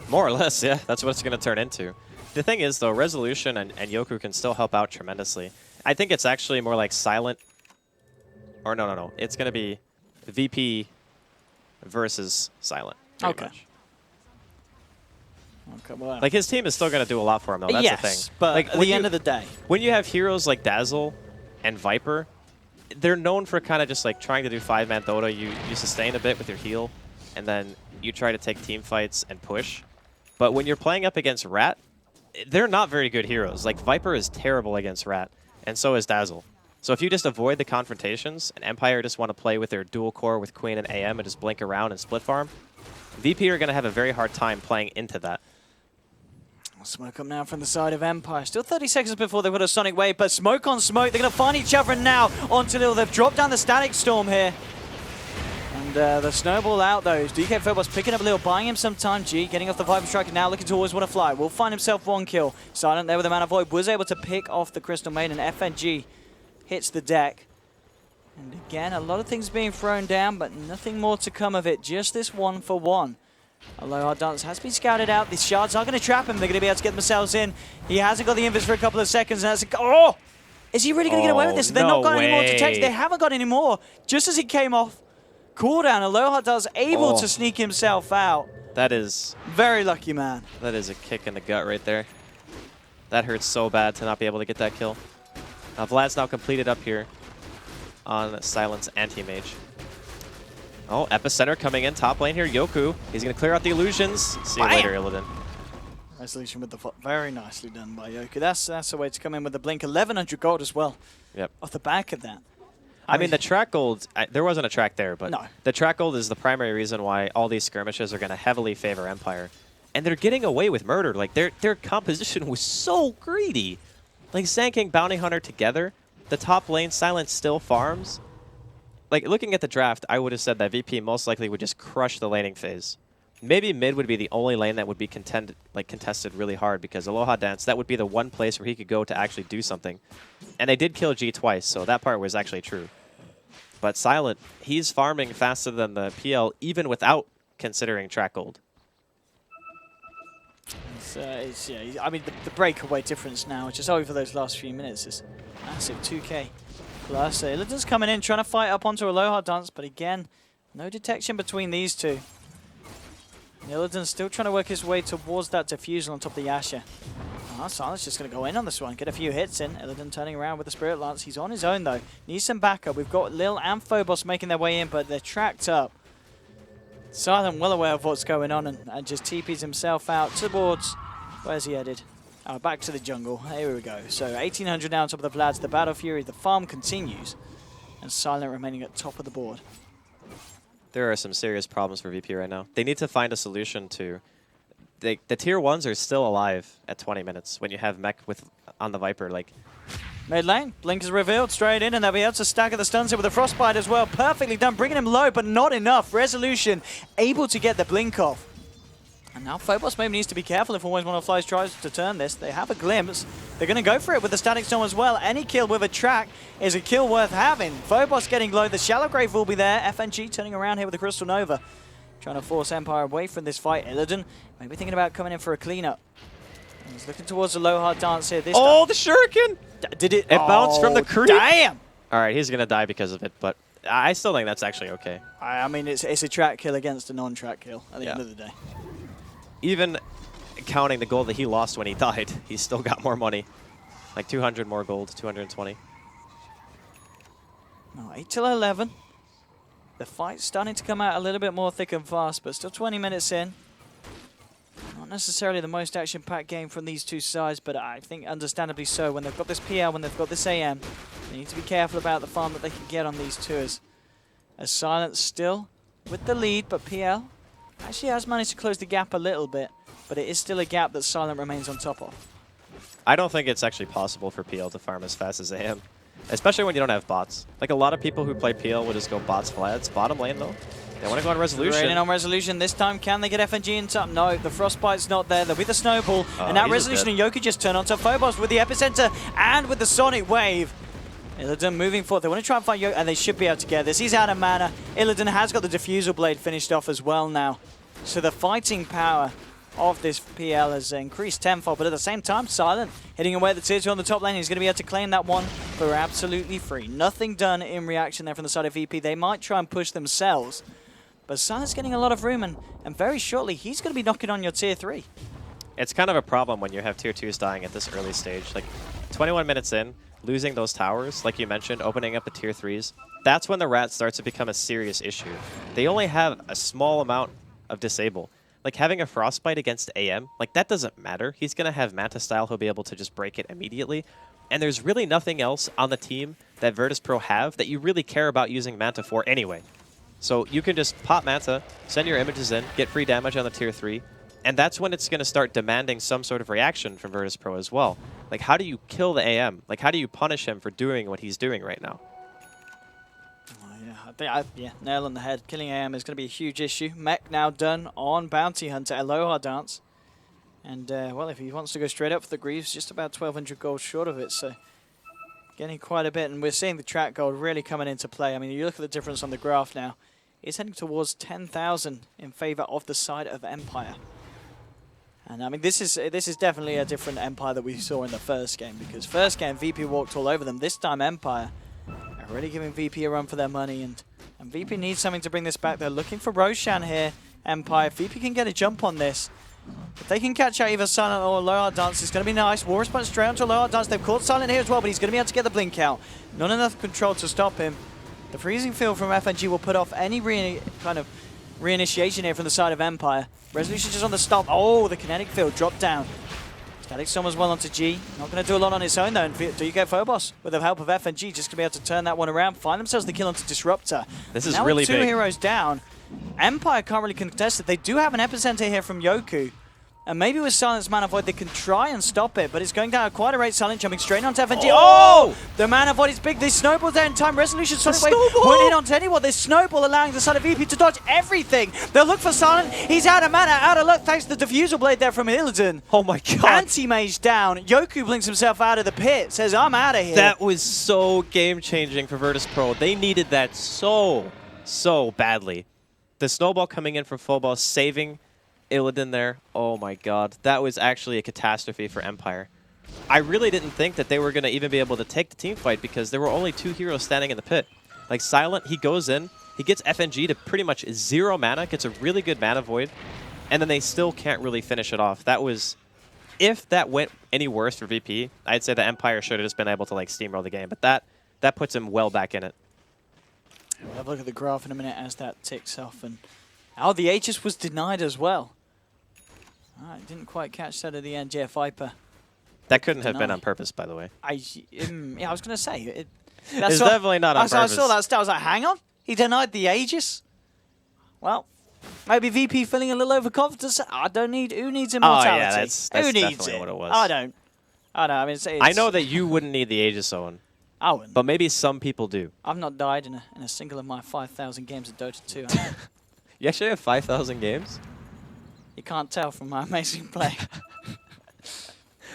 More or less, yeah. That's what it's going to turn into. The thing is, though, Resolution and Yoku can still help out tremendously. I think it's actually more like Silent. Or no. It's going to be VP versus Silent. Okay. Okay, well. Like, his team is still going to do a lot for him, though. That's the thing. But like, at the end of the day, when you have heroes like Dazzle and Viper, they're known for kind of just like trying to do 5-man Dota. You sustain a bit with your heal, and then you try to take team fights and push. But when you're playing up against Rat, they're not very good heroes. Like, Viper is terrible against Rat, and so is Dazzle. So if you just avoid the confrontations, and Empire just want to play with their dual core with Queen and AM and just blink around and split farm, VP are going to have a very hard time playing into that. Smoke up now from the side of Empire. Still 30 seconds before they've got a Sonic Wave, but smoke on smoke. They're going to find each other now onto Lil. They've dropped down the Static Storm here. And the snowball out, though. DK Phobos picking up Lil, buying him some time. G getting off the Viper Striker now, looking to always want to fly. Will find himself one kill. Silent there with the Mana Void. Was able to pick off the Crystal Maiden. FNG hits the deck. And again, a lot of things being thrown down, but nothing more to come of it. Just this 1-for-1. Aloha Dance has been scouted out. These shards are going to trap him. They're going to be able to get themselves in. He hasn't got the invis for a couple of seconds. And that's oh! Is he really going to get away with this? They're not got any more detects. They haven't got any more. Just as he came off cooldown, Aloha Dance able to sneak himself out. That is... very lucky, man. That is a kick in the gut right there. That hurts so bad to not be able to get that kill. Now Vlad's now completed up here on Silence Anti-Mage. Oh, Epicenter coming in, top lane here, Yoku. He's going to clear out the illusions. See you later, Illidan. Resolution with the very nicely done by Yoku. That's the way to come in with the blink. 1100 gold as well. Yep. Off the back of that. I mean, the track gold, there wasn't a track there, but no. The track gold is the primary reason why all these skirmishes are going to heavily favor Empire. And they're getting away with murder. Like, their composition was so greedy. Like, Sand King, Bounty Hunter together, the top lane, Silence still farms. Like, looking at the draft, I would have said that VP most likely would just crush the laning phase. Maybe mid would be the only lane that would be contested really hard, because Aloha Dance, that would be the one place where he could go to actually do something. And they did kill G twice, so that part was actually true. But Silent, he's farming faster than the PL, even without considering track gold. Yeah, I mean, the breakaway difference now, just over those last few minutes, is massive. 2K plus. Illidan's coming in, trying to fight up onto Aloha Dance, but again, no detection between these two. Illidan's still trying to work his way towards that diffusal on top of the Asher. Silence just going to go in on this one, get a few hits in. Illidan turning around with the Spirit Lance. He's on his own, though. Needs some backup. We've got Lil and Phobos making their way in, but they're tracked up. Silent well aware of what's going on and just TPs himself out towards... Where's he headed? Oh, back to the jungle. Here we go. So 1800 now on top of the Vlads. The Battle Fury, the farm continues. And Silent remaining at top of the board. There are some serious problems for VP right now. They need to find a solution to... the tier 1s are still alive at 20 minutes when you have mech on the Viper. Like, mid lane, Blink is revealed straight in, and they'll be able to stagger the stuns here with a Frostbite as well. Perfectly done, bringing him low, but not enough. Resolution able to get the Blink off. And now Phobos maybe needs to be careful if always one of the Flies tries to turn this. They have a glimpse. They're going to go for it with the Static Storm as well. Any kill with a track is a kill worth having. Phobos getting low. The Shallow Grave will be there. FNG turning around here with the Crystal Nova. Trying to force Empire away from this fight. Illidan maybe thinking about coming in for a cleanup. He's looking towards the low hard dance here. This Oh, time. the shuriken! Did it? It bounced from the creep. Damn! All right, he's going to die because of it, but I still think that's actually okay. I mean, it's a track kill against a non-track kill at the end of the day. Even counting the gold that he lost when he died, he still got more money. Like 200 more gold, 220. No, 8 till 11. The fight's starting to come out a little bit more thick and fast, but still 20 minutes in. Not necessarily the most action-packed game from these two sides, but I think understandably so. When they've got this PL, when they've got this AM, they need to be careful about the farm that they can get on these tours. As Silent still with the lead, but PL actually has managed to close the gap a little bit, but it is still a gap that Silent remains on top of. I don't think it's actually possible for PL to farm as fast as AM, especially when you don't have bots. Like a lot of people who play PL would just go bots flats. Bottom lane though, they want to go on resolution. Raining on resolution this time. Can they get FNG in top? No, the frostbite's not there. There'll be the snowball, and now resolution and Yoku just turn onto Phobos with the epicenter and with the sonic wave. Illidan moving forward. They want to try and find Yoku, and they should be able to get this. He's out of mana. Illidan has got the diffusal blade finished off as well now. So the fighting power of this PL has increased tenfold, but at the same time, Silent hitting away at the tier 2 on the top lane. He's going to be able to claim that one for absolutely free. Nothing done in reaction there from the side of VP. They might try and push themselves, but Silent's getting a lot of room, and very shortly, he's going to be knocking on your tier 3. It's kind of a problem when you have tier 2s dying at this early stage. Like 21 minutes in, losing those towers, like you mentioned, opening up the tier 3s, that's when the rat starts to become a serious issue. They only have a small amount of disable. Like having a frostbite against AM, like that doesn't matter. He's going to have Manta style. He'll be able to just break it immediately. And there's really nothing else on the team that Virtus Pro have that you really care about using Manta for anyway. So you can just pop Manta, send your images in, get free damage on the tier 3, and that's when it's going to start demanding some sort of reaction from Virtus Pro as well. Like how do you kill the AM? Like how do you punish him for doing what he's doing right now? Yeah, nail on the head. Killing AM is going to be a huge issue. Mech now done on Bounty Hunter, Aloha Dance. And, well, if he wants to go straight up for the Greaves, just about 1,200 gold short of it, so getting quite a bit. And we're seeing the track gold really coming into play. I mean, you look at the difference on the graph now. It's heading towards 10,000 in favor of the side of Empire. And, I mean, this is definitely a different Empire that we saw in the first game, because first game, VP walked all over them. This time, Empire already giving VP a run for their money, and VP needs something to bring this back. They're looking for Roshan here, Empire. If VP can get a jump on this, if they can catch out either Silent or Low Dance, it's going to be nice. War response straight onto Low Dance. They've caught Silent here as well, but he's going to be able to get the blink out. Not enough control to stop him. The freezing field from FNG will put off any kind of reinitiation here from the side of Empire. Resolution just on the stop. Oh, the kinetic field dropped down. Static Storm as well onto G. Not going to do a lot on its own though. Do you get Phobos with the help of FNG? Just going to be able to turn that one around. Find themselves the kill onto Disruptor. This is now really with two heroes down. Empire can't really contest it. They do have an epicenter here from Yoku. And maybe with Silent's Mana Void, they can try and stop it, but it's going down at quite a rate. Silent jumping straight onto FNG. Oh! The Mana Void is big. This snowball there in time. Resolution Sonic Wave won't hit onto anyone. This snowball allowing the side of VP to dodge everything. They'll look for Silent. He's out of mana, out of luck thanks to the Diffusal Blade there from Illidan. Oh my god. Anti-mage down. Yoku blinks himself out of the pit. Says, I'm out of here. That was so game-changing for Virtus Pro. They needed that so badly. The snowball coming in from Phobos, saving Illidan there. Oh my god. That was actually a catastrophe for Empire. I really didn't think that they were going to even be able to take the team fight because there were only two heroes standing in the pit. Like Silent, he goes in, he gets FNG to pretty much 0 mana, gets a really good mana void, and then they still can't really finish it off. That was... If that went any worse for VP, I'd say the Empire should have just been able to like steamroll the game, but that puts him well back in it. We'll have a look at the graph in a minute as that ticks off. And the Aegis was denied as well. Didn't quite catch that at the end. Yeah, Viper. That couldn't have been on purpose, by the way. Yeah, I was going to say. It's definitely not on purpose. I saw that stat. I was like, hang on. He denied the Aegis? Well, maybe VP feeling a little overconfident. I don't need... Who needs immortality? Oh, yeah, that's who needs definitely it? what it was. I don't. I mean, I know that you wouldn't need the Aegis, Owen. I wouldn't. But maybe some people do. I've not died in a single of my 5,000 games of Dota 2. You actually have 5,000 games? You can't tell from my amazing play.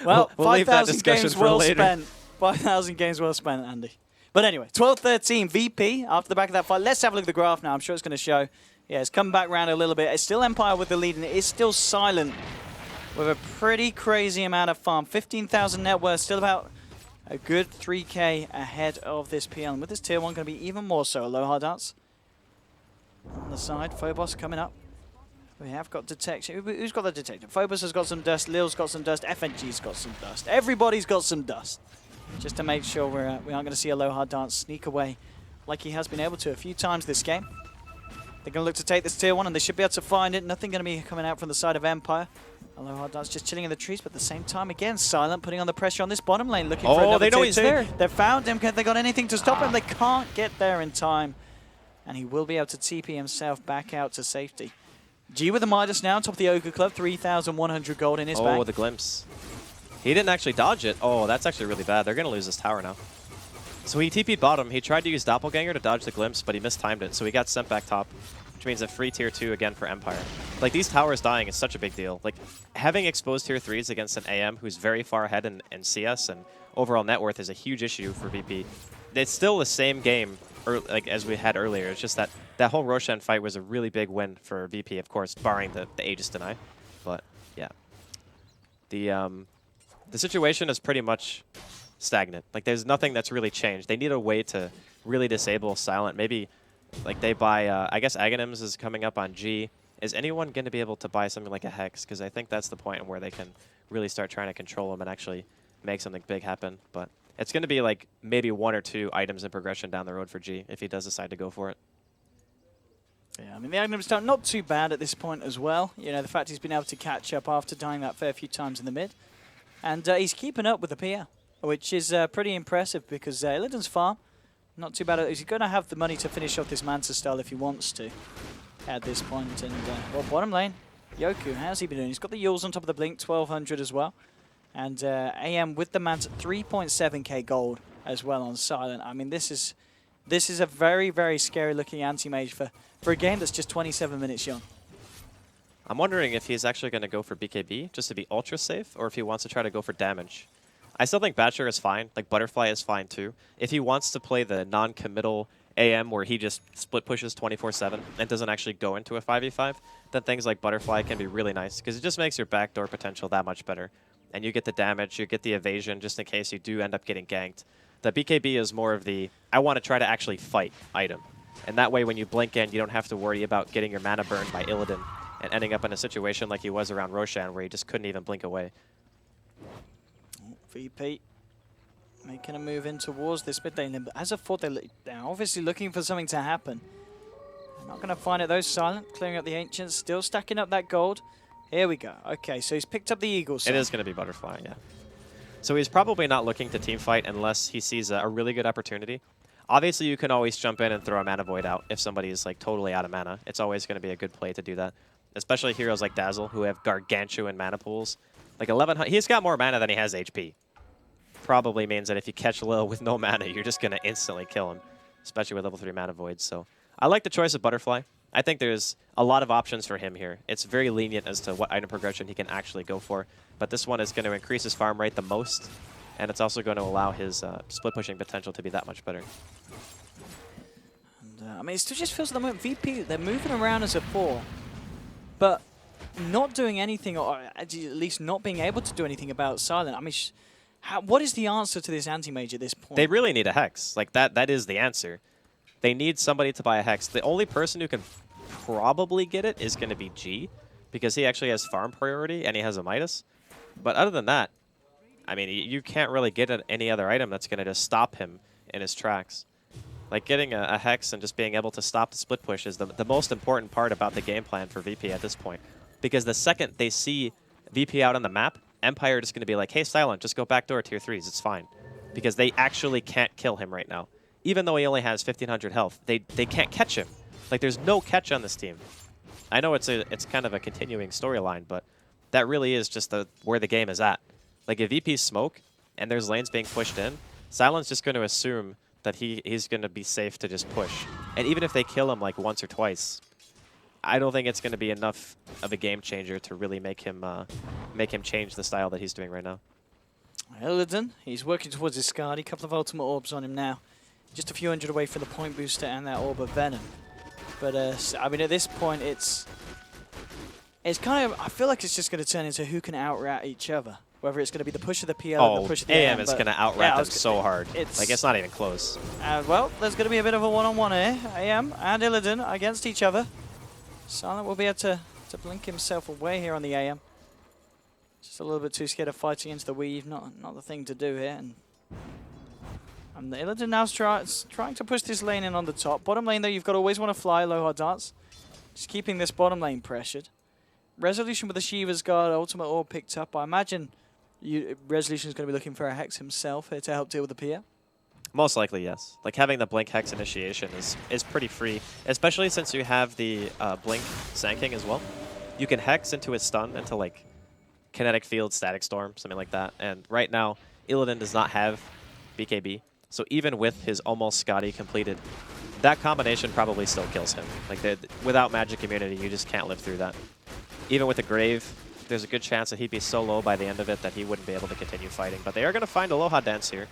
Well, we'll 5,000 games well spent. 5,000 games well spent, Andy. But anyway, 12-13 VP after the back of that fight. Let's have a look at the graph now. I'm sure it's going to show. Yeah, it's come back around a little bit. It's still Empire with the lead, and it is still Silent with a pretty crazy amount of farm. 15,000 net worth, still about a good 3k ahead of this PL. And with this tier 1 going to be even more so. Aloha Dance on the side. Phobos coming up. We have got detection. Who's got the detection? Phobos has got some dust. Lil's got some dust. FNG's got some dust. Everybody's got some dust. Just to make sure we aren't going to see Aloha Dance sneak away like he has been able to a few times this game. They're going to look to take this tier 1, and they should be able to find it. Nothing going to be coming out from the side of Empire. Aloha Dance just chilling in the trees, but at the same time, again, Silent putting on the pressure on this bottom lane, looking for another they know tier he's 2. there. They've found him. Have they got anything to stop him? They can't get there in time. And he will be able to TP himself back out to safety. G with the Midas now, top of the Ogre Club, 3,100 gold in his bank. Oh, the glimpse. He didn't actually dodge it. Oh, that's actually really bad. They're going to lose this tower now. So he TP'd bottom. He tried to use Doppelganger to dodge the glimpse, but he mistimed it, so he got sent back top, which means a free tier 2 again for Empire. Like, these towers dying is such a big deal. Like, having exposed tier 3s against an AM who's very far ahead in CS and overall net worth is a huge issue for VP. It's still the same game like as we had earlier. It's just that that whole Roshan fight was a really big win for VP, of course, barring the Aegis deny. But, yeah. The situation is pretty much stagnant. Like, there's nothing that's really changed. They need a way to really disable Silent. Maybe, like, they buy, I guess Aghanims is coming up on G. Is anyone going to be able to buy something like a Hex? Because I think that's the point where they can really start trying to control him and actually make something big happen. But it's going to be, like, maybe 1 or 2 items in progression down the road for G if he does decide to go for it. Yeah, I mean, the Aghanims down not too bad at this point as well. You know, the fact he's been able to catch up after dying that fair few times in the mid. And he's keeping up with the PL, which is pretty impressive because Illidan's farm, not too bad. He's going to have the money to finish off this Manta style if he wants to at this point. And, well, bottom lane, Yoku, how's he been doing? He's got the Yules on top of the Blink, 1,200 as well. And AM with the Manta, 3.7k gold as well on Silent. I mean, this is a very, very scary looking anti-mage for a game that's just 27 minutes young. I'm wondering if he's actually going to go for BKB just to be ultra safe, or if he wants to try to go for damage. I still think Bachelor is fine. Like, Butterfly is fine too. If he wants to play the non-committal AM where he just split pushes 24/7 and doesn't actually go into a 5v5, then things like Butterfly can be really nice because it just makes your backdoor potential that much better. And you get the damage, you get the evasion just in case you do end up getting ganked. The BKB is more of the, I want to try to actually fight item. And that way when you blink in, you don't have to worry about getting your mana burned by Illidan and ending up in a situation like he was around Roshan where he just couldn't even blink away. VP making a move in towards this mid lane, but as I thought, they're obviously looking for something to happen. They're not going to find it though. Silent, clearing up the Ancients, still stacking up that gold. Here we go. Okay, so he's picked up the Eagle. It is going to be Butterfly, yeah. So he's probably not looking to team fight unless he sees a really good opportunity. Obviously, you can always jump in and throw a Mana Void out if somebody is like totally out of mana. It's always going to be a good play to do that, especially heroes like Dazzle who have gargantuan mana pools. Like 1100, he's got more mana than he has HP. Probably means that if you catch Lil with no mana, you're just going to instantly kill him, especially with level 3 Mana Voids. So I like the choice of Butterfly. I think there's a lot of options for him here. It's very lenient as to what item progression he can actually go for, but this one is going to increase his farm rate the most, and it's also going to allow his split pushing potential to be that much better. And, I mean, it still just feels at the moment VP, they're moving around as a 4, but not doing anything, or at least not being able to do anything about Silent. I mean, what is the answer to this anti-mage at this point? They really need a Hex. Like, that is the answer. They need somebody to buy a Hex. The only person who can probably get it is going to be G, because he actually has farm priority and he has a Midas. But other than that, I mean, you can't really get any other item that's going to just stop him in his tracks. Like, getting a Hex and just being able to stop the split push is the most important part about the game plan for VP at this point. Because the second they see VP out on the map, Empire is just going to be like, hey, Silent, just go backdoor tier 3s. It's fine. Because they actually can't kill him right now. Even though he only has 1,500 health, they can't catch him. Like, there's no catch on this team. I know it's kind of a continuing storyline, but that really is just where the game is at. Like, if VP's smoke and there's lanes being pushed in, Silent's just going to assume that he's going to be safe to just push. And even if they kill him like once or twice, I don't think it's going to be enough of a game changer to really make him change the style that he's doing right now. Illidan, he's working towards his Skadi. A couple of ultimate orbs on him now. Just a few hundred away from the point booster and that orb of Venom. But, I mean, at this point, it's It's kind of, I feel like it's just going to turn into who can out-rat each other. Whether it's going to be the push of the PL or the push of the AM. AM is going to out-rat them so hard. It's not even close. Well, there's going to be a bit of a one-on-one here. AM and Illidan against each other. Silent will be able to blink himself away here on the AM. Just a little bit too scared of fighting into the weave. Not the thing to do here. And the Illidan now trying to push this lane in on the top. Bottom lane, though, you've got to always want to fly low hard dance. Just keeping this bottom lane pressured. Resolution with the Shiva's Guard, ultimate all picked up. I imagine Resolution is going to be looking for a Hex himself here to help deal with the Pia. Most likely, yes. Like having the Blink Hex initiation is pretty free, especially since you have the Blink Sanking as well. You can Hex into his stun into like Kinetic Field, Static Storm, something like that. And right now, Illidan does not have BKB. So even with his almost Scotty completed, that combination probably still kills him. Like without magic immunity, you just can't live through that. Even with the Grave, there's a good chance that he'd be so low by the end of it that he wouldn't be able to continue fighting. But they are going to find Aloha Dance here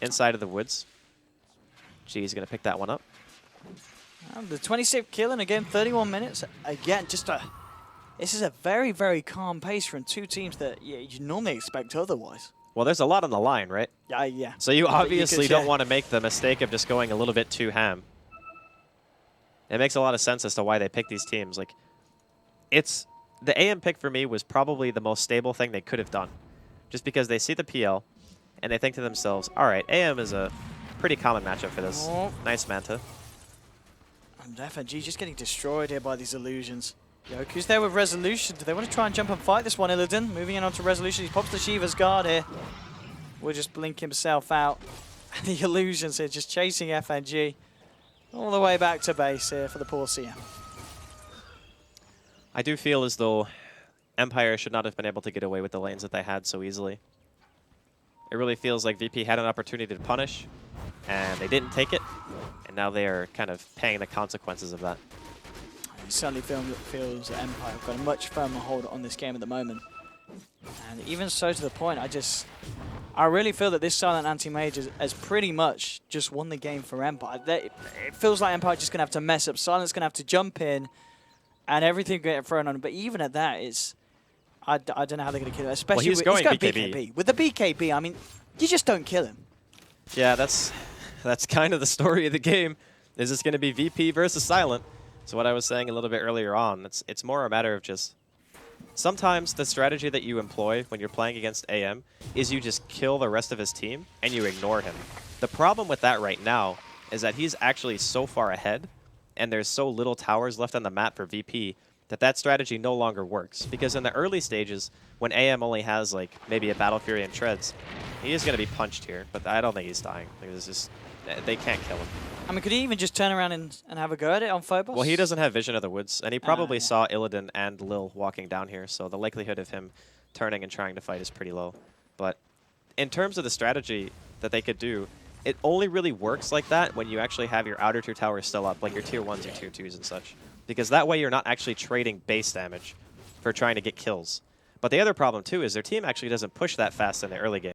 inside of the woods. G's going to pick that one up. And the 26th kill and again 31 minutes. Again, this is a very, very calm pace from two teams that you normally expect otherwise. Well, there's a lot on the line, right? Yeah. So you obviously don't want to make the mistake of just going a little bit too ham. It makes a lot of sense as to why they pick these teams. Like, the AM pick for me was probably the most stable thing they could have done. Just because they see the PL and they think to themselves, all right, AM is a pretty common matchup for this. Oh. Nice Manta. And FNG just getting destroyed here by these illusions. Yoku's there with Resolution. Do they want to try and jump and fight this one, Illidan? Moving in onto Resolution. He pops the Shiva's Guard here. Will just blink himself out. And the illusions here just chasing FNG all the way back to base here for the poor CM. I do feel as though Empire should not have been able to get away with the lanes that they had so easily. It really feels like VP had an opportunity to punish, and they didn't take it, and now they are kind of paying the consequences of that. It certainly feels that Empire have got a much firmer hold on this game at the moment. And even so to the point, I really feel that this Silent Anti-Mage has pretty much just won the game for Empire. It feels like Empire just going to have to mess up. Silent's going to have to jump in, and everything get thrown on him. But even at that, I don't know how they're going to kill him. Especially he's going BKB. With the BKB, I mean, you just don't kill him. Yeah, that's kind of the story of the game. Is it's going to be VP versus Silent. So what I was saying a little bit earlier on, it's more a matter of just sometimes the strategy that you employ when you're playing against AM is you just kill the rest of his team and you ignore him. The problem with that right now is that he's actually so far ahead and there's so little towers left on the map for VP that strategy no longer works. Because in the early stages, when AM only has like maybe a Battle Fury and Treads, he is going to be punched here, but I don't think he's dying. They can't kill him. I mean, could he even just turn around and have a go at it on Phobos? Well, he doesn't have vision of the woods, and he probably saw Illidan and Lil walking down here, so the likelihood of him turning and trying to fight is pretty low. But in terms of the strategy that they could do, it only really works like that when you actually have your outer tier towers still up, like your tier 1s, your tier 2s and such. Because that way you're not actually trading base damage for trying to get kills. But the other problem, too, is their team actually doesn't push that fast in the early game.